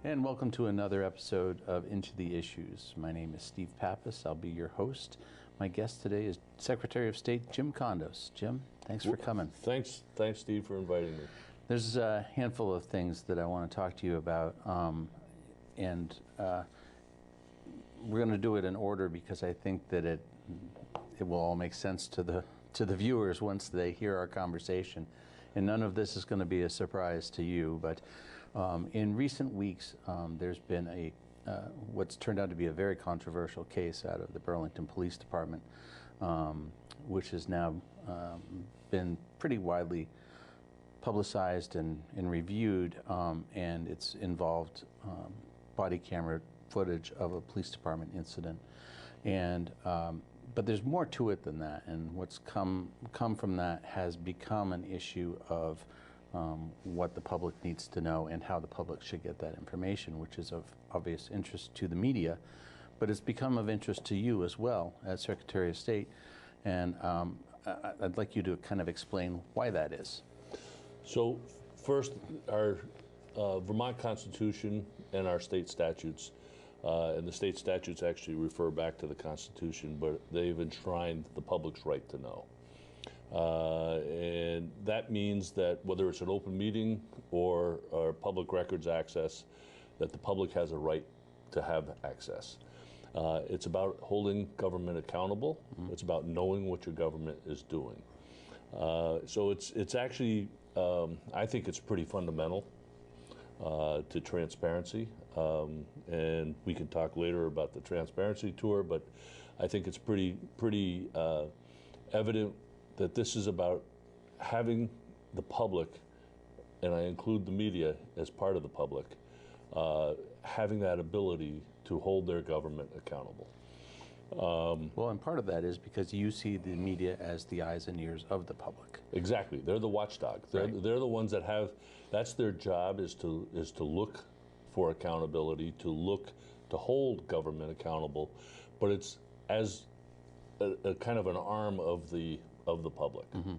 And welcome to another episode of Into the Issues. My name is Steve Pappas. I'll be your host. My guest today is Secretary of State Jim Kondos. Jim, thanks for coming. Thanks, Steve, for inviting me. There's a handful of things that I want to talk to you about, and we're going to do it in order because I think that it will all make sense to the viewers once they hear our conversation. And none of this is going to be a surprise to you, but in recent weeks, there's been what's turned out to be a very controversial case out of the Burlington Police Department, which has now been pretty widely publicized and reviewed, and it's involved body camera footage of a police department incident. And but there's more to it than that, and what's come from that has become an issue of what the public needs to know and how the public should get that information, which is of obvious interest to the media, but it's become of interest to you as well as Secretary of State. And I'd like you to kind of explain why that is. So first, our Vermont Constitution and our state statutes, and the state statutes actually refer back to the Constitution, but they've enshrined the public's right to know. And that means that whether it's an open meeting or public records access, that the public has a right to have access. It's about holding government accountable. Mm-hmm. It's about knowing what your government is doing. So it's actually, I think it's pretty fundamental to transparency. And we can talk later about the transparency tour, but I think it's pretty evident that this is about having the public, and I include the media as part of the public, having that ability to hold their government accountable. Well, and part of that is because you see the media as the eyes and ears of the public. Exactly. They're the watchdog. They're the ones that that's their job, is to look for accountability, to hold government accountable, but it's as a kind of an arm of the public. Mm-hmm.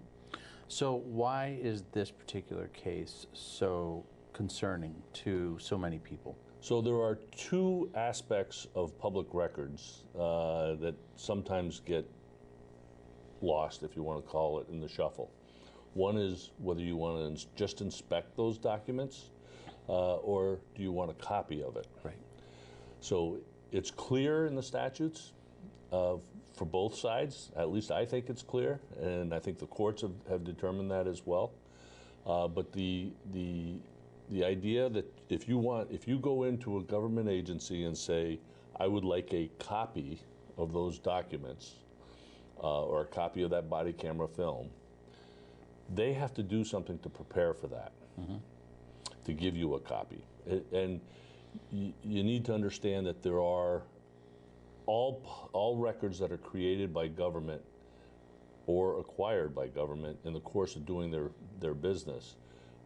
So why is this particular case so concerning to so many people? So there are two aspects of public records that sometimes get lost, if you want to call it, in the shuffle. One is whether you want to just inspect those documents or do you want a copy of it. Right. So it's clear in the statutes for both sides. At least I think it's clear, and I think the courts have determined that as well. But the idea that if you go into a government agency and say, I would like a copy of those documents or a copy of that body camera film, they have to do something to prepare for that, mm-hmm. to give you a copy. And you need to understand that there are all records that are created by government or acquired by government in the course of doing their business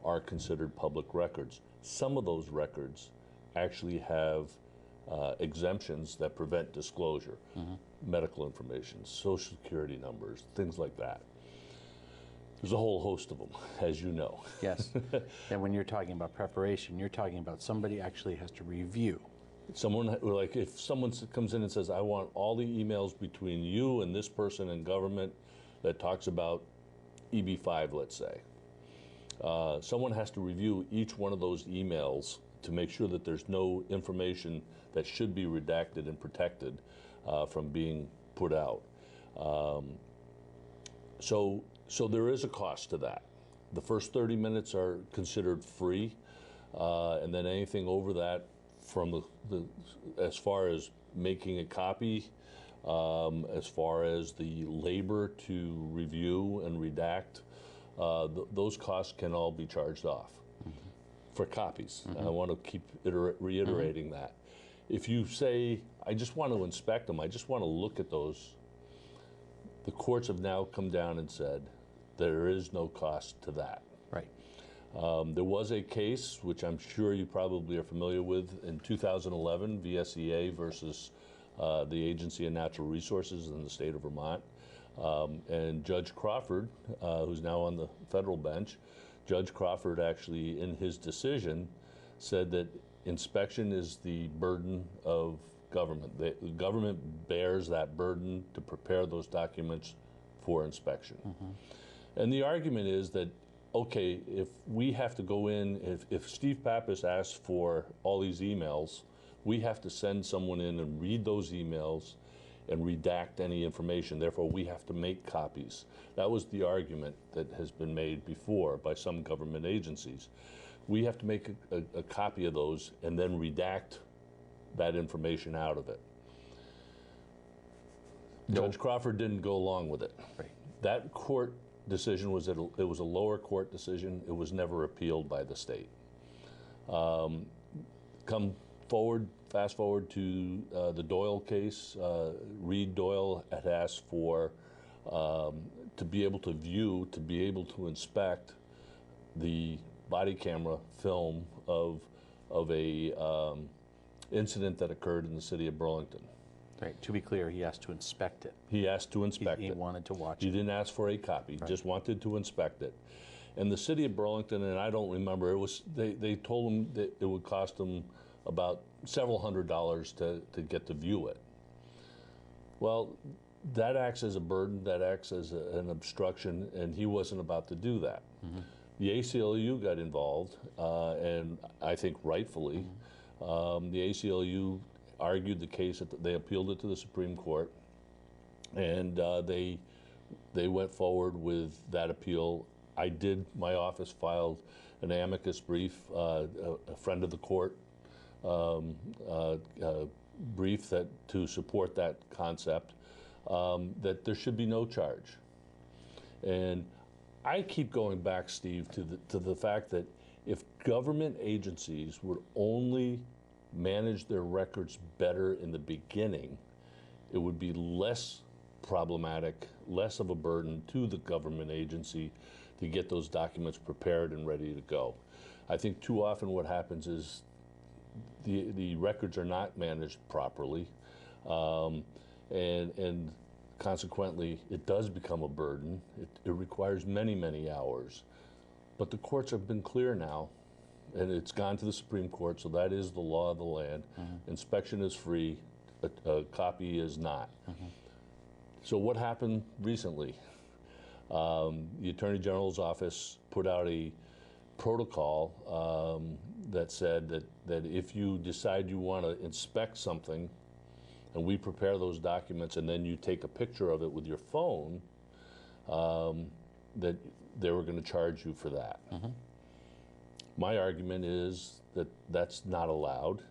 are considered public records. Some of those records actually have exemptions that prevent disclosure, mm-hmm. medical information, social security numbers, things like that. There's a whole host of them, as you know. Yes. And when you're talking about preparation, you're talking about somebody actually has to review. If someone comes in and says, I want all the emails between you and this person in government that talks about EB5, let's say. Someone has to review each one of those emails to make sure that there's no information that should be redacted and protected from being put out. So there is a cost to that. The first 30 minutes are considered free, and then anything over that, from as far as making a copy, as far as the labor to review and redact, those costs can all be charged off, mm-hmm. for copies. Mm-hmm. I want to keep reiterating, mm-hmm. that. If you say, I just want to inspect them, I just want to look at those, the courts have now come down and said there is no cost to that. Right. There was a case, which I'm sure you probably are familiar with, in 2011, VSEA versus the Agency of Natural Resources in the state of Vermont. And Judge Crawford, who's now on the federal bench, Judge Crawford actually, in his decision, said that inspection is the burden of government. The government bears that burden to prepare those documents for inspection. And the argument is that, okay, if we have to go in, if Steve Pappas asks for all these emails, we have to send someone in and read those emails and redact any information. Therefore, we have to make copies. That was the argument that has been made before by some government agencies. We have to make a copy of those and then redact that information out of it. Judge Crawford didn't go along with it. Right. That court decision was that it was a lower court decision. It was never appealed by the state. Fast forward to the Doyle case. Reed Doyle had asked for to be able to view, to be able to inspect the body camera film of a incident that occurred in the city of Burlington. Right. To be clear, he asked to inspect it. He asked to inspect it. He wanted to watch He it. didn't ask for a copy. Right. Just wanted to inspect it. And the city of Burlington, and I don't remember, it was they told him that it would cost them about several $100s to get to view it. Well, that acts as a burden, that acts as an obstruction, and he wasn't about to do that. The ACLU got involved, and I think rightfully. The ACLU argued the case, they appealed it to the Supreme Court, and they went forward with that appeal. My office filed an amicus brief, a friend of the court brief to support that concept, that there should be no charge. And I keep going back, Steve, to the fact that if government agencies would only manage their records better in the beginning, it would be less problematic, less of a burden to the government agency to get those documents prepared and ready to go. I think too often what happens is the records are not managed properly, and consequently it does become a burden. It requires many, many hours. But the courts have been clear now, and it's gone to the Supreme Court, so that is the law of the land. Inspection is free, a copy is not. So what happened recently? The Attorney General's office put out a protocol that said that if you decide you want to inspect something, and we prepare those documents, and then you take a picture of it with your phone, that they were going to charge you for that. My argument is that that's not allowed.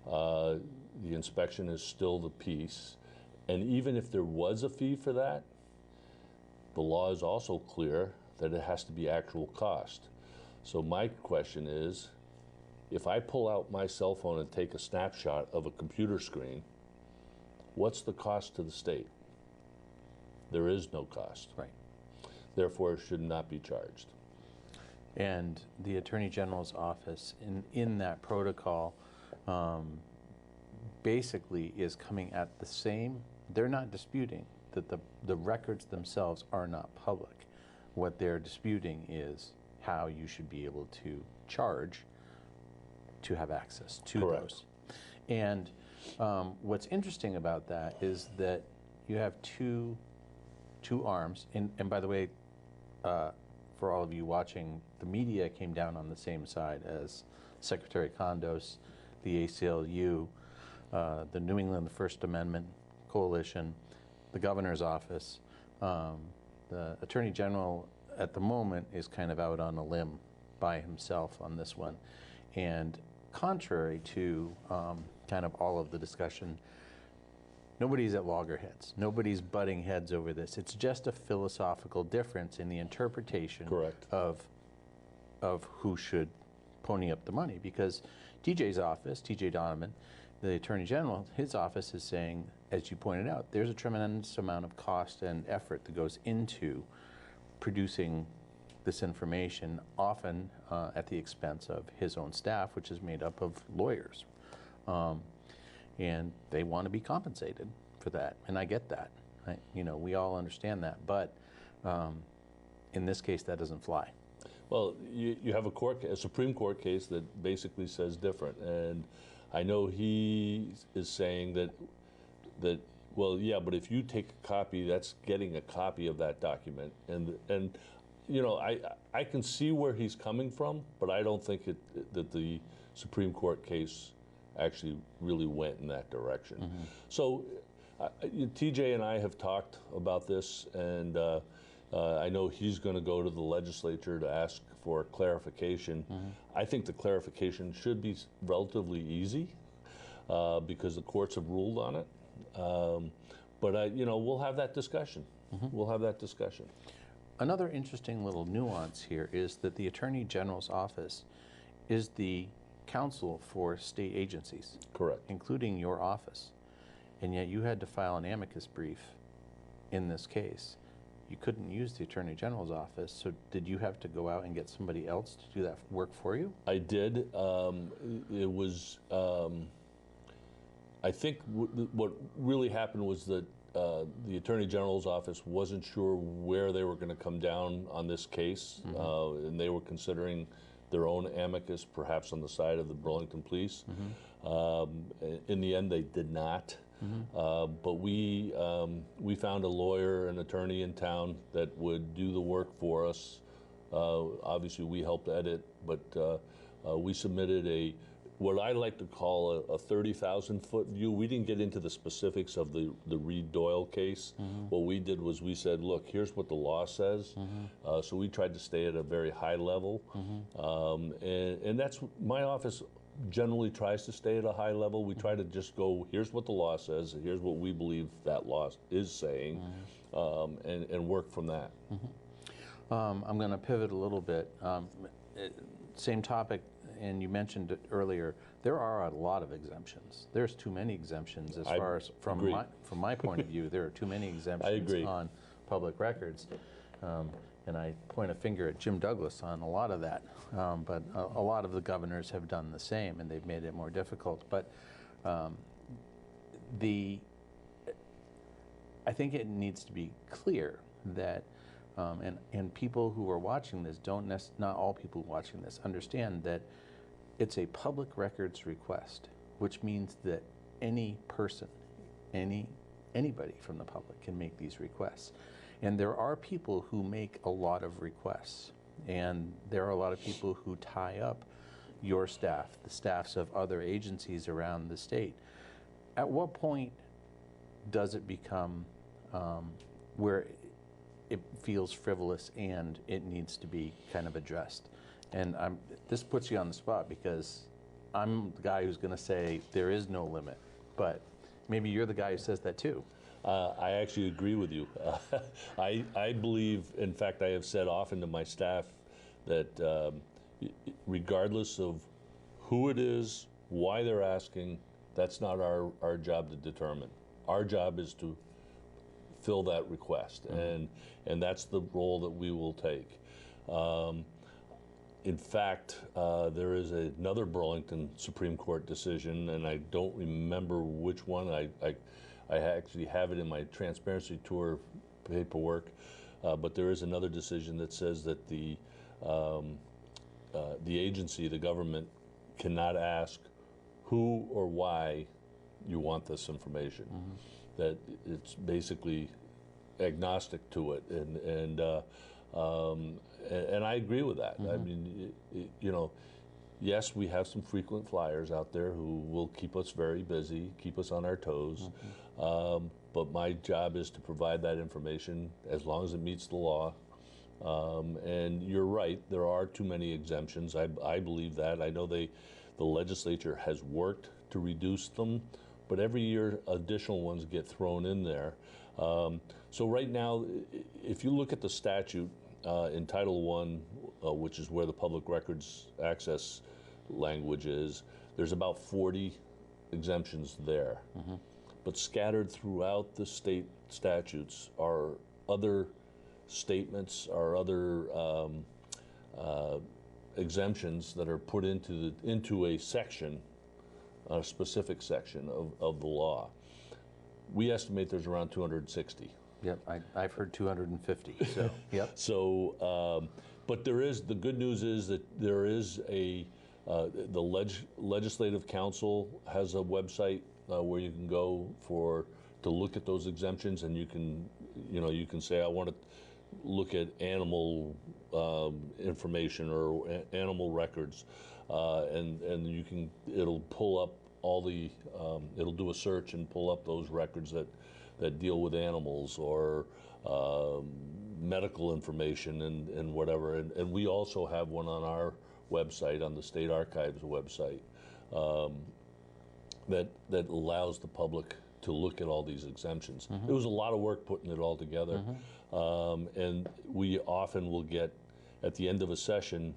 The inspection is still the piece. And even if there was a fee for that, the law is also clear that it has to be actual cost. So my question is, if I pull out my cell phone and take a snapshot of a computer screen, what's the cost to the state? There is no cost. Right. Therefore, it should not be charged. And the Attorney General's office, in that protocol, basically is coming at the same. They're not disputing that the records themselves are not public. What they're disputing is how you should be able to charge to have access to those. And what's interesting about that is that you have two arms. And by the way, for all of you watching, the media came down on the same side as Secretary Condos, the ACLU, the New England First Amendment Coalition, the governor's office. The Attorney General at the moment is kind of out on a limb by himself on this one. And contrary to kind of all of the discussion, nobody's at loggerheads. Nobody's butting heads over this. It's just a philosophical difference in the interpretation of who should pony up the money. Because TJ's office, TJ Donovan, the Attorney General, his office is saying, as you pointed out, there's a tremendous amount of cost and effort that goes into producing this information, often at the expense of his own staff, which is made up of lawyers. And they want to be compensated for that, and I get that. We all understand that, but in this case, that doesn't fly. Well, you have a Supreme Court case that basically says different, and I know he is saying that well, yeah, but if you take a copy, that's getting a copy of that document, and you know, I can see where he's coming from, but I don't think that the Supreme Court case actually really went in that direction. Mm-hmm. So, TJ and I have talked about this, and I know he's going to go to the legislature to ask for clarification. Mm-hmm. I think the clarification should be relatively easy because the courts have ruled on it. But you know, we'll have that discussion. Mm-hmm. We'll have that discussion. Another interesting little nuance here is that the Attorney General's office is the counsel for state agencies. Correct. Including your office. And yet you had to file an amicus brief in this case. You couldn't use the Attorney General's office, so did you have to go out and get somebody else to do that work for you? I did. It was, I think what really happened was that the Attorney General's office wasn't sure where they were going to come down on this case, mm-hmm. And they were considering their own amicus, perhaps on the side of the Burlington Police. Mm-hmm. In the end, they did not. Mm-hmm. But we found a lawyer, an attorney in town that would do the work for us. Obviously, we helped edit, but we submitted what I like to call a 30,000-foot view. We didn't get into the specifics of the Reed Doyle case. Mm-hmm. What we did was we said, look, here's what the law says. Mm-hmm. So we tried to stay at a very high level. Mm-hmm. And that's, my office generally tries to stay at a high level. We try to just go, here's what the law says, here's what we believe that law is saying, mm-hmm. And work from that. Mm-hmm. I'm going to pivot a little bit. Same topic. And you mentioned it earlier, there are a lot of exemptions. There's too many exemptions as far as, from my point of view, there are too many exemptions on public records. And I point a finger at Jim Douglas on a lot of that. But a lot of the governors have done the same, and they've made it more difficult. But I think it needs to be clear that and people who are watching this not all people watching this understand that it's a public records request, which means that any person, anybody from the public can make these requests. And there are people who make a lot of requests, and there are a lot of people who tie up your staff, the staffs of other agencies around the state. At what point does it become where it feels frivolous and it needs to be kind of addressed? And this puts you on the spot because I'm the guy who's going to say there is no limit, but maybe you're the guy who says that too. I actually agree with you. I believe, in fact, I have said often to my staff that regardless of who it is, why they're asking, that's not our job to determine. Our job is to fill that request, mm-hmm. and that's the role that we will take. In fact, there is another Burlington Supreme Court decision, and I don't remember which one. I actually have it in my transparency tour paperwork, but there is another decision that says that the agency, the government, cannot ask who or why you want this information. Mm-hmm. That it's basically agnostic to it, and I agree with that. Mm-hmm. I mean, you know, yes, we have some frequent flyers out there who will keep us very busy, keep us on our toes. Mm-hmm. But my job is to provide that information as long as it meets the law. And you're right, there are too many exemptions. I believe that. I know the legislature has worked to reduce them, but every year additional ones get thrown in there. So right now, if you look at the statute in Title I, which is where the public records access language is, there's about 40 exemptions there. Mm-hmm. But scattered throughout the state statutes are other statements, are other exemptions that are put into a section, a specific section of the law. We estimate there's around 260. Yep, I've heard 250. So, yep. So But the good news is that there is the Legislative Council has a website where you can go to look at those exemptions, and you can say, I want to look at animal information or animal records, and it'll pull up it'll do a search and pull up those records that deal with animals or medical information and whatever. And we also have one on our website, on the State Archives website, that allows the public to look at all these exemptions. It was a lot of work putting it all together. And we often will get, at the end of a session,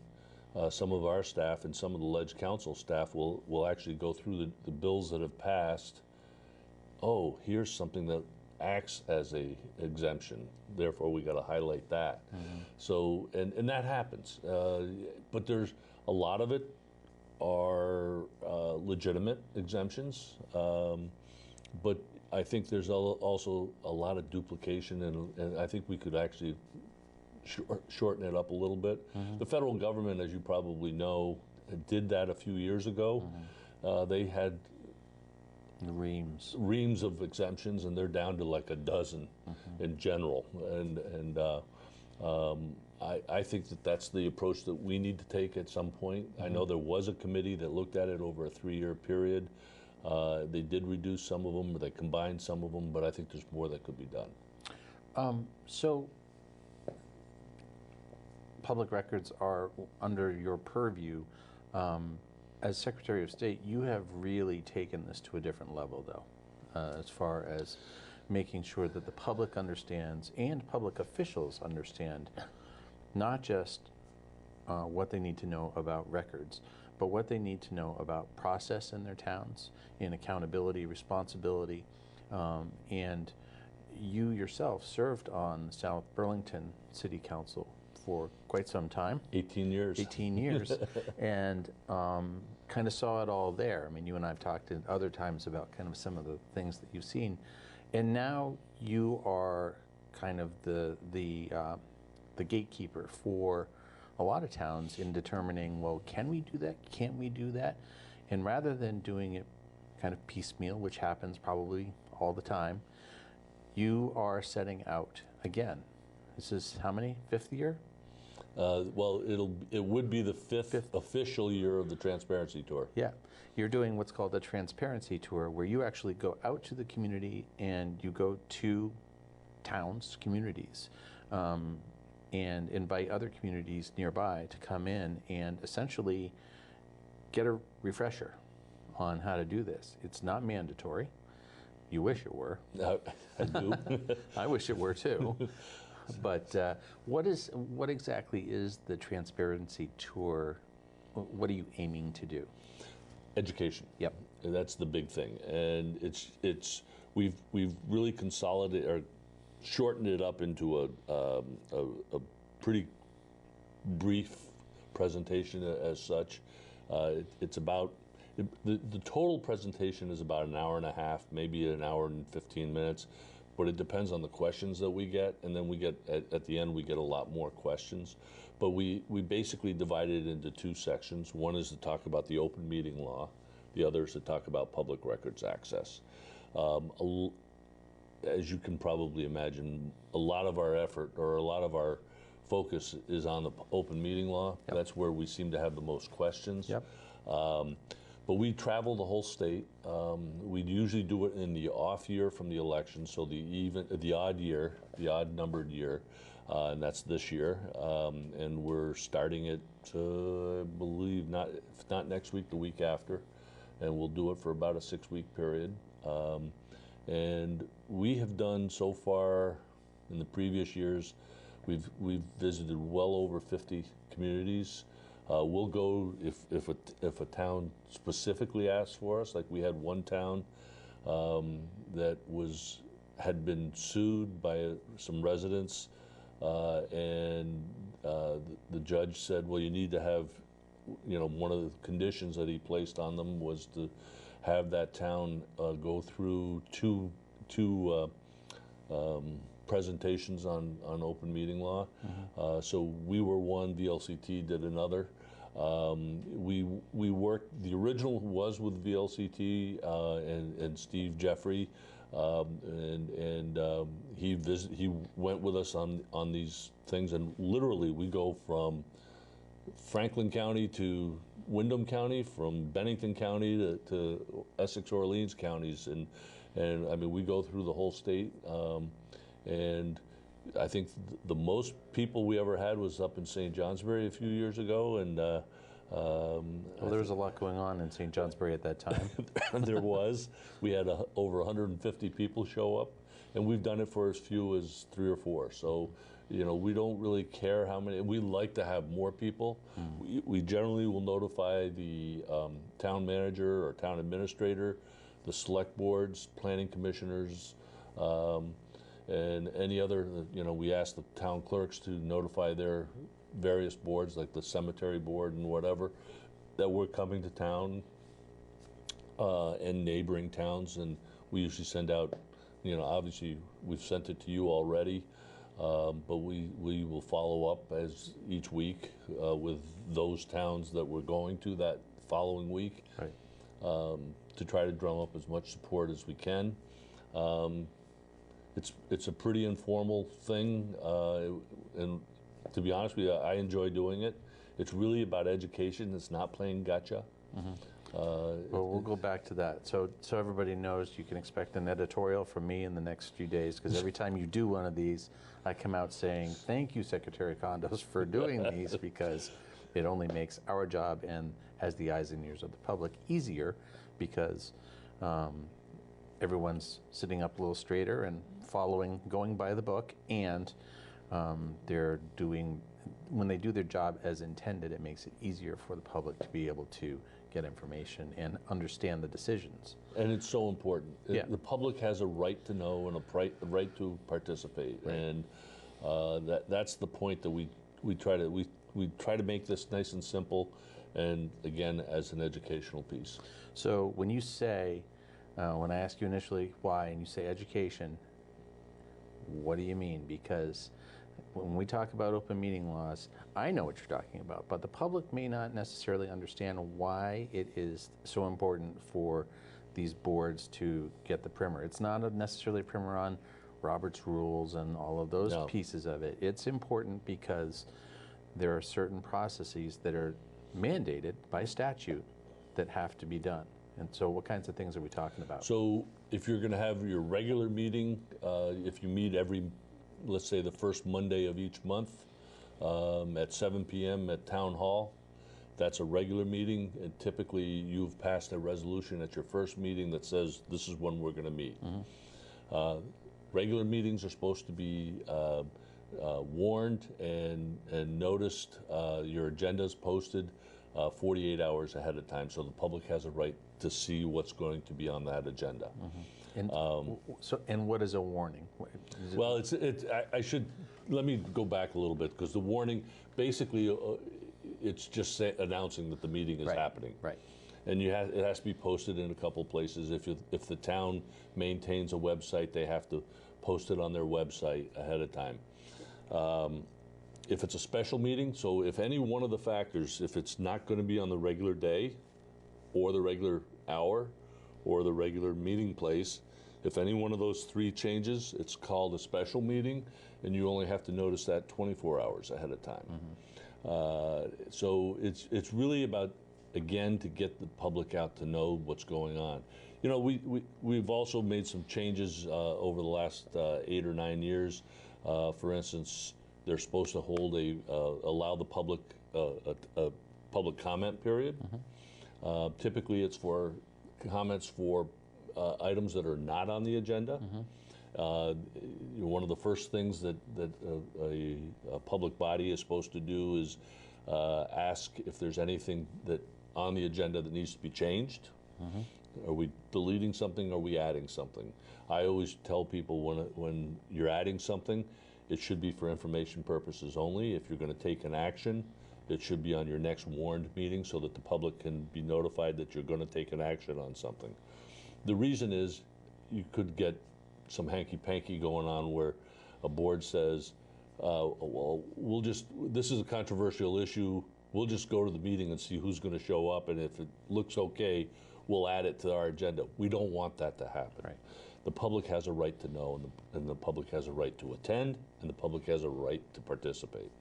some of our staff and some of the Ledge Council staff will actually go through the bills that have passed. Oh, here's something that acts as a exemption, therefore we got to highlight that. So, and that happens. But there's a lot of it are legitimate exemptions. But I think there's also a lot of duplication, and I think we could actually shorten it up a little bit. The federal government, as you probably know, did that a few years ago. They had reams of exemptions, and they're down to like a dozen in general. And I think that's the approach that we need to take at some point. I know there was a committee that looked at it over a 3-year period. They did reduce some of them, or they combined some of them, but I think there's more that could be done. So public records are under your purview. As Secretary of State, you have really taken this to a different level, though, as far as making sure that the public understands and public officials understand not just what they need to know about records, but what they need to know about process in their towns, in accountability, responsibility, and you yourself served on South Burlington City Council for quite some time. 18 years. 18 years, and kind of saw it all there. I mean, you and I have talked at other times about kind of some of the things that you've seen, and now you are kind of the gatekeeper for a lot of towns in determining, well, can we do that? Can't we do that? And rather than doing it kind of piecemeal, which happens probably all the time, you are setting out again. This is how many? 5th year? Well, it would be the fifth official year of the Transparency Tour. Yeah. You're doing what's called the Transparency Tour, where you actually go out to the community and you go to towns, communities, and invite other communities nearby to come in and essentially get a refresher on how to do this. It's not mandatory. You wish it were. I do. I wish it were too. But what exactly is the Transparency Tour? What are you aiming to do? Education. Yep. That's the big thing, and we've really consolidated or shortened it up into a pretty brief presentation as such. It's about the total presentation is about an hour and a half, maybe an hour and 15 minutes. But it depends on the questions that we get, and then we get at the end we get a lot more questions. But we basically divided it into 2 sections. One is to talk about the open meeting law. The other is to talk about public records access. As you can probably imagine, a lot of our effort or a lot of our focus is on the open meeting law. Yep. That's where we seem to have the most questions. Yep. But we travel the whole state. We usually do it in the off year from the election, so the odd year, the odd numbered year, and that's this year. And we're starting it, I believe, if not next week, the week after, and we'll do it for about a 6-week period. And we have done so far in the previous years, we've visited well over 50 communities. We'll go if a town specifically asks for us. Like we had one town that had been sued by some residents, and the judge said, well, you need to have, one of the conditions that he placed on them was to have that town go through two presentations on open meeting law. So we were one, VLCT did another. We worked, the original was with VLCT and Steve Jeffrey, he went with us on these things, and literally we go from Franklin County to Windham County, from Bennington County to Essex Orleans counties, and I mean, we go through the whole state, and I think the most people we ever had was up in St. Johnsbury a few years ago, and well, there was a lot going on in St. Johnsbury at that time. there was. We had over 150 people show up, and we've done it for as few as 3 or 4. So, you know, we don't really care how many. We like to have more people. We generally will notify the town manager or town administrator, the select boards, planning commissioners, and any other, you know, we ask the town clerks to notify their various boards, like the cemetery board and whatever, that we're coming to town, and neighboring towns, and we usually send out, you know, obviously we've sent it to you already, but we will follow up as each week with those towns that we're going to that following week, Right. To try to drum up as much support as we can. It's a pretty informal thing, and to be honest with you, I enjoy doing it. It's really about education. It's not playing gotcha. Well, we'll go back to that. So everybody knows you can expect an editorial from me in the next few days, because every time you do one of these, I come out saying, thank you, Secretary Condos, for doing these, because it only makes our job and has the eyes and ears of the public easier, because everyone's sitting up a little straighter and going by the book, and they're doing, when they do their job as intended, it makes it easier for the public to be able to get information and understand the decisions. And it's so important. Yeah. The public has a right to know and a right to participate, Right. and that's the point that we try to make this nice and simple, and again, as an educational piece. So when you say, when I ask you initially why, and you say education, what do you mean? Because when we talk about open meeting laws, I know what you're talking about, but the public may not necessarily understand why it is so important for these boards to get the primer. It's not necessarily a primer on Robert's rules and all of those No. pieces of it. It's important because there are certain processes that are mandated by statute that have to be done. And so what kinds of things are we talking about? So if you're going to have your regular meeting, if you meet every, let's say the first Monday of each month at 7 p.m. at Town Hall, that's a regular meeting, and typically you've passed a resolution at your first meeting that says this is when we're going to meet. Regular meetings are supposed to be warned and noticed. Your agenda is posted 48 hours ahead of time, so the public has a right to see what's going to be on that agenda. And, and what is a warning? Is it- Well, I should, let me go back a little bit, because the warning, basically, it's just announcing that the meeting is Right, happening. right. And it has to be posted in a couple places. If the town maintains a website, they have to post it on their website ahead of time. If it's a special meeting, so if any one of the factors, if it's not going to be on the regular day, or the regular hour, or the regular meeting place, if any one of those 3 changes, it's called a special meeting, and you only have to notice that 24 hours ahead of time. So it's really about, again, to get the public out to know what's going on. You know, we've also made some changes over the last 8 or 9 years. For instance, they're supposed to hold allow the public a public comment period. Typically, it's for comments for items that are not on the agenda. One of the first things that a public body is supposed to do is ask if there's anything that on the agenda that needs to be changed. Are we deleting something? Are we adding something? I always tell people when you're adding something, it should be for information purposes only. If you're going to take an action, it should be on your next warned meeting so that the public can be notified that you're going to take an action on something. The reason is you could get some hanky-panky going on where a board says, well, this is a controversial issue, we'll just go to the meeting and see who's going to show up, and if it looks okay, we'll add it to our agenda. We don't want that to happen. Right. The public has a right to know, and the public has a right to attend, and the public has a right to participate.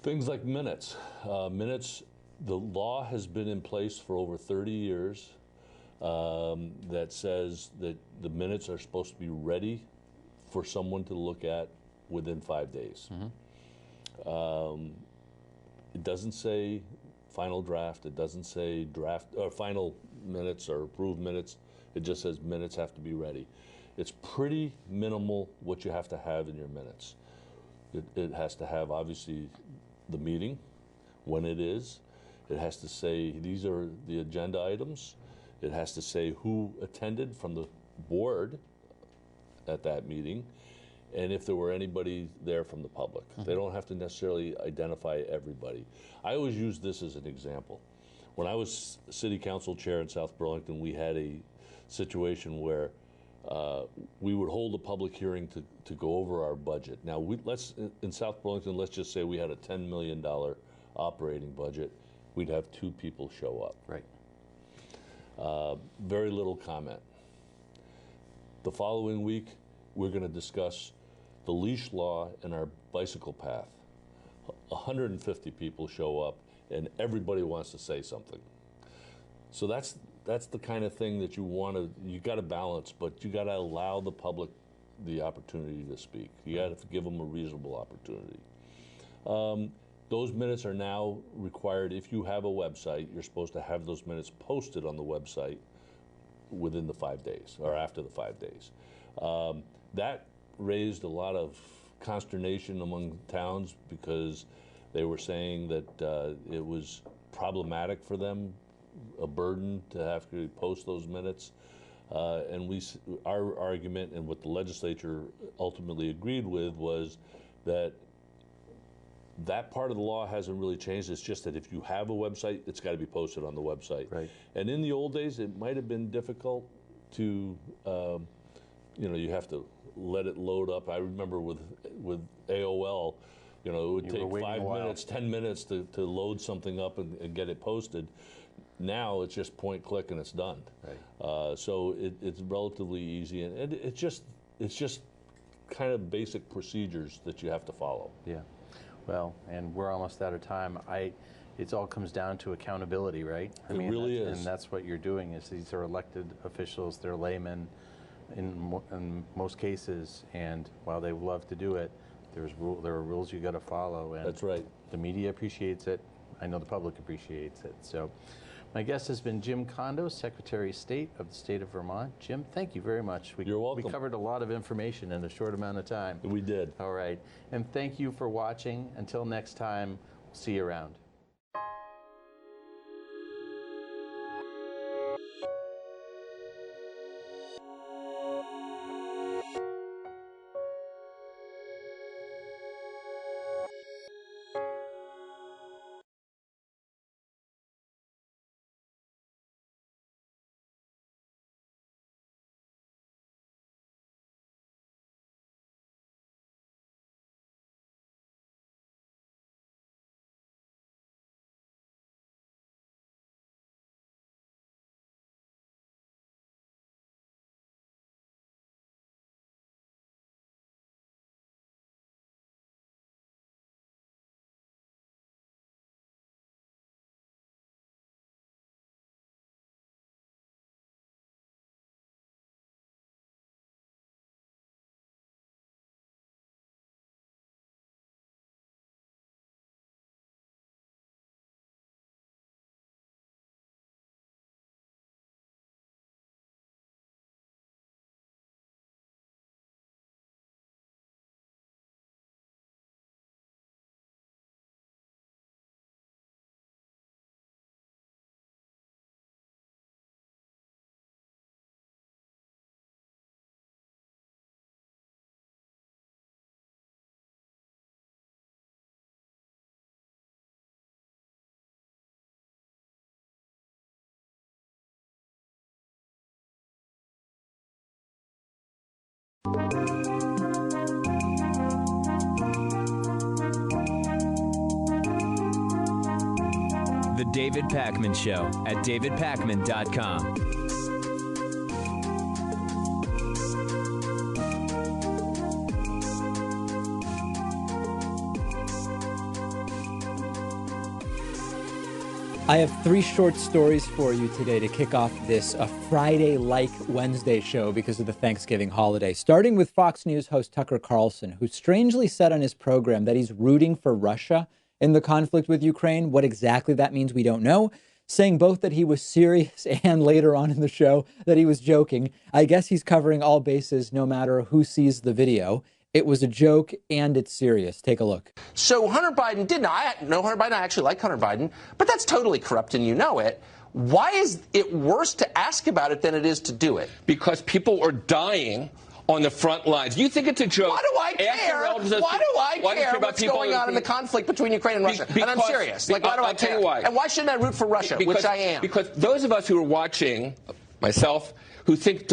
Things like minutes. Minutes, the law has been in place for over 30 years that says that the minutes are supposed to be ready for someone to look at within 5 days. It doesn't say final draft. It doesn't say draft or final minutes or approved minutes. It just says minutes have to be ready. It's pretty minimal what you have to have in your minutes. It has to have, obviously, the meeting, when it is. It has to say these are the agenda items. It has to say who attended from the board at that meeting, and if there were anybody there from the public. They don't have to necessarily identify everybody. I always use this as an example. When I was city council chair in South Burlington, we had a situation where we would hold a public hearing to go over our budget. Now, in South Burlington, let's just say we had a $10 million operating budget. We'd have 2 people show up. Right. Very little comment. The following week, we're going to discuss the leash law and our bicycle path. 150 people show up, and everybody wants to say something. So that's the kind of thing that you got to balance, but you got to allow the public the opportunity to speak. You got to give them a reasonable opportunity. Those minutes are now required. If you have a website, you're supposed to have those minutes posted on the website within the 5 days or after the 5 days. That raised a lot of consternation among towns because they were saying that it was problematic for them, a burden to have to post those minutes. And our argument and what the legislature ultimately agreed with was that part of the law hasn't really changed. It's just that if you have a website, it's got to be posted on the website. Right. And in the old days, it might have been difficult to, you have to let it load up. I remember with AOL, it would take 5 minutes, 10 minutes to load something up and get it posted. Now it's just point, click, and it's done. Right. So it's relatively easy, and it's just kind of basic procedures that you have to follow. Yeah. Well, and we're almost out of time. It all comes down to accountability, right? It really is. And that's what you're doing. Is these are elected officials, they're laymen in most cases, and while they love to do it, there are rules you got to follow. And that's right. The media appreciates it. I know the public appreciates it. So. My guest has been Jim Kondo, Secretary of State of the state of Vermont. Jim, thank you very much. You're welcome. We covered a lot of information in a short amount of time. We did. All right. And thank you for watching. Until next time, see you around. The David Pakman Show at davidpakman.com. I have 3 short stories for you today to kick off this Friday-like Wednesday show because of the Thanksgiving holiday. Starting with Fox News host Tucker Carlson, who strangely said on his program that he's rooting for Russia in the conflict with Ukraine. What exactly that means, we don't know. Saying both that he was serious and later on in the show that he was joking. I guess he's covering all bases no matter who sees the video. It was a joke and it's serious. Take a look. So Hunter Biden did not. I know Hunter Biden. I actually like Hunter Biden, but that's totally corrupt and you know it. Why is it worse to ask about it than it is to do it? Because people are dying on the front lines. You think it's a joke? Why do I care? Why do I care what's going on in the conflict between Ukraine and Russia? And I'm serious. Like, why do I care? Tell you why. And why shouldn't I root for Russia, which I am? Because those of us who are watching, myself, who think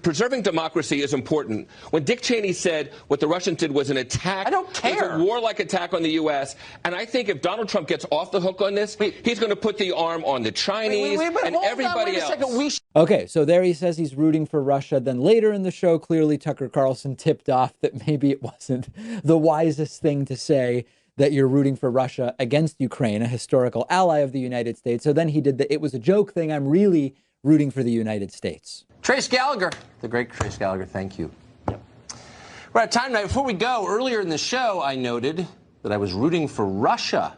preserving democracy is important. When Dick Cheney said what the Russians did was an attack, I don't care. It was a warlike attack on the U.S., and I think if Donald Trump gets off the hook on this, he's going to put the arm on the Chinese and everybody else. Okay, so there he says he's rooting for Russia. Then later in the show, clearly Tucker Carlson tipped off that maybe it wasn't the wisest thing to say that you're rooting for Russia against Ukraine, a historical ally of the United States. So then he did the it was a joke thing. I'm really rooting for the United States. Trace Gallagher, the great Trace Gallagher, thank you. We're out of time tonight. Before we go, earlier in the show, I noted that I was rooting for Russia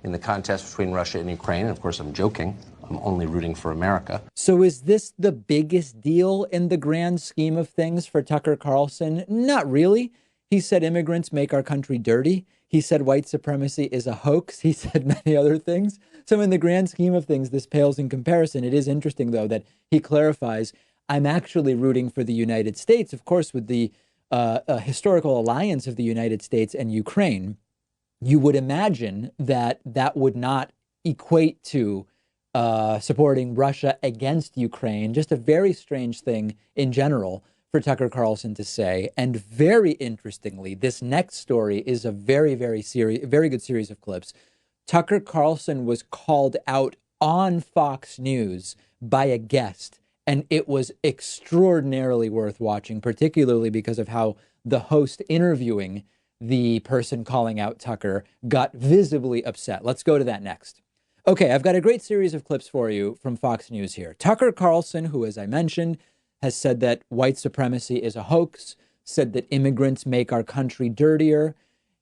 in the contest between Russia and Ukraine. And of course, I'm joking. I'm only rooting for America. So is this the biggest deal in the grand scheme of things for Tucker Carlson? Not really. He said immigrants make our country dirty. He said white supremacy is a hoax. He said many other things. So in the grand scheme of things, this pales in comparison. It is interesting, though, that he clarifies, I'm actually rooting for the United States, of course, with the historical alliance of the United States and Ukraine. You would imagine that that would not equate to supporting Russia against Ukraine. Just a very strange thing in general for Tucker Carlson to say. And very interestingly, this next story is a very good series of clips. Tucker Carlson was called out on Fox News by a guest, and it was extraordinarily worth watching, particularly because of how the host interviewing the person calling out Tucker got visibly upset. Let's go to that next. Okay, I've got a great series of clips for you from Fox News here. Tucker Carlson, who, as I mentioned, has said that white supremacy is a hoax, said that immigrants make our country dirtier.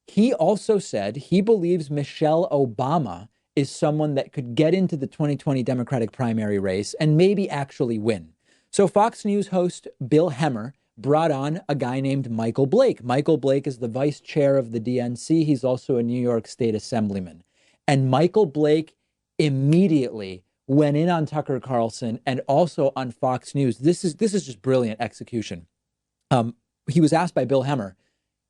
He also said he believes Michelle Obama is someone that could get into the 2020 Democratic primary race and maybe actually win. So Fox News host Bill Hemmer brought on a guy named Michael Blake. Michael Blake is the vice chair of the DNC. He's also a New York State assemblyman. And Michael Blake immediately went in on Tucker Carlson and also on Fox News. This is just brilliant execution. He was asked by Bill Hemmer,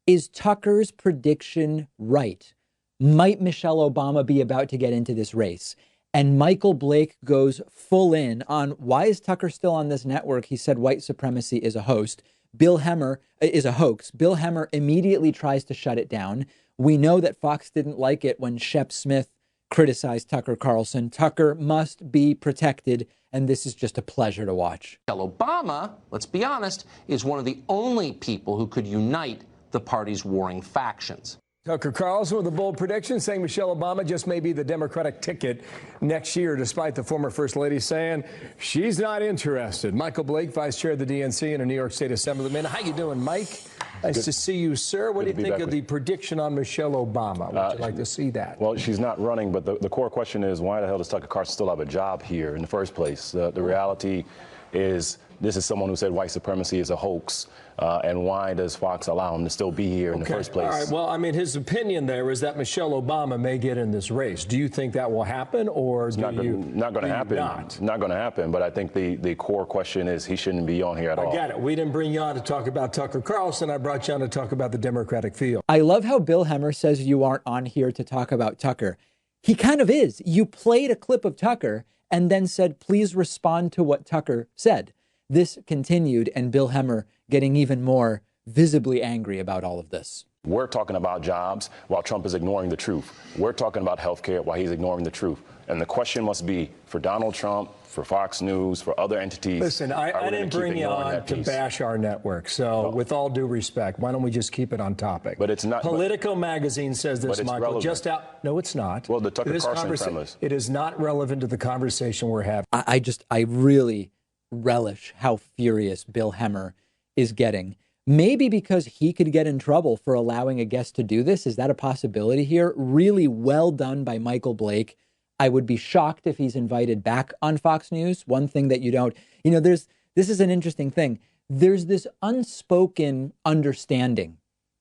is Tucker's prediction right? Might Michelle Obama be about to get into this race? And Michael Blake goes full in on why is Tucker still on this network? He said white supremacy is a host. Bill Hemmer is a hoax. Bill Hemmer immediately tries to shut it down. We know that Fox didn't like it when Shep Smith criticized Tucker Carlson. Tucker must be protected, and this is just a pleasure to watch. Michelle Obama, let's be honest, is one of the only people who could unite the party's warring factions. Tucker Carlson with a bold prediction saying Michelle Obama just may be the Democratic ticket next year, despite the former First Lady saying she's not interested. Michael Blake, Vice Chair of the DNC and a New York State Assemblyman. How you doing, Mike? Nice to see you, sir. What do you think of the prediction on Michelle Obama? Would you like to see that? Well, she's not running, but the core question is, why the hell does Tucker Carlson still have a job here in the first place? The reality is this is someone who said white supremacy is a hoax. And why does Fox allow him to still be here in the first place? All right. Well, I mean, his opinion there is that Michelle Obama may get in this race. Do you think that will happen, or not going to happen? Not going to happen. But I think the core question is he shouldn't be on here at all. I get it. We didn't bring you on to talk about Tucker Carlson. I brought you on to talk about the Democratic field. I love how Bill Hemmer says you aren't on here to talk about Tucker. He kind of is. You played a clip of Tucker and then said, please respond to what Tucker said. This continued, and Bill Hemmer getting even more visibly angry about all of this. We're talking about jobs while Trump is ignoring the truth. We're talking about health care while he's ignoring the truth. And the question must be, for Donald Trump, for Fox News, for other entities. Listen, I didn't bring you on to bash our network. So with all due respect, why don't we just keep it on topic? But it's not. Politico magazine says this, Michael. Relevant. Just out. No, it's not. Well, the Tucker Carlson premise. It is not relevant to the conversation we're having. I really relish how furious Bill Hemmer is getting. Maybe because he could get in trouble for allowing a guest to do this. Is that a possibility here? Really well done by Michael Blake. I would be shocked if he's invited back on Fox News. One thing that you don't, this is an interesting thing. There's this unspoken understanding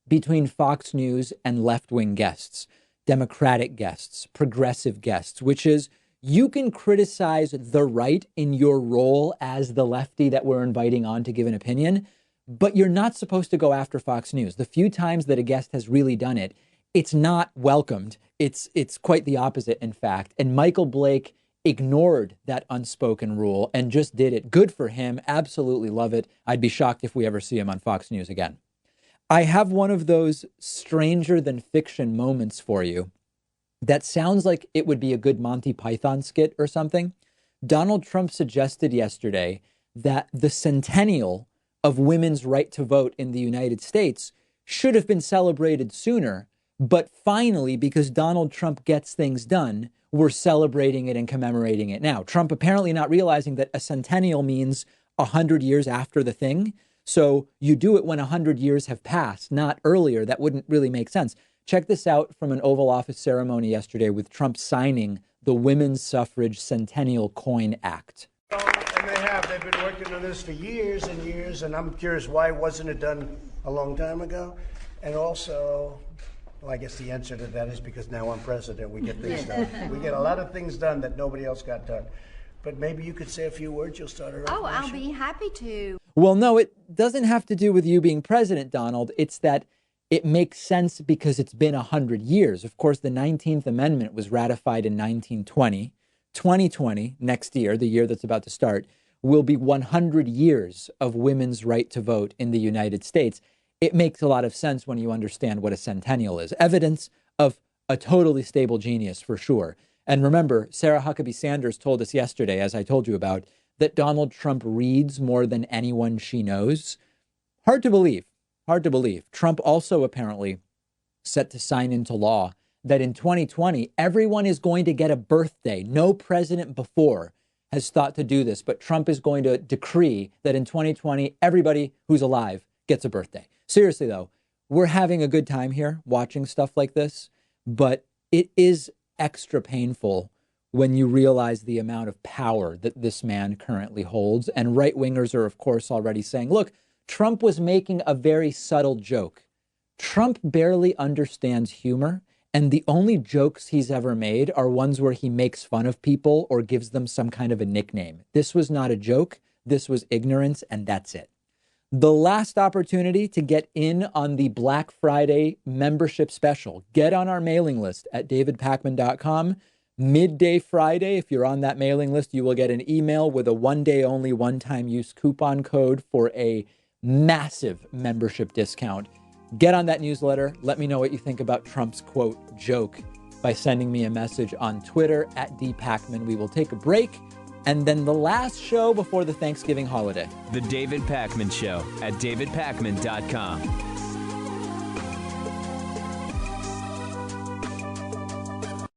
between Fox News and left-wing guests, Democratic guests, progressive guests, which is you can criticize the right in your role as the lefty that we're inviting on to give an opinion, but you're not supposed to go after Fox News. The few times that a guest has really done it, it's not welcomed. It's quite the opposite, in fact. And Michael Blake ignored that unspoken rule and just did it. Good for him. Absolutely love it. I'd be shocked if we ever see him on Fox News again. I have one of those stranger than fiction moments for you that sounds like it would be a good Monty Python skit or something. Donald Trump suggested yesterday that the centennial of women's right to vote in the United States should have been celebrated sooner. But finally, because Donald Trump gets things done, we're celebrating it and commemorating it now. Trump apparently not realizing that a centennial means 100 years after the thing. So you do it when 100 years have passed, not earlier. That wouldn't really make sense. Check this out from an Oval Office ceremony yesterday with Trump signing the Women's Suffrage Centennial Coin Act. And they have. They've been working on this for years and years. And I'm curious, why wasn't it done a long time ago? And also, well, I guess the answer to that is because now I'm president, we get things done. We get a lot of things done that nobody else got done. But maybe you could say a few words. You'll start it off. Oh, I'll be happy to. Well, no, it doesn't have to do with you being president, Donald. It's that it makes sense because it's been 100 years. Of course, the 19th Amendment was ratified in 1920. 2020, next year, the year that's about to start, will be 100 years of women's right to vote in the United States. It makes a lot of sense when you understand what a centennial is. Evidence of a totally stable genius, for sure. And remember, Sarah Huckabee Sanders told us yesterday, as I told you about, that Donald Trump reads more than anyone she knows. Hard to believe. Hard to believe. Trump also apparently set to sign into law that in 2020, everyone is going to get a birthday. No president before has thought to do this, but Trump is going to decree that in 2020, everybody who's alive gets a birthday. Seriously, though, we're having a good time here watching stuff like this, but it is extra painful when you realize the amount of power that this man currently holds. And right-wingers are, of course, already saying, look, Trump was making a very subtle joke. Trump barely understands humor, and the only jokes he's ever made are ones where he makes fun of people or gives them some kind of a nickname. This was not a joke. This was ignorance, and that's it. The last opportunity to get in on the Black Friday membership special. Get on our mailing list at davidpakman.com. Midday Friday, if you're on that mailing list, you will get an email with a one-day only, one-time use coupon code for a massive membership discount. Get on that newsletter. Let me know what you think about Trump's, quote, joke by sending me a message on Twitter at @dpakman. We will take a break. And then the last show before the Thanksgiving holiday. The David Pakman Show at davidpakman.com.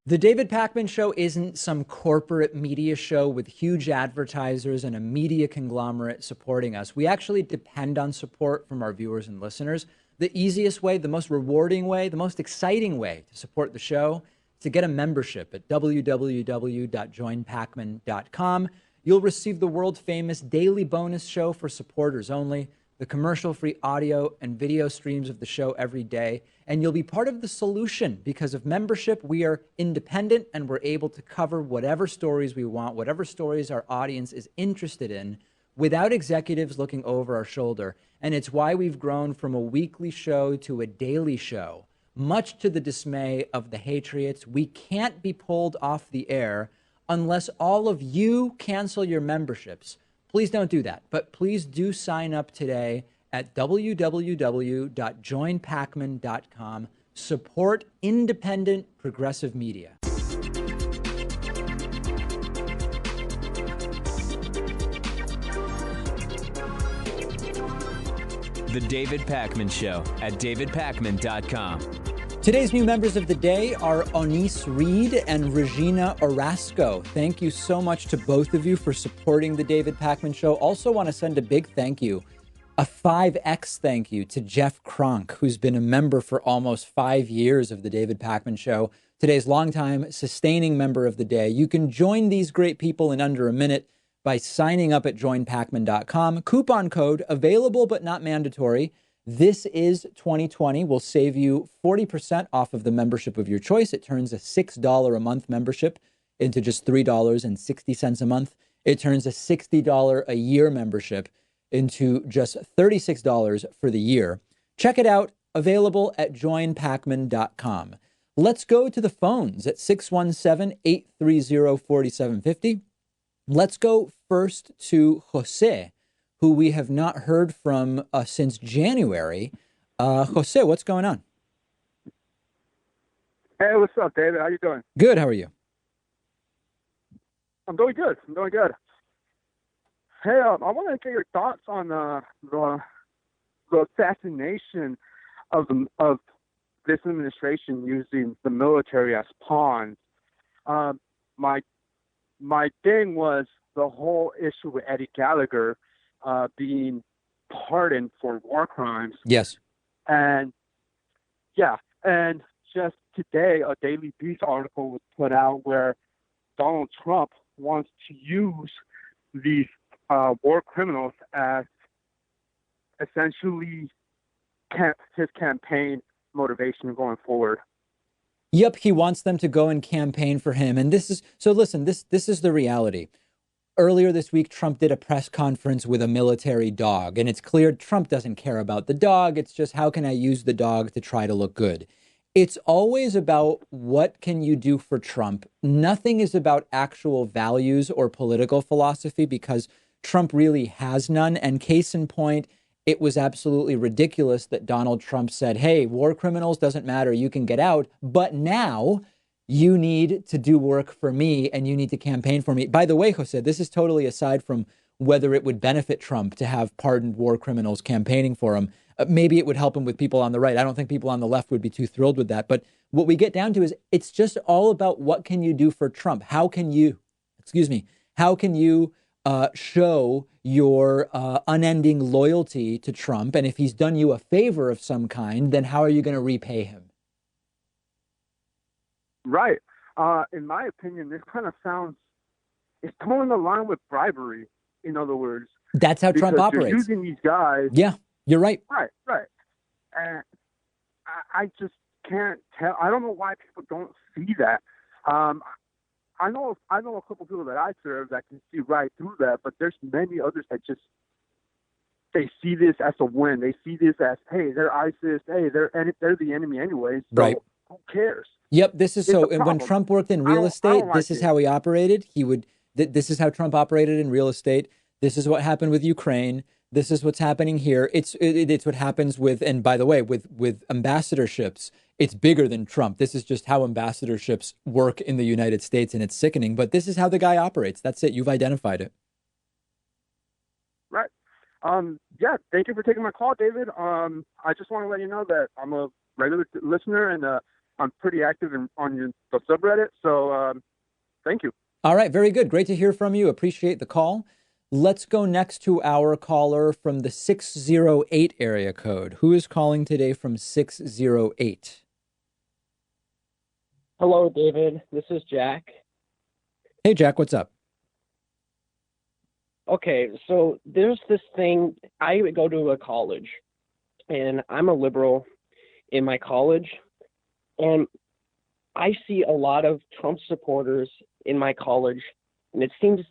The David Pakman Show isn't some corporate media show with huge advertisers and a media conglomerate supporting us. We actually depend on support from our viewers and listeners. The easiest way, the most rewarding way, the most exciting way to support the show, to get a membership at www.joinpakman.com. You'll receive the world-famous daily bonus show for supporters only, the commercial-free audio and video streams of the show every day, and you'll be part of the solution. Because of membership, we are independent and we're able to cover whatever stories we want, whatever stories our audience is interested in, without executives looking over our shoulder. And it's why we've grown from a weekly show to a daily show. Much to the dismay of the Hatriots, we can't be pulled off the air unless all of you cancel your memberships. Please don't do that, but please do sign up today at www.joinpacman.com. Support independent progressive media. The David Pakman Show at davidpakman.com. Today's new members of the day are Onis Reed and Regina Orasco. Thank you so much to both of you for supporting the David Pakman Show. Also want to send a big thank you, a 5X thank you to Jeff Kronk, who's been a member for almost 5 years of the David Pakman Show. Today's longtime sustaining member of the day. You can join these great people in under a minute by signing up at joinpacman.com. Coupon code available but not mandatory. This is 2020 will save you 40% off of the membership of your choice. It turns a $6 a month membership into just $3.60 a month. It turns a $60 a year membership into just $36 for the year. Check it out. Available at joinpacman.com. Let's go to the phones at 617-830-4750. Let's go first to Jose, who we have not heard from since January. Jose, what's going on? Hey, what's up, David? How you doing? Good. How are you? I'm doing good. Hey, I want to get your thoughts on the assassination of this administration using the military as pawns. My thing was the whole issue with Eddie Gallagher being pardoned for war crimes. Yes. And just today, a Daily Beast article was put out where Donald Trump wants to use these war criminals as essentially his campaign motivation going forward. Yep, he wants them to go and campaign for him. And this is the reality. Earlier this week, Trump did a press conference with a military dog, and it's clear Trump doesn't care about the dog. It's just, how can I use the dog to try to look good? It's always about what can you do for Trump. Nothing is about actual values or political philosophy, because Trump really has none. And case in point, it was absolutely ridiculous that Donald Trump said, hey, war criminals doesn't matter. You can get out. But now you need to do work for me and you need to campaign for me. By the way, Jose, this is totally aside from whether it would benefit Trump to have pardoned war criminals campaigning for him. Maybe it would help him with people on the right. I don't think people on the left would be too thrilled with that. But what we get down to is it's just all about what can you do for Trump? How can you show your unending loyalty to Trump? And if he's done you a favor of some kind, then how are you going to repay him? Right. In my opinion, this kind of it's towing the line with bribery, in other words. That's how Trump operates. Using these guys. Yeah, you're right. Right. And I just can't tell. I don't know why people don't see that. I know a couple people that I serve that can see right through that, but there's many others that they see this as a win. They see this as, hey, they're ISIS. Hey, they're the enemy anyway. So right. Who cares? Yep. This is so. When Trump worked in real estate, this is how he operated. This is how Trump operated in real estate. This is what happened with Ukraine. This is what's happening here. It's what happens with, and by the way, with ambassadorships. It's bigger than Trump. This is just how ambassadorships work in the United States, and it's sickening. But this is how the guy operates. That's it. You've identified it. Right. Yeah. Thank you for taking my call, David. I just want to let you know that I'm a regular listener, and I'm pretty active on the subreddit. So thank you. All right. Very good. Great to hear from you. Appreciate the call. Let's go next to our caller from the 608 area code. Who is calling today from 608? Hello, David. This is Jack. Hey, Jack. What's up? Okay, so there's this thing. I go to a college, and I'm a liberal in my college, and I see a lot of Trump supporters in my college, and it seems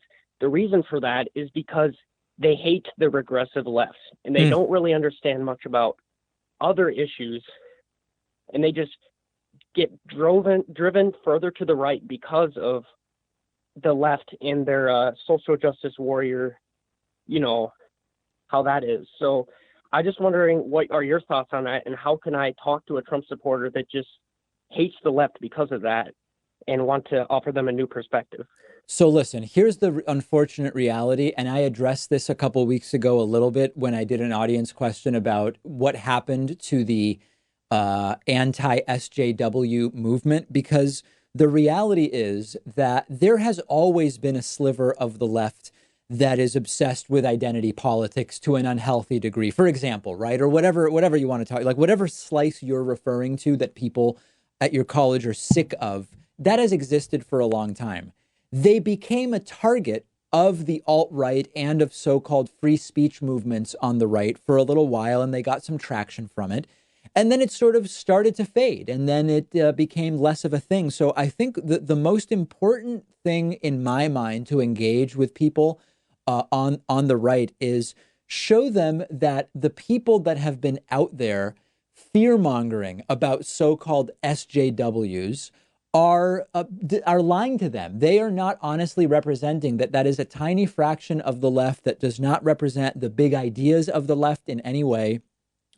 the reason for that is because they hate the regressive left, and they don't really understand much about other issues, and they just get driven further to the right because of the left and their social justice warrior, you know, how that is. So I just wondering what are your thoughts on that, and how can I talk to a Trump supporter that just hates the left because of that and want to offer them a new perspective? So listen, here's the unfortunate reality, and I addressed this a couple weeks ago a little bit when I did an audience question about what happened to the anti-SJW movement, because the reality is that there has always been a sliver of the left that is obsessed with identity politics to an unhealthy degree, for example, right? Or whatever you want to talk, like whatever slice you're referring to that people at your college are sick of, that has existed for a long time. They became a target of the alt-right and of so-called free speech movements on the right for a little while, and they got some traction from it. And then it sort of started to fade, and then it became less of a thing. So I think the most important thing in my mind to engage with people on the right is show them that the people that have been out there fear-mongering about so-called SJWs are lying to them. They are not honestly representing that is a tiny fraction of the left that does not represent the big ideas of the left in any way,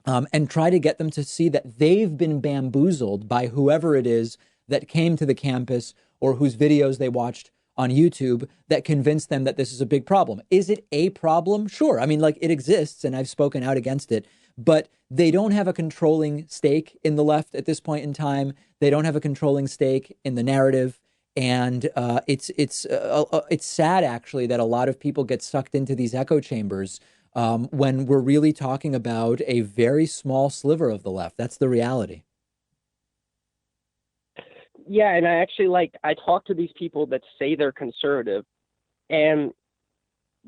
and try to get them to see that they've been bamboozled by whoever it is that came to the campus or whose videos they watched on YouTube that convinced them that this is a big problem. Is it a problem? Sure. I mean, like, it exists, and I've spoken out against it, but they don't have a controlling stake in the left at this point in time. They don't have a controlling stake in the narrative. And it's sad, actually, that a lot of people get sucked into these echo chambers when we're really talking about a very small sliver of the left. That's the reality. Yeah, and I talk to these people that say they're conservative, and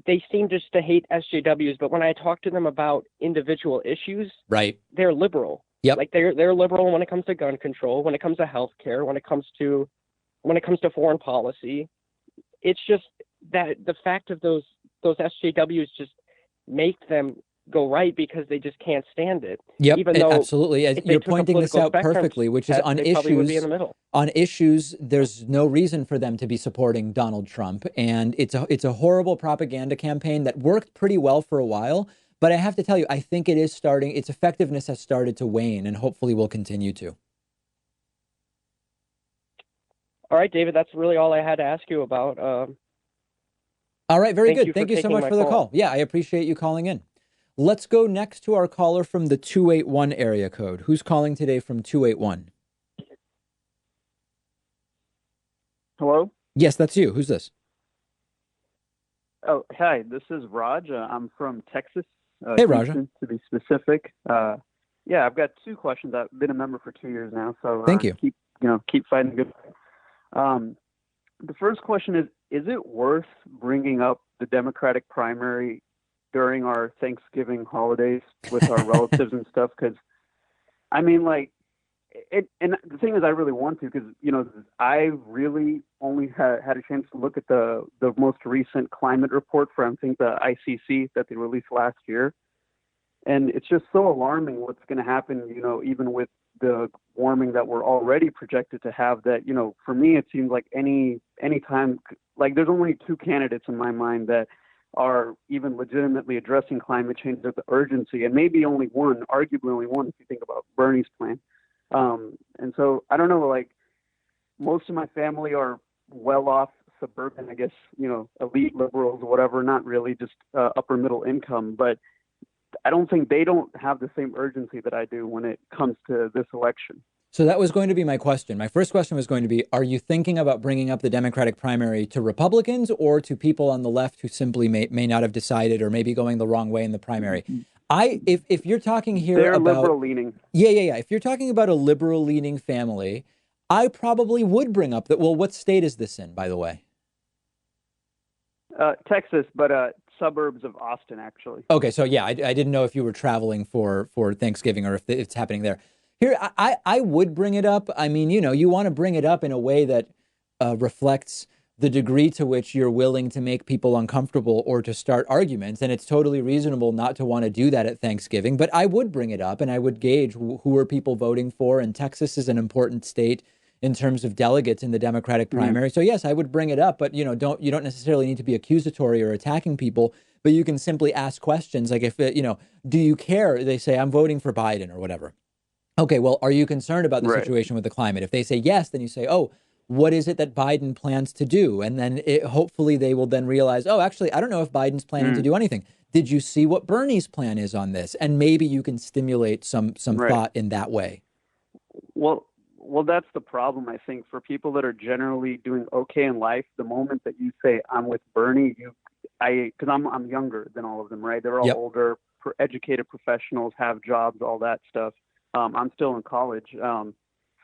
they seem just to hate SJWs, but when I talk to them about individual issues, right, they're liberal. Yep. Like they're liberal when it comes to gun control, when it comes to healthcare, when it comes to foreign policy. It's just that the fact of those SJWs just make them go right because they just can't stand it. Yep, Even though absolutely. You're pointing this out perfectly, which is on issues, there's no reason for them to be supporting Donald Trump. And it's a horrible propaganda campaign that worked pretty well for a while. But I have to tell you, I think its effectiveness has started to wane, and hopefully will continue to. All right, David, that's really all I had to ask you about. All right, very good. Thank you so much for the call. Yeah, I appreciate you calling in. Let's go next to our caller from the 281 area code. Who's calling today from 281? Hello? Yes, that's you. Who's this? Oh, hi. This is Raj. I'm from Texas. Hey, Raj. Houston, to be specific. Yeah, I've got two questions. I've been a member for 2 years now, so thank you. Keep fighting the good fight. The first question is it worth bringing up the Democratic primary during our Thanksgiving holidays with our relatives and stuff? Because, I mean, like, and the thing is, I really want to, because, I really only had a chance to look at the most recent climate report from, I think, the ICC that they released last year. And it's just so alarming what's going to happen, even with the warming that we're already projected to have, that, for me, it seems like any time, like, there's only two candidates in my mind that are even legitimately addressing climate change with the urgency, and maybe only one, arguably only one, if you think about Bernie's plan. And so I don't know, like, most of my family are well-off suburban, I guess, elite liberals or whatever, not really just upper middle income, but I don't think they don't have the same urgency that I do when it comes to this election. So that was going to be my question. My first question was going to be, are you thinking about bringing up the Democratic primary to Republicans or to people on the left who simply may not have decided or may be going the wrong way in the primary? If you're talking here They're about liberal leaning. Yeah. If you're talking about a liberal leaning family, I probably would bring up that. Well, what state is this in, by the way? Texas, but suburbs of Austin, actually. Okay, so yeah, I didn't know if you were traveling for Thanksgiving or if it's happening there. Here, I would bring it up. I mean, you want to bring it up in a way that reflects the degree to which you're willing to make people uncomfortable or to start arguments. And it's totally reasonable not to want to do that at Thanksgiving. But I would bring it up, and I would gauge who are people voting for. And Texas is an important state in terms of delegates in the Democratic primary. So yes, I would bring it up, but you don't necessarily need to be accusatory or attacking people, but you can simply ask questions like if do you care? They say I'm voting for Biden or whatever. Okay, well, are you concerned about the situation with the climate? If they say yes, then you say, oh, what is it that Biden plans to do? And then hopefully they will then realize, oh, actually, I don't know if Biden's planning to do anything. Did you see what Bernie's plan is on this? And maybe you can stimulate some thought in that way. Well, that's the problem, I think, for people that are generally doing okay in life. The moment that you say, I'm with Bernie, because I'm younger than all of them, right? They're all older, educated professionals, have jobs, all that stuff. I'm still in college.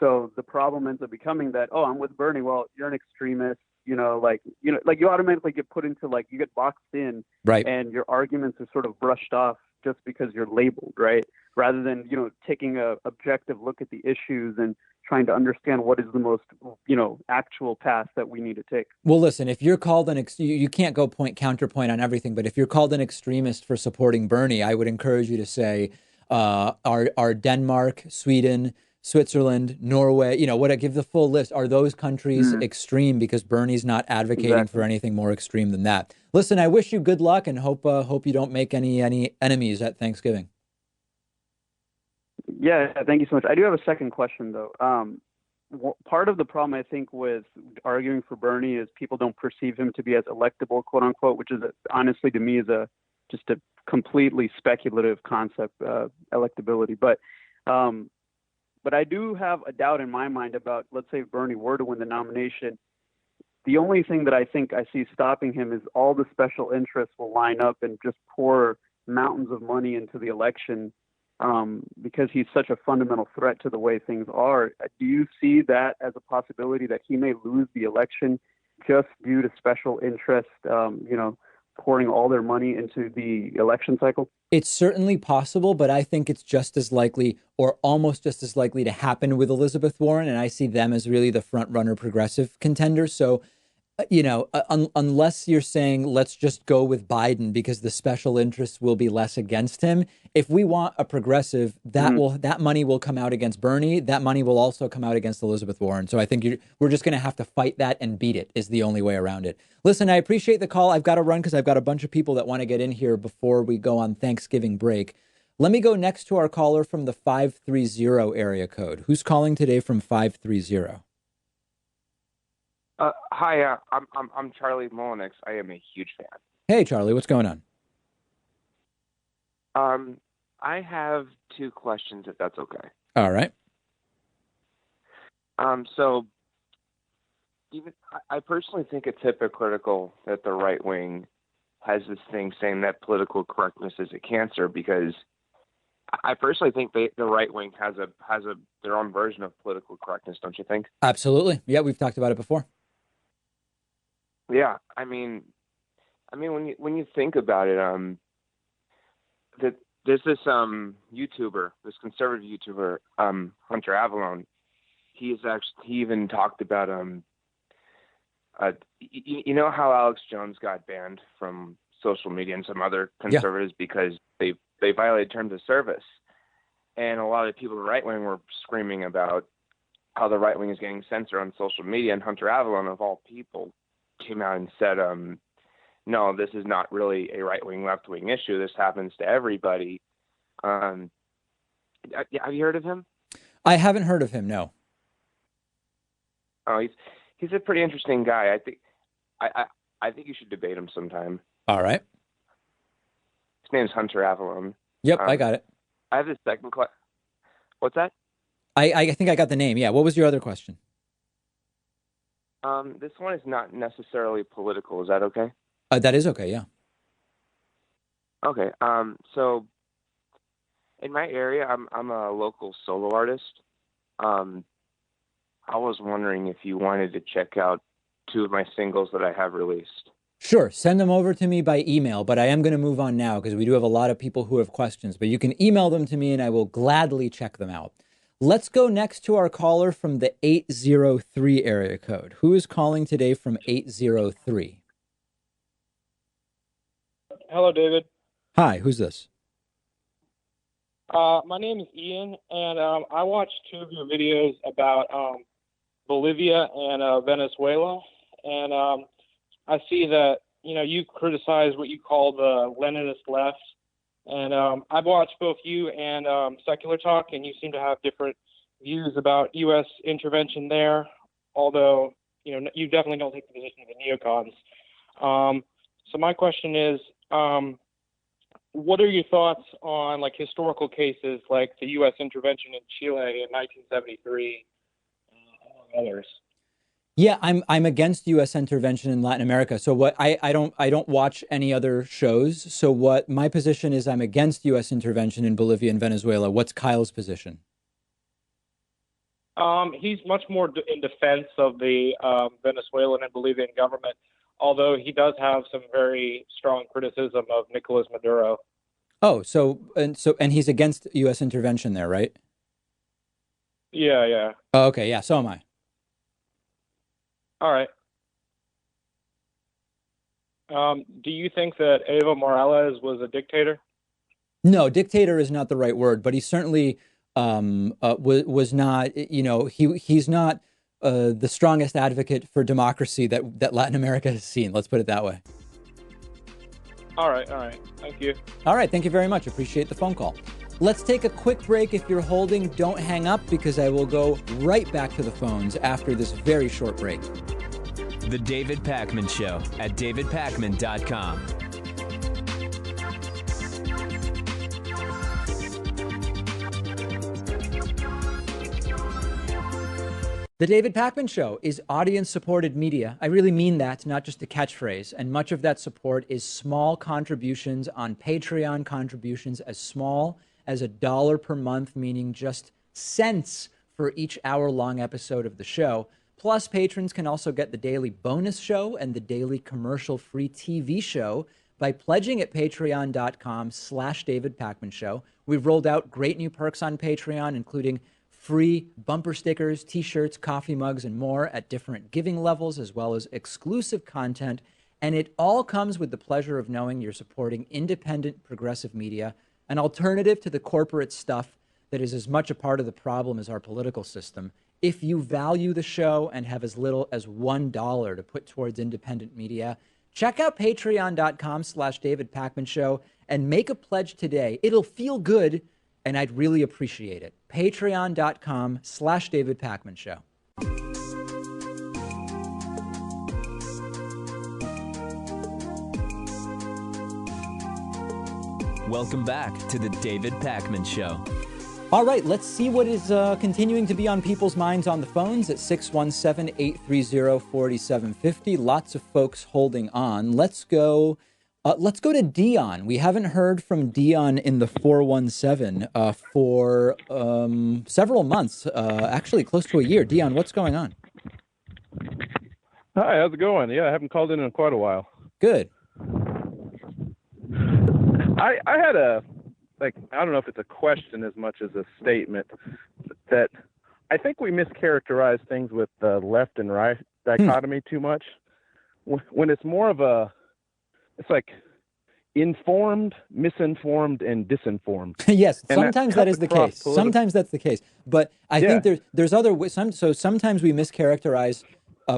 So the problem ends up becoming that, oh, I'm with Bernie. Well, you're an extremist, you automatically get put into you get boxed in, right? And your arguments are sort of brushed off just because you're labeled, right? Rather than, taking a objective look at the issues and trying to understand what is the most, actual path that we need to take. Well, listen, if you're called you can't go counterpoint on everything, but if you're called an extremist for supporting Bernie, I would encourage you to say, are Denmark, Sweden, Switzerland, Norway, give the full list. Are those countries extreme because Bernie's not advocating for anything more extreme than that? Listen, I wish you good luck and hope you don't make any enemies at Thanksgiving. Yeah, thank you so much. I do have a second question, though. Part of the problem, I think, with arguing for Bernie is people don't perceive him to be as electable, quote unquote, which is honestly to me is just a completely speculative concept, electability. But I do have a doubt in my mind about, let's say Bernie were to win the nomination. The only thing that I think I see stopping him is all the special interests will line up and just pour mountains of money into the election because he's such a fundamental threat to the way things are. Do you see that as a possibility that he may lose the election just due to special interest, pouring all their money into the election cycle? It's certainly possible, but I think it's just as likely or almost just as likely to happen with Elizabeth Warren. And I see them as really the front runner progressive contender. So, unless you're saying let's just go with Biden because the special interests will be less against him. If we want a progressive, that money will come out against Bernie. That money will also come out against Elizabeth Warren. So I think we're just going to have to fight that and beat it is the only way around it. Listen, I appreciate the call. I've got to run because I've got a bunch of people that want to get in here before we go on Thanksgiving break. Let me go next to our caller from the 530 area code. Who's calling today from 530? Hi, I'm Charlie Molinix. I am a huge fan. Hey, Charlie, what's going on? I have two questions, if that's okay. All right. So, I personally think it's hypocritical that the right wing has this thing saying that political correctness is a cancer, because I personally think the right wing has their own version of political correctness. Don't you think? Absolutely. Yeah, we've talked about it before. Yeah, I mean, when you think about it, that there's this YouTuber, this conservative YouTuber, Hunter Avallone. He even talked about you know how Alex Jones got banned from social media and some other conservatives because they violated terms of service, and a lot of people in the right wing were screaming about how the right wing is getting censored on social media, and Hunter Avallone, of all people, came out and said, no, this is not really a right-wing, left-wing issue. This happens to everybody. Have you heard of him? I haven't heard of him, no. Oh, he's a pretty interesting guy. I think you should debate him sometime. All right. His name's Hunter Avallone. Yep, I got it. I have this second question. What's that? I think I got the name. Yeah. What was your other question? This one is not necessarily political. Is that okay? That is okay, yeah. Okay. So in my area, I'm a local solo artist. I was wondering if you wanted to check out two of my singles that I have released. Sure. Send them over to me by email, but I am going to move on now because we do have a lot of people who have questions, but you can email them to me and I will gladly check them out. Let's go next to our caller from the 803 area code. Who is calling today from 803? Hello, David. Hi, who's this? My name is Ian, and I watched two of your videos about Bolivia and Venezuela. And I see that, you criticize what you call the Leninist left. And I've watched both you and Secular Talk, and you seem to have different views about U.S. intervention there, although, you definitely don't take the position of the neocons. So my question is, what are your thoughts on historical cases like the U.S. intervention in Chile in 1973, among others? Yeah, I'm against U.S. intervention in Latin America. So what I don't watch any other shows. So what my position is, I'm against U.S. intervention in Bolivia and Venezuela. What's Kyle's position? He's much more in defense of the Venezuelan and Bolivian government, although he does have some very strong criticism of Nicolas Maduro. Oh, and he's against U.S. intervention there, right? Yeah. Oh, okay, yeah, so am I. All right. Do you think that Evo Morales was a dictator? No, dictator is not the right word, but he certainly was not. He's not the strongest advocate for democracy that Latin America has seen. Let's put it that way. All right. Thank you. All right, thank you very much. Appreciate the phone call. Let's take a quick break. If you're holding, don't hang up, because I will go right back to the phones after this very short break. The David Pakman Show at davidpakman.com. The David Pakman Show is audience-supported media. I really mean that, not just a catchphrase. And much of that support is small contributions on Patreon, contributions as small as $1 per month, meaning just cents for each hour-long episode of the show. Plus, patrons can also get the daily bonus show and the daily commercial-free TV show by pledging at patreon.com/David Pakman Show. We've rolled out great new perks on Patreon, including free bumper stickers, t-shirts, coffee mugs, and more at different giving levels, as well as exclusive content. And it all comes with the pleasure of knowing you're supporting independent progressive media, an alternative to the corporate stuff that is as much a part of the problem as our political system. If you value the show and have as little as $1 to put towards independent media, check out patreon.com/David Pakman Show and make a pledge today. It'll feel good, and I'd really appreciate it. Patreon.com/David Pakman Show. Welcome back to the David Pakman Show. All right, let's see what is continuing to be on people's minds on the phones at 617-830-4750. Lots of folks holding on. Let's go to Dion. We haven't heard from Dion in the 417 for several months, actually close to a year. Dion, what's going on? Hi, how's it going? Yeah, I haven't called in quite a while. Good. I had I don't know if it's a question as much as a statement, that I think we mischaracterize things with the left and right dichotomy too much. When it's more of it's like informed, misinformed, and disinformed. Yes, and sometimes that is the case. Sometimes that's the case. But I think there's other ways. So sometimes we mischaracterize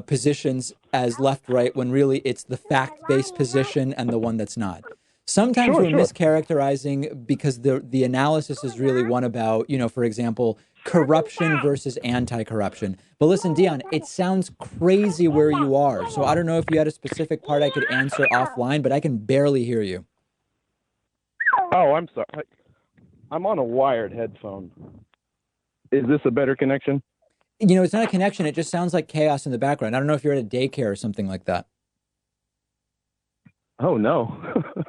positions as left, right, when really it's the fact-based position and the one that's not. Sometimes we're mischaracterizing because the analysis is really one about, for example, corruption versus anti-corruption. But listen, Dion, it sounds crazy where you are. So I don't know if you had a specific part I could answer offline, but I can barely hear you. Oh, I'm sorry. I'm on a wired headphone. Is this a better connection? It's not a connection. It just sounds like chaos in the background. I don't know if you're at a daycare or something like that. Oh, no.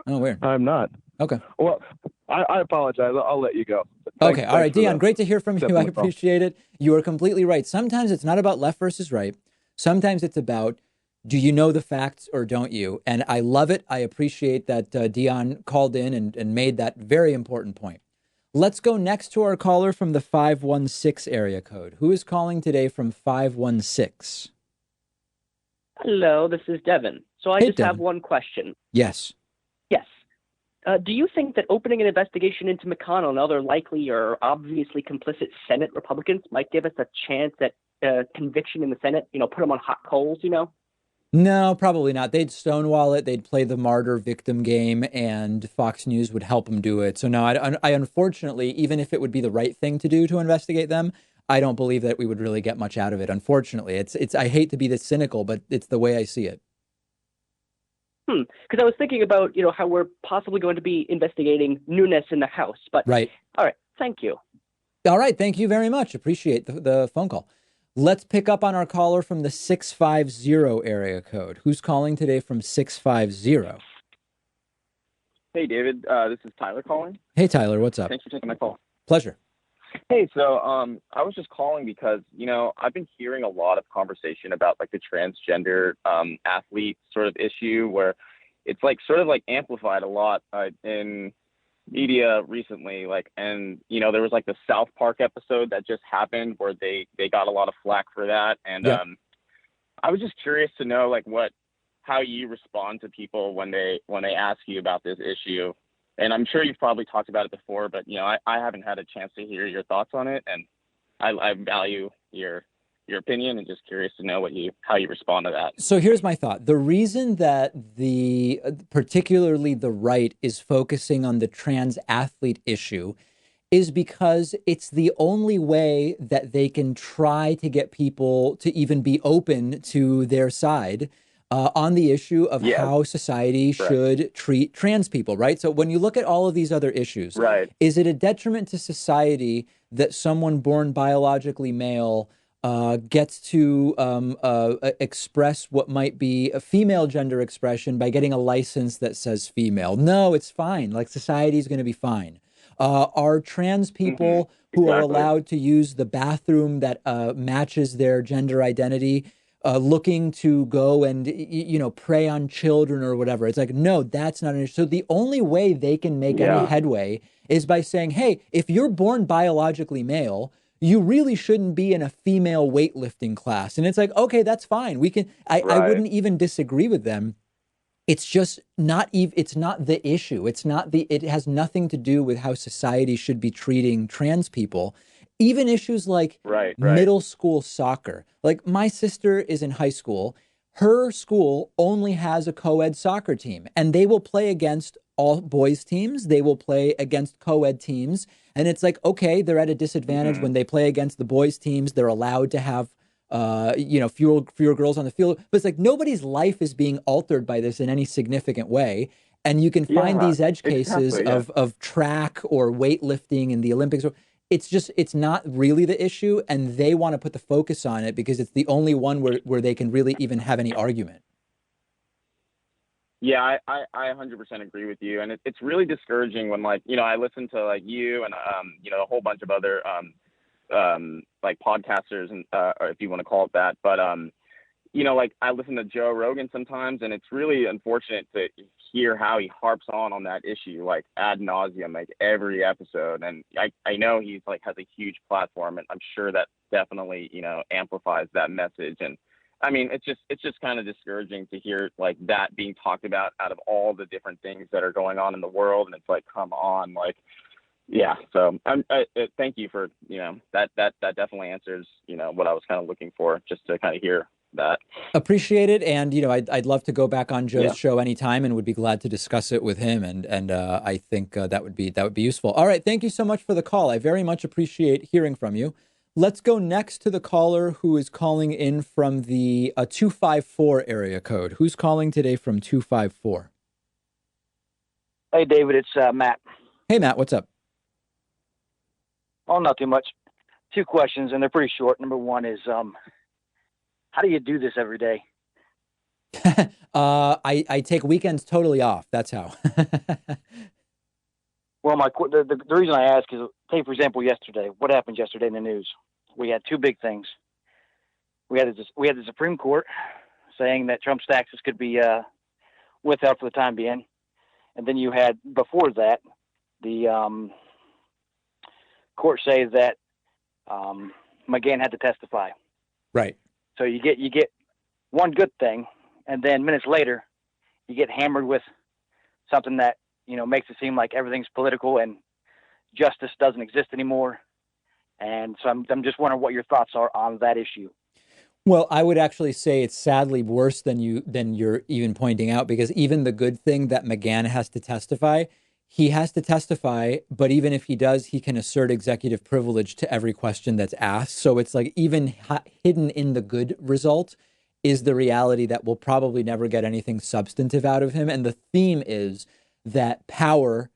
Oh, weird. I'm not. Okay. Well, I apologize. I'll let you go. Okay. All right, Dion, great to hear from you. I appreciate it. You are completely right. Sometimes it's not about left versus right. Sometimes it's about, do you know the facts or don't you? And I love it. I appreciate that Dion called in and made that very important point. Let's go next to our caller from the 516 area code. Who is calling today from 516? Hello, this is Devin. So I just have one question. Yes. Yes. Do you think that opening an investigation into McConnell and other likely or obviously complicit Senate Republicans might give us a chance at conviction in the Senate? Put them on hot coals, No, probably not. They'd stonewall it. They'd play the martyr victim game, and Fox News would help them do it. So no, I unfortunately, even if it would be the right thing to do to investigate them, I don't believe that we would really get much out of it. Unfortunately, it's. I hate to be this cynical, but it's the way I see it. Because I was thinking about, how we're possibly going to be investigating newness in the House. But right. All right. Thank you. All right. Thank you very much. Appreciate the phone call. Let's pick up on our caller from the 650 area code. Who's calling today from 650? Hey, David. This is Tyler calling. Hey, Tyler. What's up? Thanks for taking my call. Pleasure. Hey, so I was just calling because, I've been hearing a lot of conversation about like the transgender athlete sort of issue where it's like sort of like amplified a lot in media recently. And there was like the South Park episode that just happened where they got a lot of flack for that. And I was just curious to know how you respond to people when they ask you about this issue. And I'm sure you've probably talked about it before, but I haven't had a chance to hear your thoughts on it, and I value your opinion, and just curious to know how you respond to that. So here's my thought: the reason that particularly the right is focusing on the trans athlete issue is because it's the only way that they can try to get people to even be open to their side. On the issue of how society should treat trans people, right? So when you look at all of these other issues, is it a detriment to society that someone born biologically male gets to express what might be a female gender expression by getting a license that says female? No, it's fine. Like, society's going to be fine. Are trans people who are allowed to use the bathroom that matches their gender identity looking to go and, prey on children or whatever? It's like, no, that's not an issue. So the only way they can make any headway is by saying, hey, if you're born biologically male, you really shouldn't be in a female weightlifting class. And it's like, okay, that's fine. We can, I wouldn't even disagree with them. It's just not it's not the issue. It has nothing to do with how society should be treating trans people. Even issues like middle school soccer. Like, my sister is in high school. Her school only has a co-ed soccer team, and they will play against all boys teams. They will play against co-ed teams. And it's like, okay, they're at a disadvantage when they play against the boys teams. They're allowed to have, fewer girls on the field. But it's like, nobody's life is being altered by this in any significant way. And you can find these edge cases of track or weightlifting in the Olympics. It's not really the issue, and they want to put the focus on it because it's the only one where they can really even have any argument. Yeah, I 100% agree with you. And it's really discouraging when, I listen to, you and, a whole bunch of other, podcasters, and or if you want to call it that. But, I listen to Joe Rogan sometimes, and it's really unfortunate to hear how he harps on that issue, ad nauseum, every episode. And I know he's has a huge platform, and I'm sure that definitely, amplifies that message. And I mean, it's just kind of discouraging to hear that being talked about out of all the different things that are going on in the world. And it's come on, yeah. So thank you for, that definitely answers, what I was kind of looking for, just to kind of hear that. Appreciate it. And, I'd love to go back on Joe's show anytime, and would be glad to discuss it with him. And I think that would be useful. All right. Thank you so much for the call. I very much appreciate hearing from you. Let's go next to the caller who is calling in from the 254 area code. Who's calling today from 254? Hey, David, it's Matt. Hey, Matt, what's up? Oh, not too much. Two questions, and they're pretty short. Number one is, how do you do this every day? I take weekends totally off. That's how. Well, the reason I ask is, take, for example, yesterday. What happened yesterday in the news? We had two big things. We had the Supreme Court saying that Trump's taxes could be withheld for the time being. And then you had, before that, the court say that McGahn had to testify. Right. So you get one good thing, and then minutes later, you get hammered with something that, makes it seem like everything's political and justice doesn't exist anymore. And so I'm just wondering what your thoughts are on that issue. Well, I would actually say it's sadly worse than you're even pointing out, because even the good thing that McGahn has to testify, he has to testify, but even if he does, he can assert executive privilege to every question that's asked. So it's like even hidden in the good result is the reality that we'll probably never get anything substantive out of him. And the theme is that power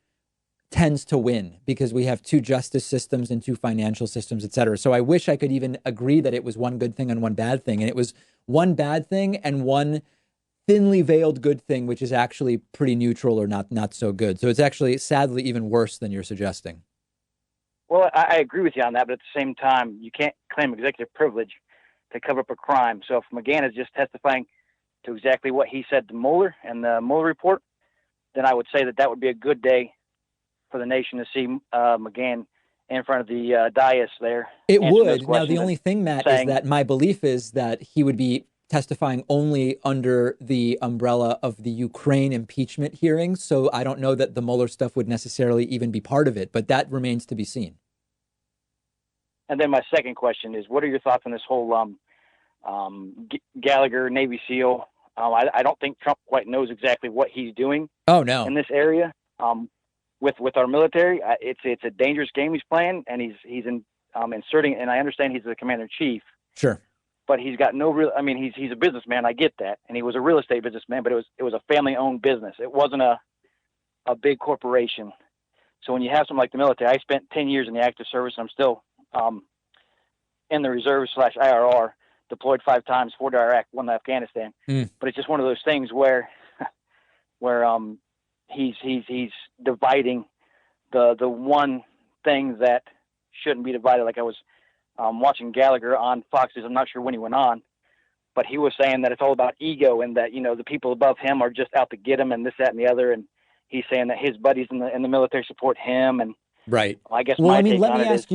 tends to win because we have two justice systems and two financial systems, et cetera. So I wish I could even agree that it was one good thing and one bad thing. And it was one bad thing and one thinly veiled good thing, which is actually pretty neutral or not so good. So it's actually sadly even worse than you're suggesting. Well, I agree with you on that, but at the same time, you can't claim executive privilege to cover up a crime. So if McGahn is just testifying to exactly what he said to Mueller and the Mueller report, then I would say that would be a good day for the nation to see McGahn in front of the dais there. It would. Now, the only thing, Matt, is that my belief is that he would be testifying only under the umbrella of the Ukraine impeachment hearings. So I don't know that the Mueller stuff would necessarily even be part of it, but that remains to be seen. And then my second question is, what are your thoughts on this whole Gallagher Navy SEAL? I don't think Trump quite knows exactly what he's doing. Oh, no. In this area. With our military, it's a dangerous game he's playing, and he's inserting. And I understand he's the commander in chief. Sure. But he's got no real. I mean, he's a businessman. I get that, and he was a real estate businessman. But it was a family-owned business. It wasn't a big corporation. So when you have something like the military, I spent 10 years in the active service, and I'm still in the reserve / IRR, deployed 5 times, 4 to Iraq, 1 to Afghanistan. But it's just one of those things where he's dividing the one thing that shouldn't be divided. Like I was watching Gallagher on Fox News. I'm not sure when he went on, but he was saying that it's all about ego and that, the people above him are just out to get him and this, that, and the other. And he's saying that his buddies in the military support him. And right. I guess well, my I mean, take let on me it ask is,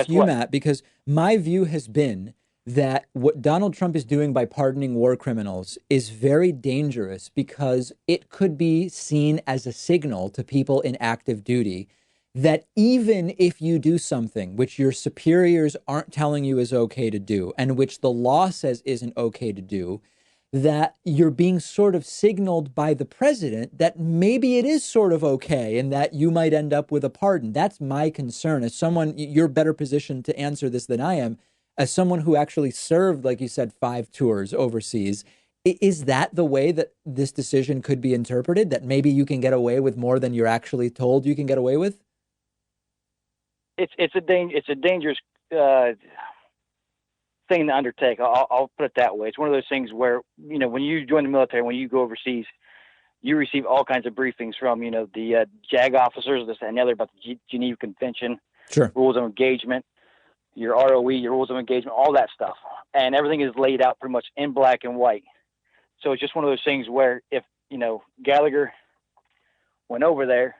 you, what? Matt, because my view has been that what Donald Trump is doing by pardoning war criminals is very dangerous because it could be seen as a signal to people in active duty that even if you do something which your superiors aren't telling you is okay to do and which the law says isn't okay to do, that you're being sort of signaled by the president that maybe it is sort of okay and that you might end up with a pardon. That's my concern. As someone, you're better positioned to answer this than I am. As someone who actually served, like you said, 5 tours overseas, is that the way that this decision could be interpreted? That maybe you can get away with more than you're actually told you can get away with? It's a dangerous thing to undertake. I'll put it that way. It's one of those things where, when you join the military, when you go overseas, you receive all kinds of briefings from, the JAG officers, this and the other, about the Geneva Convention, sure, rules of engagement, your ROE, your rules of engagement, all that stuff. And everything is laid out pretty much in black and white. So it's just one of those things where if, Gallagher went over there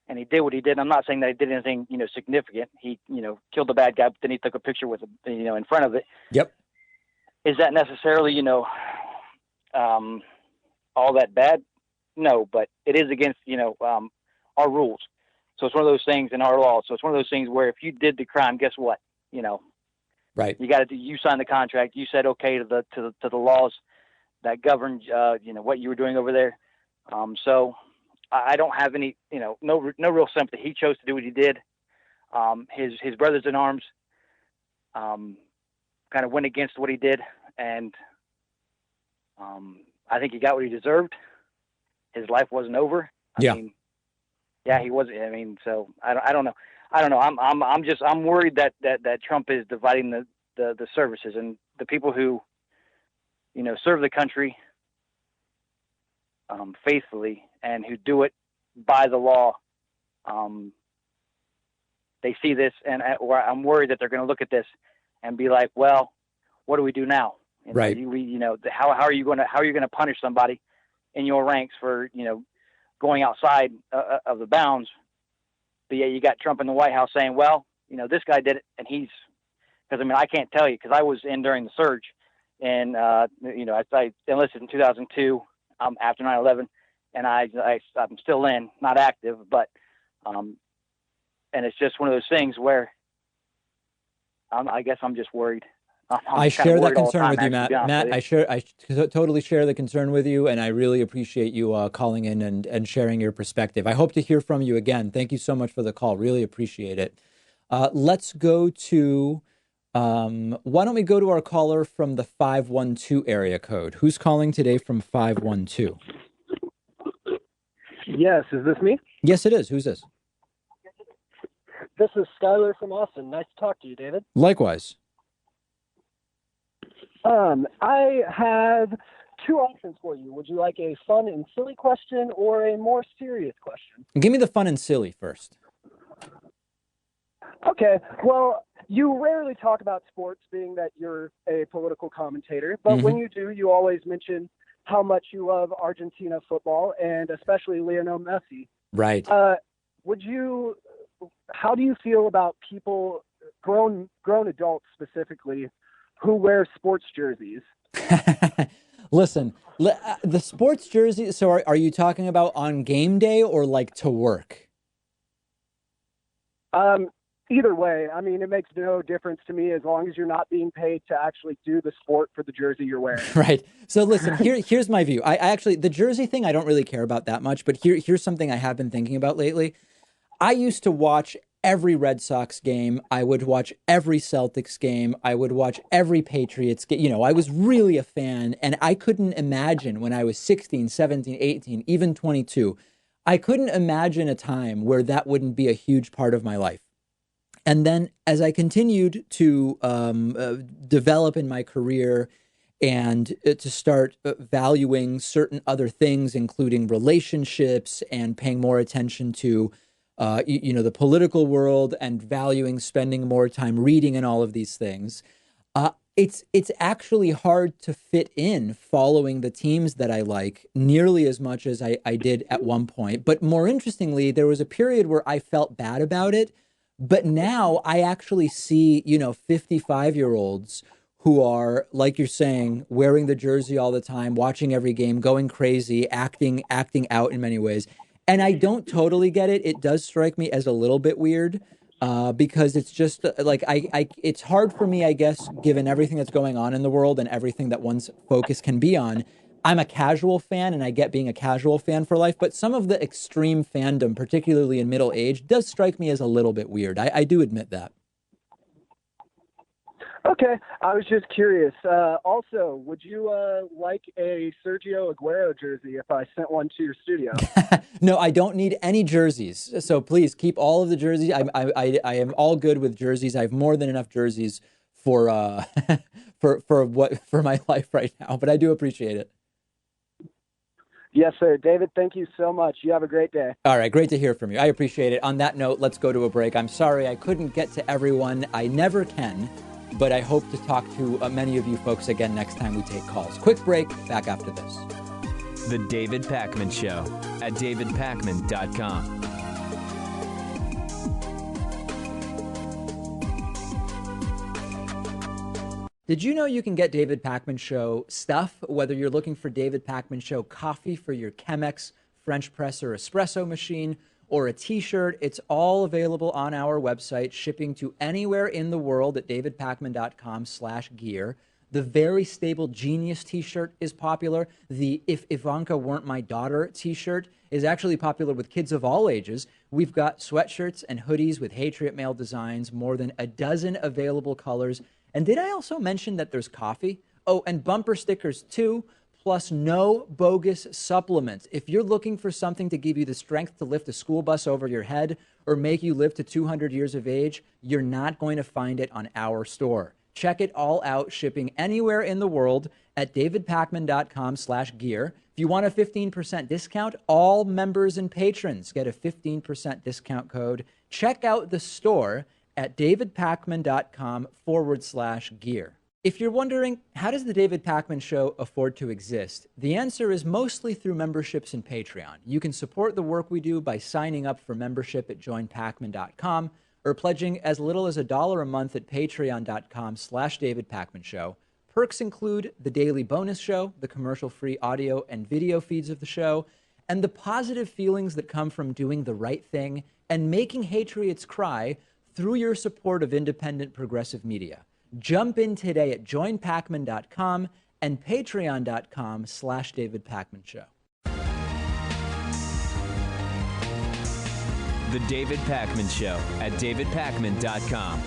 and he did what he did, I'm not saying that he did anything, significant. He, killed the bad guy, but then he took a picture with him, in front of it. Yep. Is that necessarily, all that bad? No, but it is against, our rules. So it's one of those things in our law. So it's one of those things where if you did the crime, guess what? Right. You signed the contract. You said okay to the laws that govern, what you were doing over there. So I don't have any, no real sympathy. He chose to do what he did. His brothers in arms, kind of went against what he did, and I think he got what he deserved. His life wasn't over. I mean, yeah, he wasn't. I mean, so I don't know. I'm worried that Trump is dividing the services and the people who, serve the country faithfully and who do it by the law. They see this, and I'm worried that they're going to look at this and be like, "Well, what do we do now?" Right. How are you going to punish somebody in your ranks for going outside of the bounds? But yeah, you got Trump in the White House saying, "Well, this guy did it," and because I can't tell you because I was in during the surge, and I enlisted in 2002 after 9/11, and I'm still in, not active, but and it's just one of those things where I guess I'm just worried. I'm I kind of share that worried all the concern time, with you, actually, to Matt. be honest Matt, with you. I totally share the concern with you, and I really appreciate you calling in and sharing your perspective. I hope to hear from you again. Thank you so much for the call. Really appreciate it. Let's go to, why don't we go to our caller from the 512 area code? Who's calling today from 512? Yes, is this me? Yes, it is. Who's this? This is Skylar from Austin. Nice to talk to you, David. Likewise. I have two options for you. Would you like a fun and silly question or a more serious question? Give me the fun and silly first. Okay. Well, you rarely talk about sports, being that you're a political commentator. But when you do, you always mention how much you love Argentina football and especially Lionel Messi. Right. How do you feel about people, grown adults specifically, who wear sports jerseys? Listen, the sports jersey. So are you talking about on game day or like to work? Either way, I mean, it makes no difference to me as long as you're not being paid to actually do the sport for the jersey you're wearing. Right. So listen, here's my view. I actually, the jersey thing, I don't really care about that much, but here's something I have been thinking about lately. I used to watch every Red Sox game. I would watch every Celtics game. I would watch every Patriots game. You know, I was really a fan, and I couldn't imagine when I was 16, 17, 18, even 22, I couldn't imagine a time where that wouldn't be a huge part of my life. And then as I continued to develop in my career and to start valuing certain other things, including relationships and paying more attention to, the political world and valuing spending more time reading and all of these things, it's actually hard to fit in following the teams that I like nearly as much as I did at one point. But more interestingly, there was a period where I felt bad about it. But now I actually see, 55-year-olds who are, like you're saying, wearing the jersey all the time, watching every game, going crazy, acting out in many ways. And I don't totally get it. It does strike me as a little bit weird because it's just like it's hard for me, I guess, given everything that's going on in the world and everything that one's focus can be on. I'm a casual fan and I get being a casual fan for life, but some of the extreme fandom, particularly in middle age, does strike me as a little bit weird. I do admit that. Okay, I was just curious. Also, would you like a Sergio Aguero jersey if I sent one to your studio? No, I don't need any jerseys. So please keep all of the jerseys. I am all good with jerseys. I have more than enough jerseys for for my life right now, but I do appreciate it. Yes, sir. David, thank you so much. You have a great day. All right. Great to hear from you. I appreciate it. On that note, let's go to a break. I'm sorry I couldn't get to everyone. I never can, but I hope to talk to many of you folks again next time we take calls. Quick break. Back after this. The David Pakman Show at davidpakman.com. Did you know you can get David Pakman Show stuff, whether you're looking for David Pakman Show coffee for your Chemex, French press, or espresso machine, or a t-shirt? It's all available on our website, shipping to anywhere in the world at davidpakman.com/gear. The Very Stable Genius t-shirt is popular. The If Ivanka Weren't My Daughter t-shirt is actually popular with kids of all ages. We've got sweatshirts and hoodies with Hatriot Mail designs, more than a dozen available colors. And did I also mention that there's coffee? Oh, and bumper stickers too, plus no bogus supplements. If you're looking for something to give you the strength to lift a school bus over your head or make you live to 200 years of age, you're not going to find it on our store. Check it all out, shipping anywhere in the world at davidpakman.com/gear. If you want a 15% discount, all members and patrons get a 15% discount code. Check out the store at davidpakman.com/gear. If you're wondering, how does the David Pakman Show afford to exist? The answer is mostly through memberships and Patreon. You can support the work we do by signing up for membership at joinpakman.com or pledging as little as $1 a month at patreon.com/davidpakmanshow. Perks include the daily bonus show, the commercial-free audio and video feeds of the show, and the positive feelings that come from doing the right thing and making Hatriots cry through your support of independent progressive media. Jump in today at joinpacman.com and patreon.com/David Pakman Show. The David Pakman Show at davidpakman.com.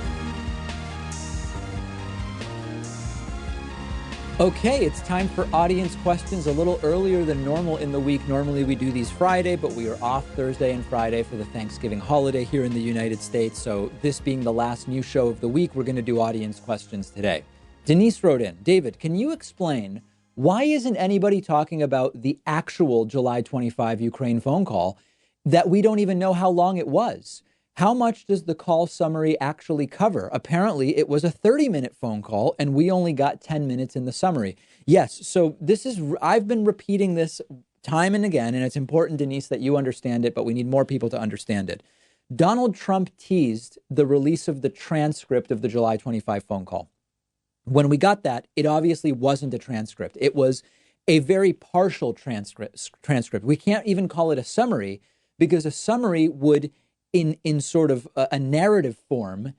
Okay, it's time for audience questions a little earlier than normal in the week. Normally we do these Friday, but we are off Thursday and Friday for the Thanksgiving holiday here in the United States. So this being the last new show of the week, we're going to do audience questions today. Denise wrote in, David, can you explain why isn't anybody talking about the actual July 25 Ukraine phone call that we don't even know how long it was? How much does the call summary actually cover? Apparently, it was a 30-minute phone call, and we only got 10 minutes in the summary. Yes, so I've been repeating this time and again, and it's important, Denise, that you understand it, but we need more people to understand it. Donald Trump teased the release of the transcript of the July 25 phone call. When we got that, it obviously wasn't a transcript. It was a very partial transcript. We can't even call it a summary because a summary would, in sort of a narrative form,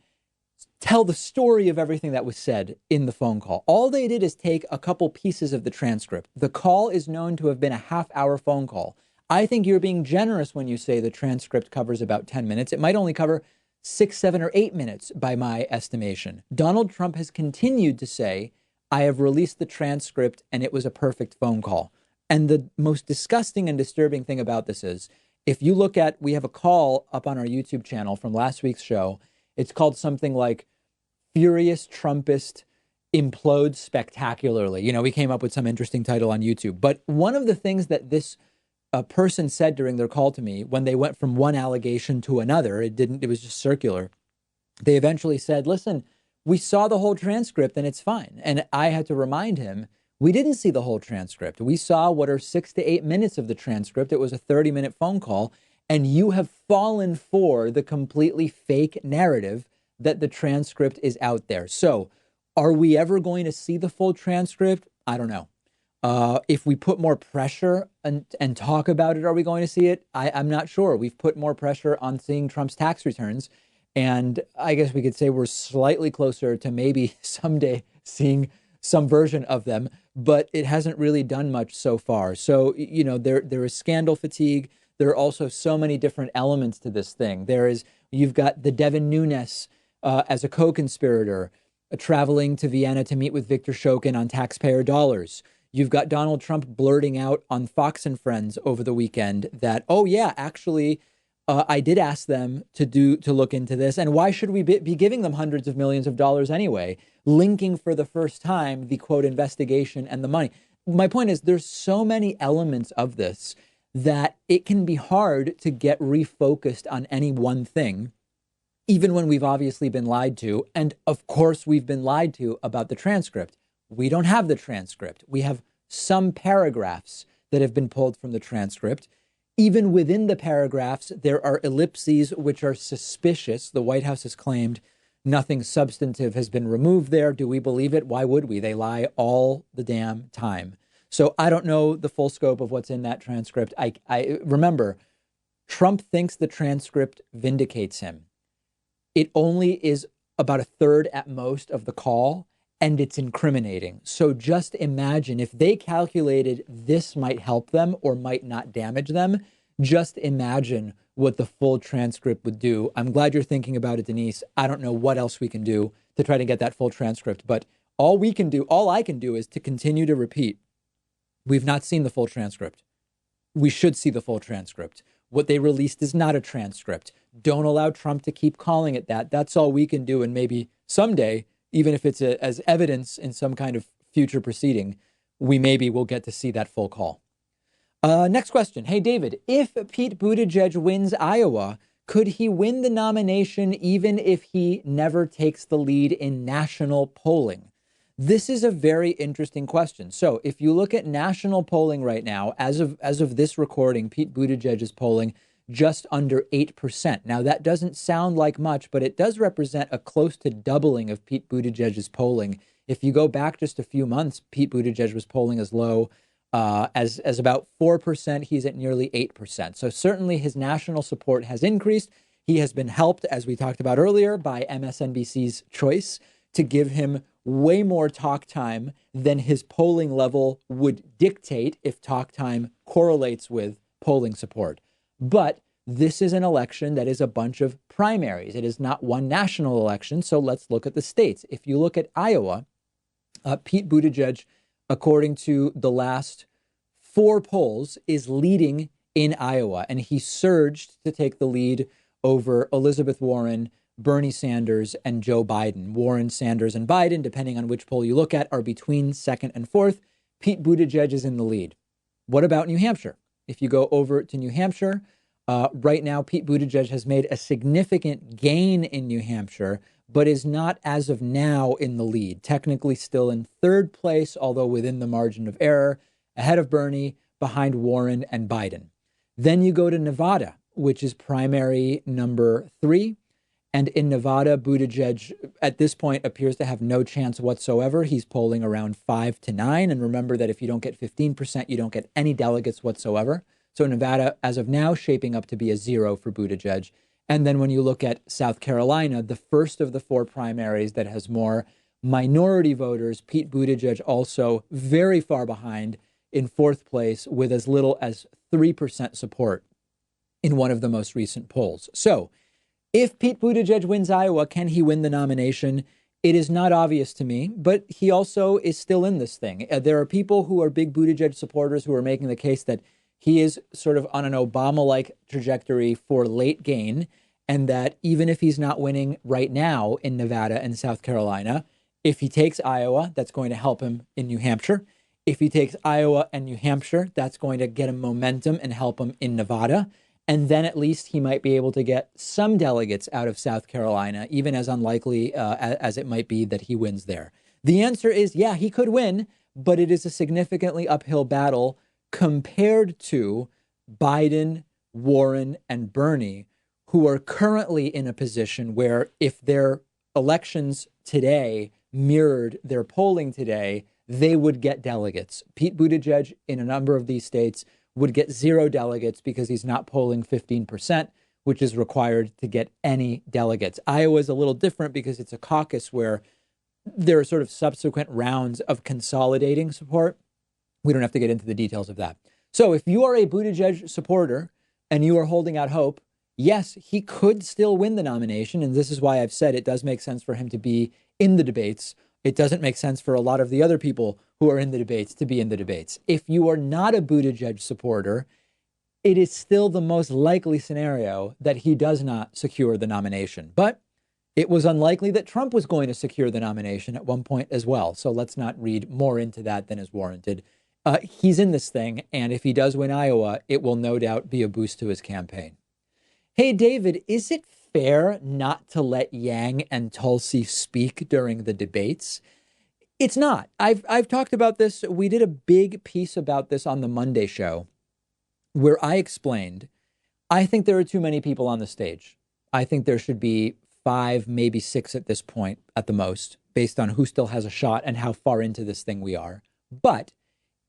tell the story of everything that was said in the phone call. All they did is take a couple pieces of the transcript. The call is known to have been a half-hour phone call. I think you're being generous when you say the transcript covers about 10 minutes. It might only cover 6, 7, or 8 minutes by my estimation. Donald Trump has continued to say, I have released the transcript and it was a perfect phone call. And the most disgusting and disturbing thing about this is, if you look at, we have a call up on our YouTube channel from last week's show. It's called something like Furious Trumpist Implodes Spectacularly. You know, we came up with some interesting title on YouTube. But one of the things that this person said during their call to me, when they went from one allegation to another, it was just circular. They eventually said, listen, we saw the whole transcript and it's fine. And I had to remind him, we didn't see the whole transcript. We saw what are 6 to 8 minutes of the transcript. It was a 30-minute phone call. And you have fallen for the completely fake narrative that the transcript is out there. So are we ever going to see the full transcript? I don't know. If we put more pressure and talk about it, are we going to see it? I'm not sure. We've put more pressure on seeing Trump's tax returns. And I guess we could say we're slightly closer to maybe someday seeing some version of them, but it hasn't really done much so far. So, you know, there is scandal fatigue. There are also so many different elements to this thing. You've got the Devin Nunes as a co-conspirator traveling to Vienna to meet with Viktor Shokin on taxpayer dollars. You've got Donald Trump blurting out on Fox and Friends over the weekend that, oh yeah, actually, I did ask them to look into this. And why should we be giving them hundreds of millions of dollars anyway? Linking for the first time the quote investigation and the money. My point is there's so many elements of this that it can be hard to get refocused on any one thing, even when we've obviously been lied to. And of course, we've been lied to about the transcript. We don't have the transcript. We have some paragraphs that have been pulled from the transcript. Even within the paragraphs, there are ellipses which are suspicious. The White House has claimed nothing substantive has been removed there. Do we believe it? Why would we? They lie all the damn time. So I don't know the full scope of what's in that transcript. I remember, Trump thinks the transcript vindicates him. It only is about a third at most of the call, and it's incriminating. So just imagine if they calculated this might help them or might not damage them. Just imagine what the full transcript would do. I'm glad you're thinking about it, Denise. I don't know what else we can do to try to get that full transcript, but all I can do is to continue to repeat. We've not seen the full transcript. We should see the full transcript. What they released is not a transcript. Don't allow Trump to keep calling it that. That's all we can do. And maybe someday, even if it's as evidence in some kind of future proceeding, we maybe will get to see that full call. Next question. Hey, David, if Pete Buttigieg wins Iowa, could he win the nomination even if he never takes the lead in national polling? This is a very interesting question. So if you look at national polling right now, as of this recording, Pete Buttigieg is polling just under 8%. Now, that doesn't sound like much, but it does represent a close to doubling of Pete Buttigieg's polling. If you go back just a few months, Pete Buttigieg was polling as low as about 4%. He's at nearly 8%. So certainly his national support has increased. He has been helped, as we talked about earlier, by MSNBC's choice to give him way more talk time than his polling level would dictate if talk time correlates with polling support. But this is an election that is a bunch of primaries. It is not one national election. So let's look at the states. If you look at Iowa, Pete Buttigieg, according to the last 4 polls, is leading in Iowa. And he surged to take the lead over Elizabeth Warren, Bernie Sanders, and Joe Biden. Warren, Sanders, and Biden, depending on which poll you look at, are between second and fourth. Pete Buttigieg is in the lead. What about New Hampshire? If you go over to New Hampshire, right now, Pete Buttigieg has made a significant gain in New Hampshire, but is not as of now in the lead. Technically still in third place, although within the margin of error, ahead of Bernie, behind Warren and Biden. Then you go to Nevada, which is primary number 3. And in Nevada, Buttigieg at this point appears to have no chance whatsoever. He's polling around 5 to 9. And remember that if you don't get 15%, you don't get any delegates whatsoever. So Nevada, as of now, shaping up to be a 0 for Buttigieg. And then when you look at South Carolina, the first of the 4 primaries that has more minority voters, Pete Buttigieg also very far behind in 4th place with as little as 3% support in one of the most recent polls. So if Pete Buttigieg wins Iowa, can he win the nomination? It is not obvious to me, but he also is still in this thing. There are people who are big Buttigieg supporters who are making the case that he is sort of on an Obama-like trajectory for late gain, and that even if he's not winning right now in Nevada and South Carolina, if he takes Iowa, that's going to help him in New Hampshire. If he takes Iowa and New Hampshire, that's going to get him momentum and help him in Nevada. And then at least he might be able to get some delegates out of South Carolina, even as unlikely as it might be that he wins there. The answer is, yeah, he could win, but it is a significantly uphill battle compared to Biden, Warren, and Bernie, who are currently in a position where if their elections today mirrored their polling today, they would get delegates. Pete Buttigieg in a number of these states would get 0 delegates because he's not polling 15%, which is required to get any delegates. Iowa is a little different because it's a caucus where there are sort of subsequent rounds of consolidating support. We don't have to get into the details of that. So if you are a Buttigieg supporter and you are holding out hope, yes, he could still win the nomination. And this is why I've said it does make sense for him to be in the debates. It doesn't make sense for a lot of the other people who are in the debates to be in the debates. If you are not a Buttigieg supporter, it is still the most likely scenario that he does not secure the nomination. But it was unlikely that Trump was going to secure the nomination at one point as well. So let's not read more into that than is warranted. He's in this thing, and if he does win Iowa, it will no doubt be a boost to his campaign. Hey, David, is it fair not to let Yang and Tulsi speak during the debates? It's not. I've talked about this. We did a big piece about this on the Monday show where I explained, I think there are too many people on the stage. I think there should be 5, maybe 6 at this point at the most, based on who still has a shot and how far into this thing we are. But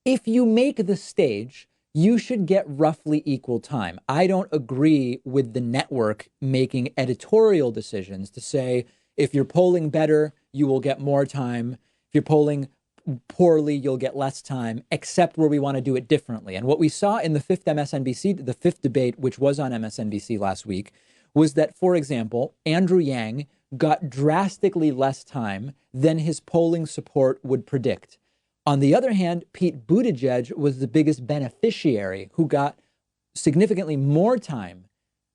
if you make the stage, you should get roughly equal time. I don't agree with the network making editorial decisions to say, if you're polling better, you will get more time. If you're polling poorly, you'll get less time, except where we want to do it differently. And what we saw in the 5th debate, which was on MSNBC last week, was that, for example, Andrew Yang got drastically less time than his polling support would predict. On the other hand, Pete Buttigieg was the biggest beneficiary who got significantly more time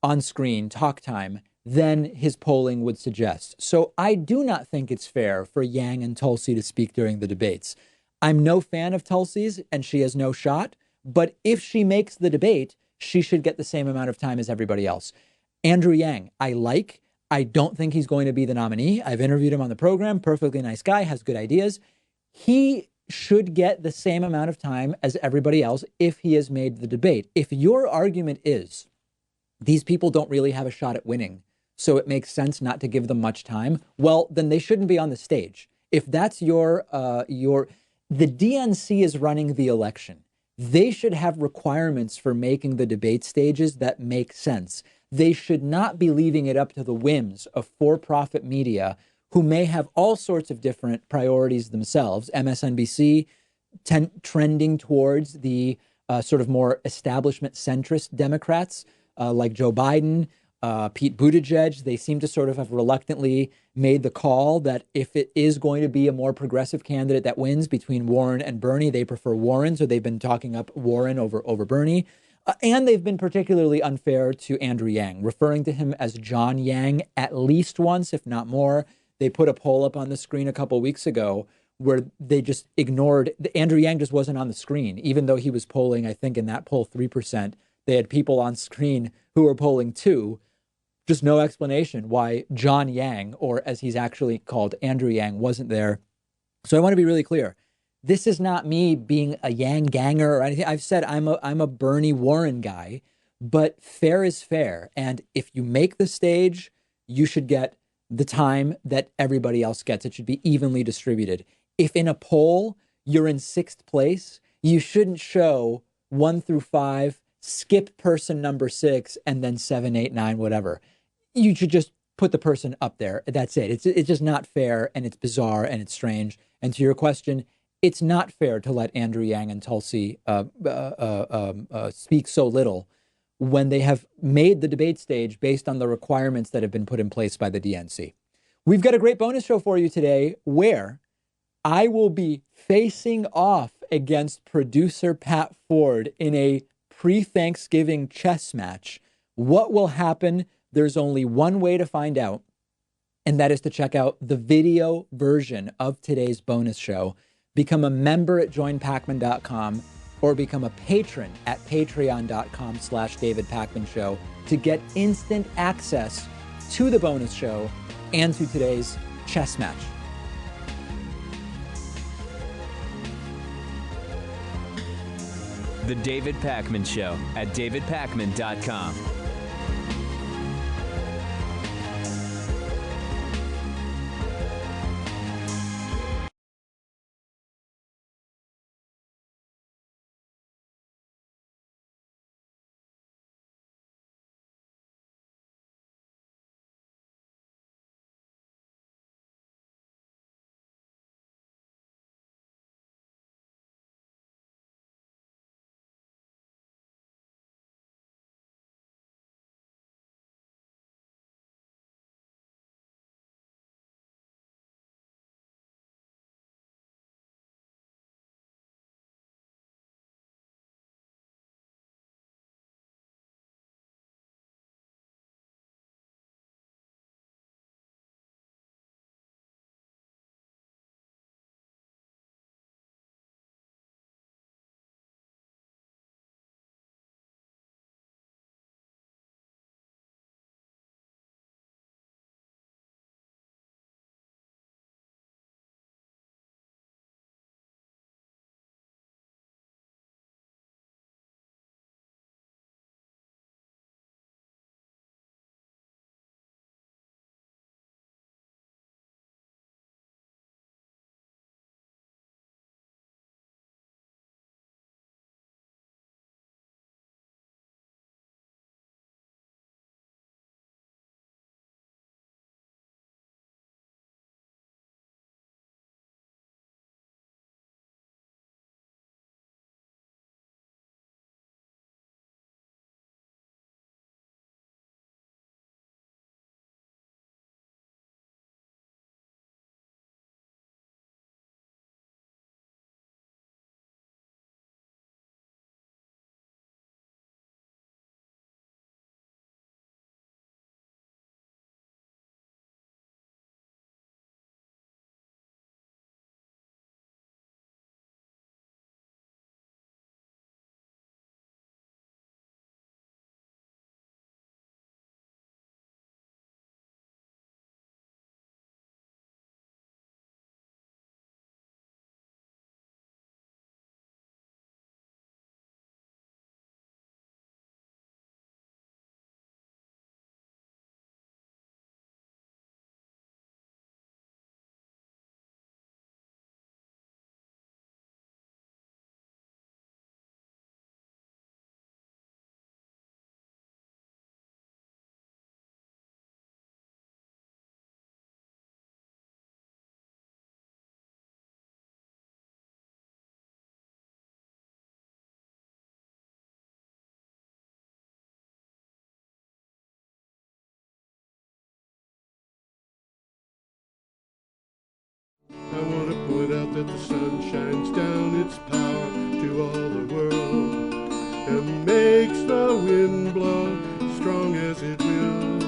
on screen, talk time, than his polling would suggest. So I do not think it's fair for Yang and Tulsi to speak during the debates. I'm no fan of Tulsi's, and she has no shot. But if she makes the debate, she should get the same amount of time as everybody else. Andrew Yang, I don't think he's going to be the nominee. I've interviewed him on the program. Perfectly nice guy, has good ideas. He should get the same amount of time as everybody else if he has made the debate. If your argument is these people don't really have a shot at winning, so it makes sense not to give them much time, well, then they shouldn't be on the stage. If that's the DNC is running the election. They should have requirements for making the debate stages that make sense. They should not be leaving it up to the whims of for-profit media who may have all sorts of different priorities themselves. MSNBC trending towards the sort of more establishment centrist Democrats like Joe Biden, Pete Buttigieg. They seem to sort of have reluctantly made the call that if it is going to be a more progressive candidate that wins between Warren and Bernie, they prefer Warren. So they've been talking up Warren over Bernie. And they've been particularly unfair to Andrew Yang, referring to him as John Yang at least once, if not more. They put a poll up on the screen a couple of weeks ago where they just ignored, Andrew Yang just wasn't on the screen, even though he was polling, I think in that poll, 3%. They had people on screen who were polling 2%. Just no explanation why John Yang, or as he's actually called, Andrew Yang, wasn't there. So I want to be really clear. This is not me being a Yang ganger or anything. I've said I'm a Bernie Warren guy, but fair is fair. And if you make the stage, you should get the time that everybody else gets. It should be evenly distributed. If in a poll you're in 6th place, you shouldn't show 1 through 5, skip person number 6, and then 7, 8, 9, whatever. You should just put the person up there. That's it. It's just not fair, and it's bizarre, and it's strange. And to your question, it's not fair to let Andrew Yang and Tulsi speak so little when they have made the debate stage based on the requirements that have been put in place by the DNC. We've got a great bonus show for you today where I will be facing off against producer Pat Ford in a pre-Thanksgiving chess match. What will happen? There's only one way to find out, and that is to check out the video version of today's bonus show. Become a member at joinpacman.com or become a patron at patreon.com/David Pakman Show to get instant access to the bonus show and to today's chess match. The David Pakman Show at davidpakman.com. point out that the sun shines down its power to all the world and makes the wind blow strong as it will.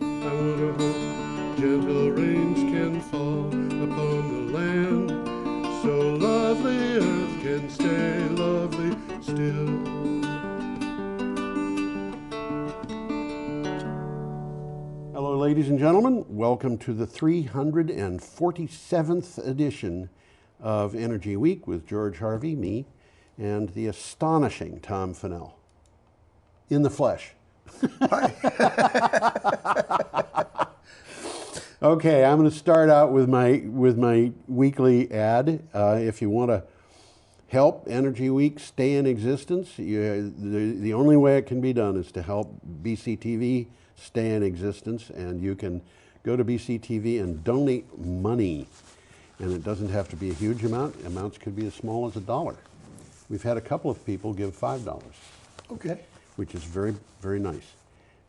I wonder hope gentle rains can fall upon the land, so lovely earth can stay lovely still. Hello, ladies and gentlemen. Welcome to the 347th edition of Energy Week with George Harvey, me, and the astonishing Tom Fennell. In the flesh. Okay, I'm going to start out with my weekly ad. If you want to help Energy Week stay in existence, the only way it can be done is to help BCTV stay in existence, and you can go to BCTV and donate money. And it doesn't have to be a huge amount. Amounts could be as small as $1. We've had a couple of people give $5. Okay. Which is very, very nice.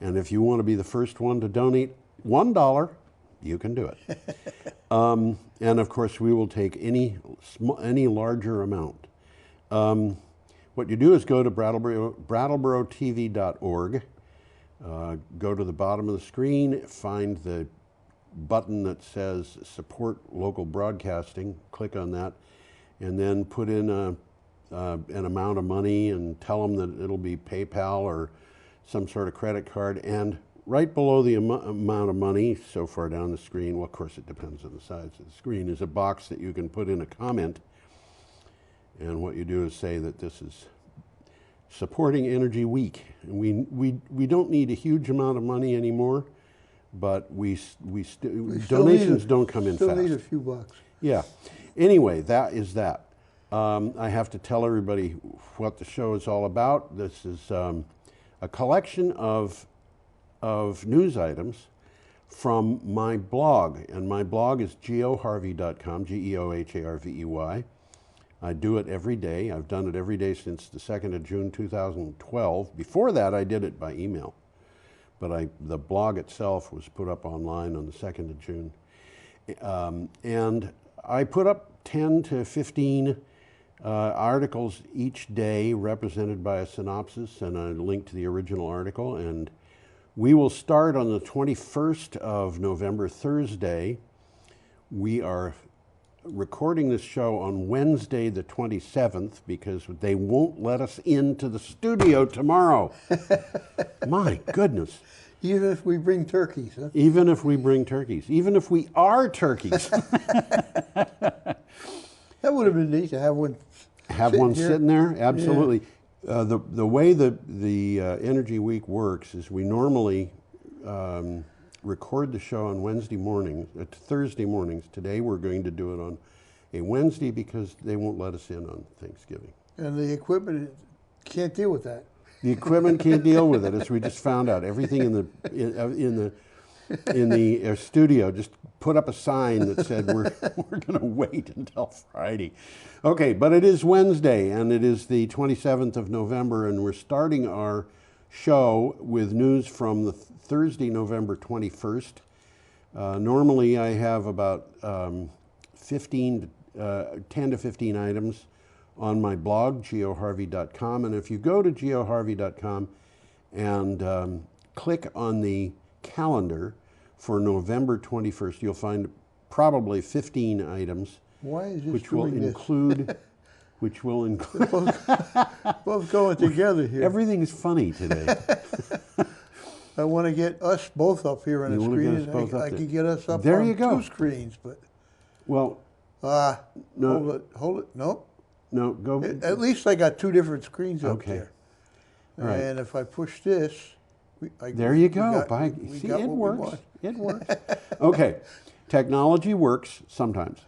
And if you want to be the first one to donate $1, you can do it. And of course, we will take any larger amount. What you do is go to BrattleboroTV.org. Go to the bottom of the screen, find the button that says Support Local Broadcasting, click on that, and then put in an amount of money and tell them that it'll be PayPal or some sort of credit card. And right below the amount of money, so far down the screen, well, of course it depends on the size of the screen, is a box that you can put in a comment. And what you do is say that this is supporting Energy Week. And we don't need a huge amount of money anymore, but donations don't come in fast. Still need a few bucks. Yeah. Anyway, that is that. I have to tell everybody what the show is all about. This is a collection of news items from my blog, and my blog is geoharvey.com, GeoHarvey. I do it every day. I've done it every day since the 2nd of June 2012. Before that, I did it by email. But the blog itself was put up online on the 2nd of June. And I put up 10 to 15 articles each day represented by a synopsis and a link to the original article. And we will start on the 21st of November, Thursday. We are recording this show on Wednesday the 27th because they won't let us into the studio tomorrow. My goodness. Even if we bring turkeys, huh? Even if we bring turkeys. Even if we are turkeys. That would have been neat to have one. Have one sitting there? Absolutely. Yeah. The way the Energy Week works is we normally record the show on Wednesday mornings, Thursday mornings. Today we're going to do it on a Wednesday because they won't let us in on Thanksgiving. And the equipment can't deal with that. The equipment can't deal with it, as we just found out. Everything in the studio just put up a sign that said we're going to wait until Friday. Okay, but it is Wednesday, and it is the 27th of November, and we're starting our show with news from the Thursday, November 21st. Normally I have about 10 to 15 items on my blog, geoharvey.com. And if you go to geoharvey.com and click on the calendar for November 21st, you'll find probably 15 items. Why is this which will include both going together here. Everything's funny today. I want to get us both up here on the screen. I can get us up there on two screens, but well, no, hold it. Nope. No, go. At least I got two different screens up there. Right. And if I push this, there you go. See, it works. It works. Okay. Technology works sometimes.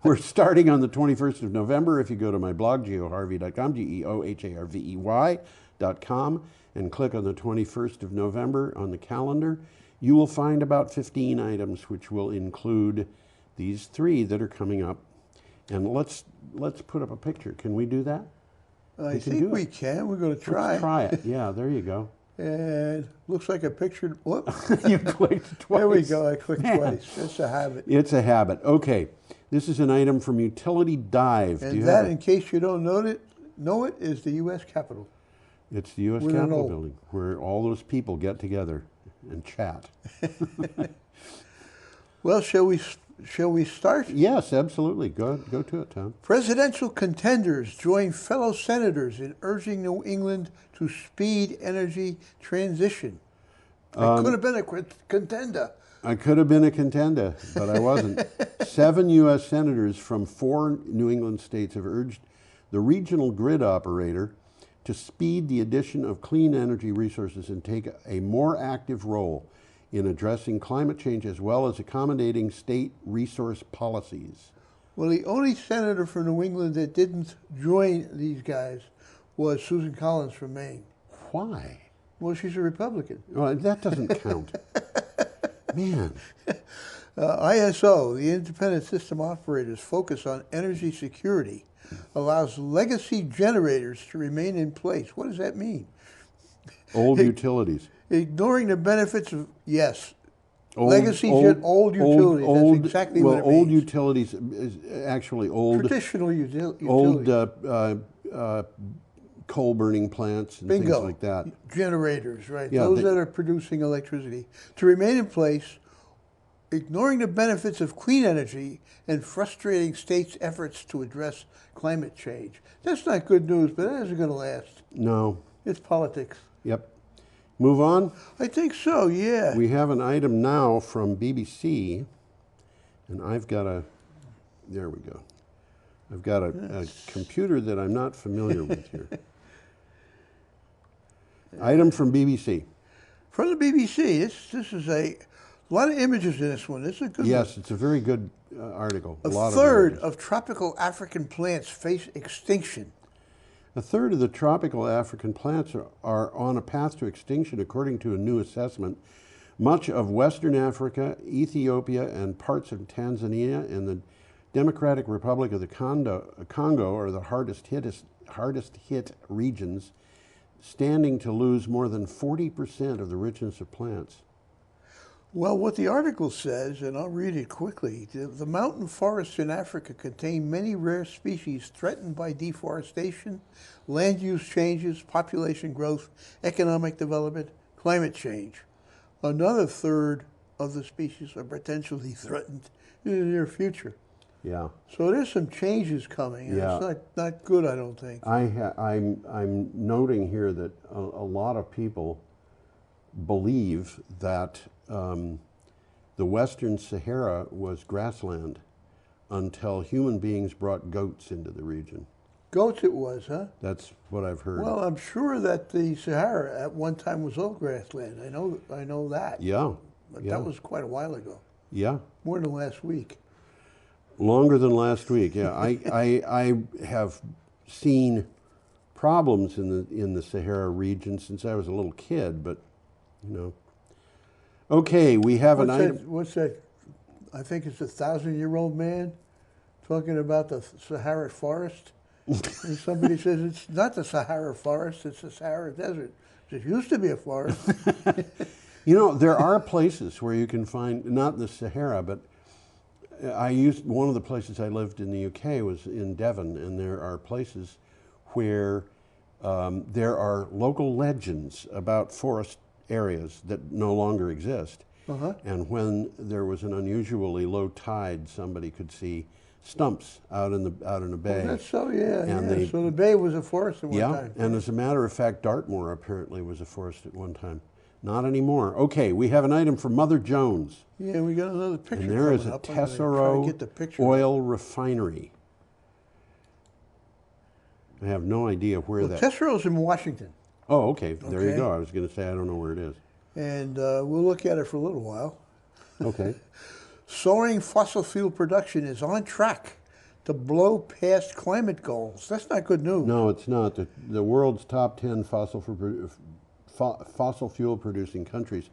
We're starting on the 21st of November. If you go to my blog, geoharvey.com, geoharvey.com, and click on the 21st of November on the calendar, you will find about 15 items, which will include these three that are coming up. And let's put up a picture. Can we do that? I think we can. We're going to try. Let's try it. Yeah, there you go. And looks like a picture. Whoop. You clicked twice. There we go. I clicked Man. twice. It's a habit. It's a habit. Okay. This is an item from Utility Dive. And that, in case you don't know it, is the U.S. Capitol. It's the U.S. With an Capitol O. building where all those people get together and chat. Well, shall we start? Yes, absolutely. Go to it, Tom. Presidential contenders join fellow senators in urging New England to speed energy transition. I could have been a contender. I could have been a contender, but I wasn't. 7 U.S. senators from 4 New England states have urged the regional grid operator to speed the addition of clean energy resources and take a more active role in addressing climate change as well as accommodating state resource policies. Well, the only senator from New England that didn't join these guys was Susan Collins from Maine. Why? Well, she's a Republican. Well, that doesn't count. Man. ISO, the Independent System Operator's focus on energy security, allows legacy generators to remain in place. What does that mean? Old utilities. Ignoring the benefits of, yes, Old utilities. That's exactly what it means. Old utilities is actually old. Traditional utilities. Old coal-burning plants and Bingo. things like that. Generators, right. Yeah, Those that are producing electricity. To remain in place, ignoring the benefits of clean energy and frustrating states' efforts to address climate change. That's not good news, but that isn't going to last. No. It's politics. Yep. Move on? I think so, yeah. We have an item now from BBC, and I've got there we go. I've got a computer that I'm not familiar with here. Item from BBC. From the BBC, this is a lot of images in this one. This is a good one. Yes, it's a very good article. A third of tropical African plants face extinction. A third of the tropical African plants are on a path to extinction, according to a new assessment. Much of Western Africa, Ethiopia, and parts of Tanzania and the Democratic Republic of the Congo are the hardest hit regions, standing to lose more than 40% of the richness of plants. Well, what the article says, and I'll read it quickly, the mountain forests in Africa contain many rare species threatened by deforestation, land use changes, population growth, economic development, climate change. Another third of the species are potentially threatened in the near future. Yeah. So there's some changes coming, and yeah. It's not good, I don't think. I'm noting here that a lot of people believe that the Western Sahara was grassland until human beings brought goats into the region. Goats it was, huh? That's what I've heard. Well, I'm sure that the Sahara at one time was all grassland. I know that. Yeah. But yeah. that was quite a while ago. Yeah. More than last week. Longer than last week, yeah. I have seen problems in the Sahara region since I was a little kid, but you know. Okay, we have an item. What's that? I think it's a 1,000-year-old man talking about the Sahara forest. And somebody says it's not the Sahara forest, it's the Sahara desert. It used to be a forest. You know, there are places where you can find, not the Sahara, but one of the places I lived in the UK was in Devon, and there are places where there are local legends about forest areas that no longer exist. Uh-huh. And when there was an unusually low tide, somebody could see stumps out in a bay. Oh, that's so, yeah. And yeah. So the bay was a forest at one time. And as a matter of fact, Dartmoor apparently was a forest at one time. Not anymore. Okay, we have an item from Mother Jones. Yeah, we got another picture. And there is a up. Tesoro oil refinery. I have no idea where that. Tesoro's in Washington. Oh, okay. There you go. I was going to say I don't know where it is. And we'll look at it for a little while. Okay. Soaring fossil fuel production is on track to blow past climate goals. That's not good news. No, it's not. The world's top 10 fossil fuel producing countries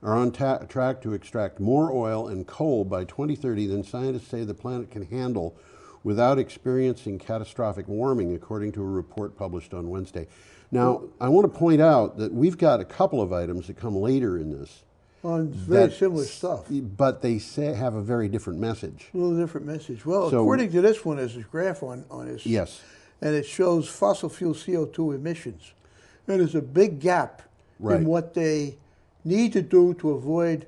are on track to extract more oil and coal by 2030 than scientists say the planet can handle without experiencing catastrophic warming, according to a report published on Wednesday. Now, I want to point out that we've got a couple of items that come later in this. On very similar stuff. But they have a very different message. A little different message. Well, So- according to this one, there's a graph on this. Yes. And it shows fossil fuel CO2 emissions. And there's a big gap Right. in what they need to do to avoid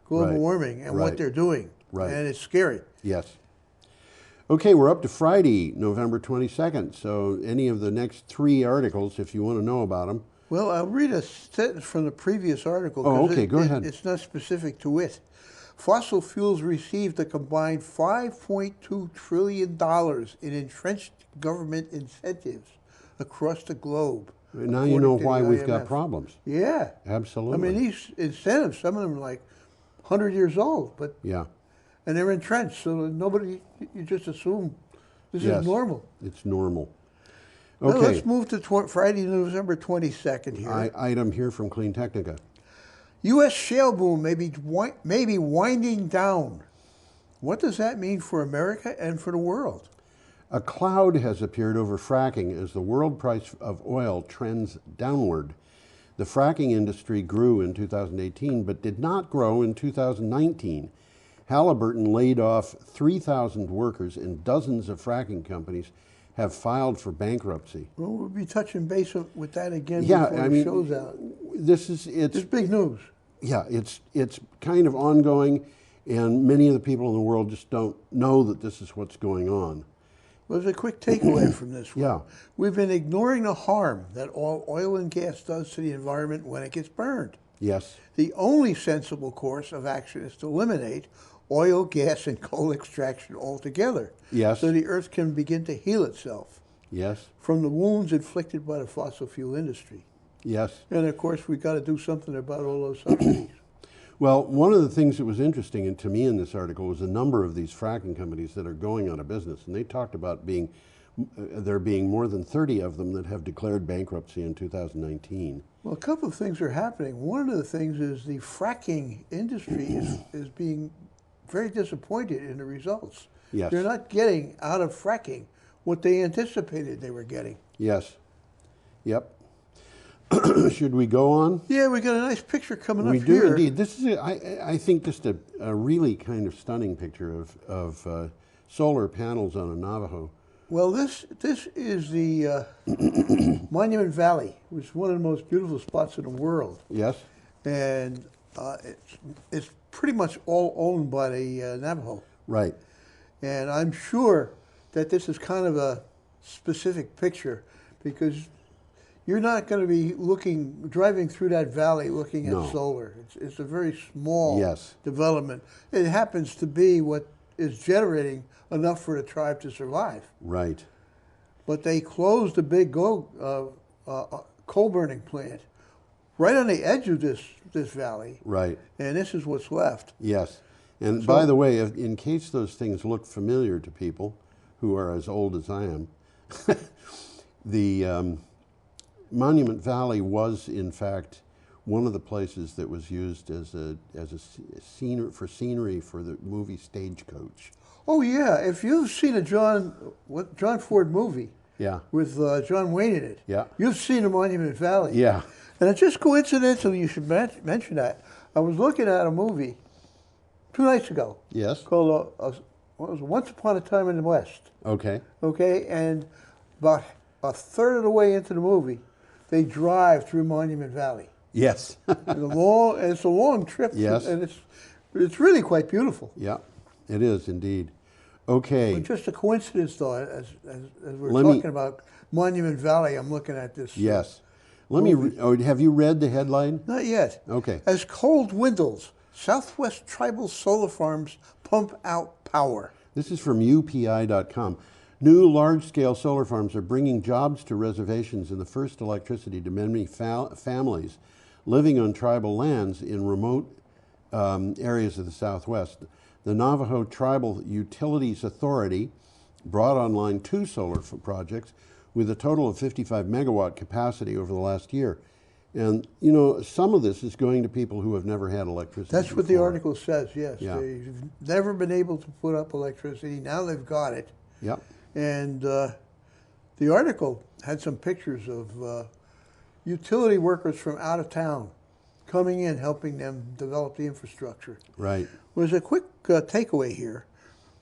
global Right. warming and Right. what they're doing. Right. And it's scary. Yes. Okay, we're up to Friday, November 22nd. So any of the next 3 articles, if you want to know about them. Well, I'll read a sentence from the previous article. Oh, 'cause okay, go ahead. It's not specific to it. Fossil fuels received a combined $5.2 trillion in entrenched government incentives across the globe. Now you know according to why the we've got IMF. problems. Yeah. Absolutely. I mean, these incentives, some of them are like 100 years old, but Yeah. and they're entrenched, so nobody, you just assume this Yes. is normal. It's normal. Well, Okay. let's move to Friday, November 22nd here. Item here from Clean Technica. U.S. shale boom may be winding down. What does that mean for America and for the world? A cloud has appeared over fracking as the world price of oil trends downward. The fracking industry grew in 2018 but did not grow in 2019. Halliburton laid off 3,000 workers and dozens of fracking companies have filed for bankruptcy. Well, we'll be touching base with that again Yeah, before I the mean, show's out. It's big news. Yeah, it's kind of ongoing, and many of the people in the world just don't know that this is what's going on. Well, there's a quick takeaway from this one. Yeah. We've been ignoring the harm that all oil and gas does to the environment when it gets burned. Yes. The only sensible course of action is to eliminate oil, gas, and coal extraction altogether. Yes. So the earth can begin to heal itself Yes. from the wounds inflicted by the fossil fuel industry. Yes. And of course, we've got to do something about all those subsidies. Well, one of the things that was interesting to me in this article was a number of these fracking companies that are going out of business, and they talked about there being more than 30 of them that have declared bankruptcy in 2019. Well, a couple of things are happening. One of the things is the fracking industry is being very disappointed in the results. Yes. They're not getting out of fracking what they anticipated they were getting. Yes. Yep. Should we go on? Yeah, we got a nice picture coming up We here. do indeed. This is, I think, just a really kind of stunning picture of solar panels on a Navajo. Well, this is the Monument Valley, which is one of the most beautiful spots in the world. Yes. And it's pretty much all owned by the Navajo. Right. And I'm sure that this is kind of a specific picture because you're not going to be driving through that valley looking at No. solar. It's a very small Yes. development. It happens to be what is generating enough for the tribe to survive. Right. But they closed a big coal burning plant right on the edge of this valley. Right. And this is what's left. Yes. And So- by the way, in case those things look familiar to people who are as old as I am, the Monument Valley was, in fact, one of the places that was used as a scenery for the movie Stagecoach. Oh yeah, if you've seen a John Ford movie Yeah. with John Wayne in it, Yeah. you've seen the Monument Valley. Yeah. And it's just coincidental you should mention that. I was looking at a movie 2 nights ago Yes. called what was it, Once Upon a Time in the West. Okay. Okay, and about a third of the way into the movie, they drive through Monument Valley. Yes. And it's a long trip. Yes. And it's really quite beautiful. Yeah, it is indeed. Okay. But just a coincidence, though, as we're Let me- talking about Monument Valley, I'm looking at this. Yes. Let me. Have you read the headline? Not yet. Okay. As cold dwindles, Southwest tribal solar farms pump out power. This is from UPI.com. New large-scale solar farms are bringing jobs to reservations and the first electricity to many families living on tribal lands in remote areas of the Southwest. The Navajo Tribal Utilities Authority brought online 2 solar projects with a total of 55 megawatt capacity over the last year. And, you know, some of this is going to people who have never had electricity That's what the before. article says, yes. Yeah. They've never been able to put up electricity. Now they've got it. Yep. And the article had some pictures of utility workers from out of town coming in, helping them develop the infrastructure. Right. There's a quick takeaway here.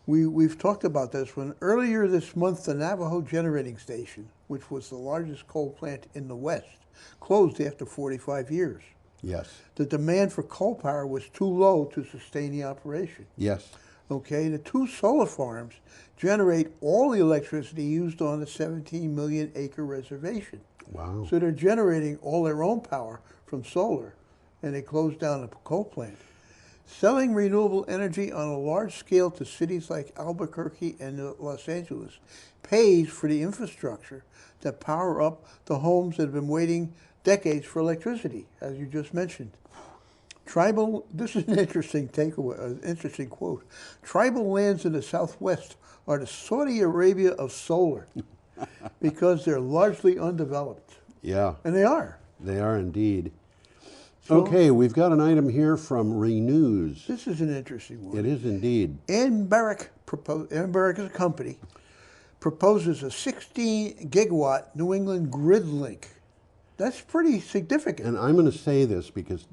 We've talked about this one. Earlier this month, the Navajo Generating Station, which was the largest coal plant in the West, closed after 45 years. Yes. The demand for coal power was too low to sustain the operation. Yes. Okay, the 2 solar farms generate all the electricity used on the 17 million acre reservation. Wow. So they're generating all their own power from solar, and they closed down the coal plant. Selling renewable energy on a large scale to cities like Albuquerque and Los Angeles pays for the infrastructure to power up the homes that have been waiting decades for electricity, as you just mentioned. This is an interesting takeaway, an interesting quote. Tribal lands in the Southwest are the Saudi Arabia of solar because they're largely undeveloped. Yeah. And they are. They are indeed. So- Okay, we've got an item here from Renews. This is an interesting one. It is indeed. Barrick is a company, proposes a 16 gigawatt New England grid link. That's pretty significant. And I'm going to say this because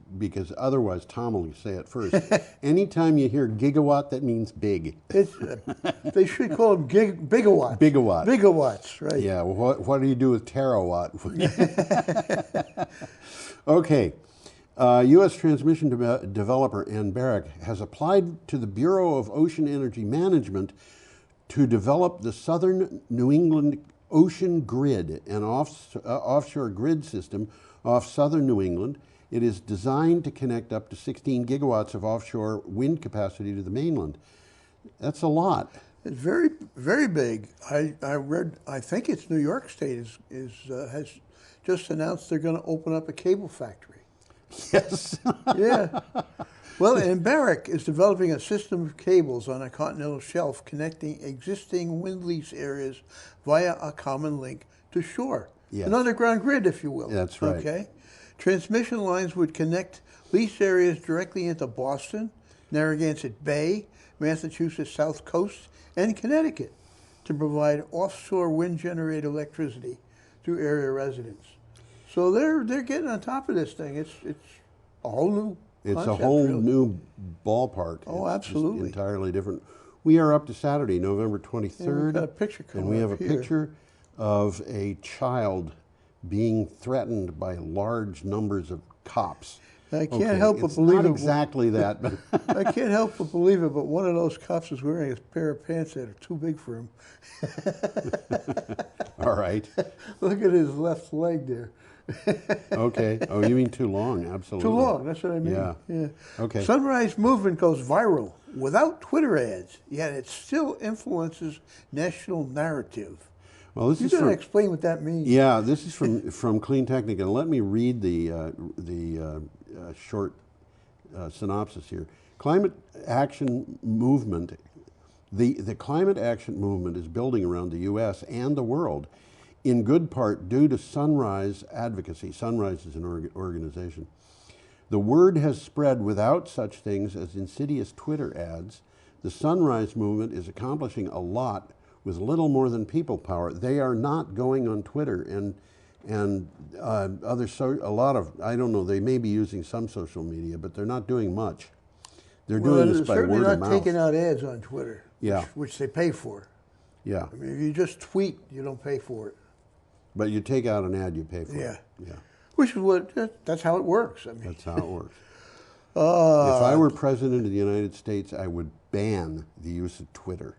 otherwise Tom will say it first. Anytime you hear gigawatt, that means big. They should call them bigawatts. Bigawatt. Bigawatts, right. Yeah, well, what do you do with terawatt? Okay. U.S. transmission developer Barrick has applied to the Bureau of Ocean Energy Management to develop the Southern New England Ocean Grid, an offshore grid system off southern New England. It is designed to connect up to 16 gigawatts of offshore wind capacity to the mainland. That's a lot. It's very, very big. I read, I think it's New York State has just announced they're going to open up a cable factory. Yes. Yeah. Well, and Barrick is developing a system of cables on a continental shelf connecting existing wind lease areas via a common link to shore. Yes. An underground grid, if you will. That's right. Okay. Transmission lines would connect lease areas directly into Boston, Narragansett Bay, Massachusetts South Coast, and Connecticut to provide offshore wind-generated electricity to area residents. So they're getting on top of this thing. It's a whole new It's concept, a whole really. new ballpark. Oh, It's just absolutely. entirely different. We are up to Saturday, November 23rd. Yeah, we've got a picture and coming we have up a here. picture of a child being threatened by large numbers of cops. I can't help but it's believe not it. exactly that, but I can't help but believe it, but one of those cops is wearing a pair of pants that are too big for him. all right. Look at his left leg there. Okay. Oh, you mean too long? Absolutely. Too long, that's what I mean. Yeah. Okay. Sunrise Movement goes viral without Twitter ads, yet it still influences national narrative. Well, this You is got to from, explain what that means. Yeah, this is from Clean Technica. And let me read the short synopsis here. Climate action movement. The climate action movement is building around the U.S. and the world, in good part due to Sunrise advocacy. Sunrise is an organization. The word has spread without such things as insidious Twitter ads. The Sunrise movement is accomplishing a lot with little more than people power. They are not going on Twitter and a lot of, I don't know, they may be using some social media, but they're not doing much. They're doing this by certainly word of not mouth. taking out ads on Twitter, Yeah. which they pay for. Yeah, I mean, if you just tweet, you don't pay for it. but you take out an ad, you pay for Yeah. it. Yeah, Which is that's how it works. I mean, that's how it works. If I were president of the United States, I would ban the use of Twitter.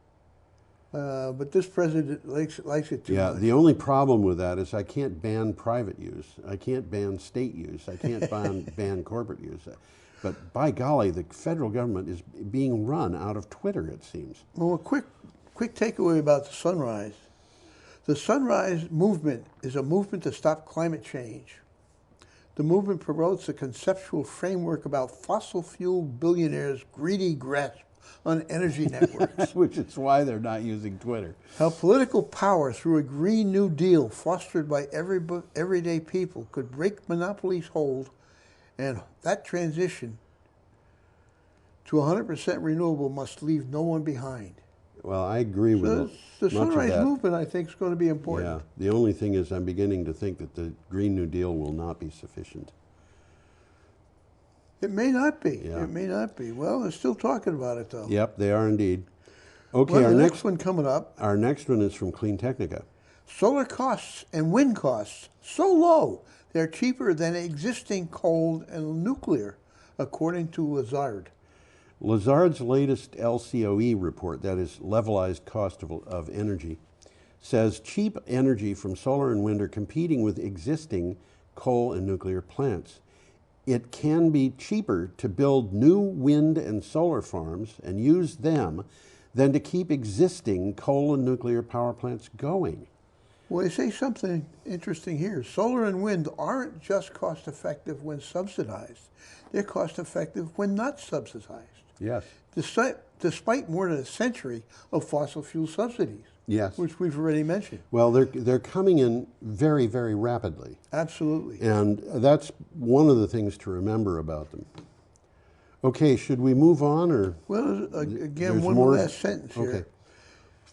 But this president likes it too Yeah, much. the only problem with that is I can't ban private use. I can't ban state use. I can't ban corporate use. But by golly, the federal government is being run out of Twitter, it seems. Well, a quick takeaway about the Sunrise. The Sunrise movement is a movement to stop climate change. The movement promotes a conceptual framework about fossil fuel billionaires' greedy grasp on energy networks. Which is why they're not using Twitter. How political power through a Green New Deal fostered by everyday people could break monopolies' hold, and that transition to 100% renewable must leave no one behind. Well, I agree with So the much of sunrise that. movement, I think, is going to be important. Yeah. The only thing is, I'm beginning to think that the Green New Deal will not be sufficient. It may not be. Yeah. It may not be. Well, they're still talking about it, though. Yep, they are indeed. Okay, Well, our the next next one coming up. Our next one is from Clean Technica. Solar costs and wind costs so low they're cheaper than existing coal and nuclear, according to Lazard. Lazard's latest LCOE report, that is levelized cost of energy, says cheap energy from solar and wind are competing with existing coal and nuclear plants. It can be cheaper to build new wind and solar farms and use them than to keep existing coal and nuclear power plants going. Well, they say something interesting here. Solar and wind aren't just cost effective when subsidized. They're cost effective when not subsidized. Yes. Despite more than a century of fossil fuel subsidies. Yes. Which we've already mentioned. Well, they're coming in very, very rapidly. Absolutely. And that's one of the things to remember about them. Okay, should we move on, or? Well, again, there's one more? last sentence here. Okay.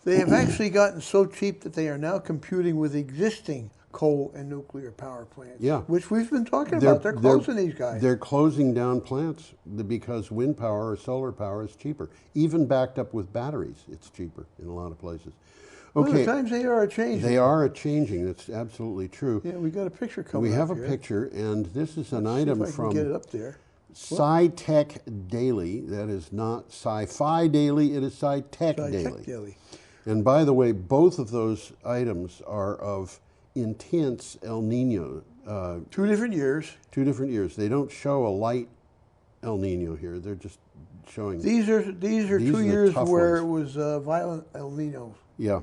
They have actually gotten so cheap that they are now computing with existing coal and nuclear power plants. Yeah. Which we've been talking about. They're closing these guys. They're closing down plants because wind power or solar power is cheaper. Even backed up with batteries, it's cheaper in a lot of places. Okay. Well, the times they are changing. They are changing. That's absolutely true. Yeah, we got a picture coming We up have a here. picture, and this is an Let's see item if I can from get it up there. Sci-Tech Daily. That is not Sci-Fi Daily, it is Sci-Tech Daily. Sci-Tech Daily. And by the way, both of those items are of intense El Nino. 2 different years. 2 different years. They don't show a light El Nino here. They're just showing. These are 2 the years tough where ones. it was violent El Nino. Yeah.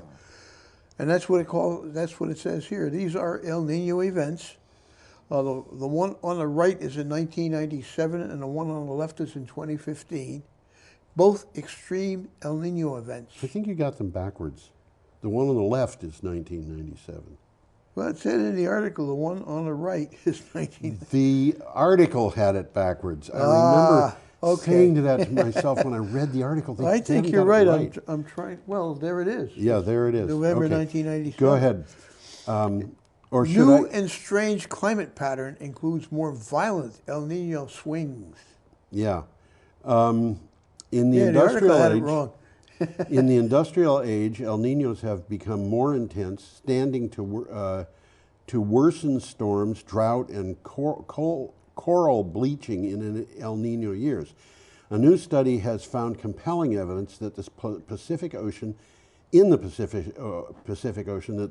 And that's what it says here. These are El Nino events. The one on the right is in 1997, and the one on the left is in 2015. Both extreme El Nino events. I think you got them backwards. The one on the left is 1997. Well, it said in the article the one on the right is 19. The article had it backwards. I remember saying to that to myself when I read the article. I think you're right. I'm trying. Well, there it is. Yeah, there it is. November Okay. 1997. Go ahead. Or should New I? and strange climate pattern includes more violent El Nino swings. Yeah. In the The industrial article had it age, wrong. in the industrial age, El Ninos have become more intense, standing to worsen storms, drought, and coral bleaching in El Nino years. A new study has found compelling evidence that the Pacific Ocean, that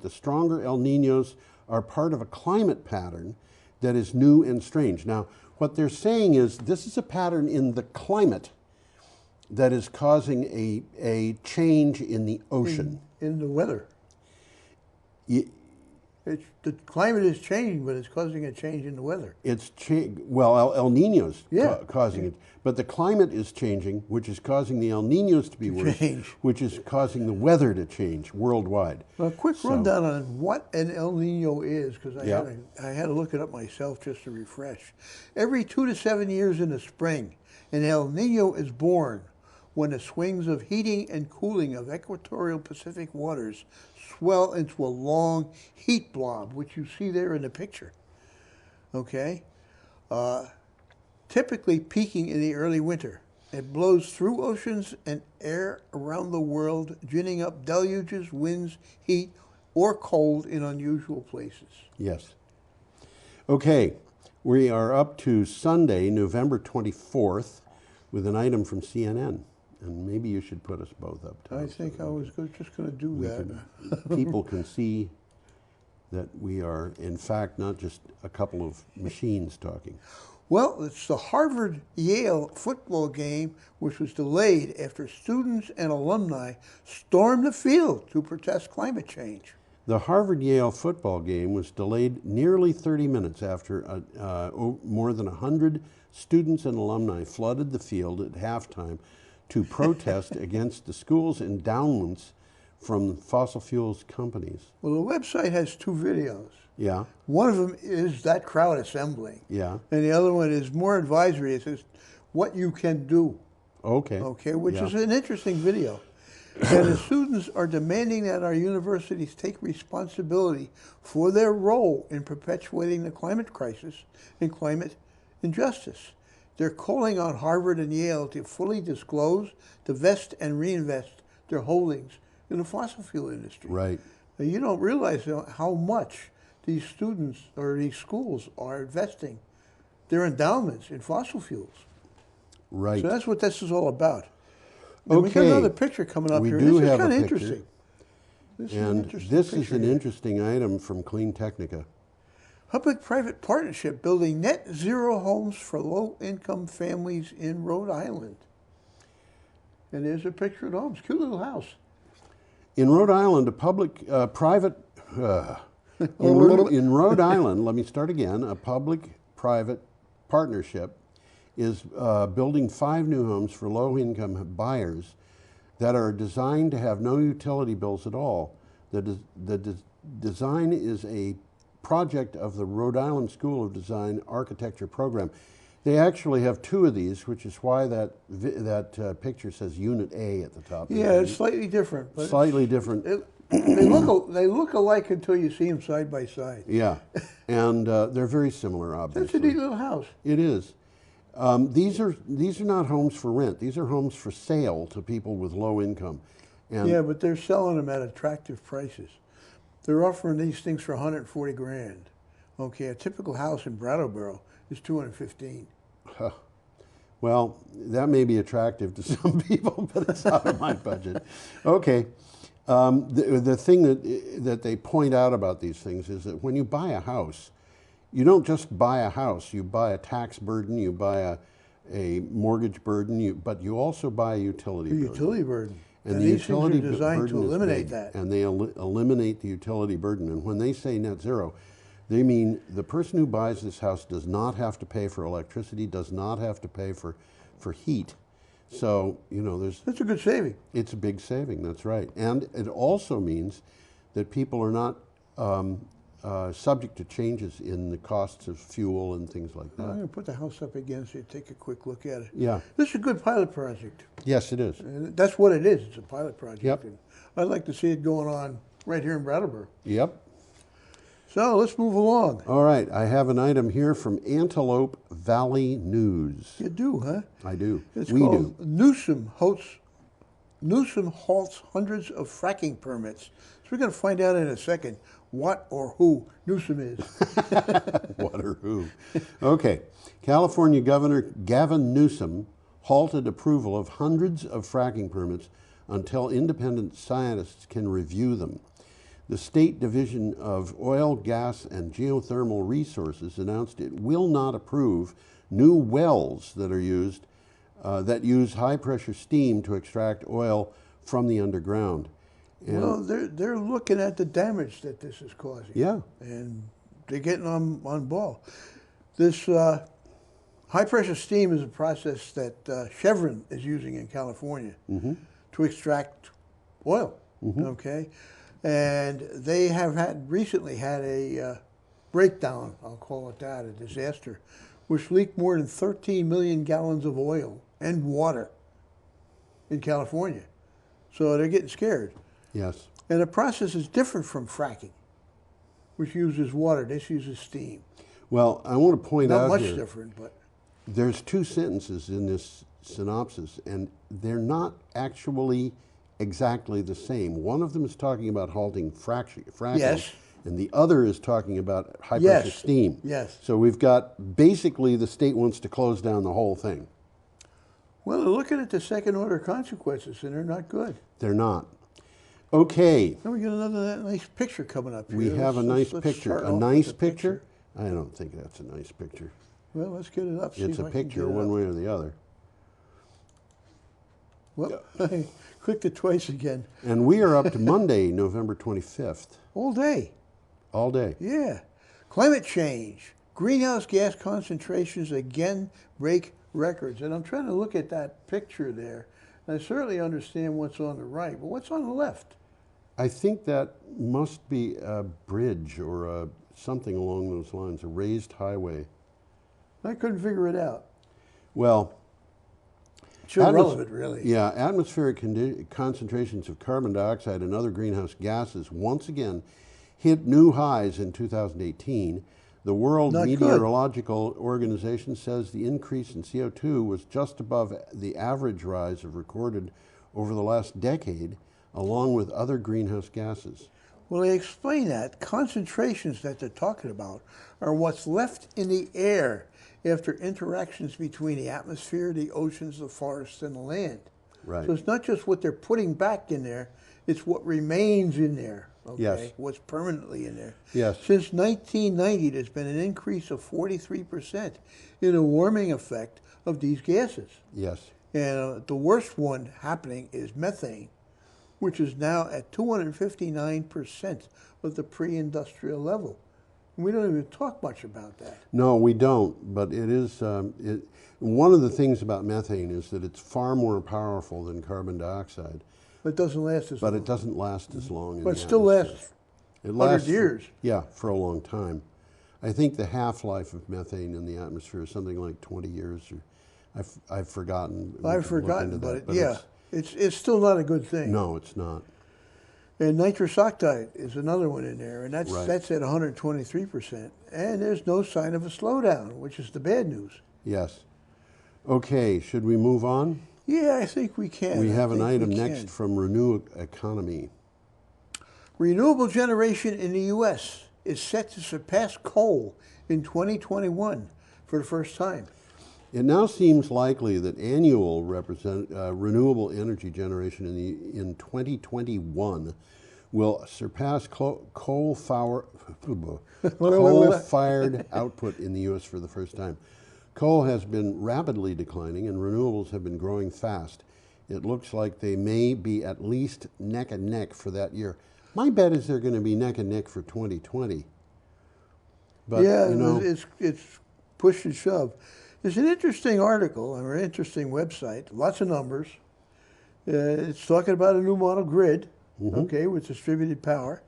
the stronger El Ninos are part of a climate pattern that is new and strange. Now, what they're saying is this is a pattern in the climate that is causing a change in the ocean. In the weather. The climate is changing, but it's causing a change in the weather. It's El Nino's causing it, but the climate is changing, which is causing the El Ninos to be worse, which is causing the weather to change worldwide. Well, a quick rundown on what an El Nino is, because I had to look it up myself just to refresh. Every 2 to 7 years in the spring, an El Nino is born when the swings of heating and cooling of equatorial Pacific waters swell into a long heat blob, which you see there in the picture. Okay? Typically peaking in the early winter. It blows through oceans and air around the world, ginning up deluges, winds, heat, or cold in unusual places. Yes. Okay, we are up to Sunday, November 24th, with an item from CNN. And maybe you should put us both up. I think I was just going to do that. People can see that we are, in fact, not just a couple of machines talking. Well, it's the Harvard-Yale football game, which was delayed after students and alumni stormed the field to protest climate change. The Harvard-Yale football game was delayed nearly 30 minutes after more than 100 students and alumni flooded the field at halftime to protest against the school's endowments from fossil fuels companies. Well, the website has 2 videos. Yeah. One of them is that crowd assembling. Yeah. And the other one is more advisory. It says what you can do. Okay. Okay, which is an interesting video. And the students are demanding that our universities take responsibility for their role in perpetuating the climate crisis and climate injustice. They're calling on Harvard and Yale to fully disclose, divest, and reinvest their holdings in the fossil fuel industry. Right. Now, you don't realize how much these students or these schools are investing their endowments in fossil fuels. Right. So that's what this is all about. And we got Okay. another picture coming up We here. do This is have a kind of picture. interesting. This is an And interesting this is picture an here. interesting item from Clean Technica. Public-private partnership building net zero homes for low-income families in Rhode Island. And there's a picture of the homes. Cute little house. In Rhode Island, a in Rhode Island, let me start again, a public-private partnership is building 5 new homes for low-income buyers that are designed to have no utility bills at all. The design is a project of the Rhode Island School of Design Architecture program. They actually have 2 of these, which is why that picture says Unit A at the top. Yeah, it's slightly different. But Slightly different. they look alike until you see them side by side. Yeah, and they're very similar, obviously. That's a neat little house. It is. These are not homes for rent. These are homes for sale to people with low income. And Yeah, but they're selling them at attractive prices. They're offering these things for 140 grand. Okay, a typical house in Brattleboro is 215. Well, that may be attractive to some people, but it's out of my budget. Okay. The thing that they point out about these things is that when you buy a house, you don't just buy a house. You buy a tax burden, you buy a mortgage burden, but you also buy a utility burden. Utility burden. And the these utility things are designed burden to is eliminate big, that. and they eliminate the utility burden. And when they say net zero, they mean the person who buys this house does not have to pay for electricity, does not have to pay for heat. So, that's a good saving. It's a big saving, that's right. And it also means that people are not subject to changes in the costs of fuel and things like I'm that. going to put the house up again so you take a quick look at it. Yeah. This is a good pilot project. Yes, it is. And that's what it is. It's a pilot project. Yep. And I'd like to see it going on right here in Brattleboro. Yep. So let's move along. All right, I have an item here from Antelope Valley News. You do, huh? I do. It's We called do. Newsom halts hundreds of fracking permits. So we're going to find out in a second what or who Newsom is. What or who? Okay. California Governor Gavin Newsom halted approval of hundreds of fracking permits until independent scientists can review them. The State Division of Oil, Gas, and Geothermal Resources announced it will not approve new wells that use high-pressure steam to extract oil from the underground. And Well, they're looking at the damage that this is causing. Yeah. And they're getting on ball. This high-pressure steam is a process that Chevron is using in California to extract oil, okay? And they have recently had a breakdown, I'll call it that, a disaster, which leaked more than 13 million gallons of oil and water in California. So they're getting scared. Yes. And the process is different from fracking, which uses water. This uses steam. Well, I want to point Not out much here, different, but there's 2 sentences in this synopsis, and they're not actually exactly the same. One of them is talking about halting fracking, Yes. and the other is talking about high-pressure Yes. steam. Yes. So we've got, basically, the state wants to close down the whole thing. well, they're looking at the second-order consequences, and they're not good. They're not. Okay, Then we get another nice picture coming up here. we have a nice Let's picture. start A off with nice the picture? I don't think that's a nice picture. Well, let's get it up. see It's if a I can picture get it one up. way or the other. Well, I clicked it twice again. And we are up to Monday, November 25th. All day. All day. Yeah. Climate change. Greenhouse gas concentrations again break records. And I'm trying to look at that picture there. And I certainly understand what's on the right, but what's on the left? I think that must be a bridge or something along those lines, a raised highway. I couldn't figure it out. Well, It's irrelevant, really. Yeah, atmospheric concentrations of carbon dioxide and other greenhouse gases once again hit new highs in 2018. The World Meteorological Organization says the increase in CO2 was just above the average rise of recorded over the last decade, along with other greenhouse gases. Well, they explain that concentrations that they're talking about are what's left in the air after interactions between the atmosphere, the oceans, the forests, and the land. Right. So it's not just what they're putting back in there, it's what remains in there, okay? Yes. What's permanently in there. Yes. Since 1990, there's been an increase of 43% in the warming effect of these gases. Yes. And the worst one happening is methane, which is now at 259% of the pre-industrial level. We don't even talk much about that. No, we don't, but it is, one of the things about methane is that it's far more powerful than carbon dioxide. But it doesn't last as long. But it doesn't last as long. But it still lasts 100 years. Yeah, for a long time. I think the half-life of methane in the atmosphere is something like 20 years. Or I've forgotten. I've forgotten, but it's still not a good thing. No, it's not. And nitrous oxide is another one in there, and that's at 123%. And there's no sign of a slowdown, which is the bad news. Yes. Okay, should we move on? Yeah, I think we can. We have an item next from Renew Economy. Renewable generation in the U.S. is set to surpass coal in 2021 for the first time. It now seems likely that annual renewable energy generation in 2021 will surpass coal-fired output in the U.S. for the first time. Coal has been rapidly declining and renewables have been growing fast. It looks like they may be at least neck and neck for that year. My bet is they're going to be neck and neck for 2020. But, yeah, you know, it's push and shove. There's an interesting article on an interesting website, lots of numbers. It's talking about a new model grid, okay, with distributed power.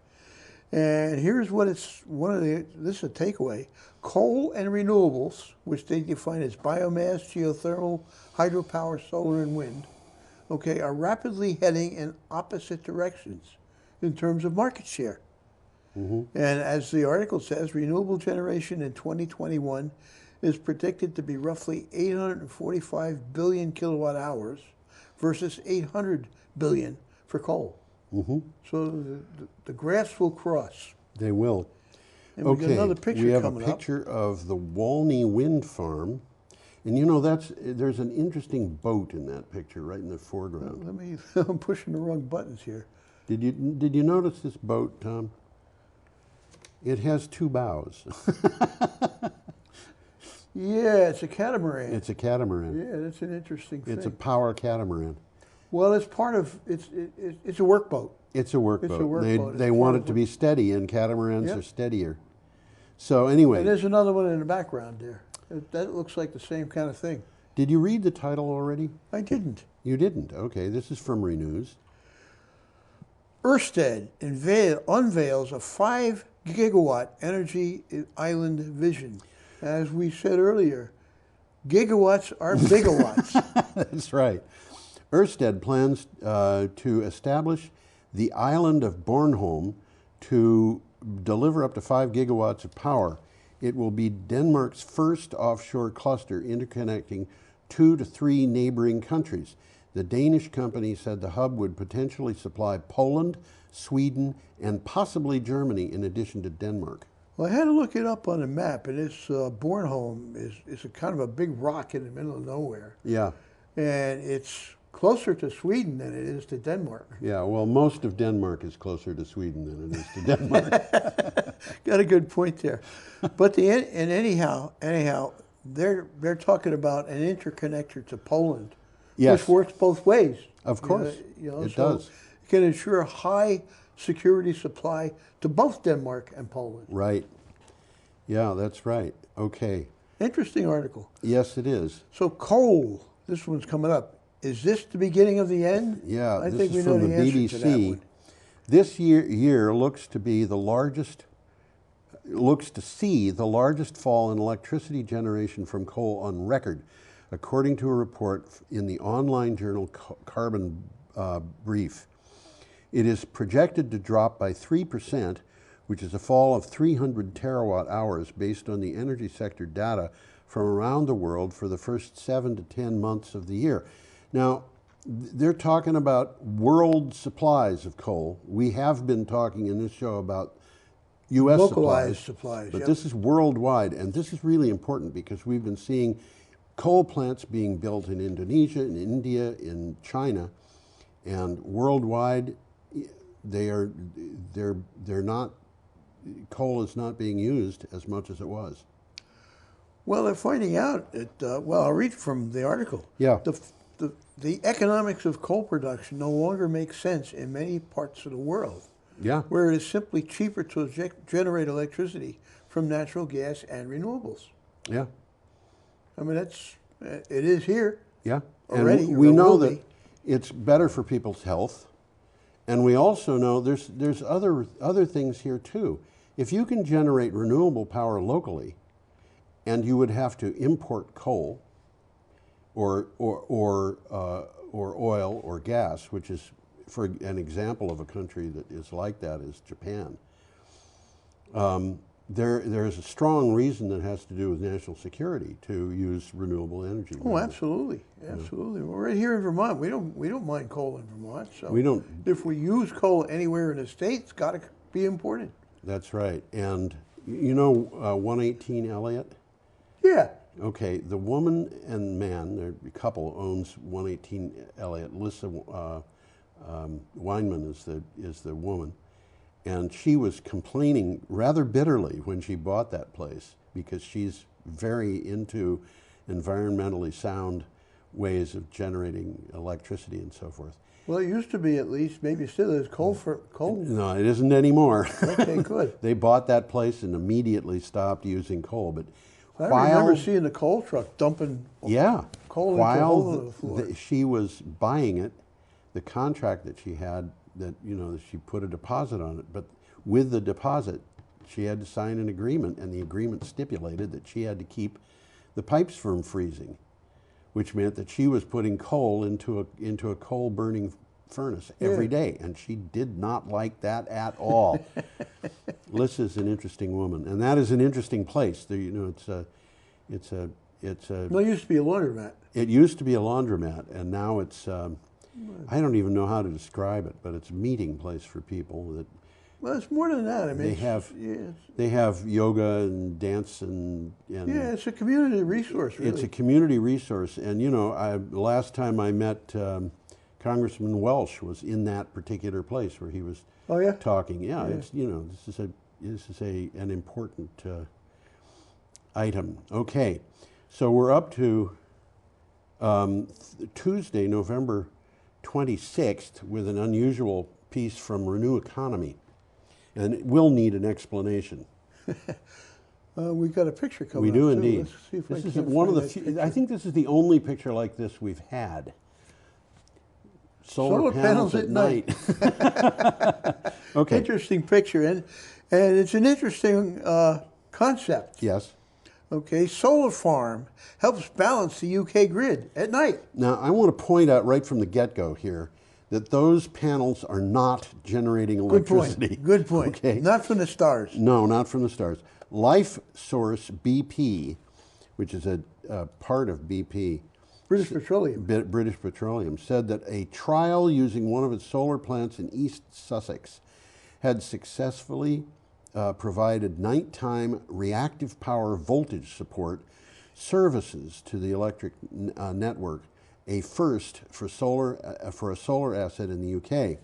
And here's what this is a takeaway. Coal and renewables, which they define as biomass, geothermal, hydropower, solar, and wind, okay, are rapidly heading in opposite directions in terms of market share. And as the article says, renewable generation in 2021 is predicted to be roughly 845 billion kilowatt hours versus 800 billion for coal. So the graphs will cross. They will. And we got another picture we have coming a picture of the Walney Wind Farm. And you know, there's an interesting boat in that picture right in the foreground. Let me, I'm pushing the wrong buttons here. Did you notice this boat, Tom? It has two bows. Yeah, it's a catamaran. It's a catamaran. Yeah, that's an interesting thing. It's a power catamaran. Well, it's part of, it's a workboat. It's a workboat. It's a workboat. They want it to be steady, and catamarans are steadier. So anyway. And there's another one in the background there. That looks like the same kind of thing. Did you read the title already? I didn't. You didn't? Okay, this is from Renews. Ørsted unveils a 5 gigawatt energy island vision. As we said earlier, gigawatts are bigawatts. That's right. Ørsted plans to establish the island of Bornholm to deliver up to 5 gigawatts of power. It will be Denmark's first offshore cluster interconnecting 2 to 3 neighboring countries. The Danish company said the hub would potentially supply Poland, Sweden, and possibly Germany in addition to Denmark. Well, I had to look it up on a map, and it's Bornholm is a kind of a big rock in the middle of nowhere. Yeah. And it's closer to Sweden than it is to Denmark. Yeah, well, most of Denmark is closer to Sweden than it is to Denmark. Got a good point there. But anyhow, they're talking about an interconnector to Poland, which works both ways. Of course, it does. It can ensure high security supply to both Denmark and Poland. Right. Yeah, that's right. Okay. Interesting article. Yes, it is. So coal, this one's coming up. Is this the beginning of the end? Yeah, I this think is we know from the the answer BBC. to that one. This year looks to be the largest, fall in electricity generation from coal on record. according to a report in the online journal Carbon Brief. It is projected to drop by 3%, which is a fall of 300 terawatt hours based on the energy sector data from around the world for the first 7 to 10 months of the year. Now, they're talking about world supplies of coal. We have been talking in this show about U.S. Localized supplies, supplies, but yep. this is worldwide, and this is really important because we've been seeing coal plants being built in Indonesia, in India, in China, and worldwide, they're not. Coal is not being used as much as it was. Well, they're finding out that, well, I'll read from the article. Yeah. The economics of coal production no longer make sense in many parts of the world. Yeah. Where it is simply cheaper to generate electricity from natural gas and renewables. Yeah. I mean, it is here. Yeah. Already. And we know that it's better for people's health. And we also know there's other things here too. If you can generate renewable power locally, and you would have to import coal, or oil or gas, which is, for an example of a country that is like that is Japan. There is a strong reason that has to do with national security to use renewable energy. Oh, absolutely, absolutely. Well, right here in Vermont, we don't mind coal in Vermont. So we don't. If we use coal anywhere in the state, it's got to be imported. That's right. And you know 118 Elliott? Yeah. Okay, the woman and man, the couple owns 118 Elliott. Lissa Weinman is the woman, and she was complaining rather bitterly when she bought that place because she's very into environmentally sound ways of generating electricity and so forth. Well, it used to be, at least, maybe still is, coal. No, it isn't anymore. Okay, good. They bought that place and immediately stopped using coal, but I remember seeing the coal truck dumping coal into a hole in the floor. She was buying it, the contract that she had, that she put a deposit on it, but with the deposit, she had to sign an agreement, and the agreement stipulated that she had to keep the pipes from freezing, which meant that she was putting coal into a coal burning furnace every day, and she did not like that at all. Lissa's an interesting woman, and that is an interesting place. There, it's a. No, it used to be a laundromat. It used to be a laundromat, and now it's. I don't even know how to describe it, but it's a meeting place for people that. Well, it's more than that. I mean, they have yoga and dance and yeah, it's a community resource. Really. It's a community resource, and last time I met. Congressman Welsh was in that particular place where he was talking. Yeah, it's this is an important item. Okay, so we're up to Tuesday, November 26th, with an unusual piece from Renew Economy, and it will need an explanation. We've got a picture coming. We do up indeed. Let's see if this I is can one of find the that few. picture. I think this is the only picture like this we've had. Solar panels at night. Okay. Interesting picture, and it's an interesting concept. Yes. Okay, solar farm helps balance the UK grid at night. Now, I want to point out right from the get-go here that those panels are not generating electricity. Good point. Okay. Not from the stars. No, not from the stars. Life Source BP, which is a part of BP, British Petroleum. British Petroleum, said that a trial using one of its solar plants in East Sussex had successfully provided nighttime reactive power voltage support services to the electric network, a first for a solar asset in the UK.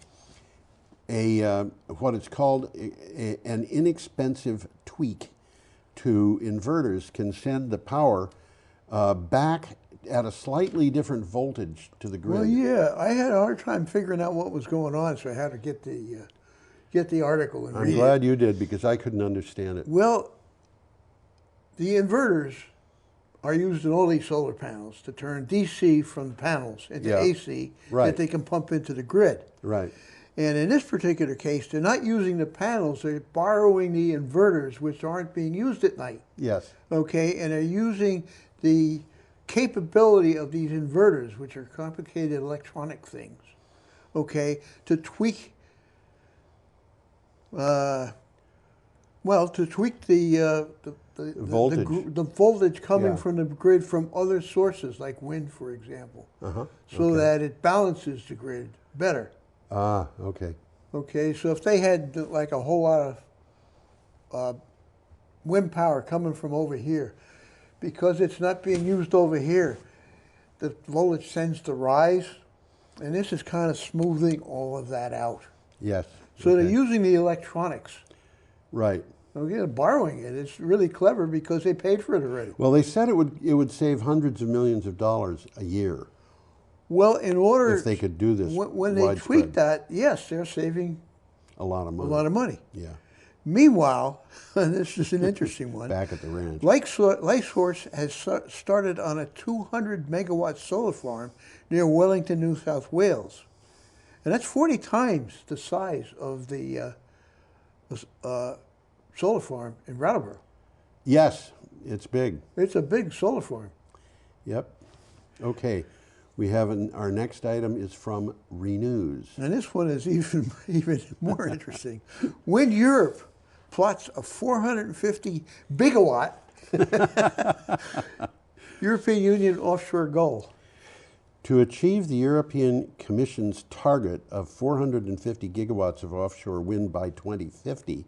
What it's called an inexpensive tweak to inverters can send the power back at a slightly different voltage to the grid. Well, yeah, I had a hard time figuring out what was going on, so I had to get the article and read it. I'm glad you did, because I couldn't understand it. Well, the inverters are used in all these solar panels to turn DC from the panels into AC that they can pump into the grid. Right. And in this particular case, they're not using the panels, they're borrowing the inverters, which aren't being used at night. Yes. Okay, and they're using the capability of these inverters, which are complicated electronic things, okay, to tweak, to tweak the voltage. The voltage coming Yeah. from the grid from other sources, like wind, for example, so Okay. that it balances the grid better. Ah, okay. Okay, so if they had like a whole lot of wind power coming from over here, because it's not being used over here, the voltage tends to rise, and this is kind of smoothing all of that out. Yes. So they're using the electronics. Right. Okay, they're borrowing it. It's really clever because they paid for it already. Well, they said it would save hundreds of millions of dollars a year. Well, in order if they could do this when they tweak that, yes, they're saving a lot of money. A lot of money. Yeah. Meanwhile, and this is an interesting one. Back at the ranch. Lightsource has started on a 200 megawatt solar farm near Wellington, New South Wales, and that's 40 times the size of the solar farm in Brattleboro. Yes, it's big. It's a big solar farm. Yep. Okay. We have our next item is from Renews. And this one is even more interesting. Wind Europe plots a 450 gigawatt European Union offshore goal. To achieve the European Commission's target of 450 gigawatts of offshore wind by 2050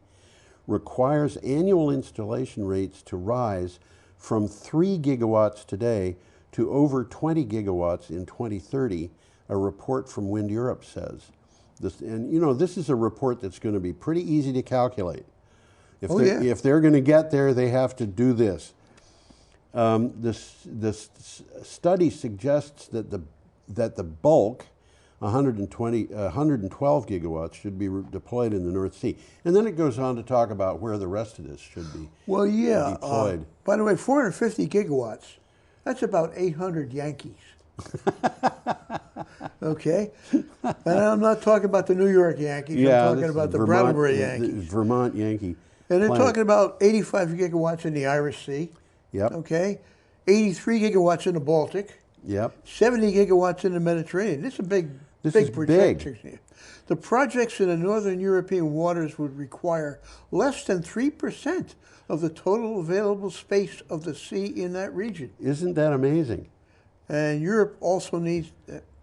requires annual installation rates to rise from 3 gigawatts today to over 20 gigawatts in 2030, a report from Wind Europe says. This is a report that's going to be pretty easy to calculate. If they're going to get there, they have to do this. This study suggests that the bulk, 112 gigawatts, should be deployed in the North Sea, and then it goes on to talk about where the rest of this should be. Well, yeah. Deployed. By the way, 450 gigawatts. That's about 800 Yankees. Okay? And I'm not talking about the New York Yankees. I'm talking about the Brattleboro Yankees. Vermont Yankee. And they're talking about 85 gigawatts in the Irish Sea. Yep. Okay? 83 gigawatts in the Baltic. Yep. 70 gigawatts in the Mediterranean. This is a big projection here. The projects in the northern European waters would require less than 3% of the total available space of the sea in that region. Isn't that amazing? And Europe also needs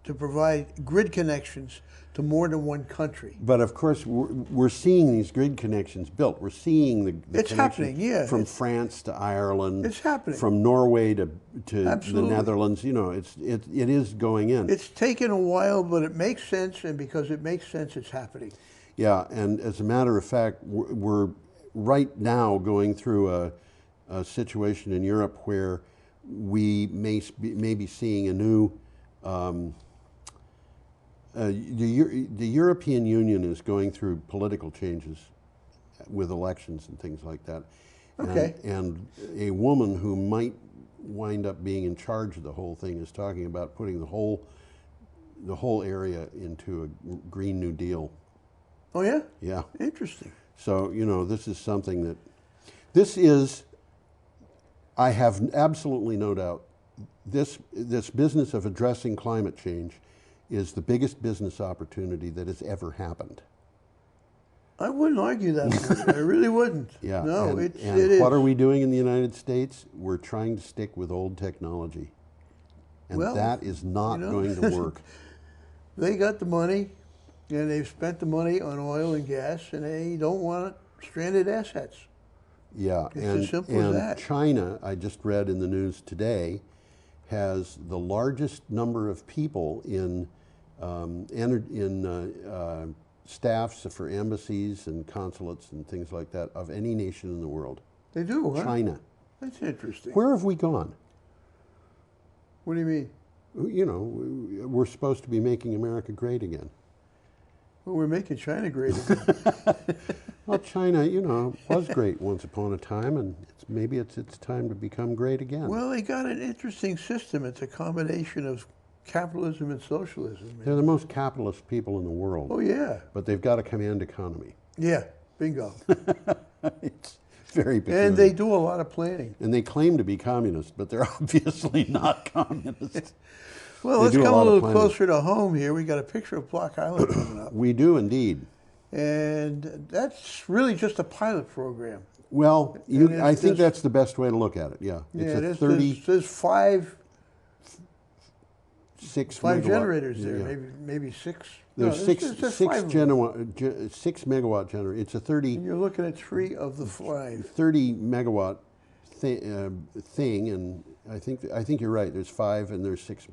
to provide grid connections to more than one country. But of course, we're seeing these grid connections built. We're seeing the it's happening, yeah. From France to Ireland. It's happening. From Norway to the Netherlands. You know, it is going in. It's taken a while, but it makes sense, and because it makes sense, it's happening. Yeah, and as a matter of fact, we're right now going through a situation in Europe where we may be seeing a new. The European Union is going through political changes with elections and things like that. Okay. And a woman who might wind up being in charge of the whole thing is talking about putting the whole area into a Green New Deal. Oh, yeah? Yeah. Interesting. So, this is something I have absolutely no doubt, this business of addressing climate change is the biggest business opportunity that has ever happened. I wouldn't argue that. I really wouldn't. Yeah. No, and it is. What are we doing in the United States? We're trying to stick with old technology. And that is not going to work. They got the money, and they've spent the money on oil and gas, and they don't want stranded assets. Yeah. It's as simple as that. China, I just read in the news today, has the largest number of people in staffs for embassies and consulates and things like that of any nation in the world. They do, huh? China. That's interesting. Where have we gone? What do you mean? We're supposed to be making America great again. Well, we're making China great again. Well, China, was great once upon a time, and maybe it's time to become great again. Well, they got an interesting system. It's a combination of capitalism and socialism. They're the most capitalist people in the world. Oh, yeah. But they've got a command economy. Yeah, bingo. Very peculiar. And they do a lot of planning. And they claim to be communist, but they're obviously not communist. Well, let's come a little closer to home here. We got a picture of Block Island coming up. We do indeed. And that's really just a pilot program. Well, I think that's the best way to look at it. Yeah, it's there's five megawatt, generators there, maybe six. There's six megawatt generator. It's a 30. And you're looking at 3 of the 5. 30 megawatt thing, and I think you're right. There's 5 and there's 6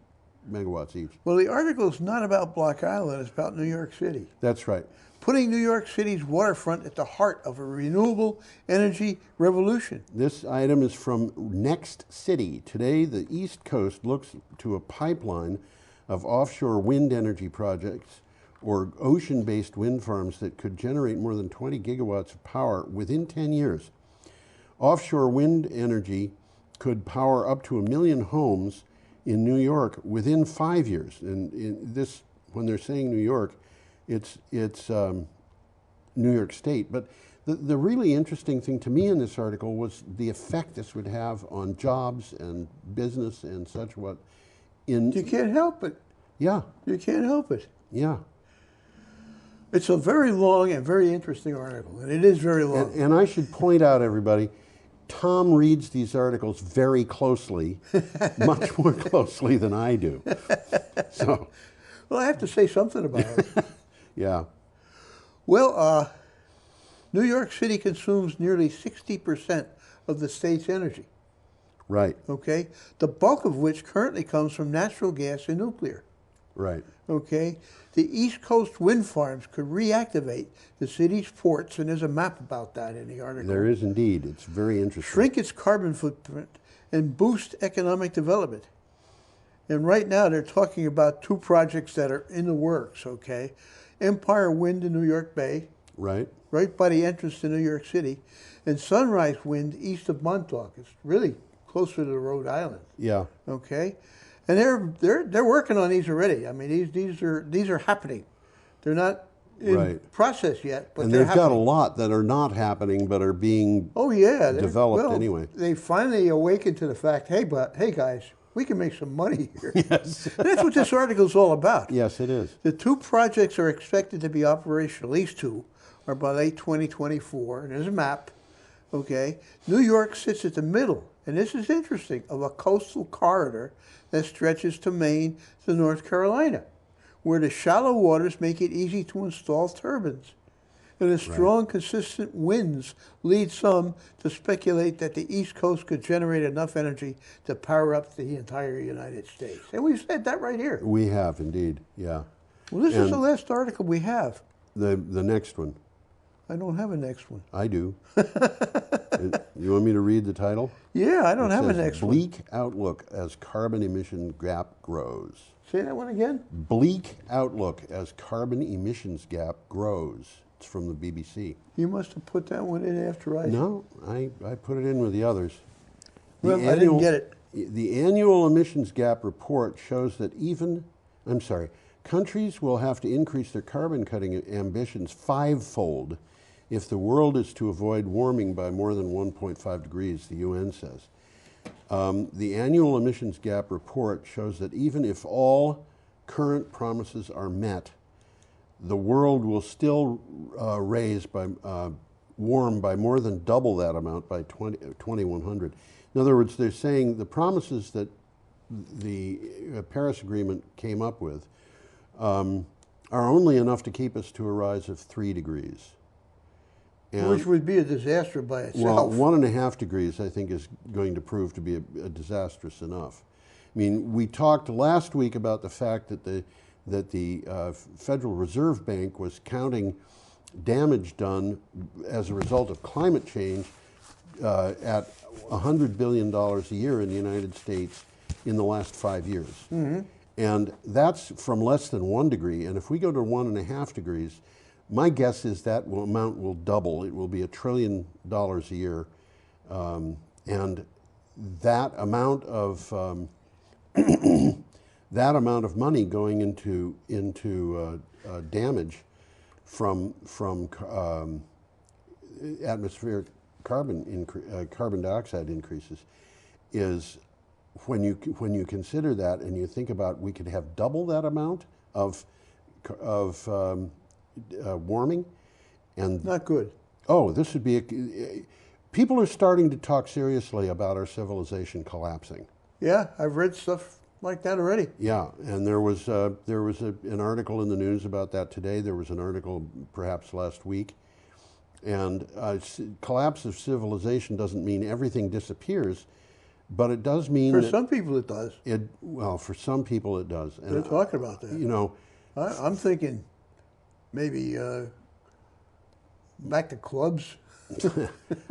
megawatts each. Well, the article is not about Block Island. It's about New York City. That's right. Putting New York City's waterfront at the heart of a renewable energy revolution. This item is from Next City. Today, the East Coast looks to a pipeline of offshore wind energy projects or ocean-based wind farms that could generate more than 20 gigawatts of power within 10 years. Offshore wind energy could power up to 1 million homes in New York within 5 years. And when they're saying New York, it's New York State. But the really interesting thing to me in this article was the effect this would have on jobs and business and such what. You can't help it. Yeah. You can't help it. Yeah. It's a very long and very interesting article, and it is very long. And I should point out, everybody, Tom reads these articles very closely, much more closely than I do. So, well, I have to say something about it. Yeah. Well, New York City consumes nearly 60% of the state's energy. Right. Okay? The bulk of which currently comes from natural gas and nuclear. Right. Okay? The East Coast wind farms could reactivate the city's ports, and there's a map about that in the article. There is indeed. It's very interesting. Shrink its carbon footprint and boost economic development. And right now they're talking about 2 projects that are in the works, okay? Empire Wind in New York Bay. Right. Right by the entrance to New York City. And Sunrise Wind east of Montauk. It's really closer to Rhode Island. Yeah. Okay? And they're working on these already. I mean, these are happening. They're not in process yet, but they've got a lot that are not happening but are being developed anyway. They finally awakened to the fact, hey guys, we can make some money here. Yes. That's what this article is all about. Yes, it is. The 2 projects are expected to be operational. These 2 are by late 2024. And there's a map. Okay. New York sits at the middle, and this is interesting, of a coastal corridor that stretches to Maine to North Carolina, where the shallow waters make it easy to install turbines. And the strong, consistent winds lead some to speculate that the East Coast could generate enough energy to power up the entire United States. And we've said that right here. We have indeed, yeah. Well, this is the last article we have. The next one. I don't have a next one. I do. You want me to read the title? Yeah, I don't have a next one. Bleak outlook as carbon emission gap grows. Say that one again? Bleak outlook as carbon emissions gap grows. It's from the BBC. You must have put that one in after I... No, I put it in with the others. Well, I didn't get it. The annual emissions gap report shows that countries will have to increase their carbon cutting ambitions 5-fold if the world is to avoid warming by more than 1.5 degrees, the UN says. The annual emissions gap report shows that even if all current promises are met, the world will still warm by more than double that amount by 2100. In other words, they're saying the promises that the Paris Agreement came up with are only enough to keep us to a rise of 3 degrees. And, which would be a disaster by itself. Well, 1.5 degrees, I think, is going to prove to be a disastrous enough. I mean, we talked last week about the fact that the Federal Reserve Bank was counting damage done as a result of climate change at $100 billion a year in the United States in the last 5 years. Mm-hmm. And that's from less than 1 degree. And if we go to 1.5 degrees, my guess is that amount will double. It will be $1 trillion a year. And that amount of that amount of money going into damage from atmospheric carbon dioxide increases is when you consider that and you think about we could have double that amount of warming, and not good. Oh, this would be people are starting to talk seriously about our civilization collapsing. Yeah, I've read stuff like that already. Yeah, and there was an article in the news about that today. There was an article perhaps last week. And collapse of civilization doesn't mean everything disappears, but it does mean for some people it does. Well, for some people it does. And they're talking about that. You know, I'm thinking maybe back to clubs.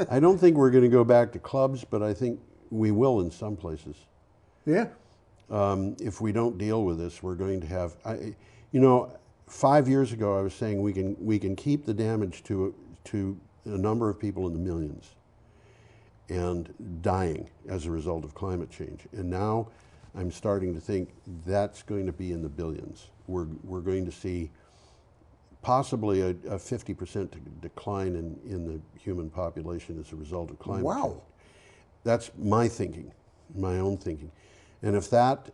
I don't think we're going to go back to clubs, but I think we will in some places. Yeah. If we don't deal with this, we're going to have. 5 years ago, I was saying we can keep the damage to a number of people in the millions and dying as a result of climate change. And now I'm starting to think that's going to be in the billions. We're going to see possibly a 50% decline in the human population as a result of climate change. Wow. That's my thinking, my own thinking. And if that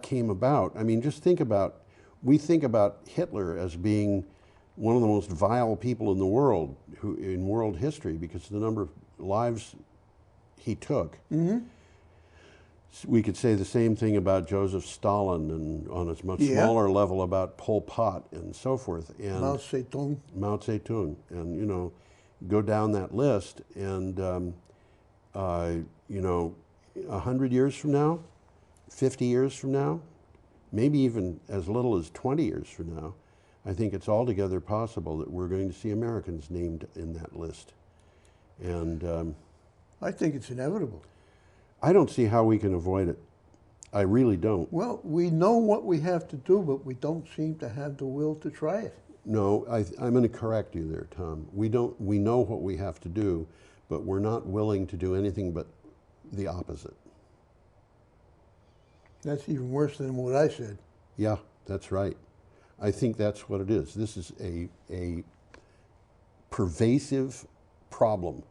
came about, I mean, just think about, we think about Hitler as being one of the most vile people in the world, in world history, because of the number of lives he took. Mm-hmm. We could say the same thing about Joseph Stalin, and on a much smaller level about Pol Pot and so forth. And Mao Zedong. Mao Zedong, and go down that list, and 100 years from now, 50 years from now, maybe even as little as 20 years from now, I think it's altogether possible that we're going to see Americans named in that list. And I think it's inevitable. I don't see how we can avoid it. I really don't. Well, we know what we have to do, but we don't seem to have the will to try it. No, I'm going to correct you there, Tom. We know what we have to do, but we're not willing to do anything but the opposite. That's even worse than what I said. Yeah, that's right. I think that's what it is. This is a pervasive problem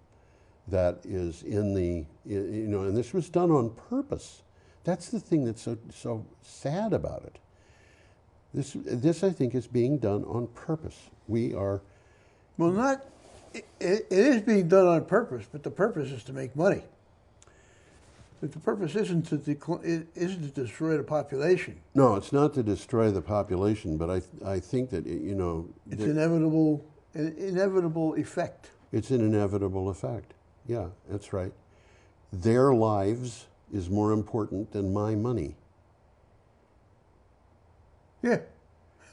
that is in the, and this was done on purpose. That's the thing that's so sad about it. This I think is being done on purpose. We are. Well, it is being done on purpose, but the purpose is to make money. But the purpose isn't to destroy the population. No, it's not to destroy the population, but I think that it's an inevitable effect. It's an inevitable effect. Yeah, that's right. Their lives is more important than my money. Yeah.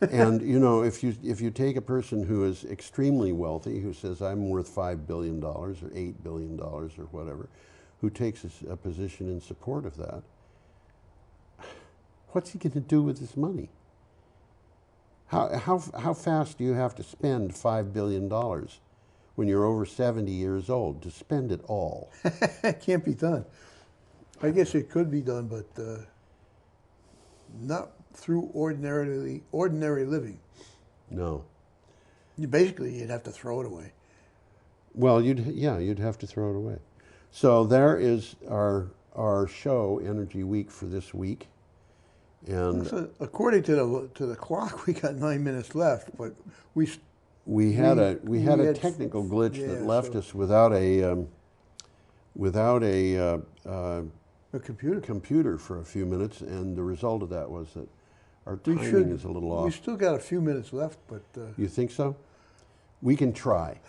And if you take a person who is extremely wealthy, who says I'm worth $5 billion or $8 billion or whatever, who takes a position in support of that, what's he going to do with his money? How fast do you have to spend $5 billion when you're over 70 years old to spend it all? It can't be done. I guess it could be done, but not through ordinary living. No. Basically, you'd have to throw it away. Well, you'd have to throw it away. So there is our show, Energy Week, for this week. And so according to the clock, we got 9 minutes left, but we had a technical glitch that left us without a computer for a few minutes, and the result of that was that our timing is a little off. We still got a few minutes left, but you think so? We can try.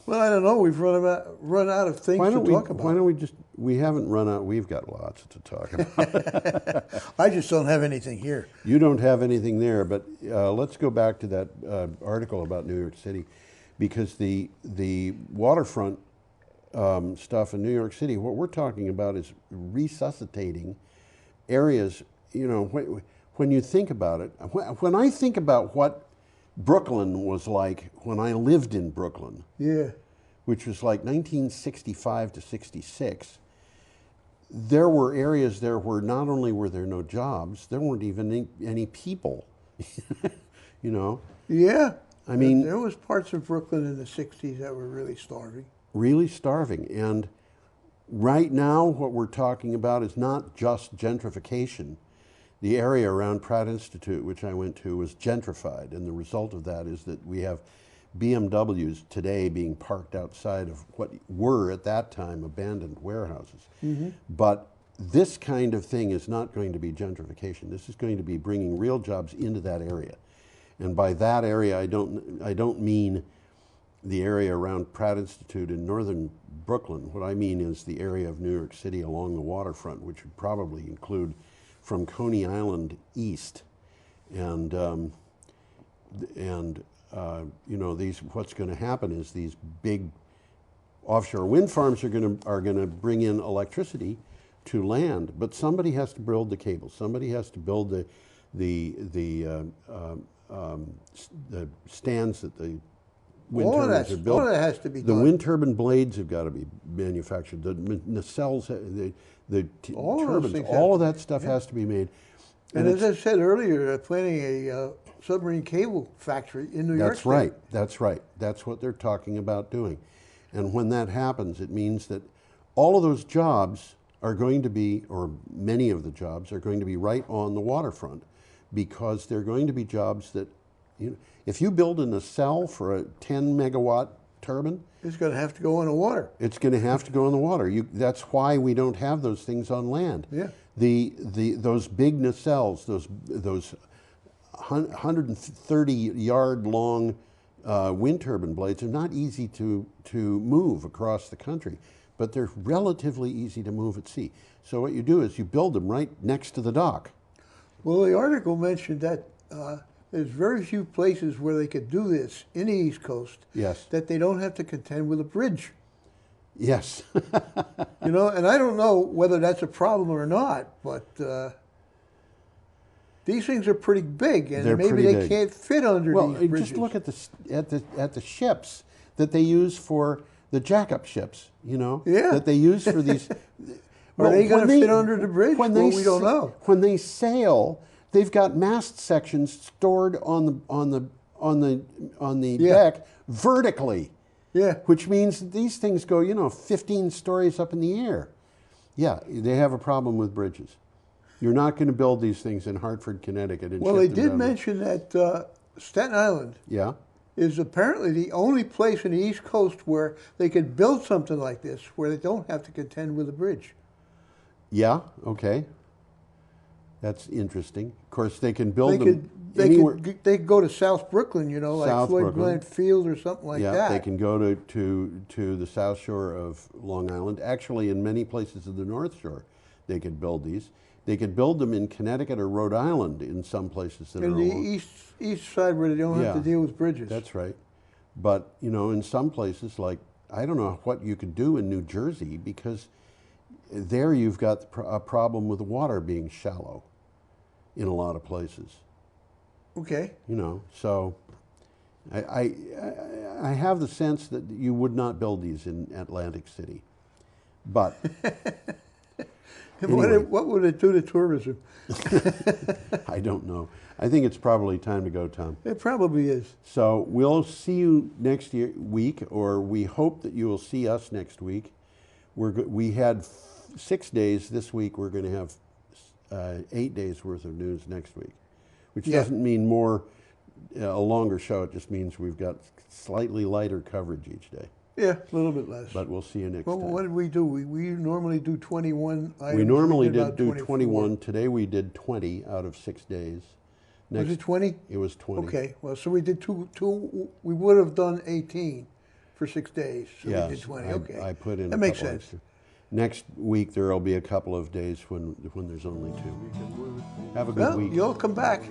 Well, I don't know. We've run out of things to talk about. Why don't we just? We haven't run out. We've got lots to talk about. I just don't have anything here. You don't have anything there, but let's go back to that article about New York City, because the waterfront stuff in New York City, what we're talking about is resuscitating areas. When you think about it, when I think about what Brooklyn was like when I lived in Brooklyn, which was like 1965 to 66, there were areas there where not only were there no jobs, there weren't even any people, Yeah, I mean, there was parts of Brooklyn in the 60s that were really starving. Really starving. And right now, what we're talking about is not just gentrification. The area around Pratt Institute, which I went to, was gentrified. And the result of that is that we have BMWs today being parked outside of what were at that time abandoned warehouses. Mm-hmm. But this kind of thing is not going to be gentrification. This is going to be bringing real jobs into that area. And by that area, I don't mean the area around Pratt Institute in northern Brooklyn. What I mean is the area of New York City along the waterfront, which would probably include from Coney Island east. And you know, what's going to happen is these big offshore wind farms are going to bring in electricity to land, but somebody has to build the cables. Somebody has to build the stands that the wind turbines are built. All that has to be the done. wind turbine blades have got to be manufactured. The nacelles, the turbines, all of that stuff has to be made. And as I said earlier, they're planning a submarine cable factory in New York State. That's right. That's right. That's what they're talking about doing. And when that happens, it means that all of those jobs are going to be, or many of the jobs are going to be right on the waterfront, because they're going to be jobs that, you know, if you build a nacelle for a 10 megawatt turbine, it's going to have to go on the water. It's going to have to go in the water. That's why we don't have those things on land. Yeah. Those big nacelles, those 130 yard long wind turbine blades are not easy to move across the country, but they're relatively easy to move at sea. So what you do is you build them right next to the dock. Well, the article mentioned that there's very few places where they could do this in the East Coast. Yes. That they don't have to contend with a bridge. Yes. You know, and I don't know whether that's a problem or not, but these things are pretty big, and maybe they can't fit under these bridges. Just look at the ships that they use for the jack-up ships. You know, that they use for these. Are they going to fit under the bridge? Well, we don't know. When they sail, they've got mast sections stored on the deck vertically. Yeah. Which means that these things go, you know, 15 stories up in the air. Yeah, they have a problem with bridges. You're not going to build these things in Hartford, Connecticut. And well, they did mention that Staten Island is apparently the only place in the East Coast where they could build something like this, where they don't have to contend with a bridge. Yeah, okay. That's interesting. Of course, they can build them anywhere. They could go to South Brooklyn, you know, like Floyd Bryant Field or something like that. Yeah, they can go to the South Shore of Long Island. Actually, in many places of the North Shore, they could build these. They could build them in Connecticut or Rhode Island in some places that are along. The east side where they don't have to deal with bridges. That's right. But, you know, in some places, like, I don't know what you could do in New Jersey, because there you've got a problem with the water being shallow in a lot of places. Okay. You know, so I have the sense that you would not build these in Atlantic City. But anyway. What would it do to tourism? I don't know. I think it's probably time to go, Tom. It probably is. So we'll see you next week, or we hope that you will see us next week. We had 6 days this week. We're going to have 8 days worth of news next week, which doesn't mean a longer show. It just means we've got slightly lighter coverage each day. Yeah, a little bit less. But we'll see you next time. What did we do? We normally do 21 items. We normally did do 24. 21. Today we did 20 out of 6 days. Was it 20? It was 20. Okay, well, so we did two. We would have done 18 for 6 days. So we did 20. Okay, I put in. That makes sense. Extra. Next week there will be a couple of days when there's only 2. Have a good week. You'll come back.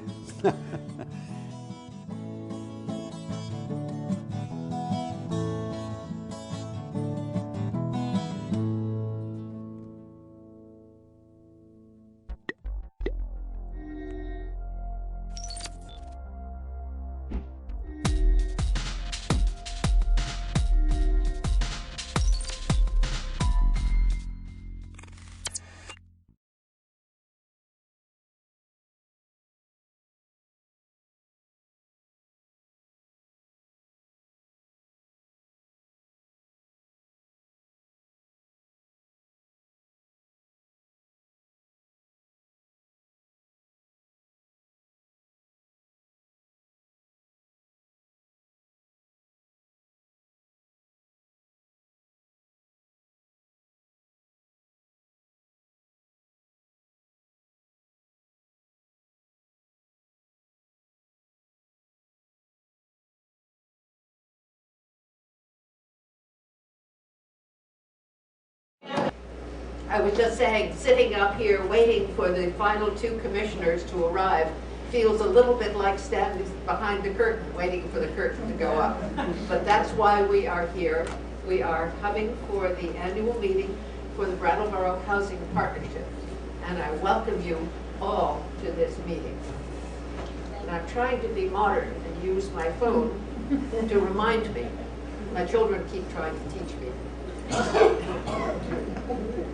I was just saying, sitting up here waiting for the final 2 commissioners to arrive feels a little bit like standing behind the curtain, waiting for the curtain to go up. But that's why we are here. We are coming for the annual meeting for the Brattleboro Housing Partnership. And I welcome you all to this meeting. And I'm trying to be modern and use my phone to remind me. My children keep trying to teach me.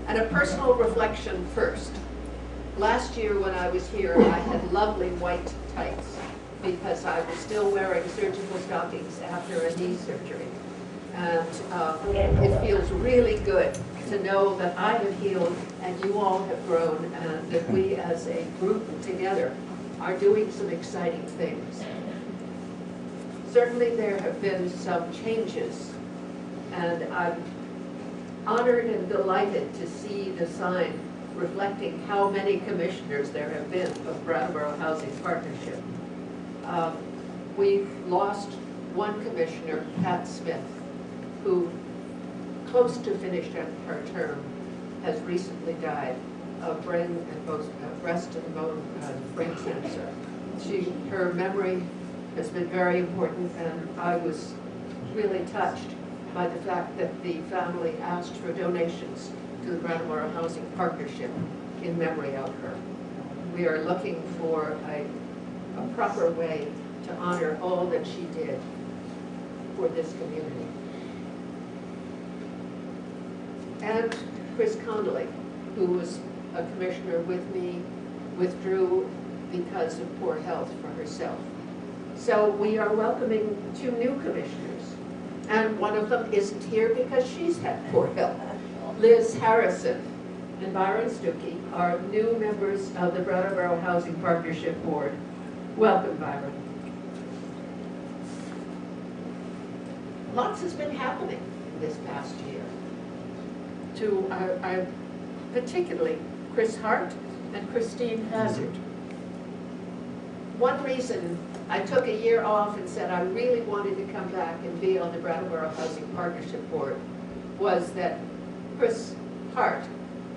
And a personal reflection first. Last year when I was here, I had lovely white tights because I was still wearing surgical stockings after a knee surgery. And it feels really good to know that I have healed and you all have grown, and that we as a group together are doing some exciting things. Certainly there have been some changes, and I'm honored and delighted to see the sign reflecting how many commissioners there have been of Brattleboro Housing Partnership. We've lost one commissioner, Pat Smith, who, close to finishing her term, has recently died of breast and bone brain cancer. Her memory has been very important, and I was really touched by the fact that the family asked for donations to the Brattleboro Housing Partnership in memory of her. We are looking for a proper way to honor all that she did for this community. And Chris Connolly, who was a commissioner with me, withdrew because of poor health for herself. So we are welcoming 2 new commissioners, and one of them isn't here because she's had poor health. Liz Harrison and Byron Stuckey are new members of the Brattleboro Housing Partnership Board. Welcome, Byron. Lots has been happening this past year. To particularly Chris Hart and Christine Hazard. One reason I took a year off and said I really wanted to come back and be on the Brattleboro Housing Partnership Board was that Chris Hart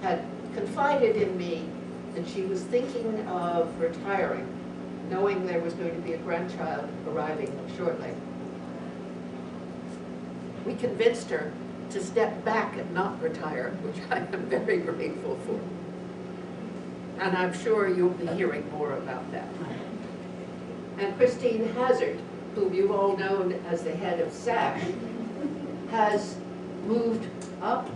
had confided in me that she was thinking of retiring, knowing there was going to be a grandchild arriving shortly. We convinced her to step back and not retire, which I am very grateful for. And I'm sure you'll be hearing more about that. And Christine Hazard, whom you've all known as the head of SAC, has moved up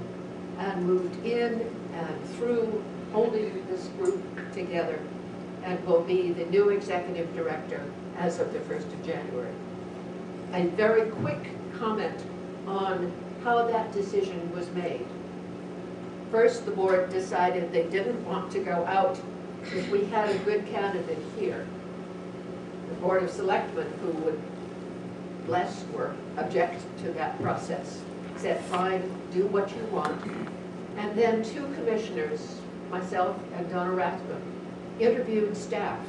and moved in and through holding this group together, and will be the new executive director as of the 1st of January. A very quick comment on how that decision was made. First, the board decided they didn't want to go out if we had a good candidate here. The Board of Selectmen, who would bless or object to that process, said, fine, do what you want. And then 2 commissioners, myself and Donna Rathman, interviewed staff.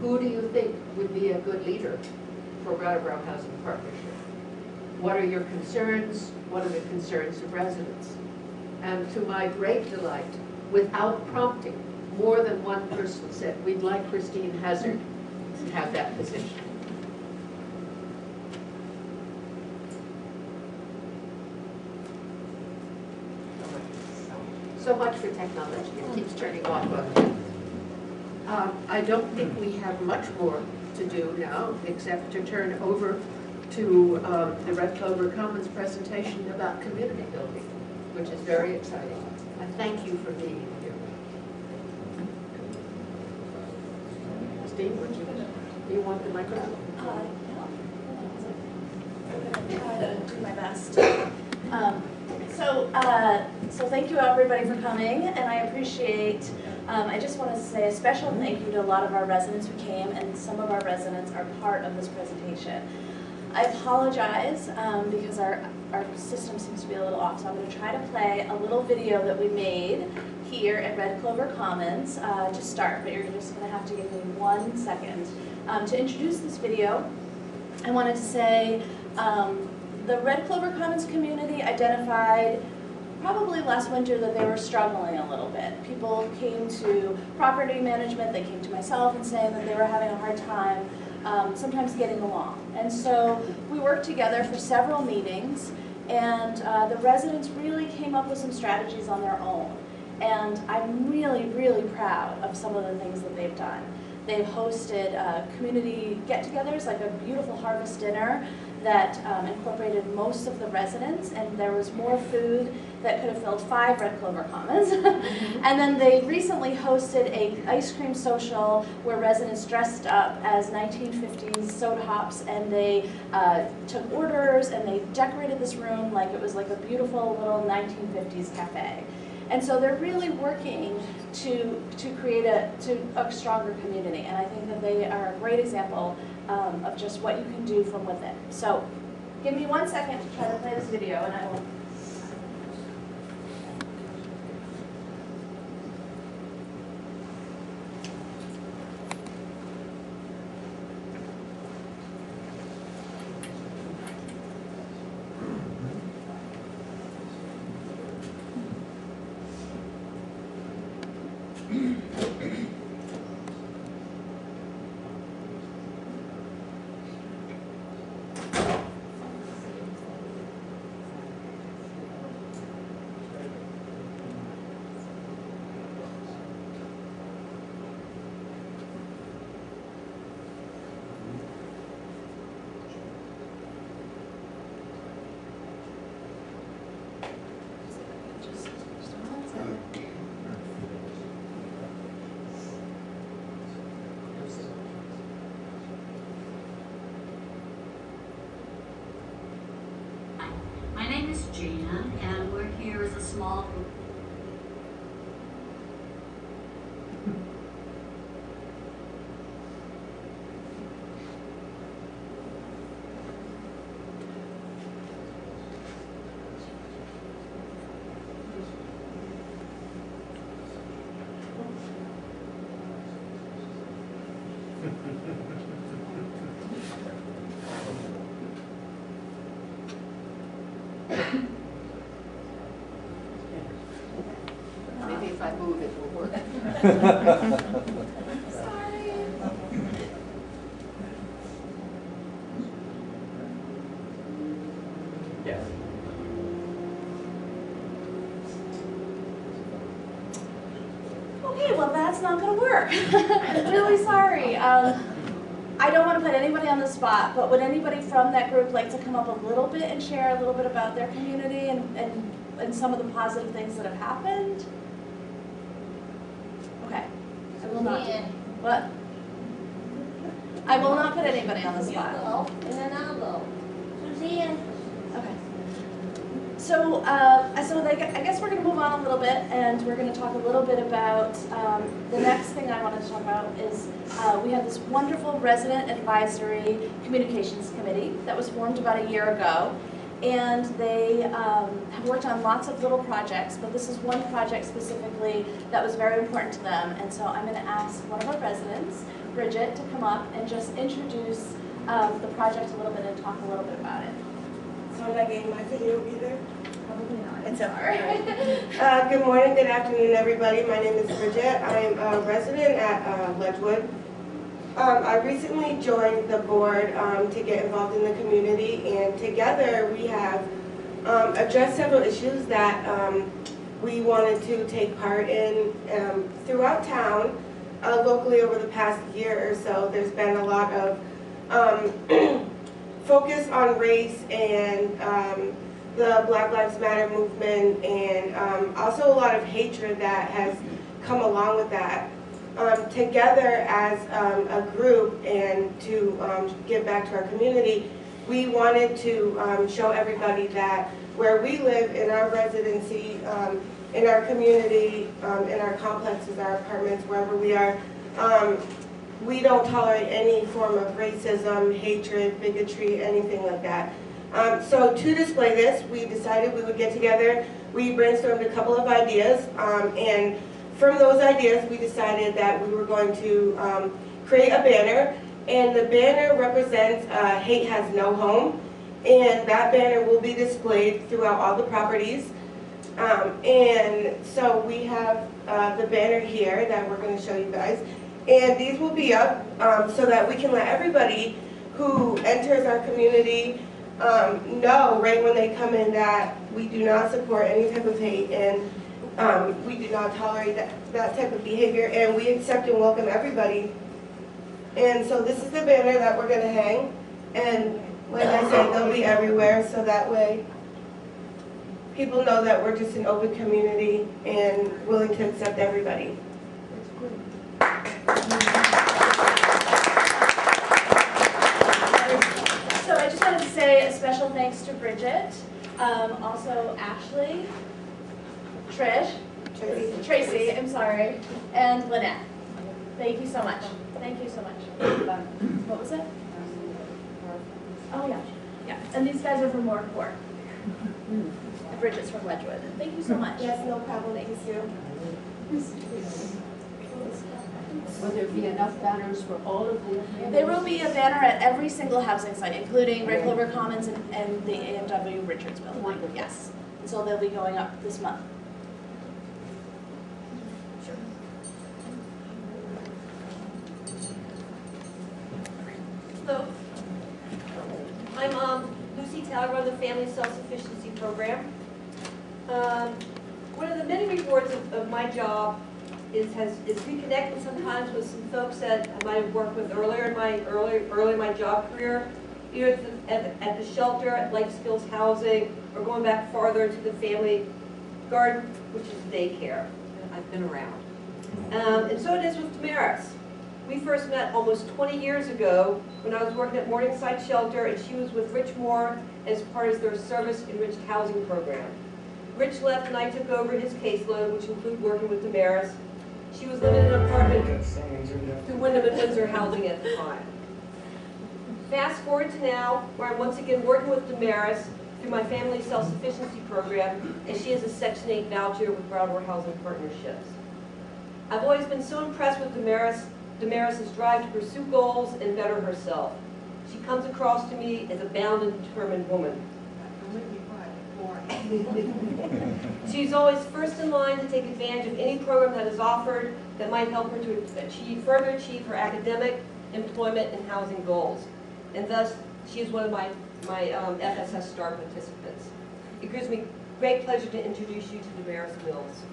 Who do you think would be a good leader for Brattleboro Housing Partnership? What are your concerns? What are the concerns of residents? And to my great delight, without prompting, more than one person said, we'd like Christine Hazard to have that position. So much for technology. It keeps turning off on me. I don't think we have much more to do now, except to turn over to the Red Clover Commons presentation about community building, which is very exciting. And thank you for being here. Steve, do you want the microphone? No. Do my best. So thank you everybody for coming, and I appreciate, I just want to say a special thank you to a lot of our residents who came, and some of our residents are part of this presentation. I apologize because our system seems to be a little off, so I'm going to try to play a little video that we made here at Red Clover Commons to start, but you're just going to have to give me 1 second. To introduce this video, I wanted to say the Red Clover Commons community identified probably last winter that they were struggling a little bit. People came to property management, they came to myself and saying that they were having a hard time sometimes getting along. And so we worked together for several meetings, and the residents really came up with some strategies on their own. And I'm really, really proud of some of the things that they've done. They've hosted community get-togethers, like a beautiful harvest dinner that incorporated most of the residents, and there was more food that could have filled 5 Red Clover Commons. And then they recently hosted a ice cream social where residents dressed up as 1950s soda hops, and they took orders and they decorated this room like it was like a beautiful little 1950s cafe. And so they're really working to create a stronger community, and I think that they are a great example of just what you can do from within. So give me 1 second to try to play this video, and I will. My name is Gina, and we're here as a small group. Maybe if I move it will work. Sorry. Yes. Okay, well that's not going to work. I'm really sorry. I don't want to put anybody on the spot, but would anybody from that group like to come up a little bit and share a little bit about their community and some of the positive things that have happened? Okay, I will not. What? I will not put anybody on the spot. You go, and then I'll go. Suzanne. Okay. So, I guess we're going to move on a little bit, and we're going to talk a little bit about the next thing I wanted to talk about is we have this wonderful resident advisory communications committee that was formed about a year ago, and they have worked on lots of little projects, but this is one project specifically that was very important to them, and so I'm going to ask one of our residents, Bridget, to come up and just introduce the project a little bit and talk a little bit about it. So did I get my video either? Probably not. It's okay. Good morning, good afternoon, everybody. My name is Bridget. I'm a resident at Ledgewood. I recently joined the board to get involved in the community, and together we have addressed several issues that we wanted to take part in throughout town. Locally over the past year or so, there's been a lot of focus on race and the Black Lives Matter movement, and also a lot of hatred that has come along with that. Together as a group and to give back to our community, we wanted to show everybody that where we live in our residency, in our community, in our complexes, our apartments, wherever we are, we don't tolerate any form of racism, hatred, bigotry, anything like that. So to display this, we decided we would get together. We brainstormed a couple of ideas, and from those ideas, we decided that we were going to create a banner, and the banner represents Hate Has No Home, and that banner will be displayed throughout all the properties. And so we have the banner here that we're going to show you guys. And these will be up so that we can let everybody who enters our community know right when they come in that we do not support any type of hate, and we do not tolerate that type of behavior, and we accept and welcome everybody. And so this is the banner that we're going to hang, and like I said, they'll be everywhere, so that way people know that we're just an open community and willing to accept everybody. So I just wanted to say a special thanks to Bridget, also Ashley, Trish, Tracy, I'm sorry, and Lynette. Thank you so much. Thank you so much. What was it? Oh yeah, yeah. And these guys are from Morport. Bridget's from Wedgwood. Thank you so much. Yes, no problem. Thank you. Will there be enough banners for all of the? There will be a banner at every single housing site, including Red Clover Commons and the AMW Richards building. Wonderful. Yes. And so they'll be going up this month. Hello. I'm Lucy Taylor, run the Family Self-Sufficiency Program. One of the many rewards of my job is reconnecting sometimes with some folks that I might have worked with earlier in my job career, either at the shelter, at Life Skills Housing, or going back farther into the family garden, which is daycare. I've been around. And so it is with Damaris. We first met almost 20 years ago when I was working at Morningside Shelter, and she was with Rich Moore as part of their service-enriched housing program. Rich left and I took over his caseload, which included working with Damaris. She was living in an apartment through Wyndham and Windsor Housing at the time. Fast forward to now, where I'm once again working with Damaris through my Family Self-Sufficiency Program, and she has a Section 8 voucher with Broward Housing Partnerships. I've always been so impressed with Damaris's drive to pursue goals and better herself. She comes across to me as a bound and determined woman. She's always first in line to take advantage of any program that is offered that might help her to further achieve her academic, employment, and housing goals. And thus, she is one of my FSS STAR participants. It gives me great pleasure to introduce you to Damaris Mills.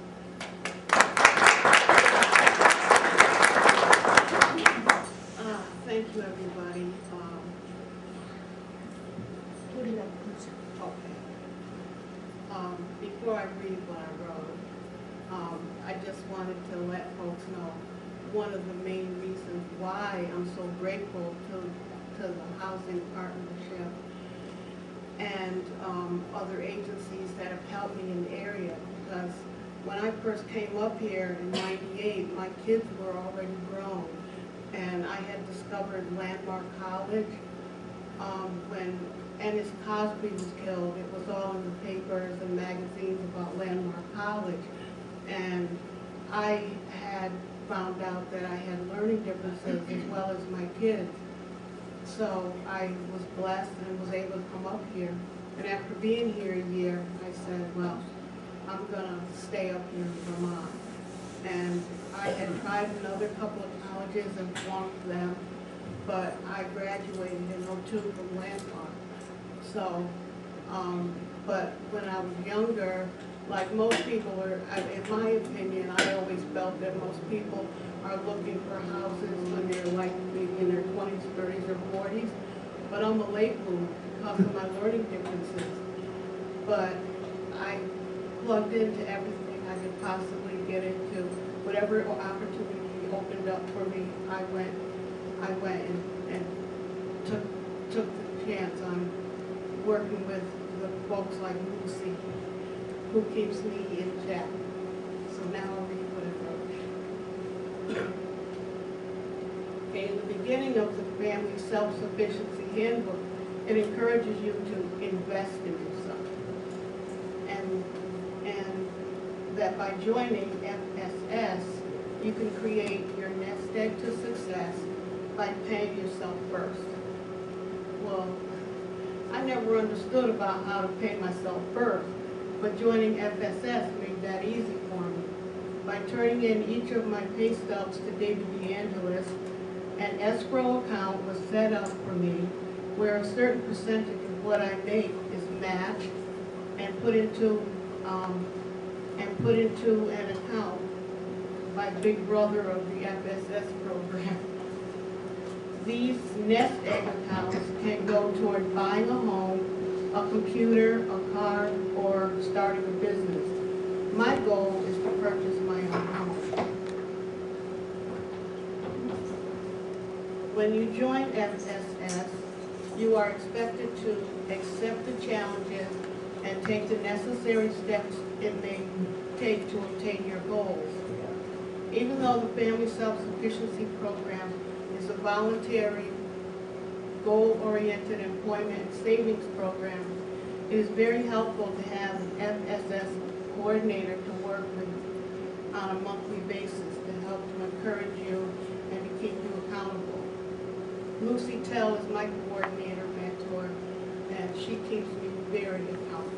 Thank you, everybody. Put it up. Okay. Before I read what I wrote, I just wanted to let folks know one of the main reasons why I'm so grateful to the Housing Partnership and other agencies that have helped me in the area, because when I first came up here in '98, my kids were already grown. And I had discovered Landmark College when Ennis Cosby was killed. It was all in the papers and magazines about Landmark College. And I had found out that I had learning differences as well as my kids. So I was blessed and was able to come up here. And after being here a year, I said, well, I'm going to stay up here in Vermont. And I had tried another couple of colleges and flunked them, but I graduated in '02 from Landmark. So, but when I was younger, like most people are, in my opinion, I always felt that most people are looking for houses when they're like maybe in their 20s, 30s, or 40s. But I'm a late bloomer because of my learning differences. But I plugged into everything I could possibly get into. Whatever opportunity opened up for me, I went and took the chance on working with the folks like Lucy, who keeps me in check. So now I'll read what I wrote. Okay, in the beginning of the Family Self-Sufficiency Handbook, it encourages you to invest in yourself. And that by joining FSS, you can create your nest egg to success by paying yourself first. Well, I never understood about how to pay myself first, but joining FSS made that easy for me. By turning in each of my pay stubs to David DeAngelis, an escrow account was set up for me where a certain percentage of what I make is matched and put into an account by Big Brother of the FSS program. These nest egg accounts can go toward buying a home, a computer, a car, or starting a business. My goal is to purchase my own home. When you join FSS, you are expected to accept the challenges and take the necessary steps it may take to obtain your goals. Even though the Family Self-Sufficiency Program is a voluntary, goal-oriented employment and savings program, it is very helpful to have an FSS coordinator to work with on a monthly basis to help to encourage you and to keep you accountable. Lucy Tell is my coordinator mentor, and she keeps me very accountable.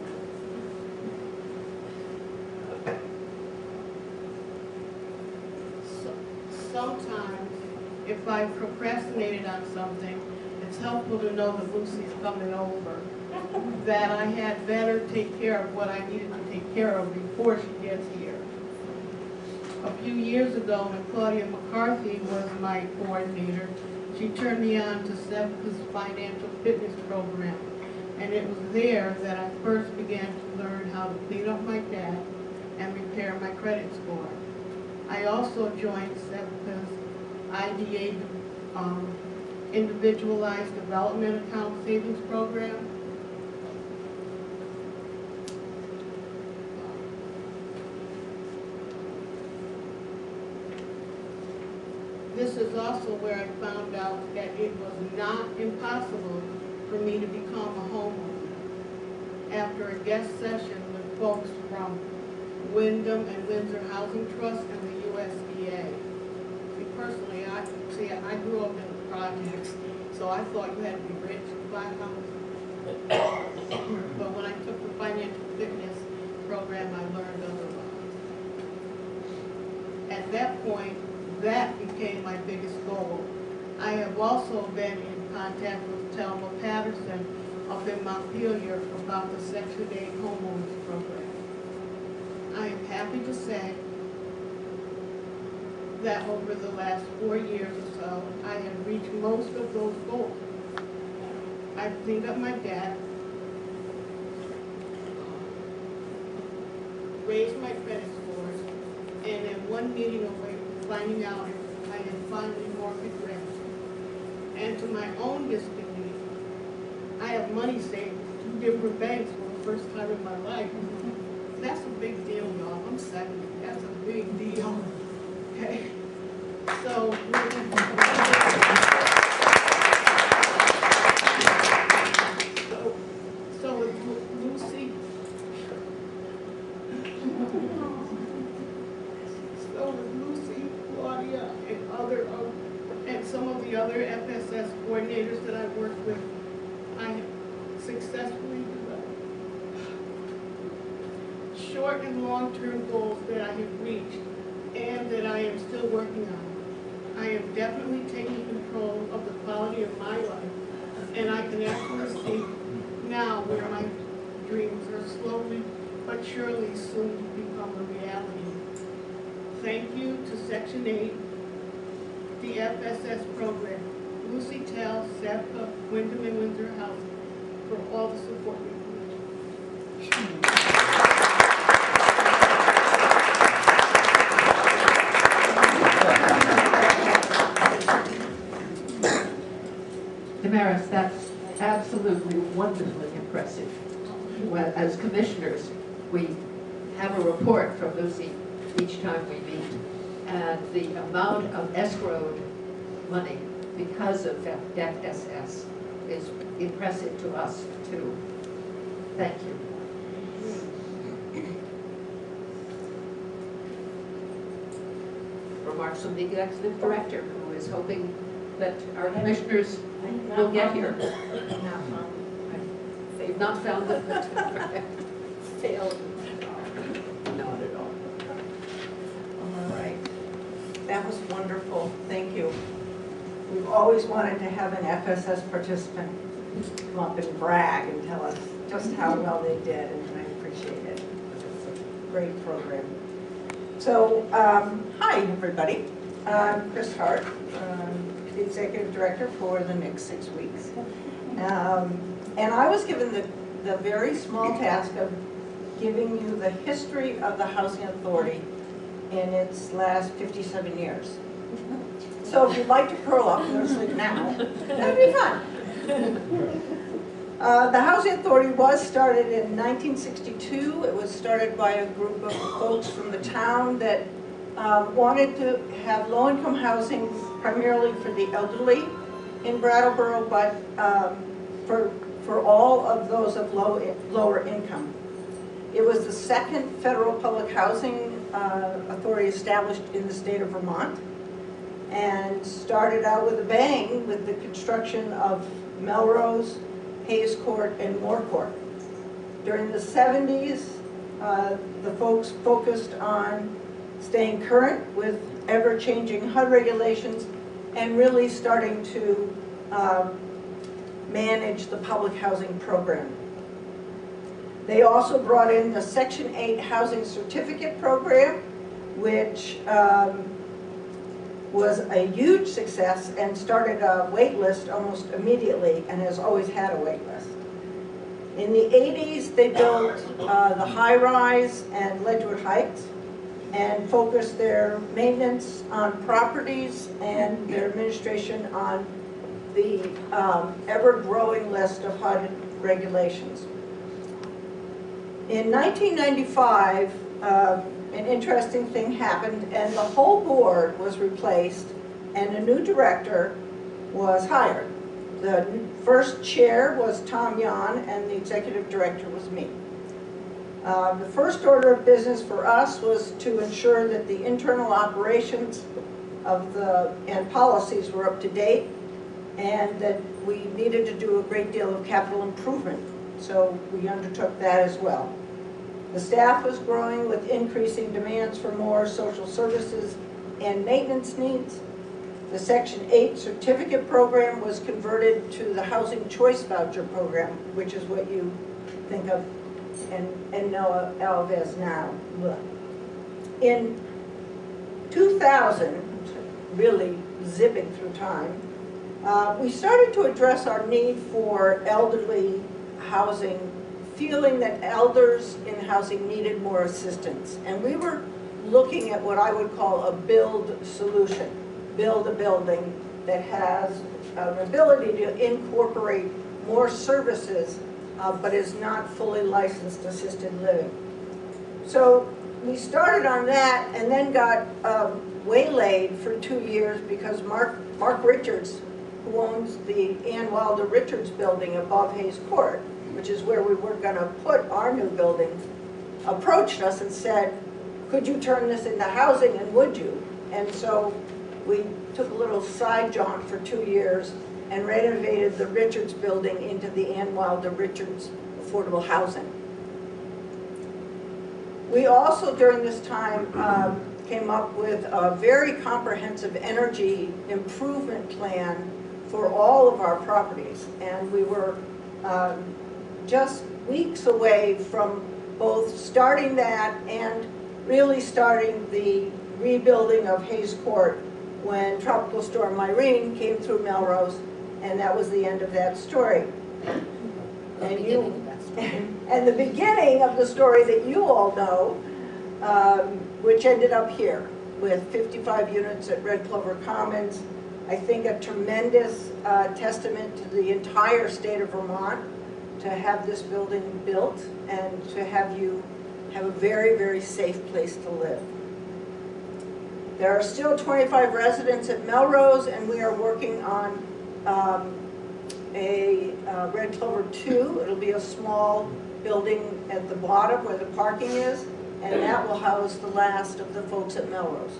Sometimes, if I procrastinated on something, it's helpful to know that Lucy's coming over, that I had better take care of what I needed to take care of before she gets here. A few years ago, when Claudia McCarthy was my coordinator, she turned me on to SEVCA's financial fitness program, and it was there that I first began to learn how to clean up my debt and repair my credit score. I also joined SEVCA's IDA Individualized Development Account Savings Program. This is also where I found out that it was not impossible for me to become a homeowner. After a guest session with folks from Wyndham and Windsor Housing Trust and the USDA. Me personally, I grew up in the projects, so I thought you had to be rich to buy houses. But when I took the financial fitness program, I learned otherwise. At that point, that became my biggest goal. I have also been in contact with Thelma Patterson up in Montpelier about the Section 8 homeowners program. I am happy to say that over the last 4 years or so, I have reached most of those goals. I've cleaned up my debt, raised my credit scores, and in one meeting away from finding out I had finally mortgage rent. And to my own disbelief, I have money saved in 2 different banks for the first time in my life. That's a big deal, y'all. I'm 70. That's a big deal. Okay? So with Lucy, Claudia, and some of the other FSS coordinators that I've worked with, I have successfully developed short and long-term goals that I have reached and that I am still working on. I am definitely taking control of the quality of my life, and I can actually see now where my dreams are slowly but surely soon to become a reality. Thank you to Section 8, the FSS program, Lucy Tell, SEVCA, Wyndham and Windsor Housing, for all the support we can. Damaris, that's absolutely wonderfully impressive. Well, as commissioners, we have a report from Lucy each time we meet, and the amount of escrowed money because of FSS is impressive to us too. Thank you. Remarks from the executive director, who is hoping that our commissioners will get here. They've not found it, but failed. was wonderful. Thank you. We've always wanted to have an FSS participant come up and brag and tell us just how well they did, and I appreciate it. It's a great program. So, hi everybody. I'm Chris Hart, the Executive Director for the next 6 weeks. And I was given the very small task of giving you the history of the Housing Authority in its last 57 years. So if you'd like to curl up and go to sleep now, that'd be fun. The Housing Authority was started in 1962. It was started by a group of folks from the town that wanted to have low-income housing primarily for the elderly in Brattleboro, but for all of those of lower income. It was the second federal public housing authority established in the state of Vermont, and started out with a bang with the construction of Melrose, Hayes Court, and Moore Court. During the 70s, the folks focused on staying current with ever-changing HUD regulations and really starting to manage the public housing program. They also brought in the Section 8 Housing Certificate Program, which was a huge success and started a wait list almost immediately and has always had a wait list. In the 80s, they built the high-rise and Ledgewood Heights and focused their maintenance on properties and their administration on the ever-growing list of HUD regulations. In 1995, an interesting thing happened, and the whole board was replaced, and a new director was hired. The first chair was Tom Yan, and the executive director was me. The first order of business for us was to ensure that the internal operations and policies were up to date, and that we needed to do a great deal of capital improvement. So we undertook that as well. The staff was growing with increasing demands for more social services and maintenance needs. The Section 8 certificate program was converted to the Housing Choice Voucher program, which is what you think of and know of as now. In 2000, really zipping through time, we started to address our need for elderly housing, feeling that elders in housing needed more assistance. And we were looking at what I would call a build solution. Build a building that has an ability to incorporate more services, but is not fully licensed assisted living. So we started on that and then got waylaid for 2 years because Mark Richards, who owns the Ann Wilder Richards building above Hayes Court, which is where we were going to put our new building, approached us and said, could you turn this into housing, and would you? And so we took a little side jaunt for 2 years and renovated the Richards building into the Ann Wilder Richards affordable housing. We also, during this time, came up with a very comprehensive energy improvement plan for all of our properties, and we were just weeks away from both starting that and really starting the rebuilding of Hayes Court when Tropical Storm Irene came through Melrose, and that was the end of that story. And the beginning of the story that you all know, which ended up here with 55 units at Red Clover Commons. I think a tremendous testament to the entire state of Vermont to have this building built and to have you have a very, very safe place to live. There are still 25 residents at Melrose, and we are working on a Red Clover 2. It'll be a small building at the bottom where the parking is, and that will house the last of the folks at Melrose.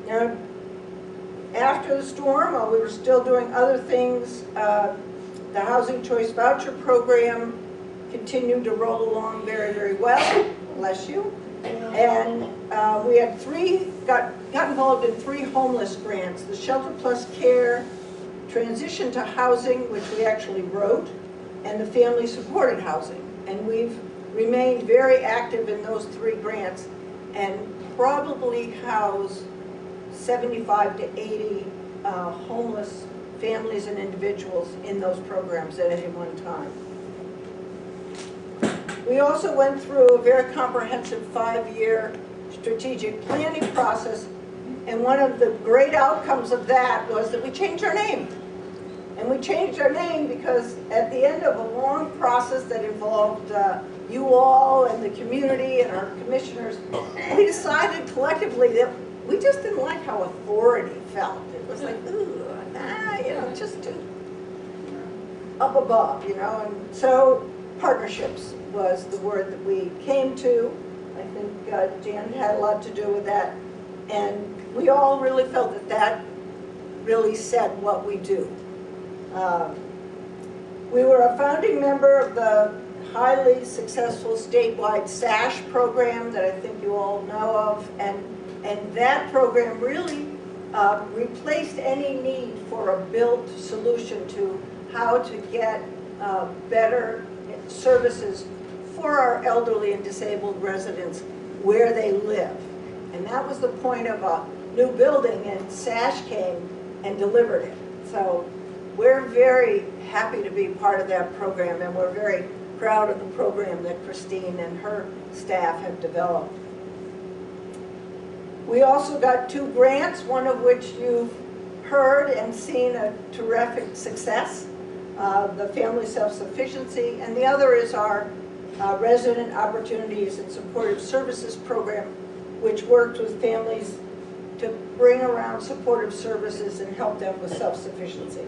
Now, after the storm, while we were still doing other things, the Housing Choice Voucher Program continued to roll along very, very well, bless you. And we had got involved in 3 homeless grants: the Shelter Plus Care, Transition to Housing, which we actually wrote, and the Family Supported Housing. And we've remained very active in those 3 grants and probably house 75 to 80 homeless families and individuals in those programs at any one time. We also went through a very comprehensive 5-year strategic planning process, and one of the great outcomes of that was that we changed our name. And we changed our name because at the end of a long process that involved you all and the community and our commissioners, we decided collectively that we just didn't like how authority felt. It was like, ooh, nah, you know, just too up above, you know. And so partnerships was the word that we came to. I think Jan had a lot to do with that. And we all really felt that that really said what we do. We were a founding member of the highly successful statewide SASH program that I think you all know of, and that program really replaced any need for a built solution to how to get better services for our elderly and disabled residents where they live. And that was the point of a new building, and SASH came and delivered it. So we're very happy to be part of that program, and we're very proud of the program that Christine and her staff have developed. We also got 2 grants, one of which you've heard and seen a terrific success, the Family Self-Sufficiency, and the other is our Resident Opportunities and Supportive Services program, which worked with families to bring around supportive services and help them with self-sufficiency.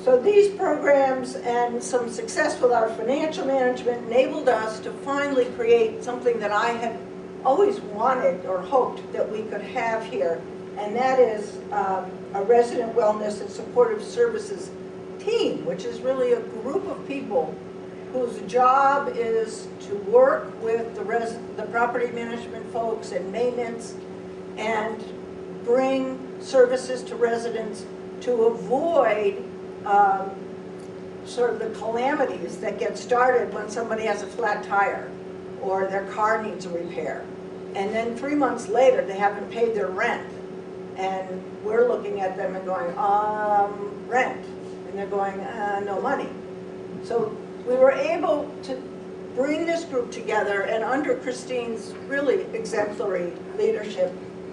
So these programs and some success with our financial management enabled us to finally create something that I had always wanted or hoped that we could have here, and that is a resident wellness and supportive services team, which is really a group of people whose job is to work with the property management folks and maintenance and bring services to residents to avoid sort of the calamities that get started when somebody has a flat tire or their car needs a repair. And then 3 months later, they haven't paid their rent. And we're looking at them and going, rent. And they're going, no money. So we were able to bring this group together, and under Christine's really exemplary leadership,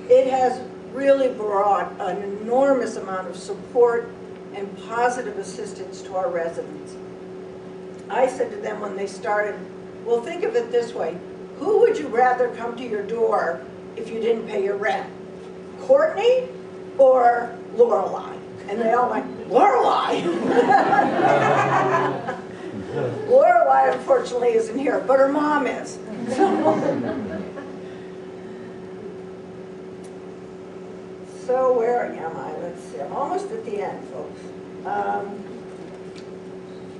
it has really brought an enormous amount of support and positive assistance to our residents. I said to them when they started, well, think of it this way. Who would you rather come to your door if you didn't pay your rent? Courtney or Lorelei? And they all went, Lorelei! Lorelei, unfortunately, isn't here, but her mom is. So where am I? Let's see. I'm almost at the end, folks.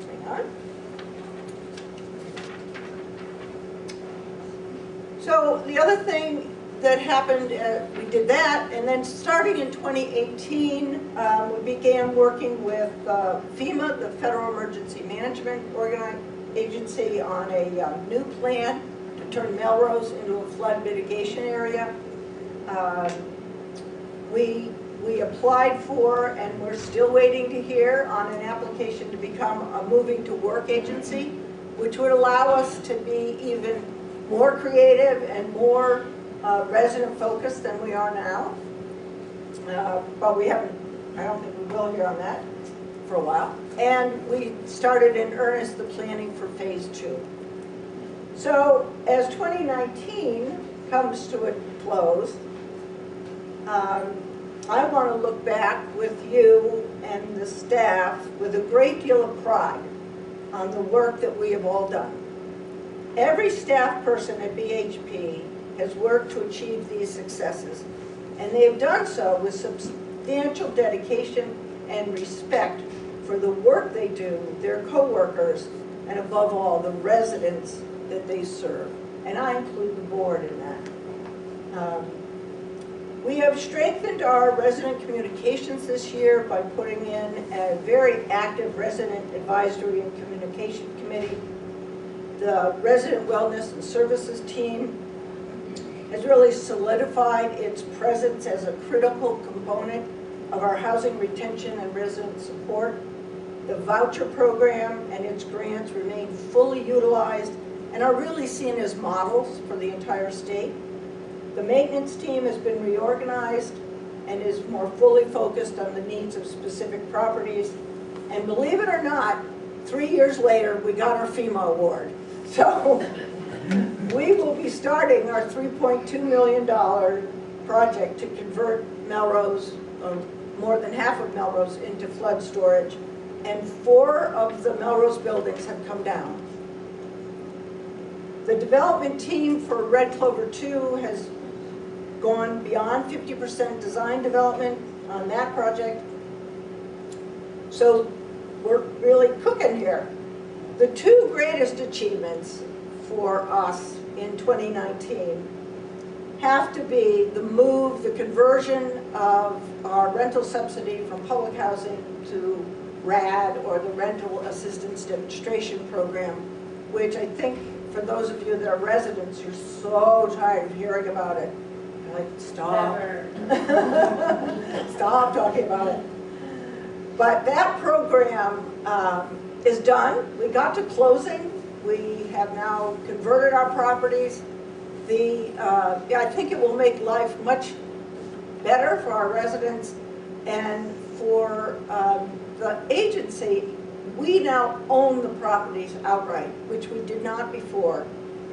Hang on. So the other thing that happened, we did that, and then starting in 2018, we began working with FEMA, the Federal Emergency Management Agency, on a new plan to turn Melrose into a flood mitigation area. We applied for, and we're still waiting to hear on an application to become a moving to work agency, which would allow us to be even more creative and more resident focused than we are now. But we haven't, I don't think we will hear on that for a while. And we started in earnest the planning for phase 2. So as 2019 comes to a close, I want to look back with you and the staff with a great deal of pride on the work that we have all done. Every staff person at BHP has worked to achieve these successes, and they have done so with substantial dedication and respect for the work they do, their co-workers, and above all, the residents that they serve. And I include the board in that. We have strengthened our resident communications this year by putting in a very active resident advisory and communication committee. The resident wellness and services team has really solidified its presence as a critical component of our housing retention and resident support. The voucher program and its grants remain fully utilized and are really seen as models for the entire state. The maintenance team has been reorganized and is more fully focused on the needs of specific properties. And believe it or not, 3 years later, we got our FEMA award. So we will be starting our $3.2 million project to convert Melrose, or more than half of Melrose, into flood storage. And 4 of the Melrose buildings have come down. The development team for Red Clover 2 has gone beyond 50% design development on that project. So we're really cooking here. The 2 greatest achievements for us in 2019 have to be the conversion of our rental subsidy from public housing to RAD, or the Rental Assistance Demonstration Program, which I think for those of you that are residents, you're so tired of hearing about it. You're like, stop. Stop talking about it. But that program is done. We got to closing. We have now converted our properties. I think it will make life much better for our residents, and for the agency. We now own the properties outright, which we did not before.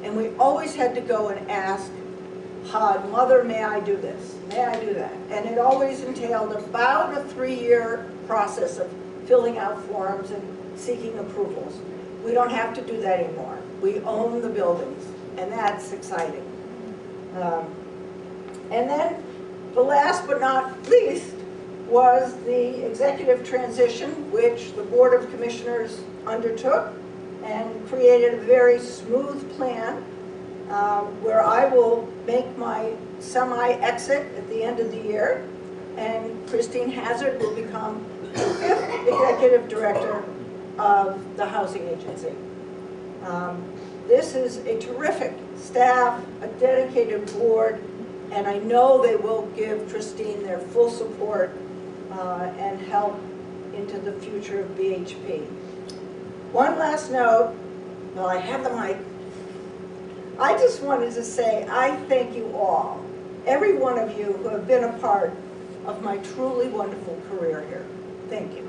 And we always had to go and ask HUD, Mother, may I do this? May I do that? And it always entailed about a 3-year process of filling out forms and seeking approvals. We don't have to do that anymore. We own the buildings, and that's exciting. And then the last but not least was the executive transition, which the Board of Commissioners undertook and created a very smooth plan where I will make my semi-exit at the end of the year, and Christine Hazard will become the 5th executive director of the housing agency. This is a terrific staff, a dedicated board, and I know they will give Christine their full support and help into the future of BHP. One last note, while I have the mic, I just wanted to say I thank you all, every one of you who have been a part of my truly wonderful career here. Thank you.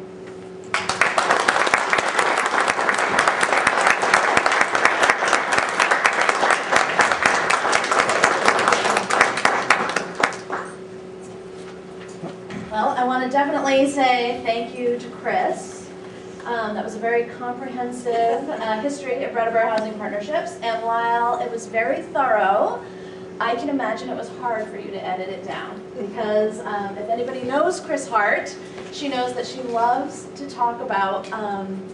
Well, I want to definitely say thank you to Chris. That was a very comprehensive history of Brattleboro Housing Partnerships, and while it was very thorough, I can imagine it was hard for you to edit it down, because if anybody knows Chris Hart, she knows that she loves to talk about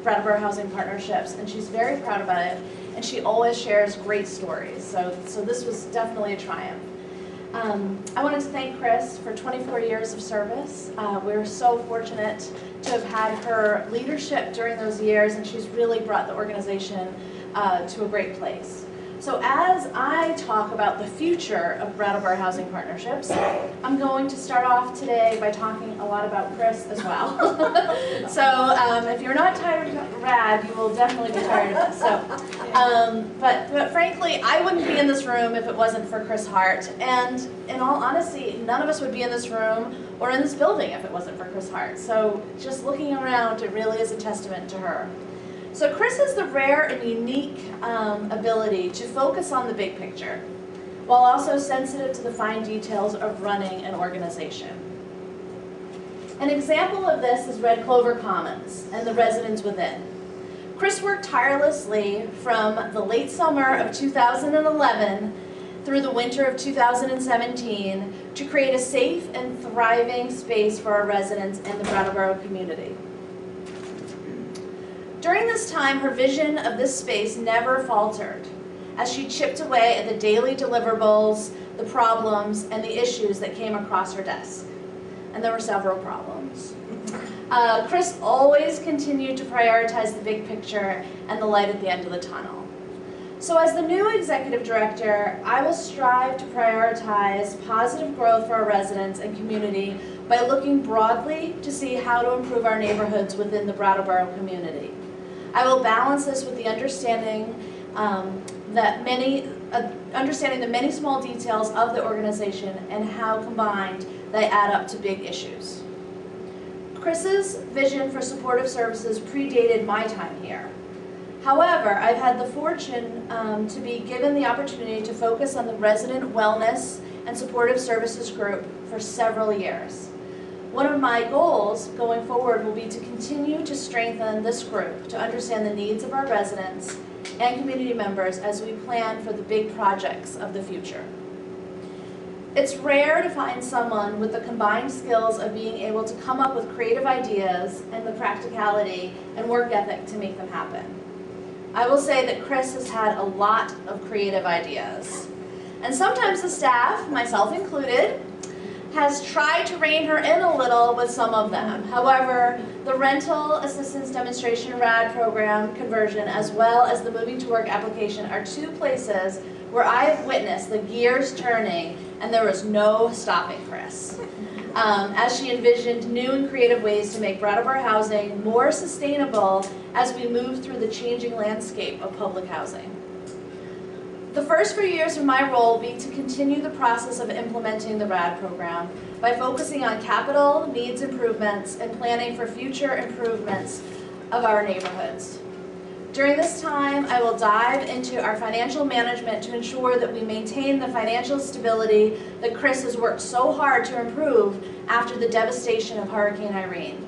Brattleboro Housing Partnerships, and she's very proud about it, and she always shares great stories, so this was definitely a triumph. I wanted to thank Chris for 24 years of service. We're so fortunate to have had her leadership during those years, and she's really brought the organization to a great place. So as I talk about the future of Brattleboro Housing Partnerships, I'm going to start off today by talking a lot about Chris as well. So if you're not tired of RAD, you will definitely be tired of this. So, but frankly, I wouldn't be in this room if it wasn't for Chris Hart. And in all honesty, none of us would be in this room or in this building if it wasn't for Chris Hart. So just looking around, it really is a testament to her. So Chris has the rare and unique ability to focus on the big picture, while also sensitive to the fine details of running an organization. An example of this is Red Clover Commons and the residents within. Chris worked tirelessly from the late summer of 2011 through the winter of 2017 to create a safe and thriving space for our residents and the Brattleboro community. During this time, her vision of this space never faltered as she chipped away at the daily deliverables, the problems, and the issues that came across her desk. And there were several problems. Chris always continued to prioritize the big picture and the light at the end of the tunnel. So as the new executive director, I will strive to prioritize positive growth for our residents and community by looking broadly to see how to improve our neighborhoods within the Brattleboro community. I will balance this with the understanding understanding the many small details of the organization and how combined they add up to big issues. Chris's vision for supportive services predated my time here. However, I've had the fortune to be given the opportunity to focus on the resident wellness and supportive services group for several years. One of my goals going forward will be to continue to strengthen this group to understand the needs of our residents and community members as we plan for the big projects of the future. It's rare to find someone with the combined skills of being able to come up with creative ideas and the practicality and work ethic to make them happen. I will say that Chris has had a lot of creative ideas. And sometimes the staff, myself included, has tried to rein her in a little with some of them. However, the Rental Assistance Demonstration RAD program conversion as well as the Moving to Work application are two places where I have witnessed the gears turning and there was no stopping Chris. As she envisioned new and creative ways to make Brattleboro housing more sustainable as we move through the changing landscape of public housing. The first few years of my role will be to continue the process of implementing the RAD program by focusing on capital needs improvements and planning for future improvements of our neighborhoods. During this time, I will dive into our financial management to ensure that we maintain the financial stability that Chris has worked so hard to improve after the devastation of Hurricane Irene.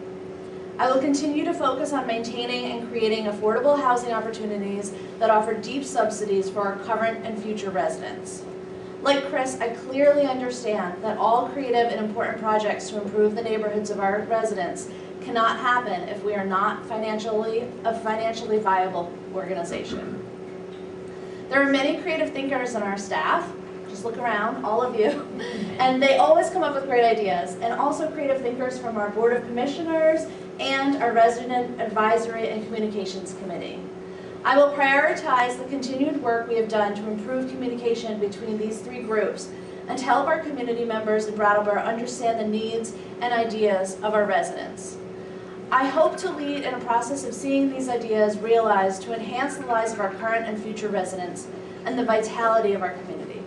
I will continue to focus on maintaining and creating affordable housing opportunities that offer deep subsidies for our current and future residents. Like Chris, I clearly understand that all creative and important projects to improve the neighborhoods of our residents cannot happen if we are not a financially viable organization. There are many creative thinkers in our staff, just look around, all of you, and they always come up with great ideas, and also creative thinkers from our Board of Commissioners and our Resident Advisory and Communications Committee. I will prioritize the continued work we have done to improve communication between these three groups and to help our community members in Brattleboro understand the needs and ideas of our residents. I hope to lead in a process of seeing these ideas realized to enhance the lives of our current and future residents and the vitality of our community.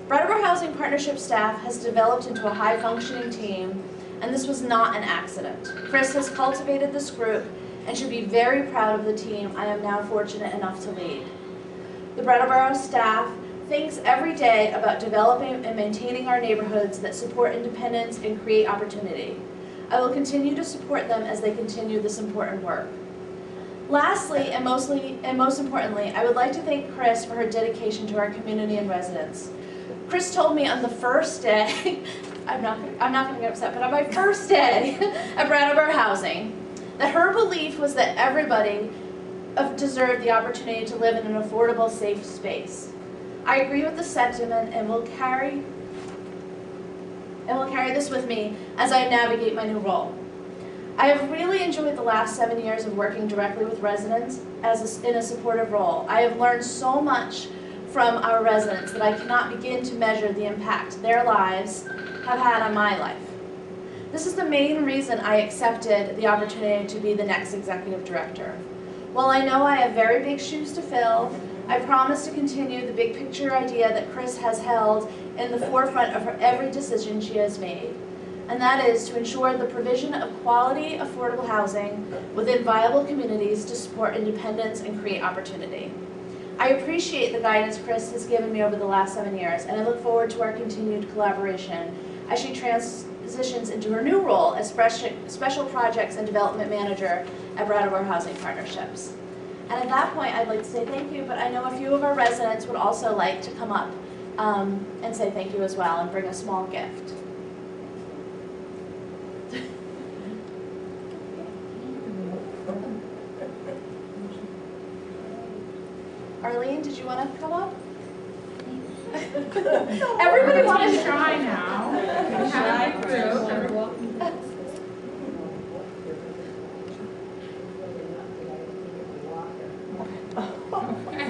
Brattleboro Housing Partnership staff has developed into a high-functioning team, and this was not an accident. Chris has cultivated this group and should be very proud of the team I am now fortunate enough to lead. The Brattleboro staff thinks every day about developing and maintaining our neighborhoods that support independence and create opportunity. I will continue to support them as they continue this important work. Lastly, and most importantly, I would like to thank Chris for her dedication to our community and residents. Chris told me on the first day, I'm not going to get upset, but on my first day at Brattleboro Housing, that her belief was that everybody deserved the opportunity to live in an affordable, safe space. I agree with the sentiment and will carry this with me as I navigate my new role. I have really enjoyed the last 7 years of working directly with residents in a supportive role. I have learned so much from our residents that I cannot begin to measure the impact their lives have had on my life. This is the main reason I accepted the opportunity to be the next executive director. While I know I have very big shoes to fill, I promise to continue the big picture idea that Chris has held in the forefront of every decision she has made, and that is to ensure the provision of quality, affordable housing within viable communities to support independence and create opportunity. I appreciate the guidance Chris has given me over the last 7 years, and I look forward to our continued collaboration as she transitions into her new role as Special Projects and Development Manager at Brattleboro Housing Partnerships. And at that point, I'd like to say thank you, but I know a few of our residents would also like to come up and say thank you as well and bring a small gift. Arlene, did you want to come up? Everybody wanted to shy now. We have a group.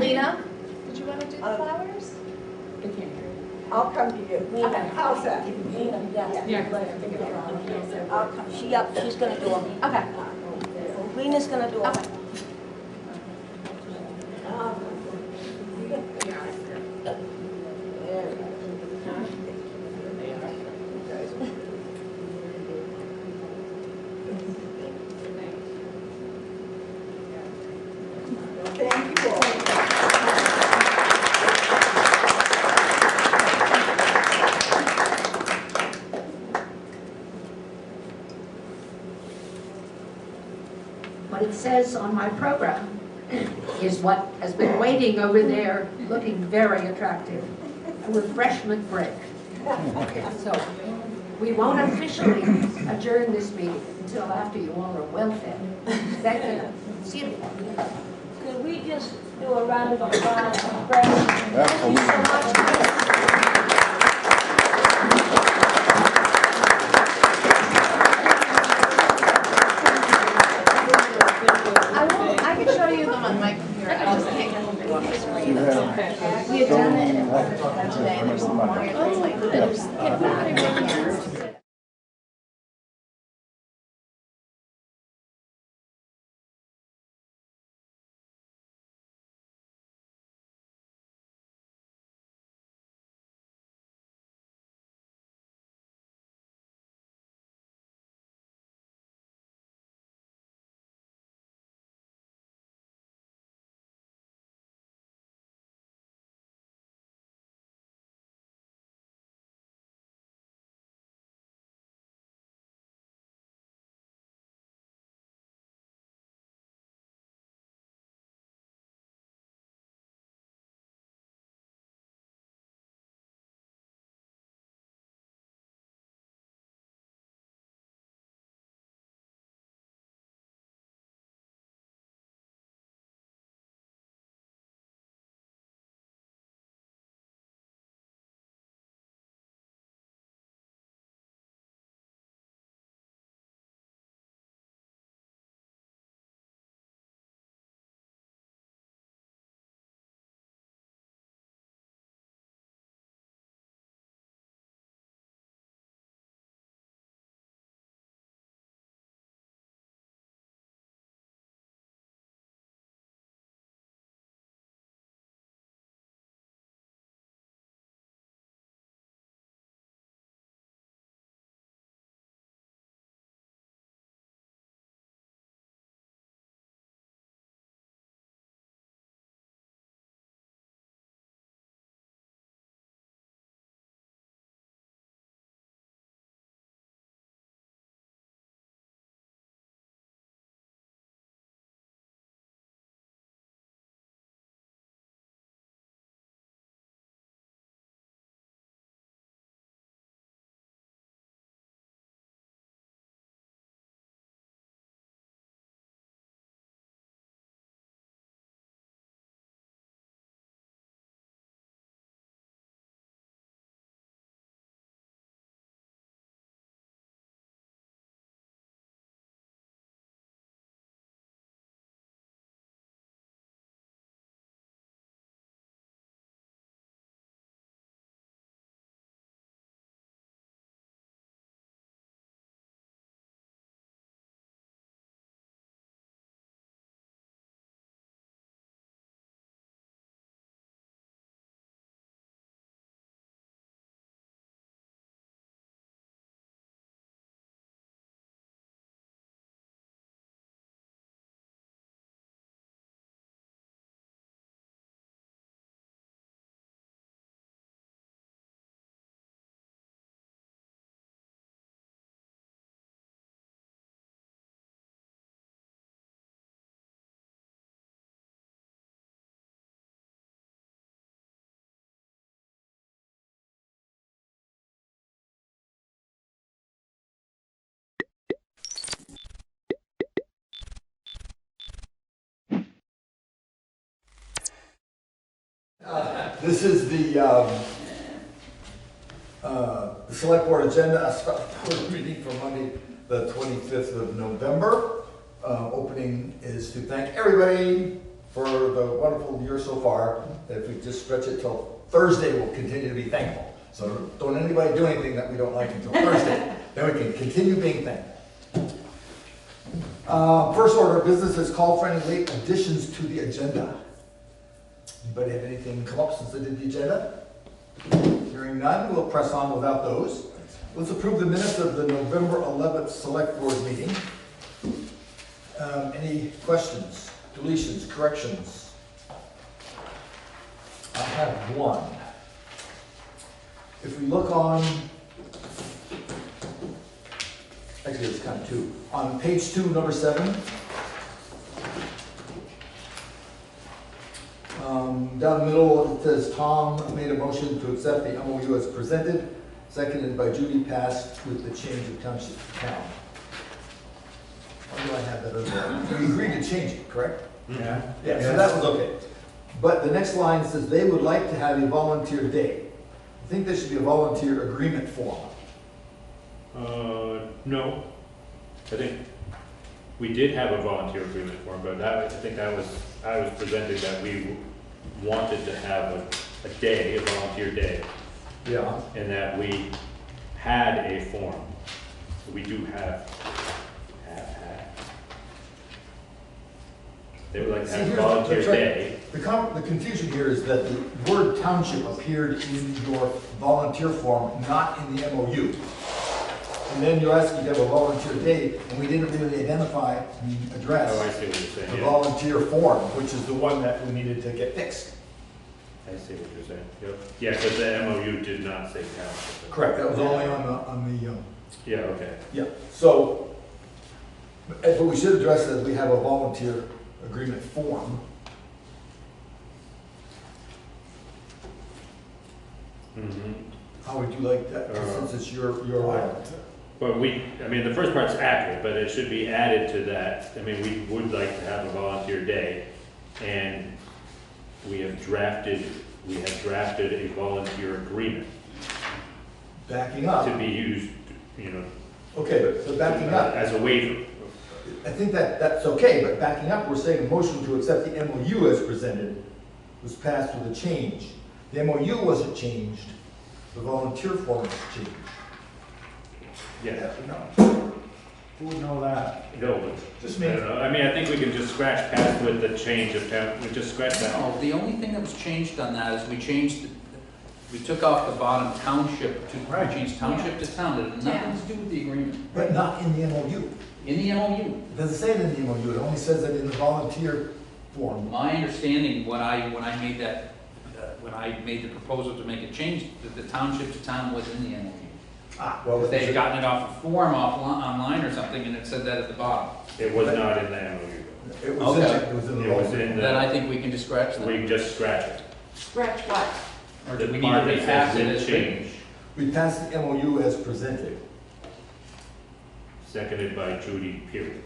Lena, did you want to do the flowers? I'll come to you. Okay. How's that? I'll come. She's gonna do them. Okay. Lena's gonna do them. Thank you all. What it says on my program is what has been waiting over there, looking very attractive, a refreshment break. So we won't officially adjourn this meeting until after you all are well fed. Thank you. See you tomorrow. Could we just do a round of applause for Bratt? Thank you so much. I can show you them on my computer. I just can't get them to go on the screen. We had done it and it wasn't done today. And there's some more. There's This is the Select Board agenda, a special board meeting for Monday, the 25th of November. Opening is to thank everybody for the wonderful year so far. If we just stretch it till Thursday, we'll continue to be thankful. So don't anybody do anything that we don't like until Thursday. Then we can continue being thankful. First order of business is call for any late additions to the agenda. Anybody have anything come up since they did the agenda? Hearing none, we'll press on without those. Let's approve the minutes of the November 11th Select Board meeting. Any questions, deletions, corrections? I have one. If we look on, actually it's kind of two. On page 2, number 7, down the middle it says Tom made a motion to accept the MOU as presented, seconded by Judy, passed with the change of township to town. Why do I have that over there? We agreed to change it, correct? Yeah. Yeah, so that was okay. But the next line says they would like to have a volunteer day. I think there should be a volunteer agreement form. No. I think we did have a volunteer agreement form, but I think I was presented that we wanted to have a day, a volunteer day. Yeah. And that we had a form. So we do have. They would like to have a volunteer day. The confusion here is that the word township appeared in your volunteer form, not in the MOU. And then you're asking to have a volunteer day, and we didn't really identify the address. Oh, I see what you're saying. The Yeah. volunteer form, which is the one that we needed to get fixed. I see what you're saying. Yep. Yeah, because the MOU did not say township. Correct, that was only on the Yeah, okay. yeah. So, but we should address it as we have a volunteer agreement form. Mm-hmm. How would you like that, since it's your But I mean, the first part's accurate, but it should be added to that. I mean, we would like to have a volunteer day, and we have drafted a volunteer agreement. Backing up. To be used, Okay, but backing up. As a waiver. I think that's okay, but backing up, we're saying a motion to accept the MOU as presented was passed with a change. The MOU wasn't changed, the volunteer form was changed. Yeah. Who would know that? No, but Just I me. don't know. I mean, I think we can just scratch past with the change of town, we just scratch that. No, the only thing that was changed on that is we took off the bottom township to, we changed township to town. It had nothing to do with the agreement. But not in the MOU. In the MOU. It doesn't say it in the MOU, it only says it in the volunteer form. My understanding, when I made that, when I made the proposal to make a change, that the township to town was in the MOU. Well, they had gotten it off a form online or something, and it said that at the bottom. It was not in the MOU. It was in the. Then I think we can just scratch that. We can just scratch it. Scratch what? Or do we need to repass it as change? We passed the MOU as presented. Seconded by Judy, period.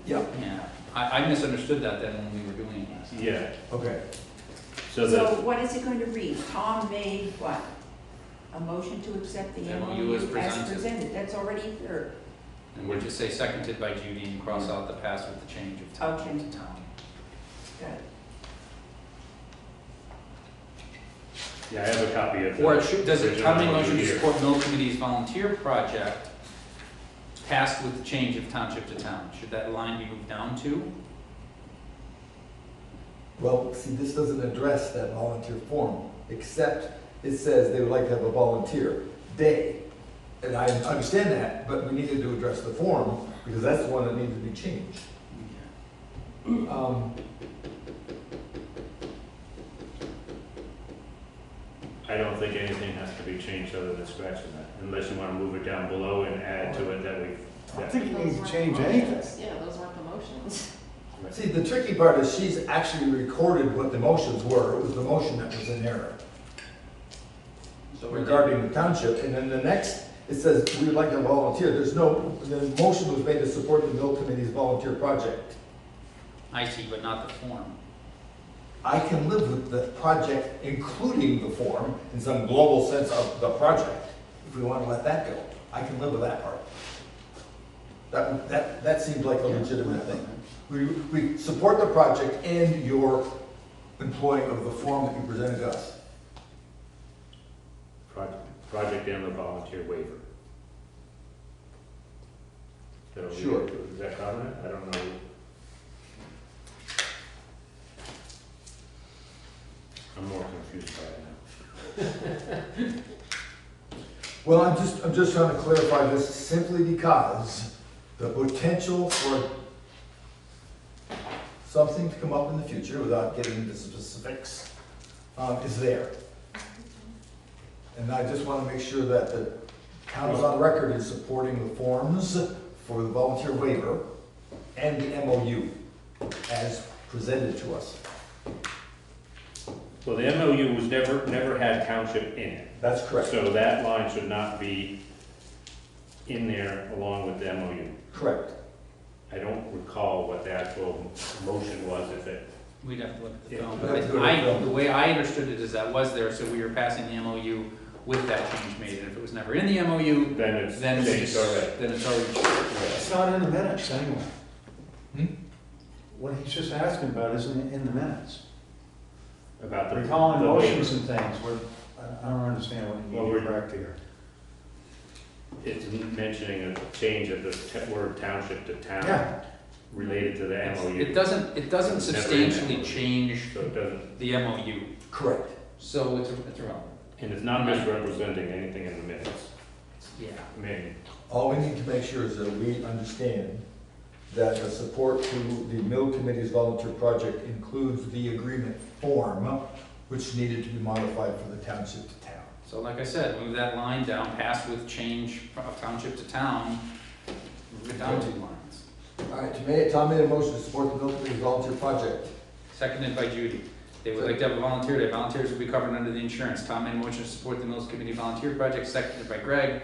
Yeah. Yeah, I misunderstood that then when we were doing it. Yeah. Okay. So what is it going to read? Tom made what? A motion to accept the MOU as presented. That's already here. And we'll just say seconded by Judy and cross out the pass with the change of township to town. Got it. Yeah, I have a copy of. Or does it, how many motion to here. support Mill Committee's volunteer project passed with the change of township to town? Should that line be moved down to? Well, see, this doesn't address that volunteer form, except it says they would like to have a volunteer day. And I understand that, but we needed to address the form, because that's the one that needed to be changed. I don't think anything has to be changed other than scratching that, unless you want to move it down below and add to it that we. I don't think you need to change anything. Yeah, those weren't the motions. See, the tricky part is she's actually recorded what the motions were. It was the motion that was in error. Regarding the township, and then the next, it says, we would like to volunteer. There's no, the motion was made to support the Mill Committee's volunteer project. I see, but not the form. I can live with the project, including the form, in some global sense of the project. If we want to let that go, I can live with that part. That seems like a legitimate thing. We support the project and your employing of the form that you presented to us. Project and the volunteer waiver. Sure. Is that covenant? I don't know. I'm more confused by it now. Well, I'm just trying to clarify this simply because the potential for something to come up in the future, without getting into specifics, is there. And I just want to make sure that the town is on record in supporting the forms for the volunteer waiver and the MOU as presented to us. Well, the MOU was never had township in it. That's correct. So that line should not be in there along with the MOU. Correct. I don't recall what the actual motion was, if it. We'd have to look at the Yeah. film. We'd But have to go to the film. the way I understood it is that was there, so we were passing the MOU with that change made. And if it was never in the MOU, then it's changed just, already. Then it's already changed. It's not in the minutes anyway. What he's just asking about isn't in the minutes. About the recalling the motions waiver. and things, I don't understand what you mean correct here. It's mentioning a change of the word township to town. Yeah. Related to the MOU. It doesn't It's never in the substantially MOU. change So it doesn't. the MOU. Correct. So it's irrelevant. And it's not misrepresenting anything in the minutes. Yeah. I mean, All we need to make sure is that we understand that the support to the Mill Committee's volunteer project includes the agreement form, which needed to be modified for the township to town. So like I said, move that line down, pass with change of township to town, move it down 2 lines. All right, Tom made a motion to support the Mill Committee's volunteer project. Seconded by Judy. They would like to have a volunteer day. Volunteers will be covered under the insurance. Tom made a motion to support the Mills Committee volunteer project, seconded by Greg.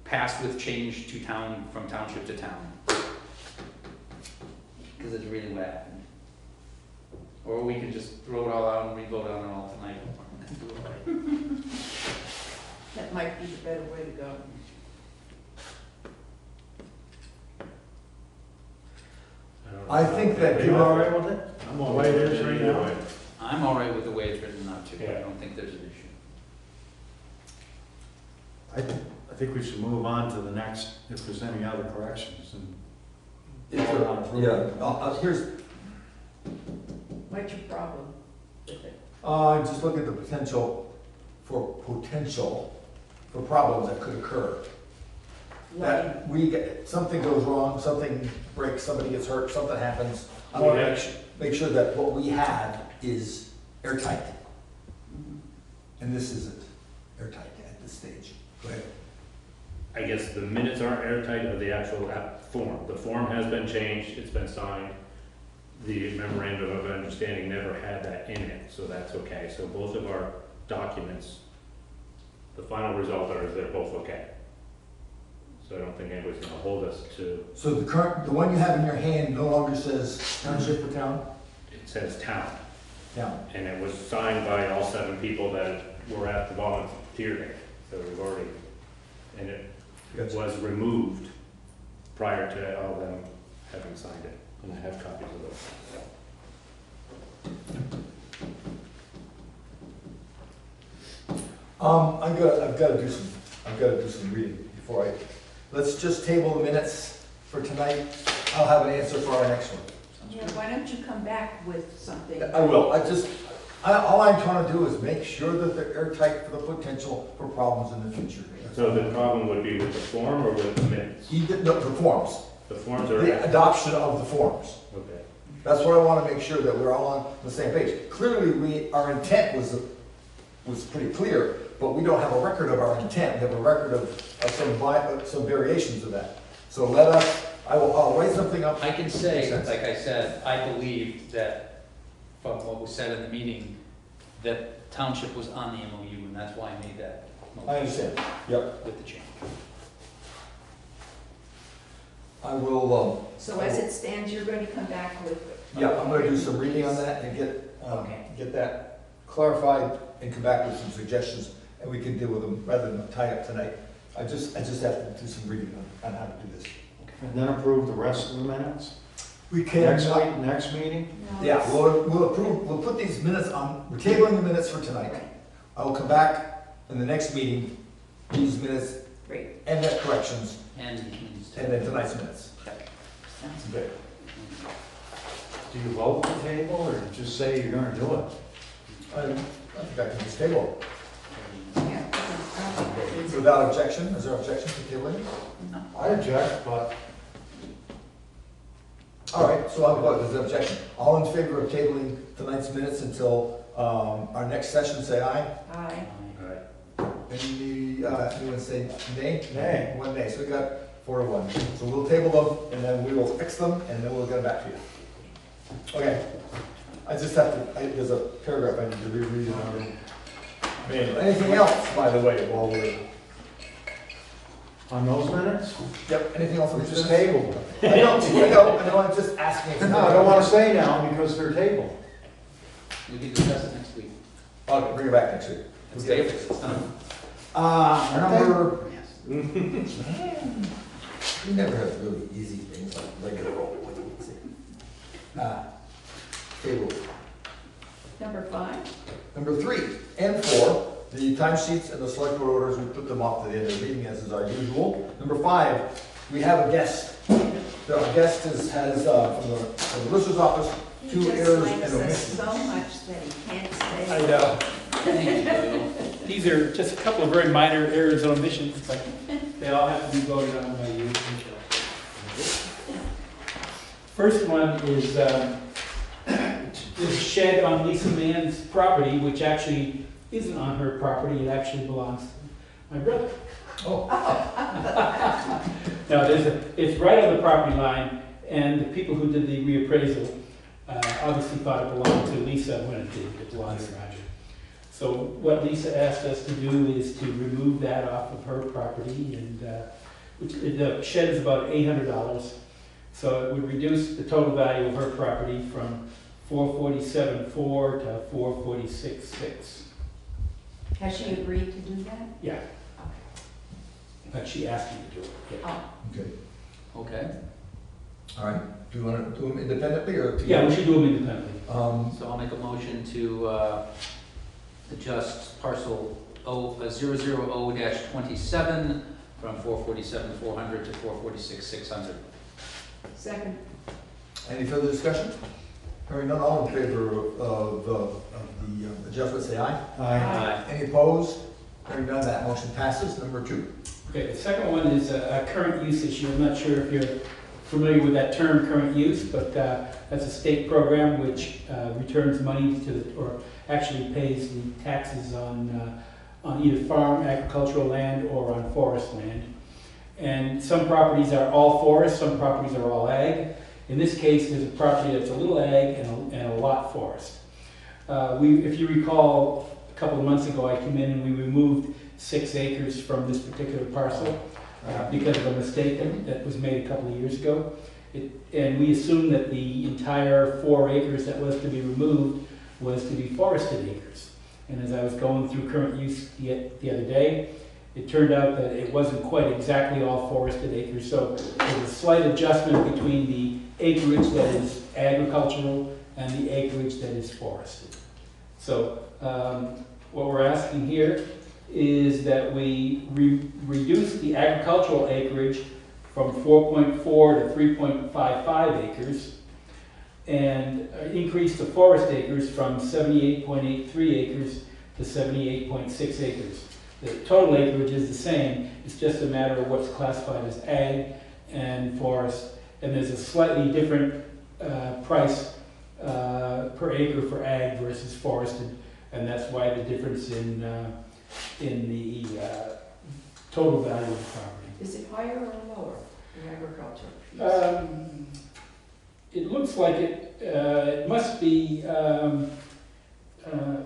Passed with change to town, from township to town. Because it's really what happened. Or we can just throw it all out and re-vote on it all tonight. Do it right. That might be the better way to go. I think that You all right with it? I'm The all way right it with is it right either now? way. I'm all right with the way it's written now too. I Yeah. don't think there's an issue. I think we should move on to the next, if there's any other corrections. And Here's, What's your problem with it? just look at the potential for problems that could occur. That we get, something goes wrong, something breaks, somebody gets hurt, something happens. I want to make sure that what we have is airtight. And this isn't airtight at this stage. Go ahead. I guess the minutes aren't airtight of the actual form. The form has been changed, it's been signed. The memorandum of understanding never had that in it, so that's okay. So both of our documents, the final result is they're both okay. So I don't think anybody's gonna hold us to. So the one you have in your hand no longer says township or town? It says town. Town. And it was signed by all 7 people that were at the volunteer day. So we've already, and it was removed prior to all of them having signed it. And I have copies of those. I've got to do some reading before let's just table the minutes for tonight. I'll have an answer for our next one. Yeah, why don't you come back with something? I will. All I'm trying to do is make sure that they're airtight for the potential for problems in the future. So the problem would be with the form or with the minutes? No, the forms. The forms are. The adoption of the forms. Okay. That's what I want to make sure that we're all on the same page. Clearly, our intent was pretty clear, but we don't have a record of our intent. We have a record of some variations of that. So I'll write something up. I can say, like I said, I believe that from what was said in the meeting, that township was on the MOU, and that's why I made that motion. I understand. Yep. With the change. I will. So as it stands, you're going to come back with Yeah, I'm gonna do some reading on that and get that clarified and come back with some suggestions, and we can deal with them rather than tie up tonight. I just have to do some reading on how to do this. And then approve the rest of the minutes? We can. Next meeting? Yeah, we'll put these minutes on, we're tabling the minutes for tonight. I will come back in the next meeting, these minutes, and the corrections, And then tonight's minutes. sounds good. Do you vote the table or just say you're gonna do it? I think I can just table. Without objection, is there objection to tabling? No. I object, but. All right, so I'll vote, there's an objection. All in favor of tabling tonight's minutes until our next session, say aye. Aye. Anyone say nay? Nay. One nay, so we got 4-1. So we'll table them, and then we will fix them, and then we'll get them back to you. Okay, I just have to, there's a paragraph I need to reread on. Anything else, by the way, while we're... On those minutes? Yep, anything else on We these just minutes? tabled them. I know, I'm just asking. No, I don't wanna say now because they're tabled. We can discuss it next week. Okay, bring it back next week. It's tabled, it's done. Number... Yes. We never have really easy things like regular roll. Table. Number 5. Number 3 and 4, the timesheets and the select board orders, we put them off to the end of the meeting as is our usual. Number 5, we have a guest. Our guest has from the Lister's office, 2 errors and omissions. So much that he can't say. I know. These are just a couple of very minor errors and omissions, but they all have to be voted on by you. First one is this shed on Lisa Mann's property, which actually isn't on her property, it actually belongs to my brother. Oh. No, it's right on the property line, and the people who did the reappraisal obviously thought it belonged to Lisa when it did, it belonged to Roger. So what Lisa asked us to do is to remove that off of her property, and the shed is about $800. So it would reduce the total value of her property from $447,400 to $446,600. Has she agreed to do that? Yeah. But she asked me to do it. Yeah. Okay. Okay. All right. Do you want to do them independently or together? Yeah, we should do them independently. So I'll make a motion to adjust parcel 000-27 from $447,400 to $446,600. Second. Any further discussion? Hearing none, all in favor of the adjustment, say aye. Aye. Any opposed? Hearing none, that motion passes. Number 2. Okay, the second one is a current use issue. I'm not sure if you're familiar with that term, current use, but that's a state program which returns money or actually pays the taxes on either farm, agricultural land, or on forest land. And some properties are all forest, some properties are all ag. In this case, there's a property that's a little ag and a lot forest. If you recall, a couple of months ago, I came in and we removed 6 acres from this particular parcel because of a mistake that was made a couple of years ago. And we assumed that the entire 4 acres that was to be removed was to be forested acres. And as I was going through current use the other day, it turned out that it wasn't quite exactly all forested acres. So there's a slight adjustment between the acreage that is agricultural and the acreage that is forested. So what we're asking here is that we reduce the agricultural acreage from 4.4 to 3.55 acres and increase the forest acres from 78.83 acres to 78.6 acres. The total acreage is the same, it's just a matter of what's classified as ag and forest, and there's a slightly different price per acre for ag versus forested, and that's why the difference in the total value of the property. Is it higher or lower in agriculture? It looks like it must be,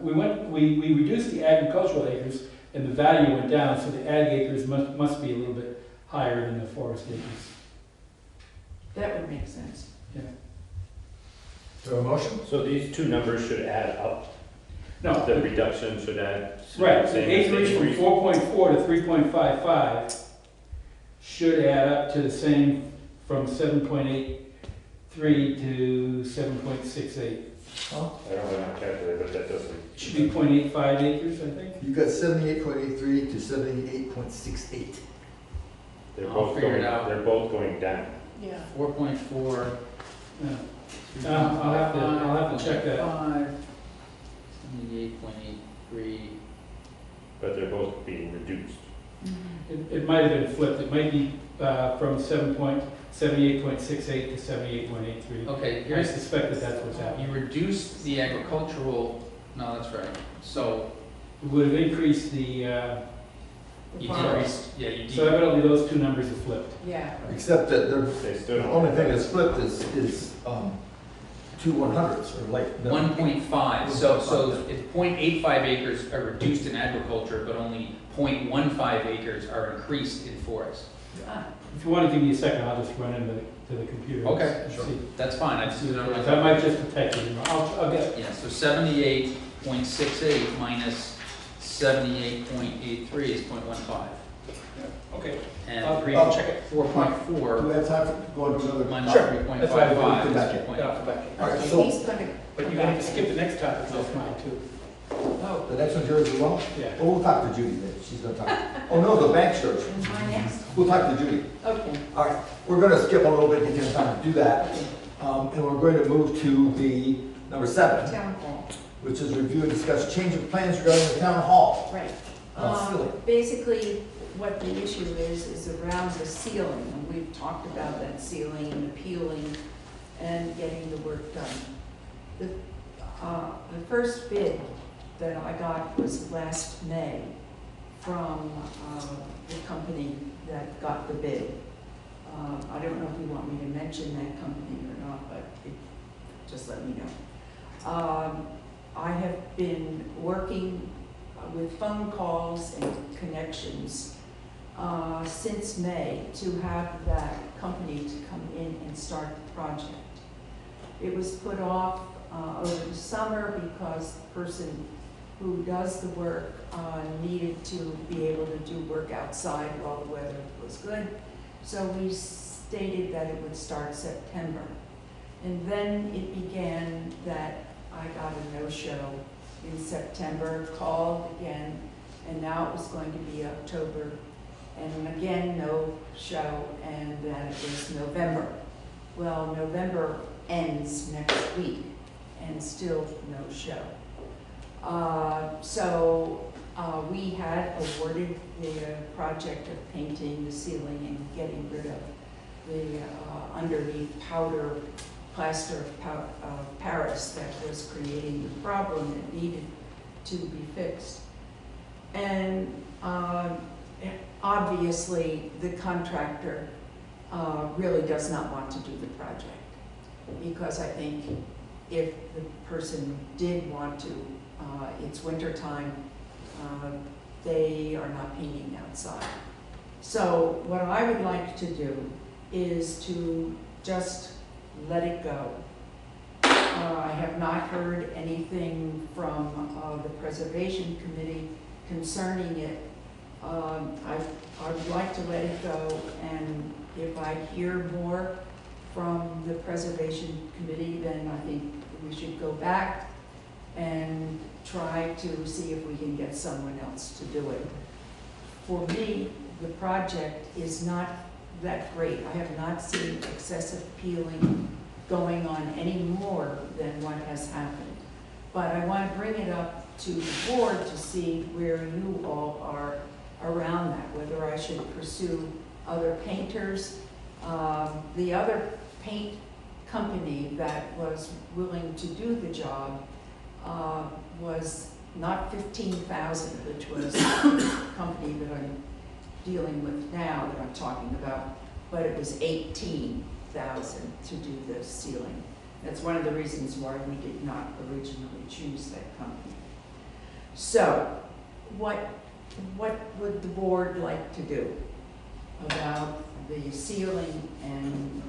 we reduced the agricultural acres and the value went down, so the ag acres must be a little bit higher than the forest acres. That would make sense. Yeah. there a motion? So these two numbers should add up? No. The reduction should add? Right, the same as the increase from increase? 4.4 to 3.55 should add up to the same from 7.83 to 7.68. Huh? I don't have a calculator, but that doesn't. Should be 0.85 acres, I think. You got 78.83 to 78.68. They're I'll both figure it going, out. they're both going down. Yeah. 4.4. Yeah. I'll have to check that. 78.83. But they're both being reduced. It might have been flipped. It might be from 78.68 to 78.83. Okay, I here's, suspect that that's what's happening. you reduced the agricultural, no, that's right. So It would have increased the, you decreased, yeah, you so evidently those two numbers are flipped. Yeah. Except that They still the don't. only thing that's flipped is two 100s, or like. no, 1.5, so it's 0.85 acres are reduced in agriculture, but only 0.15 acres are increased in forest. If you want to give me a second, I'll just run into the computer. Okay, and sure. see. That's fine, I just, That might just detect it. I'll get. yeah, so 78.68 minus 78.83 is 0.15. Okay. And I'll check it. 4.4 Do we have time to go into another? minus Sure. 3.55 That's why I is come back in. 2.8. I'll come back. All right, He's so gonna. But you're going to skip the next topic, that's mine too. Oh. the next one's yours as well? Yeah. Well, we'll talk to Judy then, she's gonna talk. Oh, no, the bank's yours. Is mine next? We'll talk to Judy. Okay. All right, we're gonna skip a little bit, give you time to do that. And we're going to move to the number 7, Town hall. which is review and discuss change of plans regarding the town hall. Right. Ceiling. Basically, what the issue is around the ceiling, and we've talked about that ceiling and the peeling and getting the work done. The first bid that I got was last May from the company that got the bid. I don't know if you want me to mention that company or not, but just let me know. I have been working with phone calls and connections since May to have that company to come in and start the project. It was put off over the summer because the person who does the work needed to be able to do work outside while the weather was good. So we stated that it would start September. And then it began that I got a no-show in September, called again, and now it was going to be October, and again, no show, and then it was November. Well, November ends next week, and still no show. We had awarded the project of painting the ceiling and getting rid of the underneath plaster of Paris that was creating the problem that needed to be fixed. And obviously, the contractor really does not want to do the project, because I think if the person did want to, it's winter time, they are not painting outside. So what I would like to do is to just let it go. I have not heard anything from the Preservation Committee concerning it. I would like to let it go, and if I hear more from the Preservation Committee, then I think we should go back and try to see if we can get someone else to do it. For me, the project is not that great. I have not seen excessive peeling going on any more than what has happened. But I want to bring it up to the board to see where you all are around that, whether I should pursue other painters. The other paint company that was willing to do the job was not 15,000, which was the company that I'm dealing with now, that I'm talking about, but it was 18,000 to do the ceiling. That's one of the reasons why we did not originally choose that company. So, what would the board like to do about the ceiling and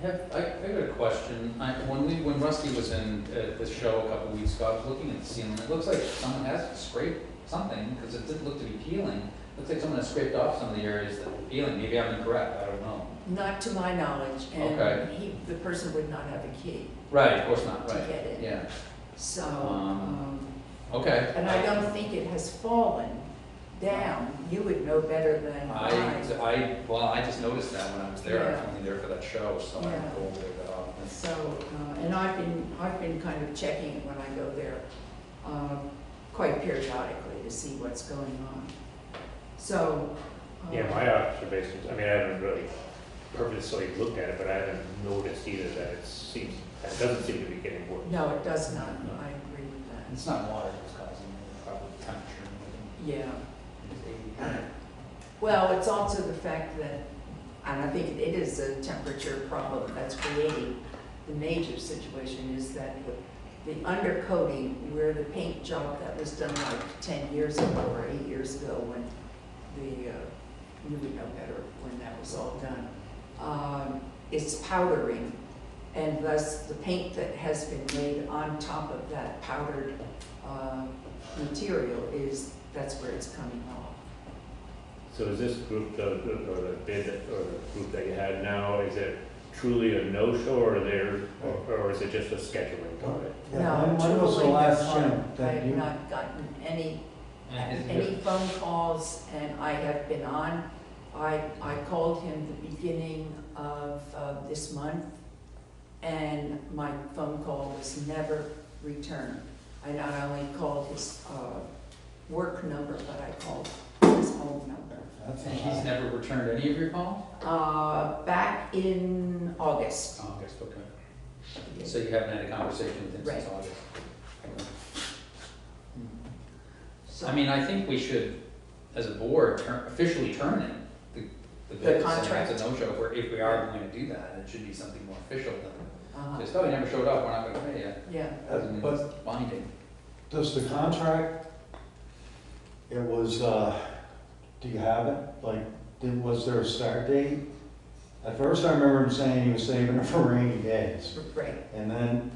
I got a question. When Rusty was in the show a couple weeks ago, I was looking at the ceiling. It looks like someone has scraped something because it didn't look to be peeling. It looks like someone has scraped off some of the areas that were peeling. Maybe I'm incorrect. I don't know. Not to my knowledge, and Okay. the person would not have a key. Right, of course not. To Right. get in. Yeah. So, Okay. and I don't think it has fallen down. You would know better than I just noticed that when I was there. I was Yeah. only there for that show, so I Yeah. didn't go over there that often. So, and I've been kind of checking it when I go there, quite periodically to see what's going on. So. Yeah, my observations, I mean, I haven't really purposely looked at it, but I haven't noticed either that it doesn't seem to be getting worse. No, it does not. I agree with that. It's not water that's causing it, probably temperature. Yeah. It's 80. Well, it's also the fact that, and I think it is a temperature problem that's creating the major situation, is that the undercoating, where the paint job that was done like 10 years ago or 8 years ago, when you would know better when that was all done, it's powdering, and thus the paint that has been made on top of that powdered material that's where it's coming off. So is this group, or the group that you had now, is it truly a no-show, or is it just a scheduling comment? No, when was the truly last no. time I that have you? not gotten any And phone calls, and I have been on. I called him the beginning of this month, and my phone call was never returned. I not only called his work number, but I called his home number. And he's never returned any of your calls? Back in August. August, okay. So you haven't had a conversation with him since Right. August? Okay. So- I mean, I think we should, as a board, officially terminate the bid. contract. It's a no-show. If we are going to do that, it should be something more official than just, oh, you never showed up, we're not gonna pay you. Yeah. Doesn't mean it's binding. Does the contract, it was, do you have it? Like, was there a start date? At first I remember him saying he was saving it for rainy days. Right. And then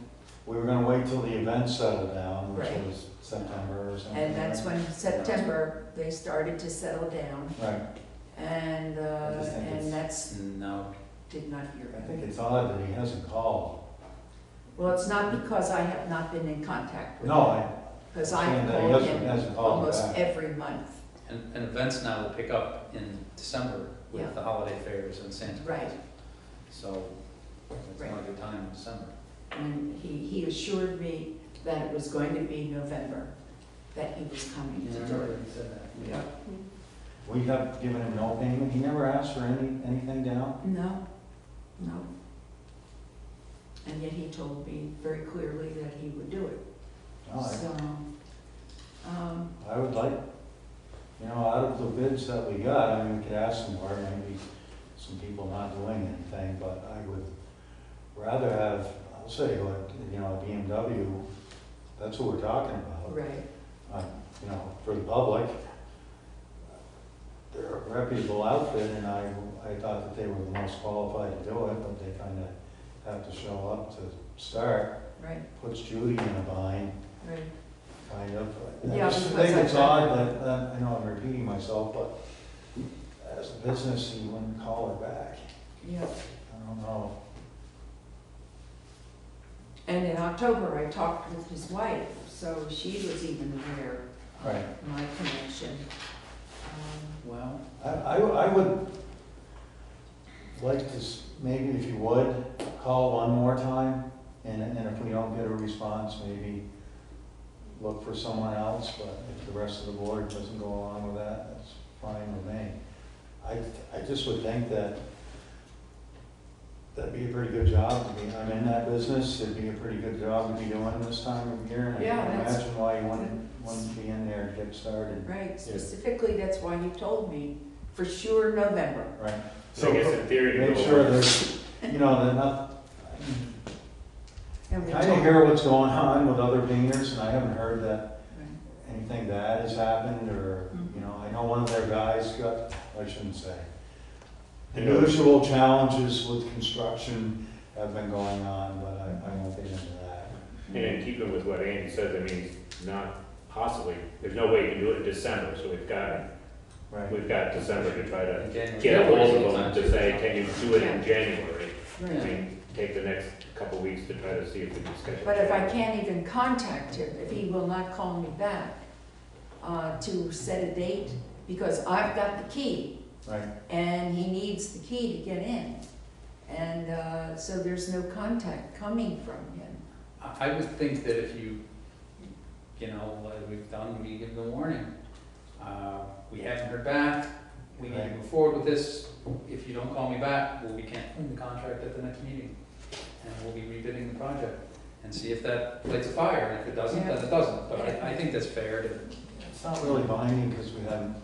we were gonna wait till the event settled down, which Right. was September or something. And that's when September, they started to settle down. Right. And, just think it's- that's, No. did not hear I back. think it's odd that he hasn't called. Well, it's not because I have not been in contact with him. No, Because I'm I saying that he called hasn't him called almost back. every month. And events now will pick up in December with Yeah. the holiday fairs and Santa Claus. Right. So it's Right. not a good time in December. And he assured me that it was going to be November, that he was coming to do it. he said that. Yeah. We have given him no payment. He never asked for anything down. No, no. And yet he told me very clearly that he would do it. No, So, I would like, out of the bids that we got, I mean, we could ask some more, maybe some people not doing anything, but I would rather have, I'll say, like, a BMW, that's what we're talking about. right, For the public. They're a reputable outfit, and I thought that they were the most qualified to do it, but they kind of have to show up to start. right, Puts Judy in a bind, right. kind of. Yeah, I just because think it's I've- odd that, I know I'm repeating myself, but as a business, you wouldn't call her back. Yeah. I don't know. And in October, I talked with his wife, so she was even aware Right. of my connection. Well, I would like to, maybe if you would, call one more time, and if we don't get a response, maybe look for someone else, but if the rest of the board doesn't go along with that, that's fine with me. I just would think that that'd be a pretty good job to be, I'm in that business, it'd be a pretty good job to be doing this time of year, and I Yeah, can that's- imagine why you wouldn't be in there to get started. Right, specifically, that's why you told me, for sure, November. Right. So I guess in theory, Make go sure over. there's, they're not, And we kind of talked- hear what's going on with other painters, and I haven't heard that Right. anything bad has happened, or, I know one of their guys got, I shouldn't say. The usual challenges with construction, have been going on, but I won't get into that. And in keeping with what Andy says, I mean, it's not possibly, there's no way you can do it in December, so we've got December to try to get a hold of them to say, can you do it in January? I mean, take the next couple of weeks to try to see if we can schedule. But if I can't even contact him, if he will not call me back to set a date, because I've got the key. Right. And he needs the key to get in. And so there's no contact coming from him. I would think that if you know, like we've done, we give them a warning. We haven't heard back, we need to move forward with this. If you don't call me back, we'll be canceling the contract at the next meeting. And we'll be rebidding the project and see if that lights a fire. And if it doesn't, then it doesn't. But I think that's fair to. It's not really binding because we haven't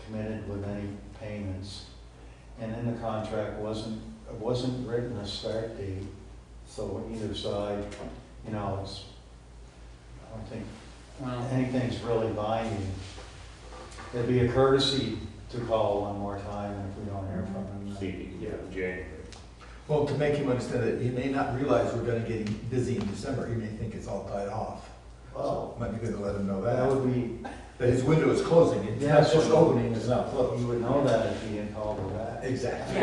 committed with any payments. And in the contract wasn't written a start date. So either side, you know, it's, I don't think anything's really binding. It'd be a courtesy to call one more time if we don't hear from him. January. Well, to make him understand that he may not realize we're gonna get busy in December, he may think it's all tied off. So it might be good to let him know that. That would be. That his window is closing, it's not just opening, it's not closed. You would know that if he had called her back. Exactly,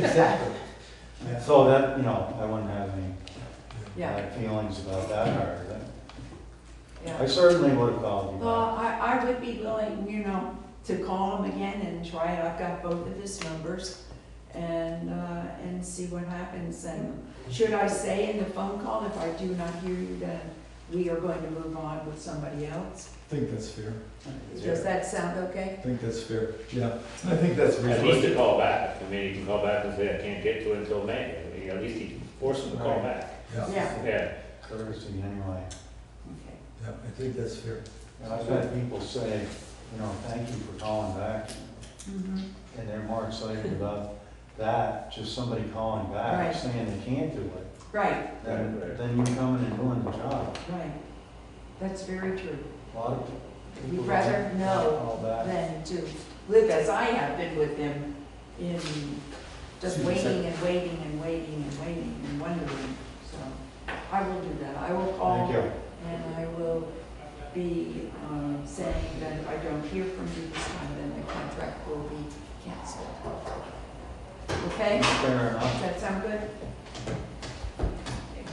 exactly. Yeah. So that, you know, I wouldn't have any Yeah. bad feelings about that or anything. Yeah. I certainly would have called you Well, back. I would be willing, you know, to call him again and try it. I've got both of his numbers and see what happens. And should I say in the phone call, if I do not hear you, then we are going to move on with somebody else? I think that's fair. Does that sound okay? I think that's fair, yeah. I think that's At reasonable. least to call back. I mean, you can call back and say, I can't get to it until May. I mean, at least you force them to call back. Yeah. Courtesy anyway. Okay. Yeah, I think that's fair. And I've had people say, you know, thank you for calling back. Mm-hmm. And they're more excited about that, just somebody calling back, Right. saying they can't do it. Right. Than you coming and doing the job. Right. That's very true. A lot of people. We'd rather know call back. than to live as I have been with him in just waiting and waiting and waiting and waiting and wondering. So I will do that. I will call. Thank you. And I will be saying that if I don't hear from you this time, then the contract will be canceled. Okay? Fair enough. Does that sound good?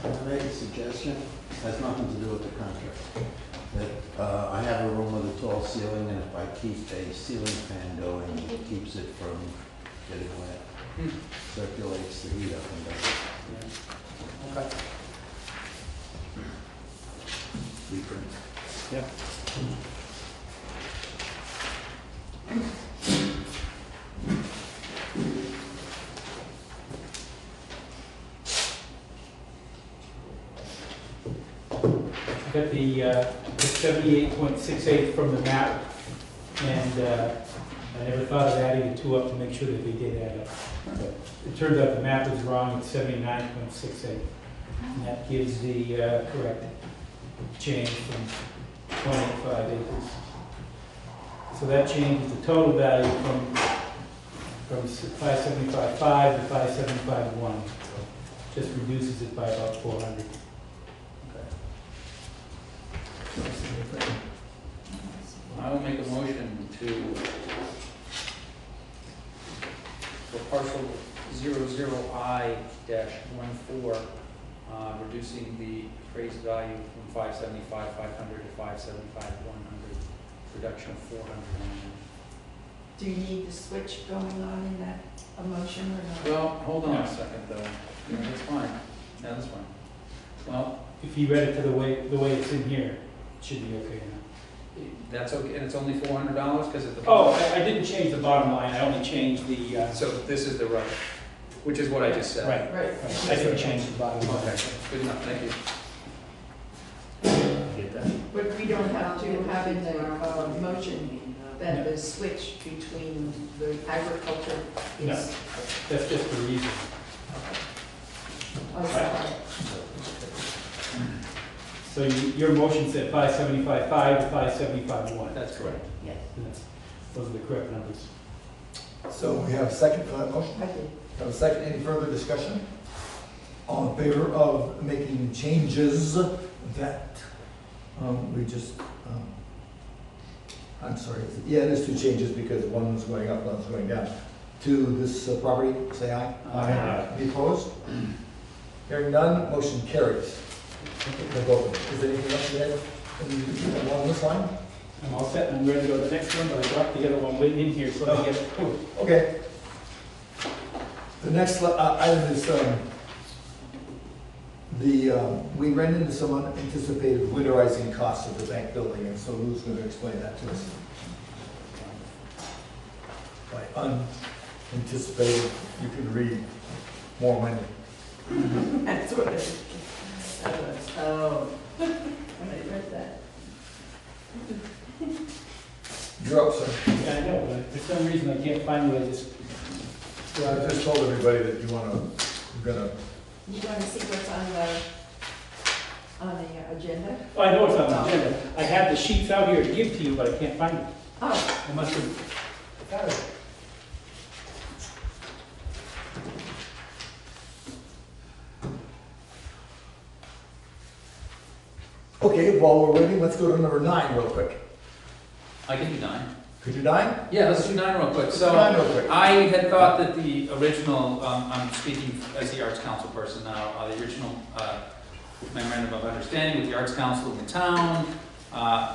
Can I make a suggestion? Has nothing to do with the contract. That I have a room with a tall ceiling, and if I keep a ceiling fan going, it keeps it from getting wet. Circulates the heat up and down. Okay. Blueprint. Yeah. Got the 78.68 from the map, and I never thought of adding the two up to make sure that they did add up. But it turns out the map is wrong, it's 79.68. And that gives the correct change from 25 acres. So that changes the total value from 575.5 to 575.1. Just reduces it by about 400. I will make a motion for parcel 00I-14, reducing the appraised value from 575,500 to 575,100, reduction of 400. Do you need the switch going on in that emotion or not? Well, hold on a second though. Yeah, that's fine. Yeah, that's fine. Well, If you read it to the way it's in here, it should be okay now. that's okay, and it's only $400 because of the. Oh, I didn't change the bottom line, I only changed the. So this is the right, which is what I just said. Right. I didn't change the bottom line. Okay, good enough, thank you. But we don't have to have in the motion that the switch between the agriculture is. No, that's just the reason. Oh, sorry. So your motion said 575.5 to 575.1. That's correct. Yes. Those are the correct numbers. So we have a second for that motion? I did. Have a second, any further discussion? All in favor of making changes that we just, I'm sorry, yeah, it is two changes because one's going up, one's going down. To this property, say aye. Aye. Any opposed? Hearing none, motion carries. We'll go. Is there anything else you had along this line? I'm all set, I'm ready to go to the next one, but I brought the other one waiting in here, so I get it. Okay. The next item is we ran into some unanticipated winterizing costs of the bank building, and so Lou's going to explain that to us. By unanticipated, you can read more money. That's what it is. Oh, when I read that. You're up, sir. Yeah, I know, but for some reason I can't find where this. Well, I just told everybody that you're gonna. You want to see what's on the agenda? Oh, I know it's on the agenda. I had the sheets out here to give to you, but I can't find them. Oh. I must have got it. Okay, while we're waiting, let's go to number 9 real quick. I can do 9. Could you 9? Yeah, let's do 9 real quick. Let's So do 9 real quick. I had thought that the original, I'm speaking as the Arts Council person now, the original memorandum of understanding with the Arts Council in the town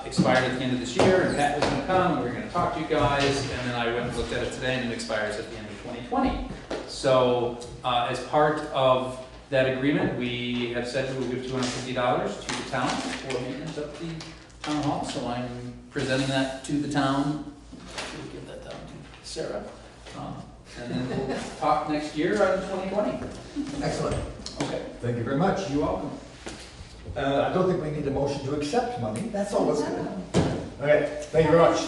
expired at the end of this year, and Pat was going to come, and we were going to talk to you guys, and then I went and looked at it today, and it expires at the end of 2020. So as part of that agreement, we have said we will give $250 to the town for maintenance of the town hall, so I'm presenting that to the town. We'll give that down to Sarah. And then we'll talk next year on 2020. Excellent. Okay. Thank you very much. You're welcome. I don't think we need a motion to accept money. That's all that's good. Okay, thank you very much.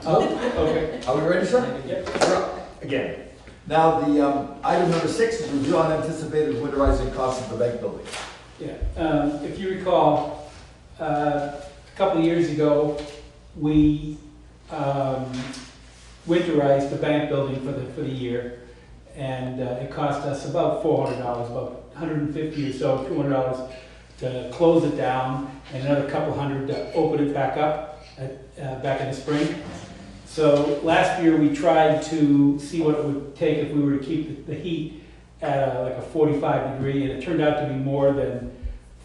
Okay. Are we ready, sir? Yep. You're up again. Now, the item number 6 is review unanticipated winterizing costs of the bank building. Yeah, if you recall, a couple of years ago, we winterized the bank building for the year, and it cost us about $400, about $150 or so, $200 to close it down, and another couple hundred to open it back up back in the spring. So last year we tried to see what it would take if we were to keep the heat at like a 45 degree, and it turned out to be more than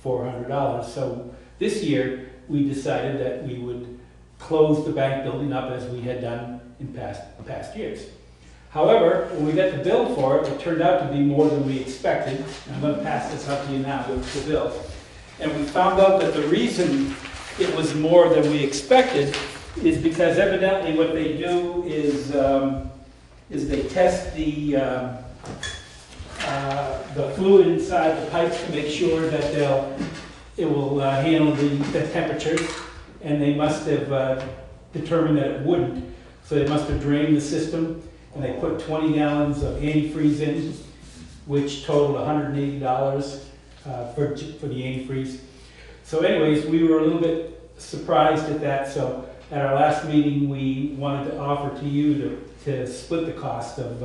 $400. So this year we decided that we would close the bank building up as we had done in past years. However, when we got the bill for it, it turned out to be more than we expected. And I'm going to pass this up to you now with the bill. And we found out that the reason it was more than we expected is because evidently what they do is they test the fluid inside the pipes to make sure that it will handle the temperatures, and they must have determined that it wouldn't. So they must have drained the system, and they put 20 gallons of antifreeze in, which totaled $180 for the antifreeze. So anyways, we were a little bit surprised at that, so at our last meeting, we wanted to offer to you to split the cost of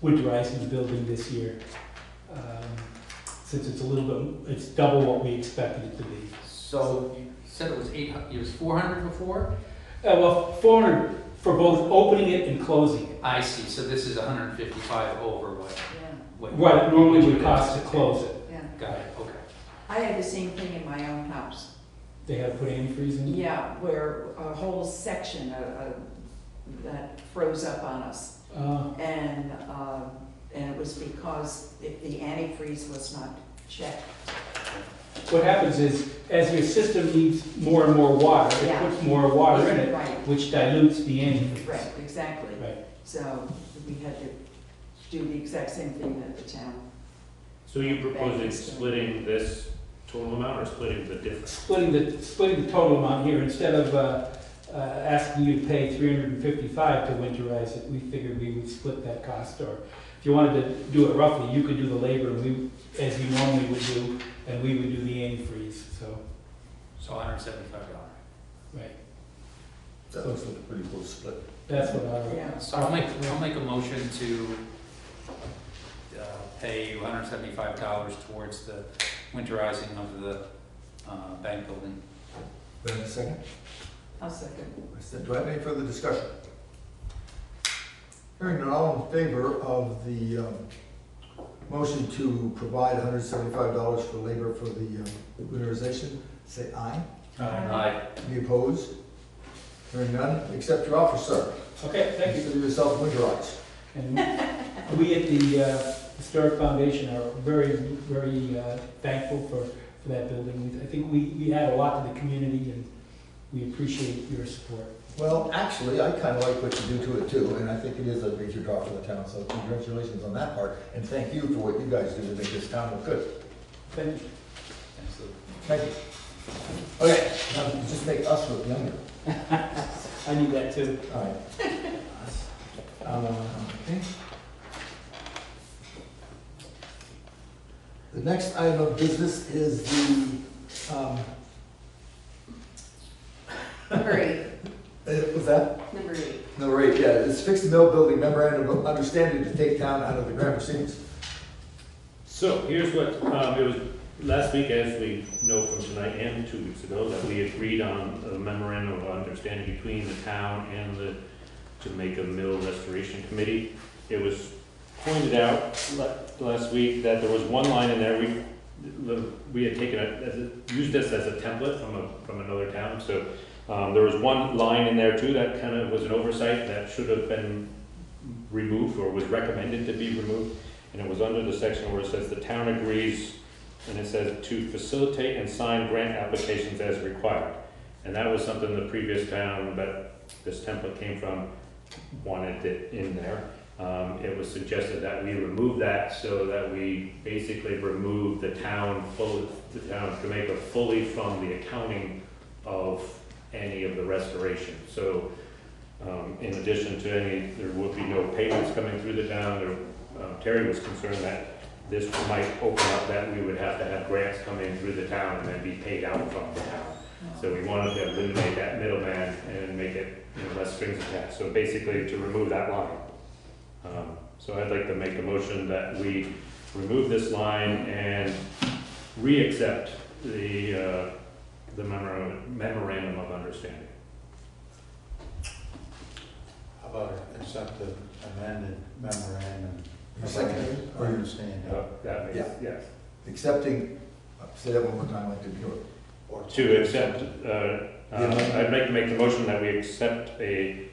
winterizing the building this year, since it's it's double what we expected it to be. So you said it was 400 before? Well, 400 for both opening it and closing it. I see. So this is 155 over what it normally would cost to close it. Yeah. Got it. Okay. I had the same thing in my own house. They had to put antifreeze in? Yeah, where a whole section that froze up on us. And it was because the antifreeze was not checked. What happens is, as your system needs more and more water, it puts more water in it, right, which dilutes the antifreeze. Right, exactly. Right. So we had to do the exact same thing that the town. So you're proposing splitting this total amount or splitting the difference? Splitting the total amount here, instead of asking you to pay $355 to winterize it, we figured we would split that cost. Or if you wanted to do it roughly, you could do the labor, and as you normally would do, and we would do the antifreeze. So $175. Right. That looks like a pretty close split. That's what I. So I'll make a motion to pay $175 towards the winterizing of the bank building. Do I have a second? I'll second. Do I have any further discussion? Hearing none, all in favor of the motion to provide $175 for labor for the winterization, say aye. Aye. Any opposed? Hearing none, accept your offer, sir. Okay, thank you. Consider yourself winterized. And we at the Historic Foundation are very, very thankful for that building. I think we add a lot to the community, and we appreciate your support. Well, actually, I kind of like what you do to it too, and I think it is a major draw for the town, so congratulations on that part, and thank you for what you guys do to make this town look good. Thank you. Thank you. Okay, now you just make us look younger. I need that too. All right. Okay. The next item of business is the, Number 8. was that? Number 8. Number 8, yeah, it's fixed mill building memorandum of understanding to take town out of the grant proceedings. So here's what, it was last week, as we know from tonight and 2 weeks ago, that we agreed on a memorandum of understanding between the town and the Jamaica Mill Restoration Committee. It was pointed out last week that there was one line in there, we had taken used this as a template from another town, so there was one line in there too that kind of was an oversight that should have been removed or was recommended to be removed, and it was under the section where it says the town agrees, and it says to facilitate and sign grant applications as required. And that was something the previous town that this template came from wanted it in there. It was suggested that we remove that so that we basically remove the town of Jamaica fully from the accounting of any of the restoration. So in addition to there would be no payments coming through the town. Terry was concerned that this might open up that we would have to have grants come in through the town and then be paid out from the town. So we wanted to eliminate that middleman and make it less strings attached. So basically to remove that line. So I'd like to make a motion that we remove this line and re-accept the memorandum of understanding. How about accept the amended memorandum? Second. Or understand? That makes, Yeah. yes. Accepting, say that one more time, like to hear it. Or To accept, I'd like to make the motion that we accept a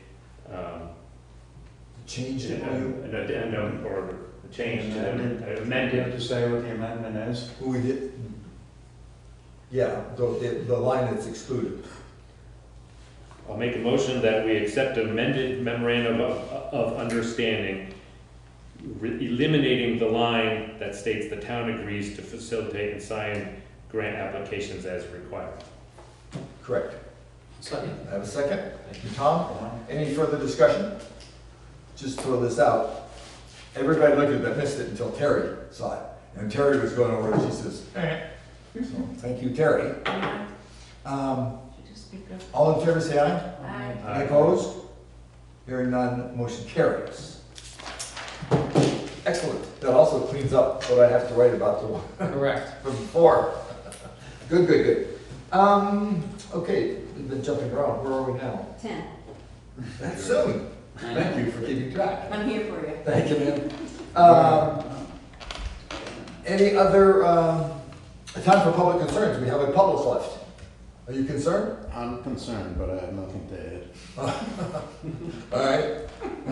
change an addendum or a change to amended. the You amended. have to say what the amendment is? Who we did? Yeah, the line that's excluded. I'll make a motion that we accept amended memorandum of understanding, eliminating the line that states the town agrees to facilitate and sign grant applications as required. Correct. Second. I have a second. Thank you, Tom. Any further discussion? Just throw this out. Everybody looked at that, missed it until Terry saw it. And Terry was going over it, she says, So, thank you, Terry. All in favor, say aye. Aye. Any opposed? Hearing none, motion carries. Excellent. That also cleans up what I have to write about the one Correct. from before. Good, good, good. Okay, we've been jumping around. Where are we now? 10. That's soon. Thank you for keeping track. I'm here for you. Thank you, ma'am. Any other, time for public concerns? We have a public left. Are you concerned? I'm concerned, but I have nothing to add. All right. I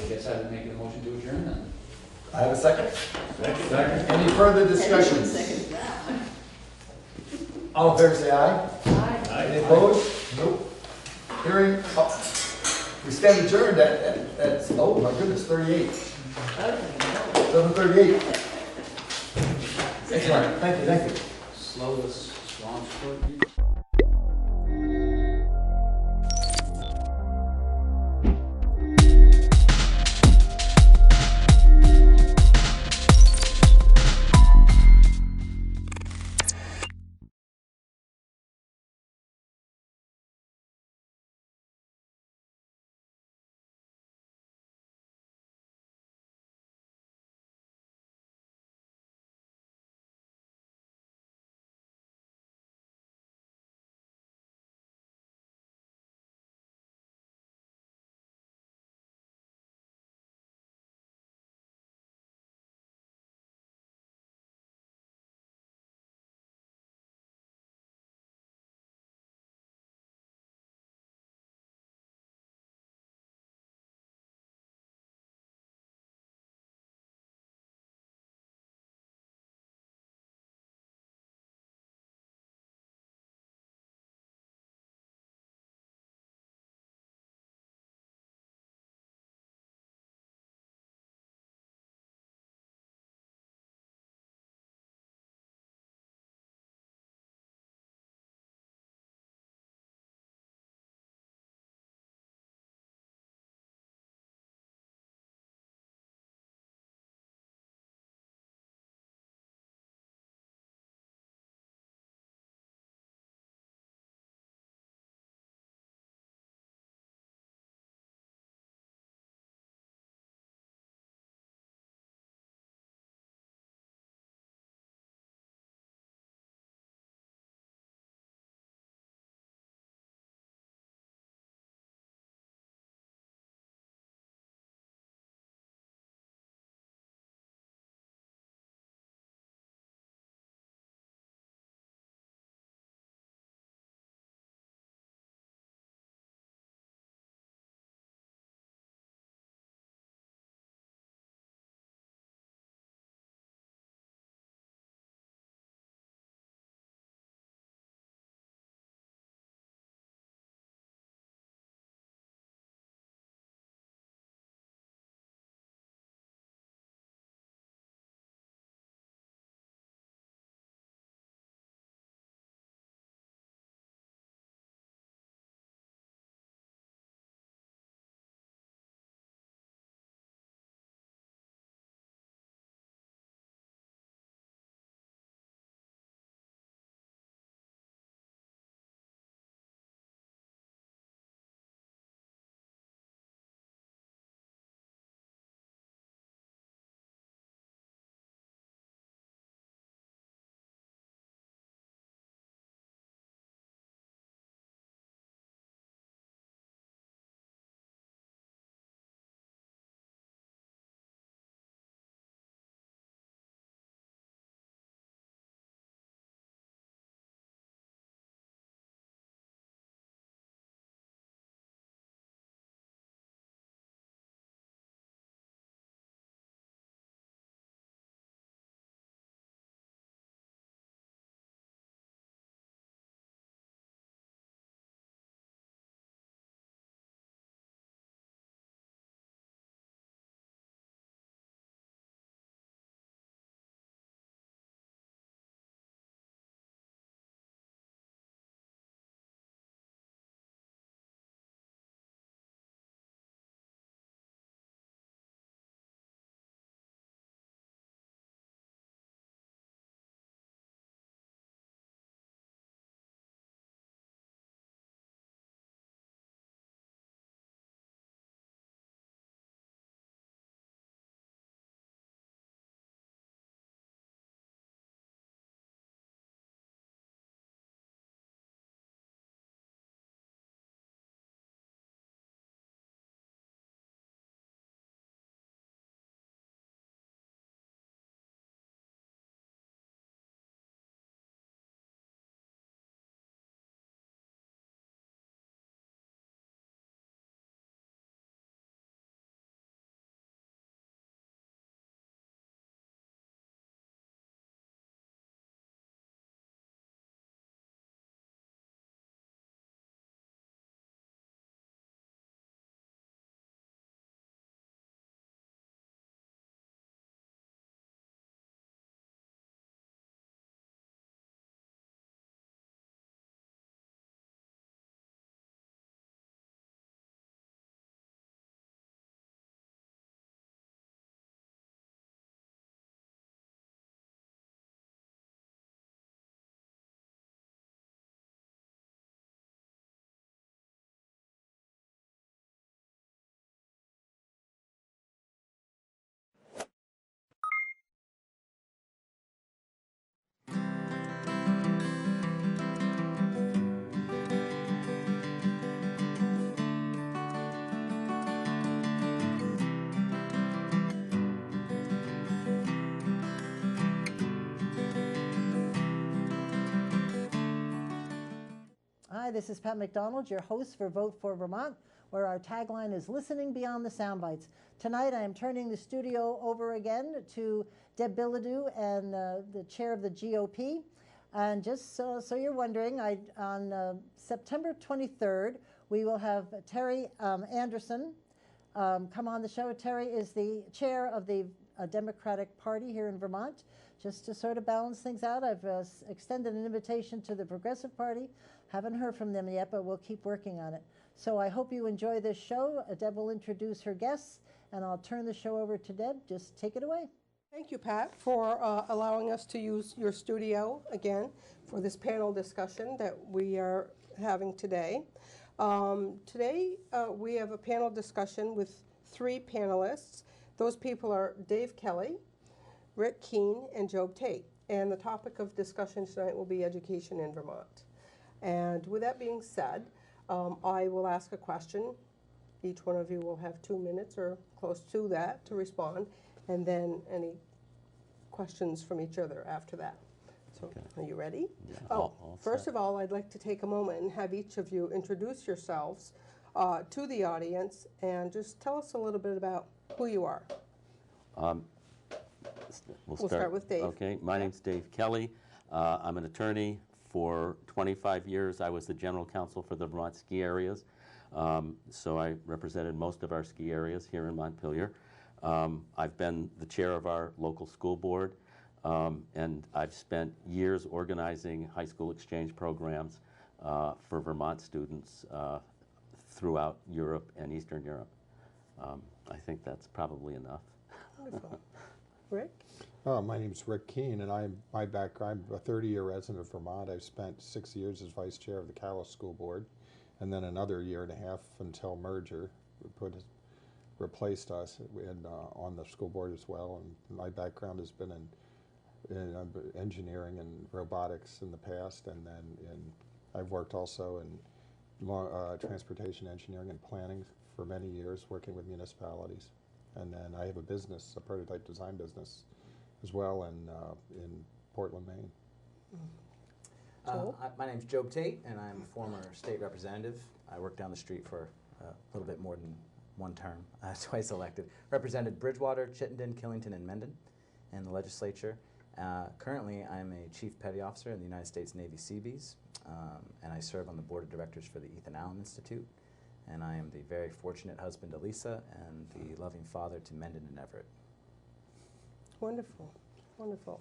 guess I would make a motion to adjourn then. I have a second. Second. Any further discussions? Second that. All in favor, say aye. Aye. Any opposed? Nope. Hearing, we stand adjourned at, oh my goodness, 38. 7:38. Excellent. Thank you, thank you. Slowest launch for Hi, this is Pat McDonald, your host for Vote for Vermont, where our tagline is listening beyond the sound bites. Tonight I am turning the studio over again to Deb Bilodeau and the chair of the GOP. And just so you're wondering, on September 23rd, we will have Terry Anderson come on the show. Terry is the chair of the Democratic Party here in Vermont. Just to sort of balance things out, I've extended an invitation to the Progressive Party. Haven't heard from them yet, but we'll keep working on it. So I hope you enjoy this show. Deb will introduce her guests, and I'll turn the show over to Deb. Just take it away. Thank you, Pat, for allowing us to use your studio again for this panel discussion that we are having today. Today, we have a panel discussion with 3 panelists. Those people are Dave Kelly, Rick Keene, and Job Tate. And the topic of discussion tonight will be education in Vermont. And with that being said, I will ask a question. Each one of you will have 2 minutes or close to that to respond, and then any questions from each other after that. So, are you ready? Yeah, first of all, I'd like to take a moment and have each of you introduce yourselves to the audience and just tell us a little bit about who you are. We'll start with Dave. Okay, my name's Dave Kelly. I'm an attorney. For 25 years, I was the general counsel for the Vermont ski areas. So I represented most of our ski areas here in Montpelier. I've been the chair of our local school board, and I've spent years organizing high school exchange programs for Vermont students throughout Europe and Eastern Europe. I think that's probably enough. Wonderful. Rick? My name's Rick Keene, and I'm a 30-year resident of Vermont. I've spent 6 years as vice chair of the Calais School Board, and then another year and a half until merger replaced us on the school board as well. And my background has been in engineering and robotics in the past, and then I've worked also in transportation engineering and planning for many years, working with municipalities. And then I have a business, a prototype design business, as well in Portland, Maine. My name's Job Tate, and I'm a former state representative. I worked down the street for a little bit more than one term, twice elected. Represented Bridgewater, Chittenden, Killington, and Mendon in the legislature. Currently, I'm a chief petty officer in the United States Navy Seabees, and I serve on the board of directors for the Ethan Allen Institute. And I am the very fortunate husband to Lisa and the loving father to Mendon and Everett. Wonderful, wonderful.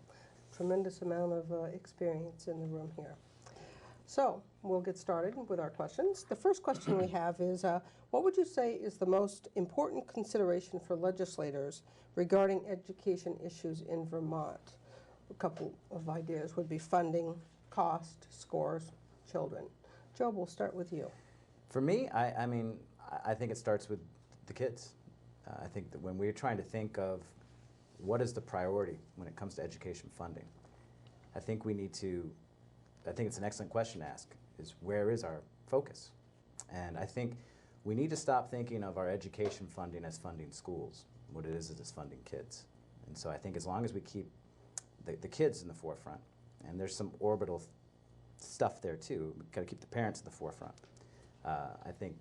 Tremendous amount of experience in the room here. So we'll get started with our questions. The first question we have is, what would you say is the most important consideration for legislators regarding education issues in Vermont? A couple of ideas would be funding, cost, scores, children. Joe, we'll start with you. For me, I think it starts with the kids. I think that when we're trying to think of what is the priority when it comes to education funding, I think it's an excellent question to ask, is where is our focus? And I think we need to stop thinking of our education funding as funding schools. What it is it's funding kids. And so I think as long as we keep the kids in the forefront, and there's some orbital stuff there too, we've got to keep the parents in the forefront. I think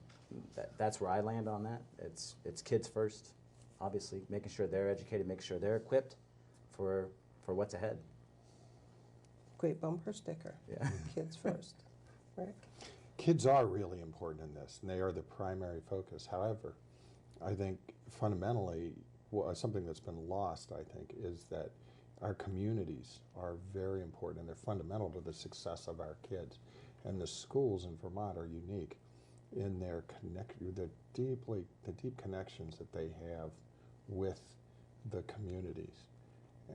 that's where I land on that. It's kids first, obviously, making sure they're educated, making sure they're equipped for what's ahead. Great bumper sticker. Yeah. Kids first. Rick? Kids are really important in this, and they are the primary focus. However, I think fundamentally, something that's been lost, I think, is that our communities are very important, and they're fundamental to the success of our kids. And the schools in Vermont are unique in their the deep connections that they have with the communities.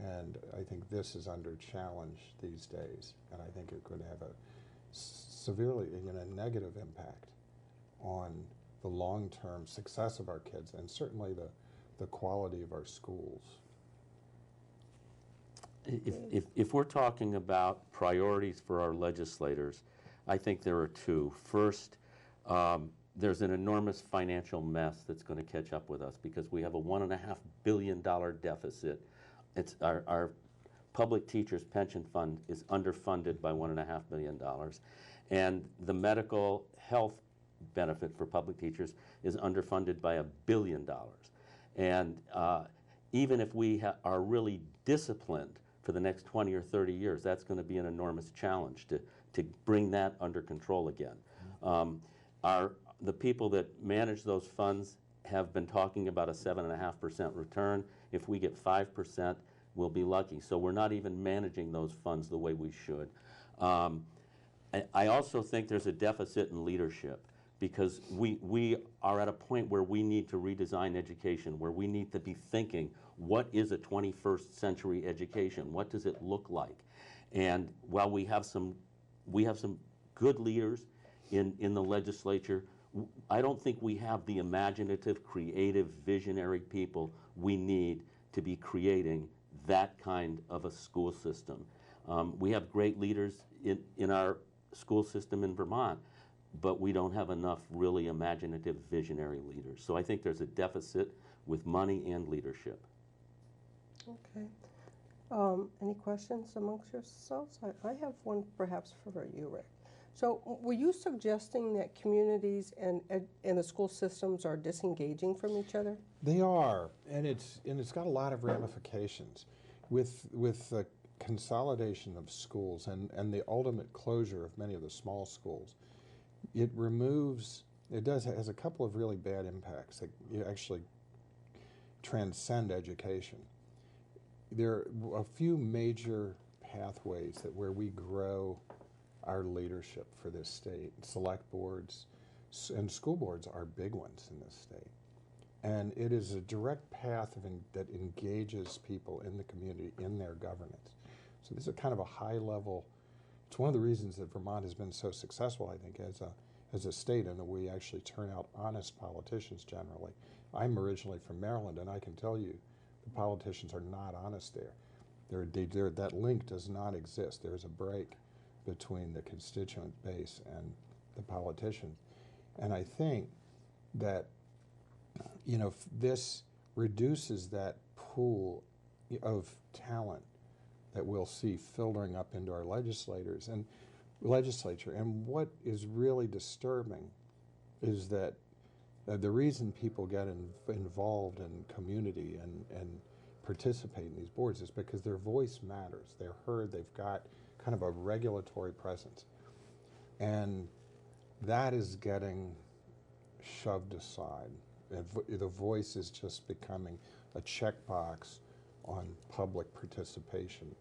And I think this is under challenge these days, and I think it could have a severely negative impact on the long-term success of our kids, and certainly the quality of our schools. If we're talking about priorities for our legislators, I think there are two. First, there's an enormous financial mess that's going to catch up with us because we have a $1.5 billion deficit. Our public teachers' pension fund is underfunded by $1.5 million, and the medical health benefit for public teachers is underfunded by $1 billion. And even if we are really disciplined for the next 20 or 30 years, that's going to be an enormous challenge to bring that under control again. The people that manage those funds have been talking about a 7.5% return. If we get 5%, we'll be lucky. So we're not even managing those funds the way we should. I also think there's a deficit in leadership, because we are at a point where we need to redesign education, where we need to be thinking, what is a 21st century education? What does it look like? And while we have some good leaders in the legislature, I don't think we have the imaginative, creative, visionary people we need to be creating that kind of a school system. We have great leaders in our school system in Vermont, but we don't have enough really imaginative, visionary leaders. So I think there's a deficit with money and leadership. Okay. Any questions amongst yourselves? I have one perhaps for you, Rick. So were you suggesting that communities and the school systems are disengaging from each other? They are, and it's got a lot of ramifications. With the consolidation of schools and the ultimate closure of many of the small schools, it has a couple of really bad impacts that you actually transcend education. There are a few major pathways where we grow our leadership for this state. Select boards and school boards are big ones in this state. And it is a direct path that engages people in the community in their governance. So this is kind of a high level. It's one of the reasons that Vermont has been so successful, I think, as a state, and that we actually turn out honest politicians generally. I'm originally from Maryland, and I can tell you the politicians are not honest there. That link does not exist. There's a break between the constituent base and the politicians. And I think that, this reduces that pool of talent that we'll see filtering up into our legislature. And what is really disturbing is that the reason people get involved in community and participate in these boards is because their voice matters. They're heard. They've got kind of a regulatory presence. And that is getting shoved aside. The voice is just becoming a checkbox on public participation.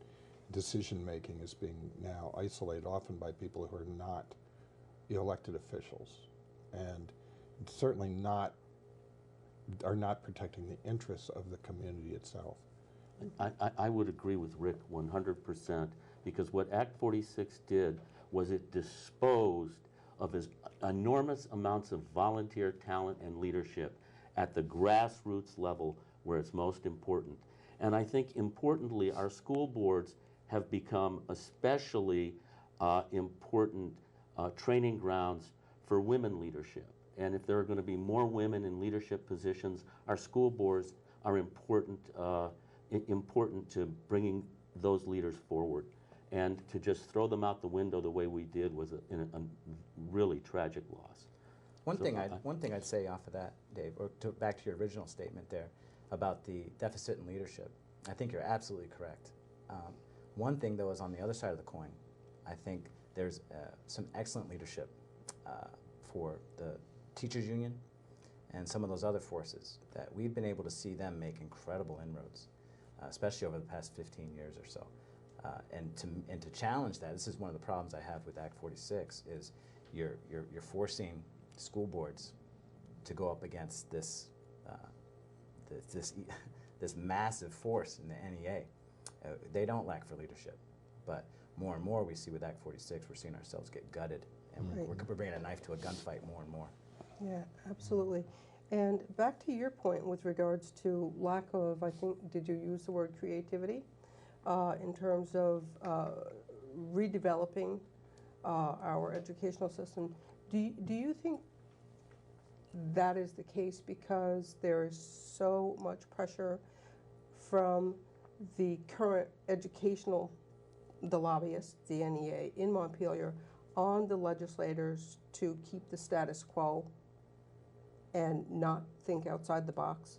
Decision-making is being now isolated, often by people who are not elected officials, and certainly are not protecting the interests of the community itself. I would agree with Rick 100%, because what Act 46 did was it disposed of his enormous amounts of volunteer talent and leadership at the grassroots level where it's most important. And I think importantly, our school boards have become especially important training grounds for women leadership. And if there are going to be more women in leadership positions, our school boards are important to bringing those leaders forward. And to just throw them out the window the way we did was a really tragic loss. One thing I'd say off of that, Dave, or back to your original statement there about the deficit in leadership, I think you're absolutely correct. One thing, though, is on the other side of the coin. I think there's some excellent leadership for the teachers union and some of those other forces that we've been able to see them make incredible inroads, especially over the past 15 years or so. And to challenge that, this is one of the problems I have with Act 46, is you're forcing school boards to go up against this this massive force in the NEA. They don't lack for leadership, but more and more we see with Act 46, we're seeing ourselves get gutted, and Right. we're bringing a knife to a gunfight more and more. Yeah, absolutely. And back to your point with regards to lack of, I think, did you use the word creativity? In terms of redeveloping our educational system. Do you think that is the case because there is so much pressure from the current educational, the lobbyists, the NEA in Montpelier, on the legislators to keep the status quo and not think outside the box?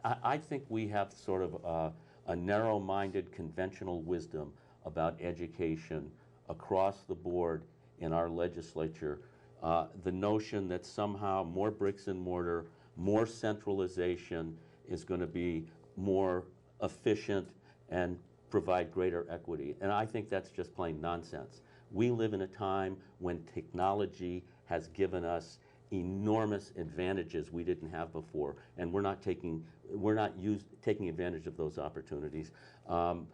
I think we have sort of a narrow-minded conventional wisdom about education across the board in our legislature. The notion that somehow more bricks and mortar, more centralization is going to be more efficient and provide greater equity. And I think that's just plain nonsense. We live in a time when technology has given us enormous advantages we didn't have before, and we're not taking advantage of those opportunities. Our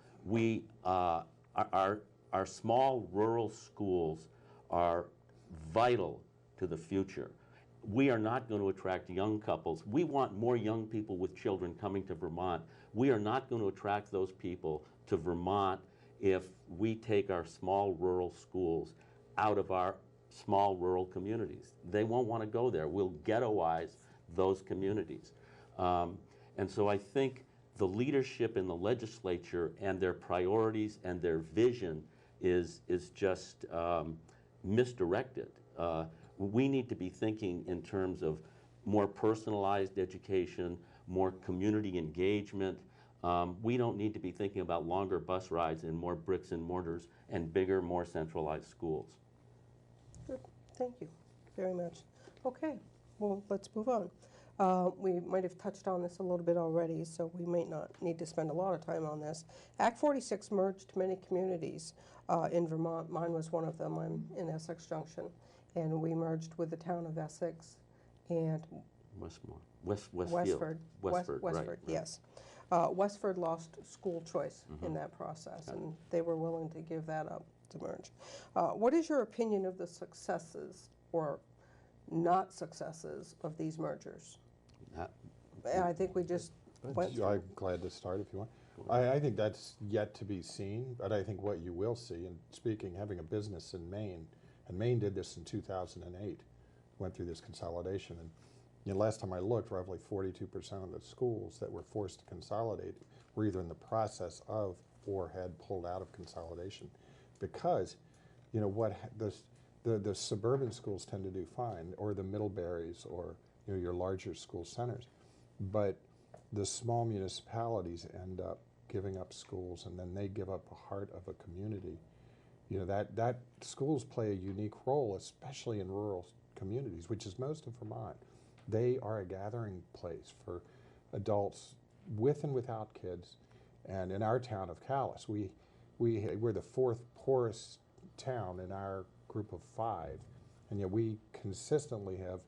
small rural schools are vital to the future. We are not going to attract young couples. We want more young people with children coming to Vermont. We are not going to attract those people to Vermont if we take our small rural schools out of our small rural communities. They won't want to go there. We'll ghettoize those communities. And so I think the leadership in the legislature and their priorities and their vision is just misdirected. We need to be thinking in terms of more personalized education, more community engagement. We don't need to be thinking about longer bus rides and more bricks and mortars and bigger, more centralized schools. Good. Thank you very much. Okay, well, let's move on. We might have touched on this a little bit already, so we might not need to spend a lot of time on this. Act 46 merged many communities in Vermont. Mine was one of them. I'm in Essex Junction. And we merged with the town of Essex and Westfield. Westford, right. yes. Westford lost school choice in that process, and they were willing to give that up to merge. What is your opinion of the successes or not successes of these mergers? I think we just went through. I'm glad to start if you want. I think that's yet to be seen, but I think what you will see, and speaking, having a business in Maine, and Maine did this in 2008, went through this consolidation. And last time I looked, roughly 42% of the schools that were forced to consolidate were either in the process of or had pulled out of consolidation. Because, what the suburban schools tend to do fine, or the Middleburys, or your larger school centers. But the small municipalities end up giving up schools, and then they give up a heart of a community. That schools play a unique role, especially in rural communities, which is most of Vermont. They are a gathering place for adults with and without kids. And in our town of Calais, we're the fourth poorest town in our group of 5, and yet we consistently have,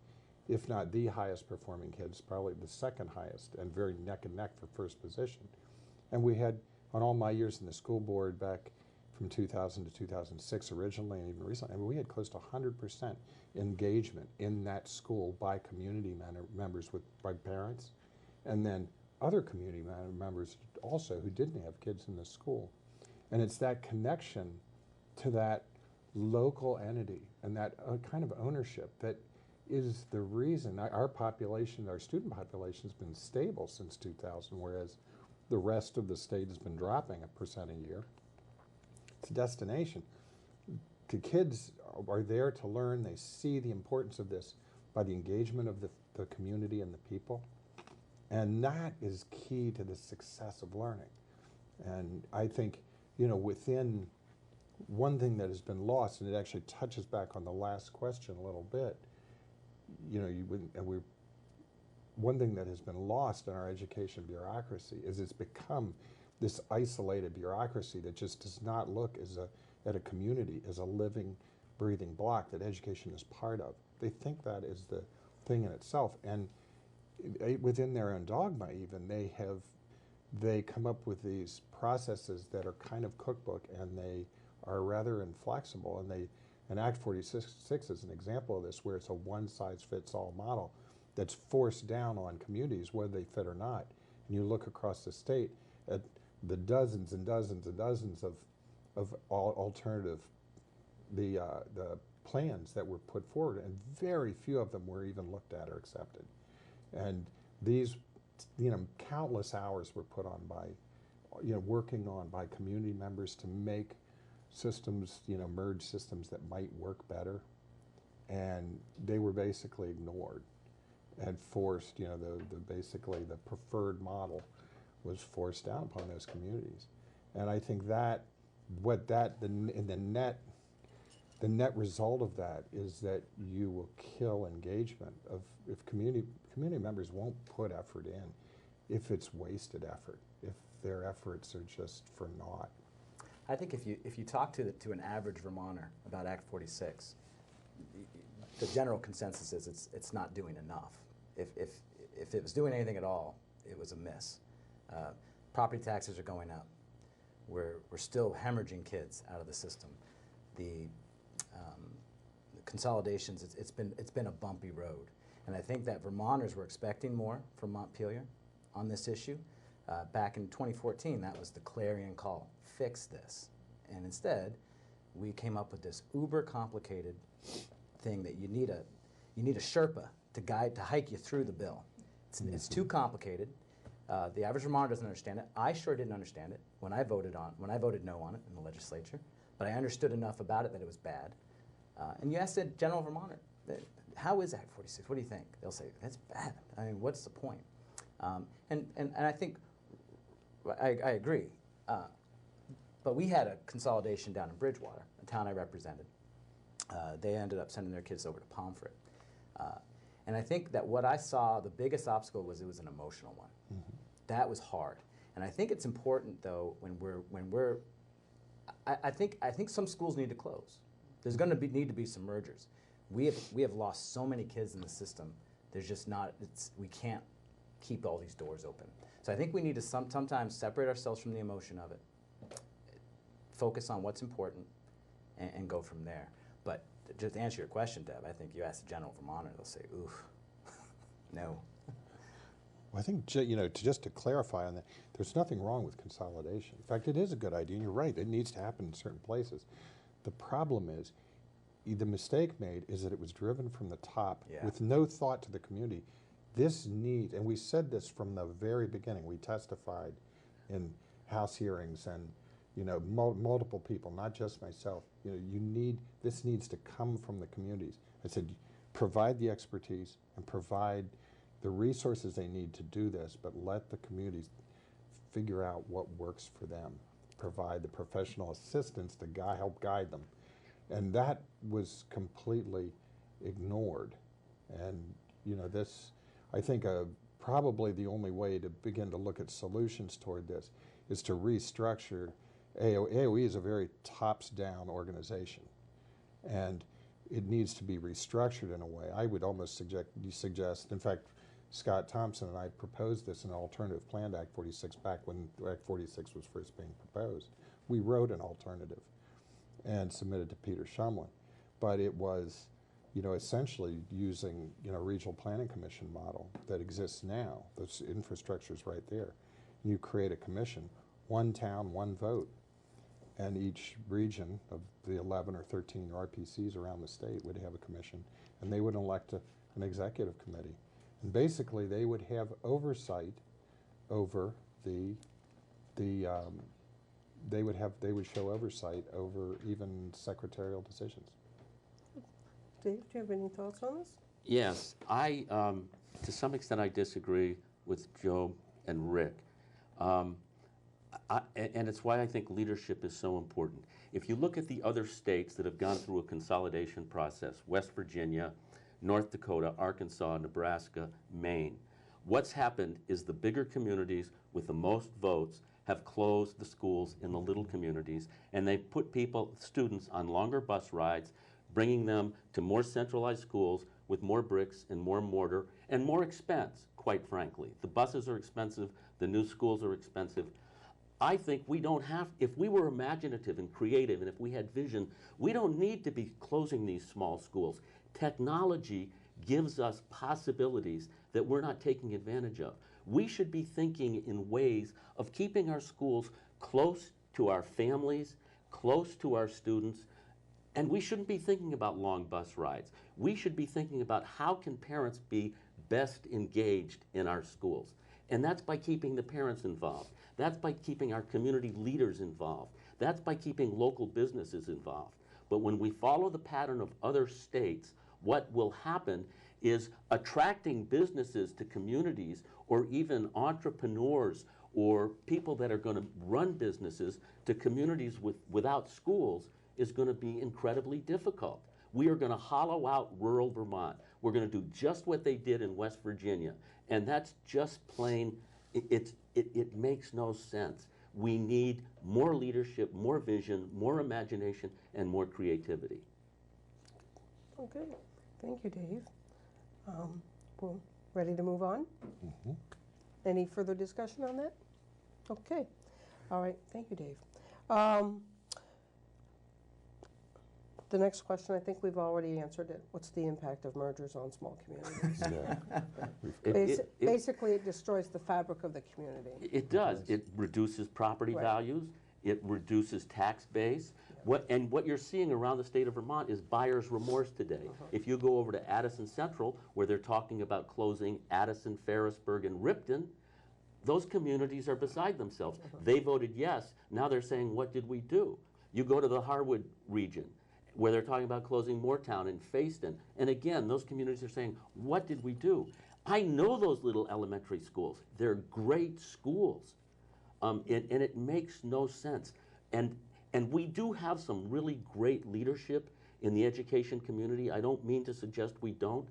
if not the highest performing kids, probably the second highest, and very neck and neck for first position. And we had, on all my years in the school board back from 2000 to 2006 originally, and even recently, we had close to 100% engagement in that school by community members, by parents, and then other community members also who didn't have kids in the school. And it's that connection to that local entity and that kind of ownership that is the reason our population, our student population, has been stable since 2000, whereas the rest of the state has been dropping 1% a year. It's a destination. The kids are there to learn. They see the importance of this by the engagement of the community and the people. And that is key to the success of learning. And I think, within one thing that has been lost, and it actually touches back on the last question a little bit, one thing that has been lost in our education bureaucracy is it's become this isolated bureaucracy that just does not look at a community as a living, breathing block that education is part of. They think that is the thing in itself, and within their own dogma even, they come up with these processes that are kind of cookbook, and they are rather inflexible, and Act 46 is an example of this, where it's a one-size-fits-all model that's forced down on communities, whether they fit or not. And you look across the state at the dozens and dozens and dozens of alternative the plans that were put forward, and very few of them were even looked at or accepted. And these, countless hours were put on by working on by community members to make systems, merge systems that might work better. And they were basically ignored and forced, basically the preferred model was forced down upon those communities. And I think that the net result of that is that you will kill engagement if community members won't put effort in, if it's wasted effort, if their efforts are just for naught. I think if you talk to an average Vermonter about Act 46, the general consensus is it's not doing enough. If it was doing anything at all, it was a miss. Property taxes are going up. We're still hemorrhaging kids out of the system. The consolidations, it's been a bumpy road. And I think that Vermonters were expecting more from Montpelier on this issue. Back in 2014, that was the clarion call, fix this. And instead, we came up with this uber complicated thing that you need a Sherpa to hike you through the bill. It's too complicated. The average Vermonter doesn't understand it. I sure didn't understand it when I voted no on it in the legislature, but I understood enough about it that it was bad. And you ask the general Vermonter, how is Act 46? What do you think? They'll say, that's bad. I mean, what's the point? And I think, I agree. But we had a consolidation down in Bridgewater, a town I represented. They ended up sending their kids over to Pomfret. And I think that what I saw, the biggest obstacle was it was an emotional one. Mm-hmm. That was hard. And I think it's important, though, I think some schools need to close. There's going to need to be some mergers. We have lost so many kids in the system. There's just not. We can't keep all these doors open. So I think we need to sometimes separate ourselves from the emotion of it, focus on what's important, and go from there. But just to answer your question, Deb, I think you ask the general Vermonter, they'll say, oof, no. Well, I think, just to clarify on that, there's nothing wrong with consolidation. In fact, it is a good idea, and you're right, it needs to happen in certain places. The problem is, the mistake made is that it was driven from the top with no thought to the community. This need, and we said this from the very beginning, we testified in House hearings and multiple people, not just myself. This needs to come from the communities. I said, provide the expertise and provide the resources they need to do this, but let the communities figure out what works for them. Provide the professional assistance to help guide them. And that was completely ignored. And this, I think probably the only way to begin to look at solutions toward this is to restructure. AOE is a very tops-down organization, and it needs to be restructured in a way. I would almost suggest, in fact, Scott Thompson and I proposed this in an alternative plan to Act 46 back when Act 46 was first being proposed. We wrote an alternative and submitted to Peter Shumlin, but it was, essentially using, regional planning commission model that exists now. The infrastructure's right there. You create a commission, one town, one vote. And each region of the 11 or 13 RPCs around the state would have a commission, and they would elect an executive committee. And basically, they would have oversight over they would show oversight over even secretarial decisions. Dave, do you have any thoughts on this? Yes, to some extent, I disagree with Joe and Rick. And it's why I think leadership is so important. If you look at the other states that have gone through a consolidation process, West Virginia, North Dakota, Arkansas, Nebraska, Maine, what's happened is the bigger communities with the most votes have closed the schools in the little communities, and they've put students on longer bus rides, bringing them to more centralized schools with more bricks and more mortar and more expense, quite frankly. The buses are expensive, the new schools are expensive. I think we don't have, if we were imaginative and creative and if we had vision, we don't need to be closing these small schools. Technology gives us possibilities that we're not taking advantage of. We should be thinking in ways of keeping our schools close to our families, close to our students, and we shouldn't be thinking about long bus rides. We should be thinking about how can parents be best engaged in our schools. And that's by keeping the parents involved. That's by keeping our community leaders involved. That's by keeping local businesses involved. But when we follow the pattern of other states, what will happen is attracting businesses to communities, or even entrepreneurs or people that are going to run businesses to communities without schools is going to be incredibly difficult. We are going to hollow out rural Vermont. We're going to do just what they did in West Virginia. And that's just plain, it makes no sense. We need more leadership, more vision, more imagination, and more creativity. Okay, thank you, Dave. We're ready to move on? Mm-hmm. Any further discussion on that? Okay, all right, thank you, Dave. The next question, I think we've already answered it. What's the impact of mergers on small communities? Basically, it destroys the fabric of the community. It does. It reduces property values. It reduces tax base. What you're seeing around the state of Vermont is buyer's remorse today. If you go over to Addison Central, where they're talking about closing Addison, Ferrisburg, and Ripton, those communities are beside themselves. They voted yes. Now they're saying, what did we do? You go to the Harwood region, where they're talking about closing Moortown and Fayston. And again, those communities are saying, what did we do? I know those little elementary schools. They're great schools. And it makes no sense. And we do have some really great leadership in the education community. I don't mean to suggest we don't,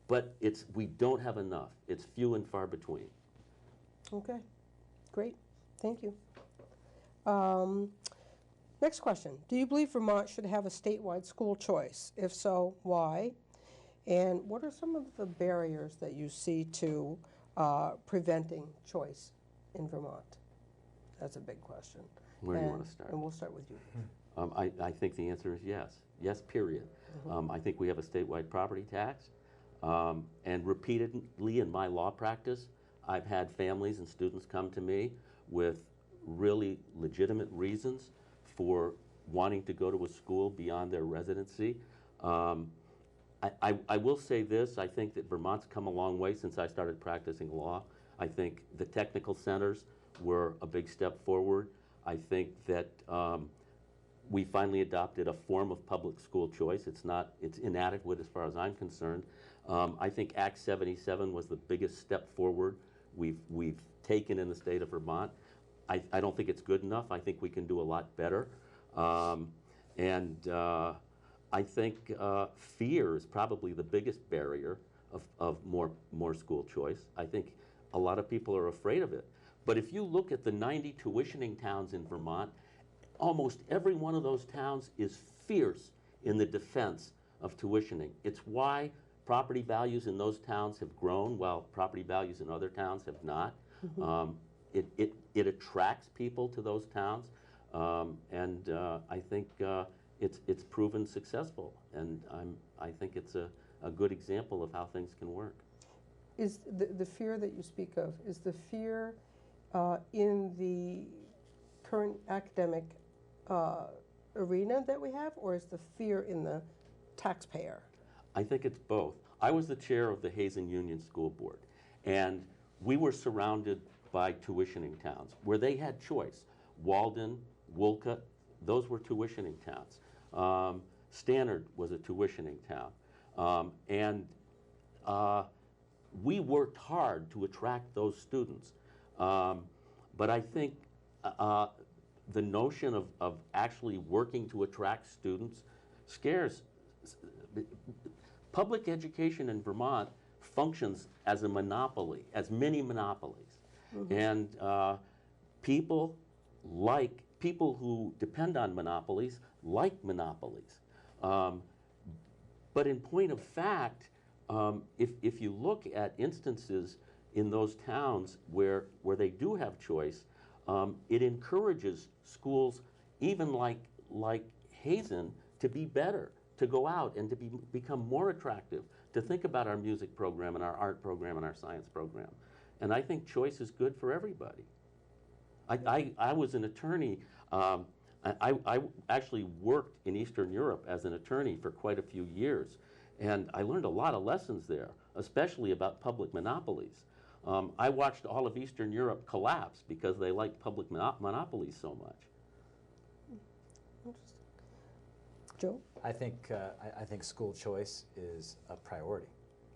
but we don't have enough. It's few and far between. Okay, great, thank you. Next question. Do you believe Vermont should have a statewide school choice? If so, why? And what are some of the barriers that you see to preventing choice in Vermont? That's a big question. Where do you want to start? And we'll start with you. I think the answer is yes. Yes, period. I think we have a statewide property tax. And repeatedly in my law practice, I've had families and students come to me with really legitimate reasons for wanting to go to a school beyond their residency. I will say this, I think that Vermont's come a long way since I started practicing law. I think the technical centers were a big step forward. I think that we finally adopted a form of public school choice. It's inadequate as far as I'm concerned. I think Act 77 was the biggest step forward we've taken in the state of Vermont. I don't think it's good enough. I think we can do a lot better. I think fear is probably the biggest barrier of more school choice. I think a lot of people are afraid of it. But if you look at the 90 tuitioning towns in Vermont, almost every one of those towns is fierce in the defense of tuitioning. It's why property values in those towns have grown while property values in other towns have not. It attracts people to those towns, and I think it's proven successful, and I think it's a good example of how things can work. Is the fear that you speak of, is the fear in the current academic arena that we have, or is the fear in the taxpayer? I think it's both. I was the chair of the Hazen Union School Board, and we were surrounded by tuitioning towns where they had choice. Walden, Wolcott, those were tuitioning towns. Stannard was a tuitioning town. We worked hard to attract those students. But I think the notion of actually working to attract students scares. Public education in Vermont functions as a monopoly, as many monopolies. And people who depend on monopolies like monopolies. But in point of fact, if you look at instances in those towns where they do have choice, it encourages schools, even like Hazen, to be better, to go out and to become more attractive, to think about our music program and our art program and our science program. And I think choice is good for everybody. I was an attorney. I actually worked in Eastern Europe as an attorney for quite a few years. And I learned a lot of lessons there, especially about public monopolies. I watched all of Eastern Europe collapse because they like public monopolies so much. Interesting. Joe? I think school choice is a priority.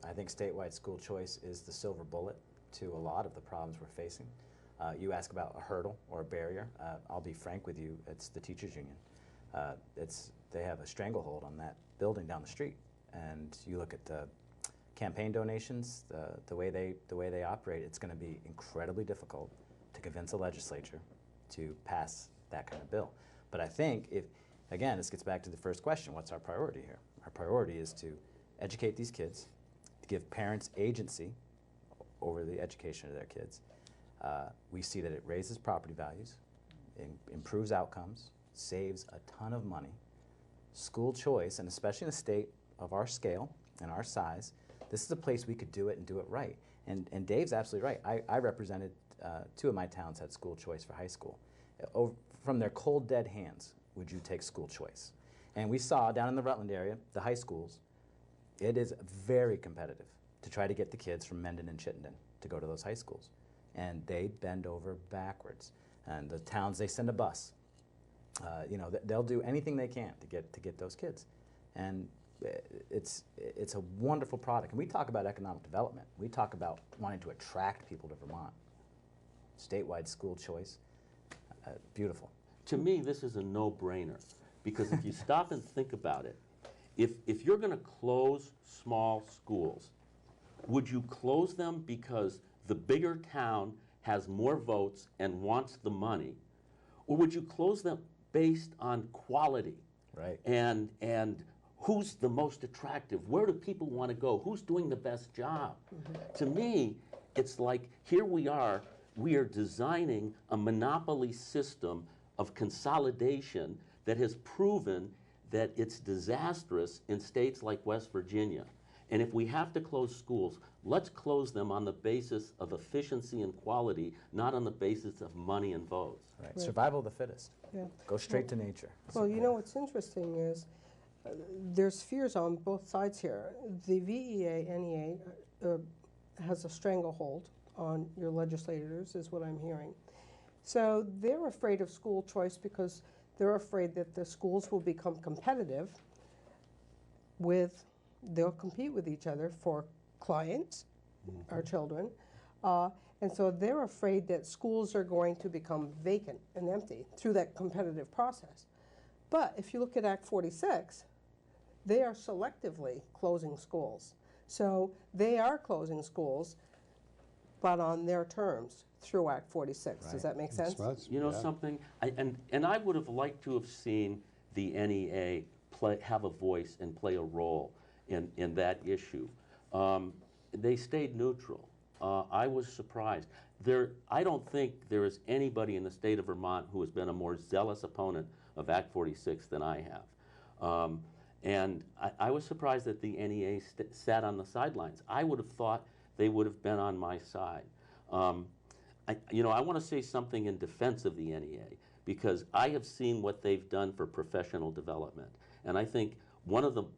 I think statewide school choice is the silver bullet to a lot of the problems we're facing. You ask about a hurdle or a barrier. I'll be frank with you, it's the teachers union. They have a stranglehold on that building down the street. And you look at the campaign donations, the way they operate, it's going to be incredibly difficult to convince a legislature to pass that kind of bill. But I think again, this gets back to the first question, what's our priority here? Our priority is to educate these kids, to give parents agency over the education of their kids. We see that it raises property values, improves outcomes, saves a ton of money. School choice, and especially in a state of our scale and our size, this is a place we could do it and do it right. And Dave's absolutely right. I represented 2 of my towns had school choice for high school. From their cold, dead hands, would you take school choice? And we saw down in the Rutland area, the high schools, it is very competitive to try to get the kids from Mendon and Chittenden to go to those high schools. And they bend over backwards. And the towns, they send a bus. You know, they'll do anything they can to get those kids. And it's a wonderful product. And we talk about economic development. We talk about wanting to attract people to Vermont. Statewide school choice, beautiful. To me, this is a no-brainer, because if you stop and think about it, if you're going to close small schools, would you close them because the bigger town has more votes and wants the money, or would you close them based on quality? Right. And who's the most attractive? Where do people want to go? Who's doing the best job? Mm-hmm. To me, it's like here we are designing a monopoly system of consolidation that has proven that it's disastrous in states like West Virginia. And if we have to close schools, let's close them on the basis of efficiency and quality, not on the basis of money and votes. Right. Survival of the fittest. Yeah. Go straight to nature. Well, you know what's interesting is there's fears on both sides here. The VEA, NEA has a stranglehold on your legislators, is what I'm hearing. So they're afraid of school choice because they're afraid that the schools will become competitive they'll compete with each other for clients, our children, and so they're afraid that schools are going to become vacant and empty through that competitive process. But if you look at Act 46, they are selectively closing schools. So they are closing schools, but on their terms through Act 46. Right. Does that make sense? You know something? And I would have liked to have seen the NEA have a voice and play a role in that issue. They stayed neutral. I was surprised. I don't think there is anybody in the state of Vermont who has been a more zealous opponent of Act 46 than I have. And I was surprised that the NEA sat on the sidelines. I would have thought they would have been on my side. I want to say something in defense of the NEA, because I have seen what they've done for professional development. And I think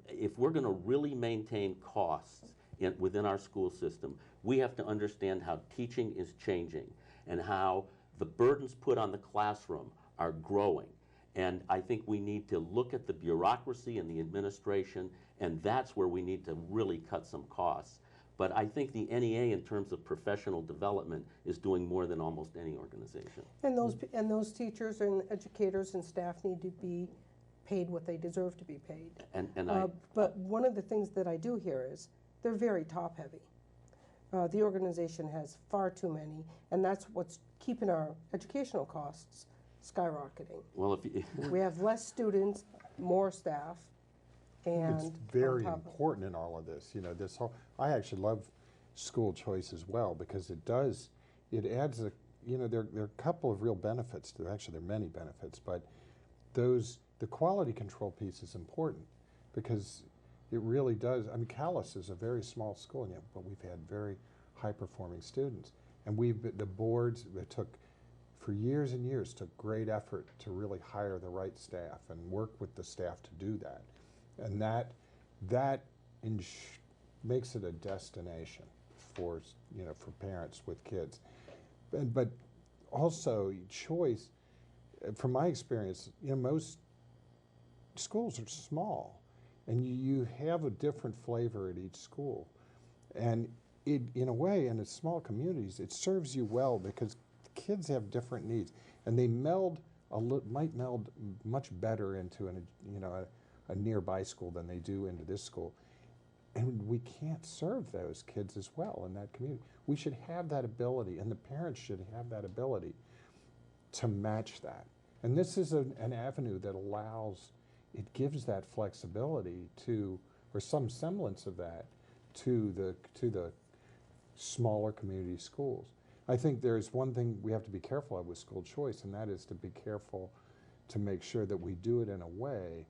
if we're going to really maintain costs within our school system, we have to understand how teaching is changing and how the burdens put on the classroom are growing. And I think we need to look at the bureaucracy and the administration, and that's where we need to really cut some costs. But I think the NEA, in terms of professional development, is doing more than almost any organization. And those teachers and educators and staff need to be paid what they deserve to be paid. But one of the things that I do hear is they're very top-heavy. The organization has far too many, and that's what's keeping our educational costs skyrocketing. Well, we have less students, more staff, and it's very important in all of this. You know, I actually love school choice as well, because it adds there are a couple of real benefits. There are many benefits, but the quality control piece is important, because it really does. I mean, Calais is a very small school, but we've had very high-performing students, and the boards for years and years took great effort to really hire the right staff and work with the staff to do that, and that makes it a destination for, for parents with kids. But also choice, from my experience, most schools are small, and you have a different flavor at each school. And in a way, in the small communities, it serves you well because kids have different needs, and they might meld much better into a nearby school than they do into this school. And we can't serve those kids as well in that community. We should have that ability, and the parents should have that ability to match that. And this is an avenue that it gives that flexibility to, or some semblance of that, to the smaller community schools. I think there's one thing we have to be careful of with school choice, and that is to be careful to make sure that we do it in a way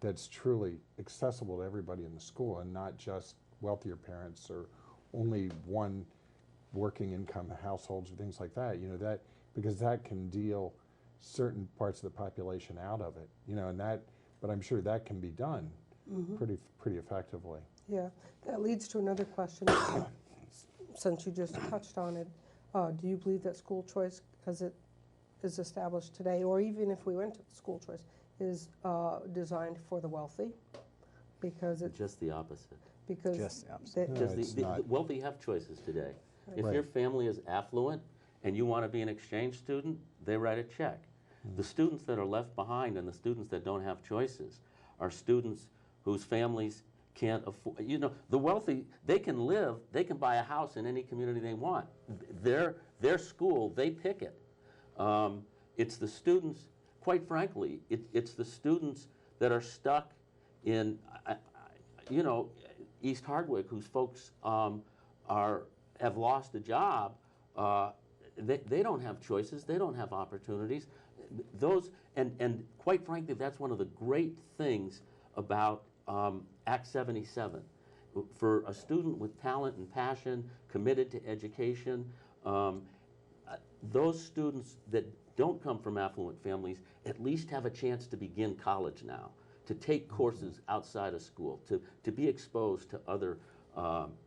that's truly accessible to everybody in the school, and not just wealthier parents or only one working income households or things like that. Because that can deal certain parts of the population out of it. But I'm sure that can be done pretty effectively. Yeah, that leads to another question. Since you just touched on it, do you believe that school choice, as it is established today, or even if we went to school choice, is designed for the wealthy? Because it's just the opposite. Because just the opposite. The wealthy have choices today. Right. If your family is affluent and you want to be an exchange student, they write a check. The students that are left behind and the students that don't have choices are students whose families can't afford. The wealthy, they can buy a house in any community they want. Their school, they pick it. It's the students, quite frankly, it's the students that are stuck in, East Hardwick, whose folks have lost a job. They don't have choices. They don't have opportunities. And quite frankly, that's one of the great things about Act 77. For a student with talent and passion, committed to education, those students that don't come from affluent families at least have a chance to begin college now, to take courses outside of school, to be exposed to other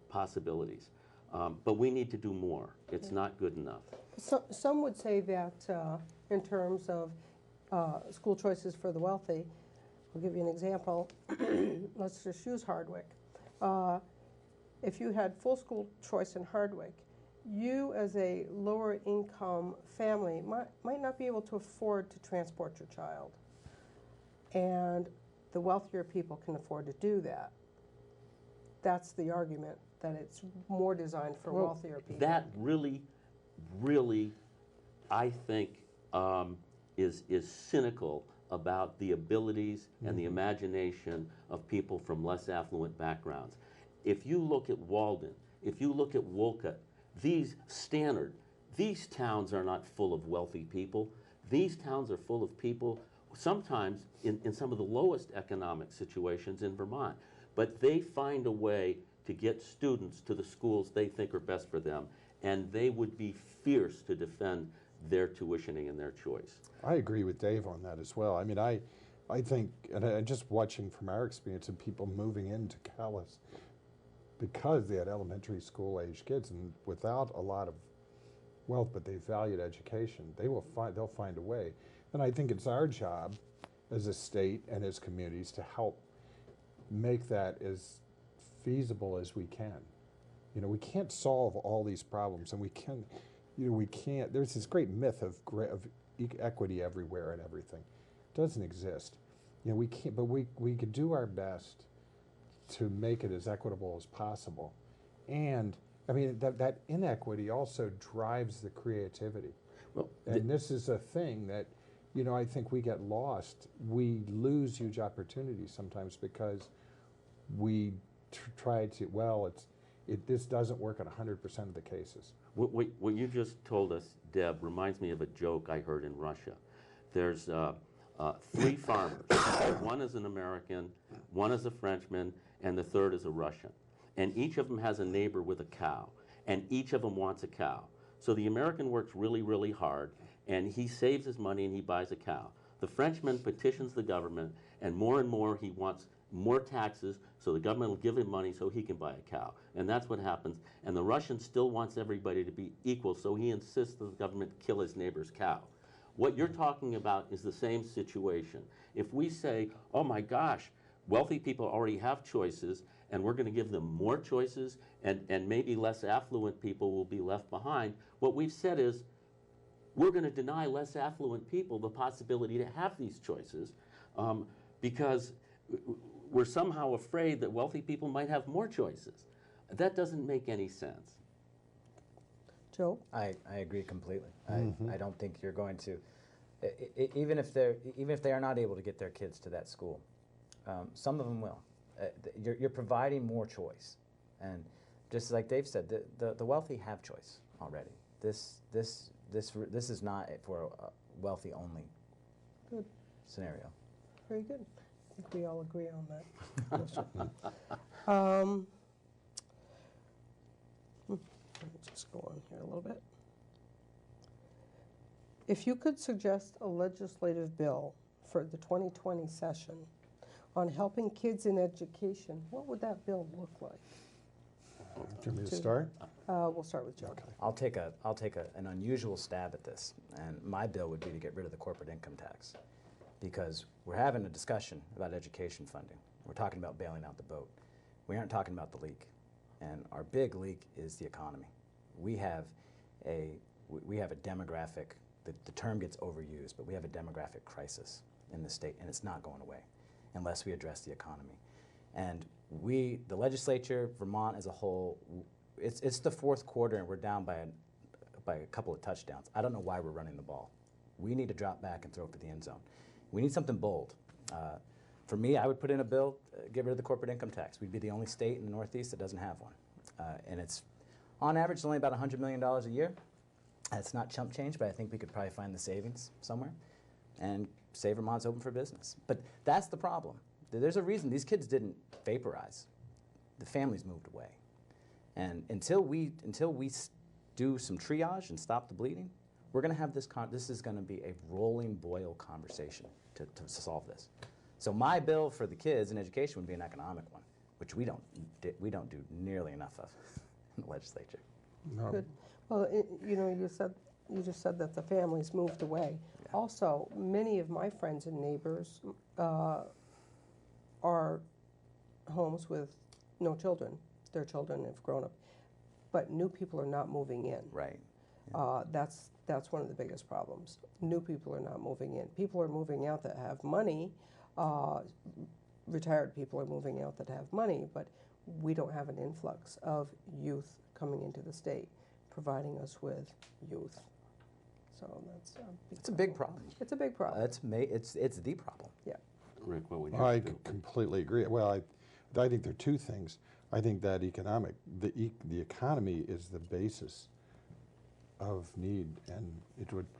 possibilities. But we need to do more. It's not good enough. So, some would say that in terms of school choices for the wealthy, I'll give you an example. Let's just use Hardwick. If you had full school choice in Hardwick, you as a lower income family might not be able to afford to transport your child. And the wealthier people can afford to do that. That's the argument, that it's more designed for wealthier people. That really, I think, is cynical about the abilities and the imagination of people from less affluent backgrounds. If you look at Walden, if you look at Wolcott, these towns are not full of wealthy people. These towns are full of people sometimes in some of the lowest economic situations in Vermont. But they find a way to get students to the schools they think are best for them, and they would be fierce to defend their tuitioning and their choice. I agree with Dave on that as well. I mean, I think, and just watching from our experience of people moving into Calais because they had elementary school age kids and without a lot of wealth, but they valued education, they'll find a way. And I think it's our job as a state and as communities to help make that as feasible as we can. We can't solve all these problems, and we can't, there's this great myth of equity everywhere and everything. It doesn't exist. We can't, but we can do our best to make it as equitable as possible. And I mean, that inequity also drives the creativity. Well, and this is a thing that, I think we get lost. We lose huge opportunities sometimes because we try to, this doesn't work in 100% of the cases. What you just told us, Deb, reminds me of a joke I heard in Russia. There's 3 farmers. One is an American, one is a Frenchman, and the third is a Russian. And each of them has a neighbor with a cow, and each of them wants a cow. So the American works really, really hard, and he saves his money and he buys a cow. The Frenchman petitions the government, and more he wants more taxes, so the government will give him money so he can buy a cow. And that's what happens. And the Russian still wants everybody to be equal, so he insists that the government kill his neighbor's cow. What you're talking about is the same situation. If we say, oh my gosh, wealthy people already have choices, and we're going to give them more choices, and maybe less affluent people will be left behind, what we've said is, we're going to deny less affluent people the possibility to have these choices because we're somehow afraid that wealthy people might have more choices. That doesn't make any sense. Joe? I agree completely. I don't think you're going to, even if they are not able to get their kids to that school, some of them will. You're providing more choice, and just like Dave said, the wealthy have choice already. This is not for a wealthy only scenario. Very good. I think we all agree on that. Let me just go on here a little bit. If you could suggest a legislative bill for the 2020 session on helping kids in education, what would that bill look like? Do you want me to start? We'll start with Joe. Okay. I'll take an unusual stab at this, and my bill would be to get rid of the corporate income tax, because we're having a discussion about education funding. We're talking about bailing out the boat. We aren't talking about the leak, and our big leak is the economy. We have a demographic. The term gets overused, but we have a demographic crisis in the state, and it's not going away unless we address the economy. And the legislature, Vermont as a whole, it's the fourth quarter and we're down by a couple of touchdowns. I don't know why we're running the ball. We need to drop back and throw it for the end zone. We need something bold. For me, I would put in a bill, get rid of the corporate income tax. We'd be the only state in the Northeast that doesn't have one. And it's, on average, it's only about $100 million a year. It's not chump change, but I think we could probably find the savings somewhere and say Vermont's open for business. But that's the problem. There's a reason these kids didn't vaporize. The families moved away. And until we do some triage and stop the bleeding, we're going to have this is going to be a rolling boil conversation to solve this. So my bill for the kids in education would be an economic one, which we don't do nearly enough of in the legislature. No. Good. Well, you just said that the families moved away. Yeah. Also, many of my friends and neighbors are homes with no children. Their children have grown up, but new people are not moving in. Right. Yeah. That's one of the biggest problems. New people are not moving in. People are moving out that have money. Retired people are moving out that have money, but we don't have an influx of youth coming into the state, providing us with youth. So it's a big problem. It's a big problem. It's the problem. Yeah. Rick, what would you I do? completely agree. Well, I think there are two things. I think that the economy is the basis of need, and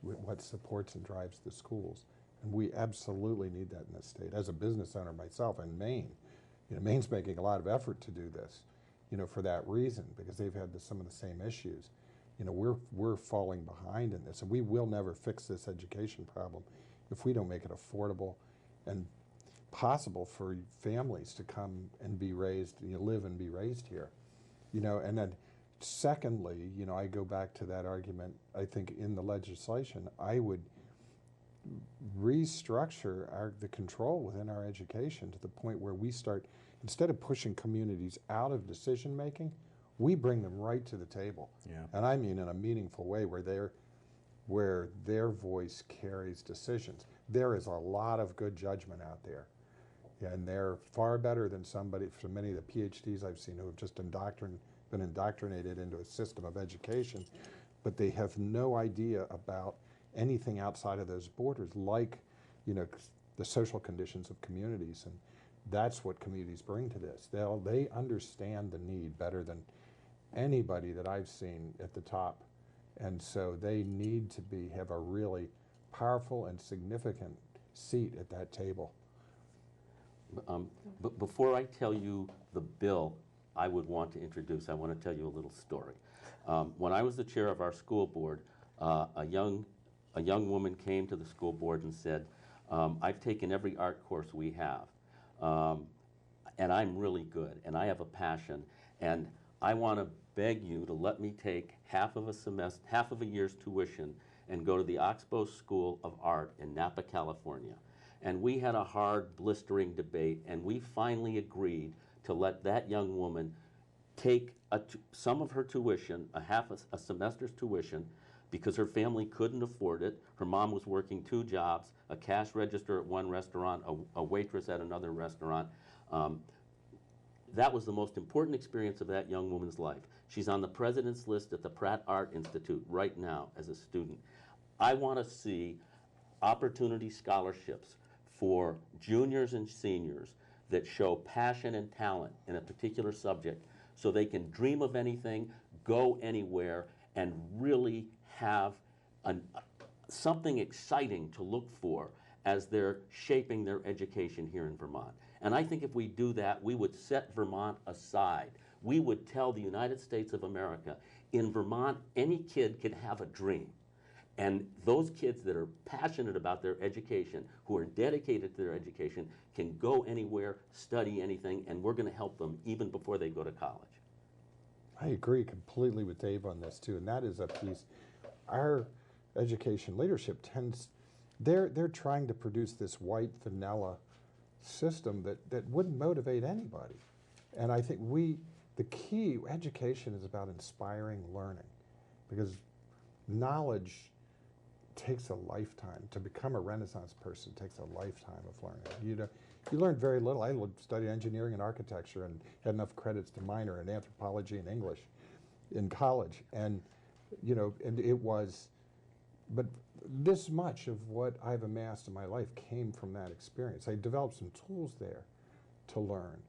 what supports and drives the schools. And we absolutely need that in this state. As a business owner myself in Maine, Maine's making a lot of effort to do this, for that reason, because they've had some of the same issues. We're falling behind in this, and we will never fix this education problem if we don't make it affordable and possible for families to come and be raised, live and be raised here. And then secondly, I go back to that argument, I think in the legislation, I would restructure the control within our education to the point where we start, instead of pushing communities out of decision making, we bring them right to the table. Yeah. And I mean in a meaningful way where their voice carries decisions. There is a lot of good judgment out there. And they're far better than from many of the PhDs I've seen who have just been indoctrinated into a system of education, but they have no idea about anything outside of those borders, like the social conditions of communities, and that's what communities bring to this. They understand the need better than anybody that I've seen at the top, and so they need to have a really powerful and significant seat at that table. But before I tell you the bill I would want to introduce, I want to tell you a little story. When I was the chair of our school board, a young woman came to the school board and said, I've taken every art course we have, and I'm really good, and I have a passion, and I want to beg you to let me take half of a year's tuition and go to the Oxbow School of Art in Napa, California. And we had a hard, blistering debate, and we finally agreed to let that young woman take some of her tuition, a semester's tuition, because her family couldn't afford it. Her mom was working 2 jobs, a cash register at one restaurant, a waitress at another restaurant. That was the most important experience of that young woman's life. She's on the president's list at the Pratt Art Institute right now as a student. I want to see opportunity scholarships for juniors and seniors that show passion and talent in a particular subject so they can dream of anything, go anywhere, and really have something exciting to look for as they're shaping their education here in Vermont. And I think if we do that, we would set Vermont aside. We would tell the United States of America, in Vermont, any kid can have a dream. And those kids that are passionate about their education, who are dedicated to their education, can go anywhere, study anything, and we're going to help them even before they go to college. I agree completely with Dave on this too, and that is a piece. Our education leadership they're trying to produce this white vanilla system that wouldn't motivate anybody. And I think the key, education is about inspiring learning, because knowledge takes a lifetime. To become a Renaissance person takes a lifetime of learning. You learn very little. I studied engineering and architecture and had enough credits to minor in anthropology and English in college. And, but this much of what I've amassed in my life came from that experience. I developed some tools there to learn,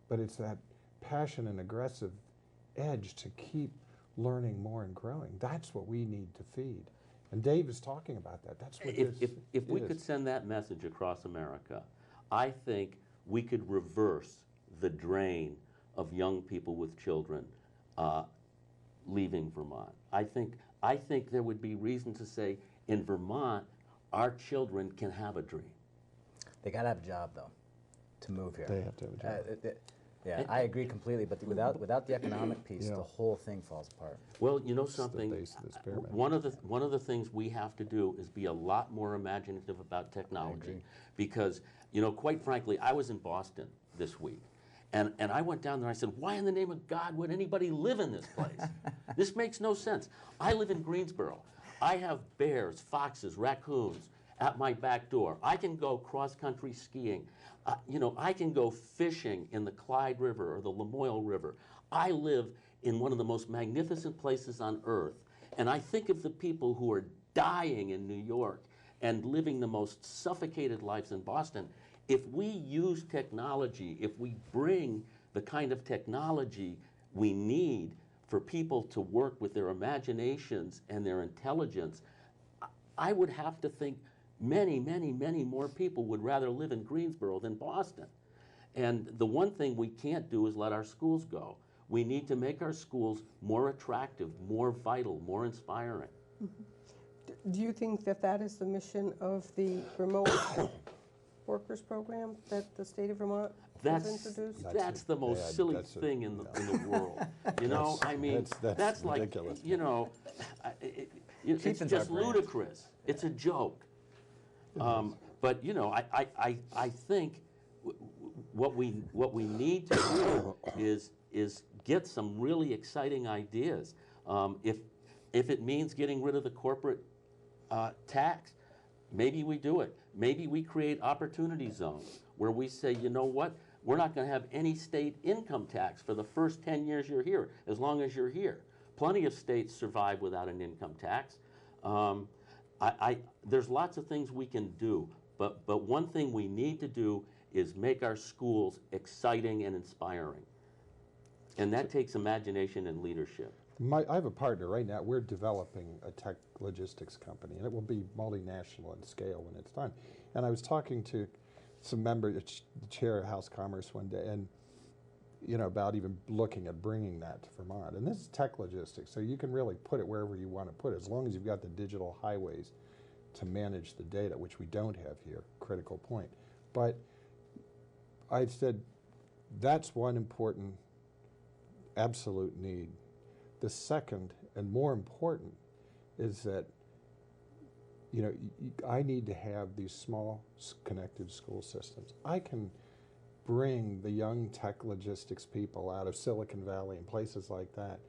but it's that passion and aggressive edge to keep learning more and growing. That's what we need to feed. And Dave is talking about that. That's what if we could send that message across America, I think we could reverse the drain of young people with children leaving Vermont. I think there would be reason to say, in Vermont, our children can have a dream. They got to have a job, though, to move here. They have to have a job. Yeah, I agree completely, but without the economic piece, the whole thing falls apart. Well, you know something, one of the things we have to do is be a lot more imaginative about technology, because, quite frankly, I was in Boston this week, and I went down there and I said, why in the name of God would anybody live in this place? This makes no sense. I live in Greensboro. I have bears, foxes, raccoons at my back door. I can go cross-country skiing. I can go fishing in the Clyde River or the Lamoille River. I live in one of the most magnificent places on earth. And I think of the people who are dying in New York and living the most suffocated lives in Boston. If we use technology, if we bring the kind of technology we need for people to work with their imaginations and their intelligence, I would have to think many, many, many more people would rather live in Greensboro than Boston. And the one thing we can't do is let our schools go. We need to make our schools more attractive, more vital, more inspiring. Do you think that is the mission of the remote workers program that the state of Vermont has introduced? That's the most silly thing in the world. That's like, ridiculous. It's just ludicrous. It's a joke. But I think what we need to do is get some really exciting ideas. If it means getting rid of the corporate tax, maybe we do it. Maybe we create opportunity zones where we say, you know what, we're not going to have any state income tax for the first 10 years you're here, as long as you're here. Plenty of states survive without an income tax. There's lots of things we can do, but one thing we need to do is make our schools exciting and inspiring. And that takes imagination and leadership. I have a partner right now. We're developing a tech logistics company, and it will be multinational in scale when it's done. And I was talking to some member, the chair of House Commerce one day, and about even looking at bringing that to Vermont. And this is tech logistics, so you can really put it wherever you want to put it, as long as you've got the digital highways to manage the data, which we don't have here, critical point. But I said, That's one important, absolute need. The second, and more important, is that, you know, I need to have these small connected school systems. I can bring the young tech logistics people out of Silicon Valley and places like that.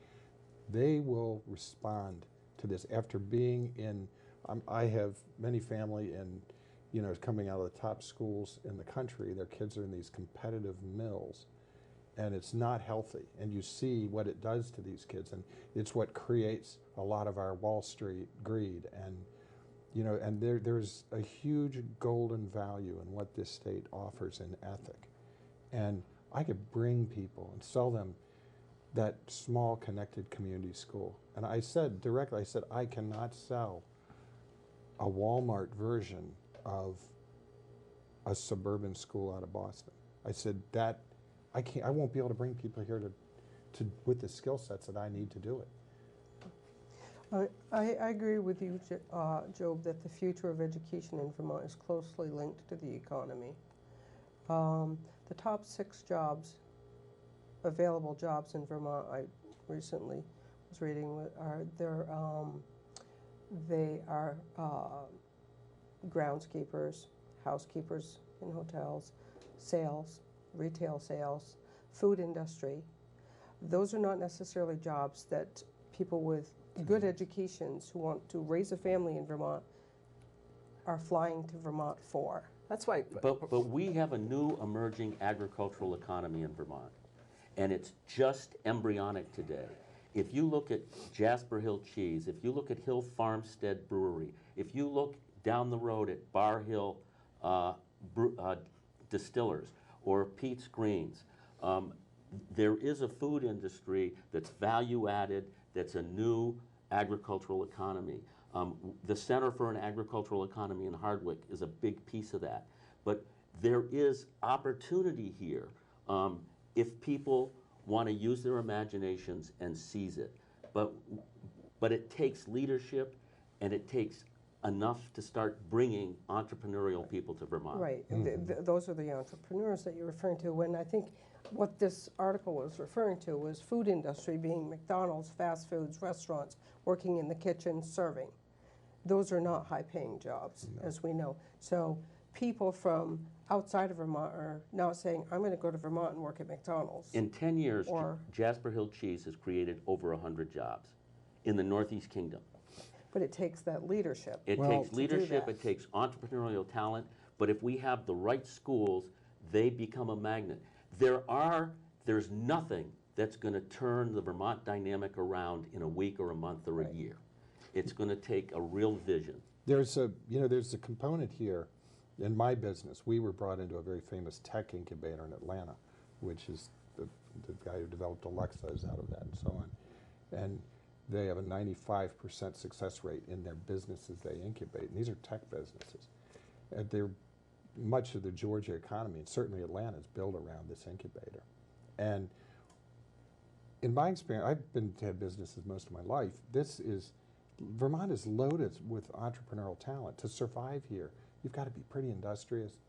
They will respond to this after being in, I have many family in, you know, coming out of the top schools in the country. Their kids are in these competitive mills, and it's not healthy. And you see what it does to these kids, and it's what creates a lot of our Wall Street greed. And you know, and there's a huge golden value in what this state offers in ethic. And I could bring people and sell them that small connected community school. And I said directly, I said, I cannot sell a Walmart version of a suburban school out of Boston. I said that I won't be able to bring people here to with the skill sets that I need to do it. I agree with you, Job, that the future of education in Vermont is closely linked to the economy. The top 6 jobs, available jobs in Vermont, I recently was reading, they are groundskeepers, housekeepers in hotels, sales, retail sales, food industry. Those are not necessarily jobs that people with good educations who want to raise a family in Vermont are flying to Vermont for. That's why. But we have a new emerging agricultural economy in Vermont, and it's just embryonic today. If you look at Jasper Hill Cheese, if you look at Hill Farmstead Brewery, if you look down the road at Bar Hill Distillers or Pete's Greens, there is a food industry that's value added, that's a new agricultural economy. The Center for an Agricultural Economy in Hardwick is a big piece of that. But there is opportunity here if people want to use their imaginations and seize it. But it takes leadership, and it takes enough to start bringing entrepreneurial people to Vermont. Right. Those are the entrepreneurs that you're referring to. When I think what this article was referring to was food industry, being McDonald's, fast foods, restaurants, working in the kitchen, serving. Those are not high-paying jobs, as we know. So people from outside of Vermont are now saying, I'm going to go to Vermont and work at McDonald's. In 10 years, Jasper Hill Cheese has created over 100 jobs in the Northeast Kingdom. But it takes that leadership. It takes leadership, it takes entrepreneurial talent, but if we have the right schools, they become a magnet. There's nothing that's going to turn the Vermont dynamic around in a week or a month or a year. It's going to take a real vision. There's a component here. In my business, we were brought into a very famous tech incubator in Atlanta, which is the guy who developed Alexa is out of that and so on. And they have a 95% success rate in their businesses they incubate. And these are tech businesses. And much of the Georgia economy, and certainly Atlanta, is built around this incubator. And in my experience, I've been to have businesses most of my life. Vermont is loaded with entrepreneurial talent. To survive here, you've got to be pretty industrious,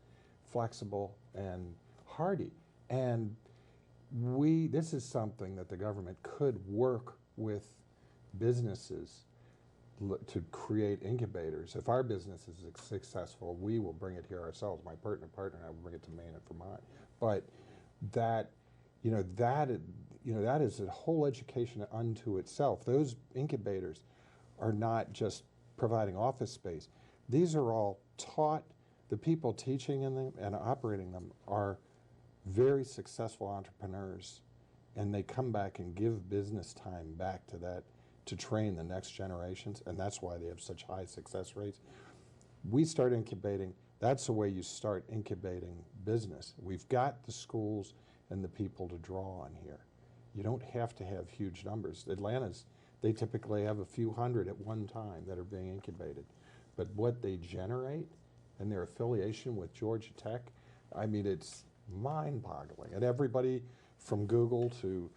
flexible, and hardy. And this is something that the government could work with businesses to create incubators. If our business is successful, we will bring it here ourselves. My partner and I will bring it to Maine and Vermont. But that is a whole education unto itself. Those incubators are not just providing office space. These are all taught. The people teaching in them and operating them are very successful entrepreneurs, and they come back and give business time back to that to train the next generations, and that's why they have such high success rates. We start incubating. That's the way you start incubating business. We've got the schools and the people to draw on here. You don't have to have huge numbers. They typically have a few hundred at one time that are being incubated. But what they generate and their affiliation with Georgia Tech, I mean, it's mind-boggling. And everybody from Google to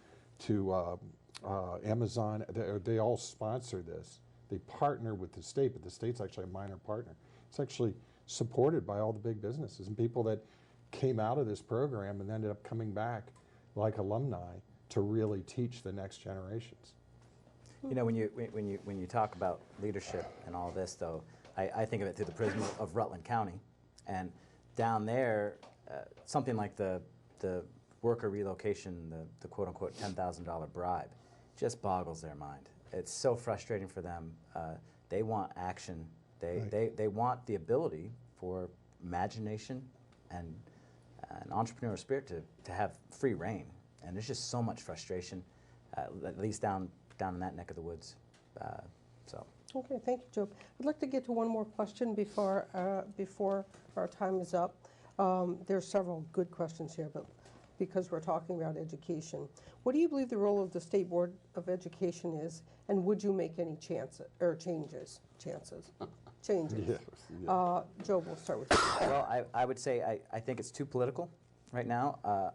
Amazon, they all sponsor this. They partner with the state, but the state's actually a minor partner. It's actually supported by all the big businesses and people that came out of this program and ended up coming back like alumni to really teach the next generations. You know, when you talk about leadership and all this, though, I think of it through the prism of Rutland County, and down there, something like the worker relocation, the quote unquote $10,000 bribe, just boggles their mind. It's so frustrating for them. They want action. They want the ability for imagination and an entrepreneurial spirit to have free reign. And there's just so much frustration, at least down in that neck of the woods. Okay, thank you, Joe. I'd like to get to one more question before our time is up. There's several good questions here, but because we're talking about education, what do you believe the role of the State Board of Education is, and would you make any changes? Changes. Joe, we'll start with you. Well, I would say I think it's too political right now.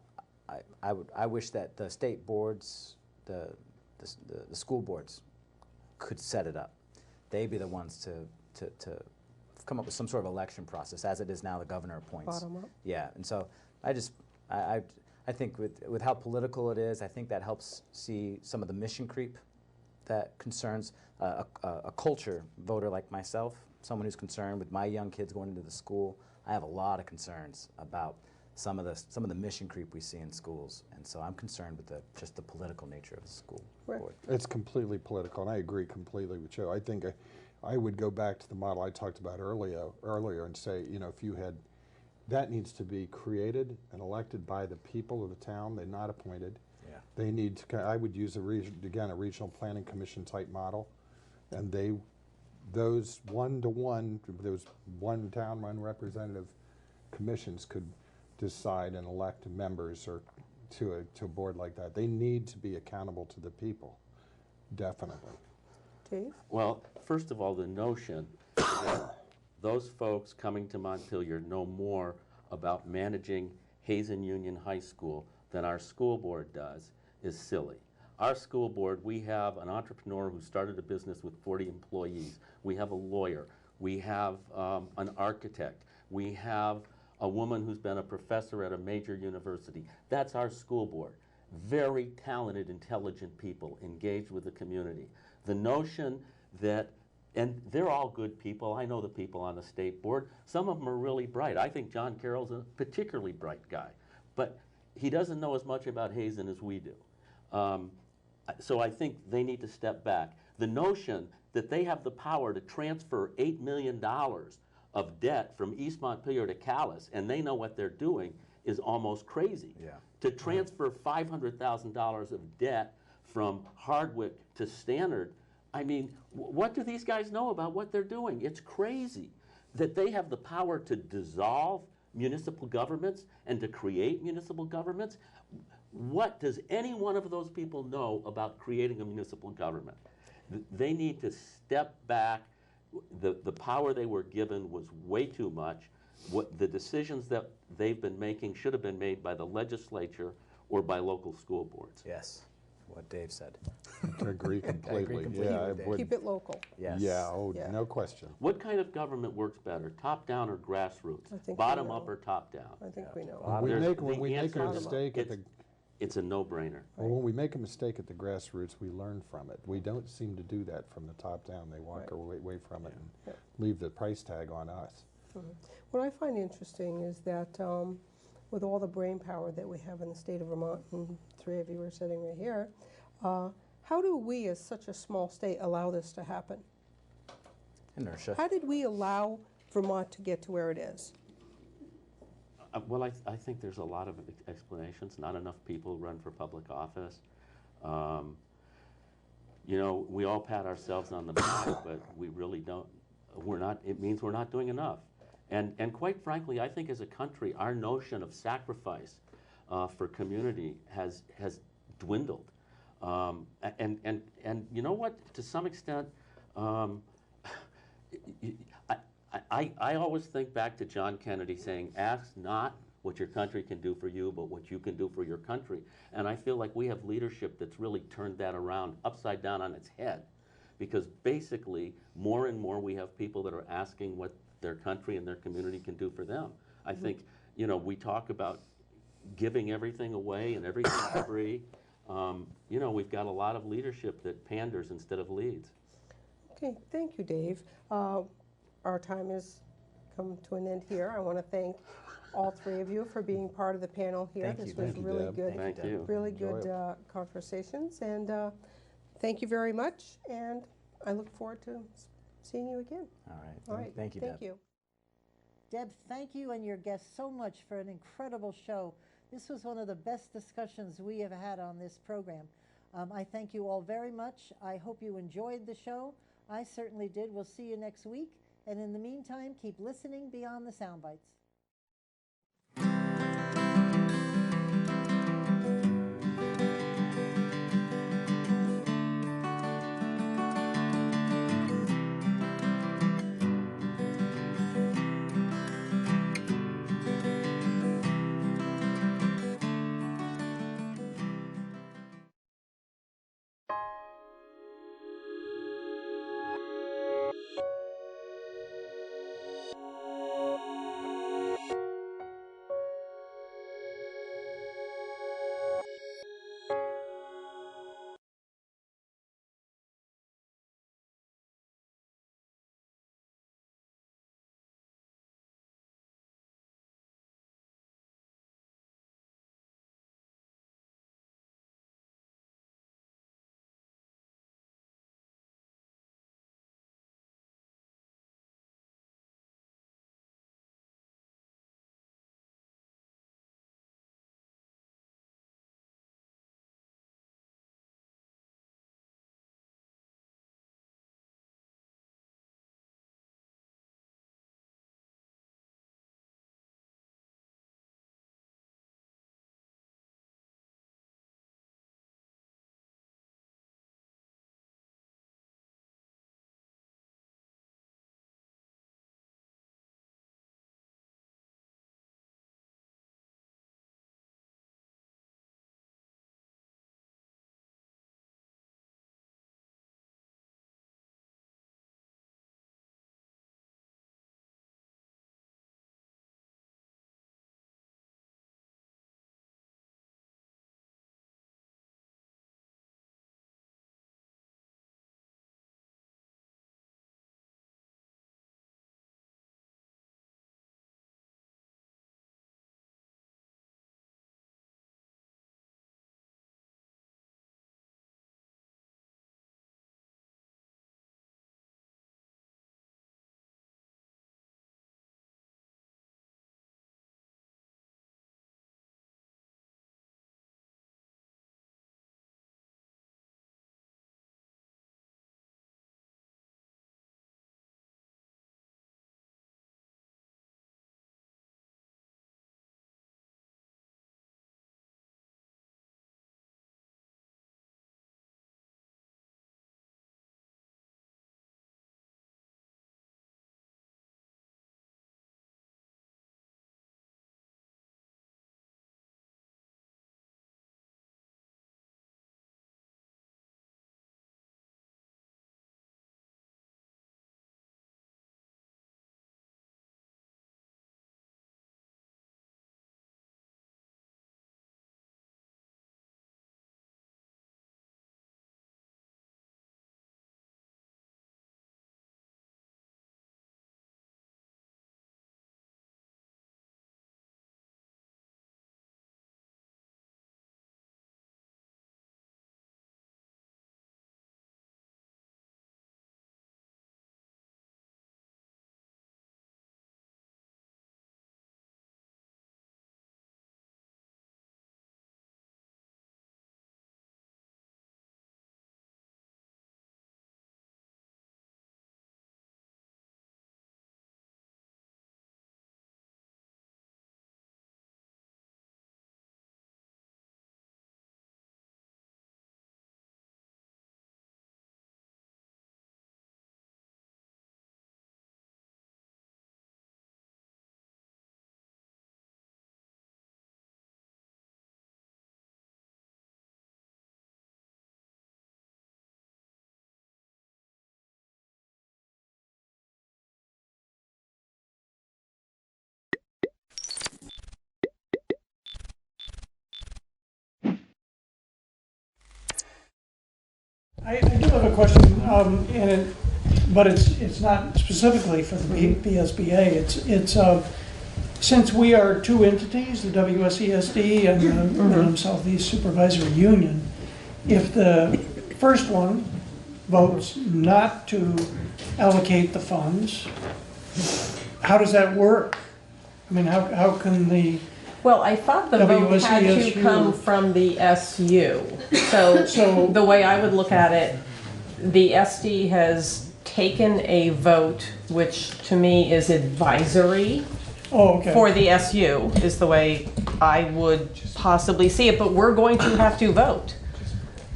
I wish that the state boards, the school boards, could set it up. They'd be the ones to come up with some sort of election process, as it is now the governor appoints. Bottom up. Yeah, and so I think with how political it is, I think that helps see some of the mission creep that concerns a culture voter like myself, someone who's concerned with my young kids going into the school. I have a lot of concerns about some of the mission creep we see in schools, and so I'm concerned with just the political nature of the school board. It's completely political, and I agree completely with Joe. I think I would go back to the model I talked about earlier and say, you know, if you had, that needs to be created and elected by the people of the town. They're not appointed. Yeah. They need to, I would use a regional planning commission type model, and those one-to-one, those one town, one representative commissions could decide and elect members or to a board like that. They need to be accountable to the people, definitely. Dave? Well, first of all, the notion that those folks coming to Montpelier know more about managing Hazen Union High School than our school board does is silly. Our school board, we have an entrepreneur who started a business with 40 employees. We have a lawyer. We have an architect. We have a woman who's been a professor at a major university. That's our school board. Very talented, intelligent people engaged with the community. The notion that, and they're all good people. I know the people on the state board. Some of them are really bright. I think John Carroll's a particularly bright guy, but he doesn't know as much about Hazen as we do. So I think they need to step back. The notion that they have the power to transfer $8 million of debt from East Montpelier to Calais, and they know what they're doing, is almost crazy. Yeah. To transfer $500,000 of debt from Hardwick to Stannard, I mean, what do these guys know about what they're doing? It's crazy that they have the power to dissolve municipal governments and to create municipal governments. What does any one of those people know about creating a municipal government? They need to step back. The power they were given was way too much. The decisions that they've been making should have been made by the legislature or by local school boards. Yes, what Dave said. I agree completely. I agree completely Yeah, with Dave. would, Keep it local. Yes. yeah, Yeah. no question. What kind of government works better, top-down or grassroots? I think we Bottom know. up or top-down? I think we know. When we make a mistake at the it's a no-brainer. Well, when we make a mistake at the grassroots, we learn from it. We don't seem to do that from the top down. They walk away from it and leave the price tag on us. What I find interesting is that with all the brain power that we have in the state of Vermont, and three of you are sitting right here, how do we as such a small state allow this to happen? Inertia. How did we allow Vermont to get to where it is? Well, I think there's a lot of explanations. Not enough people run for public office. You know, we all pat ourselves on the back, but we really don't. It means we're not doing enough. And quite frankly, I think as a country, our notion of sacrifice for community has dwindled. And you know what? To some extent, I always think back to John Kennedy saying, ask not what your country can do for you, but what you can do for your country. And I feel like we have leadership that's really turned that around upside down on its head. Because basically, more and more we have people that are asking what their country and their community can do for them. I think you know, we talk about giving everything away and everything's free. You know, we've got a lot of leadership that panders instead of leads. Okay, thank you, Dave. Our time has come to an end here. I want to thank all three of you for being part of the panel here. Thank you. This was Thank you, really Deb. good, Thank you. really Enjoy good conversations, and thank you very much. And I look forward to seeing you again. All right. All right, Thank you, thank Deb. you. Deb, thank you and your guests so much for an incredible show. This was one of the best discussions we have had on this program. I thank you all very much. I hope you enjoyed the show. I certainly did. We'll see you next week. And in the meantime, keep listening beyond the sound bites. I do have a question, but it's not specifically for the BSBA. Since we are two entities, the WSESD and the Southeast Supervisory Union, if the first one votes not to allocate the funds, how does that work? I mean, how can the Well, I thought the vote had to WSESU come from the SU. So the way I would look at it, the SD has taken a vote, which to me is advisory for the SU, is the way I would possibly see it, but we're going to have to vote.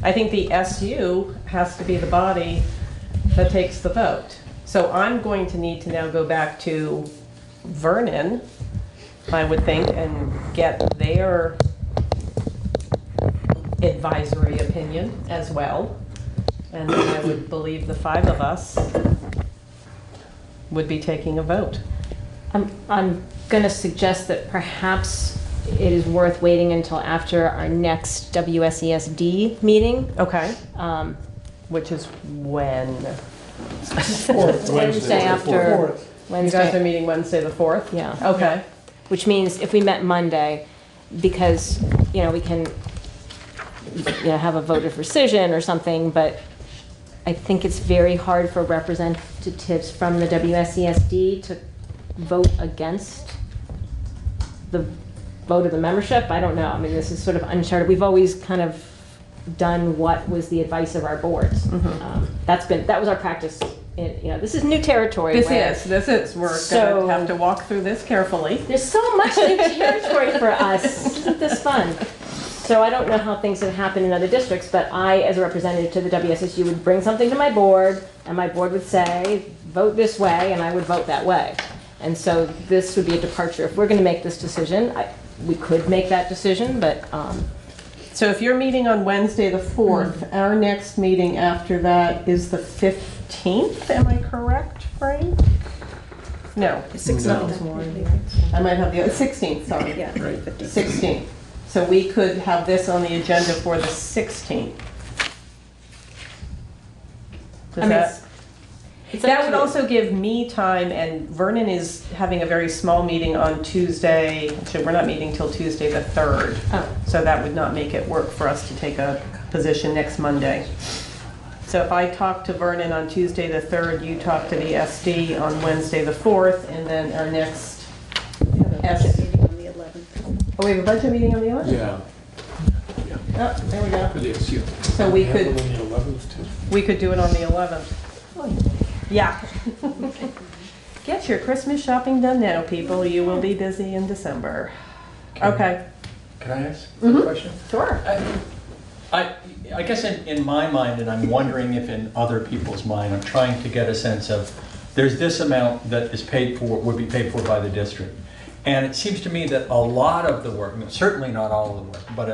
I think the SU has to be the body that takes the vote. So I'm going to need to now go back to Vernon, I would think, and get their advisory opinion as well. And then I would believe the five of us would be taking a vote. I'm going to suggest that perhaps it is worth waiting until after our next WSESD meeting. Okay. Which is when? Wednesday after. You guys are meeting Wednesday the 4th? Yeah. Okay. Which means if we met Monday, because, we can, have a vote of rescission or something, but I think it's very hard for representatives from the WSESD to vote against the vote of the membership. I don't know. I mean, this is sort of uncharted. We've always kind of done what was the advice of our boards. That was our practice. This is new territory. This is. We're going to have to walk through this carefully. There's so much new territory for us. Isn't this fun? So I don't know how things have happened in other districts, but I, as a representative to the WSSU, would bring something to my board, and my board would say, vote this way, and I would vote that way. And so this would be a departure. If we're going to make this decision, we could make that decision, but... So if you're meeting on Wednesday the 4th, our next meeting after that is the 15th, am I correct, Frank? No. 16th. I might have the 16th, sorry. Yeah. Right. 16th. So we could have this on the agenda for the 16th. That would also give me time, and Vernon is having a very small meeting on Tuesday. Actually, we're not meeting till Tuesday the 3rd. So that would not make it work for us to take a position next Monday. So if I talk to Vernon on Tuesday the 3rd, you talk to the SD on Wednesday the 4th, and then our next meeting on the 11th. Oh, we have a budget meeting on the 11th? Yeah. Oh, there we go. For the SU. So we have could, it on the 11th too. we could do it on the 11th. Yeah. Get your Christmas shopping done now, people. You will be busy in December. Okay. Can I ask a question? Sure. I guess in my mind, and I'm wondering if in other people's mind, I'm trying to get a sense of, there's this amount that is paid for, would be paid for by the district. And it seems to me that a lot of the work, certainly not all of the work, but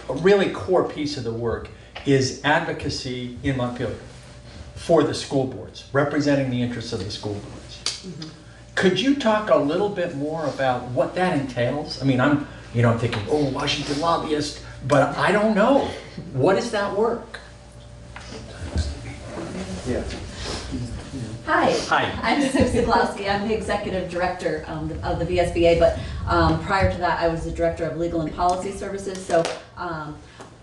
a really core piece of the work is advocacy in Montpelier for the school boards, representing the interests of the school boards. Could you talk a little bit more about what that entails? I mean, I'm thinking, oh, Washington lobbyist, but I don't know. What is that work? Yeah. Hi. Hi. I'm Sue Siglowski. I'm the executive director of the VSBA, but prior to that, I was the director of legal and policy services. So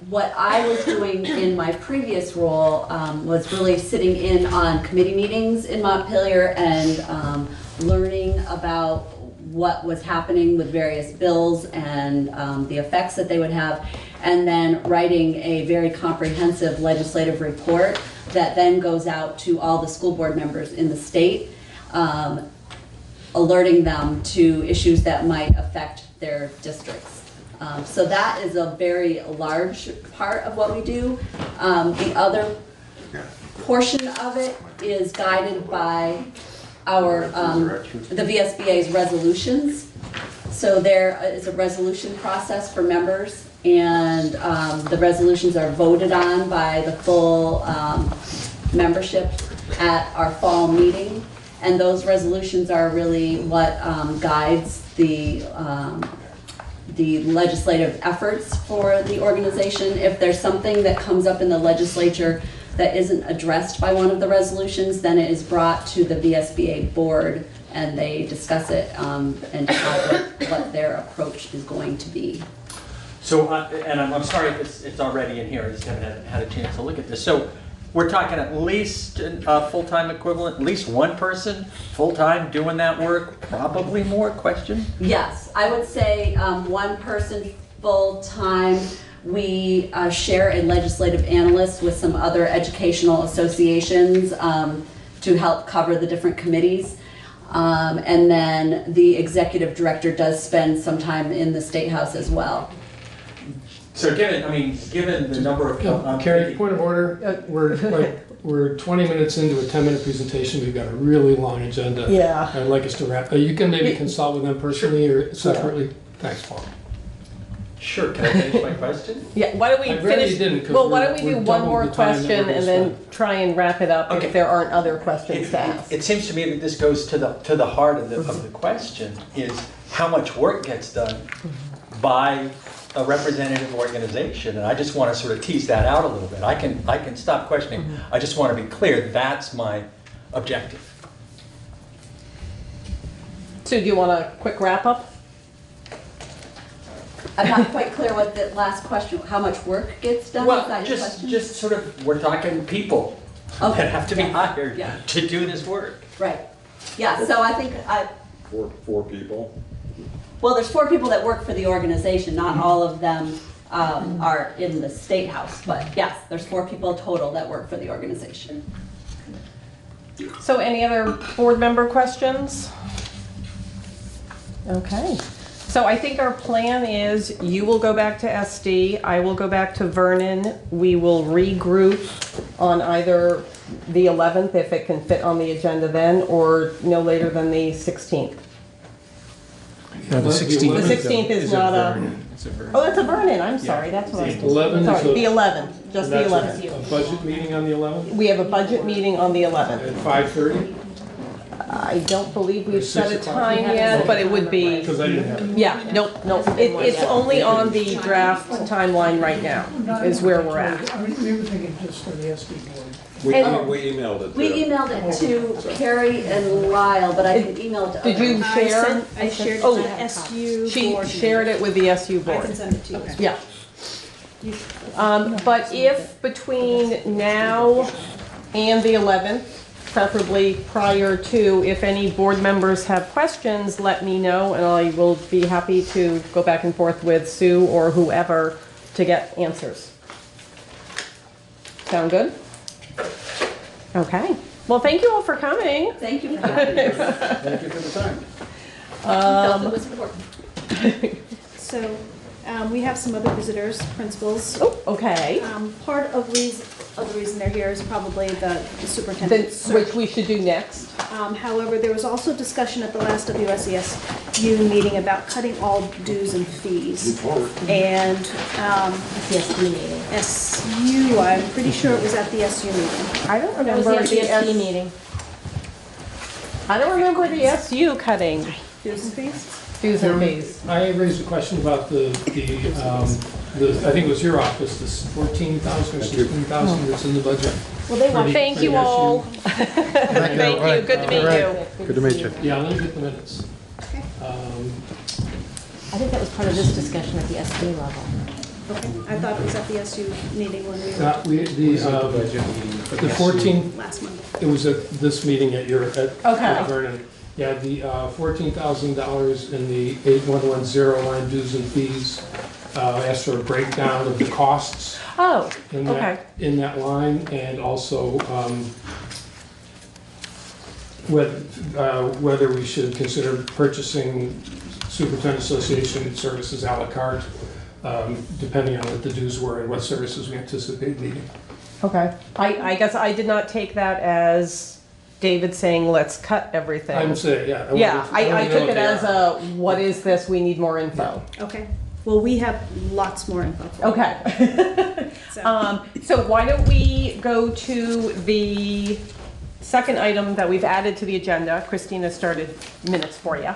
what I was doing in my previous role was really sitting in on committee meetings in Montpelier and learning about what was happening with various bills and the effects that they would have, and then writing a very comprehensive legislative report that then goes out to all the school board members in the state, alerting them to issues that might affect their districts. So that is a very large part of what we do. The other portion of it is guided by our the VSBA's resolutions. So there is a resolution process for members, and the resolutions are voted on by the full membership at our fall meeting. And those resolutions are really what guides the the legislative efforts for the organization. If there's something that comes up in the legislature that isn't addressed by one of the resolutions, then it is brought to the VSBA board and they discuss it and decide what their approach is going to be. So, and I'm sorry if it's already in here, I just haven't had a chance to look at this. So we're talking at least a full-time equivalent, at least one person full-time doing that work, probably more, question? Yes, I would say one person full-time. We share a legislative analyst with some other educational associations to help cover the different committees. And then the executive director does spend some time in the State House as well. So given the number of... Carrie, point of order, we're 20 minutes into a 10-minute presentation. We've got a really long agenda. Yeah. I'd like us to wrap. You can maybe consult with them personally or separately. Yeah. Thanks, Paul. Sure, can I finish my question? Yeah, why don't we finish? Well, why don't we do one more question and then try and wrap it up if there aren't other questions to ask? It seems to me that this goes to the heart of the question, is how much work gets done by a representative organization, and I just want to sort of tease that out a little bit. I can stop questioning. I just want to be clear, that's my objective. So do you want a quick wrap up? I'm not quite clear what the last question, how much work gets done? Well, Is that your question? just sort of, we're talking people that have to be hired to do this work. Right. Yeah, so I think Four people. well, there's 4 people that work for the organization. Not all of them are in the State House, but yes, there's 4 people total that work for the organization. So any other board member questions? Okay. So I think our plan is you will go back to SD, I will go back to Vernon. We will regroup on either the 11th, if it can fit on the agenda then, or no later than the 16th. No, the 16th. The 16th is not a... Oh, that's a Vernon, I'm sorry, that's what I was... 11 Sorry, the 11th, just the 11th. A budget meeting on the 11th? We have a budget meeting on the 11th. At 5:30? I don't believe we've set a time yet, but it would be... Because I didn't have it. Yeah, nope. It's only on the draft timeline right now, is where we're at. We were thinking just for the SD board. We And emailed it. we emailed it to Carrie and Lyle, but I can email it to Did you others. share? I shared it Oh, to the SU She board. shared it with the SU board. I can send it to you. Yeah. But if between now and the 11th, preferably prior to, if any board members have questions, let me know, and I will be happy to go back and forth with Sue or whoever to get answers. Sound good? Okay. Well, thank you all for coming. Thank you for having us. Thank you for the time. Felt it was important. So we have some other visitors, principals. Oh, okay. Part of the reason they're here is probably the superintendent search. Which we should do next. However, there was also discussion at the last WSESU meeting about cutting all dues and fees. And SU meeting. SU, I'm pretty sure it was at the SU meeting. I don't That was remember the SC meeting. I don't remember the SU cutting Dues and fees? dues and fees. I raised a question about the I think it was your office, this 14,000 or 16,000 that's in the budget. Well, they want. Thank you all. Thank you. Good to meet you. Good to meet you. Yeah, let me get the minutes. Okay. I think that was part of this discussion at the SD level. Okay, I thought it was at the SU meeting when we were The 14, last month. it was at this meeting at Okay. Vernon. Yeah, the $14,000 in the 8110 line dues and fees. Asked for a breakdown of the costs Oh, in okay. that line, and also whether we should consider purchasing Superintendent Association services a la carte, depending on what the dues were and what services we anticipate needing. Okay. I guess I did not take that as David saying, let's cut everything. I would say, yeah. Yeah, I took it as a, what is this? We need more info. Okay. Well, we have lots more info. Okay. So why don't we go to the second item that we've added to the agenda. Christina started minutes for you.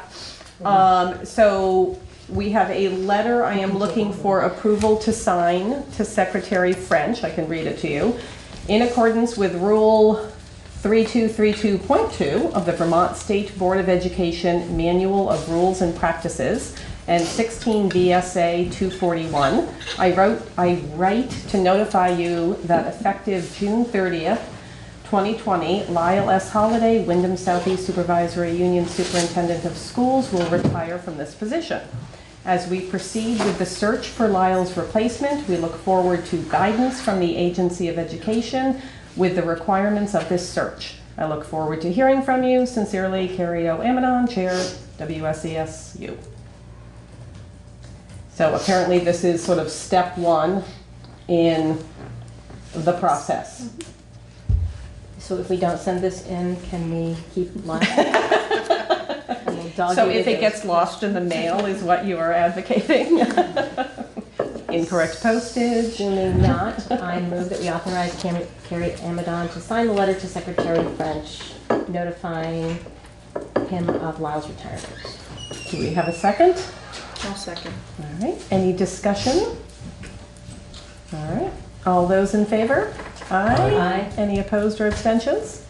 So we have a letter I am looking for approval to sign to Secretary French. I can read it to you. In accordance with Rule 3232.2 of the Vermont State Board of Education Manual of Rules and Practices and 16 VSA 241, I write to notify you that effective June 30th, 2020, Lyle S. Holliday, Wyndham Southeast Supervisory Union Superintendent of Schools, will retire from this position. As we proceed with the search for Lyle's replacement, we look forward to guidance from the Agency of Education with the requirements of this search. I look forward to hearing from you. Sincerely, Carrie O. Amadon, Chair, WSESU. So apparently this is sort of step one in the process. So if we don't send this in, can we keep live? So if it gets lost in the mail is what you are advocating? Incorrect postage? Assuming not, I move that we authorize Carrie Amadon to sign the letter to Secretary French notifying him of Lyle's retirement. Do we have a second? I'll second. All right, any discussion? All right, all those in favor? Aye. Aye. Any opposed or abstentions?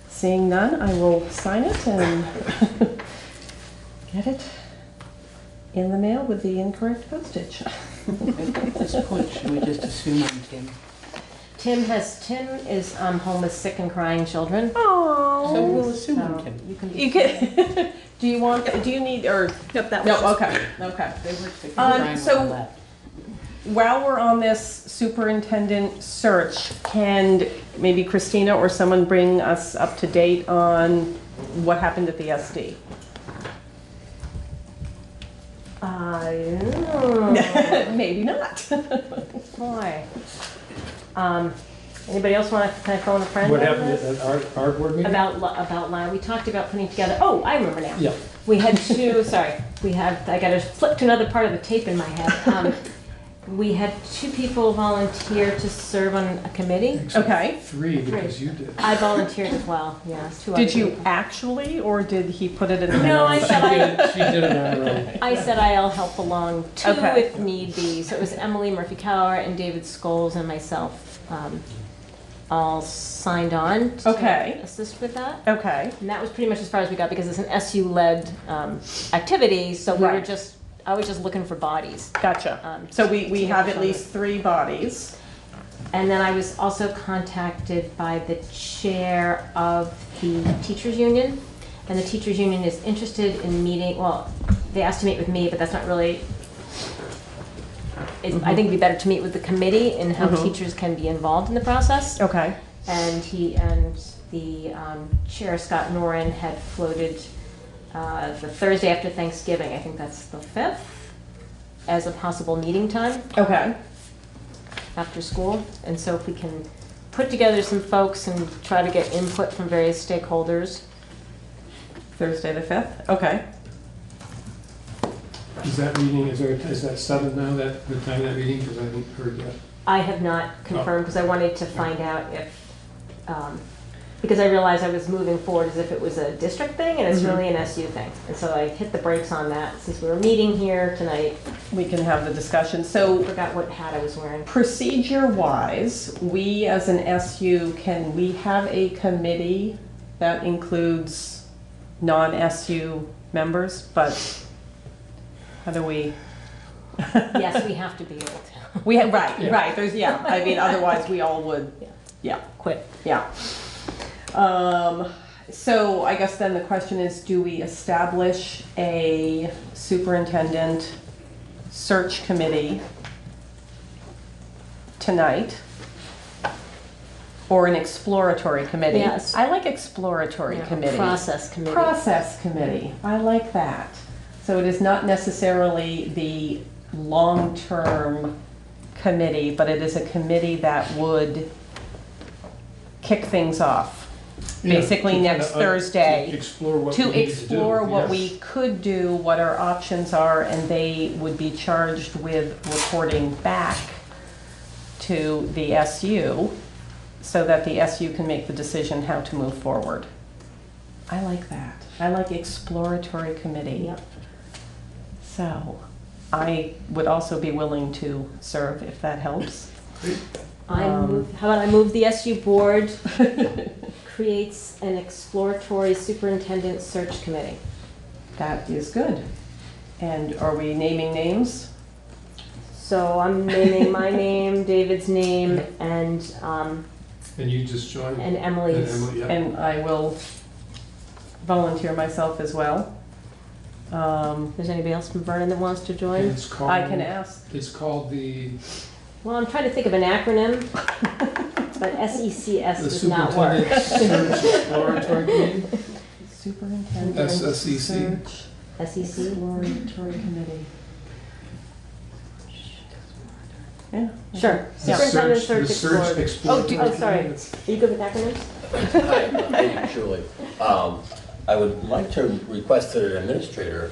Seeing none, I will sign it and get it in the mail with the incorrect postage. At this point, should we just assume on Tim? Tim is home with sick and crying children. Oh. So we'll assume on Tim. You can. You can. Do you need or Nope, that no? was just- Okay. Okay. They were sick and crying and all So that. while we're on this superintendent search, can maybe Christina or someone bring us up to date on what happened at the SD? Maybe not. Why? Anybody else want to kind of phone a friend? What on happened this? at our board meeting? About Lyle? We talked about putting together. Oh, I remember now. Yeah. We had two. Sorry, I got to flip to another part of the tape in my head. We had two people volunteer to serve on a committee. Okay. Three, because you did. I volunteered as well. Yeah, two. Did other you people. actually, or did he put it in the No, I minutes? said She did it on her own. I said I'll help along too Okay. if need be. So it was Emily Murphy-Cowher and David Scholes and myself all signed on to Okay. assist with that. Okay. And that was pretty much as far as we got because it's an SU-led activity. So we were Right. I was just looking for bodies. Gotcha. So we have at least 3 bodies. And then I was also contacted by the chair of the teachers union. And the teachers union is interested in meeting, well, they asked to meet with me, but that's not really, I think it'd be better to meet with the committee and how teachers can be involved in the process. Okay. And the chair, Scott Noren, had floated the Thursday after Thanksgiving, I think that's the 5th, as a possible meeting time. Okay. After school. And so if we can put together some folks and try to get input from various stakeholders. Thursday the 5th? Okay. Is that meeting, is that 7 now, the time of that meeting? Because I haven't heard yet. I have not confirmed because I wanted to find out if, because I realized I was moving forward as if it was a district thing and it's really an SU thing. And so I hit the brakes on that since we were meeting here tonight. We can have the discussion. So I forgot what hat I was wearing. Procedure-wise, we as an SU, can we have a committee that includes non-SU members? But how do we? Yes, we have to be able to. Right. There's I mean, otherwise we all would. Yeah. Quit. Yeah. So I guess then the question is, do we establish a superintendent search committee tonight? Or an exploratory committee? Yes. I like exploratory committee. Process committee. Process committee. I like that. So it is not necessarily the long-term committee, but it is a committee that would kick things off. Yeah, Basically to next kinda, Thursday. to explore what To we need to explore do, what yes. we could do, what our options are, and they would be charged with reporting back to the SU so that the SU can make the decision how to move forward. I like that. I like exploratory committee. Yep. So, I would also be willing to serve if that helps. How about I move the SU board creates an exploratory superintendent search committee. That is good. And are we naming names? So I'm naming my name, David's name, and you just joined. And Emily's. And Emily, yeah. And I will volunteer myself as well. There's anybody else from Vernon that wants to join? It's called, I can ask. It's called the... Well, I'm trying to think of an acronym, but SECS The does not work. Superintendent Search Exploratory Committee. Superintendent SEC. Search SEC. Exploratory Committee. Yeah. Sure. Yeah. Superintendent The Search Search Exploratory. Exploratory Oh, sorry. Committee. Are you good with acronyms? Hi, Julie. I would like to request that an administrator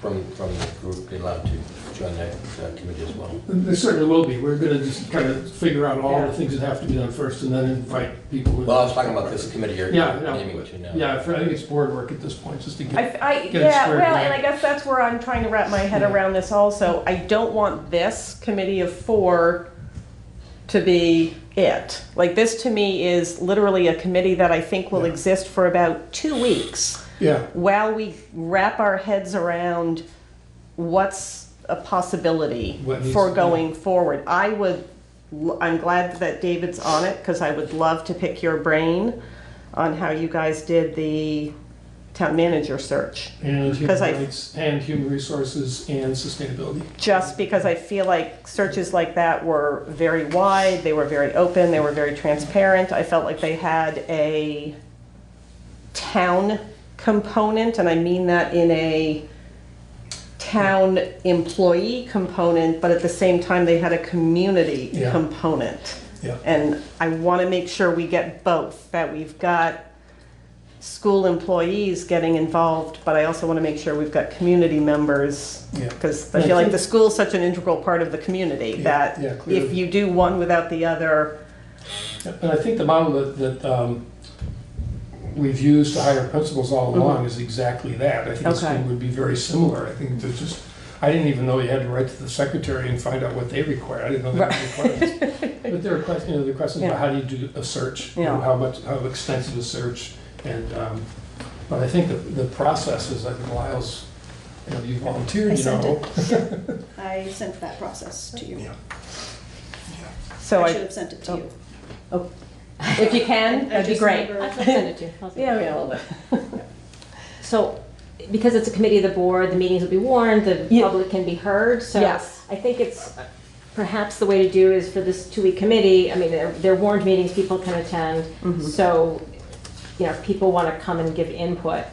from the group be allowed to join that committee as well. There certainly will be. We're going to just kind of figure out all Yeah. the things that have to be done first and then invite people. Well, I was talking about this committee you're naming to now. Yeah, I think it's board work at this point, just to get it Yeah, squared well, away. and I guess that's where I'm trying to wrap my head around this also. I don't want this committee of 4 to be it. Like, this to me is literally a committee that I think will exist for about 2 weeks. Yeah. While we wrap our heads around what's a possibility What needs for to be going forward. I'm glad that David's on it, because I would love to pick your brain on how you guys did the town manager search. And human 'Cause rights, and human resources, and sustainability. Just because I feel like searches like that were very wide, they were very open, they were very transparent. I felt like they had a town component, and I mean that in a town employee component, but at the same time they had a community component. Yeah. And I want to make sure we get both, that we've got school employees getting involved, but I also want to make sure we've got community members, because I feel like the school's such an integral part of the community that clearly. if you do one without the other. And I think the model that we've used to hire principals all along is exactly that. I think this Okay. one would be very similar. I think there's just, I didn't even know you had to write to the secretary and find out what they require. I didn't know that requirements. But there are questions, there are questions about how do you do a search, how extensive a search, and but I think the process is, I think Lyle's, you volunteered, I sent that process to you. So I should have sent it to you. Oh. If you can, that'd be great. I'll send it to you. Yeah, a little bit. So, because it's a committee of the board, the meetings will be warned, the public can be heard, so Yes. I think it's perhaps the way to do is for this 2-week committee, I mean, they're warned meetings, people can attend, so, if people want to come and give input,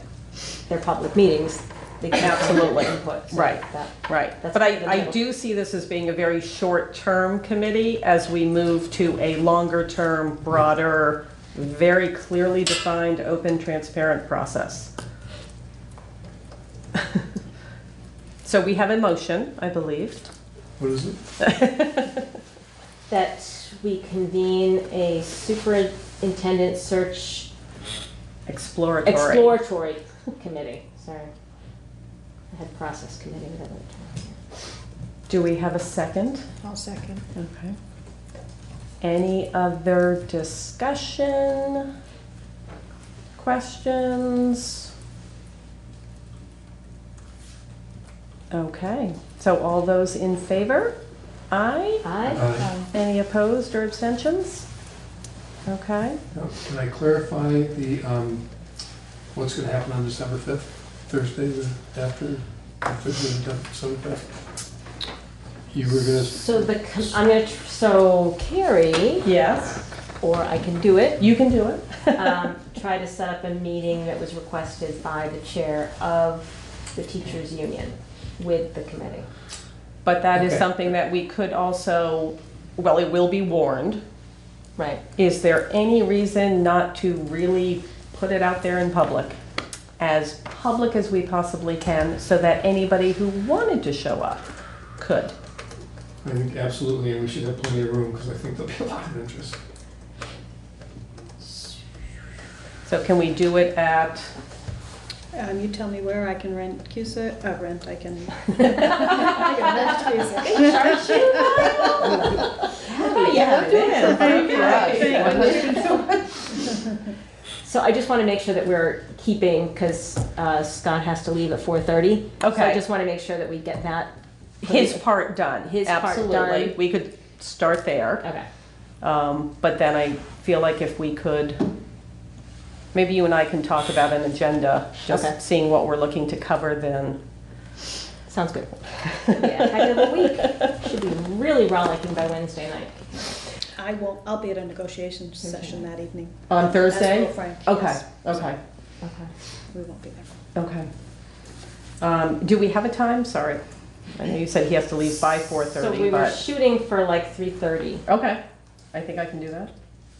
they're public meetings, they can Absolutely. give input. So Right, right. But I do see this as being a very short-term committee as we move to a longer-term, broader, very clearly defined, open, transparent process. So we have a motion, I believe. What is it? That we convene a superintendent search exploratory committee, sorry. I had process committee, whatever the term. Do we have a second? I'll second. Okay. Any other discussion? Questions? Okay, so all those in favor? Aye? Aye. Any opposed or abstentions? Okay. Now, can I clarify the, what's going to happen on December 5th, Thursday, after December 5th? You were going to... So Carrie. Yes. Or I can do it. You can do it. Try to set up a meeting that was requested by the chair of the teachers union with the committee. But that is Okay. something that we could also, well, it will be warned. Right. Is there any reason not to really put it out there in public as we possibly can, so that anybody who wanted to show up could? I think absolutely, and we should have plenty of room, because I think there'll be a lot of interest. So can we do it at You tell me where I can rent Cusick, I can, I can rent Cusick. Yeah, it is. So I just want to make sure that we're keeping, because Scott has to leave at 4:30. So Okay. I just want to make sure that we get that. His part done. His part Absolutely. done. We could start there. Okay. But then I feel like if we could, maybe you and I can talk about an agenda, just Okay. seeing what we're looking to cover then. Sounds good. Yeah, heck of a week. Should be really rollicking by Wednesday night. I'll be at a negotiation session that evening. On Thursday? As will Frank, Okay, yes. okay, We won't be there. okay. Do we have a time? Sorry. I know you said he has to leave by 4:30, So we were but, shooting for like 3:30. okay. I think I can do that,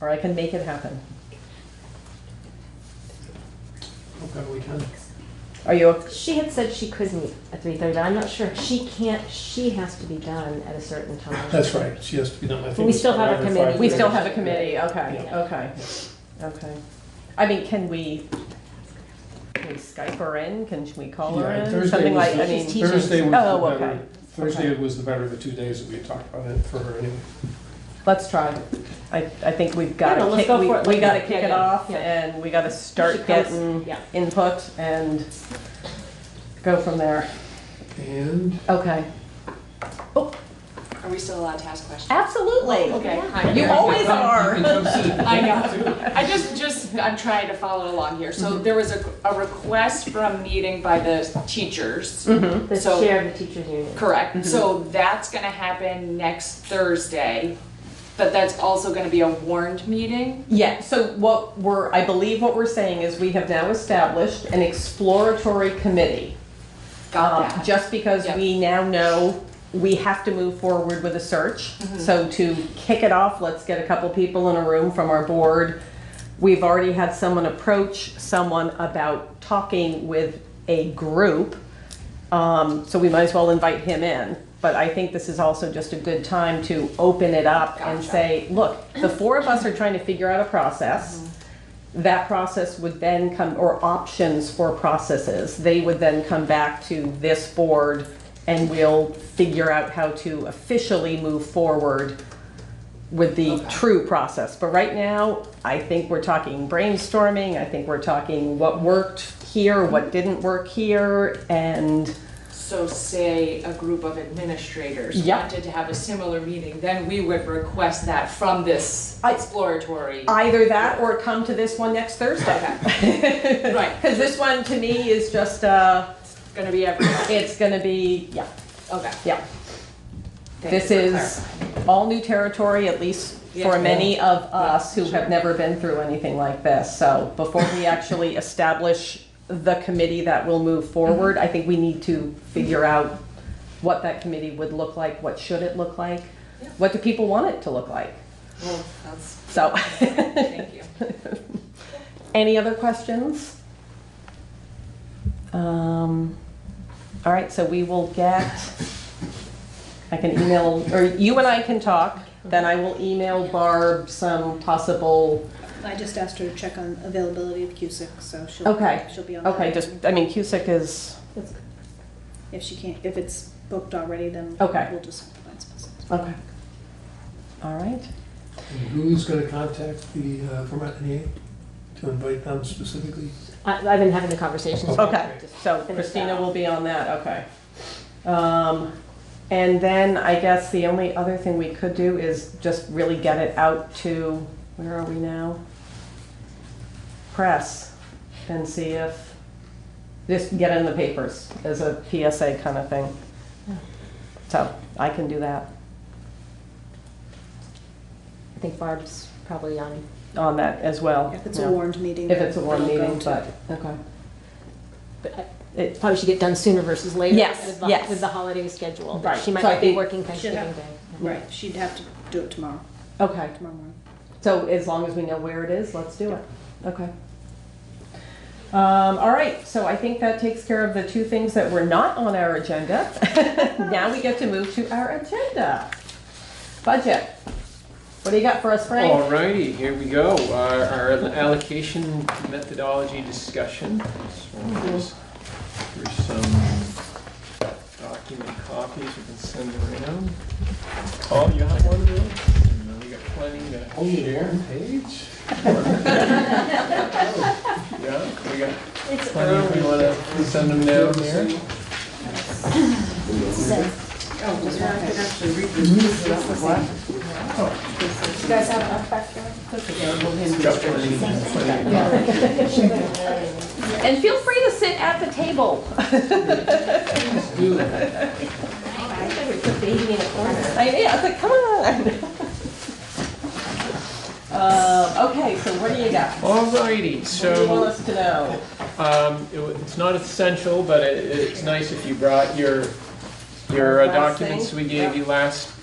or I can make it happen. Okay, we can. Are you, She had said she could meet at 3:30, but I'm not sure. She can't, she has to be done at a certain time. That's right, she has to be done, I think. We it's still have a 5 or committee. 5:30. we still have a committee, okay, Yeah. okay, okay. I mean, can we Skype her in? Can we call her Yeah, in? Thursday Something was like, the- I mean. Thursday was Oh, the okay. better, Thursday Okay. was the better of the 2 days that we had talked about it for her anyway. Let's try. I think we've got Yeah, no, to let's kick, go for it. we got to Yeah, kick it yeah, off yeah. and we got to start She comes- getting yeah. input and go from there. And Okay. Are we still allowed to ask questions? Absolutely. Okay. You always are. You can come sit. I know. I'm trying to follow along here. So there was a request from meeting by the teachers. Mhm. The So- chair of the teachers union. Correct. So that's gonna happen next Thursday, but that's also gonna be a warned meeting? Yeah, so I believe what we're saying is we have now established an exploratory committee. Got that. Just because Yep. we now know we have to move forward with a search. So to kick it off, let's get a couple people in a room from our board. We've already had someone approach someone about talking with a group. So we might as well invite him in. But I think this is also just a good time to open it up and Gotcha. say, look, the four of us are trying to figure out a process. That process would then come, or options for processes, they would then come back to this board and we'll figure out how to officially move forward with the true process. But right now, I think we're talking brainstorming, I think we're talking what worked here, what didn't work here, and So say a group of administrators Yep. wanted to have a similar meeting, then we would request that from this exploratory. either that or come to this one next Thursday. Right. Because this one to me is just, Gonna be everywhere. it's gonna be, yeah, Okay. yeah. Thank This you for is clarifying. all new territory, at least for Yeah. many of us who have never been through anything like this. So before we actually establish the committee that will move forward, I think we need to figure out what that committee would look like, what should it look like, what do people want it to look like. Well, that's, So, thank you. any other questions? All right, so we will get, I can email, or you and I can talk, then I will email Barb some possible. I just asked her to check on availability of Cusick, so she'll be on that. Okay, just, I mean, Cusick is, If she can't, if it's booked already, then Okay. we'll just have to find space. okay. All right. And who's gonna contact the Vermont NEA to invite them specifically? I've been having the conversations. Okay, so Finish Christina that will be on that, okay. And then I guess the only other thing we could do is just really get it out to, where are we now? Press, and see if, just get in the papers as a PSA kind of thing. So I can do that I think Barb's probably on. that as well. If it's a yeah. warned meeting. If it's a warned it'll go meeting, to- but, okay. But it probably should get done sooner versus later. Yes, with the, yes. With the holiday schedule. Right, She might so I not be think- working She'd Thanksgiving have- Day. Right, she'd have to do it tomorrow, Okay, tomorrow morning. so as long as we know where it is, let's do it. Okay. All right, so I think that takes care of the two things that were not on our agenda. Now we get to move to our agenda. Budget. What do you got for us, Frank? All righty, here we go. Our allocation methodology discussion. So here's some document copies we can send around. Oh, you have one of those? No, we got plenty to share. Page? Yeah, we got plenty if we want to send them down here. Oh, just I could actually read this. You guys have enough back there? And feel free to sit at the table. Put baby in a corner. I was like, come on. Okay, so what do you got? All righty, so. What do you want us to know? It's not essential, but it's nice if you brought your documents we gave you last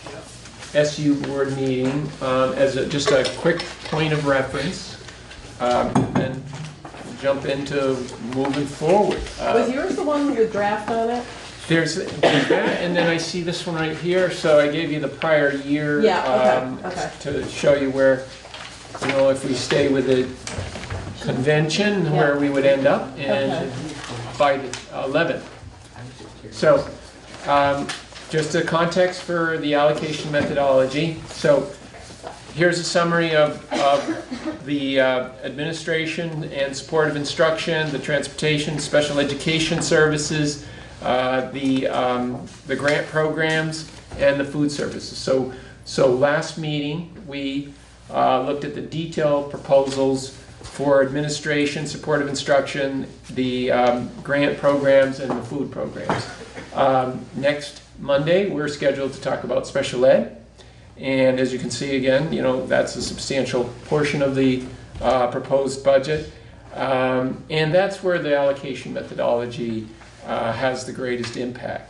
SU board meeting as just a quick point of reference, and jump into moving forward. Was yours the one with draft on it? There's that, and then I see this one right here, so I gave you the prior year okay. to show you where, if we stay with the convention, where we would end up, and by the 11th. So, just a context for the allocation methodology. So, here's a summary of the administration and supportive instruction, the transportation, special education services, the grant programs, and the food services. So last meeting we looked at the detailed proposals for administration, supportive instruction, the grant programs, and the food programs. Next Monday we're scheduled to talk about special ed, and as you can see again, that's a substantial portion of the proposed budget, and that's where the allocation methodology has the greatest impact.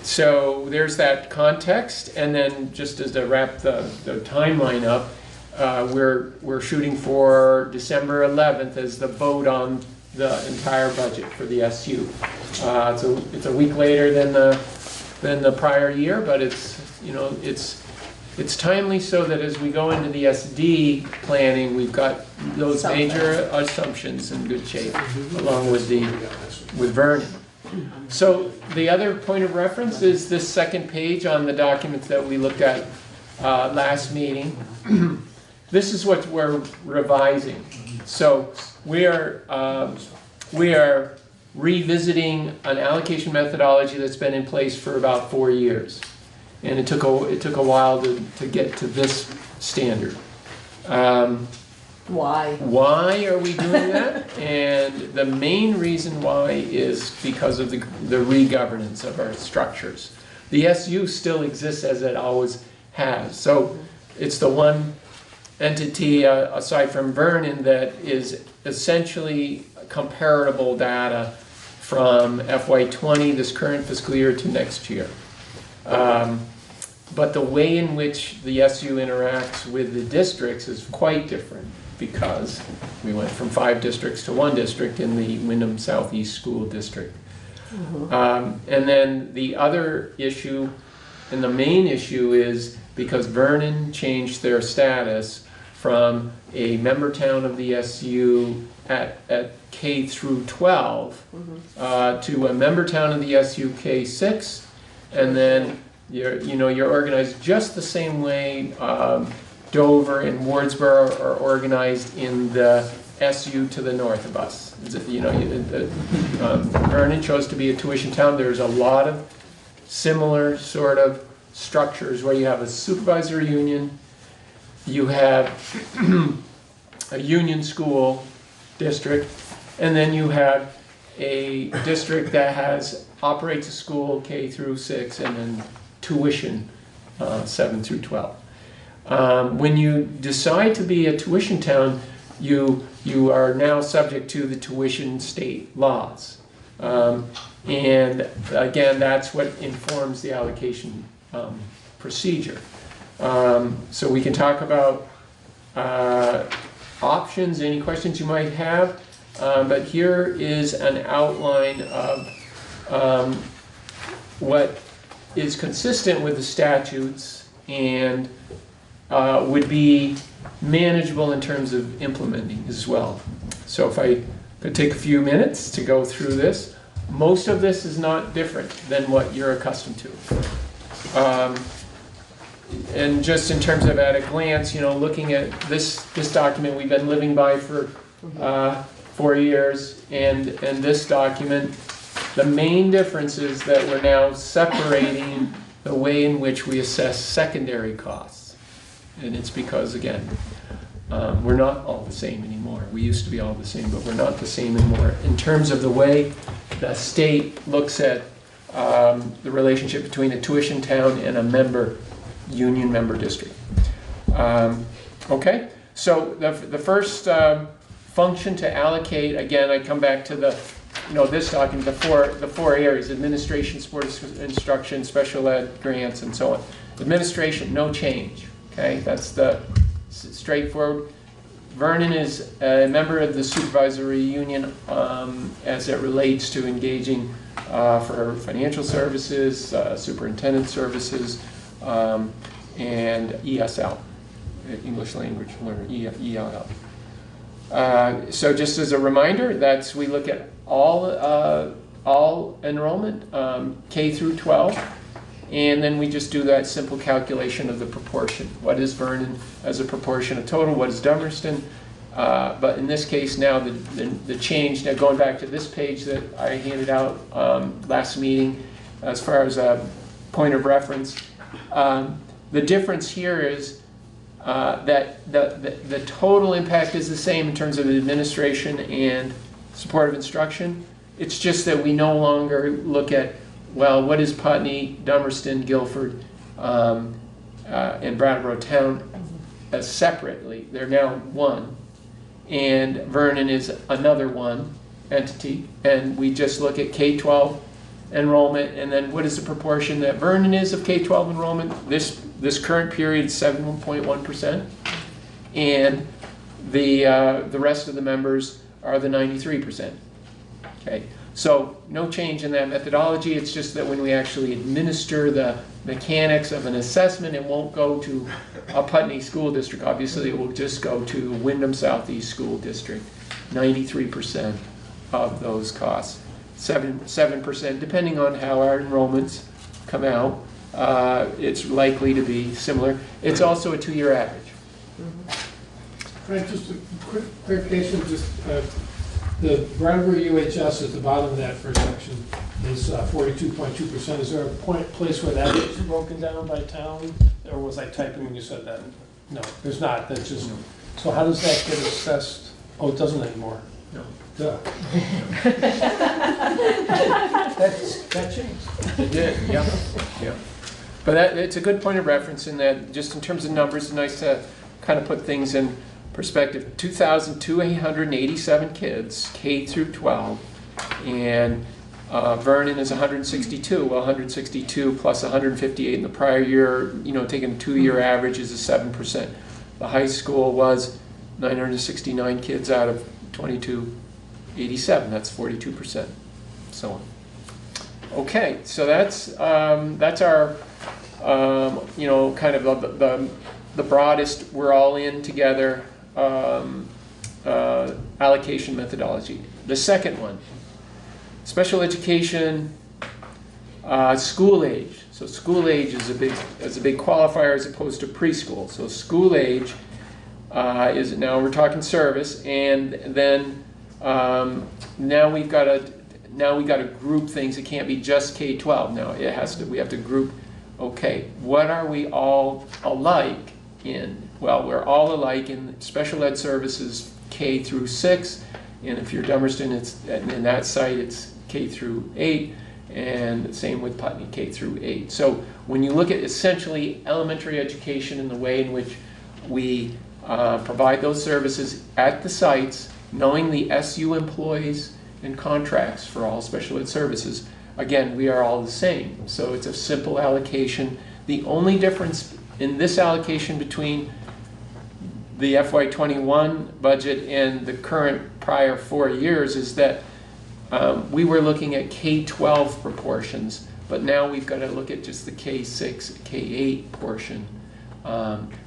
So there's that context, and then just as to wrap the timeline up, we're shooting for December 11th as the vote on the entire budget for the SU. It's a week later than the prior year, but it's timely so that as we go into the SD planning, we've got those major assumptions in good shape, along with Vernon. So the other point of reference is this second page on the documents that we looked at last meeting. This is what we're revising. So we are revisiting an allocation methodology that's been in place for about 4 years, and it took a while to get to this standard. Why? Why are we doing that? And the main reason why is because of the re-governance of our structures. The SU still exists as it always has. So it's the one entity aside from Vernon that is essentially comparable data from FY20, this current fiscal year, to next year. But the way in which the SU interacts with the districts is quite different, because we went from 5 districts to 1 district in the Wyndham Southeast School District. And then the other issue, and the main issue, is because Vernon changed their status from a member town of the SU at K through 12 to a member town of the SU K6, and then you're organized just the same way Dover and Wardsboro are organized in the SU to the north of us. Vernon chose to be a tuition town. There's a lot of similar sort of structures where you have a supervisory union, you have a union school district, and then you have a district that operates a school K through 6 and then tuition 7 through 12. When you decide to be a tuition town, you are now subject to the tuition state laws. And again, that's what informs the allocation procedure. So we can talk about options, any questions you might have, but here is an outline of what is consistent with the statutes and would be manageable in terms of implementing as well. So if I could take a few minutes to go through this, most of this is not different than what you're accustomed to. And just in terms of at a glance, looking at this document we've been living by for 4 years, and this document, the main difference is that we're now separating the way in which we assess secondary costs. And it's because, again, we're not all the same anymore. We used to be all the same, but we're not the same anymore. In terms of the way the state looks at the relationship between a tuition town and a union member district. Okay, so the first function to allocate, again, I come back to this document, the four areas: administration, sports instruction, special ed, grants, and so on. Administration, no change. Okay, that's the straightforward. Vernon is a member of the supervisory union as it relates to engaging for financial services, superintendent services, and ESL, English Language Learner, ELL. So just as a reminder, we look at all enrollment, K through 12, and then we just do that simple calculation of the proportion. What is Vernon as a proportion of total? What is Dummerston? But in this case now, the change, now going back to this page that I handed out last meeting, as far as a point of reference, the difference here is that the total impact is the same in terms of administration and supportive instruction. It's just that we no longer look at, well, what is Putney, Dummerston, Guilford, and Brattleboro Town as separately. They're now one. And Vernon is another one entity. And we just look at K-12 enrollment, and then what is the proportion that Vernon is of K-12 enrollment? This current period is 7.1%, and the rest of the members are the 93%. Okay, so no change in that methodology. It's just that when we actually administer the mechanics of an assessment, it won't go to a Putney School District. Obviously, it will just go to Wyndham Southeast School District. 93% of those costs. 7%, depending on how our enrollments come out, it's likely to be similar. It's also a 2-year average. Frank, just a quick clarification, the Brattleboro UHS at the bottom of that first section is 42.2%. Is there a place where that is broken down by town? Or was I typing when you said that? No, there's not. That's just, so how does that get assessed? Oh, it doesn't anymore. No. Duh. that changed. It did, yeah. But it's a good point of reference in that, just in terms of numbers, it's nice to kind of put things in perspective. 2,287 kids, K through 12, and Vernon is 162. Well, 162 plus 158 in the prior year, taking a 2-year average is a 7%. The high school was 969 kids out of 2287. That's 42%. So on. Okay, so that's our kind of the broadest. We're all in together allocation methodology. The second one, special education, school age. So school age is a big qualifier as opposed to preschool. So school age is, now we're talking service, and then now we got to group things. It can't be just K-12 now. We have to group. Okay, what are we all alike in? Well, we're all alike in special ed services K through 6, and if you're Dummerston, in that site it's K through 8, and same with Putney, K through 8. So when you look at essentially elementary education and the way in which we provide those services at the sites, knowing the SU employees and contracts for all special ed services, again, we are all the same. So it's a simple allocation. The only difference in this allocation between the FY21 budget and the current prior 4 years is that we were looking at K-12 proportions but now we've got to look at just the K6, K8 portion,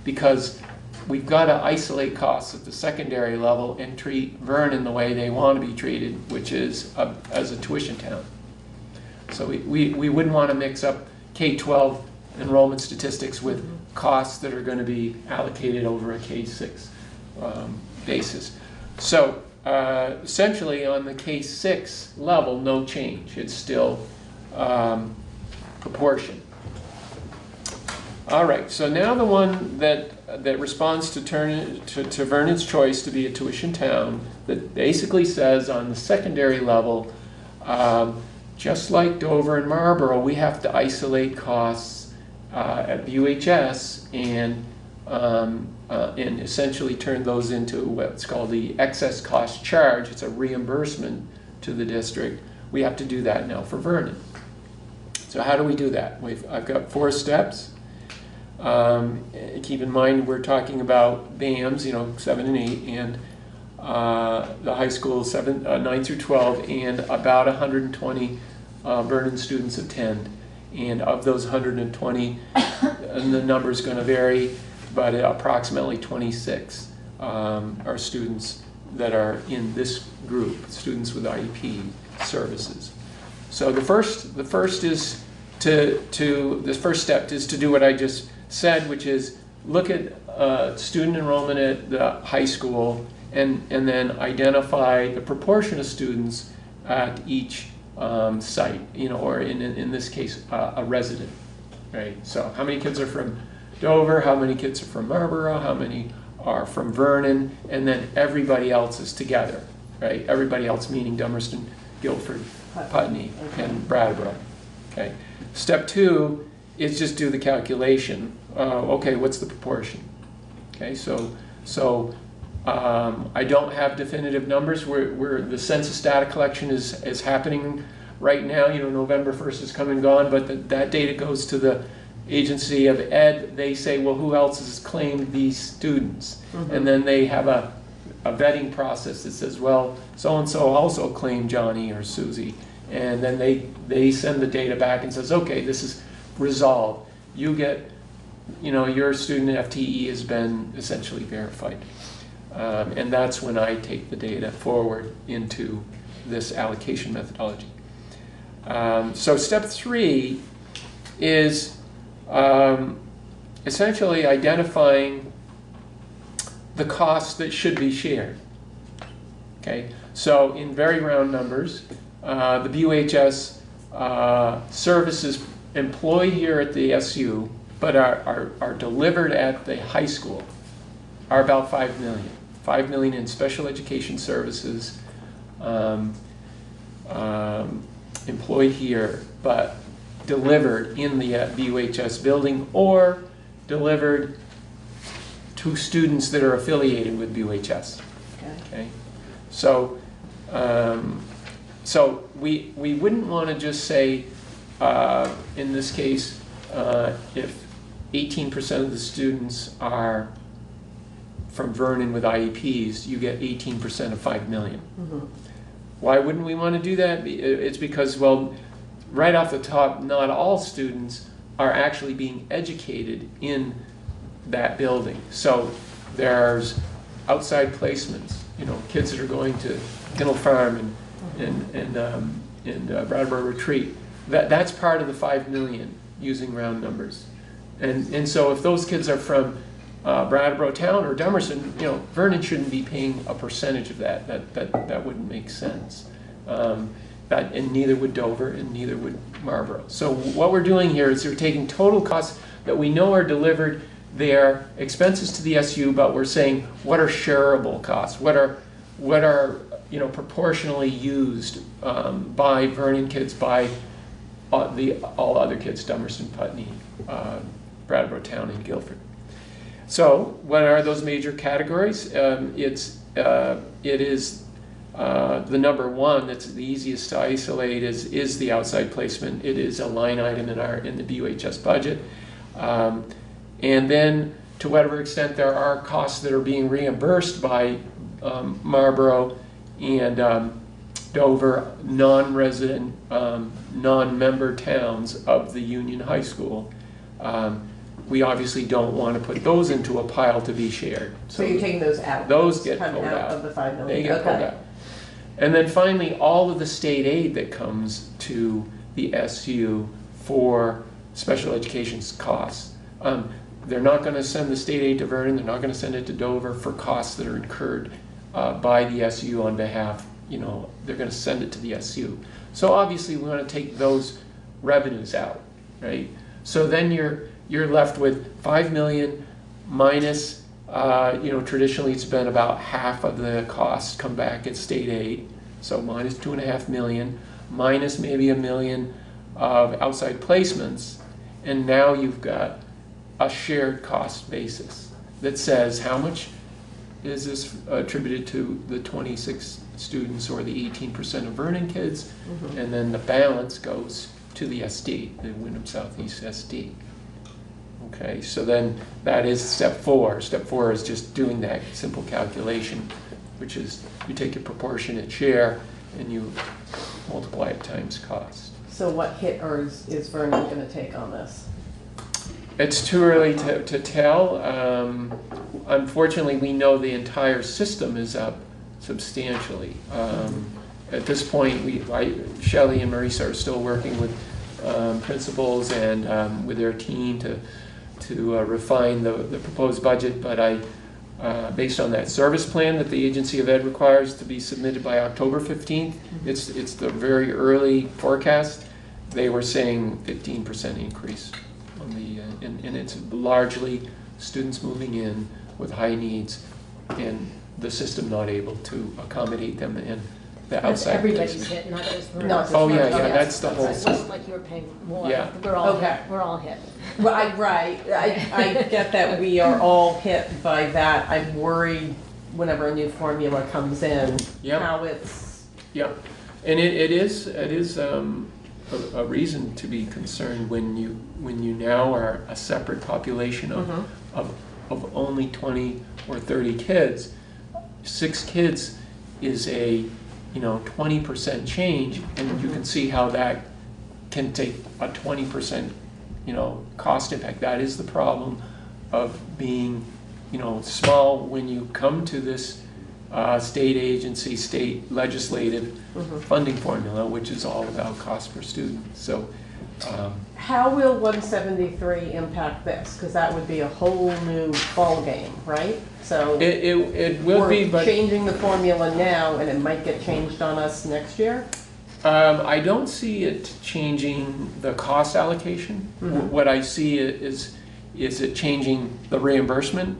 because we've got to isolate costs at the secondary level and treat Vernon the way they want to be treated, which is as a tuition town. So we wouldn't want to mix up K-12 enrollment statistics with costs that are going to be allocated over a K-6 basis. So essentially on the K-6 level, no change. It's still proportion. All right, so now the one that responds to Vernon's choice to be a tuition town, that basically says on the secondary level, just like Dover and Marlborough, we have to isolate costs at UHS and essentially turn those into what's called the excess cost charge. It's a reimbursement to the district. We have to do that now for Vernon. So how do we do that? I've got 4 steps. Keep in mind we're talking about BAMs, 7 and 8, and the high school 9 through 12, and about 120 Vernon students attend. And of those 120, and the number is going to vary, but approximately 26 are students that are in this group, students with IEP services. So the first step is to do what I just said, which is look at student enrollment at the high school and then identify the proportion of students at each site, or in this case, a resident, right? So how many kids are from Dover, how many kids are from Marlborough, how many are from Vernon, and then everybody else is together, right? Everybody else meaning Dummerston, Guilford, Putney, and Brattleboro, okay? Step 2 is just do the calculation. Okay, what's the proportion? Okay, so I don't have definitive numbers. Where the census data collection is happening right now. November 1st is come and gone, but that data goes to the Agency of Ed. They say, well, who else has claimed these students? Mm-hmm. And then they have a vetting process that says, well, so-and-so also claimed Johnny or Susie. And then they send the data back and says, okay, this is resolved. You get, your student FTE has been essentially verified. And that's when I take the data forward into this allocation methodology. So step 3 is essentially identifying the costs that should be shared. Okay, so in very round numbers, the BUHS services employed here at the SU, but are delivered at the high school, are about $5 million. $5 million in special education services employed here, but delivered in the BUHS building or delivered to students that are affiliated with BUHS. Okay. So we wouldn't want to just say, in this case, if 18% of the students are from Vernon with IEPs, you get 18% of 5 million. Mm-hmm. Why wouldn't we want to do that? It's because, well, right off the top, not all students are actually being educated in that building. So there's outside placements, kids that are going to Kennel Farm and Brattleboro Retreat. That's part of the 5 million using round numbers. And so if those kids are from Brattleboro Town or Dummerston, Vernon shouldn't be paying a percentage of that. That wouldn't make sense. And neither would Dover, and neither would Marlborough. So what we're doing here is we're taking total costs that we know are delivered. They are expenses to the SU, but we're saying what are shareable costs? What are proportionally used by Vernon kids, by all other kids, Dummerston, Putney, Brattleboro Town, and Guilford. So what are those major categories? It is the number one that's the easiest to isolate is the outside placement. It is a line item in the BUHS budget. And then to whatever extent there are costs that are being reimbursed by Marlborough and Dover, non-resident, non-member towns of the Union High School. We obviously don't want to put those into a pile to be shared. So you're taking those out? Those get Come pulled out. of the 5 million? They get pulled out. And then finally, all of the state aid that comes to the SU for special education costs. They're not going to send the state aid to Vernon. They're not going to send it to Dover for costs that are incurred by the SU on behalf. They're going to send it to the SU. So obviously, we want to take those revenues out, right? So then you're left with 5 million minus. Traditionally it's been about half of the costs come back at state aid. So minus 2.5 million, minus maybe $1 million of outside placements, and now you've got a shared cost basis that says how much is this attributed to the 26 students or the 18% of Vernon kids, and then the balance goes to the SD, the Wyndham Southeast SD. Okay, so then that is step 4. Step 4 is just doing that simple calculation, which is you take your proportionate share and you multiply it times cost. So what hit is Vernon going to take on this? It's too early to tell. Unfortunately, we know the entire system is up substantially. At this point, Shelley and Marisa are still working with principals and with their team to refine the proposed budget, but based on that service plan that the Agency of Ed requires to be submitted by October 15th, it's the very early forecast. They were saying 15% increase on the, and it's largely students moving in with high needs and the system not able to accommodate them in the outside Everybody's placement. hit, not just Vernon. Oh yeah, that's the whole. It wasn't like you were paying more. Yeah. We're all Okay. hit. We're all hit. Right. I get that we are all hit by that. I'm worried whenever a new formula comes in, how it's. Yeah, and it is a reason to be concerned when you now are a separate population of only 20 or 30 kids. 6 kids is a 20% change, and you can see how that can take a 20% cost impact. That is the problem of being small when you come to this state agency, state legislative funding formula, which is all about cost per student. So how will 173 impact this? Because that would be a whole new ball game, right? So it will be, but changing the formula now, and it might get changed on us next year. I don't see it changing the cost allocation. What I see is it changing the reimbursement.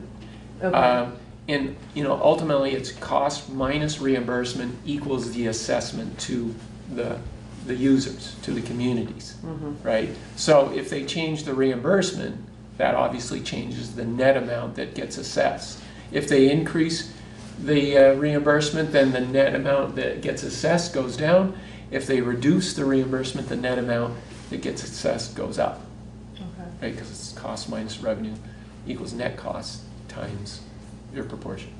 Okay. And ultimately, it's cost minus reimbursement equals the assessment to the users, to the communities, right? So if they change the reimbursement, that obviously changes the net amount that gets assessed. If they increase the reimbursement, then the net amount that gets assessed goes down. If they reduce the reimbursement, the net amount that gets assessed goes up. Okay. Right, because it's cost minus revenue equals net cost times your proportion.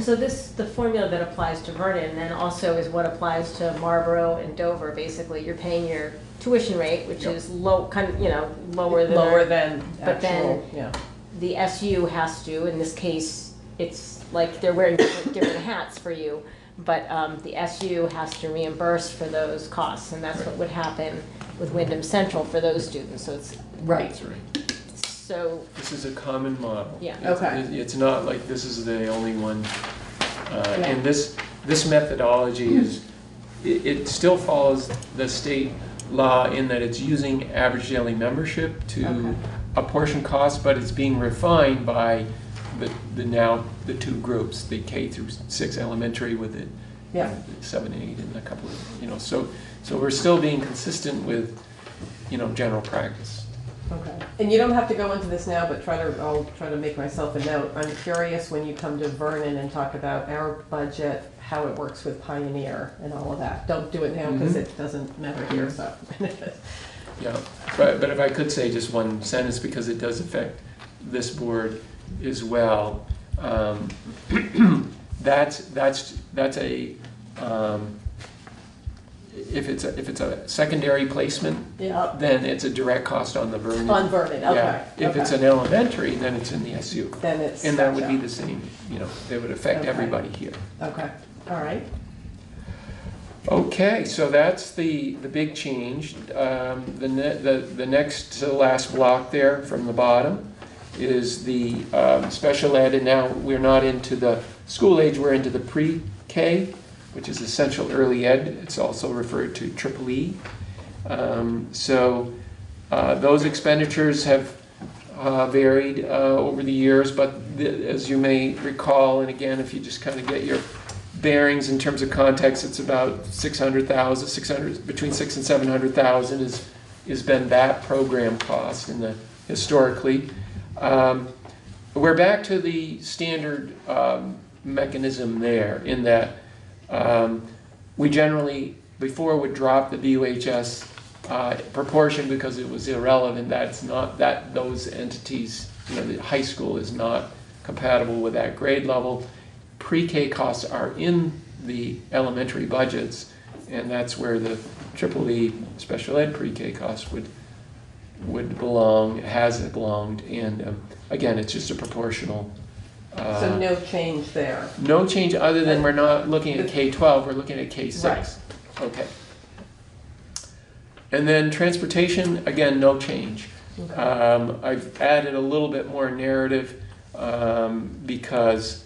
So the formula that applies to Vernon then also is what applies to Marlborough and Dover. Basically, you're paying your tuition rate, which is low, lower than but then the SU has to. In this case, it's like they're wearing different hats for you, but the SU has to reimburse for those costs, and that's what would happen with Wyndham Central for those students. So it's That's right. So this is a common model. Yeah. It's not like this is the only one. And this methodology it still follows the state law in that it's using average daily membership to apportion costs, but it's being refined by the 2 groups, the K through 6 elementary with it, 7, 8, and a couple of so we're still being consistent with general practice. Okay. And you don't have to go into this now, but I'll try to make myself a note. I'm curious when you come to Vernon and talk about our budget, how it works with Pioneer and all of that. Don't do it now because it doesn't matter here. So. Yeah, but if I could say just one sentence, because it does affect this board as well. that's a, if it's a secondary placement, Yeah. then it's a direct cost on the Vernon. On Vernon, okay. Yeah. If it's an elementary, then it's in the SU. Then it's. And that would be gotcha. the same, they would affect Okay. everybody here. Okay, all right. Okay, so that's the big change. The next to the last block there from the bottom is the special ed, and now we're not into the school age, we're into the pre-K, which is essential early ed. It's also referred to triple E. Those expenditures have varied over the years, but as you may recall, and again, if you just kind of get your bearings in terms of context, it's about 600,000, between 600,000 and 700,000 has been that program cost historically. We're back to the standard mechanism there in that we generally, before, would drop the BUHS proportion because it was irrelevant. That's not, that those entities, the high school is not compatible with that grade level. Pre-K costs are in the elementary budgets, and that's where the triple E special ed pre-K costs would belong, has belonged, and again, it's just a proportional. So no change there? No change other than we're not looking at K-12, we're looking at K-6. Right. Okay. And then transportation, again, no change. Okay. I've added a little bit more narrative because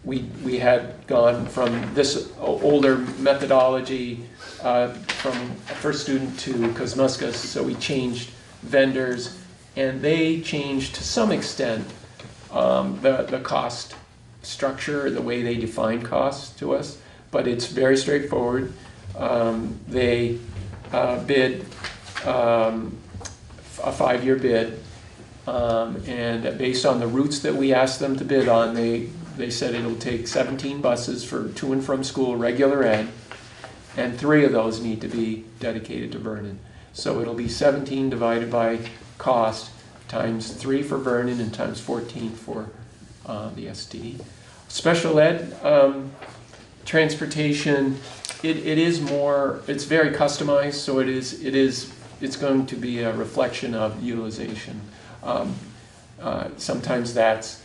we had gone from this older methodology from first student to Kosmuskas, so we changed vendors, and they changed to some extent the cost structure, the way they define costs to us, but it's very straightforward. They bid a 5-year bid, and based on the routes that we asked them to bid on, they said it'll take 17 buses for to and from school regular ed, and 3 of those need to be dedicated to Vernon. So it'll be 17 divided by cost times 3 for Vernon and times 14 for the SD. Special ed transportation, it is more, it's very customized, so it's going to be a reflection of utilization. Sometimes that's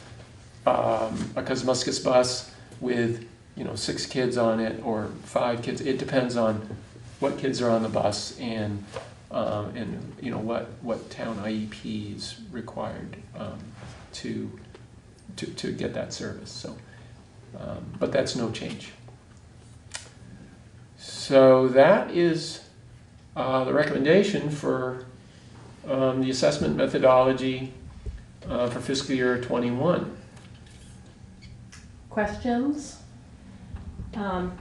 a Kosmuskas bus with 6 kids on it or 5 kids. It depends on what kids are on the bus and what town IEP is required to get that service. So, but that's no change. So that is the recommendation for the assessment methodology for fiscal year 21. Questions? On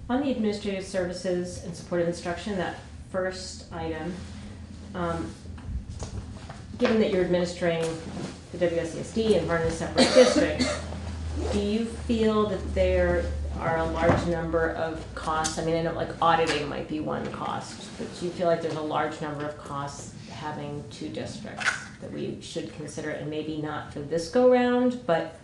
the administrative services and supportive instruction, that first item, given that you're administering the WSESD and Vernon separate districts, do you feel that there are a large number of costs? I mean, I know like auditing might be one cost, but do you feel like there's a large number of costs having 2 districts that we should consider, and maybe not for this go round, but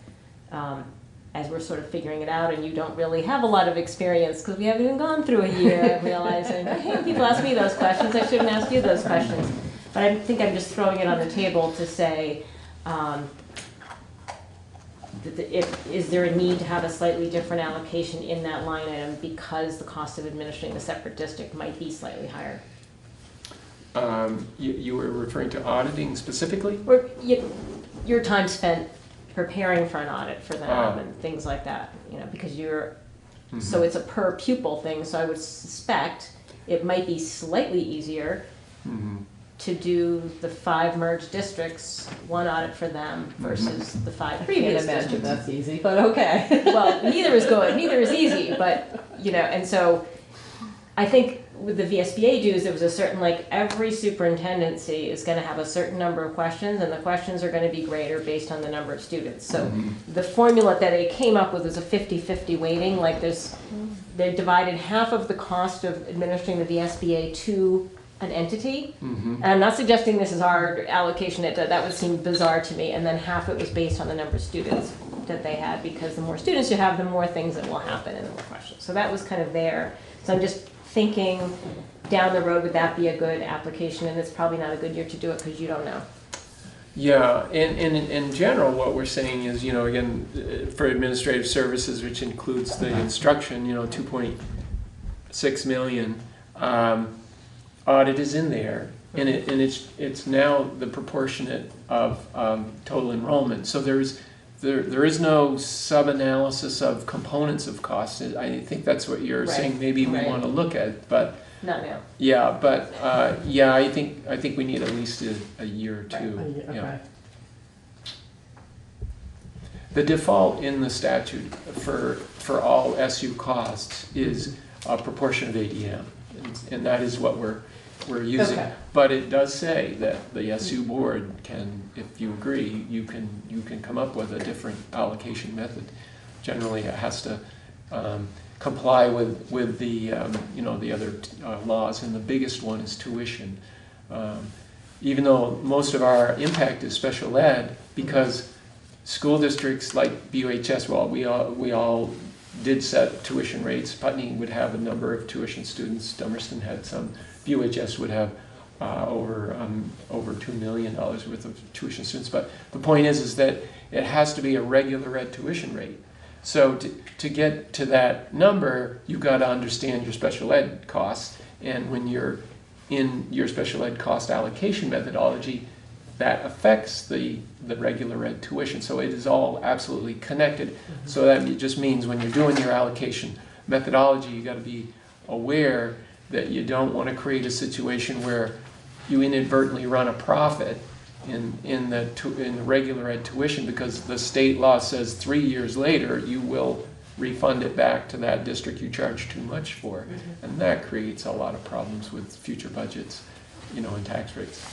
as we're sort of figuring it out, and you don't really have a lot of experience because we haven't even gone through a year, realizing, hey, people ask me those questions, I shouldn't ask you those questions. But I think I'm just throwing it on the table to say, is there a need to have a slightly different allocation in that line item because the cost of administering the separate district might be slightly higher? You were referring to auditing specifically? Or your time spent preparing for an audit for them and things like that, because you're, so it's a per pupil thing, so I would suspect it might be slightly easier to do the 5 merged districts, 1 audit for them versus the 5 previous Can't imagine districts. that's easy, but okay. Well, neither is good, neither is easy, but, and so I think with the VSBA dues, there was a certain, every superintendency is going to have a certain number of questions, and the questions are going to be greater based on the number of students. So the formula that they came up with was a 50-50 weighting. They divided half of the cost of administering the VSBA to an entity. And I'm not suggesting this is our allocation. That would seem bizarre to me. And then half it was based on the number of students. that they had, because the more students you have, the more things that will happen and the more questions. So that was kind of there. So I'm just thinking down the road, would that be a good application? And it's probably not a good year to do it because you don't know. Yeah, and in general, what we're saying is, again, for administrative services, which includes the instruction, 2.6 million, audit is in there, and it's now the proportionate of total enrollment. So there is no sub-analysis of components of costs. I think that's what you're saying. Maybe we want to look at, but not now. Yeah, but I think we need at least a year or two. Right. Okay. Yeah. The default in the statute for all SU costs is a proportion of ADM, and that is what we're using. Okay. But it does say that the SU board can, if you agree, you can come up with a different allocation method. Generally, it has to comply with the the other laws, and the biggest one is tuition. Even though most of our impact is special ed, because school districts like BUHS, well, we all did set tuition rates. Putney would have a number of tuition students. Dummerston had some. BUHS would have over $2 million worth of tuition students. But the point is that it has to be a regular ed tuition rate. So to get to that number, you've got to understand your special ed costs. And when you're in your special ed cost allocation methodology, that affects the regular ed tuition. So it is all absolutely connected. Mm-hmm. So that just means when you're doing your allocation methodology, you got to be aware that you don't want to create a situation where you inadvertently run a profit in the regular ed tuition, because the state law says 3 years later you will refund it back to that district you charged too much for. Mm-hmm. And that creates a lot of problems with future budgets, and tax rates.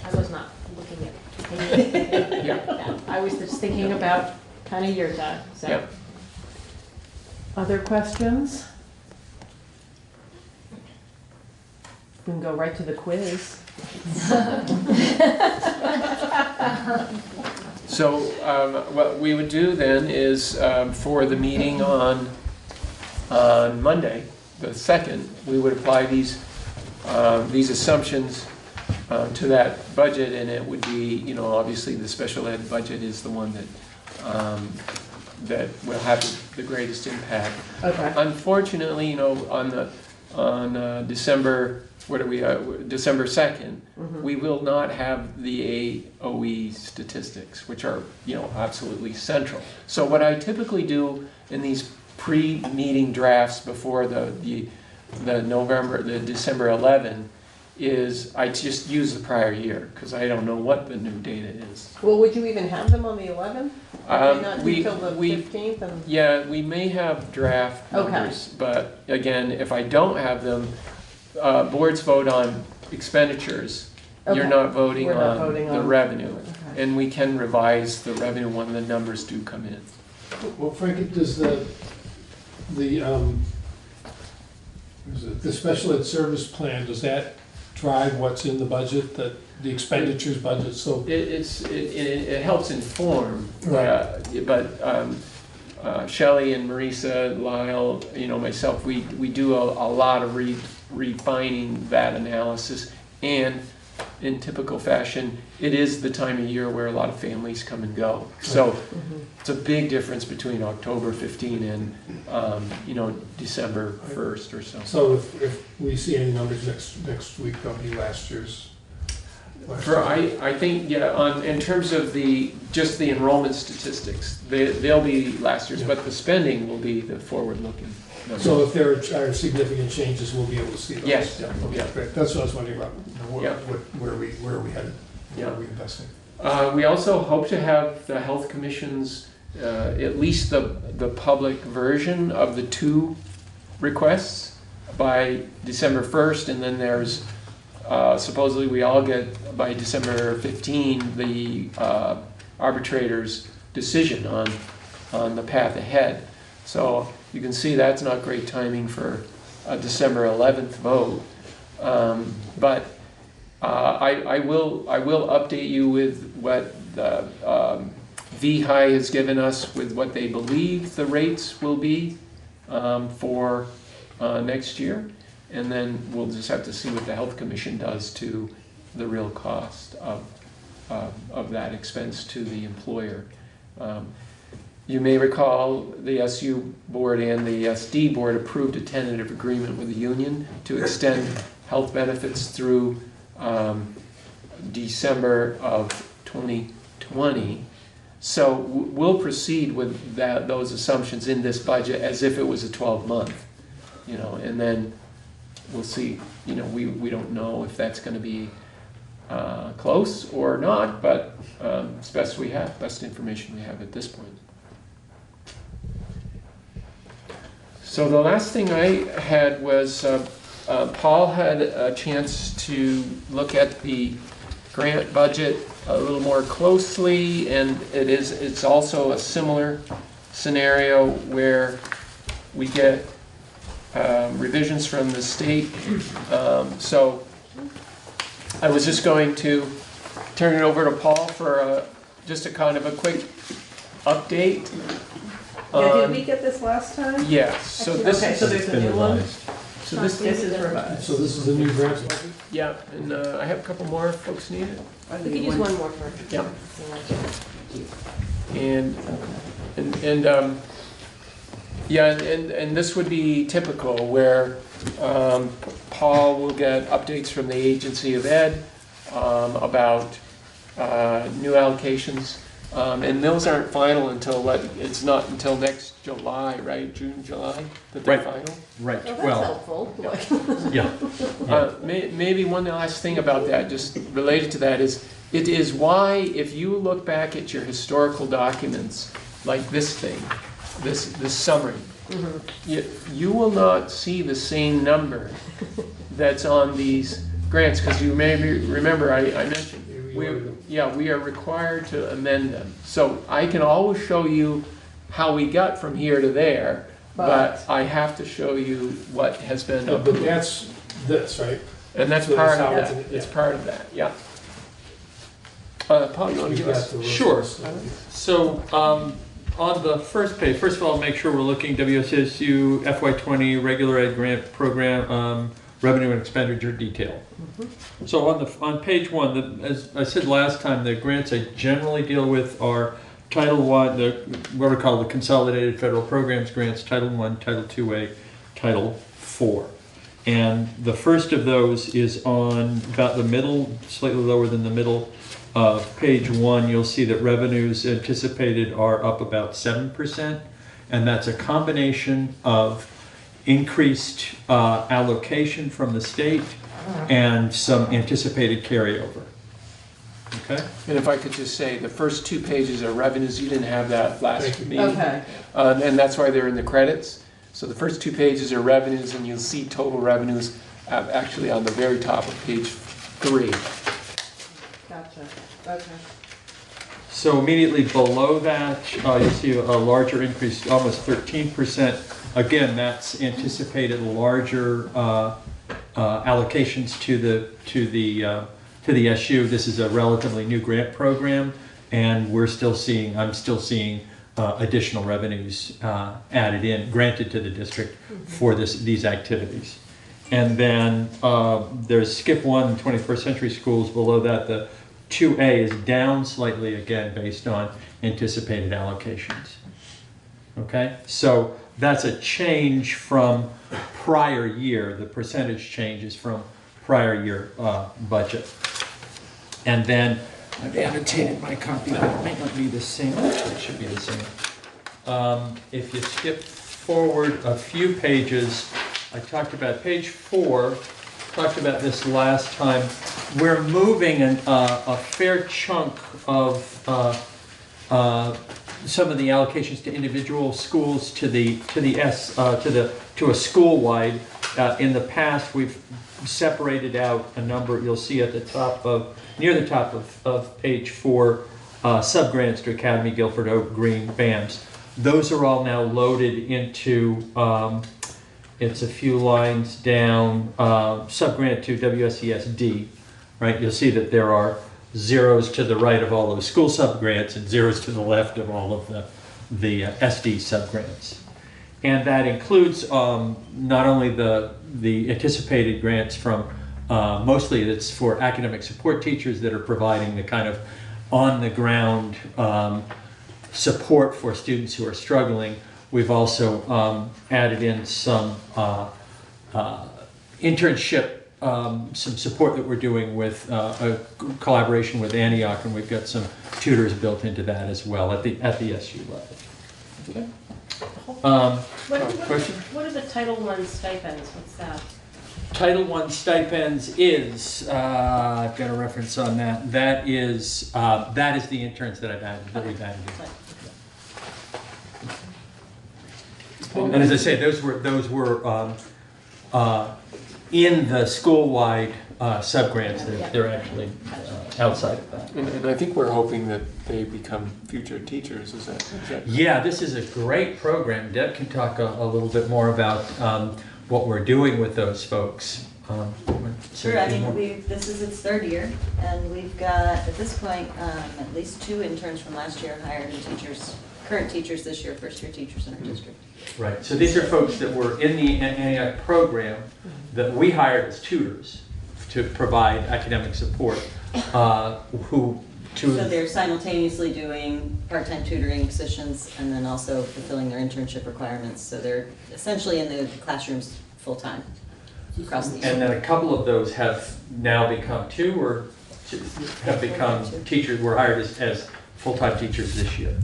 I was not looking at that. I was just thinking about kind of your time. So. Yeah. Other questions? We can go right to the quiz. So what we would do then is for the meeting on Monday, the 2nd, we would apply these assumptions to that budget, and it would be, obviously the special ed budget is the one that will have the greatest impact. Okay. Unfortunately, on December, December 2nd, mm-hmm. we will not have the AOE statistics, which are, absolutely central. So what I typically do in these pre-meeting drafts before the December 11 is I just use the prior year, because I don't know what the new data is. Well, would you even have them on the 11th? Not until the 15th? And... Yeah, we may have draft numbers, but again, if I don't have them, boards vote on expenditures. Okay. You're not voting on the revenue. Okay. And we can revise the revenue when the numbers do come in. Well, Frank, does the special ed service plan, does that drive what's in the budget, the expenditures budget? So it helps inform, right. But Shelley and Marisa, Lyle, myself, we do a lot of refining that analysis, and in typical fashion, it is the time of year where a lot of families come and go. So it's a big difference between October 15 and December 1st or so. So if we see any numbers next week, they'll be last year's. I think in terms of just the enrollment statistics, they'll be last year's, but the spending will be the forward-looking. So if there are significant changes, we'll be able to see those. Yes. Yeah, okay, great. That's what I was wondering about. Where are we headed? Where are we investing? We also hope to have the Health Commission's, at least the public version of the 2 requests by December 1st, and then there's supposedly we all get by December 15 the arbitrator's decision on the path ahead. So you can see that's not great timing for a December 11th vote, but I will update you with what VHI has given us with what they believe the rates will be for next year. And then we'll just have to see what the Health Commission does to the real cost of that expense to the employer. You may recall the SU board and the SD board approved a tentative agreement with the union to extend health benefits through December of 2020. So we'll proceed with those assumptions in this budget as if it was a 12-month, and then we'll see. We don't know if that's going to be close or not, but it's best information we have at this point. So the last thing I had was Paul had a chance to look at the grant budget a little more closely, and it's also a similar scenario where we get revisions from the state. So I was just going to turn it over to Paul for just a kind of a quick update. Did we get this last time? Yes. So this so there's a new one. So this is revised. So this is the new grant budget? Yeah, and I have a couple more if folks need it. We could use one more for. Yeah. And this would be typical where Paul will get updates from the Agency of Ed about new allocations. And those aren't final until it's not until next July, right? June, July, that they're final? Right. Well, that's helpful. Yeah. Maybe one last thing about that, just related to that, is it is why, if you look back at your historical documents, like this thing, this summary, you will not see the same number that's on these grants, because you may remember I mentioned we are required to amend them. So I can always show you how we got from here to there, but I have to show you what has been But that's this, right? And that's So part that's of how that. it's- It's part of that, yeah. Paul, you want to give us? Sure. So on the first page, first of all, make sure we're looking WSSU FY20 regular ed grant program revenue and expenditure detail. So on page 1, as I said last time, the grants I generally deal with are Title I, what are called the Consolidated Federal Programs grants, Title I, Title IIA, Title IV. And the first of those is on about the middle, slightly lower than the middle of page 1. You'll see that revenues anticipated are up about 7%, and that's a combination of increased allocation from the state and some anticipated carryover. Okay. And if I could just say, the first 2 pages are revenues. You didn't have that last meeting. Okay. And that's why they're in the credits. So the first 2 pages are revenues, and you'll see total revenues actually on the very top of page 3. Gotcha. Okay. So immediately below that, you'll see a larger increase, almost 13%. Again, that's anticipated larger allocations to the SU. This is a relatively new grant program, and I'm still seeing additional revenues granted to the district for these activities. And then there's skip 1, 21st century schools. Below that, the 2A is down slightly again based on anticipated allocations. Okay, so that's a change from prior year. The percentage change is from prior year budget. And then I've annotated my copy, but it might not be the same. It should be the same. If you skip forward a few pages, I talked about page 4, talked about this last time. We're moving a fair chunk of some of the allocations to individual schools to a school-wide. In the past, we've separated out a number. You'll see at the top near the top of page 4, subgrants to Academy, Guilford, Oak, Green, BAMS. Those are all now loaded into. It's a few lines down. Subgrant to WSESD, right? You'll see that there are zeros to the right of all those school subgrants and zeros to the left of all of the SD subgrants. And that includes not only the anticipated grants from, mostly it's for academic support teachers that are providing the kind of on-the-ground support for students who are struggling. We've also added in some internship, some support that we're doing with a collaboration with Antioch, and we've got some tutors built into that as well at the SU level. Okay. Question? What are the Title I stipends? What's that? Title I stipends is, I've got a reference on that. That is the interns that we've added in. And as I say, those were in the school-wide subgrants. They're actually outside of that. And I think we're hoping that they become future teachers. Is that Yeah, this is a great program. Deb can talk a little bit more about what we're doing with those folks. Sure, I mean, this is its third year, and we've got, at this point, at least 2 interns from last year hired, and teachers, current teachers this year, first-year teachers in our district. Right, so these are folks that were in the Antioch program that we hired as tutors to provide academic support, So they're simultaneously doing part-time tutoring positions and then also fulfilling their internship requirements. So they're essentially in the classrooms full-time across the year. And then a couple of those have now become have become teachers, were hired as full-time teachers this year.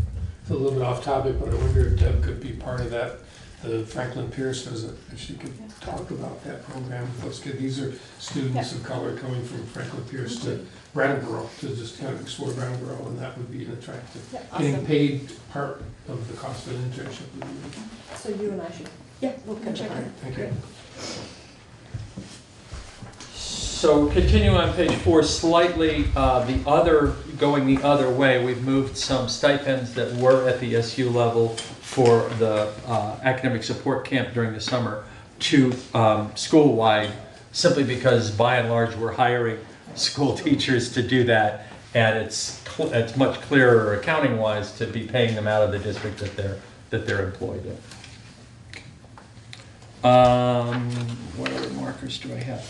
It's a little bit off topic, but I wonder if Deb could be part of that, the Franklin Pierce visit, if she could talk about that program with those kids. These are students of color coming from Franklin Pierce to Brattleboro to just kind of explore Brattleboro, and that would be an attractive. Getting paid part of the cost of an internship would be. So you and I should. Yeah, we'll come check it out. Thank you. So continuing on page 4, slightly going the other way, we've moved some stipends that were at the SU level for the academic support camp during the summer to school-wide, simply because by and large we're hiring school teachers to do that, and it's much clearer accounting-wise to be paying them out of the district that they're employed in. What other markers do I have?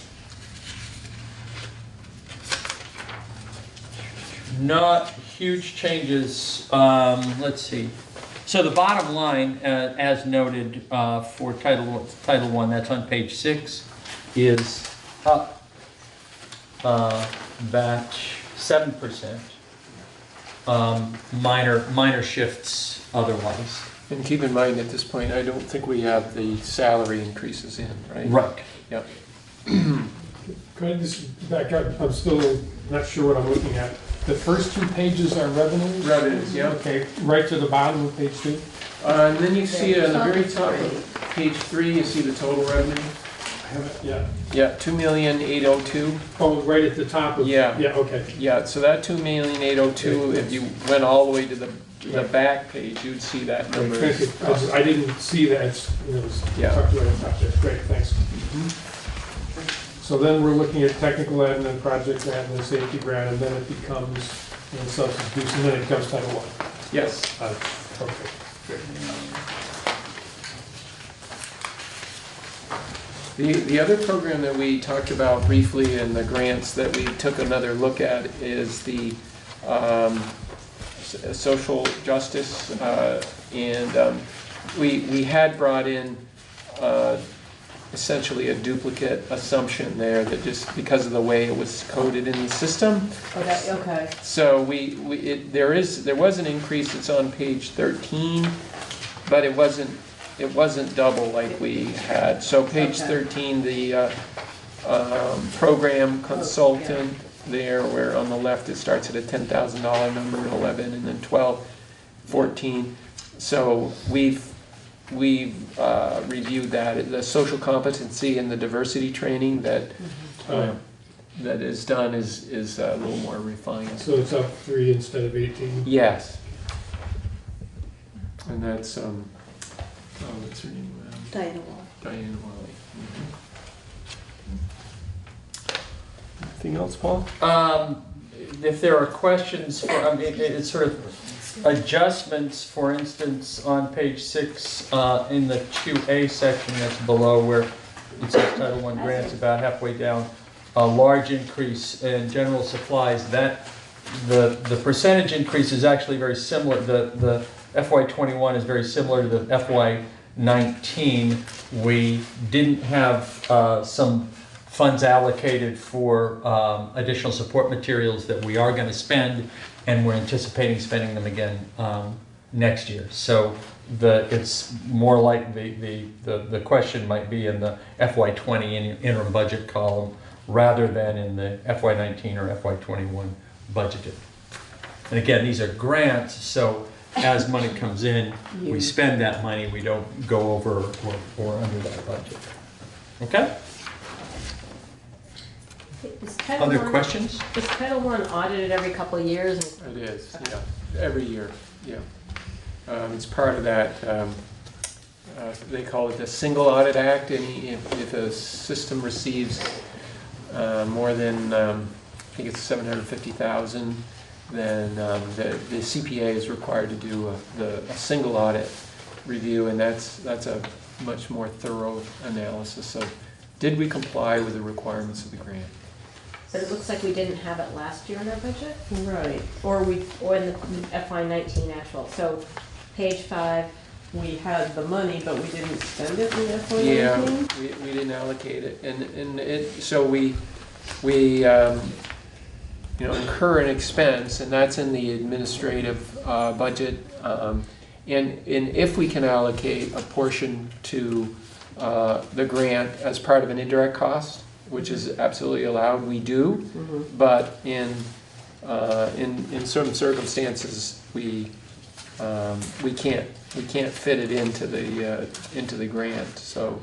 Not huge changes. Let's see. So the bottom line, as noted for Title I, that's on page 6, is up that 7%. Minor shifts otherwise. And keep in mind at this point, I don't think we have the salary increases in, right? Right. Yep. Could I just back up? I'm still not sure what I'm looking at. The first 2 pages are revenues? Revenues, yeah. Okay, right to the bottom of page 2? And then you see on the very top of page 3, you see the total revenue. I have it, yeah. Yeah, 2,802,000. Oh, right at the top of. Yeah. Yeah, okay. Yeah, so that 2,802,000, if you went all the way to the back page, you'd see that number. I didn't see that. It was tucked right on top there. Great, thanks. So then we're looking at technical admin, project admin, safety grant, and then it becomes substance abuse, and then it becomes Title I. Yes. Okay, good. The other program that we talked about briefly in the grants that we took another look at is the social justice, and we had brought in essentially a duplicate assumption there that just because of the way it was coded in the system. Okay. So there was an increase. It's on page 13, but it wasn't double like we had. So page 13, the program consultant there, where on the left it starts at a $10,000 number, 11, and then 12, 14. So we've reviewed that. The social competency and the diversity training that is done is a little more refined. So it's up 3 instead of 18? Yes. And that's, what's her name? Diana Wall. Diana Wally. Anything else, Paul? if there are questions for, I mean, it's sort of adjustments, for instance, on page 6, in the 2A section that's below where it says Title I grants, about halfway down, a large increase in general supplies. That the percentage increase is actually very similar. The FY21 is very similar to the FY19. We didn't have some funds allocated for additional support materials that we are going to spend, and we're anticipating spending them again next year. So it's more like the question might be in the FY20 interim budget column rather than in the FY19 or FY21 budgeted. And again, these are grants, so as money comes in, we spend that money. We don't go over or under that budget. Okay? Other questions? Is Title I audited every couple of years? It is, yeah, every year, yeah. It's part of that, they call it the Single Audit Act, and if a system receives more than, I think it's 750,000, then the CPA is required to do a single audit review, and that's a much more thorough analysis of, did we comply with the requirements of the grant? But it looks like we didn't have it last year in our budget. Right. Or in the FY19 actual. So page 5. We had the money, but we didn't spend it in FY19? Yeah, we didn't allocate it, and so we incur an expense, and that's in the administrative budget, and if we can allocate a portion to the grant as part of an indirect cost, which is absolutely allowed, we do. But in certain circumstances, we can't fit it into the grant. So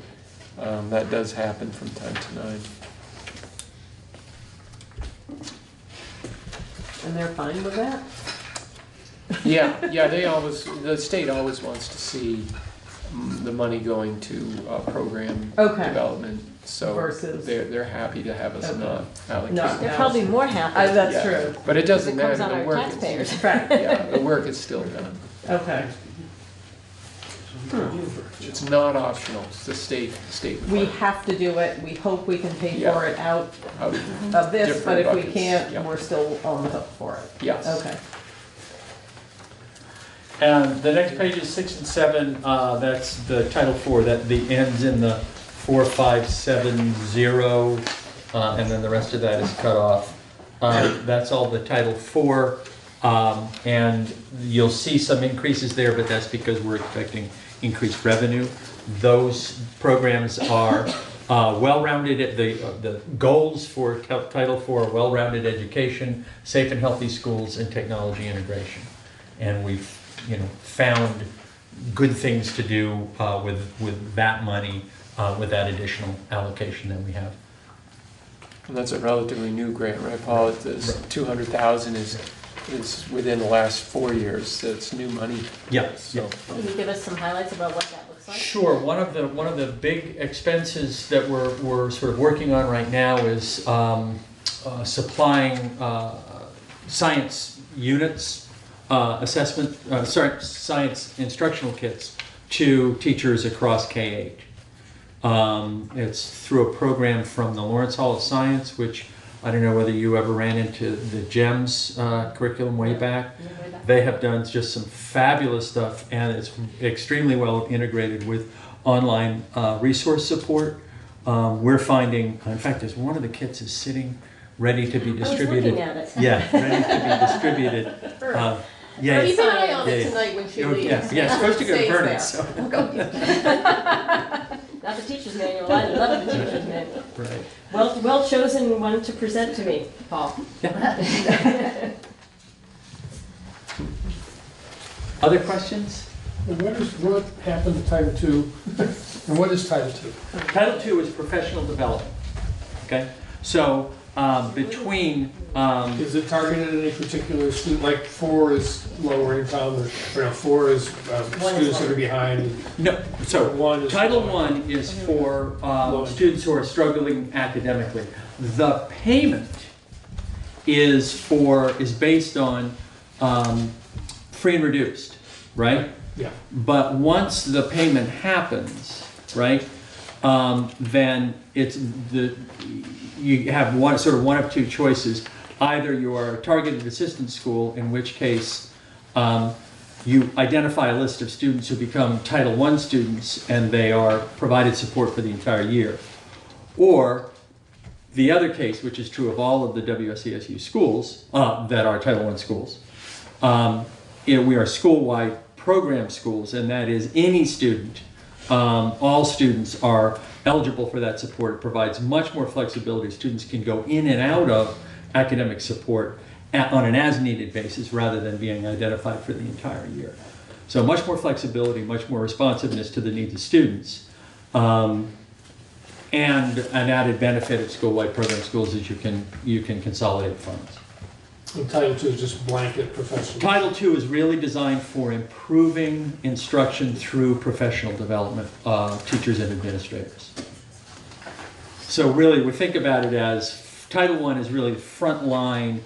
that does happen from time to time. And they're fine with that? Yeah, the state always wants to see the money going to program development. So versus they're happy to have us not allocate. No, they're probably more happy. That's true. But it doesn't Because matter. it comes on our taxpayers. The work is still done. Okay. It's not optional. It's the state. We have to do it. We hope we can pay for it out of this, different but if we buckets. can't, we're still on the hook for it. Yes. Okay. And the next page is 6 and 7. That's the Title IV. That the ends in the 4570, and then the rest of that is cut off. That's all the Title IV, and you'll see some increases there, but that's because we're expecting increased revenue. Those programs are well-rounded. The goals for Title IV are well-rounded education, safe and healthy schools, and technology integration. And we've found good things to do with that money, with that additional allocation that we have. And that's a relatively new grant, right, Paul? This 200,000 is within the last 4 years. So it's new money. Yeah. So. Can you give us some highlights about what that looks like? Sure. One of the big expenses that we're sort of working on right now is supplying science units, science instructional kits to teachers across K-8. It's through a program from the Lawrence Hall of Science, which I don't know whether you ever ran into the GEMS curriculum way back. They have done just some fabulous stuff, and it's extremely well integrated with online resource support. We're finding, in fact, there's one of the kits is sitting ready to be distributed. I was looking at it. Yeah, ready to be distributed. Yeah, Keep an eye on it tonight when she leaves. Yeah, it's supposed to go to Vernon. So. Not the teacher's manual. I love the teacher's manual. Right. Well chosen one to present to me, Paul. Other questions? And what happened to Title II? And what is Title II? Title II is professional development. Okay, so between is it targeted at any particular student? Like 4 is lower income, or 4 is students that are behind. No, so Title I is for students who are struggling academically. The payment is based on free and reduced, right? Yeah. But once the payment happens, right, then you have one of two choices. Either you are a targeted assistance school, in which case you identify a list of students who become Title I students and they are provided support for the entire year. Or the other case, which is true of all of the WSESU schools that are Title I schools, we are school-wide program schools, and that is any student, all students are eligible for that support. It provides much more flexibility. Students can go in and out of academic support on an as-needed basis rather than being identified for the entire year. So much more flexibility, much more responsiveness to the needs of students. And an added benefit of school-wide program schools is you can consolidate funds. And Title II is just blanket professional. Title II is really designed for improving instruction through professional development of teachers and administrators. So really, we think about it as Title I is really frontline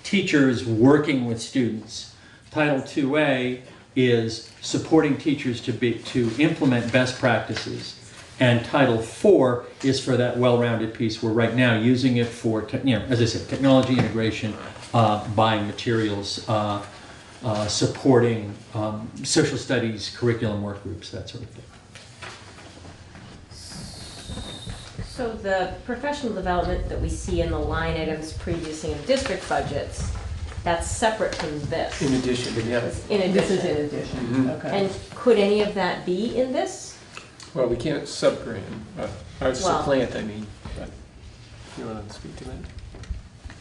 teachers working with students. Title IIA is supporting teachers to implement best practices. And Title IV is for that well-rounded piece. We're right now using it for, as I said, technology integration, buying materials, supporting social studies, curriculum work groups, that sort of thing. So the professional development that we see in the line items previously in district budgets, that's separate from this. In addition, yeah. In addition. This is in addition, Mhm. okay. And could any of that be in this? Well, we can't subgrade, or Well- supplant, I mean. But you want to speak to that?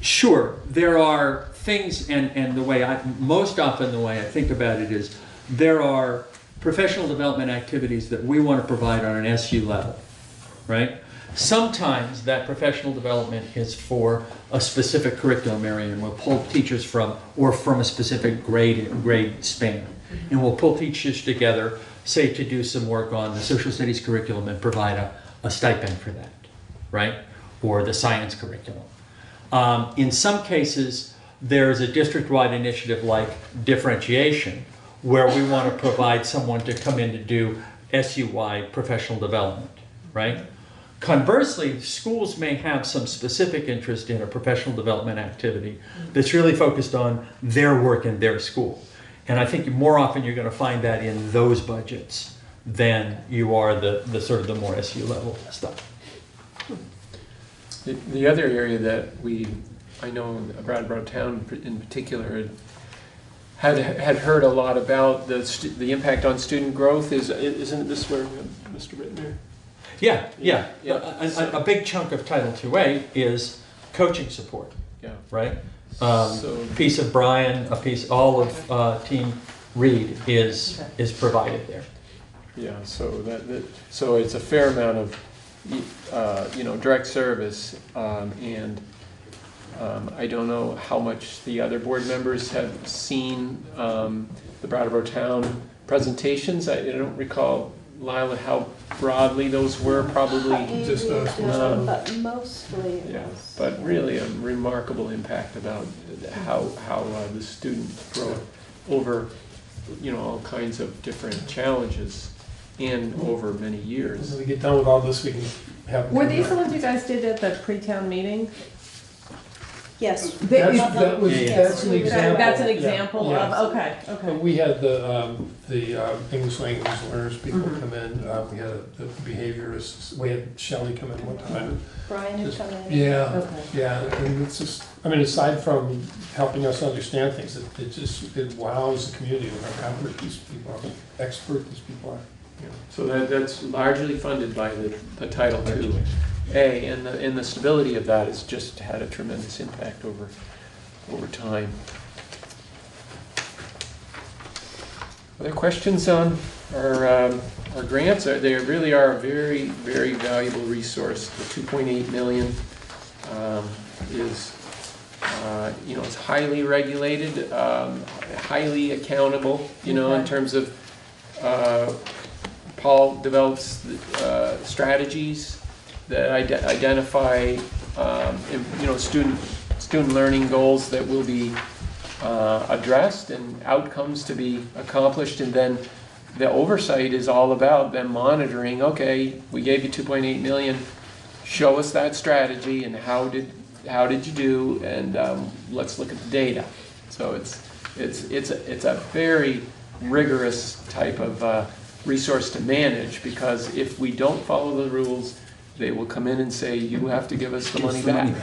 Sure, there are things, and the way most often the way I think about it is, there are professional development activities that we want to provide on an SU level, right? Sometimes that professional development is for a specific curriculum area, and we'll pull teachers from a specific grade span. And we'll pull teachers together, say, to do some work on the social studies curriculum and provide a stipend for that, right? Or the science curriculum. In some cases, there's a district-wide initiative like differentiation, where we want to provide someone to come in to do SU-wide professional development, right? Conversely, schools may have some specific interest in a professional development activity that's really focused on their work in their school. And I think more often you're going to find that in those budgets than you are the sort of the more SU level stuff. The other area that I know Bratt Town in particular had heard a lot about the impact on student growth. Isn't this where Mr. Rittner? Yeah. A big chunk of Title IIA is coaching support. Yeah. Right. Piece of Brian, all of Team Reed is provided there. Yeah. So so it's a fair amount of direct service, and I don't know how much the other board members have seen the Brattleboro Town presentations. I don't recall, Lila, how broadly those were. Probably just but mostly. Yeah, but really a remarkable impact about how the student growth over all kinds of different challenges and over many years. When we get done with all this, we can have. Were these the ones you guys did at the pre-town meeting? Yes. That's an example. That's an example Yeah. of, okay. We had the English language learners people come in. We had the behaviorists. We had Shelley come in one time. Brian had come in. Yeah, yeah, and it's just, aside from helping us understand things, it wows the community with how competent these people are, how expert these people are. So that's largely funded by the Title IIA, and the stability of that has just had a tremendous impact over time. Other questions on our grants? They really are a very, very valuable resource. The 2.8 million is it's highly regulated, highly accountable. In terms of Paul develops strategies that identify student student learning goals that will be addressed and outcomes to be accomplished, and then the oversight is all about them monitoring, okay, we gave you 2.8 million, show us that strategy and how did you do, and let's look at the data. So it's a very rigorous type of resource to manage, because if we don't follow the rules, they will come in and say, you have to give us the money back.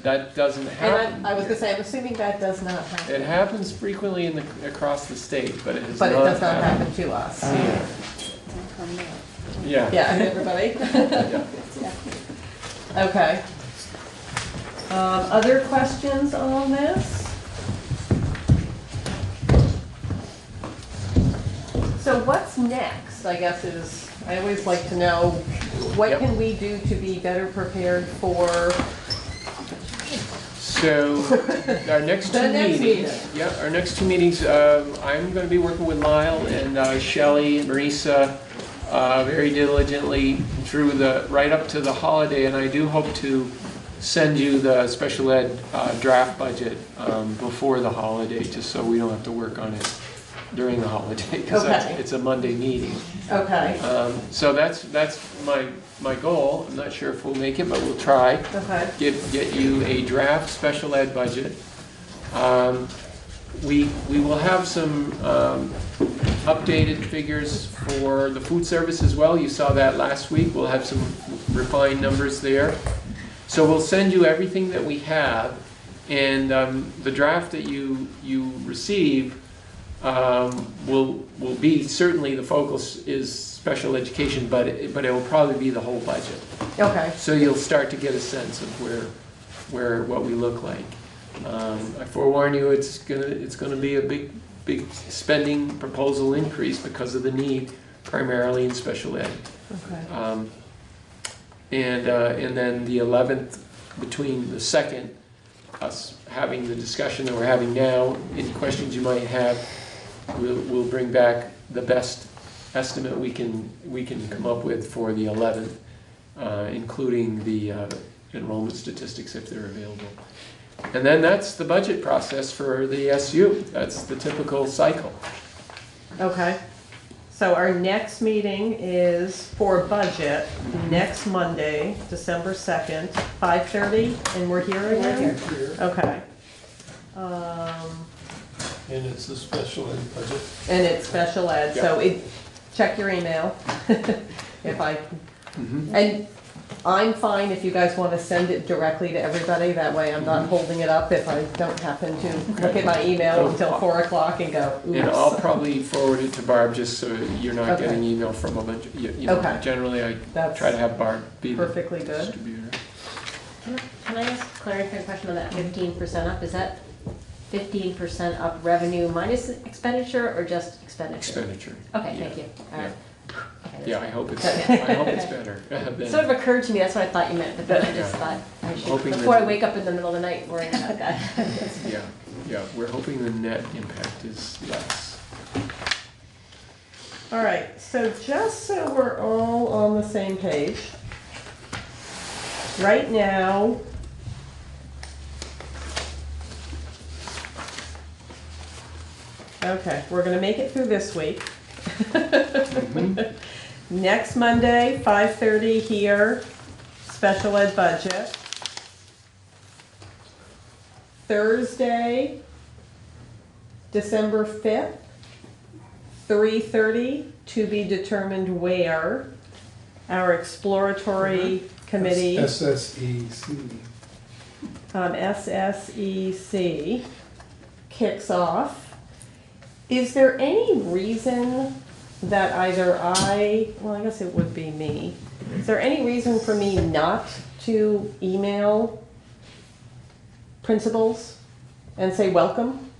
That doesn't happen. And I was going to say, I'm assuming that does not happen. It happens frequently across the state, but it does not happen to us. Yeah. Yeah, everybody? Yeah. Okay. Other questions on this? So what's next, I guess, is, I always like to know, what can we do to be better prepared for? So our next two meetings. Yeah, our next two meetings, I'm going to be working with Lyle and Shelley and Marisa very diligently through right up to the holiday, and I do hope to send you the special ed draft budget before the holiday, just so we don't have to work on it during the holiday, because it's a Monday meeting. Okay. So that's my goal. I'm not sure if we'll make it, but we'll try. Okay. Get you a draft special ed budget. We will have some updated figures for the food service as well. You saw that last week. We'll have some refined numbers there. So we'll send you everything that we have, and the draft that you receive will be, certainly the focus is special education, but it will probably be the whole budget. Okay. So you'll start to get a sense of what we look like. I forewarn you, it's gonna be a big spending proposal increase because of the need, primarily in special ed. Okay. And then the 11th, between the 2nd, us having the discussion that we're having now, any questions you might have, we'll bring back the best estimate we can come up with for the 11th, including the enrollment statistics if they're available. And then that's the budget process for the SU. That's the typical cycle. Okay. So our next meeting is for budget next Monday, December 2nd, 5:30, and we're here again? We're here. Okay. And it's a special ed budget. And it's special ed, so check your email if I, and I'm fine if you guys want to send it directly to everybody, that way I'm not holding it up if I don't happen to look at my email until 4 o'clock and go, oops. And I'll probably forward it to Barb, just so you're not getting email from a bunch of, you know, generally I try to have Barb be the perfectly good distributor. Can I ask a clarifying question on that 15% up? Is that 15% up revenue minus expenditure or just expenditure? Expenditure. Okay, thank you. All right. Okay, I hope it's better. It sort of occurred to me, that's what I thought you meant, but then I just thought I should, before I wake up in the middle of the night worrying about that. Yeah, we're hoping the net impact is less. All right, so just so we're all on the same page, right now, okay, we're gonna make it through this week. Next Monday, 5:30 here, special ed budget. Thursday, December 5th, 3:30, to be determined where, our exploratory committee. SSEC. SSEC kicks off. Is there any reason that either I guess it would be me. Is there any reason for me not to email principals and say welcome?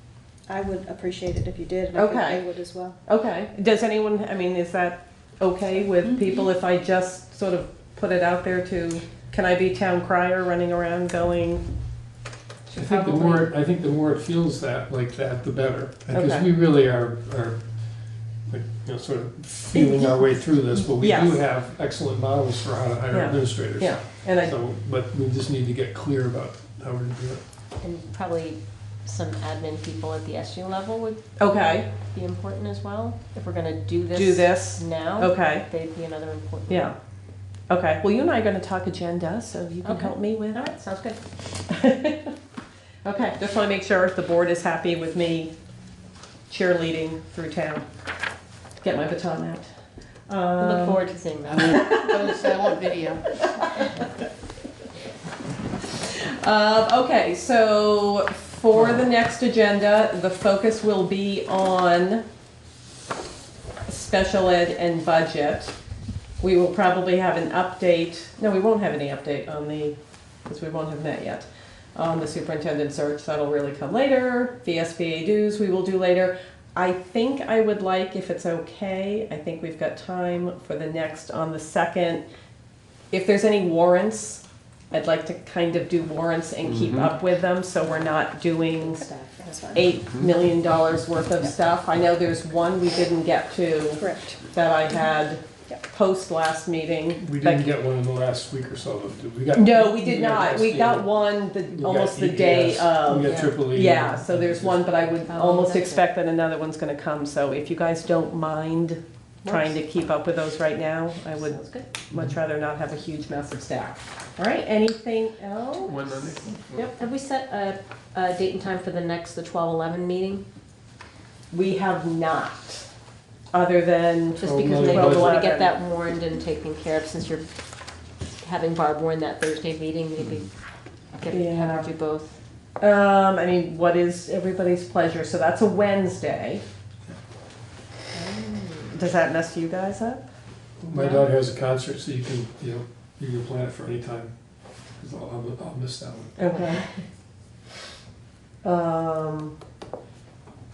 I would appreciate it if you did, and Okay. I think they would as well. Okay. Does anyone, I mean, is that okay with people if I just sort of put it out there to, can I be town crier running around going? I think the more it feels like that, the better. Because Okay. we really are like, sort of feeling our way through this, but we do have excellent models for how to hire administrators. Yeah. And So, but we just need to get clear about how we're gonna do it. And probably some admin people at the SU level would Okay. be important as well. If we're gonna do Do this. now. Okay. They'd be another important. Yeah. Okay, well, you and I are gonna talk agenda, so you can Okay. help me with. All right, sounds good. Okay, just wanna make sure the board is happy with me cheerleading through town. Get my baton out. We look forward to seeing that. I want video. Okay, so for the next agenda, the focus will be on special ed and budget. We will probably have an update, no, we won't have any update on the, because we won't have met yet, on the superintendent search. That'll really come later. VSBA dues we will do later. I think I would like, if it's okay, I think we've got time for the next on the 2nd. If there's any warrants, I'd like to kind of do warrants and keep up with them, so we're not doing $8 million worth of stuff. I know there's one we didn't get to. Correct. That I had post last meeting. We didn't get one in the last week or so, did we? No, we did not. We got one almost the day of. We got triple E. Yeah, so there's one, but I would Oh, almost that's expect that another one's gonna come. So if you guys don't mind trying to keep up with those right now, I would Sounds good. much rather not have a huge massive stack. All right, anything else? One Monday? Yep. Have we set a date and time for the next, the 12/11 meeting? We have not, other than. Just Oh, because no, maybe but- we want to get that warned and taken care of, since you're having Barb warn that Thursday meeting, maybe have her do both. I mean, what is everybody's pleasure? So that's a Wednesday. Does that mess you guys up? My daughter has a concert, so you can plan it for any time, because I'll miss that one. Okay.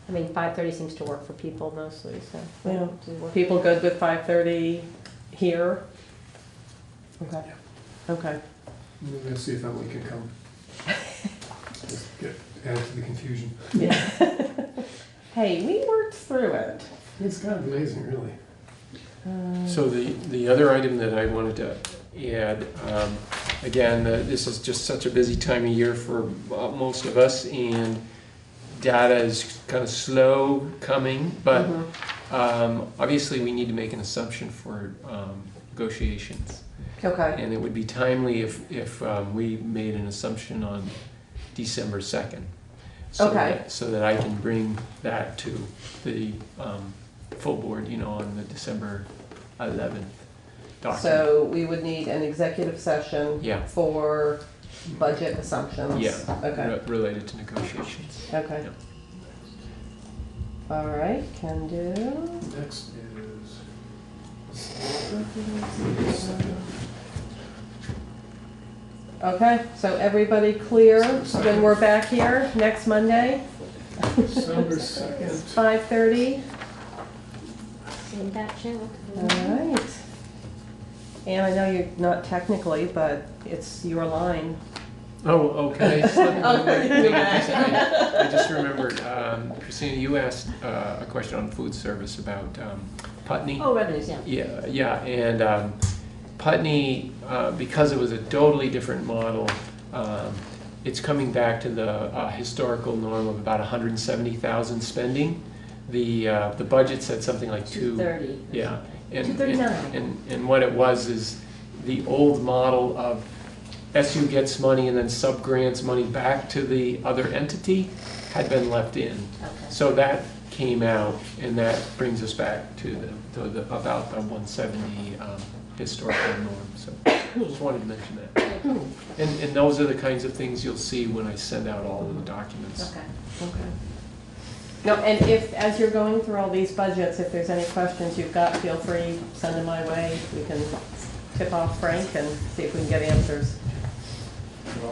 I mean, 5:30 seems to work for people mostly, so. Yeah. Do you work? People good with 5:30 here? Okay. Okay. We're gonna see if Emily can come. Just add to the confusion. Yeah. Hey, we worked through it. It's kind of amazing, really. So the other item that I wanted to add, again, this is just such a busy time of year for most of us, and data is kind of slow coming, but obviously we need to make an assumption for negotiations. Okay. And it would be timely if we made an assumption on December 2nd. Okay. So that I can bring that to the full board, on the December 11th document. So we would need an executive session Yeah. for budget assumptions. Yeah, Okay. related to negotiations. Okay. Yeah. All right, can do. Next Okay, so everybody clear when we're back here next Monday? is December 2nd. 5:30? Same back channel. All right. And I know you're not technically, but it's your line. Oh, okay. Oh, I just remembered, Christina, you asked a question on food service about Putney. Oh, revenues, yeah. Yeah, and Putney, because it was a totally different model, it's coming back to the historical norm of about 170,000 spending. The budget said something like 230. Yeah. And, 239. and what it was is the old model of SU gets money and then sub-grants money back to the other entity had been left in. Okay. So that came out, and that brings us back to the about the 170 historical norm. So just wanted to mention that. And those are the kinds of things you'll see when I send out all of the documents. Okay. Okay. No, and if, as you're going through all these budgets, if there's any questions you've got, feel free, send them my way. We can tip off Frank and see if we can get answers.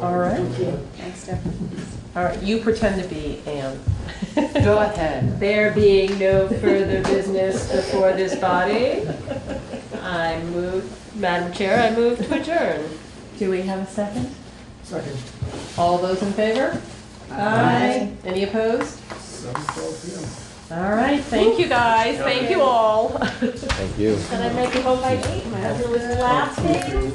All right. Thanks, Stephanie. All right, you pretend to be Anne. Go ahead. There being no further business before this body, Madam Chair, I move to adjourn. Do we have a second? Second. All those in favor? Aye. Any opposed? 7:12 p.m. All right, thank you guys, thank you all. Thank you. Did I make it home by 8? My husband was laughing.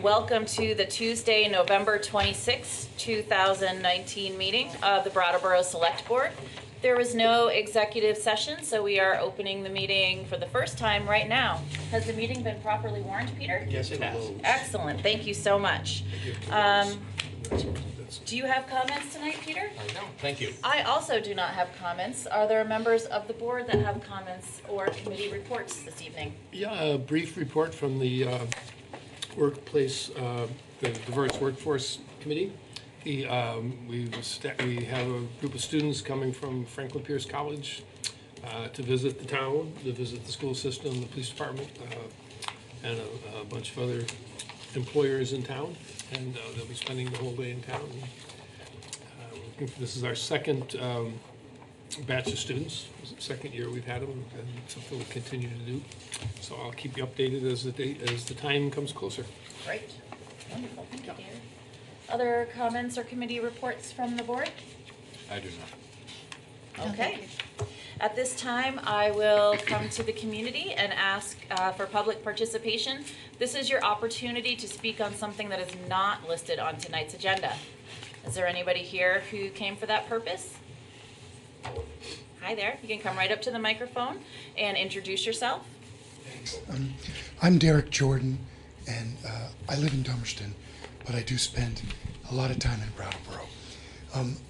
Welcome to the Tuesday, November 26, 2019 meeting of the Brattleboro Select Board. There was no executive session, so we are opening the meeting for the first time right now. Has the meeting been properly warned, Peter? Yes, it has. Excellent, thank you so much. Do you have comments tonight, Peter? I don't, thank you. I also do not have comments. Are there members of the board that have comments or committee reports this evening? Yeah, a brief report from the workplace, the Diverse Workforce Committee. We have a group of students coming from Franklin Pierce College to visit the town, to visit the school system, the police department, and a bunch of other employers in town. And they'll be spending the whole day in town. This is our second batch of students. This is the second year we've had them, and something we'll continue to do. So I'll keep you updated as the time comes closer. Great. Wonderful. Thank you, David. Other comments or committee reports from the board? I do not. Okay. At this time, I will come to the community and ask for public participation. This is your opportunity to speak on something that is not listed on tonight's agenda. Is there anybody here who came for that purpose? Hi there. You can come right up to the microphone and introduce yourself. Thanks. I'm Derek Jordan, and I live in Dummerston, but I do spend a lot of time in Brattleboro.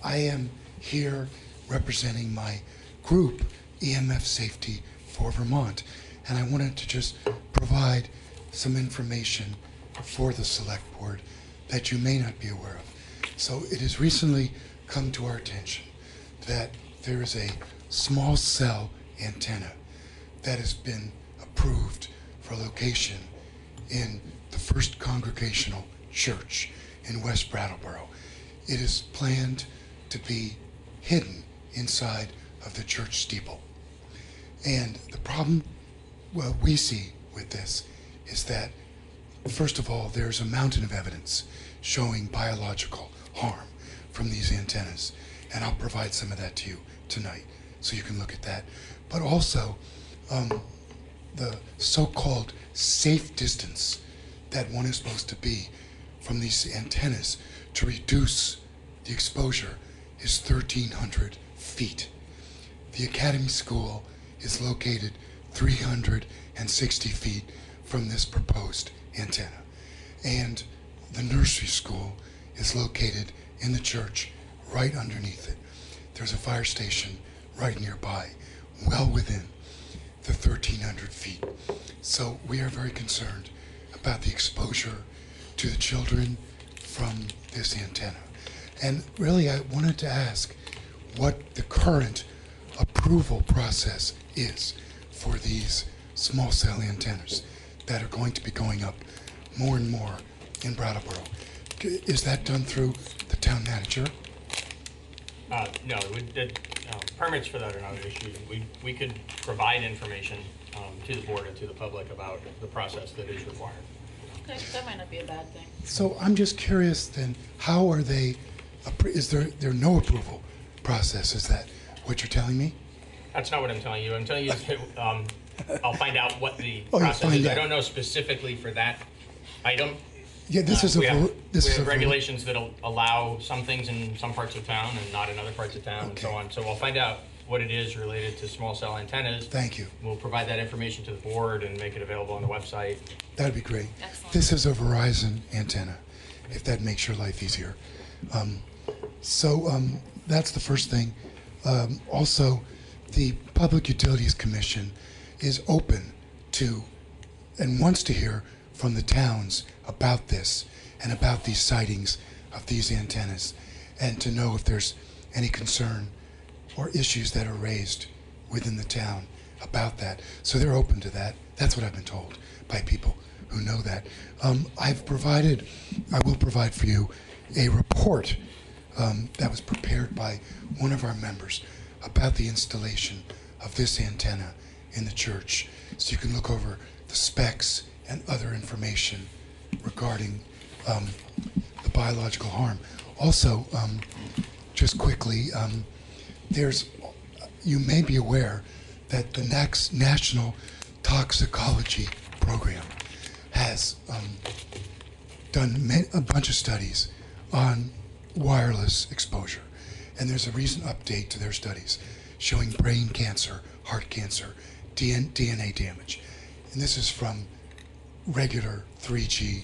I am here representing my group, EMF Safety for Vermont, and I wanted to just provide some information for the Select Board that you may not be aware of. So it has recently come to our attention that there is a small cell antenna that has been approved for location in the First Congregational Church in West Brattleboro. It is planned to be hidden inside of the church steeple. And the problem we see with this is that, first of all, there's a mountain of evidence showing biological harm from these antennas, and I'll provide some of that to you tonight so you can look at that. But also, the so-called safe distance that one is supposed to be from these antennas to reduce the exposure is 1,300 feet. The Academy School is located 360 feet from this proposed antenna. And the nursery school is located in the church right underneath it. There's a fire station right nearby, well within the 1,300 feet. So we are very concerned about the exposure to the children from this antenna. And really, I wanted to ask what the current approval process is for these small cell antennas that are going to be going up more and more in Brattleboro. Is that done through the town manager? No, permits for that are not an issue. We could provide information to the board and to the public about the process that is required. Okay, that might not be a bad thing. So I'm just curious then, how are they, is there no approval process? Is that what you're telling me? That's not what I'm telling you. I'm telling you that I'll find out what the Oh, you'll process find is. out. I don't know specifically for that item. Yeah, this is we a have, this we is have a regulations that allow some things in some parts of town and not in other parts of town and so on. So I'll find out what it is related to small cell antennas. Thank you. We'll provide that information to the board and make it available on the website. That'd be great. Excellent. This is a Verizon antenna, if that makes your life easier. That's the first thing. Also, the Public Utilities Commission is open to and wants to hear from the towns about this and about these sightings of these antennas, and to know if there's any concern or issues that are raised within the town about that. So they're open to that. That's what I've been told by people who know that. I will provide for you a report that was prepared by one of our members about the installation of this antenna in the church. So you can look over the specs and other information regarding the biological harm. Also, just quickly, you may be aware that the National Toxicology Program has done a bunch of studies on wireless exposure, and there's a recent update to their studies showing brain cancer, heart cancer, DNA damage. And this is from regular 3G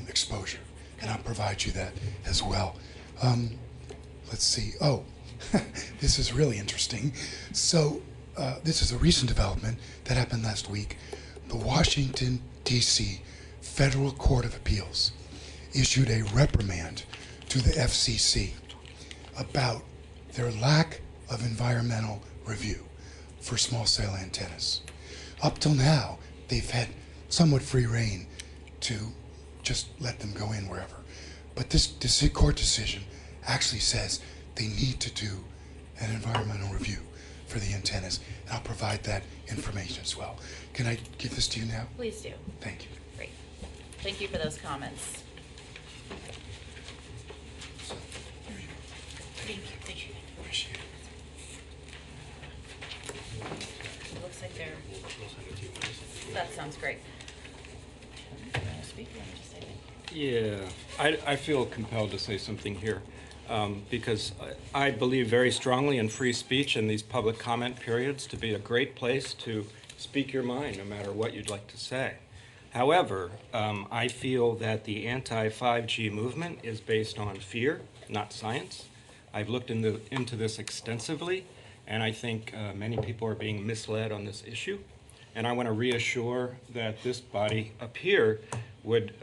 exposure, and I'll provide you that as well. Let's see. Oh, this is really interesting. So this is a recent development that happened last week. The Washington, D.C. Federal Court of Appeals issued a reprimand to the FCC about their lack of environmental review for small cell antennas. Up till now, they've had somewhat free rein to just let them go in wherever. But this court decision actually says they need to do an environmental review for the antennas, and I'll provide that information as well. Can I give this to you now? Please do. Thank you. Great. Thank you for those comments. Thank you. Thank you. Appreciate it. It looks like they're. That sounds great. You want to speak? You want to just say thank you? Yeah, I feel compelled to say something here because I believe very strongly in free speech and these public comment periods to be a great place to speak your mind, no matter what you'd like to say. However, I feel that the anti-5G movement is based on fear, not science. I've looked into this extensively, and I think many people are being misled on this issue. And I want to reassure that this body up here would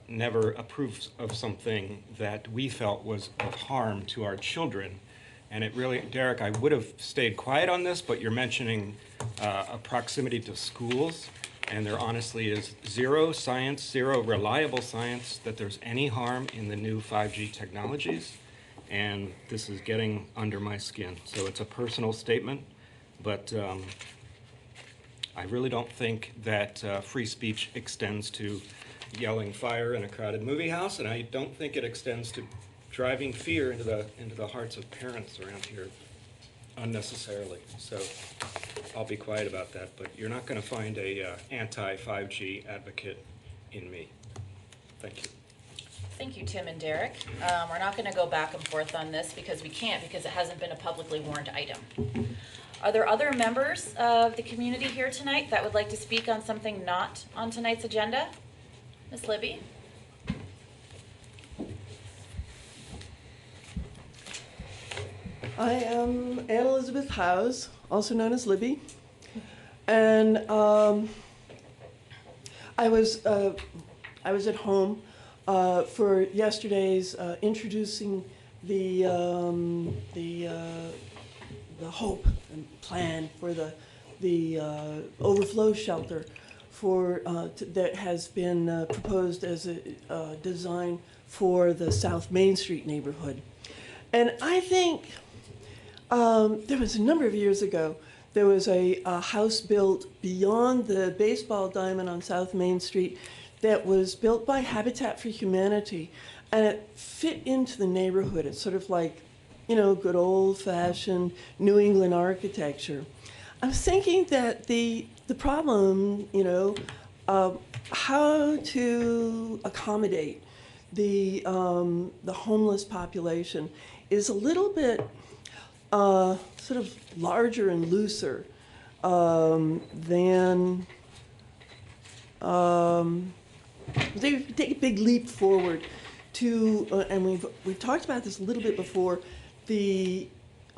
never approve of something that we felt was of harm to our children. And it really, Derek, I would have stayed quiet on this, but you're mentioning a proximity to schools, and there honestly is zero science, zero reliable science that there's any harm in the new 5G technologies, and this is getting under my skin. So it's a personal statement, but I really don't think that free speech extends to yelling fire in a crowded movie house, and I don't think it extends to driving fear into the hearts of parents around here unnecessarily. So I'll be quiet about that, but you're not going to find a anti-5G advocate in me. Thank you. Thank you, Tim and Derek. We're not going to go back and forth on this because we can't, because it hasn't been a publicly warned item. Are there other members of the community here tonight that would like to speak on something not on tonight's agenda? Ms. Libby? I am Anne Elizabeth Howes, also known as Libby, and I was at home for yesterday's introducing the hope and plan for the overflow shelter that has been proposed as a design for the South Main Street neighborhood. And I think there was a number of years ago, there was a house built beyond the baseball diamond on South Main Street that was built by Habitat for Humanity, and it fit into the neighborhood. It's sort of like, you know, good old-fashioned New England architecture. I was thinking that the problem, you know, how to accommodate the homeless population is a little bit sort of larger and looser than they take a big leap forward to, and we've talked about this a little bit before. The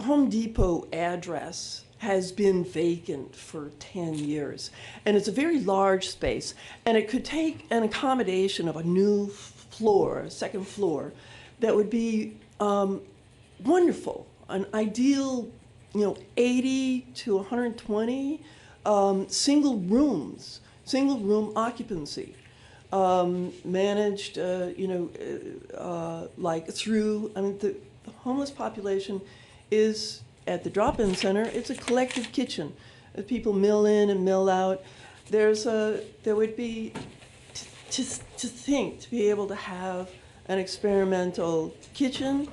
Home Depot address has been vacant for 10 years, and it's a very large space, and it could take an accommodation of a new floor, a second floor, that would be wonderful, an ideal, you know, 80 to 120 single room occupancy, managed, you know, like through, I mean, the homeless population is at the drop-in center. It's a collective kitchen. People mill in and mill out. There would be, to be able to have an experimental kitchen,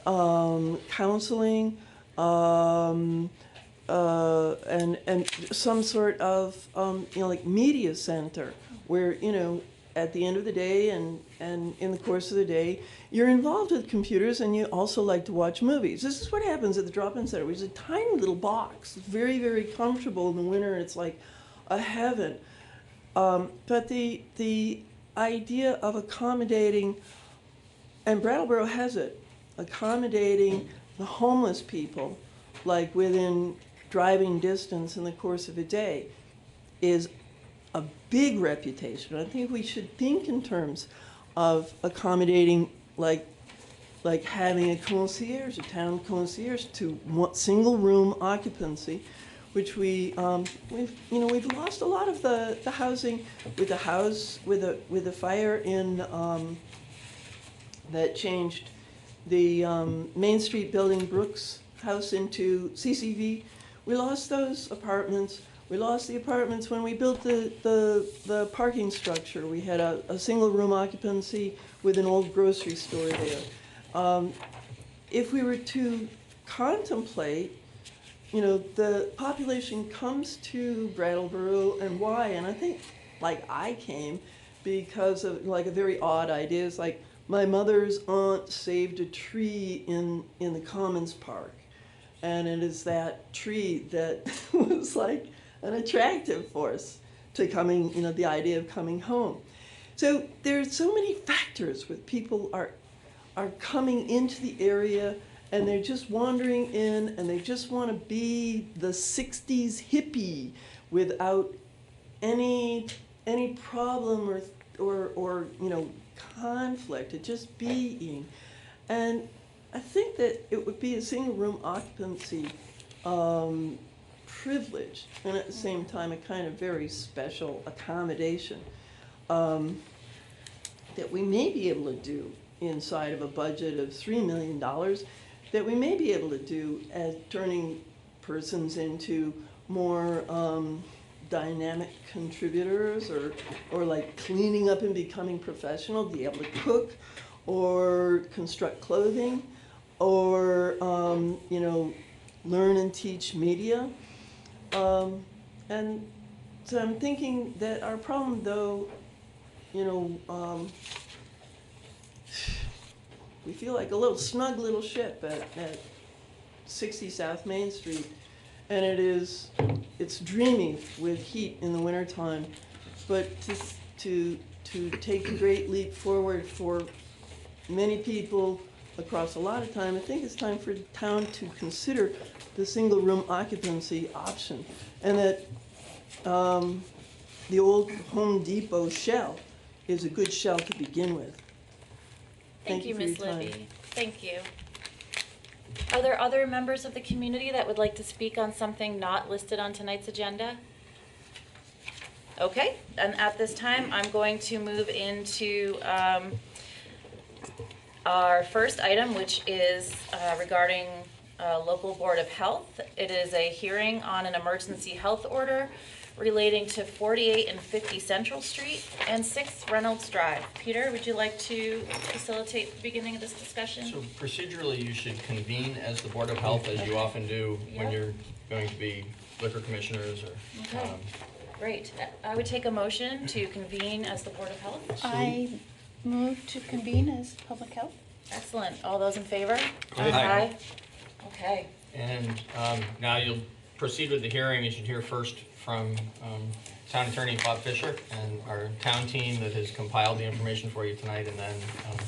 counseling, and some sort of, you know, like media center where, you know, at the end of the day and in the course of the day, you're involved with computers and you also like to watch movies. This is what happens at the drop-in center, which is a tiny little box. It's very, very comfortable in the winter. It's like a heaven. But the idea of accommodating, and Brattleboro has it, accommodating the homeless people, like within driving distance in the course of a day, is a big reputation. I think we should think in terms of accommodating, like having a concierge, a town concierge, to single room occupancy, which we've lost a lot of the housing with the fire in that changed the Main Street building Brooks house into CCV. We lost those apartments. We lost the apartments when we built the parking structure. We had a single room occupancy with an old grocery store there. If we were to contemplate, the population comes to Brattleboro, and why? And I think, I came because of a very odd idea. It's like my mother's aunt saved a tree in the Commons Park, and it is that tree that was like an attractive force to coming, the idea of coming home. So there's so many factors with people are coming into the area and they're just wandering in and they just want to be the 60s hippie without any problem or conflict. It just being. And I think that it would be a single room occupancy privilege, and at the same time a kind of very special accommodation that we may be able to do inside of a budget of $3 million, that we may be able to do as turning persons into more dynamic contributors, or like cleaning up and becoming professional, be able to cook or construct clothing, or learn and teach media. And so I'm thinking that our problem, though, we feel like a little snug little ship at 60 South Main Street, and it's dreamy with heat in the wintertime, but to take a great leap forward for many people across a lot of time, I think it's time for the town to consider the single room occupancy option, and that the old Home Depot shell is a good shell to begin with. Thank you, for your Ms. time. Libby. Thank you. Are there other members of the community that would like to speak on something not listed on tonight's agenda? Okay, and at this time, I'm going to move into our first item, which is regarding local Board of Health. It is a hearing on an emergency health order relating to 48 and 50 Central Street and 6 Reynolds Drive. Peter, would you like to facilitate the beginning of this discussion? So procedurally, you should convene as the Board of Health, as you often do when you're going to be liquor commissioners or. Okay. Great. I would take a motion to convene as the Board of Health. I move to convene as public health. Excellent. All those in favor? Aye. Okay. And now you'll proceed with the hearing. You should hear first from Town Attorney Bob Fisher and our town team that has compiled the information for you tonight, and then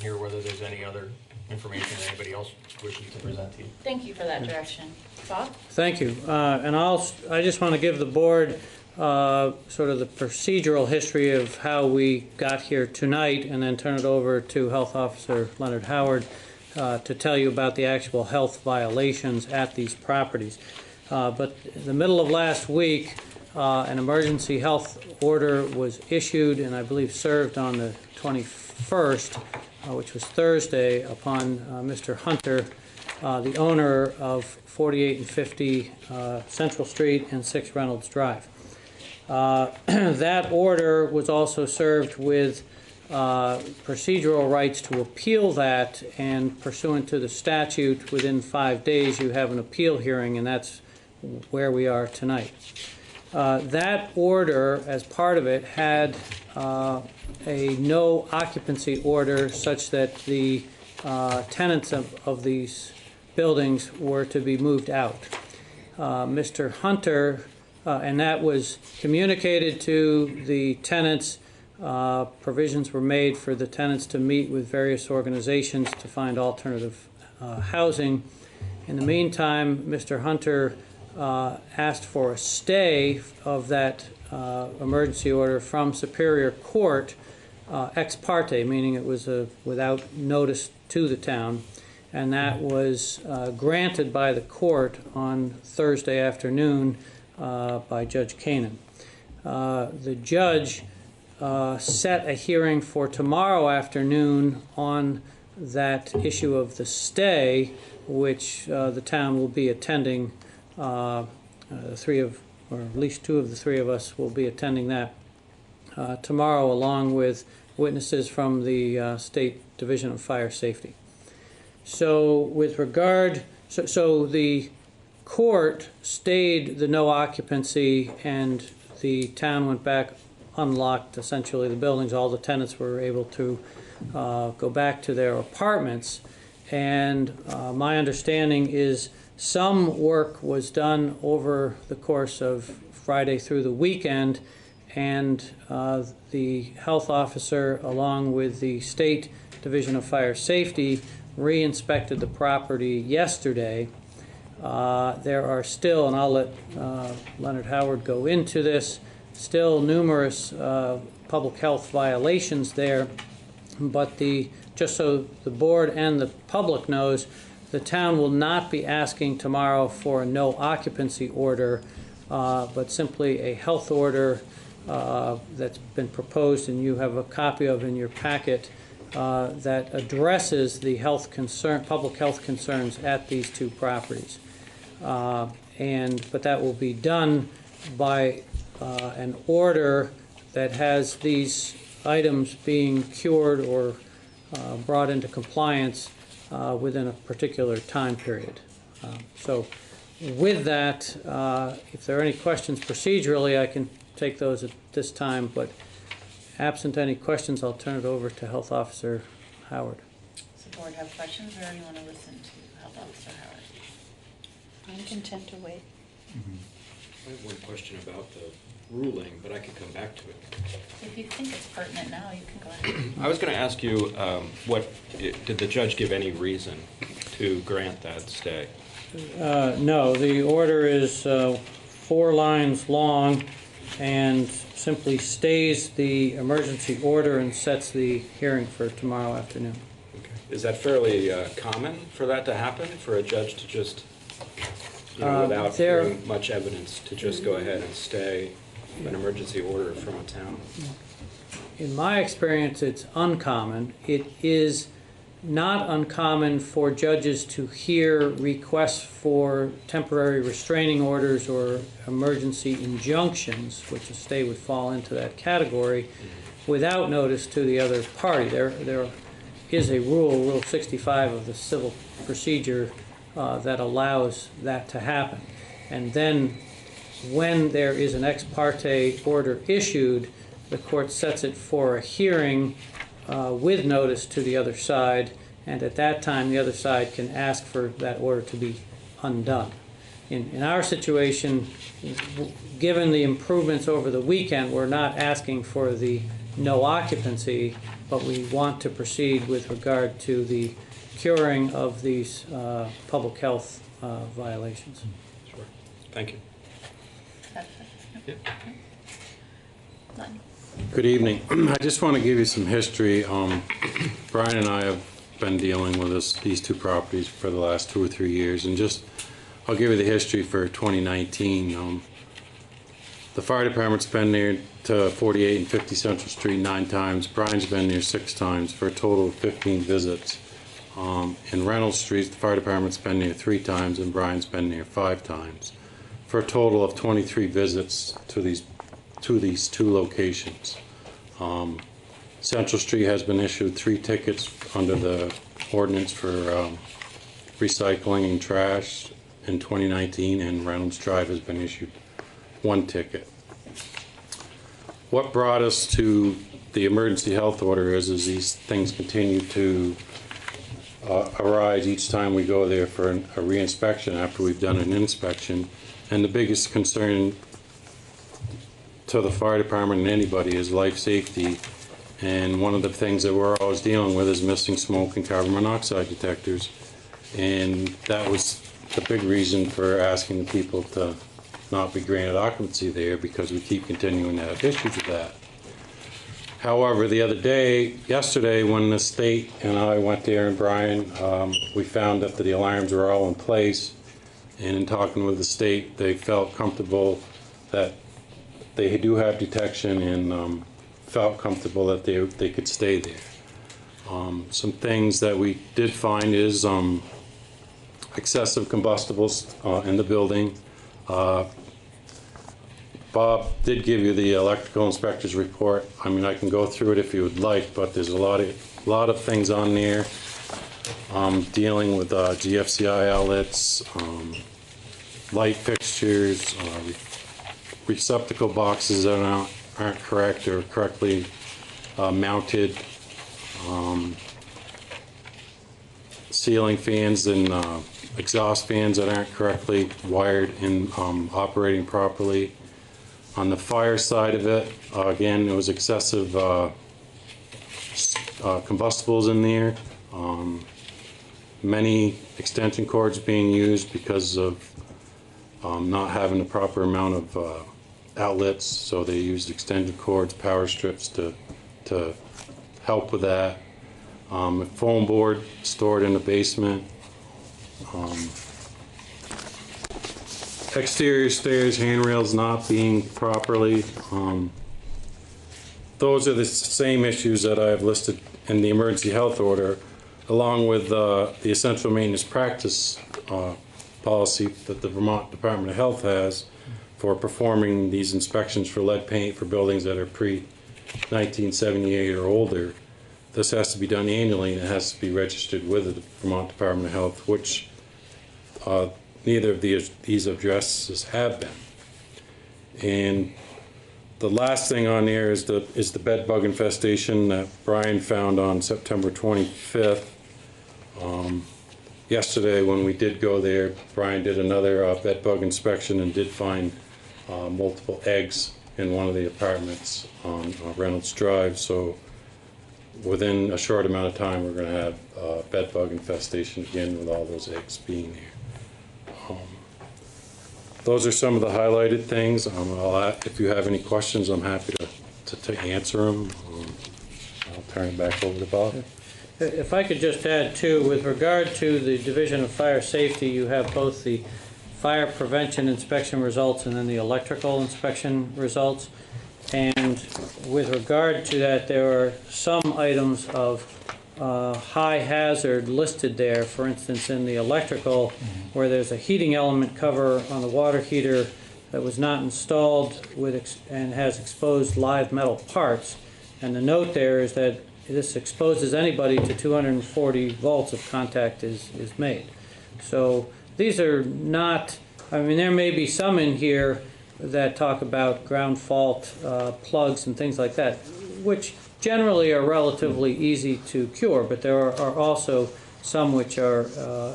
hear whether there's any other information that anybody else wishes to present to you. Thank you for that direction. Bob? Thank you. And I just want to give the board sort of the procedural history of how we got here tonight, and then turn it over to Health Officer Leonard Howard to tell you about the actual health violations at these properties. But in the middle of last week, an emergency health order was issued and I believe served on the 21st, which was Thursday, upon Mr. Hunter, the owner of 48 and 50 Central Street and 6 Reynolds Drive. That order was also served with procedural rights to appeal that, and pursuant to the statute, within 5 days you have an appeal hearing, and that's where we are tonight. That order, as part of it, had a no occupancy order such that the tenants of these buildings were to be moved out. Mr. Hunter, and that was communicated to the tenants. Provisions were made for the tenants to meet with various organizations to find alternative housing. In the meantime, Mr. Hunter asked for a stay of that emergency order from Superior Court ex parte, meaning it was without notice to the town, and that was granted by the court on Thursday afternoon by Judge Kanan. The judge set a hearing for tomorrow afternoon on that issue of the stay, which the town will be attending. Or at least two of the three of us will be attending that tomorrow, along with witnesses from the State Division of Fire Safety. So with regard, so the court stayed the no occupancy, and the town went back, unlocked essentially the buildings. All the tenants were able to go back to their apartments, and my understanding is some work was done over the course of Friday through the weekend, and the health officer, along with the State Division of Fire Safety, re-inspected the property yesterday. There are still, and I'll let Leonard Howard go into this, still numerous public health violations there, but just so the board and the public knows, the town will not be asking tomorrow for a no occupancy order, but simply a health order that's been proposed, and you have a copy of in your packet, that addresses the public health concerns at these two properties. But that will be done by an order that has these items being cured or brought into compliance within a particular time period. So with that, if there are any questions procedurally, I can take those at this time, but absent any questions, I'll turn it over to Health Officer Howard. Does the board have questions, or do you want to listen to Health Officer Howard? I'm content to wait. I have one question about the ruling, but I could come back to it. If you think it's pertinent now, you can go ahead. I was going to ask you, did the judge give any reason to grant that stay? No, the order is 4 lines long and simply stays the emergency order and sets the hearing for tomorrow afternoon. Okay. Is that fairly common for that to happen, for a judge to just, without hearing much evidence, to just go ahead and stay an emergency order from a town? In my experience, it's uncommon. It is not uncommon for judges to hear requests for temporary restraining orders or emergency injunctions, which a stay would fall into that category, without notice to the other party. There is a Rule 65 of the civil procedure that allows that to happen. And then when there is an ex parte order issued, the court sets it for a hearing with notice to the other side, and at that time the other side can ask for that order to be undone. In our situation, given the improvements over the weekend, we're not asking for the no occupancy, but we want to proceed with regard to the curing of these public health violations. Sure. Thank you. Good evening. I just want to give you some history. Brian and I have been dealing with these two properties for the last 2 or 3 years, and I'll give you the history for 2019. The fire department's been there to 48 and 50 Central Street 9 times. Brian's been there 6 times for a total of 15 visits. In Reynolds Street, the fire department's been there 3 times, and Brian's been there 5 times, for a total of 23 visits to these 2 locations. Central Street has been issued 3 tickets under the ordinance for recycling and trash in 2019, and Reynolds Drive has been issued one ticket. What brought us to the emergency health order is these things continue to arise each time we go there for a re-inspection after we've done an inspection. And the biggest concern to the fire department and anybody is life safety. And one of the things that we're always dealing with is missing smoke and carbon monoxide detectors. And that was the big reason for asking the people to not be granted occupancy there, because we keep continuing to have issues with that. However, the other day, yesterday, when the state and I went there, and Brian, we found that the alarms were all in place. And in talking with the state, they felt comfortable that they do have detection, and felt comfortable that they could stay there. Some things that we did find is excessive combustibles in the building. Bob did give you the electrical inspector's report. I mean, I can go through it if you would like, but there's a lot of things on there dealing with GFCI outlets, light fixtures, receptacle boxes that aren't correct or correctly mounted, ceiling fans and exhaust fans that aren't correctly wired and operating properly. On the fire side of it, again, there was excessive combustibles in there. Many extension cords being used because of not having the proper amount of outlets, so they used extension cords, power strips to help with that. A foam board stored in the basement. Exterior stairs, handrails not being properly. Those are the same issues that I have listed in the emergency health order, along with the essential maintenance practice policy that the Vermont Department of Health has for performing these inspections for lead paint for buildings that are pre-1978 or older. This has to be done annually, and it has to be registered with the Vermont Department of Health, which neither of these addresses have been. And the last thing on there is the bed bug infestation that Brian found on September 25th. Yesterday, when we did go there, Brian did another bed bug inspection and did find multiple eggs in one of the apartments on Reynolds Drive. So within a short amount of time, we're going to have bed bug infestation again with all those eggs being there. Those are some of the highlighted things. If you have any questions, I'm happy to answer them. I'll turn it back over to Bob. If I could just add too, with regard to the Division of Fire Safety, you have both the fire prevention inspection results and then the electrical inspection results. And with regard to that, there are some items of high hazard listed there. For instance, in the electrical, where there's a heating element cover on the water heater that was not installed and has exposed live metal parts. And the note there is that this exposes anybody to 240 volts if contact is made. So these are not, I mean, there may be some in here that talk about ground fault plugs and things like that, which generally are relatively easy to cure, but there are also some which are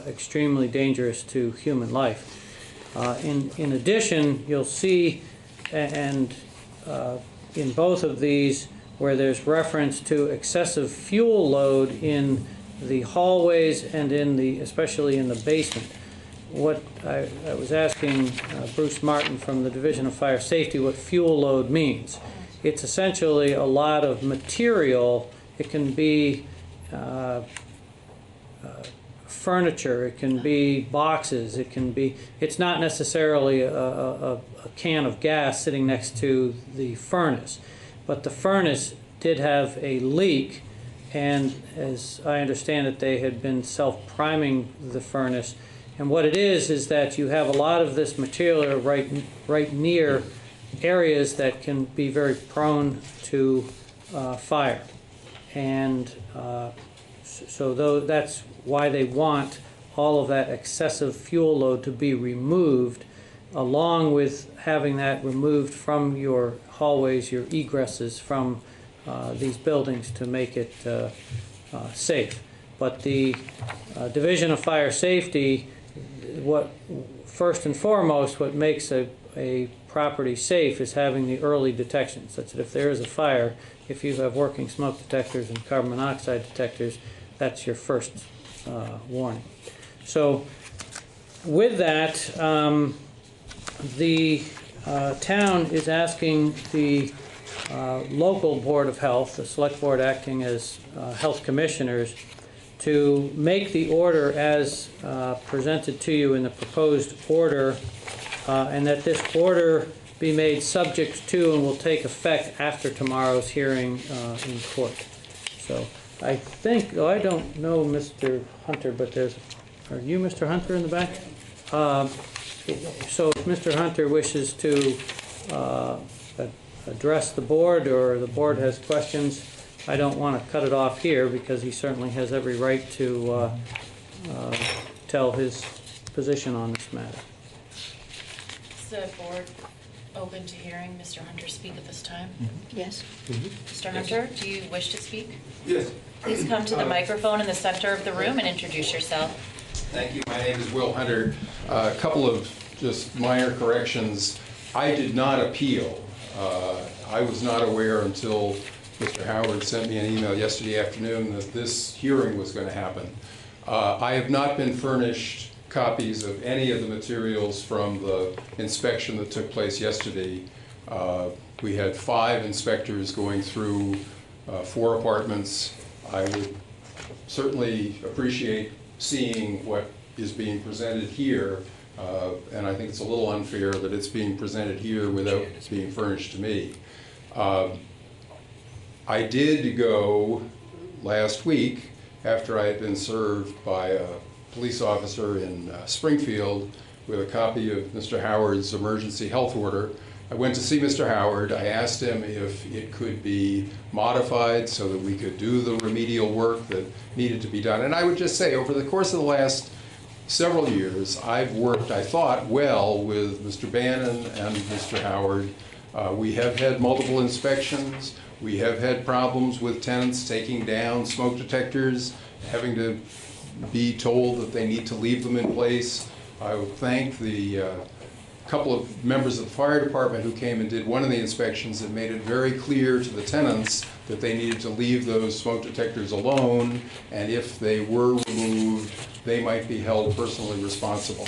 extremely dangerous to human life. In addition, you'll see, and in both of these, where there's reference to excessive fuel load in the hallways and especially in the basement. What I was asking Bruce Martin from the Division of Fire Safety what fuel load means. It's essentially a lot of material. It can be furniture, it can be boxes, it's not necessarily a can of gas sitting next to the furnace. But the furnace did have a leak, and as I understand it, they had been self-priming the furnace. And what it is that you have a lot of this material right near areas that can be very prone to fire. And so that's why they want all of that excessive fuel load to be removed. along with having that removed from your hallways, your egresses from these buildings to make it safe. But the Division of Fire Safety, first and foremost, what makes a property safe is having the early detection, such that if there is a fire, if you have working smoke detectors and carbon monoxide detectors, that's your first warning. So with that, the town is asking the local Board of Health, the Select Board acting as health commissioners, to make the order as presented to you in the proposed order, and that this order be made subject to and will take effect after tomorrow's hearing in court. So I think, I don't know Mr. Hunter, but are you Mr. Hunter in the back? So if Mr. Hunter wishes to address the board, or the board has questions, I don't want to cut it off here, because he certainly has every right to tell his position on this matter. Is the board open to hearing Mr. Hunter speak at this time? Yes. Mr. Hunter, do you wish to speak? Yes. Please come to the microphone in the center of the room and introduce yourself. Thank you. My name is Will Hunter. A couple of just minor corrections. I did not appeal. I was not aware until Mr. Howard sent me an email yesterday afternoon that this hearing was going to happen. I have not been furnished copies of any of the materials from the inspection that took place yesterday. We had 5 inspectors going through 4 apartments. I would certainly appreciate seeing what is being presented here, and I think it's a little unfair that it's being presented here without being furnished to me. I did go last week, after I had been served by a police officer in Springfield with a copy of Mr. Howard's emergency health order. I went to see Mr. Howard. I asked him if it could be modified so that we could do the remedial work that needed to be done. And I would just say, over the course of the last several years, I've worked, I thought, well with Mr. Bannon and Mr. Howard. We have had multiple inspections. We have had problems with tenants taking down smoke detectors, having to be told that they need to leave them in place. I would thank the couple of members of the fire department who came and did one of the inspections and made it very clear to the tenants that they needed to leave those smoke detectors alone, and if they were removed, they might be held personally responsible.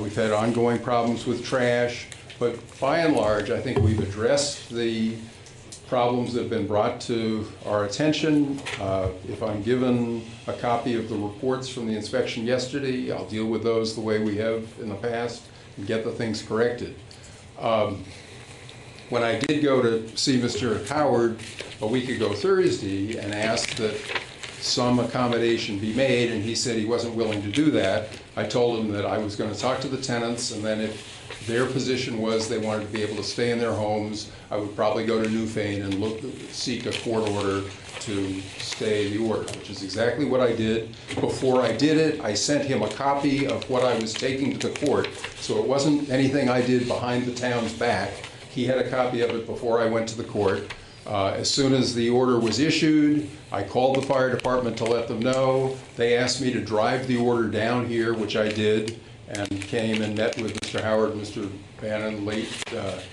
We've had ongoing problems with trash, but by and large, I think we've addressed the problems that have been brought to our attention. If I'm given a copy of the reports from the inspection yesterday, I'll deal with those the way we have in the past and get the things corrected. When I did go to see Mr. Howard a week ago Thursday and asked that some accommodation be made, and he said he wasn't willing to do that, I told him that I was going to talk to the tenants, and then if their position was they wanted to be able to stay in their homes, I would probably go to Newfane and seek a court order to stay the order, which is exactly what I did. Before I did it, I sent him a copy of what I was taking to the court, so it wasn't anything I did behind the town's back. He had a copy of it before I went to the court. As soon as the order was issued, I called the fire department to let them know. They asked me to drive the order down here, which I did, and came and met with Mr. Howard and Mr. Bannon late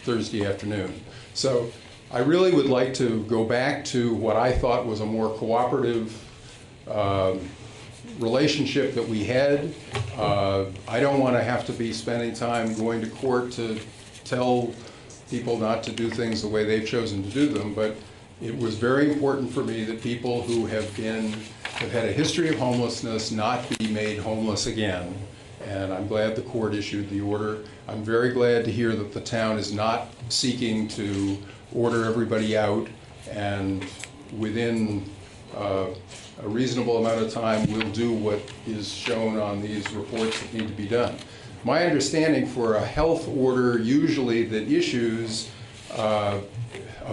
Thursday afternoon. So I really would like to go back to what I thought was a more cooperative relationship that we had. I don't want to have to be spending time going to court to tell people not to do things the way they've chosen to do them, but it was very important for me that people who have had a history of homelessness not be made homeless again. And I'm glad the court issued the order. I'm very glad to hear that the town is not seeking to order everybody out, and within a reasonable amount of time we'll do what is shown on these reports that need to be done. My understanding for a health order usually that issues, a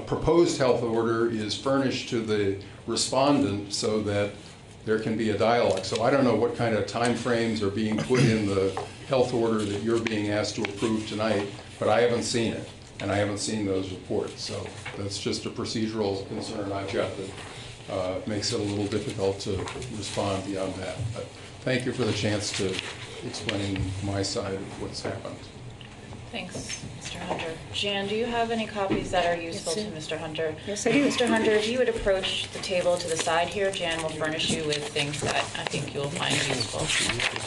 proposed health order is furnished to the respondent so that there can be a dialogue. So I don't know what kind of timeframes are being put in the health order that you're being asked to approve tonight, but I haven't seen it, and I haven't seen those reports. So that's just a procedural concern I've got that makes it a little difficult to respond beyond that. But thank you for the chance to explain my side of what's happened. Thanks, Mr. Hunter. Jan, do you have any copies that are useful to Mr. Hunter? Yes, I do. Mr. Hunter, if you would approach the table to the side here, Jan will furnish you with things that I think you will find useful.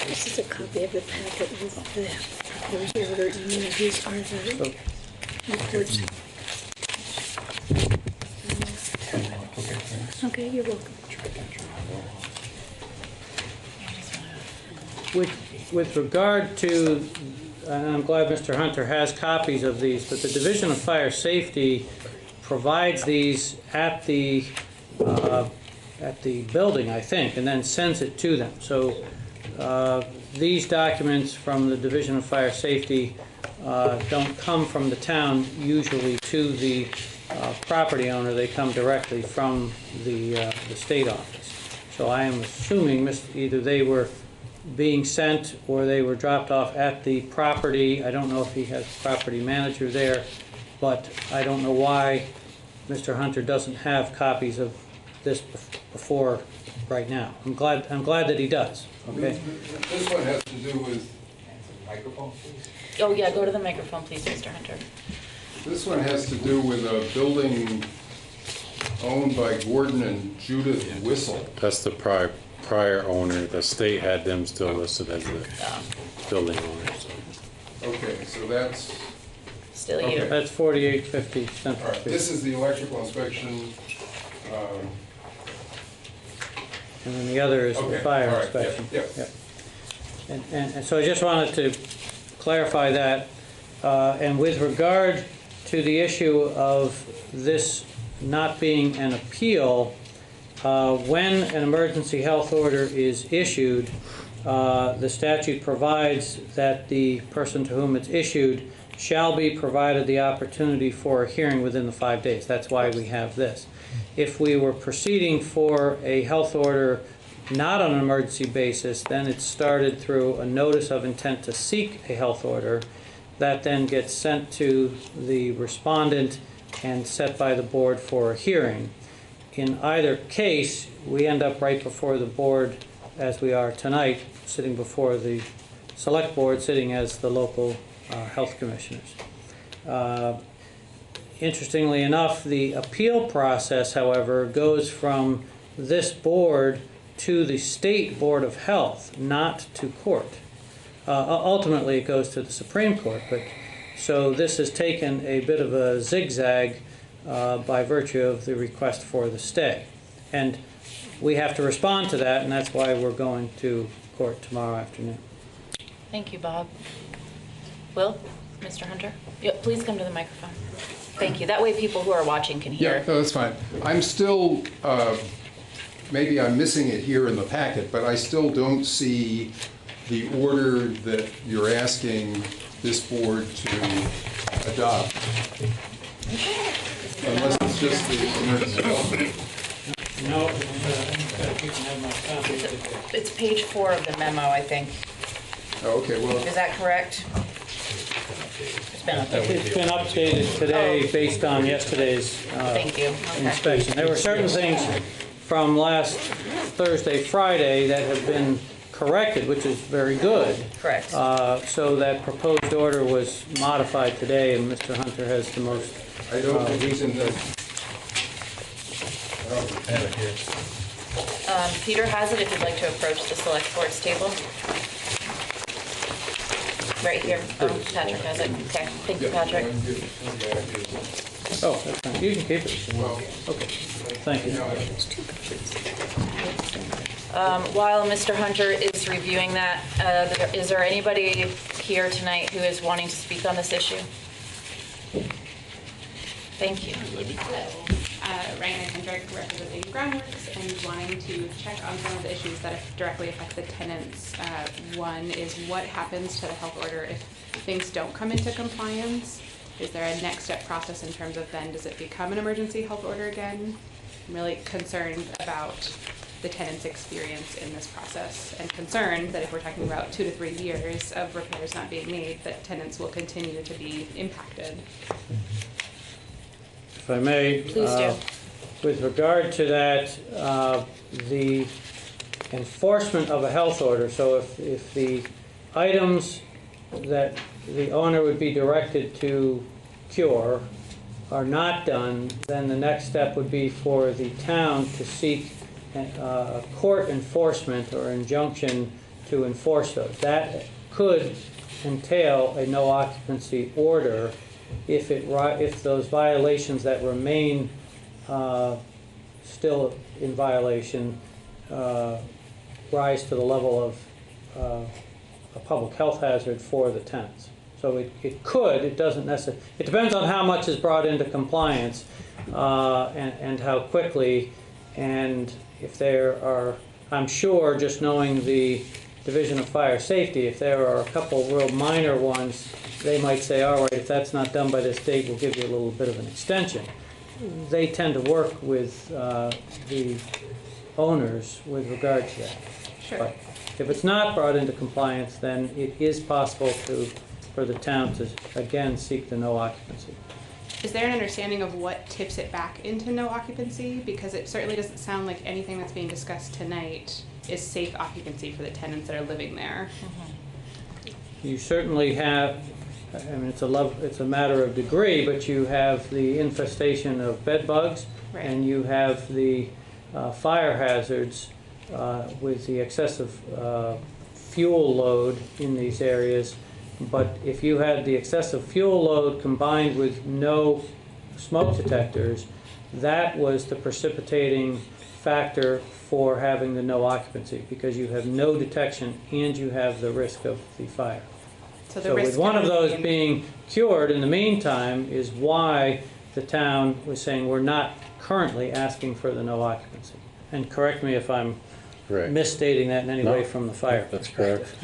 This is a copy of the packet with the proposed order, and then these are the reports. Okay, you're welcome. With regard to, and I'm glad Mr. Hunter has copies of these, but the Division of Fire Safety provides these at the building, I think, and then sends it to them. So these documents from the Division of Fire Safety don't come from the town usually to the property owner. They come directly from the state office. So I am assuming either they were being sent or they were dropped off at the property. I don't know if he has a property manager there, but I don't know why Mr. Hunter doesn't have copies of this before right now. I'm glad that he does. Okay. This one has to do with microphone, please. Oh yeah, go to the microphone, please, Mr. Hunter. This one has to do with a building owned by Gordon and Judith Whistle. That's the prior owner. The state had them still listed as the building owner. So. Okay, so that's still you. Okay. That's 4850 Central All right, Street. this is the electrical inspection. And then the other is the fire right, inspection. Yep. And so I just wanted to clarify that. And with regard to the issue of this not being an appeal, when an emergency health order is issued, the statute provides that the person to whom it's issued shall be provided the opportunity for a hearing within the 5 days. That's why we have this. If we were proceeding for a health order not on an emergency basis, then it's started through a notice of intent to seek a health order. That then gets sent to the respondent and set by the board for a hearing. In either case, we end up right before the board, as we are tonight, sitting before the select board, sitting as the local health commissioners. Interestingly enough, the appeal process, however, goes from this board to the State Board of Health, not to court. Ultimately, it goes to the Supreme Court, but so this has taken a bit of a zigzag by virtue of the request for the stay. And we have to respond to that, and that's why we're going to court tomorrow afternoon. Thank you, Bob. Will, Mr. Hunter? Yeah, please come to the microphone. Thank you. That way people who are watching can hear. Yeah, no, that's fine. I'm still, maybe I'm missing it here in the packet, but I still don't see the order that you're asking this board to adopt. Unless it's just the emergency health. No, you can have my copy. It's page 4 of the memo, I think. Oh, okay, well. Is that correct? It's been updated. It's been updated today based on yesterday's Thank you. Okay. inspection. There were certain things from last Thursday, Friday that have been corrected, which is very good. Correct. So that proposed order was modified today, and Mr. Hunter has the most I don't think it's in the. Peter has it if you'd like to approach the select board's table. Right here. Oh, Patrick has it. Okay. Thank you, Patrick. Oh, that's fine. You can keep it. Okay. Thank you. While Mr. Hunter is reviewing that, is there anybody here tonight who is wanting to speak on this issue? Thank you. Ryan Hendrick, representing Groundworks, and wanting to check on some of the issues that directly affect the tenants. One is what happens to the health order if things don't come into compliance? Is there a next step process in terms of then does it become an emergency health order again? I'm really concerned about the tenant's experience in this process, and concerned that if we're talking about 2 to 3 years of repairs not being made, that tenants will continue to be impacted. If I may. Please do. With regard to that, the enforcement of a health order, so if the items that the owner would be directed to cure are not done, then the next step would be for the town to seek court enforcement or injunction to enforce those. That could entail a no occupancy order if those violations that remain still in violation rise to the level of a public health hazard for the tenants. So it could, it doesn't necessarily, it depends on how much is brought into compliance and how quickly, and if there are, I'm sure, just knowing the Division of Fire Safety, if there are a couple real minor ones, they might say, all right, if that's not done by this date, we'll give you a little bit of an extension. They tend to work with the owners with regard to that. Sure. But if it's not brought into compliance, then it is possible for the town to, again, seek the no occupancy. Is there an understanding of what tips it back into no occupancy? Because it certainly doesn't sound like anything that's being discussed tonight is safe occupancy for the tenants that are living there. You certainly have, I mean, it's a matter of degree, but you have the infestation of bed bugs, right, and you have the fire hazards with the excessive fuel load in these areas. But if you had the excessive fuel load combined with no smoke detectors, that was the precipitating factor for having the no occupancy, because you have no detection and you have the risk of the fire. So with one of those being cured in the meantime is why the town was saying we're not currently asking for the no occupancy. And correct me if I'm misstating that in any way from the fire. That's correct.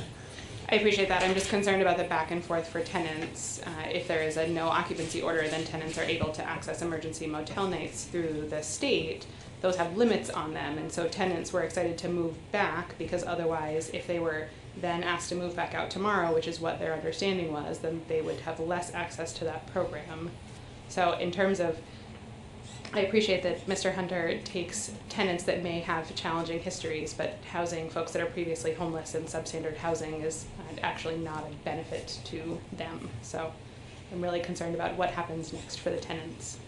I appreciate that. I'm just concerned about the back and forth for tenants. If there is a no occupancy order, then tenants are able to access emergency motel nights through the state. Those have limits on them, and so tenants were excited to move back, because otherwise, if they were then asked to move back out tomorrow, which is what their understanding was, then they would have less access to that program. So in terms of, I appreciate that Mr. Hunter takes tenants that may have challenging histories, but housing folks that are previously homeless in substandard housing is actually not a benefit to them. So I'm really concerned about what happens next for the tenants.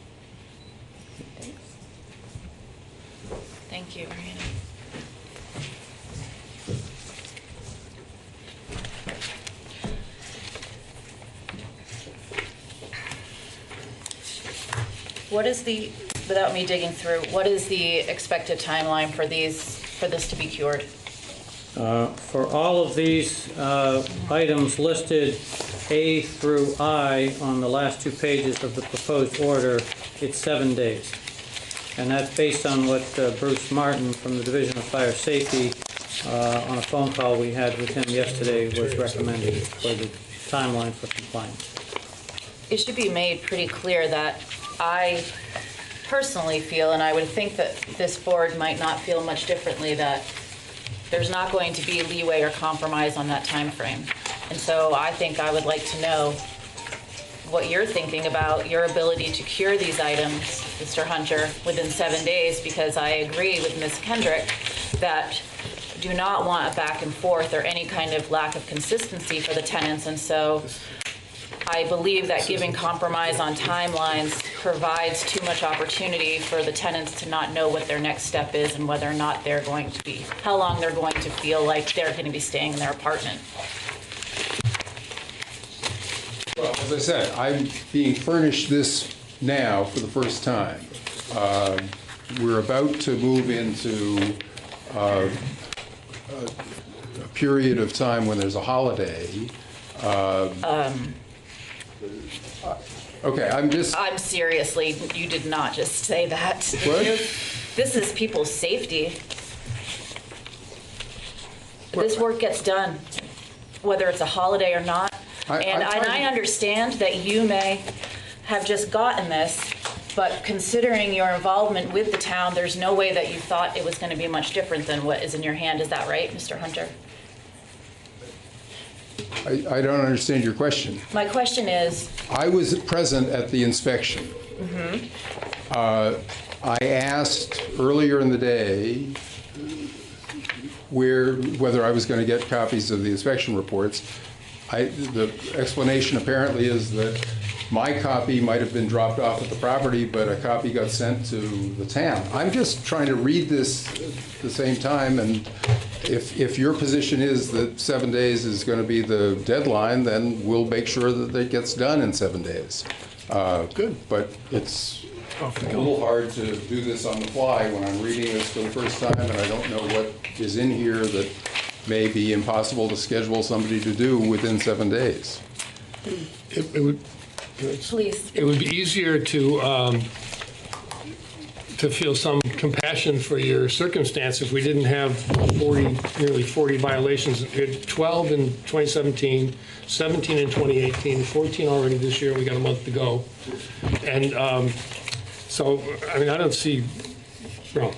Thanks. Thank you, Mariana. What is the, without me digging through, what is the expected timeline for this to be cured? For all of these items listed A through I on the last 2 pages of the proposed order, it's 7 days. And that's based on what Bruce Martin from the Division of Fire Safety on a phone call we had with him yesterday was recommending for the timeline for compliance. It should be made pretty clear that I personally feel, and I would think that this board might not feel much differently, that there's not going to be leeway or compromise on that time frame. And so I think I would like to know what you're thinking about your ability to cure these items, Mr. Hunter, within 7 days, because I agree with Ms. Kendrick that do not want a back and forth or any kind of lack of consistency for the tenants. And so I believe that giving compromise on timelines provides too much opportunity for the tenants to not know what their next step is and whether or not they're going to be, how long they're going to feel like they're going to be staying in their apartment. Well, as I said, I'm being furnished this now for the first time. We're about to move into a period of time when there's a holiday. Okay, I'm seriously, you did not just say that. What? This is people's safety. This work gets done, whether it's a holiday or not. And I understand that you may have just gotten this But considering your involvement with the town, there's no way that you thought it was going to be much different than what is in your hand. Is that right, Mr. Hunter? I don't understand your question. My question is... I was present at the inspection. I asked earlier in the day whether I was going to get copies of the inspection reports. The explanation apparently is that my copy might have been dropped off at the property, but a copy got sent to the town. I'm just trying to read this at the same time, and if your position is that 7 days is going to be the deadline, then we'll make sure that it gets done in 7 days. Good. But it's a little hard to do this on the fly when I'm reading this for the first time, and I don't know what is in here that may be impossible to schedule somebody to do within 7 days. It would, please. It would be easier to feel some compassion for your circumstance if we didn't have nearly 40 violations. We had 12 in 2017, 17 in 2018, 14 already this year. We got a month to go, and so I mean I don't see. Well,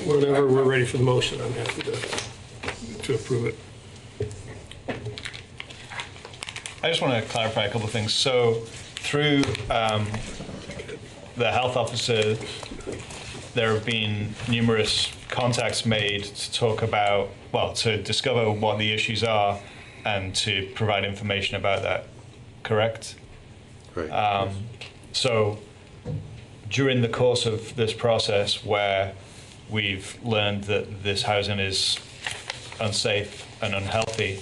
whenever we're ready for the motion, I'm happy to approve it. I just want to clarify a couple of things. So through the health officer, there have been numerous contacts made to talk about, well, to discover what the issues are and to provide information about that, correct? Right. So during the course of this process where we've learned that this housing is unsafe and unhealthy,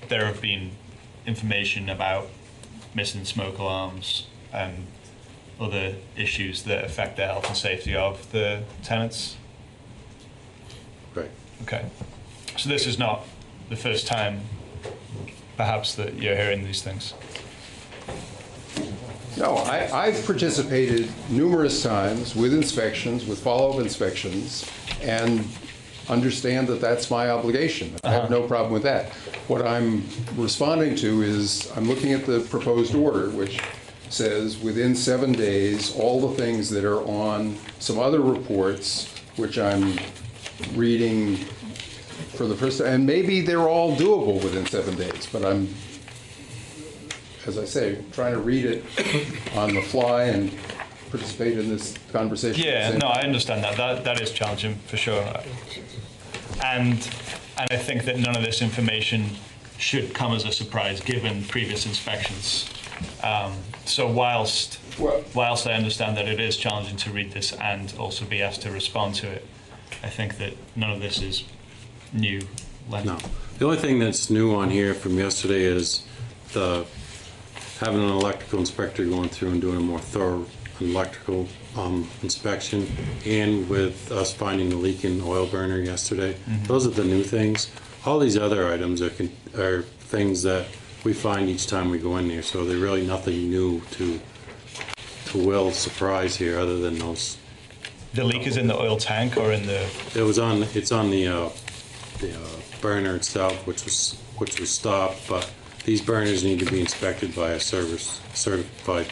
there have been information about missing smoke alarms and other issues that affect the health and safety of the tenants? Right. Okay. So this is not the first time, perhaps, that you're hearing these things? No, I've participated numerous times with inspections, with follow-up inspections, and understand that that's my obligation. I have no problem with that. What I'm responding to is I'm looking at the proposed order, which says within 7 days, all the things that are on some other reports, which I'm reading for the first time, and maybe they're all doable within 7 days, but I'm, as I say, trying to read it on the fly and participate in this conversation. Yeah, no, I understand that. That is challenging for sure. And I think that none of this information should come as a surprise given previous inspections. So whilst I understand that it is challenging to read this and also be asked to respond to it, I think that none of this is new. No. The only thing that's new on here from yesterday is having an electrical inspector going through and doing a more thorough electrical inspection, and with us finding the leaking oil burner yesterday. Mm-hmm. Those are the new things. All these other items are things that we find each time we go in there, so they're really nothing new to Will's surprise here, other than those. The leak is in the oil tank or in the? It's on the burner itself, which was stopped, but these burners need to be inspected by a certified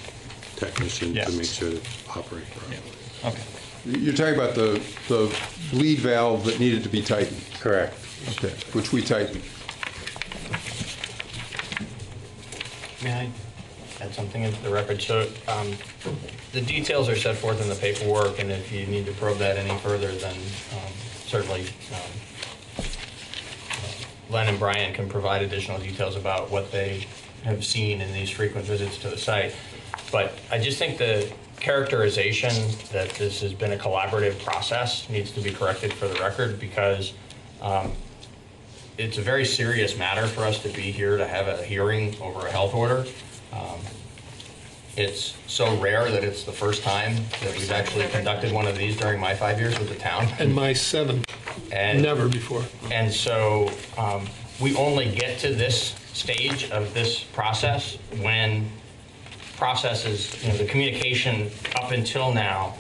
technician to make sure they operate properly. Yeah. Okay. You're talking about the bleed valve that needed to be tightened? Correct. Okay, which we tightened. May I add something into the record? So the details are set forth in the paperwork, and if you need to probe that any further, then certainly Len and Brian can provide additional details about what they have seen in these frequent visits to the site. But I just think the characterization that this has been a collaborative process needs to be corrected for the record, because it's a very serious matter for us to be here to have a hearing over a health order. It's so rare that it's the first time that we've actually conducted one of these during my 5 years with the town. And my 7. And never before. And so we only get to this stage of this process when processes, the communication up until now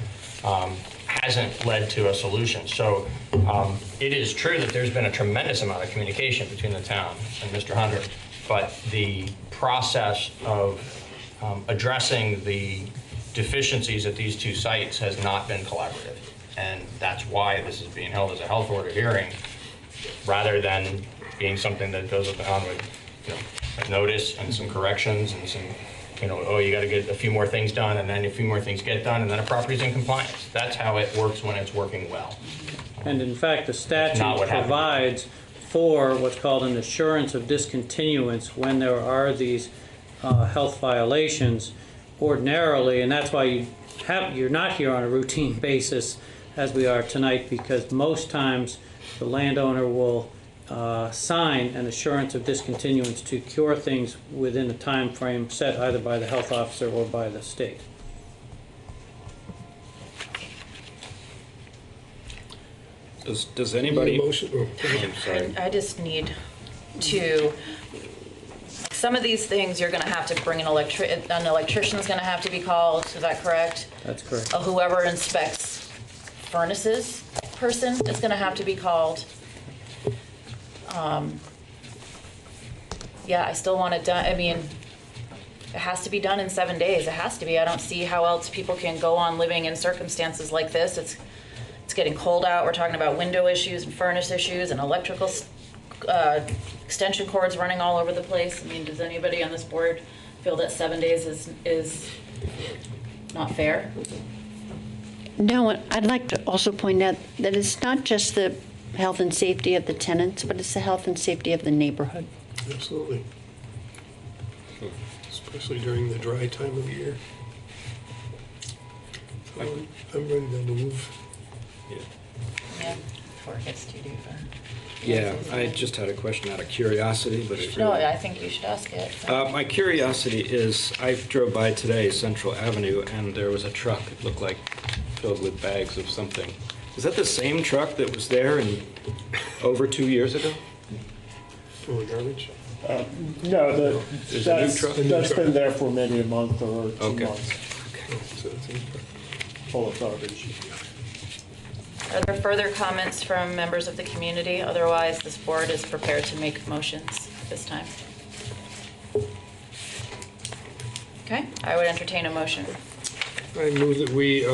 hasn't led to a solution. So it is true that there's been a tremendous amount of communication between the town and Mr. Hunter, but the process of addressing the deficiencies at these two sites has not been collaborative. And that's why this is being held as a health order hearing, rather than being something that goes on with, a notice and some corrections and some, oh, you got to get a few more things done, and then a few more things get done, and then a property's in compliance. That's how it works when it's working well. And in fact, the statute provides for what's called an assurance of discontinuance when there are these health violations ordinarily, and that's why you're not here on a routine basis as we are tonight, because most times the landowner will sign an assurance of discontinuance to cure things within a time frame set either by the health officer or by the state. Does anybody? I just need to, some of these things you're going to have to bring an electrician's going to have to be called, is that correct? That's correct. Whoever inspects furnaces person is going to have to be called. Yeah, I still want it done. I mean, it has to be done in 7 days. It has to be. I don't see how else people can go on living in circumstances like this. It's getting cold out. We're talking about window issues and furnace issues and electrical extension cords running all over the place. I mean, does anybody on this board feel that 7 days is not fair? No, I'd like to also point out that it's not just the health and safety of the tenants, but it's the health and safety of the neighborhood. Absolutely. Especially during the dry time of year. So I'm ready to move. Yeah, before it gets too deep. Yeah, I just had a question out of curiosity, but No, I think you should ask it. My curiosity is, I drove by today Central Avenue, and there was a truck, it looked like filled with bags of something. Is that the same truck that was there over 2 years ago? Oh, garbage? No, There's a new truck? that's been there for maybe a month or 2 Okay. months. Full of garbage. Are there further comments from members of the community? Otherwise, this board is prepared to make motions at this time. Okay, I would entertain a motion. I move that we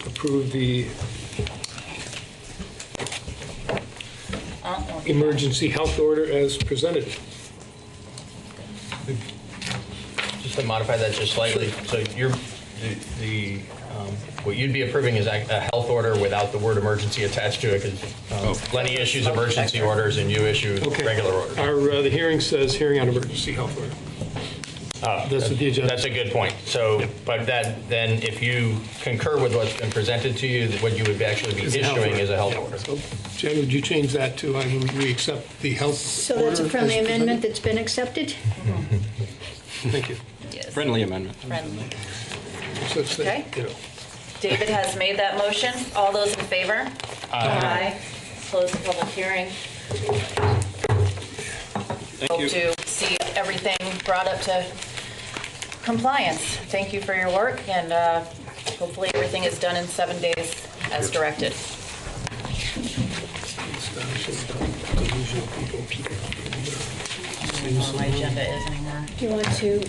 approve the emergency health order as presented. Just to modify that just slightly, so what you'd be approving is a health order without the word emergency attached to it, because Lenny issues emergency orders and you issue regular orders. The hearing says hearing on emergency health order. That's what the agenda. That's a good point. So, but then if you concur with what's been presented to you, what you would actually be issuing is a health order. So, Jen, would you change that to, we accept the health So order? that's a friendly amendment that's been accepted? Thank you. Yes. Friendly amendment. Friendly. So it's Okay. David has made that motion. All those in favor? Aye. Close the public hearing. Hope to see everything brought up to compliance. Thank you for your work, and hopefully everything is done in 7 days as directed. I don't know what my agenda is anymore. Do you want to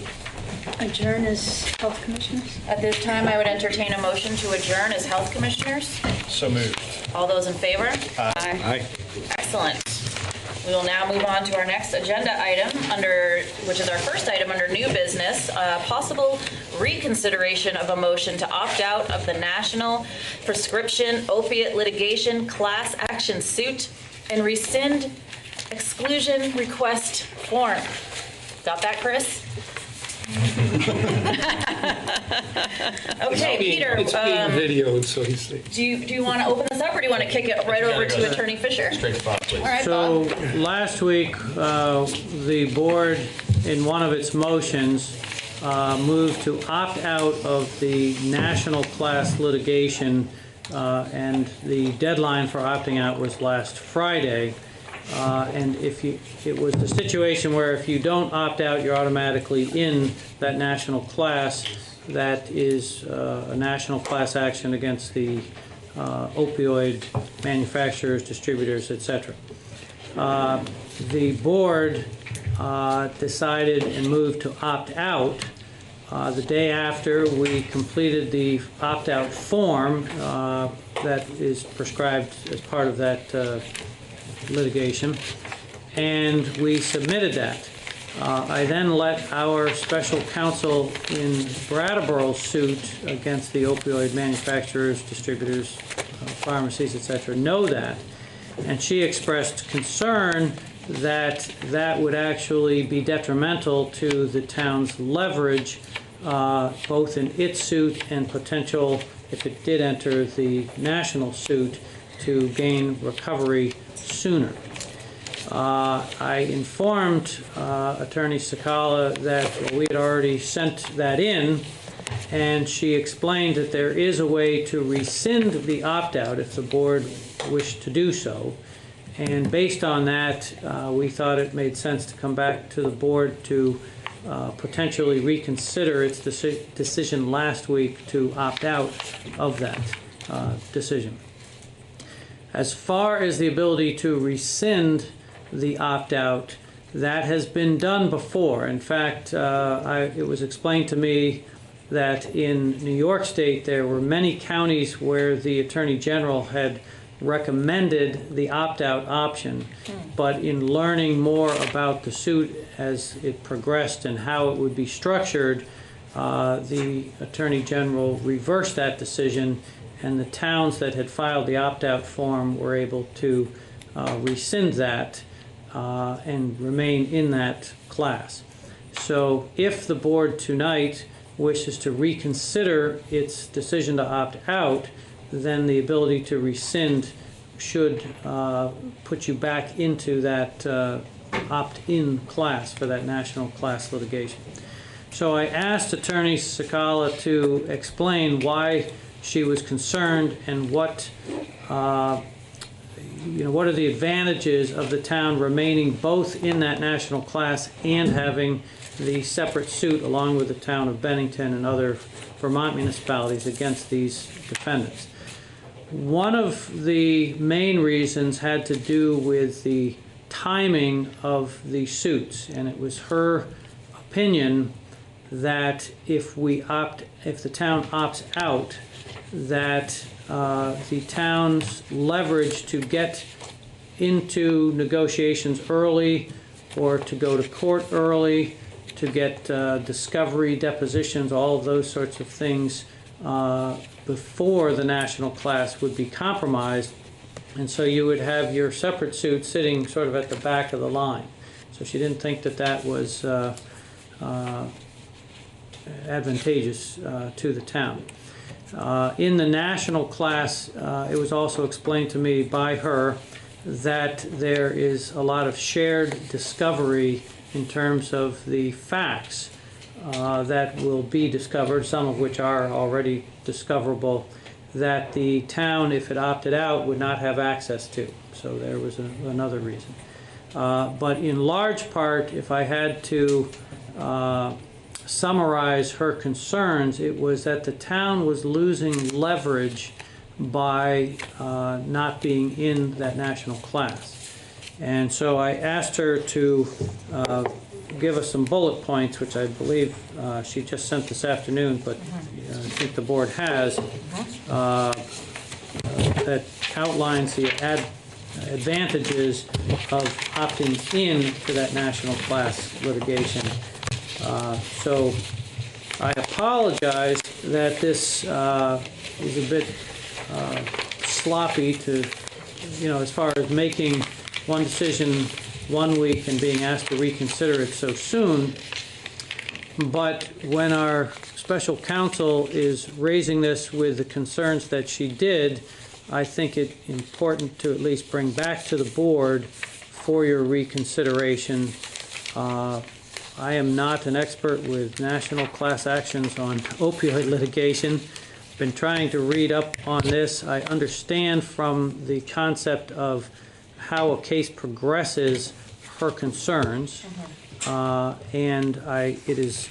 adjourn as health commissioners? At this time, I would entertain a motion to adjourn as health commissioners. So moved. All those in favor? Aye. Excellent. We will now move on to our next agenda item, which is our first item under new business, possible reconsideration of a motion to opt out of the National Prescription Opiate Litigation Class Action Suit and rescind exclusion request form. Got that, Chris? Okay, Peter. It's being videoed, so he's. Do you want to open this up, or do you want to kick it right over to Attorney Fisher? Straight to Bob, please. All right, So Bob. last week, the board, in one of its motions, moved to opt out of the national class litigation, and the deadline for opting out was last Friday. And it was a situation where if you don't opt out, you're automatically in that national class. That is a national class action against the opioid manufacturers, distributors, etc. The board decided and moved to opt out the day after, we completed the opt-out form that is prescribed as part of that litigation, and we submitted that. I then let our special counsel in Brattleboro's suit against the opioid manufacturers, distributors, pharmacies, etc., know that, and she expressed concern that that would actually be detrimental to the town's leverage, both in its suit and potential, if it did enter the national suit, to gain recovery sooner. I informed Attorney Sakala that we had already sent that in, and she explained that there is a way to rescind the opt-out if the board wished to do so. And based on that, we thought it made sense to come back to the board to potentially reconsider its decision last week to opt out of that decision. As far as the ability to rescind the opt-out, that has been done before. In fact, it was explained to me that in New York State there were many counties where the Attorney General had recommended the opt-out option, but in learning more about the suit as it progressed and how it would be structured, the Attorney General reversed that decision, and the towns that had filed the opt-out form were able to rescind that and remain in that class. So if the board tonight wishes to reconsider its decision to opt out, then the ability to rescind should put you back into that opt-in class for that national class litigation. So I asked Attorney Sakala to explain why she was concerned and what what are the advantages of the town remaining both in that national class and having the separate suit along with the town of Bennington and other Vermont municipalities against these defendants. One of the main reasons had to do with the timing of the suits, and it was her opinion that if the town opts out, that the town's leverage to get into negotiations early or to go to court early, to get discovery, depositions, all of those sorts of things before the national class would be compromised, and so you would have your separate suit sitting sort of at the back of the line. So she didn't think that that was advantageous to the town. In the national class, it was also explained to me by her that there is a lot of shared discovery in terms of the facts that will be discovered, some of which are already discoverable, that the town, if it opted out, would not have access to. So there was another reason. But in large part, if I had to summarize her concerns, it was that the town was losing leverage by not being in that national class. And so I asked her to give us some bullet points, which I believe she just sent this afternoon, but I think the board has, that outlines the advantages of opting in to that national class litigation. So I apologize that this is a bit sloppy to, as far as making one decision 1 week and being asked to reconsider it so soon. But when our special counsel is raising this with the concerns that she did, I think it's important to at least bring back to the board for your reconsideration. I am not an expert with national class actions on opioid litigation. Been trying to read up on this. I understand from the concept of how a case progresses her concerns, and it is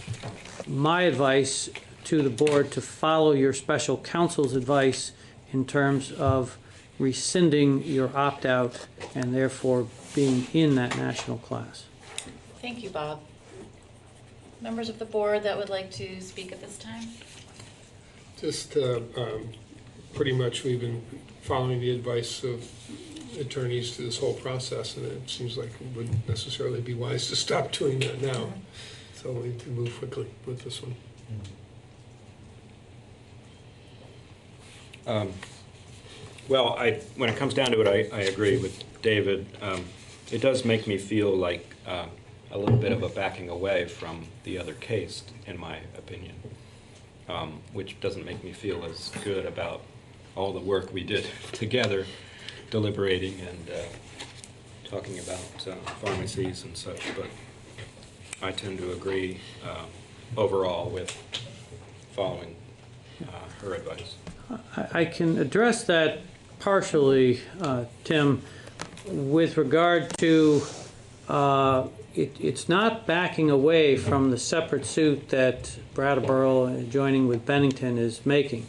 my advice to the board to follow your special counsel's advice in terms of rescinding your opt-out and therefore being in that national class. Thank you, Bob. members of the board that would like to speak at this time? Just pretty much we've been following the advice of attorneys through this whole process, and it seems like it wouldn't necessarily be wise to stop doing that now. So we need to move quickly with this one. Well, when it comes down to it, I agree with David. It does make me feel like a little bit of a backing away from the other case, in my opinion, which doesn't make me feel as good about all the work we did together, deliberating and talking about pharmacies and such. But I tend to agree overall with following her advice. I can address that partially, Tim, with regard to it's not backing away from the separate suit that Brattleboro joining with Bennington is making,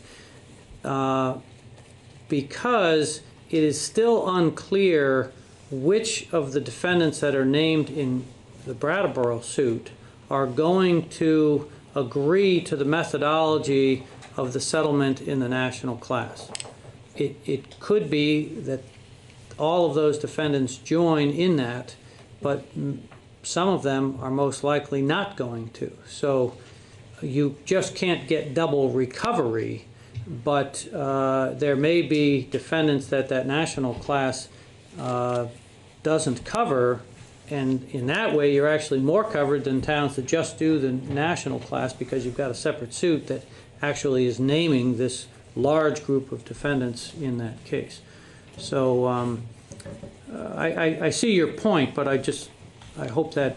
because it is still unclear which of the defendants that are named in the Brattleboro suit are going to agree to the methodology of the settlement in the national class. It could be that all of those defendants join in that, but some of them are most likely not going to. So you just can't get double recovery, but there may be defendants that national class doesn't cover, and in that way you're actually more covered than towns that just do the national class, because you've got a separate suit that actually is naming this large group of defendants in that case. So I see your point, but I hope that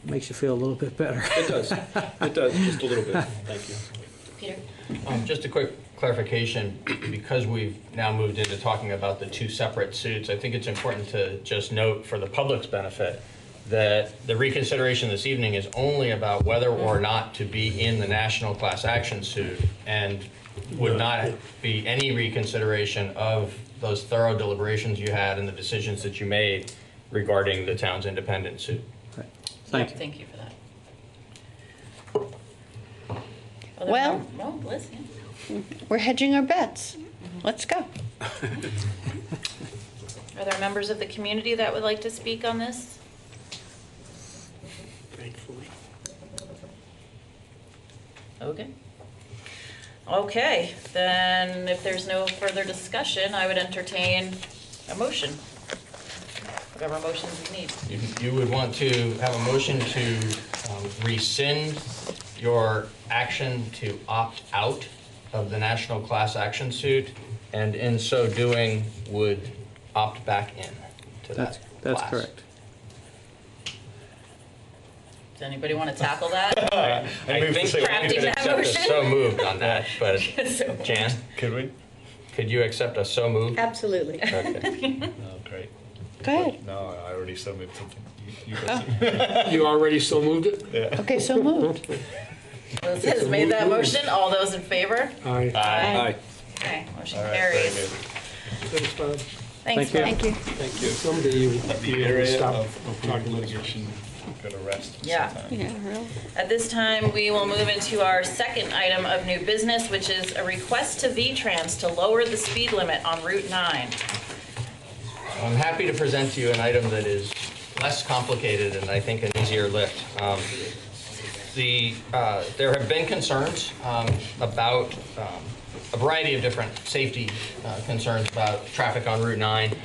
makes you feel a little bit better. It does. It does, just a little bit. Thank you. Peter? Just a quick clarification, because we've now moved into talking about the two separate suits, I think it's important to just note for the public's benefit that the reconsideration this evening is only about whether or not to be in the national class action suit, and would not be any reconsideration of those thorough deliberations you had and the decisions that you made regarding the town's independent suit. Right. Thank you. Thank you for that. Well, Liz, yeah. we're hedging our bets. Let's go. Are there members of the community that would like to speak on this? Thankfully. Okay, then if there's no further discussion, I would entertain a motion. Whatever motions we need. You would want to have a motion to rescind your action to opt out of the national class action suit, and in so doing would opt back in to that That's class. correct. Does anybody want to tackle that? I think we Crafting could that accept a motion? so moved on that, but Jan, Could we? could you accept a so moved? Absolutely. Okay. Oh, great. Go ahead. No, I already so moved something. You You already so moved it? Yeah. Okay, so moved. Liz has made that motion. All those in favor? Aye. Aye. Okay, motion All right, very carries. good. Thanks, Bob. Thanks, Thank you. Thank you. Someday you will The be able to area stop of talking about litigation could arrest. Yeah. sometime. Yeah, really. At this time, we will move into our second item of new business, which is a request to V-Trans to lower the speed limit on Route 9. I'm happy to present to you an item that is less complicated and I think an easier lift. There have been concerns about a variety of different safety concerns about traffic on Route 9.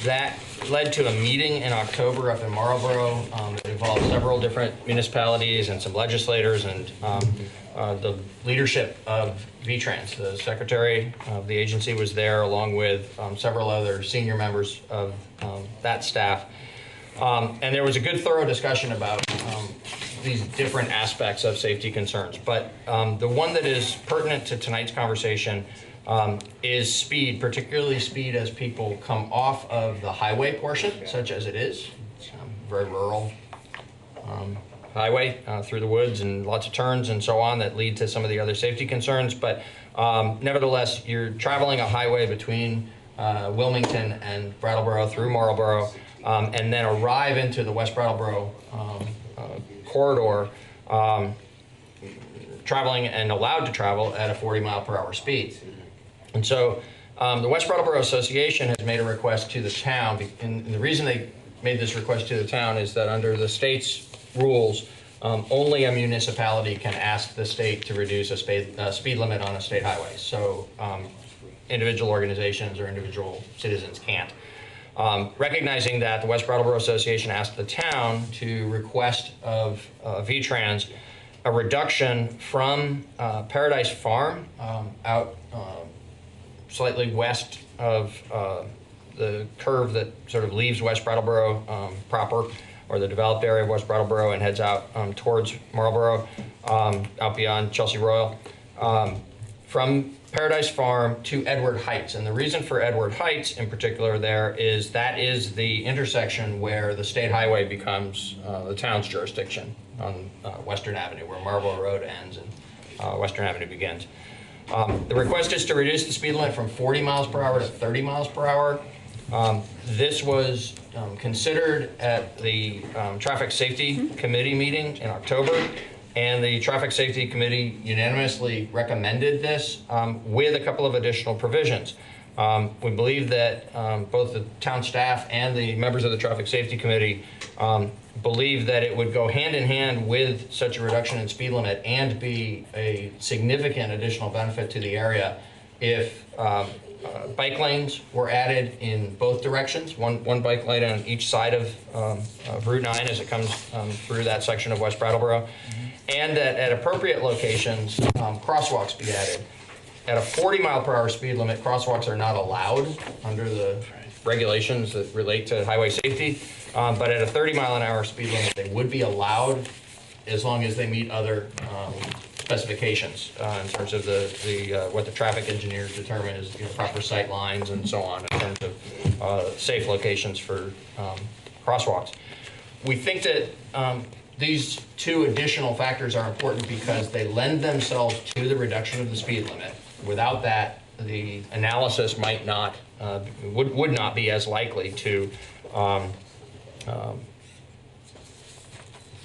That led to a meeting in October up in Marlboro that involved several different municipalities and some legislators and the leadership of V-Trans. The secretary of the agency was there along with several other senior members of that staff. And there was a good thorough discussion about these different aspects of safety concerns. But the one that is pertinent to tonight's conversation is speed, particularly speed as people come off of the highway portion, such as it is. It's very rural highway through the woods and lots of turns and so on that lead to some of the other safety concerns. But nevertheless, you're traveling a highway between Wilmington and Brattleboro through Marlboro, and then arrive into the West Brattleboro corridor traveling and allowed to travel at a 40-mile-per-hour speed. And so the West Brattleboro Association has made a request to the town, and the reason they made this request to the town is that under the state's rules, only a municipality can ask the state to reduce a speed limit on a state highway. So individual organizations or individual citizens can't. Recognizing that, the West Brattleboro Association asked the town to request of VTrans a reduction from Paradise Farm out slightly west of the curve that sort of leaves West Brattleboro proper, or the developed area of West Brattleboro, and heads out towards Marlboro, out beyond Chelsea Royal, from Paradise Farm to Edward Heights. And the reason for Edward Heights in particular there is that is the intersection where the state highway becomes the town's jurisdiction on Western Avenue, where Marlboro Road ends and Western Avenue begins. The request is to reduce the speed limit from 40 miles per hour to 30 miles per hour. This was considered at the Traffic Safety Committee meeting in October, and the Traffic Safety Committee unanimously recommended this with a couple of additional provisions. We believe that both the town staff and the members of the Traffic Safety Committee believe that it would go hand in hand with such a reduction in speed limit and be a significant additional benefit to the area if bike lanes were added in both directions, one bike lane on each side of Route 9 as it comes through that section of West Brattleboro, and that at appropriate locations, crosswalks be added. At a 40-mile-per-hour speed limit, crosswalks are not allowed under the regulations that relate to highway safety, but at a 30-mile-an-hour speed limit, they would be allowed as long as they meet other specifications in terms of what the traffic engineers determine is proper sight lines and so on in terms of safe locations for crosswalks. We think that these two additional factors are important because they lend themselves to the reduction of the speed limit. Without that, the analysis might not, would not be as likely to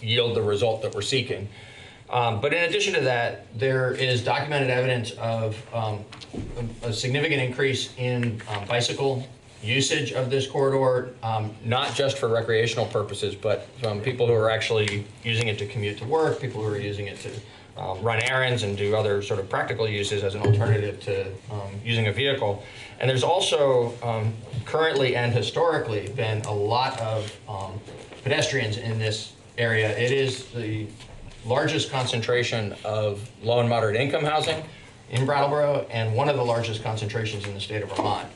yield the result that we're seeking. But in addition to that, there is documented evidence of a significant increase in bicycle usage of this corridor, not just for recreational purposes, but from people who are actually using it to commute to work, people who are using it to run errands and do other sort of practical uses as an alternative to using a vehicle. And there's also currently and historically been a lot of pedestrians in this area. It is the largest concentration of low and moderate income housing in Brattleboro, and one of the largest concentrations in the state of Vermont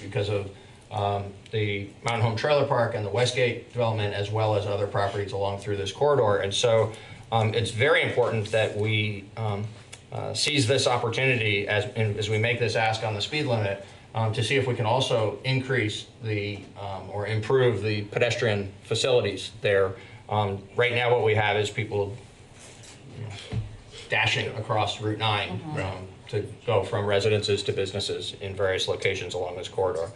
because of the Mountain Home Trailer Park and the Westgate development, as well as other properties along through this corridor. And so it's very important that we seize this opportunity as we make this ask on the speed limit to see if we can also increase the or improve the pedestrian facilities there. Right now what we have is people dashing across Route 9 to go from residences to businesses in various locations along this corridor.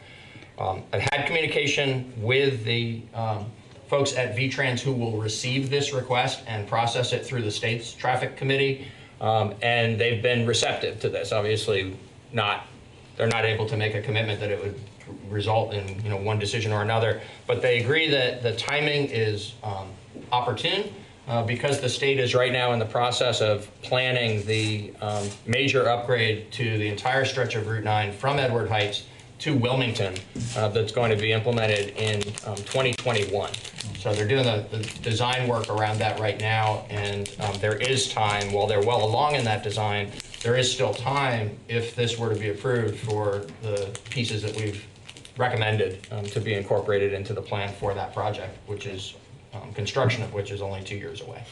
I've had communication with the folks at VTrans who will receive this request and process it through the state's traffic committee, and they've been receptive to this. Obviously, they're not able to make a commitment that it would result in one decision or another, but they agree that the timing is opportune because the state is right now in the process of planning the major upgrade to the entire stretch of Route 9 from Edward Heights to Wilmington that's going to be implemented in 2021. So they're doing the design work around that right now, and there is time, while they're well along in that design, there is still time, if this were to be approved, for the pieces that we've recommended to be incorporated into the plan for that project, which is construction of which is only 2 years away.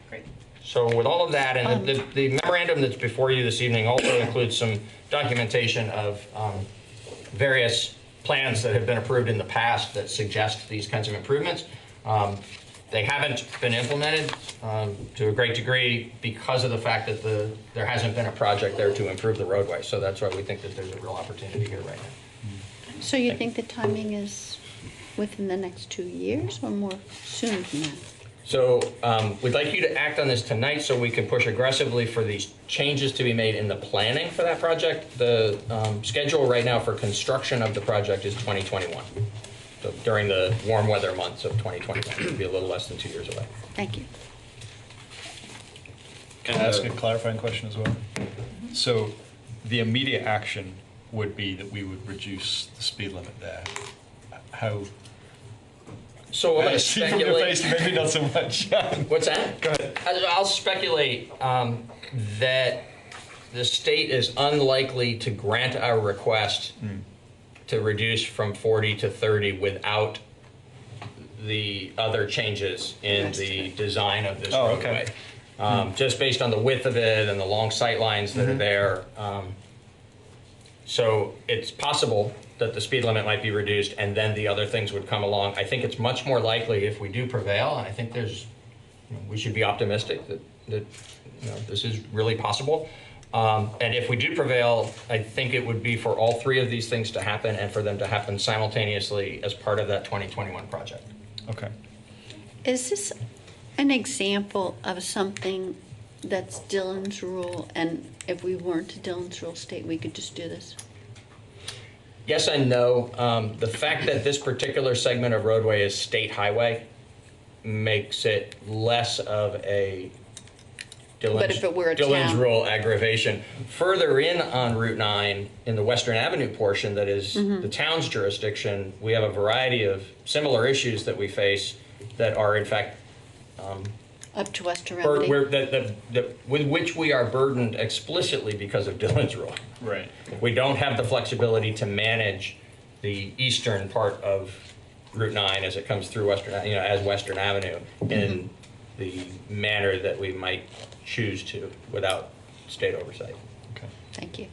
Great. So with all of that, and the memorandum that's before you this evening also includes some documentation of various plans that have been approved in the past that suggest these kinds of improvements. They haven't been implemented to a great degree because of the fact that there hasn't been a project there to improve the roadway. So that's why we think that there's a real opportunity here right now. So you think the timing is within the next 2 years or more sooner than that? So we'd like you to act on this tonight so we can push aggressively for these changes to be made in the planning for that project. The schedule right now for construction of the project is 2021. So during the warm weather months of 2021, it'll be a little less than 2 years away. Thank you. Can I ask a clarifying question as well? So the immediate action would be that we would reduce the speed limit there. How? So I see from your face, maybe not so much. What's that? Go ahead. I'll speculate that the state is unlikely to grant our request to reduce from 40 to 30 without the other changes in the design of this roadway. Just based on the width of it and the long sight lines that are there. So it's possible that the speed limit might be reduced and then the other things would come along. I think it's much more likely if we do prevail, and I think we should be optimistic that this is really possible. And if we do prevail, I think it would be for all three of these things to happen and for them to happen simultaneously as part of that 2021 project. Okay. Is this an example of something that's Dillon's rule, and if we weren't a Dillon's rule state, we could just do this? Yes and no. The fact that this particular segment of roadway is state highway makes it less of a Dillon's rule aggravation. Further in on Route 9, in the Western Avenue portion that is the town's jurisdiction, we have a variety of similar issues that we face that are in fact up to us to remedy. With which we are burdened explicitly because of Dillon's rule. Right. We don't have the flexibility to manage the eastern part of Route 9 as it comes through Western Avenue in the manner that we might choose to without state oversight. Okay. Thank you.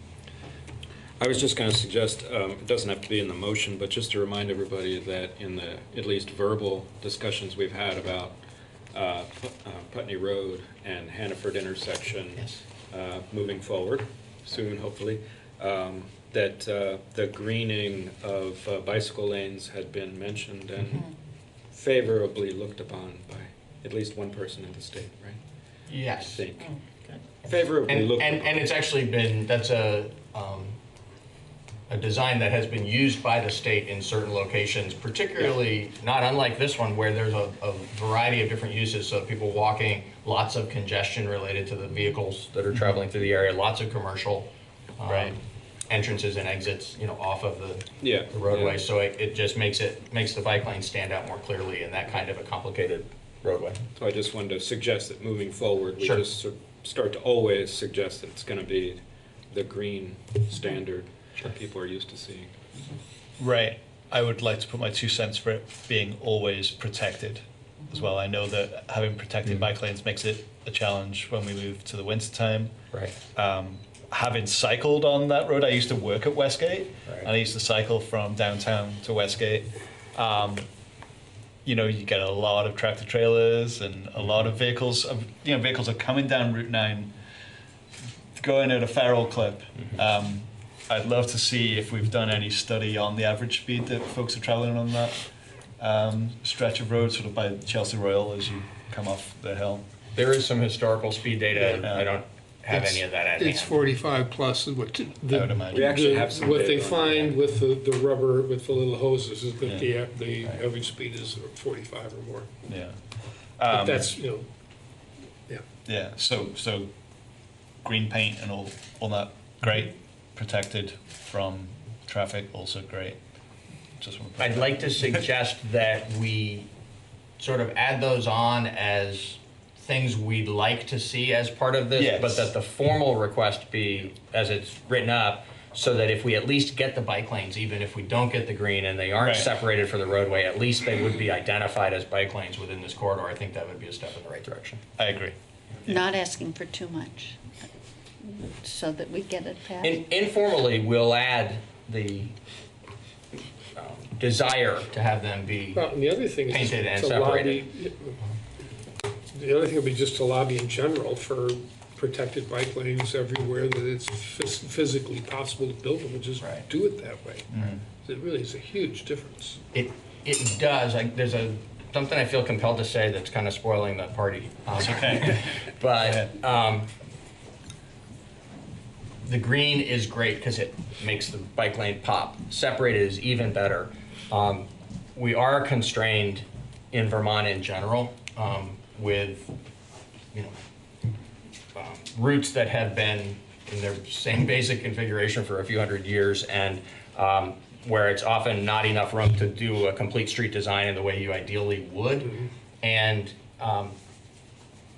I was just going to suggest, it doesn't have to be in the motion, but just to remind everybody that in the at least verbal discussions we've had about Putney Road and Hannaford intersection moving forward soon, hopefully, that the greening of bicycle lanes had been mentioned and favorably looked upon by at least one person in the state, right? Yes. I think. Favorably looked upon. And it's actually been, that's a design that has been used by the state in certain locations, particularly not unlike this one where there's a variety of different uses. So people walking, lots of congestion related to the vehicles that are traveling through the area, lots of commercial entrances and exits, off of the roadway. Yeah. So it just makes the bike lane stand out more clearly in that kind of a complicated roadway. So I just wanted to suggest that moving forward, we just start to always suggest that it's going to be the green standard that people are used to seeing. Right. I would like to put my 2 cents for it being always protected as well. I know that having protected bike lanes makes it a challenge when we move to the winter time. Right. Having cycled on that road, I used to work at Westgate, and I used to cycle from downtown to Westgate. You get a lot of tractor trailers and a lot of vehicles. Vehicles are coming down Route 9, going at a feral clip. I'd love to see if we've done any study on the average speed that folks are traveling on that stretch of road, sort of by Chelsea Royal as you come off the hill. There is some historical speed data. I don't have any of that at hand. It's 45 plus. What I would imagine. We actually have some what data they on find with the rubber, with the little hoses, is that the average speed is 45 or more. Yeah. But that's, Yeah, so green paint and all that, great. Protected from traffic, also great. I'd like to suggest that we sort of add those on as things we'd like to see as part of this, but that the formal request be as it's written up, so that if we at least get the bike lanes, even if we don't get the green and they aren't separated for the roadway, at least they would be identified as bike lanes within this corridor. I think that would be a step in the right direction. I agree. Not asking for too much, so that we get it passed. Informally, we'll add the desire to have them be and the other thing painted is and separated. The other thing would be just to lobby in general for protected bike lanes everywhere that it's physically possible to build them, and just do it that way. It really is a huge difference. It does. There's a something I feel compelled to say that's kind of spoiling the party. It's okay. But the green is great because it makes the bike lane pop. Separated is even better. We are constrained in Vermont in general with, routes that have been in their same basic configuration for a few hundred years, and where it's often not enough room to do a complete street design in the way you ideally would. Mm-hmm. And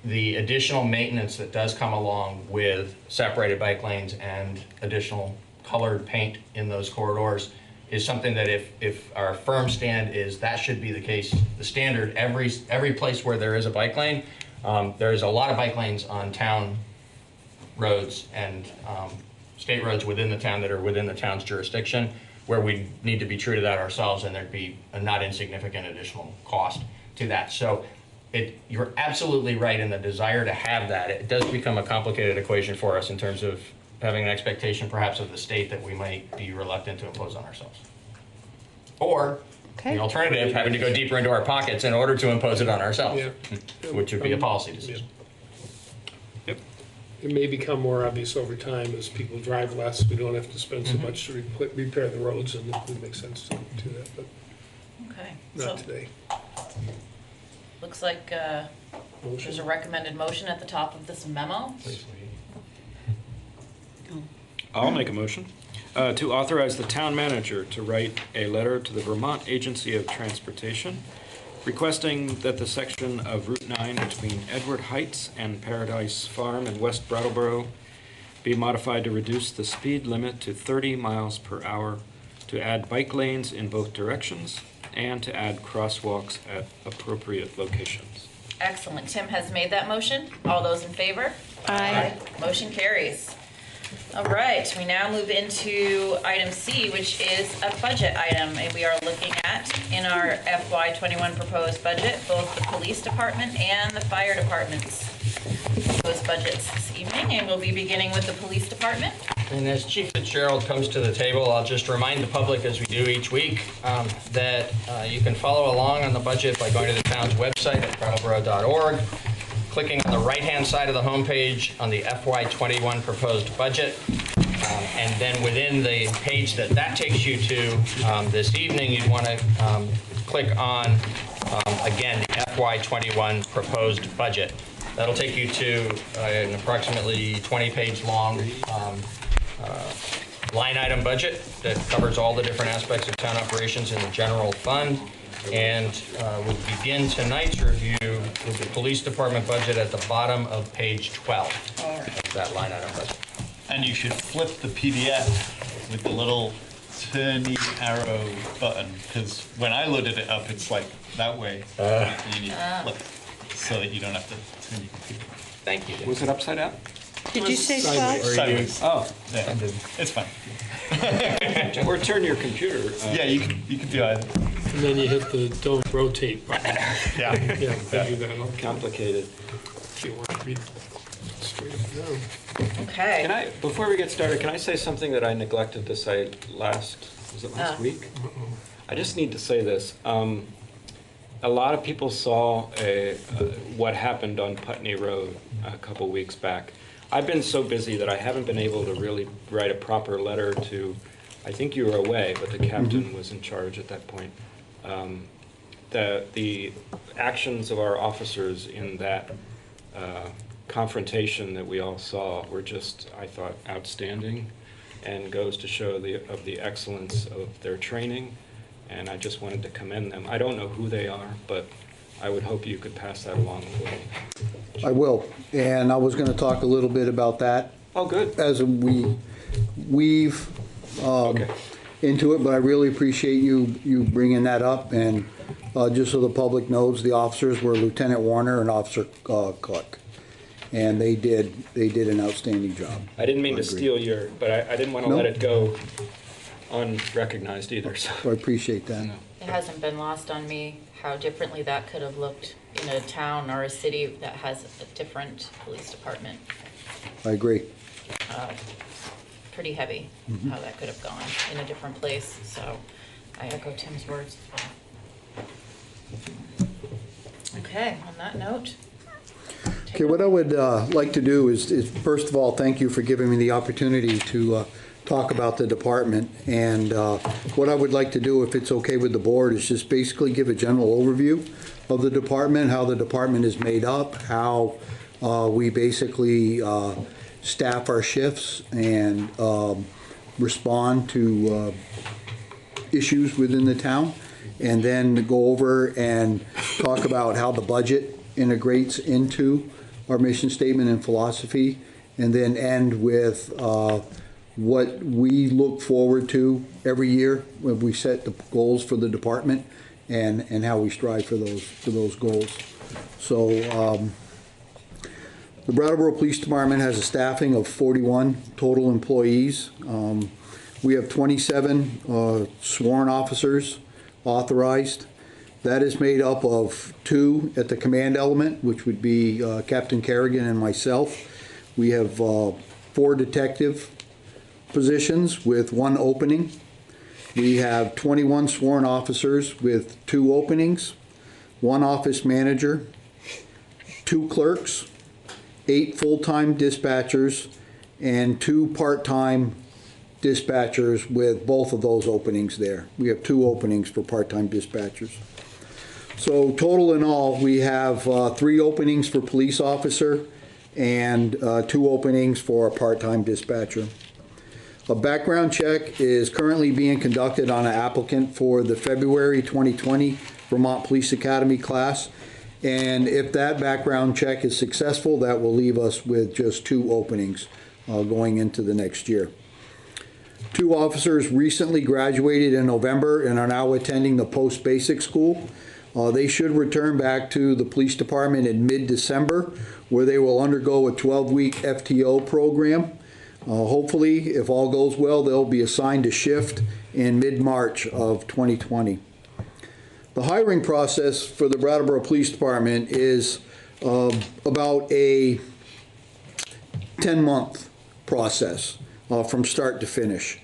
the additional maintenance that does come along with separated bike lanes and additional colored paint in those corridors is something that if our firm stand is that should be the case, the standard, every place where there is a bike lane, there's a lot of bike lanes on town roads and state roads within the town that are within the town's jurisdiction, where we need to be true to that ourselves, and there'd be a not insignificant additional cost to that. So you're absolutely right in the desire to have that. It does become a complicated equation for us in terms of having an expectation perhaps of the state that we might be reluctant to impose on ourselves. Or the alternative, having to go deeper into our pockets in order to impose it on ourselves, which would be a policy decision. Yep. It may become more obvious over time as people drive less. We don't have to spend so much to repair the roads, and it would make sense to do that, but not today. Looks like there's a recommended motion at the top of this memo. I'll make a motion to authorize the town manager to write a letter to the Vermont Agency of Transportation requesting that the section of Route 9 between Edward Heights and Paradise Farm in West Brattleboro be modified to reduce the speed limit to 30 miles per hour, to add bike lanes in both directions, and to add crosswalks at appropriate locations. Excellent. Tim has made that motion. All those in favor? Aye. Motion carries. All right, we now move into item C, which is a budget item, and we are looking at, in our FY21 proposed budget, both the police department and the fire department's proposed budgets this evening, and we'll be beginning with the police department. And as Chief Fitzgerald comes to the table, I'll just remind the public, as we do each week, that you can follow along on the budget by going to the town's website at brattleboro.org, clicking on the right-hand side of the homepage on the FY21 proposed budget, and then within the page that takes you to this evening, you'd want to click on, again, the FY21 proposed budget. That'll take you to an approximately 20-page long line item budget that covers all the different aspects of town operations in the general fund. And we'll begin tonight's review with the police department budget at the bottom of page 12 of that line item budget. And you should flip the PDF with the little turny arrow button, because when I loaded it up, it's like that way. And you need to flip it so that you don't have to turn your computer. Thank you. Was it upside down? Did you say sideways? Sideways. Oh, yeah. It's fine. Or turn your computer. Yeah, you can do either. And then you hit the don't rotate button. Yeah. Yeah, they do that. Complicated. If you want to read straight up and down. Okay. Can I, before we get started, can I say something that I neglected to say last week? I just need to say this. A lot of people saw what happened on Putney Road a couple weeks back. I've been so busy that I haven't been able to really write a proper letter to, I think you were away, but the captain was in charge at that point. The actions of our officers in that confrontation that we all saw were just, I thought, outstanding, and goes to show the excellence of their training, and I just wanted to commend them. I don't know who they are, but I would hope you could pass that along the way. I will, and I was going to talk a little bit about that. Oh, good. As we weave into it, but I really appreciate you bringing that up, and just so the public knows, the officers were Lieutenant Warner and Officer Cluck, and they did an outstanding job. I didn't mean to steal your, but I didn't want to let it go unrecognized either. So I appreciate that. It hasn't been lost on me how differently that could have looked in a town or a city that has a different police department. I agree. Pretty heavy how that could have gone in a different place. So I echo Tim's words. Okay, on that note. Okay, what I would like to do is, first of all, thank you for giving me the opportunity to talk about the department. And what I would like to do, if it's okay with the board, is just basically give a general overview of the department, how the department is made up, how we basically staff our shifts and respond to issues within the town, and then go over and talk about how the budget integrates into our mission statement and philosophy, and then end with what we look forward to every year when we set the goals for the department, and how we strive for those goals. So the Brattleboro Police Department has a staffing of 41 total employees. We have 27 sworn officers authorized. That is made up of 2 at the command element, which would be Captain Kerrigan and myself. We have 4 detective positions with 1 opening. We have 21 sworn officers with 2 openings, 1 office manager, 2 clerks, 8 full-time dispatchers, and 2 part-time dispatchers with both of those openings there. We have 2 openings for part-time dispatchers. So total in all, we have 3 openings for police officer and 2 openings for a part-time dispatcher. A background check is currently being conducted on an applicant for the February 2020 Vermont Police Academy class. And if that background check is successful, that will leave us with just 2 openings going into the next year. 2 officers recently graduated in November and are now attending the post-basic school. They should return back to the police department in mid-December, where they will undergo a 12-week FTO program. Hopefully, if all goes well, they'll be assigned a shift in mid-March of 2020. The hiring process for the Brattleboro Police Department is about a 10-month process from start to finish.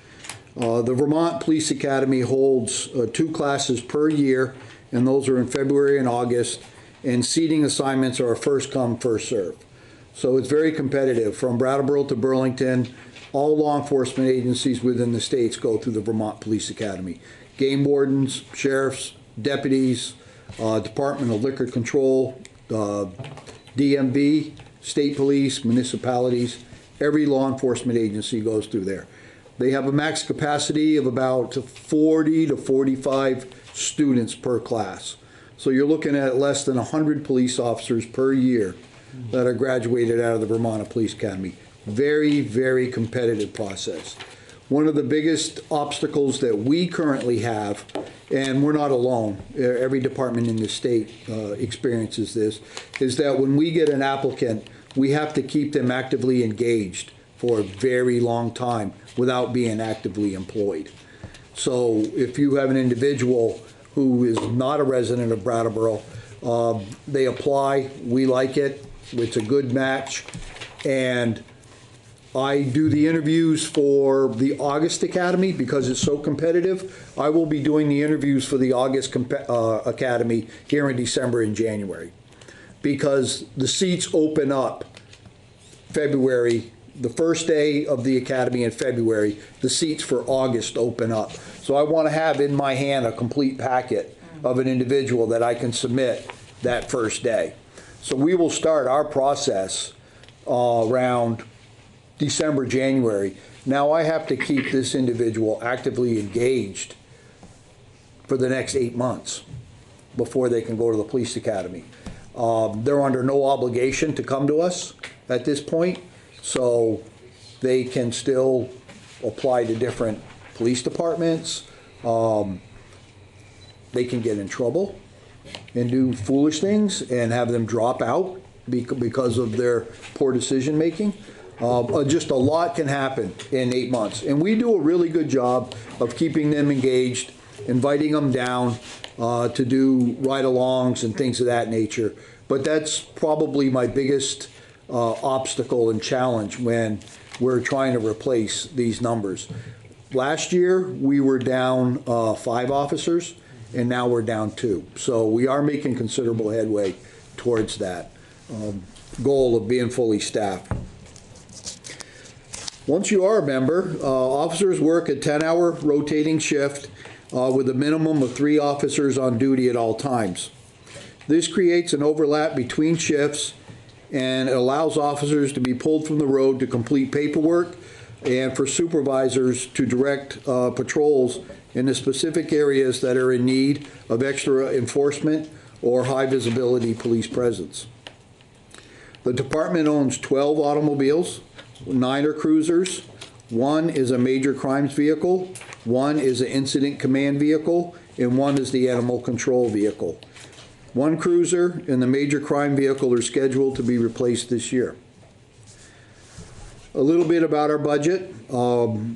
The Vermont Police Academy holds 2 classes per year, and those are in February and August, and seating assignments are a first come, first serve. So it's very competitive. From Brattleboro to Burlington, all law enforcement agencies within the states go through the Vermont Police Academy. Game wardens, sheriffs, deputies, Department of Liquor Control, DMV, state police, municipalities, every law enforcement agency goes through there. They have a max capacity of about 40 to 45 students per class. So you're looking at less than 100 police officers per year that are graduated out of the Vermont Police Academy. Very, very competitive process. One of the biggest obstacles that we currently have, and we're not alone, every department in the state experiences this, is that when we get an applicant, we have to keep them actively engaged for a very long time without being actively employed. So if you have an individual who is not a resident of Brattleboro, they apply, we like it, it's a good match, and I do the interviews for the August Academy because it's so competitive. I will be doing the interviews for the August Academy here in December and January, because the seats open up February, the first day of the Academy in February, the seats for August open up. So I want to have in my hand a complete packet of an individual that I can submit that first day. So we will start our process around December, January. Now I have to keep this individual actively engaged for the next 8 months before they can go to the police academy. They're under no obligation to come to us at this point, so they can still apply to different police departments. They can get in trouble and do foolish things and have them drop out because of their poor decision making. Just a lot can happen in 8 months. And we do a really good job of keeping them engaged, inviting them down to do ride-alongs and things of that nature. But that's probably my biggest obstacle and challenge when we're trying to replace these numbers. Last year, we were down 5 officers, and now we're down 2. So we are making considerable headway towards that goal of being fully staffed. Once you are a member, officers work a 10-hour rotating shift with a minimum of 3 officers on duty at all times. This creates an overlap between shifts, and it allows officers to be pulled from the road to complete paperwork and for supervisors to direct patrols in the specific areas that are in need of extra enforcement or high visibility police presence. The department owns 12 automobiles, 9 are cruisers, 1 is a major crimes vehicle, 1 is an incident command vehicle, and 1 is the animal control vehicle. 1 cruiser and the major crime vehicle are scheduled to be replaced this year. A little bit about our budget.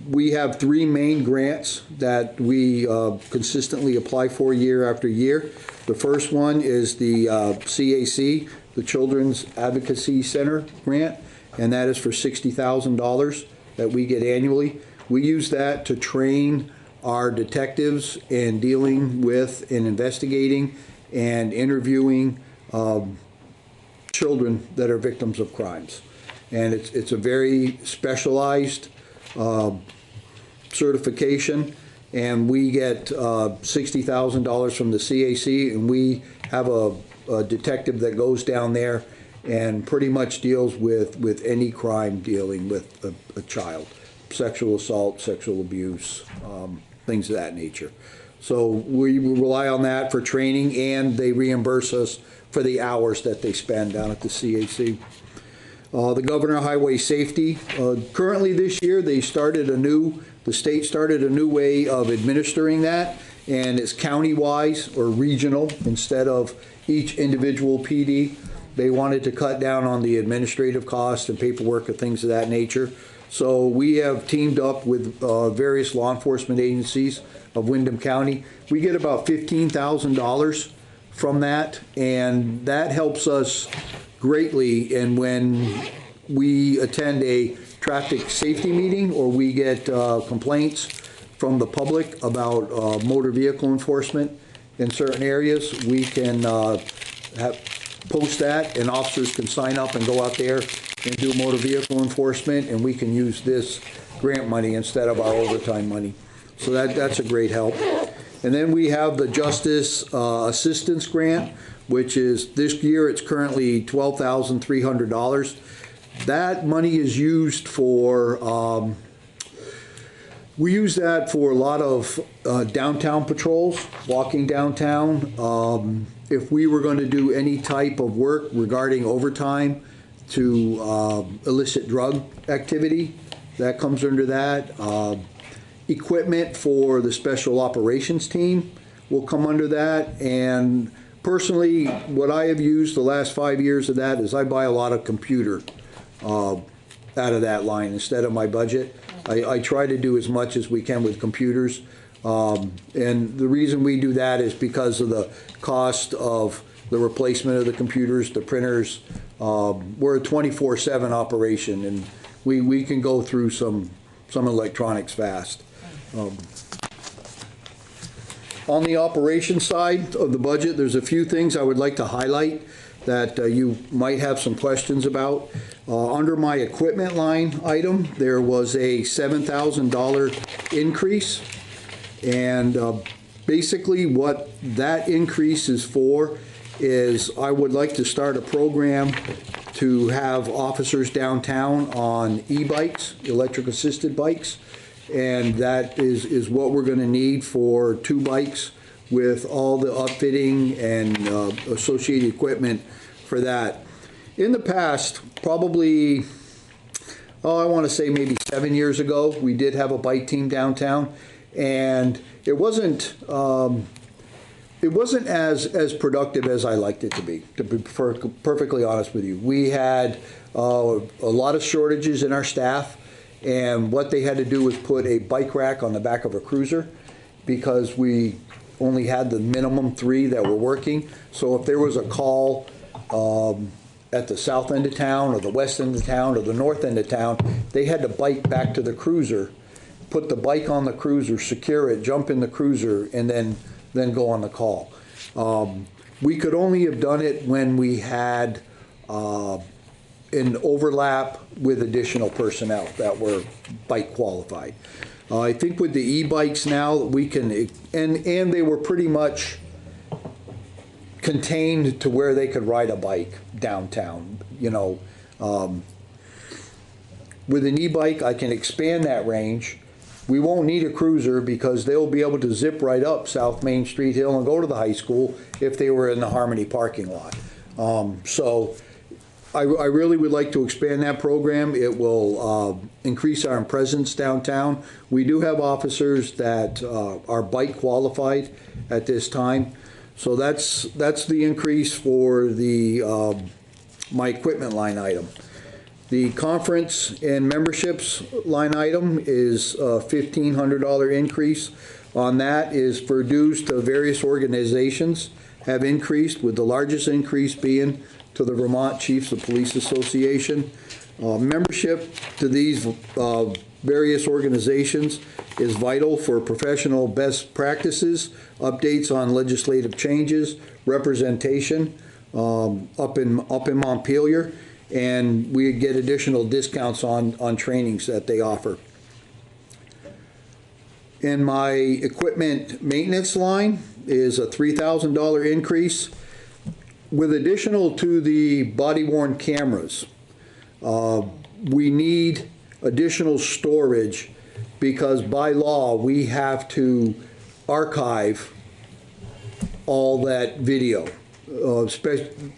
We have 3 main grants that we consistently apply for year after year. The first one is the CAC, the Children's Advocacy Center grant, and that is for $60,000 that we get annually. We use that to train our detectives in dealing with and investigating and interviewing children that are victims of crimes. And it's a very specialized certification, and we get $60,000 from the CAC, and we have a detective that goes down there and pretty much deals with any crime dealing with a child, sexual assault, sexual abuse, things of that nature. So we rely on that for training, and they reimburse us for the hours that they spend down at the CAC. The Governor Highway Safety, currently this year the state started a new way of administering that, and it's county-wise or regional instead of each individual PD. They wanted to cut down on the administrative costs and paperwork and things of that nature. So we have teamed up with various law enforcement agencies of Windham County. We get about $15,000 from that, and that helps us greatly. And when we attend a traffic safety meeting or we get complaints from the public about motor vehicle enforcement in certain areas, we can post that, and officers can sign up and go out there and do motor vehicle enforcement, and we can use this grant money instead of our overtime money. So that's a great help. And then we have the Justice Assistance Grant, which is, this year it's currently $12,300. That money is used for, we use that for a lot of downtown patrols, walking downtown. If we were going to do any type of work regarding overtime to illicit drug activity, that comes under that. Equipment for the special operations team will come under that. And personally, what I have used the last 5 years of that is I buy a lot of computer out of that line instead of my budget. I try to do as much as we can with computers. And the reason we do that is because of the cost of the replacement of the computers, the printers. We're a 24/7 operation, and we can go through some electronics fast. On the operations side of the budget, there's a few things I would like to highlight that you might have some questions about. Under my equipment line item, there was a $7,000 increase, and basically what that increase is for is I would like to start a program to have officers downtown on e-bikes, electric assisted bikes, and that is what we're going to need for 2 bikes with all the upfitting and associated equipment for that. In the past, probably, I want to say maybe 7 years ago, we did have a bike team downtown, and it wasn't as productive as I liked it to be perfectly honest with you. We had a lot of shortages in our staff, and what they had to do was put a bike rack on the back of a cruiser because we only had the minimum 3 that were working. So if there was a call at the south end of town or the west end of town or the north end of town, they had to bike back to the cruiser, put the bike on the cruiser, secure it, jump in the cruiser, and then then go on the call. We could only have done it when we had an overlap with additional personnel that were bike qualified. I think with the e-bikes now, we can, and they were pretty much contained to where they could ride a bike downtown, you know. With an e-bike, I can expand that range. We won't need a cruiser because they'll be able to zip right up South Main Street Hill and go to the high school if they were in the Harmony parking lot. So I really would like to expand that program. It will increase our presence downtown. We do have officers that are bike qualified at this time. So that's the increase for the my equipment line item. The conference and memberships line item is a $1,500 increase. On that is for dues to various organizations have increased, with the largest increase being to the Vermont Chiefs of Police Association. Membership to these various organizations is vital for professional best practices, updates on legislative changes, representation up in Montpelier, and we get additional discounts on trainings that they offer. In my equipment maintenance line is a $3,000 increase. With additional to the body-worn cameras, we need additional storage because by law we have to archive all that video.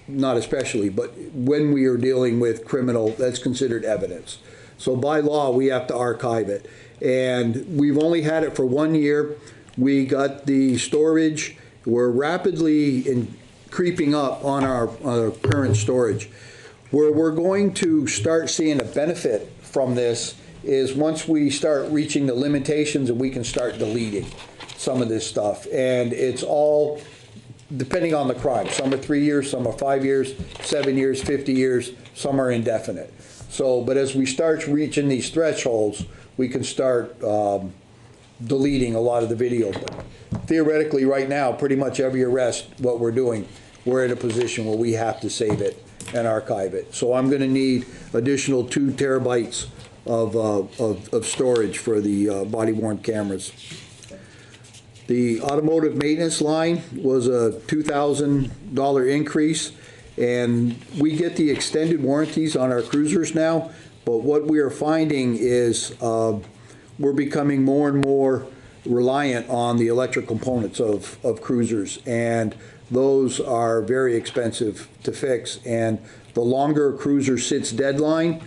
Not especially, but when we are dealing with criminal, that's considered evidence. So by law, we have to archive it. And we've only had it for 1 year. We got the storage. We're rapidly creeping up on our current storage. Where we're going to start seeing a benefit from this is once we start reaching the limitations and we can start deleting some of this stuff. And it's all depending on the crime. Some are 3 years, some are 5 years, 7 years, 50 years, some are indefinite. So, but as we start reaching these thresholds, we can start deleting a lot of the video. But theoretically, right now, pretty much every arrest, what we're doing, we're in a position where we have to save it and archive it. So I'm going to need additional 2 terabytes of storage for the body-worn cameras. The automotive maintenance line was a $2,000 increase, and we get the extended warranties on our cruisers now, but what we are finding is we're becoming more and more reliant on the electric components of cruisers, and those are very expensive to fix. And the longer a cruiser sits deadline,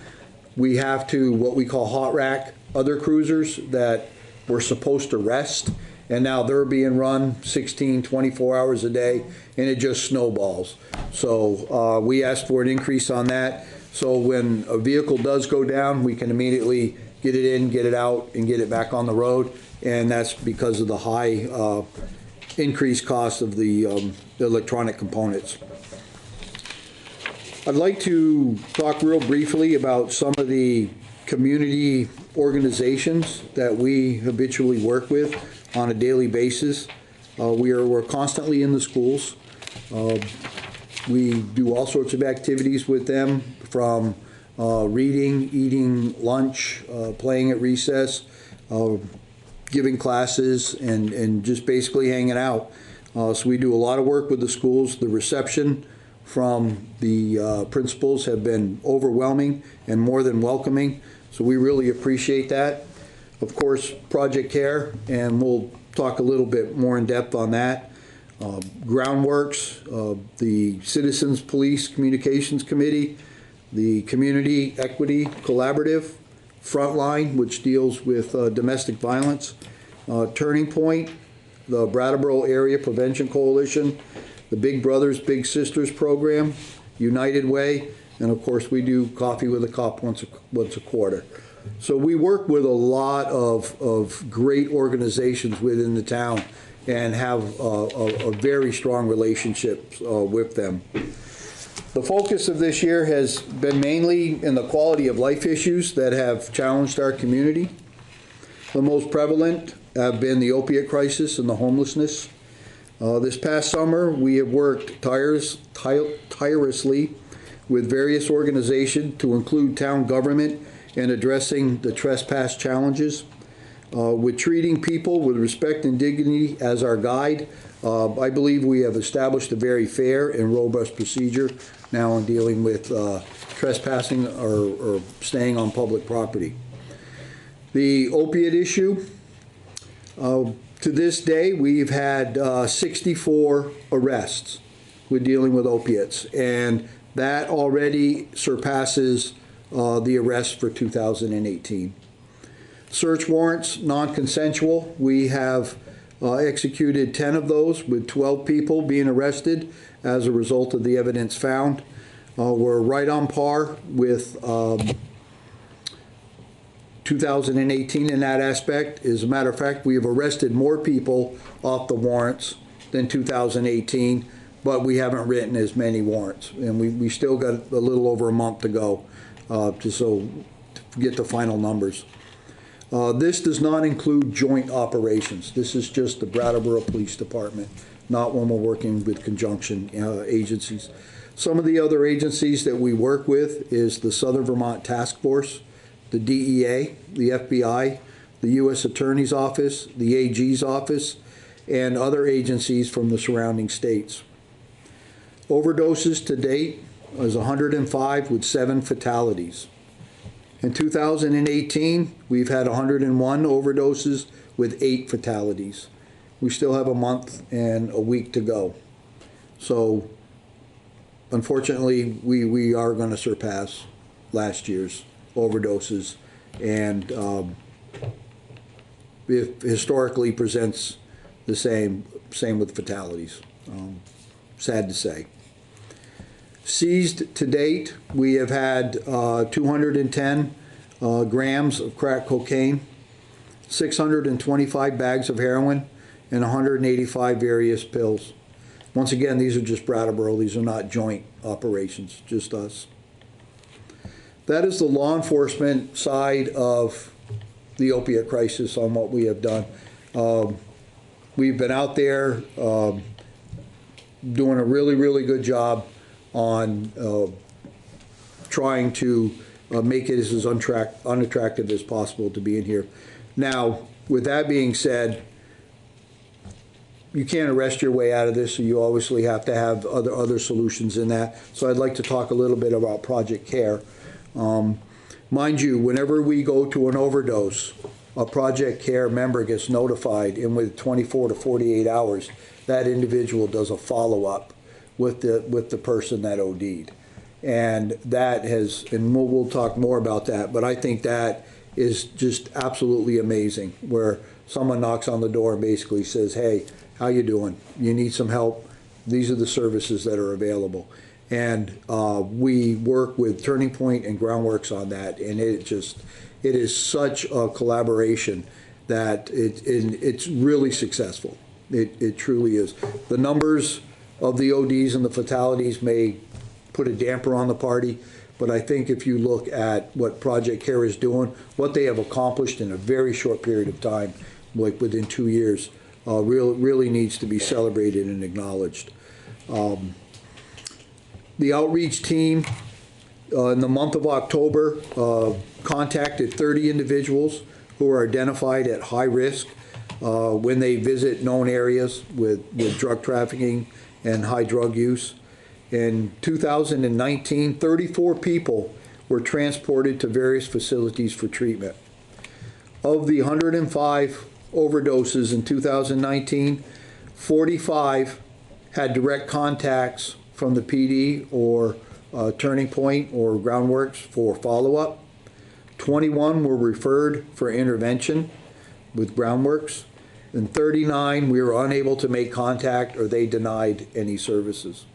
we have to, what we call hot rack other cruisers that were supposed to rest, and now they're being run 16, 24 hours a day, and it just snowballs. So we asked for an increase on that. So when a vehicle does go down, we can immediately get it in, get it out, and get it back on the road. And that's because of the high increased cost of the electronic components. I'd like to talk real briefly about some of the community organizations that we habitually work with on a daily basis. We're constantly in the schools. We do all sorts of activities with them, from reading, eating lunch, playing at recess, giving classes, and just basically hanging out. So we do a lot of work with the schools. The reception from the principals have been overwhelming and more than welcoming. So we really appreciate that. Of course, Project CARE, and we'll talk a little bit more in depth on that. Groundworks, the Citizens Police Communications Committee, the Community Equity Collaborative, Frontline, which deals with domestic violence, Turning Point, the Brattleboro Area Prevention Coalition, the Big Brothers Big Sisters program, United Way, and of course we do Coffee with a Cop once a quarter. So we work with a lot of great organizations within the town and have a very strong relationship with them. The focus of this year has been mainly in the quality of life issues that have challenged our community. The most prevalent have been the opiate crisis and the homelessness. This past summer, we have worked tirelessly with various organizations to include town government in addressing the trespass challenges. With treating people with respect and dignity as our guide, I believe we have established a very fair and robust procedure now in dealing with trespassing or staying on public property. The opiate issue, to this day, we've had 64 arrests with dealing with opiates, and that already surpasses the arrests for 2018. Search warrants, non-consensual, we have executed 10 of those with 12 people being arrested as a result of the evidence found. We're right on par with 2018 in that aspect. As a matter of fact, we have arrested more people off the warrants than 2018, but we haven't written as many warrants. And we still got a little over a month to go to get the final numbers. This does not include joint operations. This is just the Brattleboro Police Department, not when we're working with conjunction agencies. Some of the other agencies that we work with is the Southern Vermont Task Force, the DEA, the FBI, the U.S. Attorney's Office, the AG's office, and other agencies from the surrounding states. Overdoses to date is 105 with 7 fatalities. In 2018, we've had 101 overdoses with 8 fatalities. We still have a month and a week to go. So, unfortunately, we are going to surpass last year's overdoses, and it historically presents the same with fatalities. Sad to say. Seized to date, we have had 210 grams of crack cocaine, 625 bags of heroin, and 185 various pills. Once again, these are just Brattleboro. These are not joint operations, just us. That is the law enforcement side of the opiate crisis on what we have done. We've been out there doing a really, really good job on trying to make it as unattractive as possible to be in here. Now, with that being said, you can't arrest your way out of this, so you obviously have to have other solutions in that. So I'd like to talk a little bit about Project CARE. Mind you, whenever we go to an overdose, a Project CARE member gets notified, and with 24 to 48 hours, that individual does a follow-up with the person that OD'd. And that has, and we'll talk more about that, but I think that is just absolutely amazing, where someone knocks on the door and basically says, hey, how you doing? You need some help? These are the services that are available. And we work with Turning Point and Groundworks on that, and it is such a collaboration that it's really successful. It truly is. The numbers of the ODs and the fatalities may put a damper on the party, but I think if you look at what Project CARE is doing, what they have accomplished in a very short period of time, like within 2 years, really needs to be celebrated and acknowledged. The outreach team in the month of October contacted 30 individuals who are identified at high risk when they visit known areas with drug trafficking and high drug use. In 2019, 34 people were transported to various facilities for treatment. Of the 105 overdoses in 2019, 45 had direct contacts from the PD or Turning Point or Groundworks for follow-up. 21 were referred for intervention with Groundworks, and 39 we were unable to make contact or they denied any services.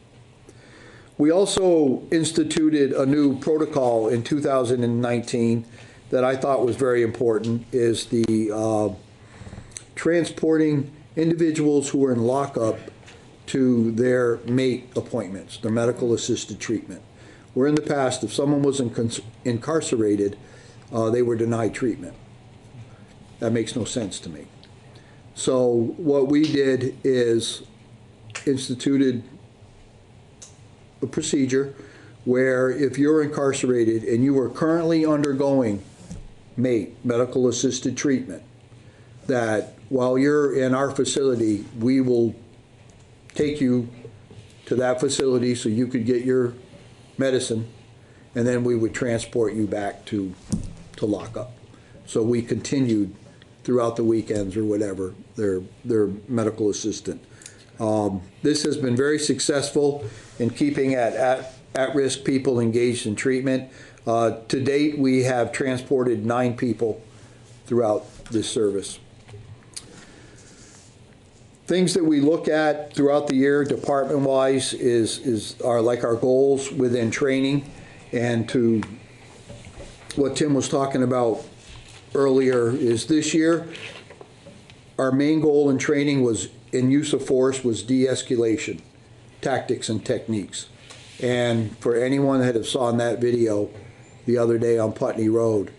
We also instituted a new protocol in 2019 that I thought was very important, is the transporting individuals who are in lockup to their MATE appointments, their medical assisted treatment. Where in the past, if someone was incarcerated, they were denied treatment. That makes no sense to me. So what we did is instituted a procedure where if you're incarcerated and you are currently undergoing MATE, medical assisted treatment, that while you're in our facility, we will take you to that facility so you could get your medicine, and then we would transport you back to lockup. So we continued throughout the weekends or whatever, their medical assistant. This has been very successful in keeping at-risk people engaged in treatment. To date, we have transported 9 people throughout this service. Things that we look at throughout the year, department-wise, are like our goals within training, and to what Tim was talking about earlier is this year, our main goal in training was, in use of force, was de-escalation, tactics and techniques. And for anyone that have saw that video the other day on Putney Road,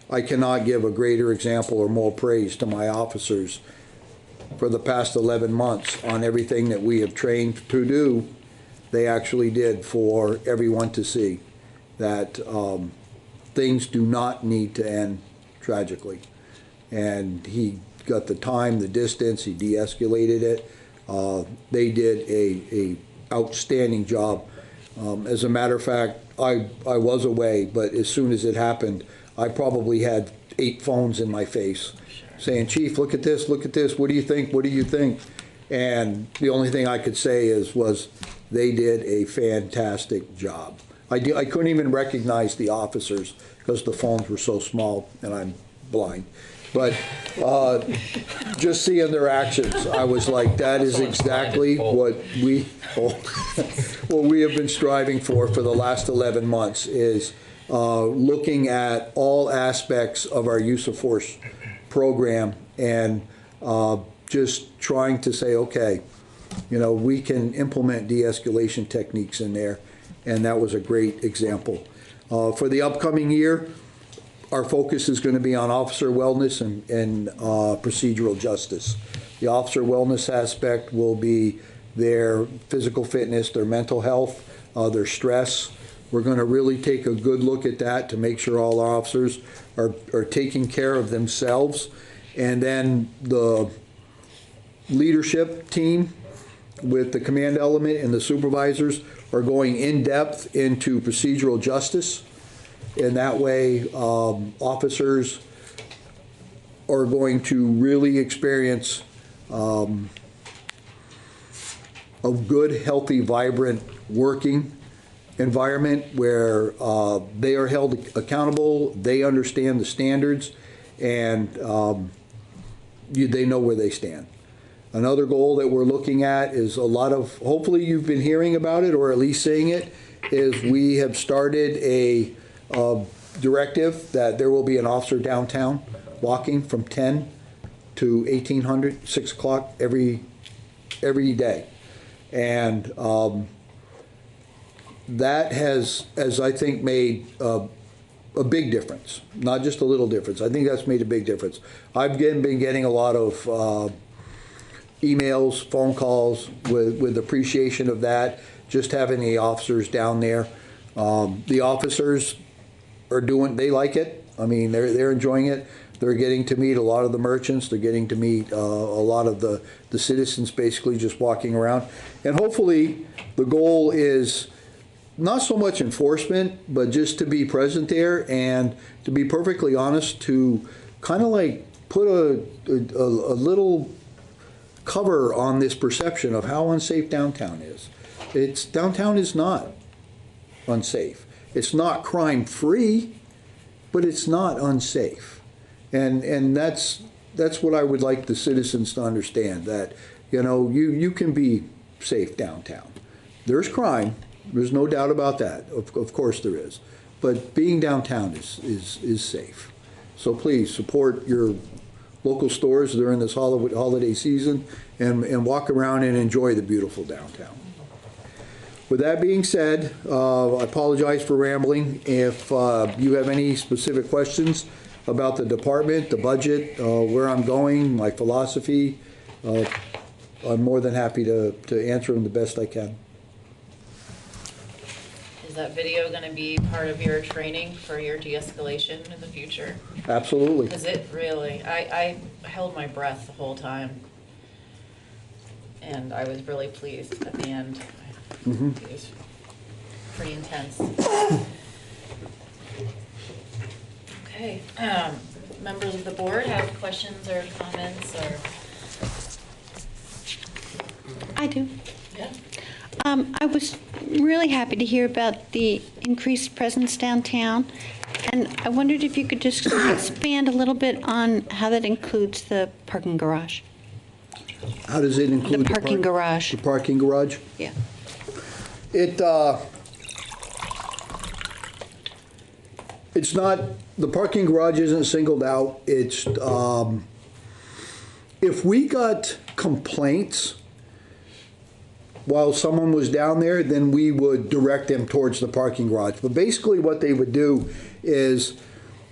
I cannot give a greater example or more praise to my officers for the past 11 months on everything that we have trained to do. They actually did for everyone to see that things do not need to end tragically. And he got the time, the distance, he de-escalated it. They did a outstanding job. As a matter of fact, I was away, but as soon as it happened, I probably had 8 phones in my face saying, "Chief, look at this, what do you think, what do you think?" And the only thing I could say was they did a fantastic job. I couldn't even recognize the officers because the phones were so small and I'm blind. But just seeing their actions, I was like, that is exactly what we have been striving for the last 11 months is looking at all aspects of our use of force program and just trying to say, okay, we can implement de-escalation techniques in there, and that was a great example. For the upcoming year, our focus is going to be on officer wellness and procedural justice. The officer wellness aspect will be their physical fitness, their mental health, their stress. We're going to really take a good look at that to make sure all our officers are taking care of themselves. And then the leadership team with the command element and the supervisors are going in depth into procedural justice. And that way, officers are going to really experience a good, healthy, vibrant working environment where they are held accountable, they understand the standards, and they know where they stand. Another goal that we're looking at is hopefully you've been hearing about it or at least seeing it, is we have started a directive that there will be an officer downtown walking from 10 to 1800, 6 o'clock every day. And that has, as I think, made a big difference, not just a little difference. I think that's made a big difference. I've been getting a lot of emails, phone calls with appreciation of that, just having the officers down there. The officers they like it. I mean, they're enjoying it. They're getting to meet a lot of the merchants. They're getting to meet a lot of the citizens basically just walking around. And hopefully the goal is not so much enforcement, but just to be present there and to be perfectly honest, to kind of like put a little cover on this perception of how unsafe downtown is. Downtown is not unsafe. It's not crime-free, but it's not unsafe. And that's what I would like the citizens to understand, that you can be safe downtown. There's crime, there's no doubt about that. Of course there is. But being downtown is safe. So please support your local stores during this holiday season and walk around and enjoy the beautiful downtown. With that being said, I apologize for rambling. If you have any specific questions about the department, the budget, where I'm going, my philosophy, I'm more than happy to answer them the best I can. Is that video going to be part of your training for your de-escalation in the future? Absolutely. Because it really, I held my breath the whole time. And I was really pleased at the end. Mhm. It was pretty intense. Okay, members of the board have questions or comments or? I do. Yeah. I was really happy to hear about the increased presence downtown, and I wondered if you could just expand a little bit on how that includes the parking garage. How does it include The parking garage. The parking garage? Yeah. It's not, the parking garage isn't singled out. It's, if we got complaints while someone was down there, then we would direct them towards the parking garage. But basically what they would do is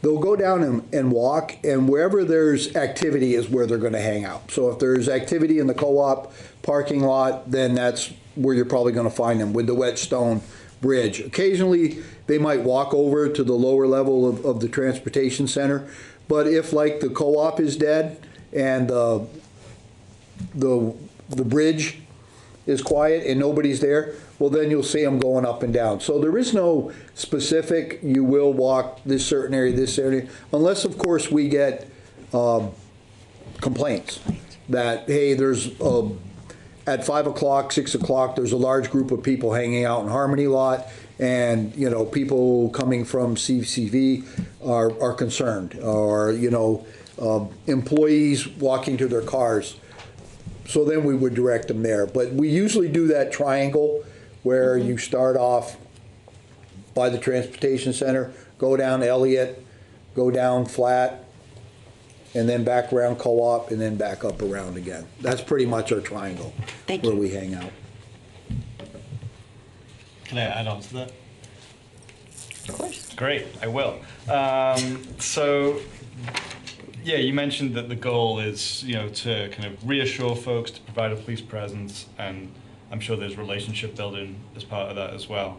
they'll go down and walk, and wherever there's activity is where they're going to hang out. So if there's activity in the co-op parking lot, then that's where you're probably going to find them, with the Whetstone Bridge. Occasionally, they might walk over to the lower level of the transportation center. But if, like, the co-op is dead and the bridge is quiet and nobody's there, well, then you'll see them going up and down. So there is no specific, you will walk this certain area, unless, of course, we get complaints that, hey, there's at 5 o'clock, 6 o'clock, there's a large group of people hanging out in Harmony Lot, and, you know, people coming from CCV are concerned, or, you know, employees walking to their cars. So then we would direct them there. But we usually do that triangle where you start off by the transportation center, go down Elliott, go down Flat, and then back around Co-op, and then back up around again. That's pretty much our triangle where we hang out. Can I add on to that? Of course. Great, I will. So, yeah, you mentioned that the goal is, you know, to kind of reassure folks, to provide a police presence, and I'm sure there's relationship building as part of that as well.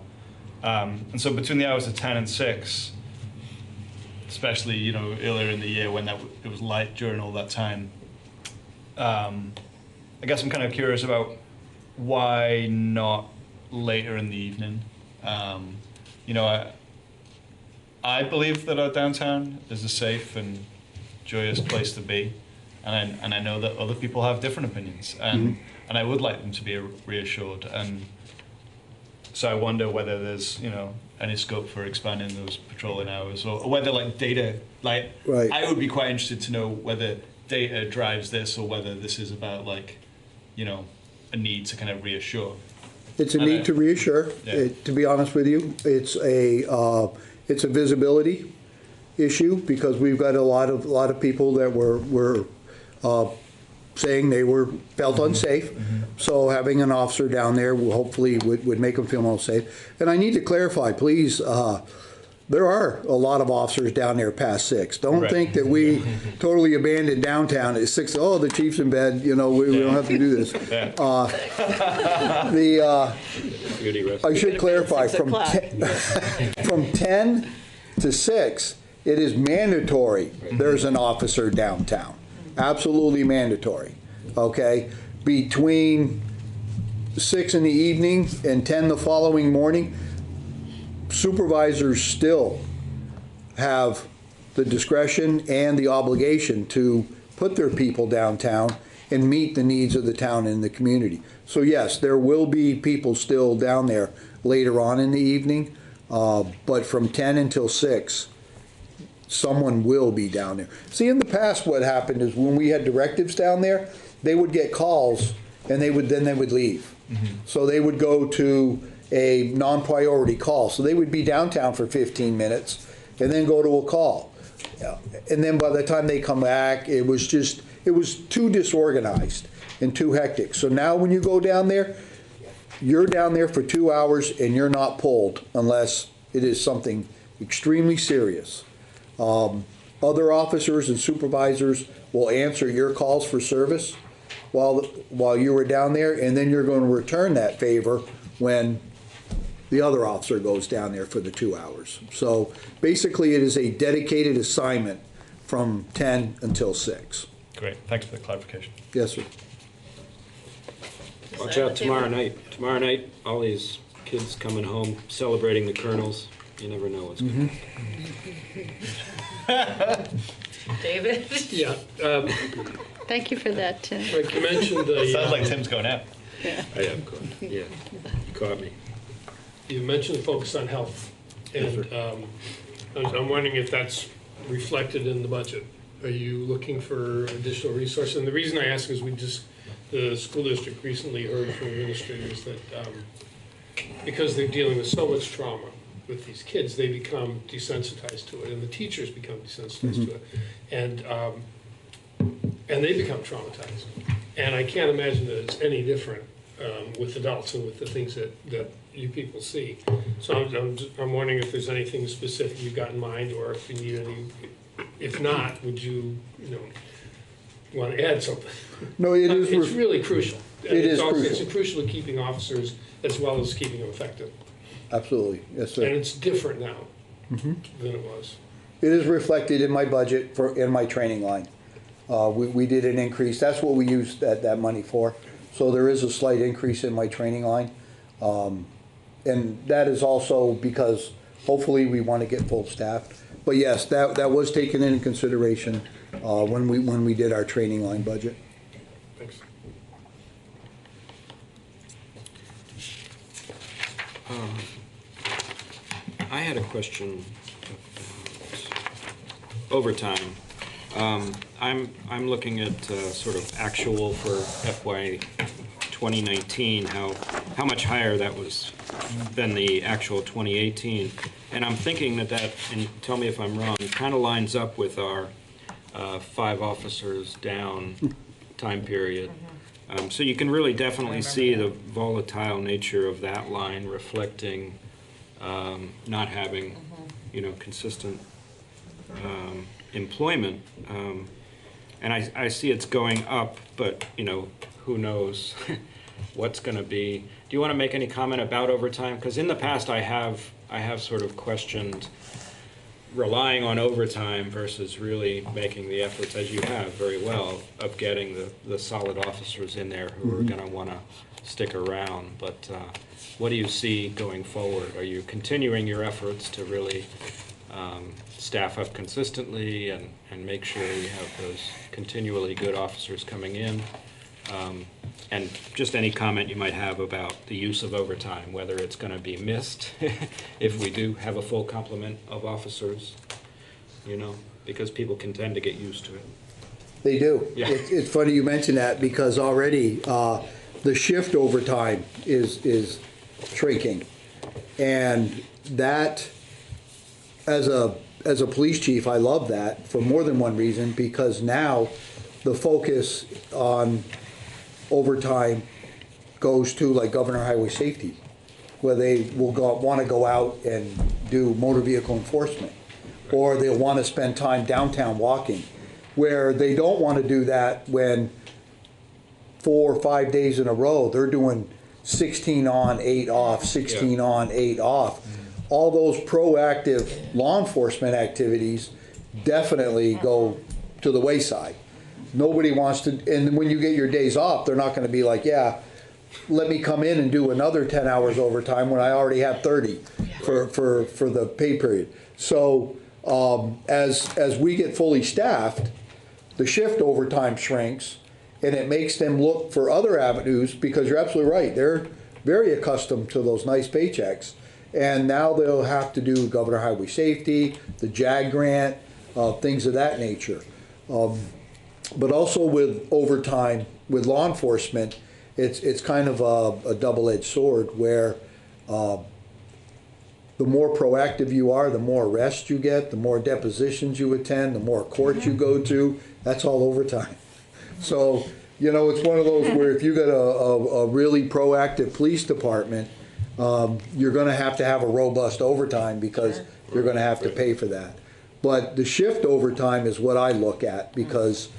And so between the hours of 10 and 6, especially, you know, earlier in the year when it was light during all that time, I guess I'm kind of curious about why not later in the evening. You know, I believe that our downtown is a safe and joyous place to be, and I know that other people have different opinions, and I would like them to be reassured, and so I wonder whether there's, you know, any scope for expanding those patrolling hours, or whether, like, data, like, I would be quite interested to know whether data drives this, or whether this is about, like, you know, a need to kind of reassure. It's a need to reassure. Yeah. To be honest with you, it's a visibility issue, because we've got a lot of people that were saying they felt unsafe. So having an officer down there will hopefully would make them feel more safe. And I need to clarify, please, there are a lot of officers down there past 6. Don't think that we totally abandoned downtown at 6. Oh, the chief's in bed, you know, we don't have to do this. I should clarify, from 10 to 6, it is mandatory there's an officer downtown. Absolutely mandatory, okay? Between 6 in the evening and 10 the following morning, supervisors still have the discretion and the obligation to put their people downtown and meet the needs of the town and the community. So yes, there will be people still down there later on in the evening, but from 10 until 6, someone will be down there. See, in the past what happened is when we had directives down there, they would get calls and then they would leave. So they would go to a non-priority call. So they would be downtown for 15 minutes and then go to a call. And then by the time they come back, it was too disorganized and too hectic. So now when you go down there, you're down there for 2 hours and you're not pulled unless it is something extremely serious. Other officers and supervisors will answer your calls for service, while you were down there, and then you're going to return that favor when the other officer goes down there for the 2 hours. So basically, it is a dedicated assignment from 10 until 6. Great, thanks for the clarification. Yes, sir. Watch out tomorrow night. Tomorrow night, all these kids coming home celebrating the colonels. You never know what's going to happen. David? Yeah. Thank you for that, Tim. Like you mentioned the. Sounds like Tim's going out. Yeah. I am caught. Yeah, you caught me. You mentioned the focus on health, and I'm wondering if that's reflected in the budget. Are you looking for additional resources? And the reason I ask is the school district recently heard from administrators that because they're dealing with so much trauma with these kids, they become desensitized to it, and the teachers become desensitized to it, and they become traumatized. And I can't imagine that it's any different with adults and with the things that you people see. So I'm wondering if there's anything specific you've got in mind, or if you need any. If not, would you want to add something? No, it is. It's really crucial. It's crucial. It's crucial to keeping officers as well as keeping them effective. Absolutely, yes, sir. And it's different now than it was. It is reflected in my budget in my training line. We did an increase. That's what we used that money for. So there is a slight increase in my training line. And that is also because hopefully we want to get full staff. But yes, that was taken into consideration when we did our training line budget. Thanks. I had a question about overtime. I'm looking at sort of actual for FY 2019, how much higher that was than the actual 2018. And I'm thinking that, and tell me if I'm wrong, kind of lines up with our 5 officers down time period. So you can really definitely see the volatile nature of that line reflecting not having, consistent employment. And I see it's going up, but, who knows what's going to be. Do you want to make any comment about overtime? Because in the past I have sort of questioned relying on overtime versus really making the efforts, as you have very well, of getting the solid officers in there who are going to want to stick around. But what do you see going forward? Are you continuing your efforts to really staff up consistently and make sure you have those continually good officers coming in? And just any comment you might have about the use of overtime, whether it's going to be missed if we do have a full complement of officers, because people can tend to get used to it. They do. Yeah. It's funny you mention that because already the shift overtime is shrinking. And that, as a police chief, I love that for more than one reason, because now the focus on overtime goes to like Governor Highway Safety, where they will want to go out and do motor vehicle enforcement, or they'll want to spend time downtown walking, where they don't want to do that when 4 or 5 days in a row they're doing 16 on, 8 off, 16 on, 8 off. All those proactive law enforcement activities definitely go to the wayside. Nobody wants to, and when you get your days off, they're not going to be like, yeah, let me come in and do another 10 hours overtime when I already have 30 for the pay period. So as we get fully staffed, the shift overtime shrinks, and it makes them look for other avenues, because you're absolutely right. They're very accustomed to those nice paychecks. And now they'll have to do Governor Highway Safety, the JAG grant, things of that nature. But also with overtime, with law enforcement, it's kind of a double-edged sword, where the more proactive you are, the more arrests you get, the more depositions you attend, the more courts you go to. That's all overtime. So, it's one of those where if you got a really proactive police department, you're going to have a robust overtime, because you're going to have to pay for that. But the shift overtime is what I look at, because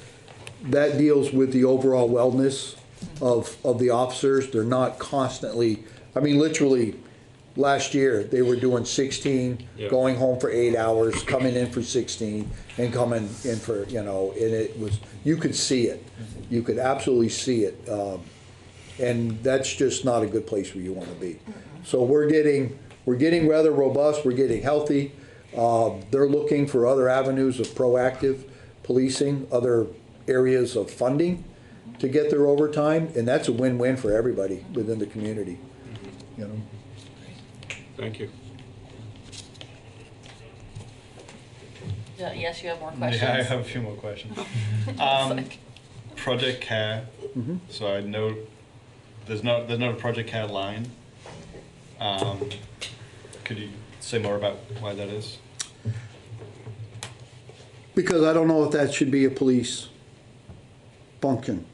that deals with the overall wellness of the officers. They're not constantly, I mean, literally, last year, they were doing 16, Yeah. going home for 8 hours, coming in for 16, and coming in for, you know, and it was, you could see it. You could absolutely see it. And that's just not a good place where you want to be. So we're getting rather robust, we're getting healthy. They're looking for other avenues of proactive policing, other areas of funding to get their overtime, and that's a win-win for everybody within the community, you know. Thank you. Yes, you have more questions? Yeah, I have a few more questions. Project Care. So I know there's not a Project Care line. Could you say more about why that is? Because I don't know if that should be a police function,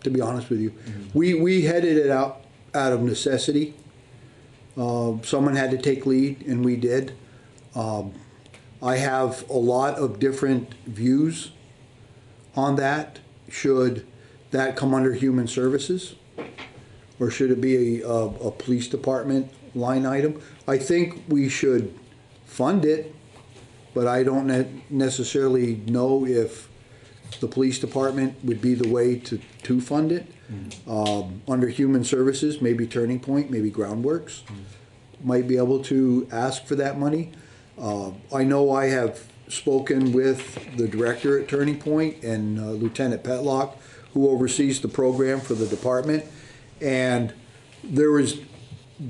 to be honest with you. We headed it out of necessity. Someone had to take lead, and we did. I have a lot of different views on that. Should that come under Human Services? Or should it be a police department line item? I think we should fund it, but I don't necessarily know if the police department would be the way to fund it. Under Human Services, maybe Turning Point, maybe Groundworks, might be able to ask for that money. I know I have spoken with the director at Turning Point and Lieutenant Petlock, who oversees the program for the department, and there is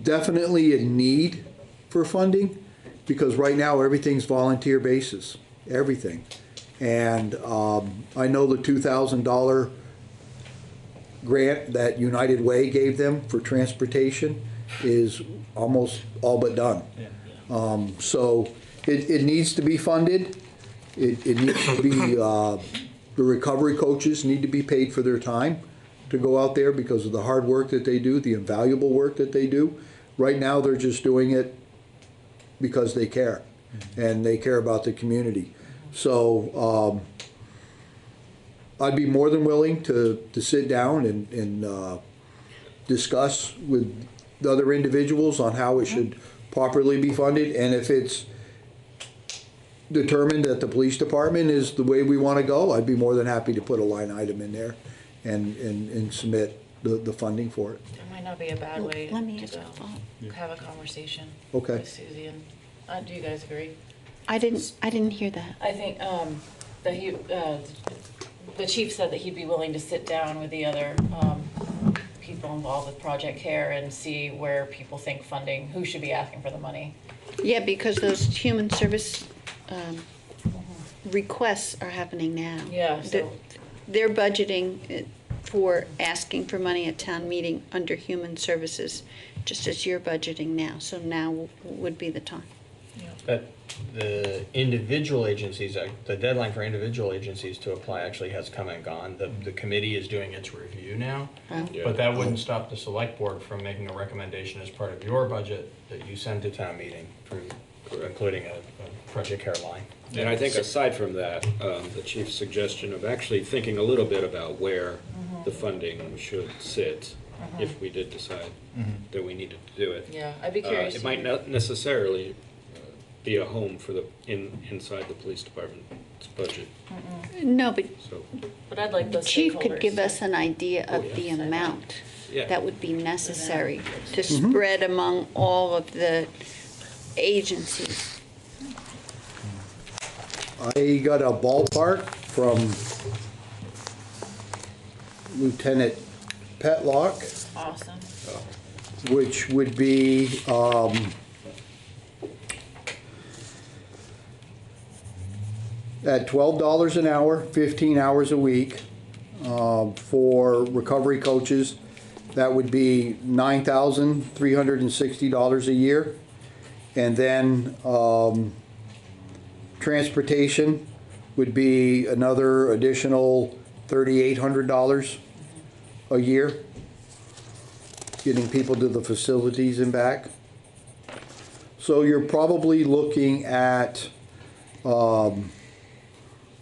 definitely a need for funding, because right now everything's volunteer basis, everything. And I know the $2,000 grant that United Way gave them for transportation is almost all but done. So it needs to be funded. It needs to be, the recovery coaches need to be paid for their time to go out there because of the hard work that they do, the invaluable work that they do. Right now, they're just doing it because they care, and they care about the community. So I'd be more than willing to sit down and discuss with the other individuals on how it should properly be funded, and if it's determined that the police department is the way we want to go, I'd be more than happy to put a line item in there and submit the funding for it. It might not be a bad way Let me to ask go. a follow-up. Have a conversation Okay. with Susie and, do you guys agree? I didn't hear that. I think, that he, the chief said that he'd be willing to sit down with the other, people involved with Project Care and see where people think funding, who should be asking for the money. Yeah, because those human service requests are happening now. Yeah, so- They're budgeting for asking for money at town meeting under human services, just as you're budgeting now. So now would be the time. But the individual agencies, the deadline for individual agencies to apply actually has come and gone. The committee is doing its review now, but that wouldn't stop the select board from making a recommendation as part of your budget that you send to town meeting, including a Project Care line. And I think aside from that, the chief's suggestion of actually thinking a little bit about where the funding should sit if we did decide that we needed to do it. Yeah, I'd be curious. It might not necessarily be a home for the inside the police department's budget. No, but But I'd like those Chief could stakeholders. give us an idea of the amount Yeah. that would be necessary to spread among all of the agencies. I got a ballpark from Lieutenant Petlock, Awesome. which would be at $12 an hour, 15 hours a week, for recovery coaches. That would be $9,360 a year. And then transportation would be another additional $3,800 a year, getting people to the facilities and back. So you're probably looking at a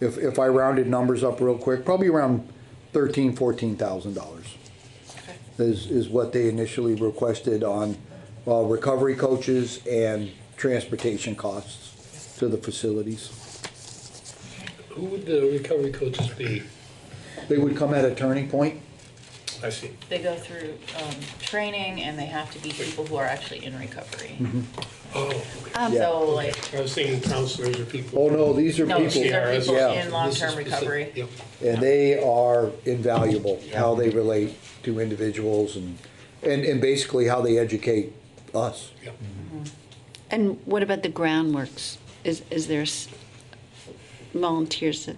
if I rounded numbers up real quick, probably around $14,000 is what they initially requested on recovery coaches and transportation costs to the facilities. Who would the recovery coaches be? They would come at a turning point. I see. They go through training, and they have to be people who are actually in recovery. Oh, Yeah. So like, I was thinking counselors or people. Oh, no, these are no, people. these are people Yeah. in long-term recovery. Yep. And they are invaluable, how they relate to individuals and basically how they educate us. Yep. And what about the groundworks? Is there volunteers that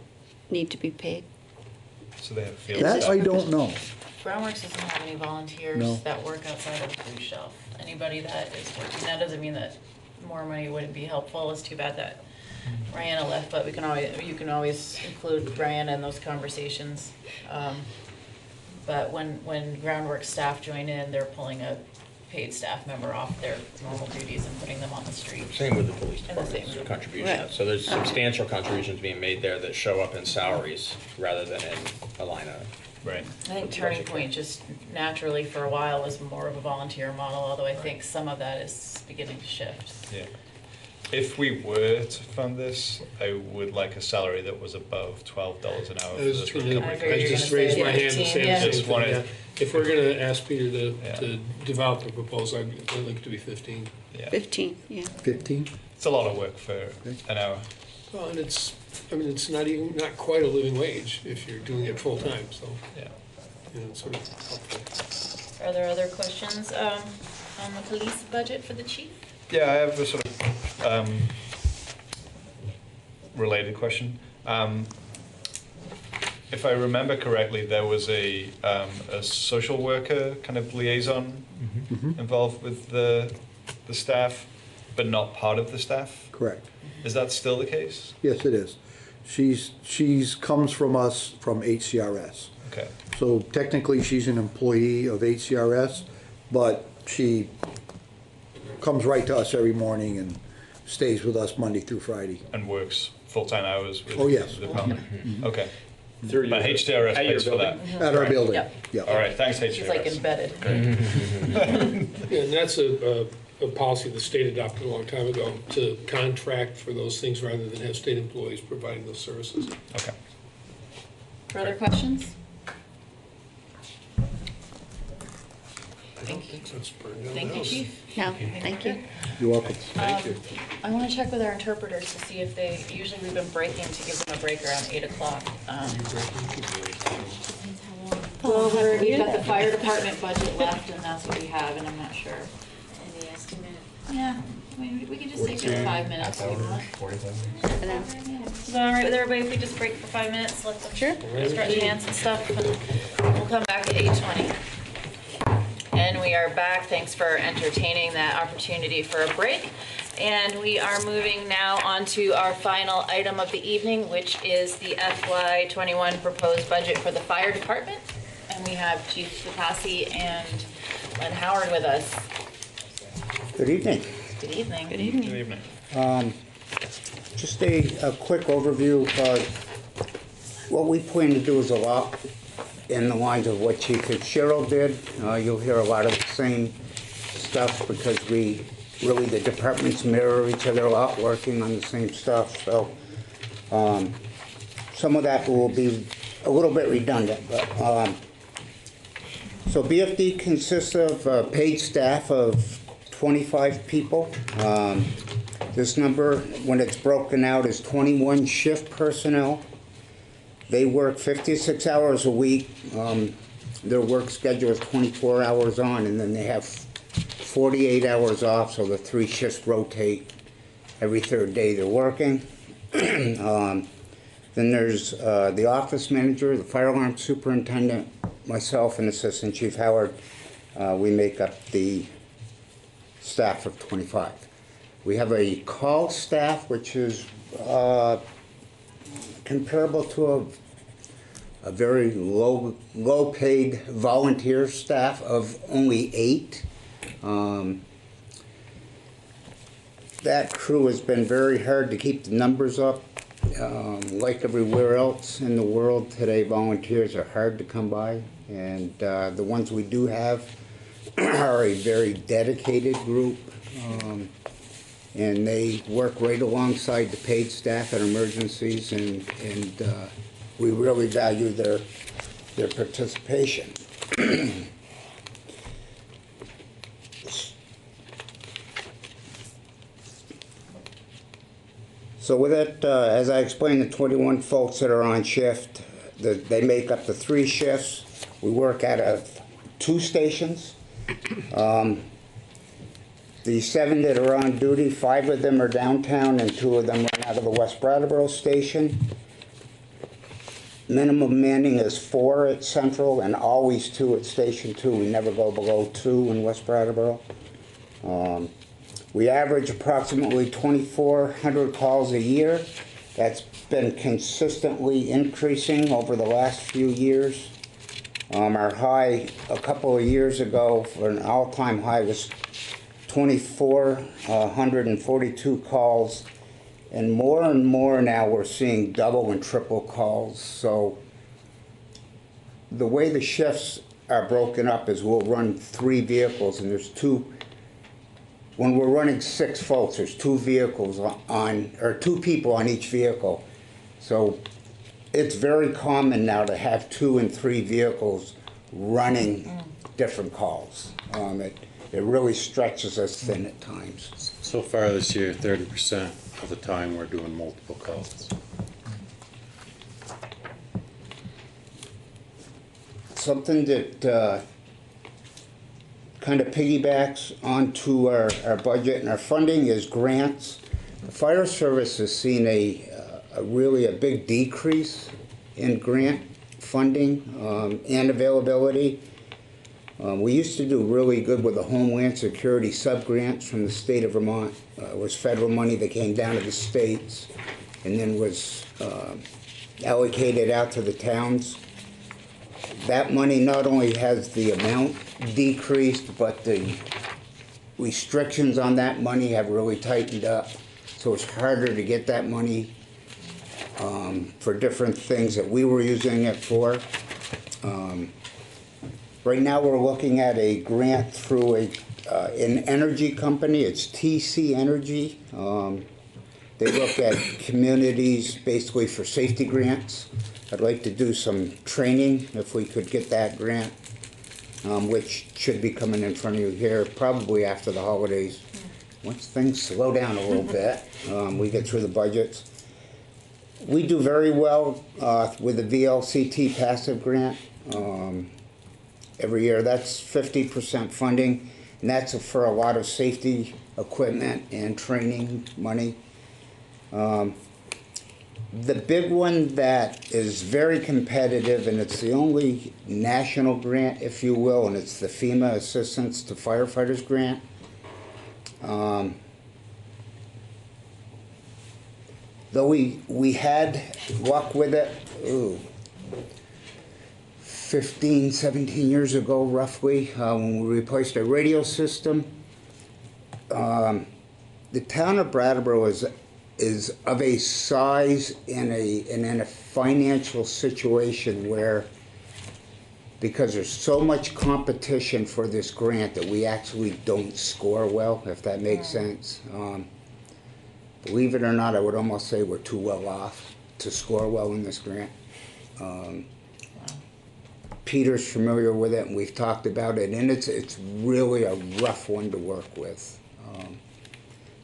need to be paid? So they have field That staff. I don't know. Groundworks doesn't have any volunteers No. that work outside of the food shelf. Anybody that is working, that doesn't mean that more money wouldn't be helpful. It's too bad that Rihanna left, but you can always include Rihanna in those conversations. But when groundwork staff join in, they're pulling a paid staff member off their normal duties and putting them on the street. Same with the police And the department, same. contribution. Right. So there's substantial contributions being made there that show up in salaries rather than in a line item. Right. I think Turning Point just naturally for a while was more of a volunteer model, although I think some of that is beginning to shift. Yeah. If we were to fund this, I would like a salary that was above $12 an hour for this recovery I coach. just raised my hand and said Yeah. the same Just thing, wanted- yeah. If we're gonna ask Peter Yeah. to develop the proposal, I'd like it to be 15. Yeah. 15, yeah. 15? It's a lot of work for an hour. Well, and it's not quite a living wage if you're doing it full time, so, Yeah. it's sort of helpful. Are there other questions on the police budget for the chief? Yeah, I have a sort of related question. If I remember correctly, there was a social worker kind of liaison involved with the staff, but not part of the staff. Correct. Is that still the case? Yes, it is. She's comes from us from HCRS. Okay. So technically, she's an employee of HCRS, but she comes right to us every morning and stays with us Monday through Friday. And works full-time hours with Oh, yes. the department? Okay. Through But your- HDRS at your pays for that? At our building, Yep. yeah. All right, thanks HDRS. She's like embedded. Yeah, and that's a policy the state adopted a long time ago, to contract for those things rather than have state employees providing those services. Okay. Further questions? I don't think that's burned down the Thank you, house. chief. No, thank you. You're welcome. I want to check with our interpreters to see if usually we've been breaking to give them a break around 8 o'clock. Go over, we've got the fire department budget left, and that's what we have, and I'm not sure. Any estimate? Yeah, I mean, we can just take it 5 minutes. if you want. 45 minutes. Is that all right with everybody if we just break for 5 minutes, let them stretch hands and stuff, and we'll come back at 8:20. And we are back. Thanks for entertaining that opportunity for a break. And we are moving now on to our final item of the evening, which is the FY21 proposed budget for the fire department. And we have Chief Lukasy and Len Howard with us. Good evening. Good evening. Good evening. Good evening. Just a quick overview. What we plan to do is a lot in the lines of what Chief Fitzgerald did. You'll hear a lot of the same stuff because the departments mirror each other a lot, working on the same stuff. So some of that will be a little bit redundant. But so BFD consists of paid staff of 25 people. This number, when it's broken out, is 21 shift personnel. They work 56 hours a week. Their work schedule is 24 hours on, and then they have 48 hours off, so the 3 shifts rotate every third day they're working. Then there's the office manager, the fire alarm superintendent, myself, and Assistant Chief Howard. We make up the staff of 25. We have a call staff, which is comparable to a very low-paid volunteer staff of only 8. That crew has been very hard to keep the numbers up. Like everywhere else in the world today, volunteers are hard to come by, and the ones we do have are a very dedicated group, and they work right alongside the paid staff at emergencies, and we really value their participation. So with it, as I explained, the 21 folks that are on shift, they make up the 3 shifts. We work out of 2 stations. The 7 that are on duty, 5 of them are downtown and 2 of them run out of the West Brattleboro station. Minimum manning is 4 at Central and always 2 at Station 2. We never go below 2 in West Brattleboro. We average approximately 2,400 calls a year. That's been consistently increasing over the last few years. Our high a couple of years ago, for an all-time high, was 2,442 calls. And more now we're seeing double and triple calls. So the way the shifts are broken up is we'll run 3 vehicles, and there's 2. When we're running 6 folks, there's 2 vehicles on, or 2 people on each vehicle. So it's very common now to have 2 and 3 vehicles running different calls. It really stretches us thin at times. So far this year, 30% of the time we're doing multiple calls. Something that kind of piggybacks onto our budget and our funding is grants. The fire service has seen a really big decrease in grant funding and availability. We used to do really good with the Homeland Security sub-grants from the state of Vermont. It was federal money that came down to the states and then was allocated out to the towns. That money not only has the amount decreased, but the restrictions on that money have really tightened up. So it's harder to get that money for different things that we were using it for. Right now we're looking at a grant through an energy company. It's TC Energy. They look at communities basically for safety grants. I'd like to do some training if we could get that grant, which should be coming in front of you here probably after the holidays. Once things slow down a little bit, we get through the budgets. We do very well with the VLCT passive grant every year. That's 50% funding, and that's for a lot of safety equipment and training money. The big one that is very competitive, and it's the only national grant, if you will, and it's the FEMA Assistance to Firefighters grant. Though we had luck with it, 15, 17 years ago roughly, when we replaced our radio system. The town of Brattleboro is of a size and in a financial situation where, because there's so much competition for this grant, that we actually don't score well, if that makes sense. Believe it or not, I would almost say we're too well off to score well in this grant. Peter's familiar with it, and we've talked about it, and it's really a rough one to work with.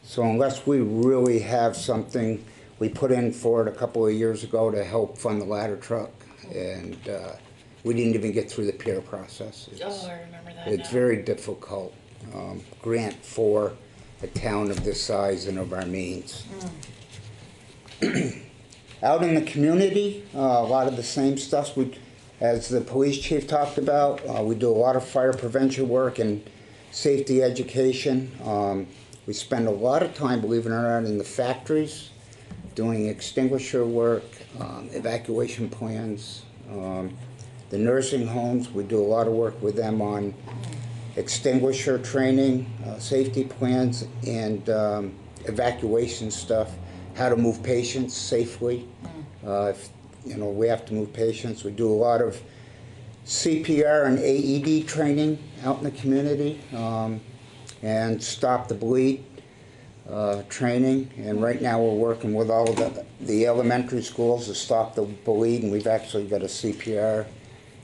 So unless we really have something, we put in for it a couple of years ago to help fund the ladder truck, and we didn't even get through the peer process. I remember that. It's very difficult grant for a town of this size and of our means. Out in the community, a lot of the same stuff. As the police chief talked about, we do a lot of fire prevention work and safety education. We spend a lot of time, believe it or not, in the factories, doing extinguisher work, evacuation plans. The nursing homes, we do a lot of work with them on extinguisher training, safety plans, and evacuation stuff. how to move patients safely. If, you know, we have to move patients. We do a lot of CPR and AED training out in the community, and stop the bleed training. And right now we're working with all of the elementary schools to stop the bleed, and we've actually got a CPR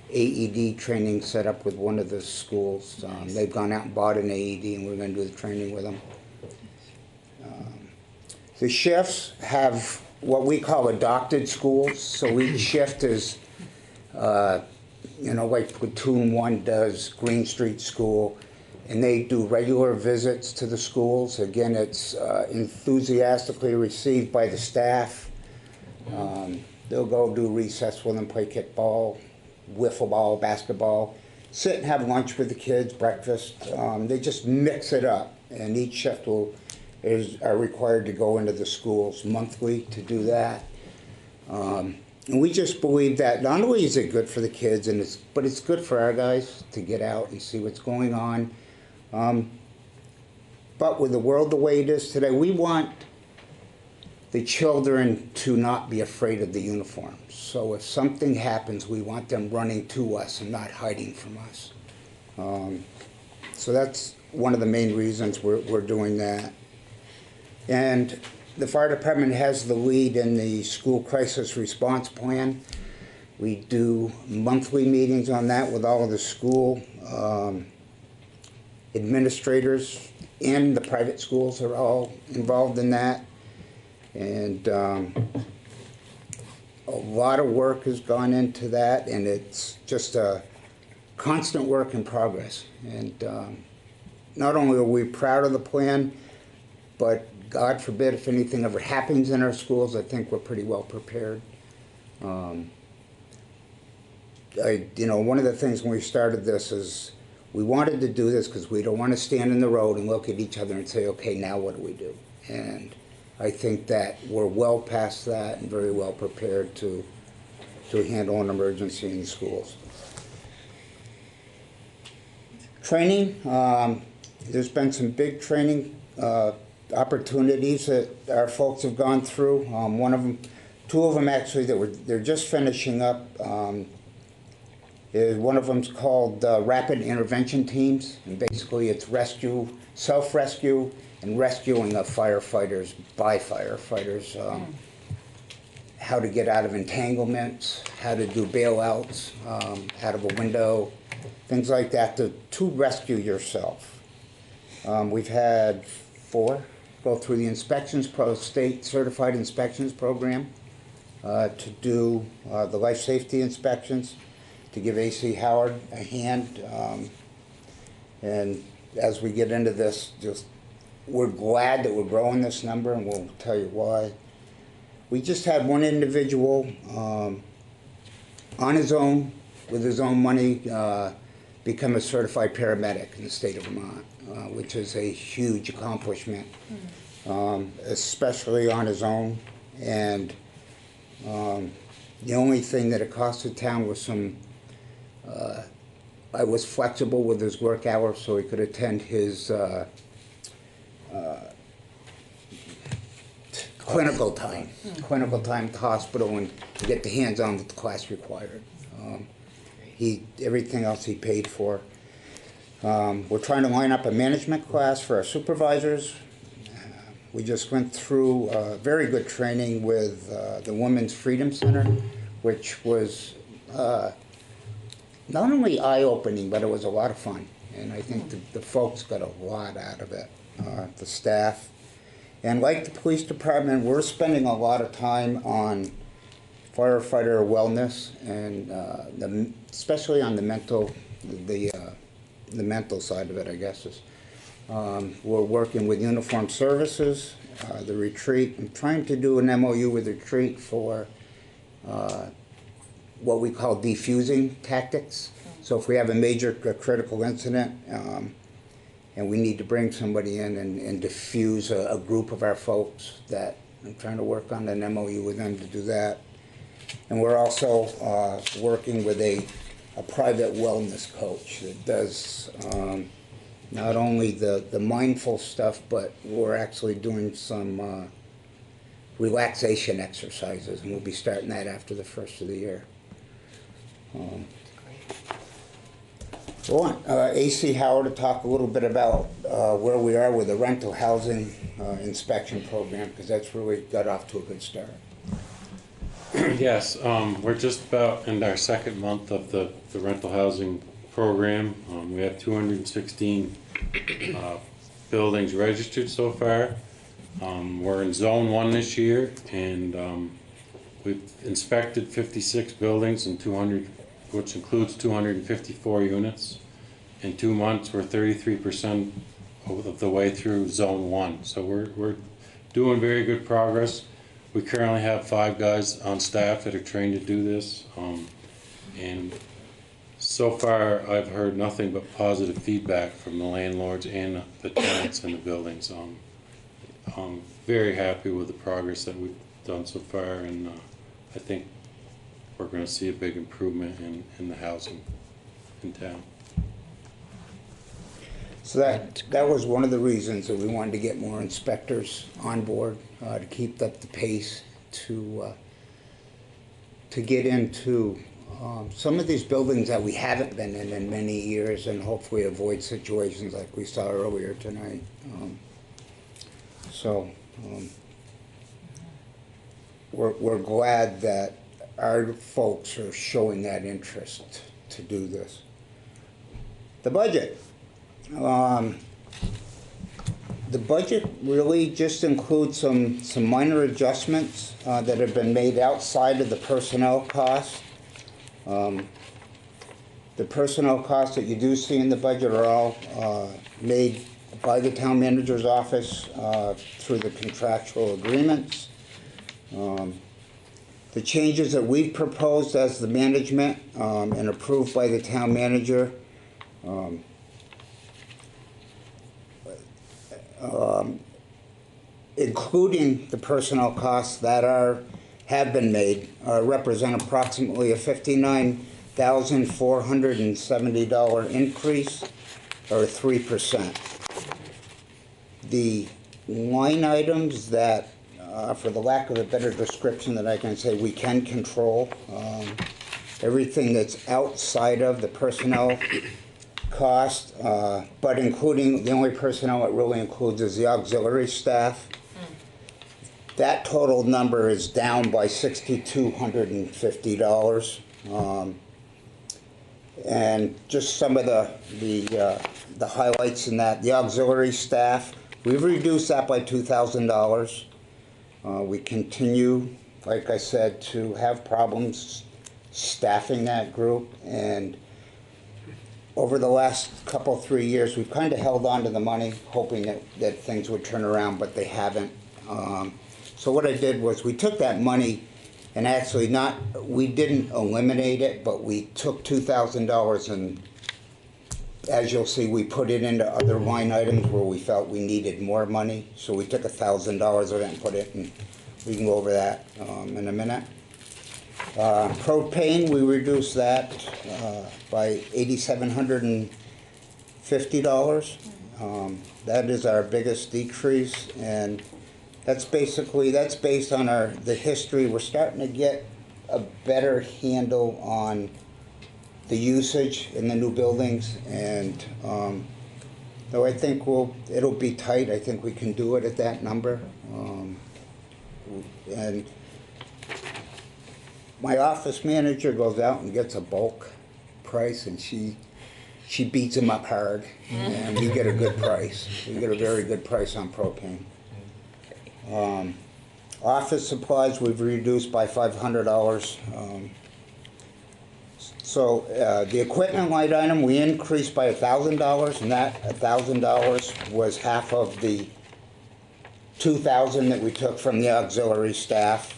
AED training set up with one of the schools. They've gone out and bought an AED, and we're going to do the training with them. The shifts have what we call adopted schools. So each shift is, you know, like Platoon 1 does Green Street School, and they do regular visits to the schools. Again, it's enthusiastically received by the staff. They'll go do recess with them, play kickball, wiffle ball, basketball, sit and have lunch with the kids, breakfast. They just mix it up, and each shift are required to go into the schools monthly to do that. And we just believe that not only is it good for the kids, but it's good for our guys to get out and see what's going on. But with the world the way it is today, we want the children to not be afraid of the uniforms. So if something happens, we want them running to us and not hiding from us. So that's one of the main reasons we're doing that. And the fire department has the lead in the school crisis response plan. We do monthly meetings on that with all of the school administrators, and the private schools are all involved in that. And a lot of work has gone into that, and it's just a constant work in progress. And not only are we proud of the plan, but God forbid if anything ever happens in our schools, I think we're pretty well prepared. You know, one of the things when we started this is we wanted to do this because we don't want to stand in the road and look at each other and say, okay, now what do we do? And I think that we're well past that and very well prepared to handle an emergency in the schools. Training, there's been some big training opportunities that our folks have gone through. Two of them actually they're just finishing up. One of them's called Rapid Intervention Teams, and basically it's rescue, self-rescue, and rescuing of firefighters by firefighters. How to get out of entanglements, how to do bailouts out of a window, things like that to rescue yourself. We've had 4 go through the inspections state certified inspections program to do the life safety inspections, to give AC Howard a hand. And as we get into this, we're glad that we're growing this number, and we'll tell you why. We just had one individual on his own, with his own money, become a certified paramedic in the state of Vermont, which is a huge accomplishment, especially on his own. And the only thing that it cost the town was I was flexible with his work hours so he could attend his clinical time at the hospital and get the hands-on that the class required. Everything else he paid for. We're trying to line up a management class for our supervisors. We just went through very good training with the Women's Freedom Center, which was not only eye-opening, but it was a lot of fun. And I think the folks got a lot out of it, the staff. And like the police department, we're spending a lot of time on firefighter wellness, and especially on the mental side of it, I guess. We're working with Uniformed Services, the retreat. I'm trying to do an MOU with retreat for what we call defusing tactics. So if we have a major critical incident and we need to bring somebody in and defuse a group of our folks, that I'm trying to work on an MOU with them to do that. And we're also working with a private wellness coach that does not only the mindful stuff, but we're actually doing some relaxation exercises, and we'll be starting that after the first of the year. I want AC Howard to talk a little bit about where we are with the rental housing inspection program, because that's really got off to a good start. Yes, we're just about in our second month of the rental housing program. We have 216 buildings registered so far. We're in Zone 1 this year, and we've inspected 56 buildings and 200, which includes 254 units. In 2 months, we're 33% of the way through Zone 1. So we're doing very good progress. We currently have 5 guys on staff that are trained to do this. And so far, I've heard nothing but positive feedback from the landlords and the tenants in the buildings. I'm very happy with the progress that we've done so far, and I think we're going to see a big improvement in the housing in town. So that was one of the reasons that we wanted to get more inspectors on board, to keep up the pace, to get into some of these buildings that we haven't been in many years, and hopefully avoid situations like we saw earlier tonight. We're glad that our folks are showing that interest to do this. The budget. The budget really just includes some minor adjustments that have been made outside of the personnel costs. The personnel costs that you do see in the budget are all made by the town manager's office through the contractual agreements. The changes that we've proposed as the management and approved by the town manager including the personnel costs that have been made, represent approximately a $59,470 increase, or 3%. The line items that, for the lack of a better description that I can say, we can control, everything that's outside of the personnel cost, but including, the only personnel it really includes is the auxiliary staff. That total number is down by $6,250. And just some of the highlights in that, the auxiliary staff, we've reduced that by $2,000. We continue, like I said, to have problems staffing that group, and over the last couple, 3 years, we've kind of held on to the money, hoping that things would turn around, but they haven't. So what I did was we took that money and actually we didn't eliminate it, but we took $2,000 and, as you'll see, we put it into other line items where we felt we needed more money. So we took $1,000 of it and put it in. We can go over that in a minute. Propane, we reduced that by $8,750. That is our biggest decrease, and that's based on the history. We're starting to get a better handle on the usage in the new buildings, and though I think it'll be tight, I think we can do it at that number. And my office manager goes out and gets a bulk price, and she beats him up hard, and we get a good price. We get a very good price on propane. Office supplies we've reduced by $500. So the equipment line item we increased by $1,000, and that $1,000 was half of the $2,000 that we took from the auxiliary staff.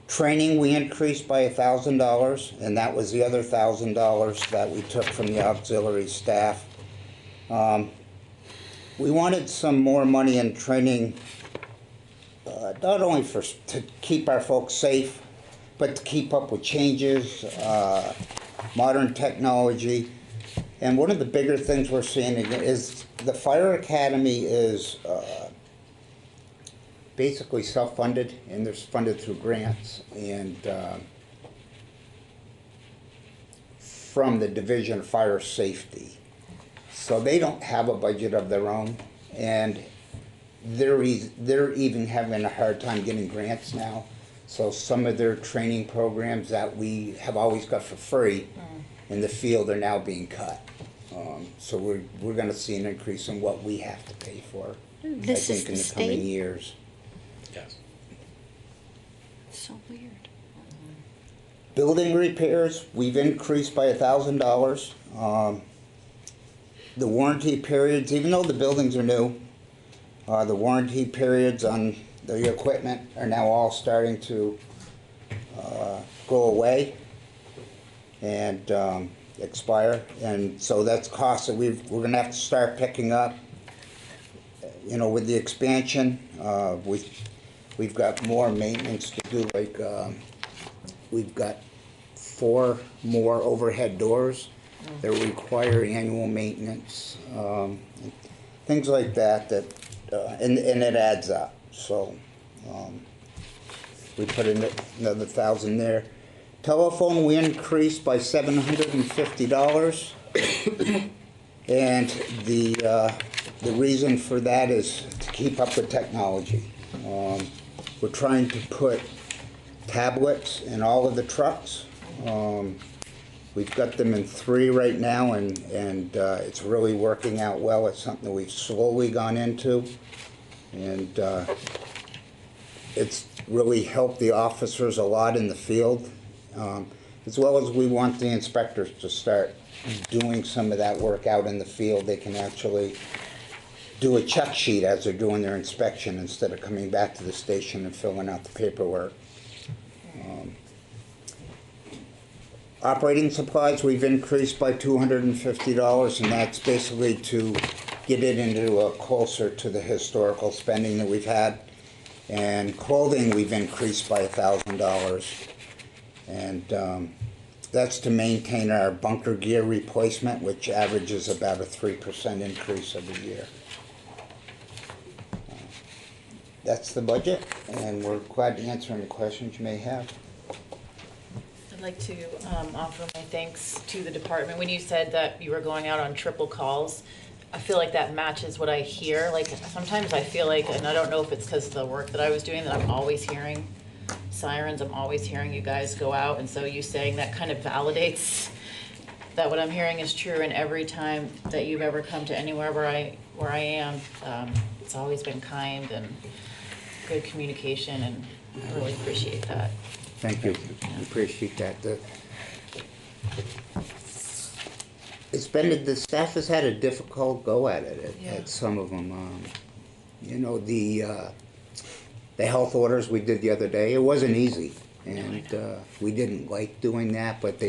Training we increased by $1,000, and that was the other $1,000 that we took from the auxiliary staff. We wanted some more money in training, not only to keep our folks safe, but to keep up with changes, modern technology. And one of the bigger things we're seeing is the fire academy is basically self-funded, and they're funded through grants, and from the Division of Fire Safety. So they don't have a budget of their own, and they're even having a hard time getting grants now. So some of their training programs that we have always got for free in the field are now being cut. So we're going to see an increase in what we have to pay for, This I is think, in the the coming state? years. Yes. So weird. Building repairs, we've increased by $1,000. The warranty periods, even though the buildings are new, the warranty periods on the equipment are now all starting to go away and expire, and so that's costs that we're going to have to start picking up. You know, with the expansion, we've got more maintenance to do. Like we've got 4 more overhead doors that require annual maintenance, things like that. And it adds up. So we put in another $1,000 there. Telephone, we increased by $750, and the reason for that is to keep up with technology. We're trying to put tablets in all of the trucks. We've got them in 3 right now, and it's really working out well. It's something that we've slowly gone into, and it's really helped the officers a lot in the field, as well as we want the inspectors to start doing some of that work out in the field. They can actually do a check sheet as they're doing their inspection instead of coming back to the station and filling out the paperwork. Operating supplies, we've increased by $250, and that's basically to get it into closer to the historical spending that we've had. And clothing, we've increased by $1,000, and that's to maintain our bunker gear replacement, which averages about a 3% increase every year. That's the budget, and we're glad to answer any questions you may have. I'd like to offer my thanks to the department. When you said that you were going out on triple calls, I feel like that matches what I hear. Like sometimes I feel like, and I don't know if it's because of the work that I was doing, that I'm always hearing sirens. I'm always hearing you guys go out, and so you saying that kind of validates that what I'm hearing is true. And every time that you've ever come to anywhere where I am, it's always been kind and good communication, and I really appreciate that. Thank you. I appreciate that. The staff has had a difficult go at it at some of them. You know, the health orders we did the other day, it wasn't easy, and we didn't like doing that, but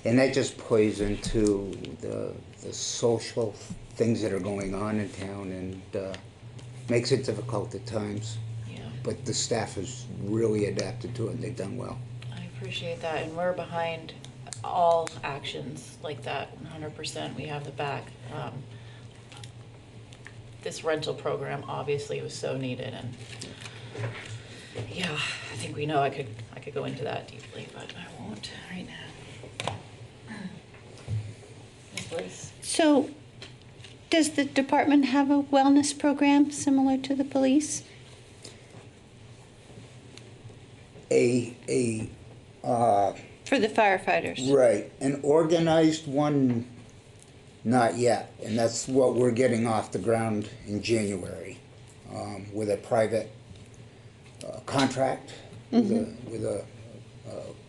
and that just plays into the social things that are going on in town, and makes it difficult at times. But the staff has really adapted to it, and they've done well. I appreciate that, and we're behind all actions like that, 100%. We have the back. This rental program obviously was so needed, and yeah, I think we know I could go into that deeply, but I won't right now. Ms. Liz? So, does the department have a wellness program similar to the police? For the firefighters? Right. An organized one, not yet. And that's what we're getting off the ground in January, with a private contract with a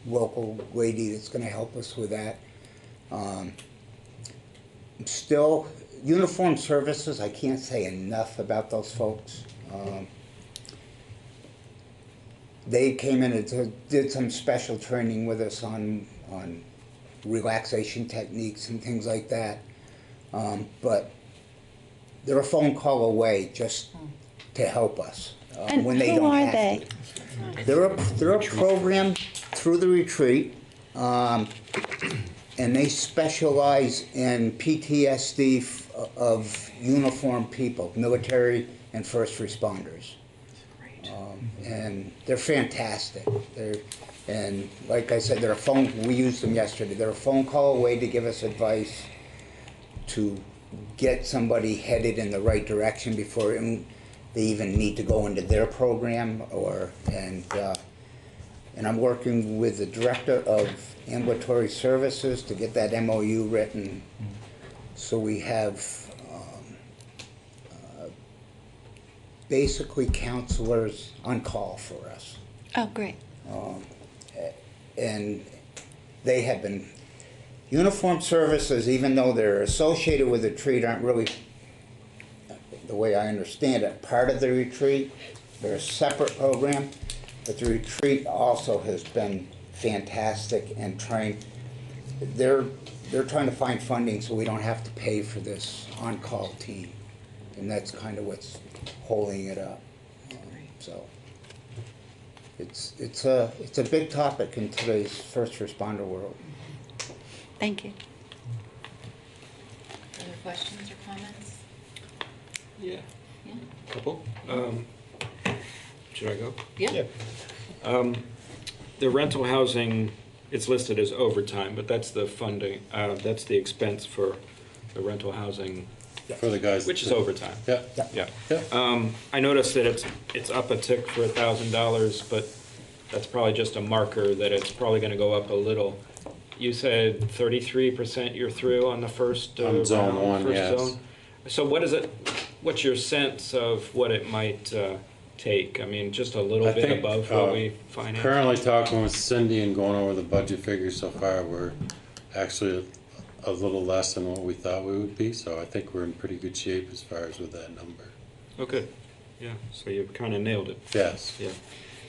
local lady that's going to help us with that. Still, uniform services, I can't say enough about those folks. They came in and did some special training with us on relaxation techniques and things like that. But they're a phone call away just to help us when they don't have to. They're a program through the retreat, and they specialize in PTSD of uniformed people, military and first responders. And they're fantastic. And like I said, we used them yesterday. They're a phone call away to give us advice to get somebody headed in the right direction before they even need to go into their program. And I'm working with the director of ambulatory services to get that MOU written, so we have basically counselors on call for us. Oh, great. And they have been, uniformed services, even though they're associated with the retreat, aren't really, the way I understand it, part of the retreat. They're a separate program, but the retreat also has been fantastic and they're trying to find funding so we don't have to pay for this on-call team. And that's kind of what's holding it up. So it's a big topic in today's first responder world. Thank you. Other questions or comments? Yeah. Yeah. Couple. Should I go? Yeah. The rental housing, it's listed as overtime, but that's the funding, that's the expense for the rental housing. For the guys. Which is overtime. Yeah. Yeah. I noticed that it's up a tick for $1,000, but that's probably just a marker that it's probably gonna go up a little. You said 33% you're through on the first On zone round, one, first yes. zone. So what's your sense of what it might take? I mean, just a little I bit think, above what we financed? Currently talking with Cindy and going over the budget figures so far, we're actually a little less than what we thought we would be, so I think we're in pretty good shape as far as with that number. Okay, yeah, so you kind of nailed it. Yes. Yeah.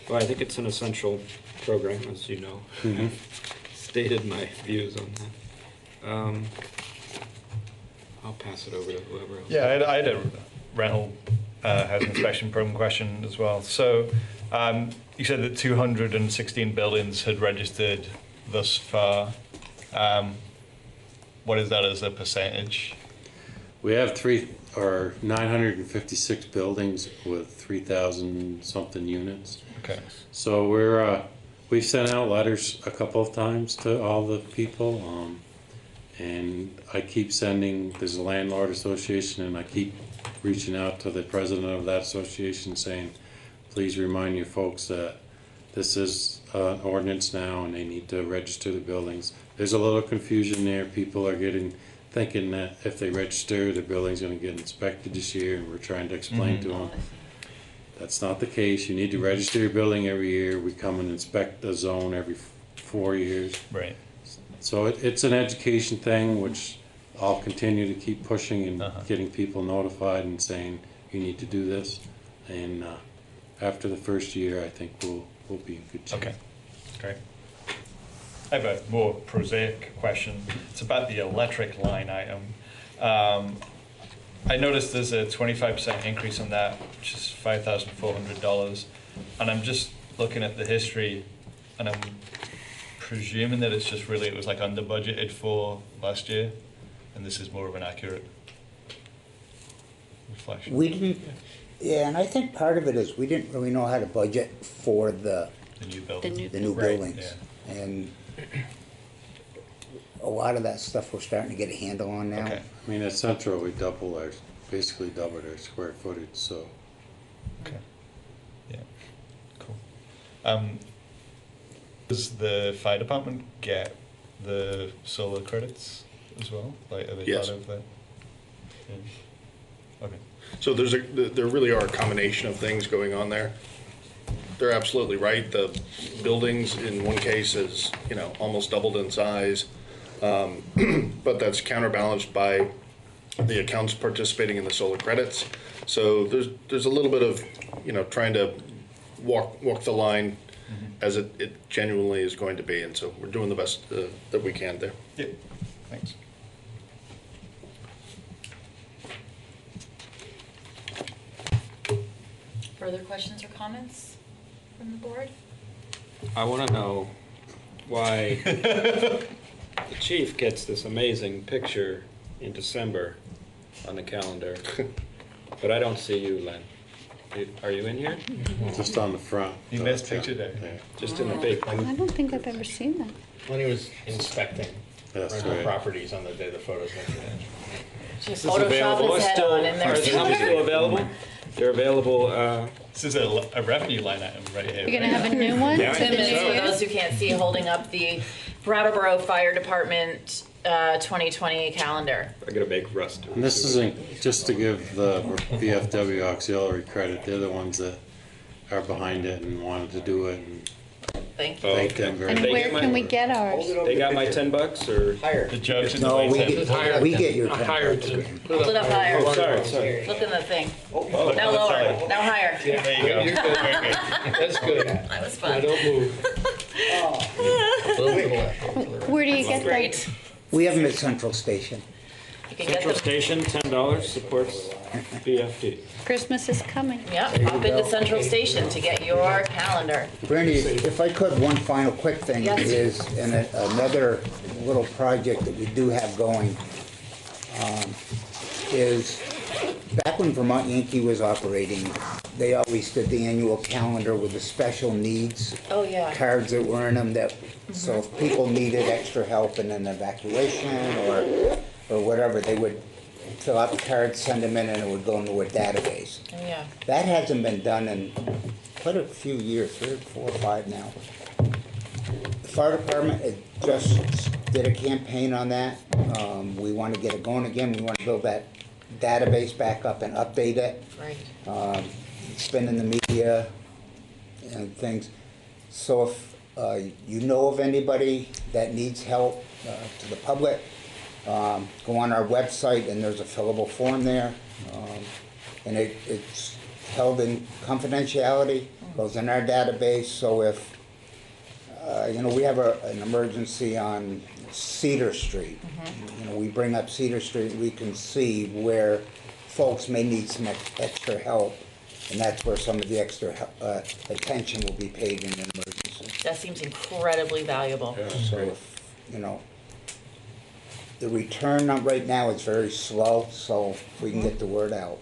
Well, I think it's an essential program, as you know. Mhm. Stated my views on that. I'll pass it over to whoever else. Yeah, I had a rental housing inspection program question as well. So you said that 216 buildings had registered thus far. What is that as a percentage? We have 956 buildings with 3,000 something units. Okay. So we've sent out letters a couple of times to all the people, and I keep sending. There's a landlord association, and I keep reaching out to the president of that association saying, please remind your folks that this is an ordinance now, and they need to register the buildings. There's a little confusion there. People are thinking that if they register, their building's going to get inspected this year, and we're trying to explain to them that's not the case. You need to register your building every year. We come and inspect the zone every 4 years. Right. So it's an education thing, which I'll continue to keep pushing and getting people notified and saying you need to do this. And after the first year, I think we'll be in good shape. Okay, great. I have a more prosaic question. It's about the electric line item. I noticed there's a 25% increase on that, which is $5,400. And I'm just looking at the history, and I'm presuming that it's just really, it was like under budgeted for last year, and this is more of an accurate reflection. We didn't, yeah, and I think part of it is we didn't really know how to budget for the new buildings. The new Right, buildings. And a lot of that stuff we're starting to get a handle on now. Okay. I mean, at Central, we basically doubled our square footage, so. Okay. Yeah. Cool. Does the fire department get the solar credits as well? Like, are they Yes. part of that? Yeah. Okay. So there really are a combination of things going on there. They're absolutely right. The buildings in one case is, almost doubled in size. But that's counterbalanced by the accounts participating in the solar credits. So there's a little bit of, trying to walk the line as it genuinely is going to be. And so we're doing the best that we can there. Yeah, thanks. Further questions or comments from the board? I want to know why the chief gets this amazing picture in December on the calendar, but I don't see you, Len. Are you in here? Just on the front. You missed picture day. Yeah. Just in the big. I don't think I've ever seen that. When he was inspecting That's rental right. properties on the day the photos went in. Just Is this available? Photoshop his head on in there. Are these still available? They're available, This is a revenue line item right here. You're gonna have a new one? Yeah, I Tim think is, so. for those who can't see, holding up the Brattleboro Fire Department 2020 calendar. I gotta make Russ do it. And this isn't, just to give the VFW auxiliary credit, they're the ones that are behind it and wanted to do it. And Thank you. thank them very And much. where can we get ours? They got my $10 or? The judge and the No, white we tip. get, we get your Hired 10 to. Hold it up higher. Oh, sorry. Look in the thing. Oh, Now lower, now higher. There you go. You're good. Very good. That's good. That was Now fun. don't move. Where do you get them? Great. We have them at Central Station. You can get Central them. Station, $10 supports BFD. Christmas is coming. Yep, pop into Central Station to get your calendar. Brandy, if I could, one final quick thing Yes. is, and another little project that we do have going, is back when Vermont Yankee was operating, they always did the annual calendar with the special needs Oh, yeah. cards that were in them that, so if people needed extra help in an evacuation or whatever, they would fill out the cards, send them in, and it would go into a database. Oh, yeah. That hasn't been done in quite a few years, 3 or 4 or 5 now. The fire department just did a campaign on that. We want to get it going again. We want to build that database back up and update it. Right. It's been in the media and things. So if you know of anybody that needs help to the public, go on our website and there's a fillable form there. And it's held in confidentiality, goes in our database. So if, we have an emergency on Cedar Street. We bring up Cedar Street, we can see where folks may need some extra help. And that's where some of the extra attention will be paid in an emergency. That seems incredibly valuable. So, the return right now is very slow, so if we can get the word out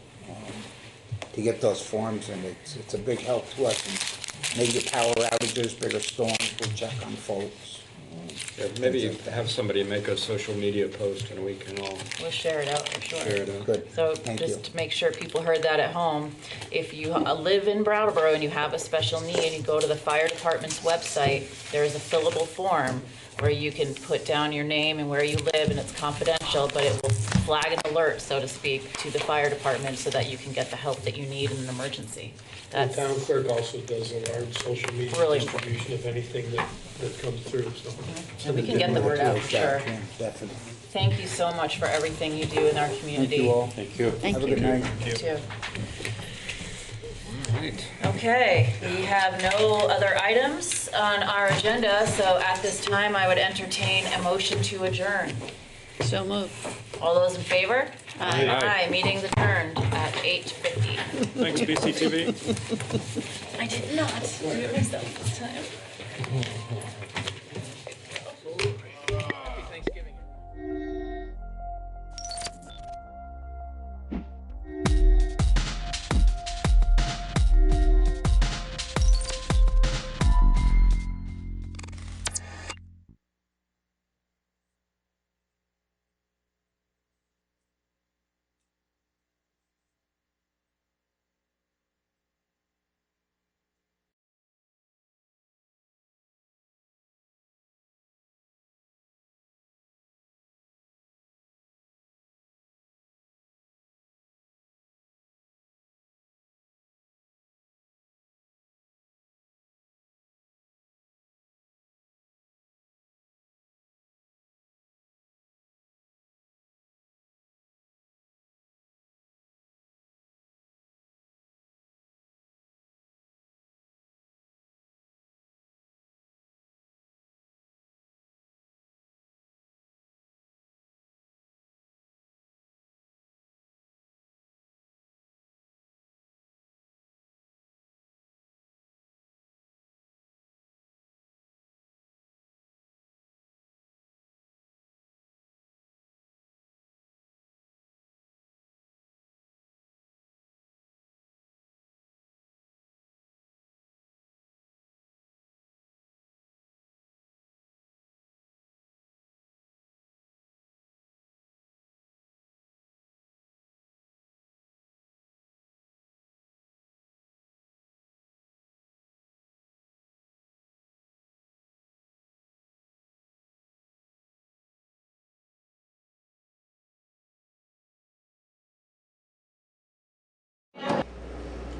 to get those forms, and it's a big help to us. And major power outages, bigger storms, we'll check on folks. Yeah, maybe have somebody make a social media post and we can all We'll share it out for sure. share it out. Good. So Thank just you. to make sure people heard that at home, if you live in Brattleboro and you have a special need, you go to the fire department's website, there is a fillable form where you can put down your name and where you live, and it's confidential, but it will flag an alert, so to speak, to the fire department so that you can get the help that you need in an emergency. The That's town clerk also does a large social media Really distribution of anything that comes through, so. And we can get the word out for sure. Yeah, definitely. Thank you so much for everything you do in our community. Thank you all. Thank you. Have a good night. You too. All right. Okay, we have no other items on our agenda, so at this time, I would entertain a motion to adjourn. So moved. All those in favor? Aye. Aye, meeting's adjourned at 8:50. Thanks, BCTV. I did not do it myself this time.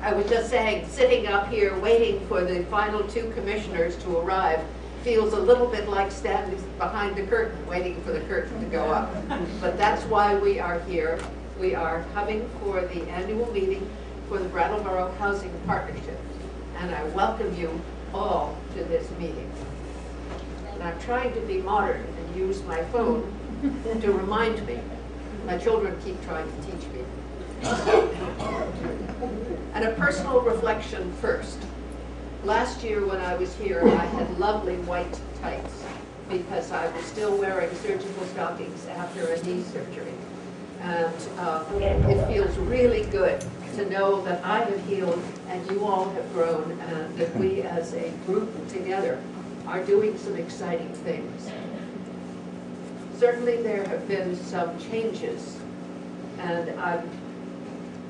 I was just saying, sitting up here waiting for the final 2 commissioners to arrive feels a little bit like standing behind the curtain, waiting for the curtain to go up. But that's why we are here. We are coming for the annual meeting for the Brattleboro Housing Partnership. And I welcome you all to this meeting. And I'm trying to be modern and use my phone to remind me. My children keep trying to teach me. And a personal reflection first. Last year when I was here, I had lovely white tights because I was still wearing surgical stockings after a knee surgery. And it feels really good to know that I have healed and you all have grown, and that we as a group together are doing some exciting things. Certainly there have been some changes, and I'm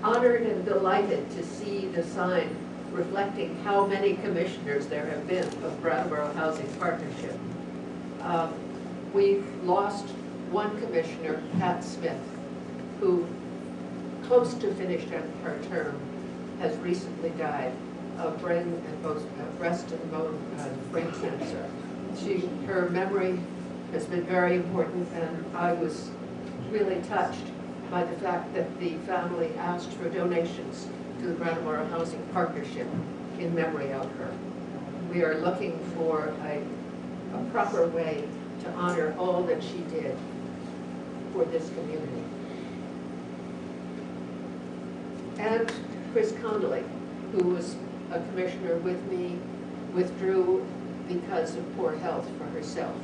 honored and delighted to see the sign reflecting how many commissioners there have been of Brattleboro Housing Partnership. We've lost one commissioner, Pat Smith, who, close to finished her term, has recently died of breast and bone brain cancer. Her memory has been very important, and I was really touched by the fact that the family asked for donations to the Brattleboro Housing Partnership in memory of her. We are looking for a proper way to honor all that she did for this community. And Chris Connolly, who was a commissioner with me, withdrew because of poor health for herself.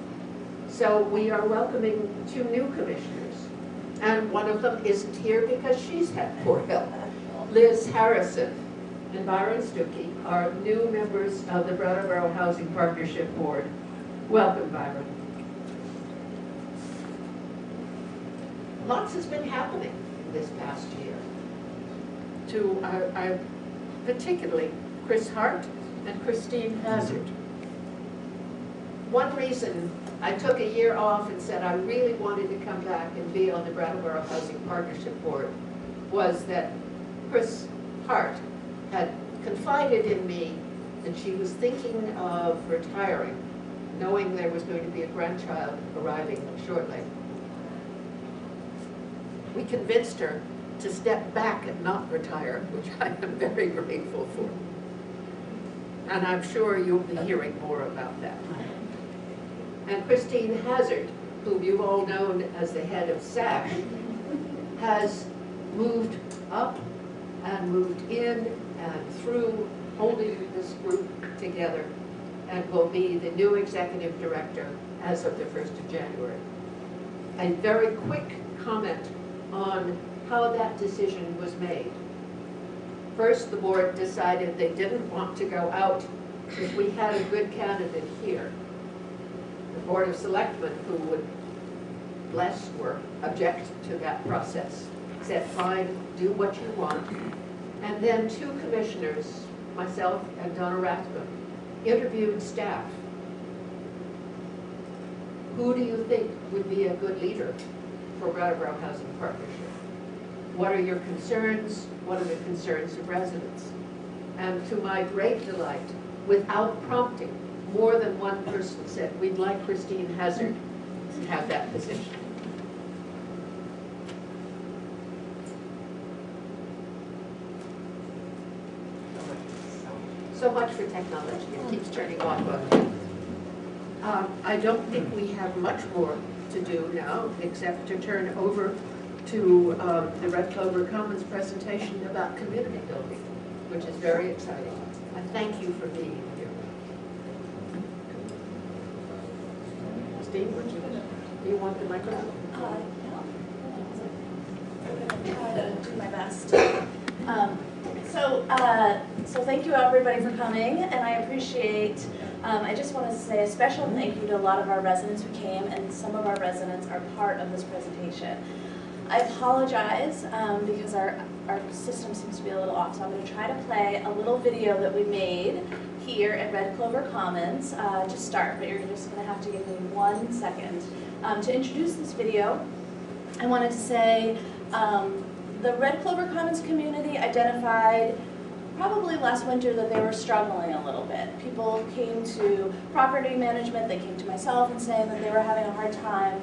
So we are welcoming 2 new commissioners, and one of them isn't here because she's had poor health. Liz Harrison and Byron Stuckey are new members of the Brattleboro Housing Partnership Board. Welcome, Byron. Lots has been happening this past year. To particularly Chris Hart and Christine Hazard. One reason I took a year off and said I really wanted to come back and be on the Brattleboro Housing Partnership Board was that Chris Hart had confided in me that she was thinking of retiring, knowing there was going to be a grandchild arriving shortly. We convinced her to step back and not retire, which I am very grateful for. And I'm sure you'll be hearing more about that. And Christine Hazard, whom you've all known as the head of SAC, has moved up and moved in and through, holding this group together, and will be the new executive director as of the 1st of January. A very quick comment on how that decision was made. First, the board decided they didn't want to go out if we had a good candidate here. The Board of Selectmen, who would bless or object to that process, said, fine, do what you want. And then 2 commissioners, myself and Donna Rathbun, interviewed staff. Who do you think would be a good leader for Brattleboro Housing Partnership? What are your concerns? What are the concerns of residents? And to my great delight, without prompting, more than one person said, we'd like Christine Hazard to have that position. So much for technology. It keeps turning off on me. I don't think we have much more to do now, except to turn over to the Red Clover Commons presentation about community building, which is very exciting. And thank you for being here. Steve, do you want the microphone? No. I'm going to try to do my best. So thank you everybody for coming, and I appreciate, I just want to say a special thank you to a lot of our residents who came, and some of our residents are part of this presentation. I apologize because our system seems to be a little off, so I'm going to try to play a little video that we made here at Red Clover Commons to start, but you're just going to have to give me 1 second. To introduce this video, I wanted to say the Red Clover Commons community identified probably last winter that they were struggling a little bit. People came to property management, they came to myself and saying that they were having a hard time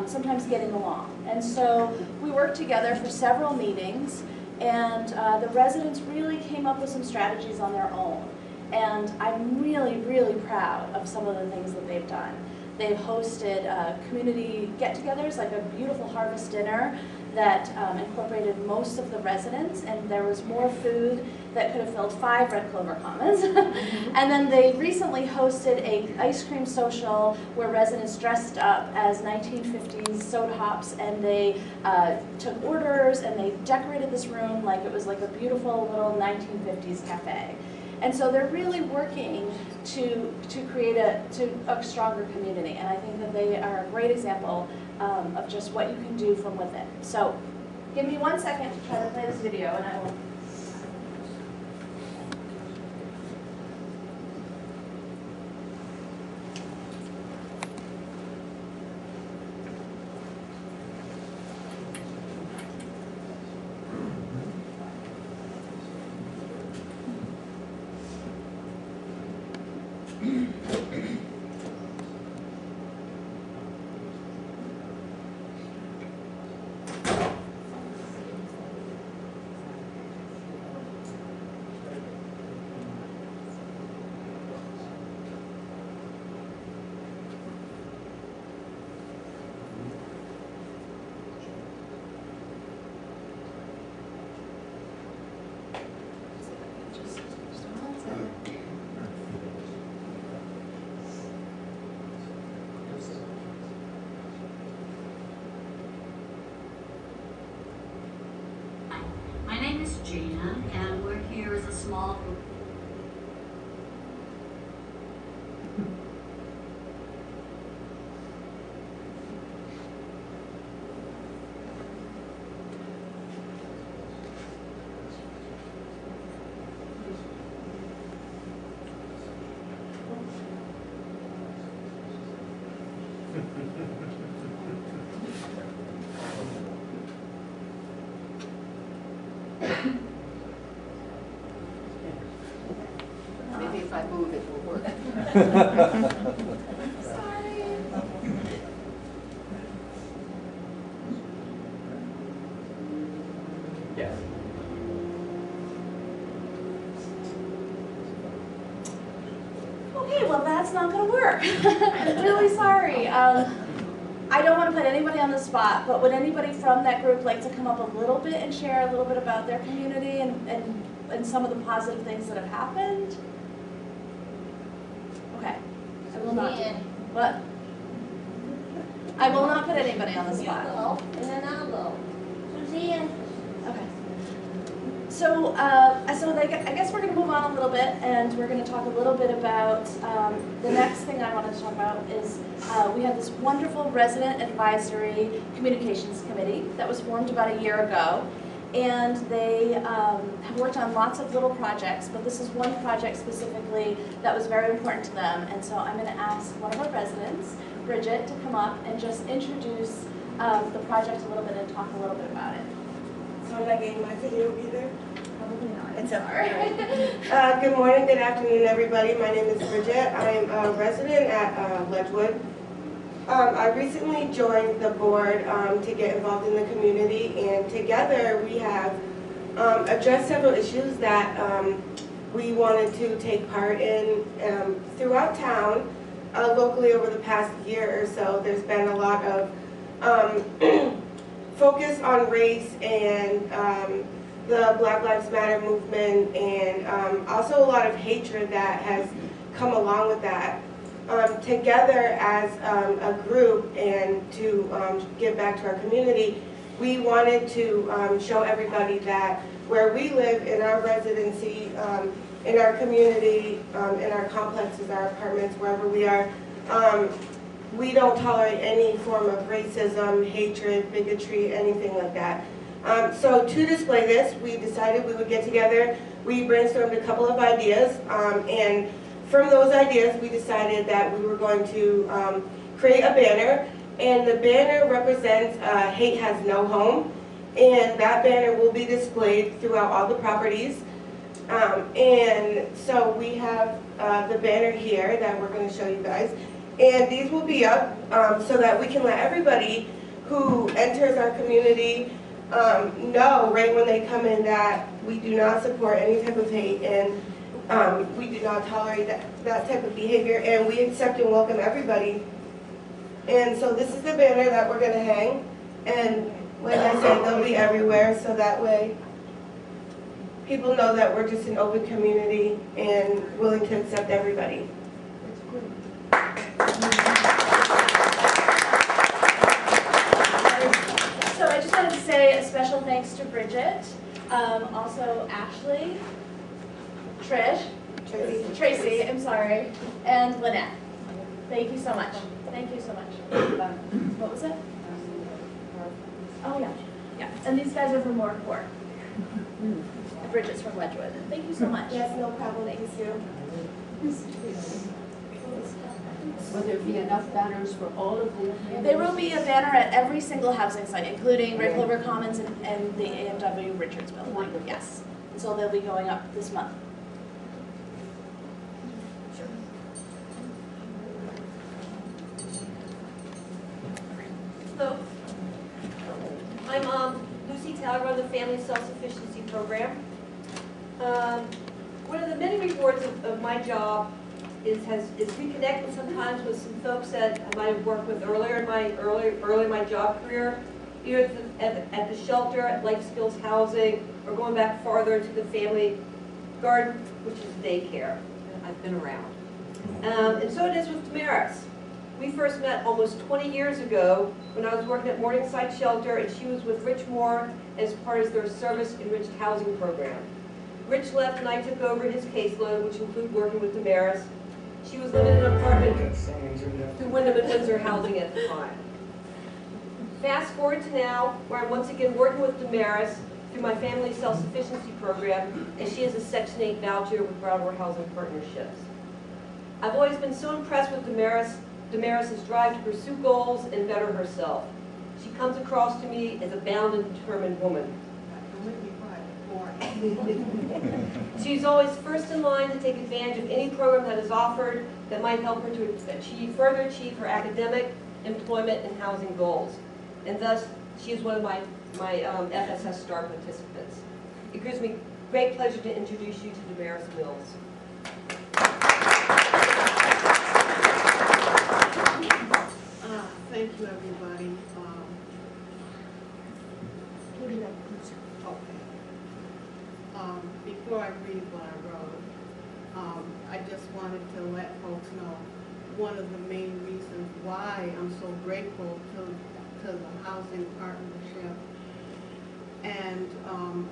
sometimes getting along. And so we worked together for several meetings, and the residents really came up with some strategies on their own. And I'm really, really proud of some of the things that they've done. They've hosted community get-togethers, like a beautiful harvest dinner that incorporated most of the residents, and there was more food that could have filled 5 Red Clover Commons. And then they recently hosted a ice cream social where residents dressed up as 1950s soda hops, and they took orders and they decorated this room like it was like a beautiful little 1950s cafe. And so they're really working to create a stronger community, and I think that they are a great example of just what you can do from within. So give me 1 second to try to play this video, and I will. My name is Gina, and we're here as a small group. Maybe if I move, it will work. Sorry. Yes. Okay, well that's not going to work. I'm really sorry. I don't want to put anybody on the spot, but would anybody from that group like to come up a little bit and share a little bit about their community and some of the positive things that have happened? Okay, I will not. What? I will not put anybody on the spot. And then I'll go. Suzanne. Okay. So, I guess we're going to move on a little bit, and we're going to talk a little bit about the next thing I wanted to talk about is we have this wonderful resident advisory communications committee that was formed about a year ago, and they have worked on lots of little projects, but this is one project specifically that was very important to them, and so I'm going to ask one of our residents, Bridget, to come up and just introduce the project a little bit and talk a little bit about it. So would I get my video either? Probably not. It's alright. Good morning, good afternoon, everybody. My name is Bridget. I'm a resident at Ledgewood. I recently joined the board to get involved in the community, and together we have addressed several issues that we wanted to take part in throughout town. Locally over the past year or so, there's been a lot of focus on race and the Black Lives Matter movement, and also a lot of hatred that has come along with that. Together as a group and to give back to our community, we wanted to show everybody that where we live in our residency, in our community, in our complexes, our apartments, wherever we are, we don't tolerate any form of racism, hatred, bigotry, anything like that. So to display this, we decided we would get together. We brainstormed a couple of ideas, and from those ideas, we decided that we were going to create a banner, and the banner represents Hate Has No Home, and that banner will be displayed throughout all the properties. And so we have the banner here that we're going to show you guys. And these will be up so that we can let everybody who enters our community know right when they come in that we do not support any type of hate, and we do not tolerate that type of behavior, and we accept and welcome everybody. And so this is the banner that we're going to hang, and like I said, they'll be everywhere, so that way people know that we're just an open community and willing to accept everybody. So I just wanted to say a special thanks to Bridget, also Ashley, Tracy, I'm sorry, and Lynette. Thank you so much. Thank you so much. What was it? Oh yeah, yeah. And these guys are from Morport. Bridget's from Wedgwood. Thank you so much. Yes, no problem. Thank you. Will there be enough banners for all of them? There will be a banner at every single housing site, including Red Clover Commons and the AMW Richards building. Wonderful. Yes. So they'll be going up this month. Hello. I'm Lucy Taylor on the Family Self-Sufficiency Program. One of the many rewards of my job is reconnecting sometimes with some folks that I might have worked with earlier in my job career, either at the shelter, at Life Skills Housing, or going back farther to the family garden, which is daycare. I've been around. And so it is with Damaris. We first met almost 20 years ago when I was working at Morningside Shelter, and she was with Rich Moore as part of their service-enriched housing program. Rich left and I took over his caseload, which included working with Damaris. She was living in an apartment through Wyndham and Windsor Housing at the time. Fast forward to now, where I'm once again working with Damaris through my Family Self-Sufficiency Program, and she has a Section 8 voucher with Broadmoor Housing Partnerships. I've always been so impressed with Damaris's drive to pursue goals and better herself. She comes across to me as a bound and determined woman. She's always first in line to take advantage of any program that is offered that might help her to further achieve her academic, employment, and housing goals. And thus, she is one of my FSS STAR participants. It gives me great pleasure to introduce you to Damaris Mills. Thank you, everybody. Before I read what I wrote, I just wanted to let folks know one of the main reasons why I'm so grateful to the Housing Partnership and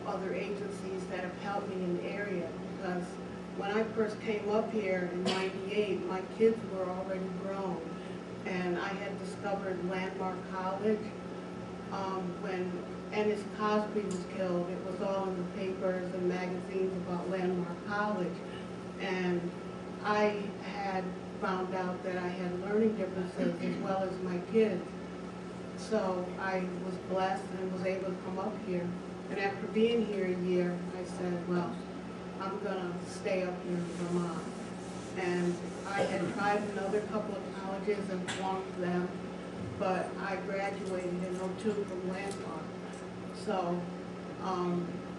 other agencies that have helped me in the area, because when I first came up here in '98, my kids were already grown. And I had discovered Landmark College when Ennis Cosby was killed. It was all in the papers and magazines about Landmark College. And I had found out that I had learning differences as well as my kids. So I was blessed and was able to come up here. And after being here a year, I said, well, I'm gonna stay up here in Vermont. And I had tried another couple of colleges and flunked them, but I graduated in '02 from Landmark. So,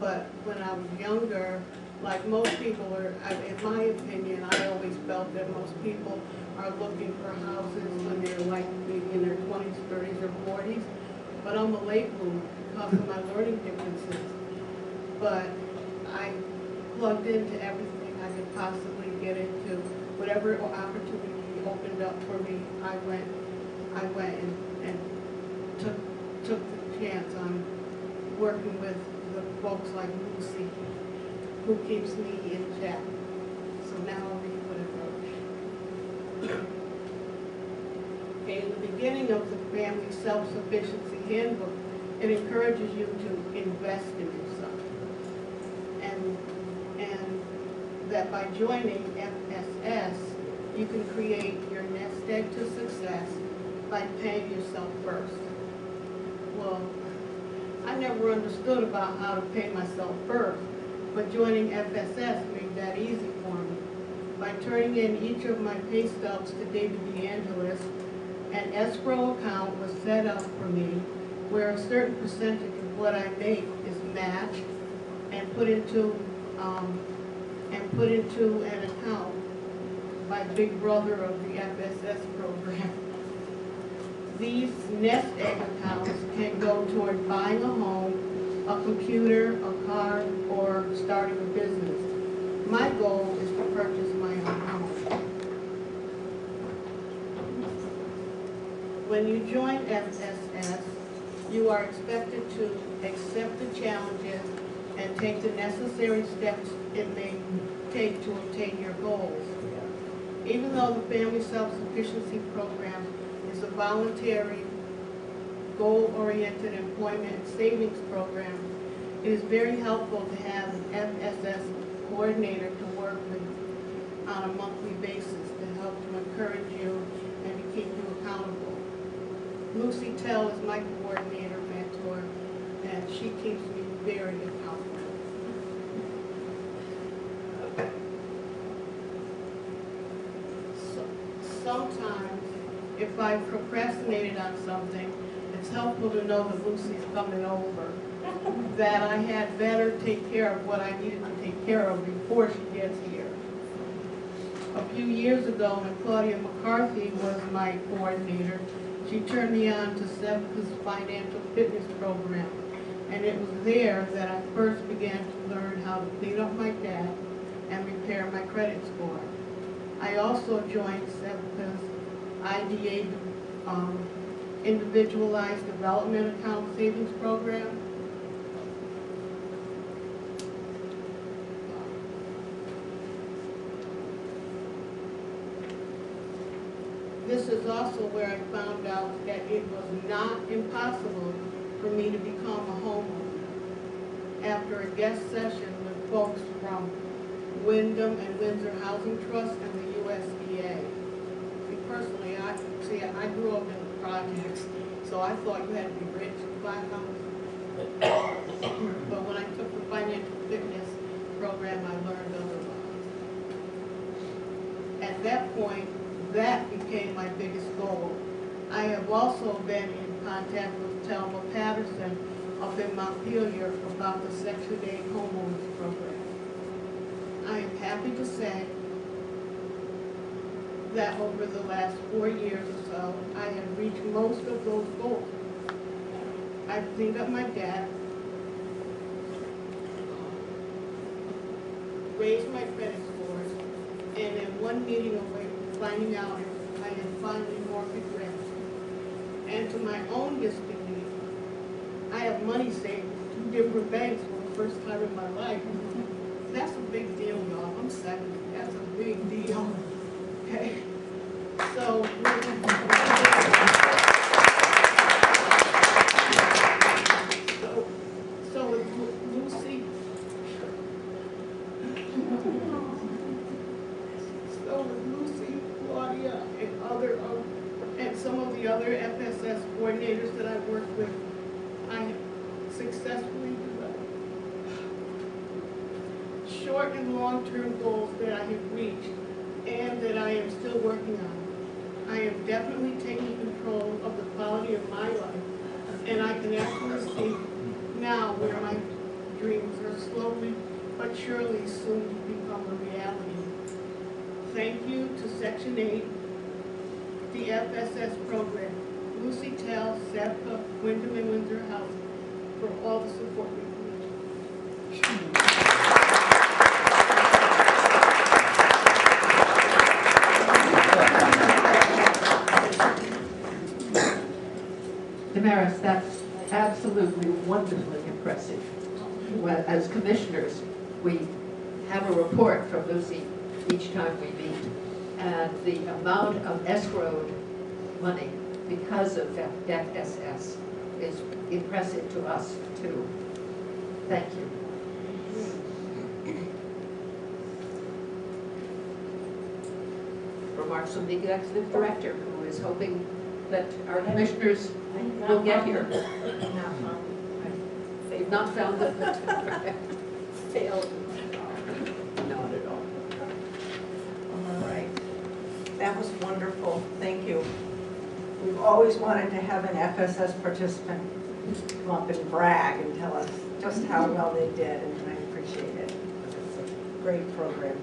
but when I was younger, like most people are, in my opinion, I always felt that most people are looking for houses when they're like maybe in their 20s, 30s, or 40s. But I'm a late bloomer because of my learning differences. But I plugged into everything I could possibly get into. Whatever opportunity opened up for me, I went and took the chance on working with the folks like Lucy, who keeps me in check. So now I'll read what I wrote. Okay, in the beginning of the Family Self-Sufficiency Handbook, it encourages you to invest in yourself. And that by joining FSS, you can create your nest egg to success by paying yourself first. Well, I never understood about how to pay myself first, but but joining FSS made that easy for me. By turning in each of my pay stubs to David DeAngelis, an escrow account was set up for me where a certain percentage of what I make is matched and put into an account by Big Brother of the FSS program. These nest egg accounts can go toward buying a home, a computer, a car, or starting a business. My goal is to purchase my own home. When you join FSS, you are expected to accept the challenges and take the necessary steps it may take to obtain your goals. Even though the Family Self-Sufficiency Program is a voluntary, goal-oriented employment and savings program, it is very helpful to have an FSS coordinator to work with on a monthly basis to help to encourage you and to keep you accountable. Lucy Tell is my coordinator mentor, and she keeps me very accountable. Sometimes, if I procrastinated on something, it's helpful to know that Lucy's coming over, that I had better take care of what I needed to take care of before she gets here. A few years ago, when Claudia McCarthy was my coordinator, she turned me on to Sevka's financial fitness program, and it was there that I first began to learn how to clean up my debt and repair my credit score. I also joined Sevka's IDA Individualized Development Account Savings Program. This is also where I found out that it was not impossible for me to become a homeowner. After a guest session with folks from Wyndham and Windsor Housing Trust and the USDA. See, personally, I grew up in the projects, so I thought you had to be rich to buy a house. But when I took the financial fitness program, I learned otherwise. At that point, that became my biggest goal. I have also been in contact with Thelma Patterson up in Montpelier about the Section 8 homeowners program. I am happy to say that over the last 4 years or so, I have reached most of those goals. I've cleaned up my debt, raised my credit scores, and in one meeting away from finding out I had finally mortgage ready. And to my own disbelief, I have money saved in 2 different banks for the first time in my life. That's a big deal, y'all. I'm 70. That's a big deal. Okay? So, with Lucy, Claudia, and some of the other FSS coordinators that I work with, I have successfully developed short and long-term goals that I have reached and that I am still working on. I am definitely taking control of the quality of my life, and I can actually see now where my dreams are slowly but surely soon to become a reality. Thank you to Section 8, the FSS program, Lucy Tell, Sevka, Wyndham and Windsor House for all the support we've reached. Damaris, that's absolutely wonderfully impressive. As commissioners, we have a report from Lucy each time we meet, and the amount of escrowed money because of FSS is impressive to us too. Thank you. Remarks from the executive director, who is hoping that our commissioners will get here. They've not found them. Failed. was wonderful. Thank you. We've always wanted to have an FSS participant come up and brag and tell us just how well they did, and I appreciate it. It's a great program.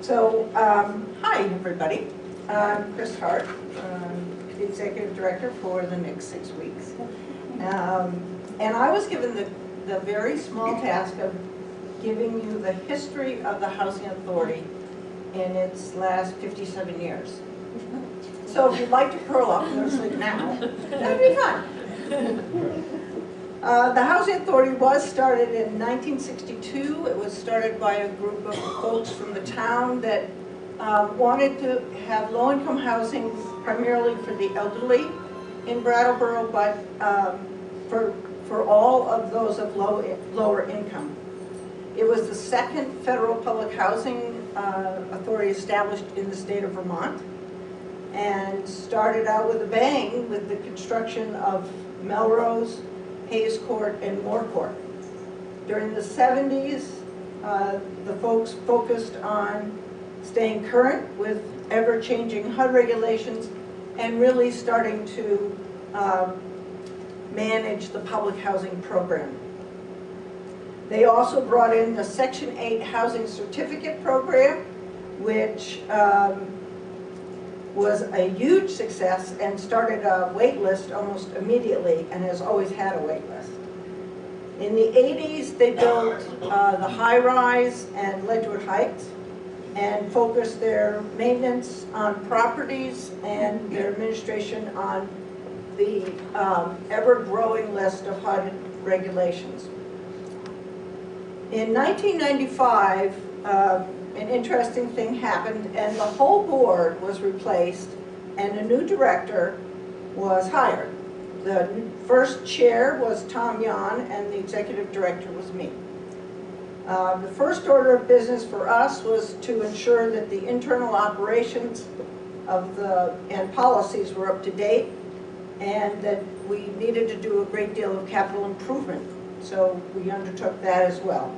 So, hi everybody. I'm Chris Hart, the Executive Director for the next 6 weeks. And I was given the very small task of giving you the history of the Housing Authority in its last 57 years. So if you'd like to curl up and go to sleep now, that'd be fun. The Housing Authority was started in 1962. It was started by a group of folks from the town that wanted to have low-income housing primarily for the elderly in Brattleboro, but for all of those of lower income. It was the second federal public housing authority established in the state of Vermont, and started out with a bang with the construction of Melrose, Hayes Court, and Moore Court. During the 70s, the folks focused on staying current with ever-changing HUD regulations and really starting to manage the public housing program. They also brought in the Section 8 Housing Certificate Program, which was a huge success and started a wait list almost immediately and has always had a wait list. In the 80s, they built the high-rise and Ledgewood Heights and focused their maintenance on properties and their administration on the ever-growing list of HUD regulations. In 1995, an interesting thing happened, and the whole board was replaced, and a new director was hired. The first chair was Tom Yon, and the executive director was me. The first order of business for us was to ensure that the internal operations and policies were up to date, and that we needed to do a great deal of capital improvement. So we undertook that as well.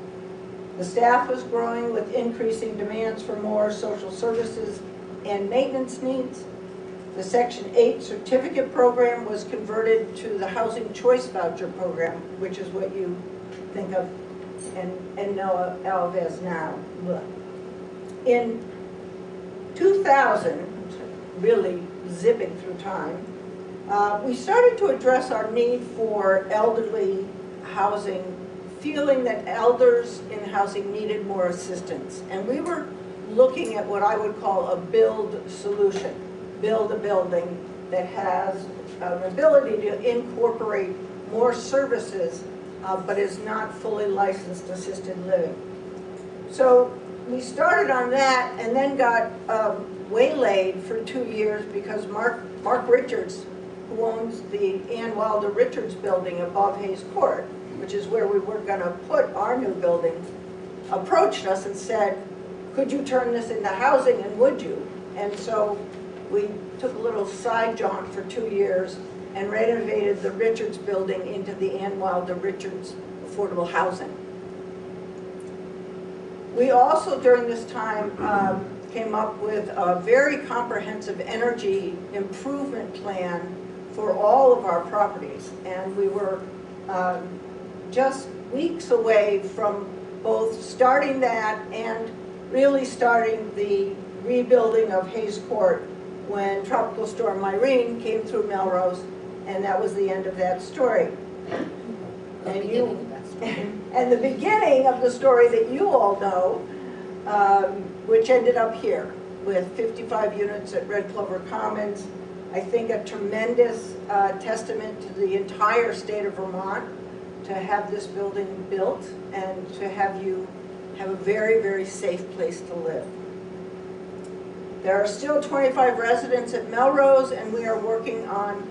The staff was growing with increasing demands for more social services and maintenance needs. The Section 8 certificate program was converted to the Housing Choice Voucher program, which is what you think of and know of as now. In 2000, really zipping through time, we started to address our need for elderly housing, feeling that elders in housing needed more assistance. And we were looking at what I would call a build solution. Build a building that has an ability to incorporate more services, but is not fully licensed assisted living. So we started on that and then got waylaid for 2 years because Mark Richards, who owns the Ann Wilder Richards building above Hayes Court, which is where we were going to put our new building, approached us and said, could you turn this into housing, and would you? And so we took a little side jaunt for 2 years and renovated the Richards building into the Ann Wilder Richards affordable housing. We also, during this time, came up with a very comprehensive energy improvement plan for all of our properties, and we were just weeks away from both starting that and really starting the rebuilding of Hayes Court when Tropical Storm Irene came through Melrose, and that was the end of that story. And the beginning of the story that you all know, which ended up here with 55 units at Red Clover Commons. I think a tremendous testament to the entire state of Vermont to have this building built and to have you have a very, very safe place to live. There are still 25 residents at Melrose, and we are working on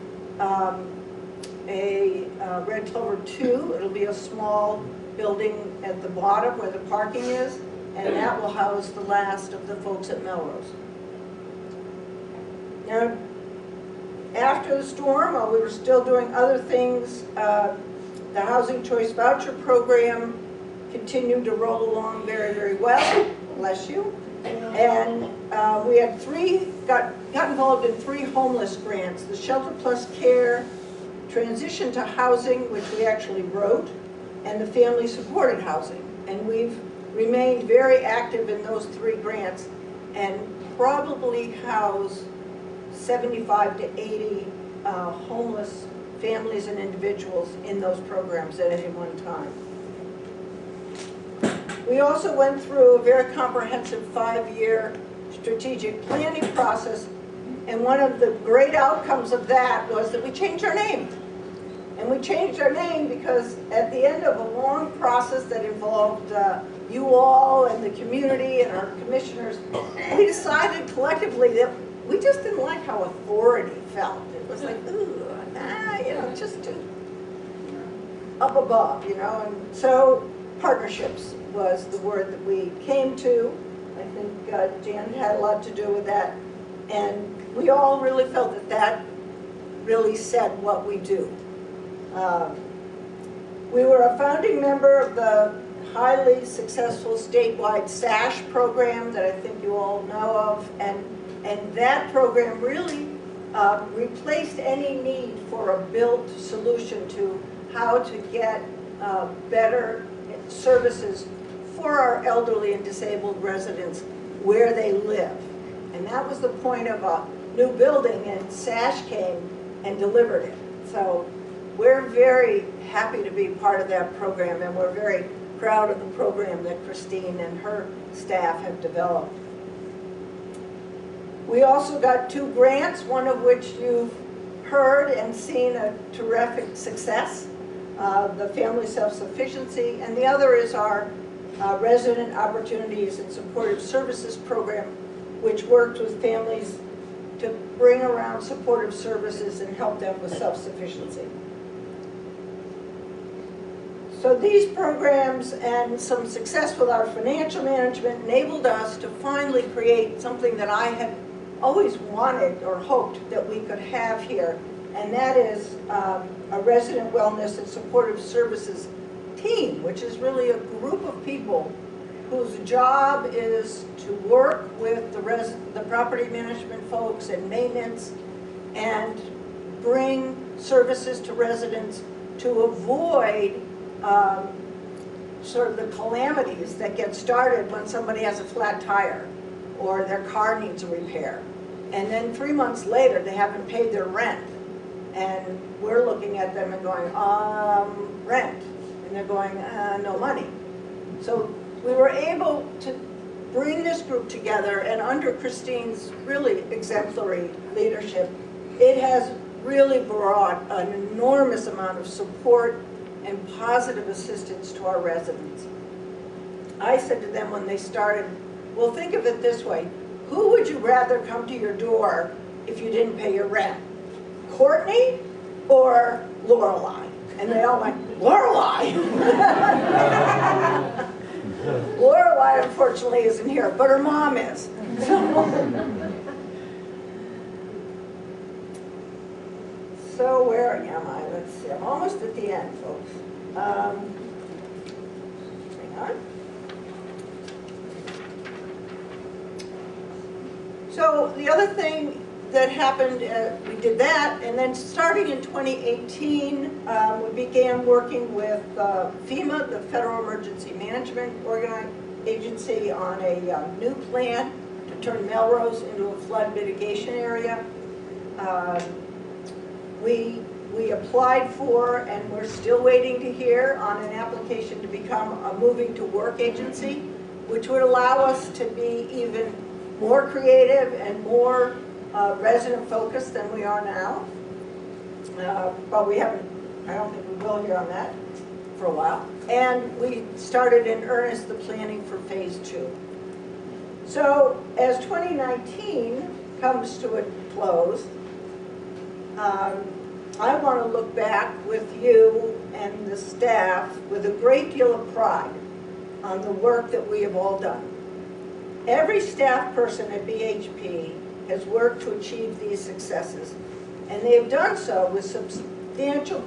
a Red Clover 2. It'll be a small building at the bottom where the parking is, and that will house the last of the folks at Melrose. Now, after the storm, while we were still doing other things, the Housing Choice Voucher Program continued to roll along very, very well, bless you. And we had got involved in 3 homeless grants: the Shelter Plus Care, Transition to Housing, which we actually wrote, and the Family Supported Housing. And we've remained very active in those 3 grants and probably house 75 to 80 homeless families and individuals in those programs at any one time. We also went through a very comprehensive 5-year strategic planning process, and one of the great outcomes of that was that we changed our name. And we changed our name because at the end of a long process that involved you all and the community and our commissioners, we decided collectively that we just didn't like how authority felt. It was like, ooh, just too up above, and so partnerships was the word that we came to. I think Jan had a lot to do with that, and we all really felt that that really said what we do. We were a founding member of the highly successful statewide SASH program that I think you all know of, and that program really replaced any need for a built solution to how to get better services for our elderly and disabled residents where they live. And that was the point of a new building, and SASH came and delivered it. So we're very happy to be part of that program, and we're very proud of the program that Christine and her staff have developed. We also got 2 grants, one of which you've heard and seen a terrific success, the Family Self-Sufficiency, and the other is our Resident Opportunities and Supportive Services program, which worked with families to bring around supportive services and help them with self-sufficiency. So these programs and some success with our financial management enabled us to finally create something that I had always wanted or hoped that we could have here, and that is a resident wellness and supportive services team, which is really a group of people whose job is to work with the property management folks and maintenance and bring services to residents to avoid sort of the calamities that get started when somebody has a flat tire or their car needs a repair. And then 3 months later, they haven't paid their rent. And we're looking at them and going, rent. And they're going, no money. So we were able to bring this group together, and under Christine's really exemplary leadership, it has really brought an enormous amount of support and positive assistance to our residents. I said to them when they started, well, think of it this way. Who would you rather come to your door if you didn't pay your rent? Courtney or Lorelei? And they all went, Lorelei! Lorelei, unfortunately, isn't here, but her mom is. So where am I? Let's see. I'm almost at the end, folks. Hang on. So the other thing that happened, we did that, and then starting in 2018, we began working with FEMA, the Federal Emergency Management Agency, on a new plan to turn Melrose into a flood mitigation area. We applied for, and we're still waiting to hear, on an application to become a moving to work agency, which would allow us to be even more creative and more resident focused than we are now. But we haven't, I don't think we will hear on that for a while. And we started in earnest the planning for phase 2. So as 2019 comes to a close, I want to look back with you and the staff with a great deal of pride on the work that we have all done. Every staff person at BHP has worked to achieve these successes, and they have done so with substantial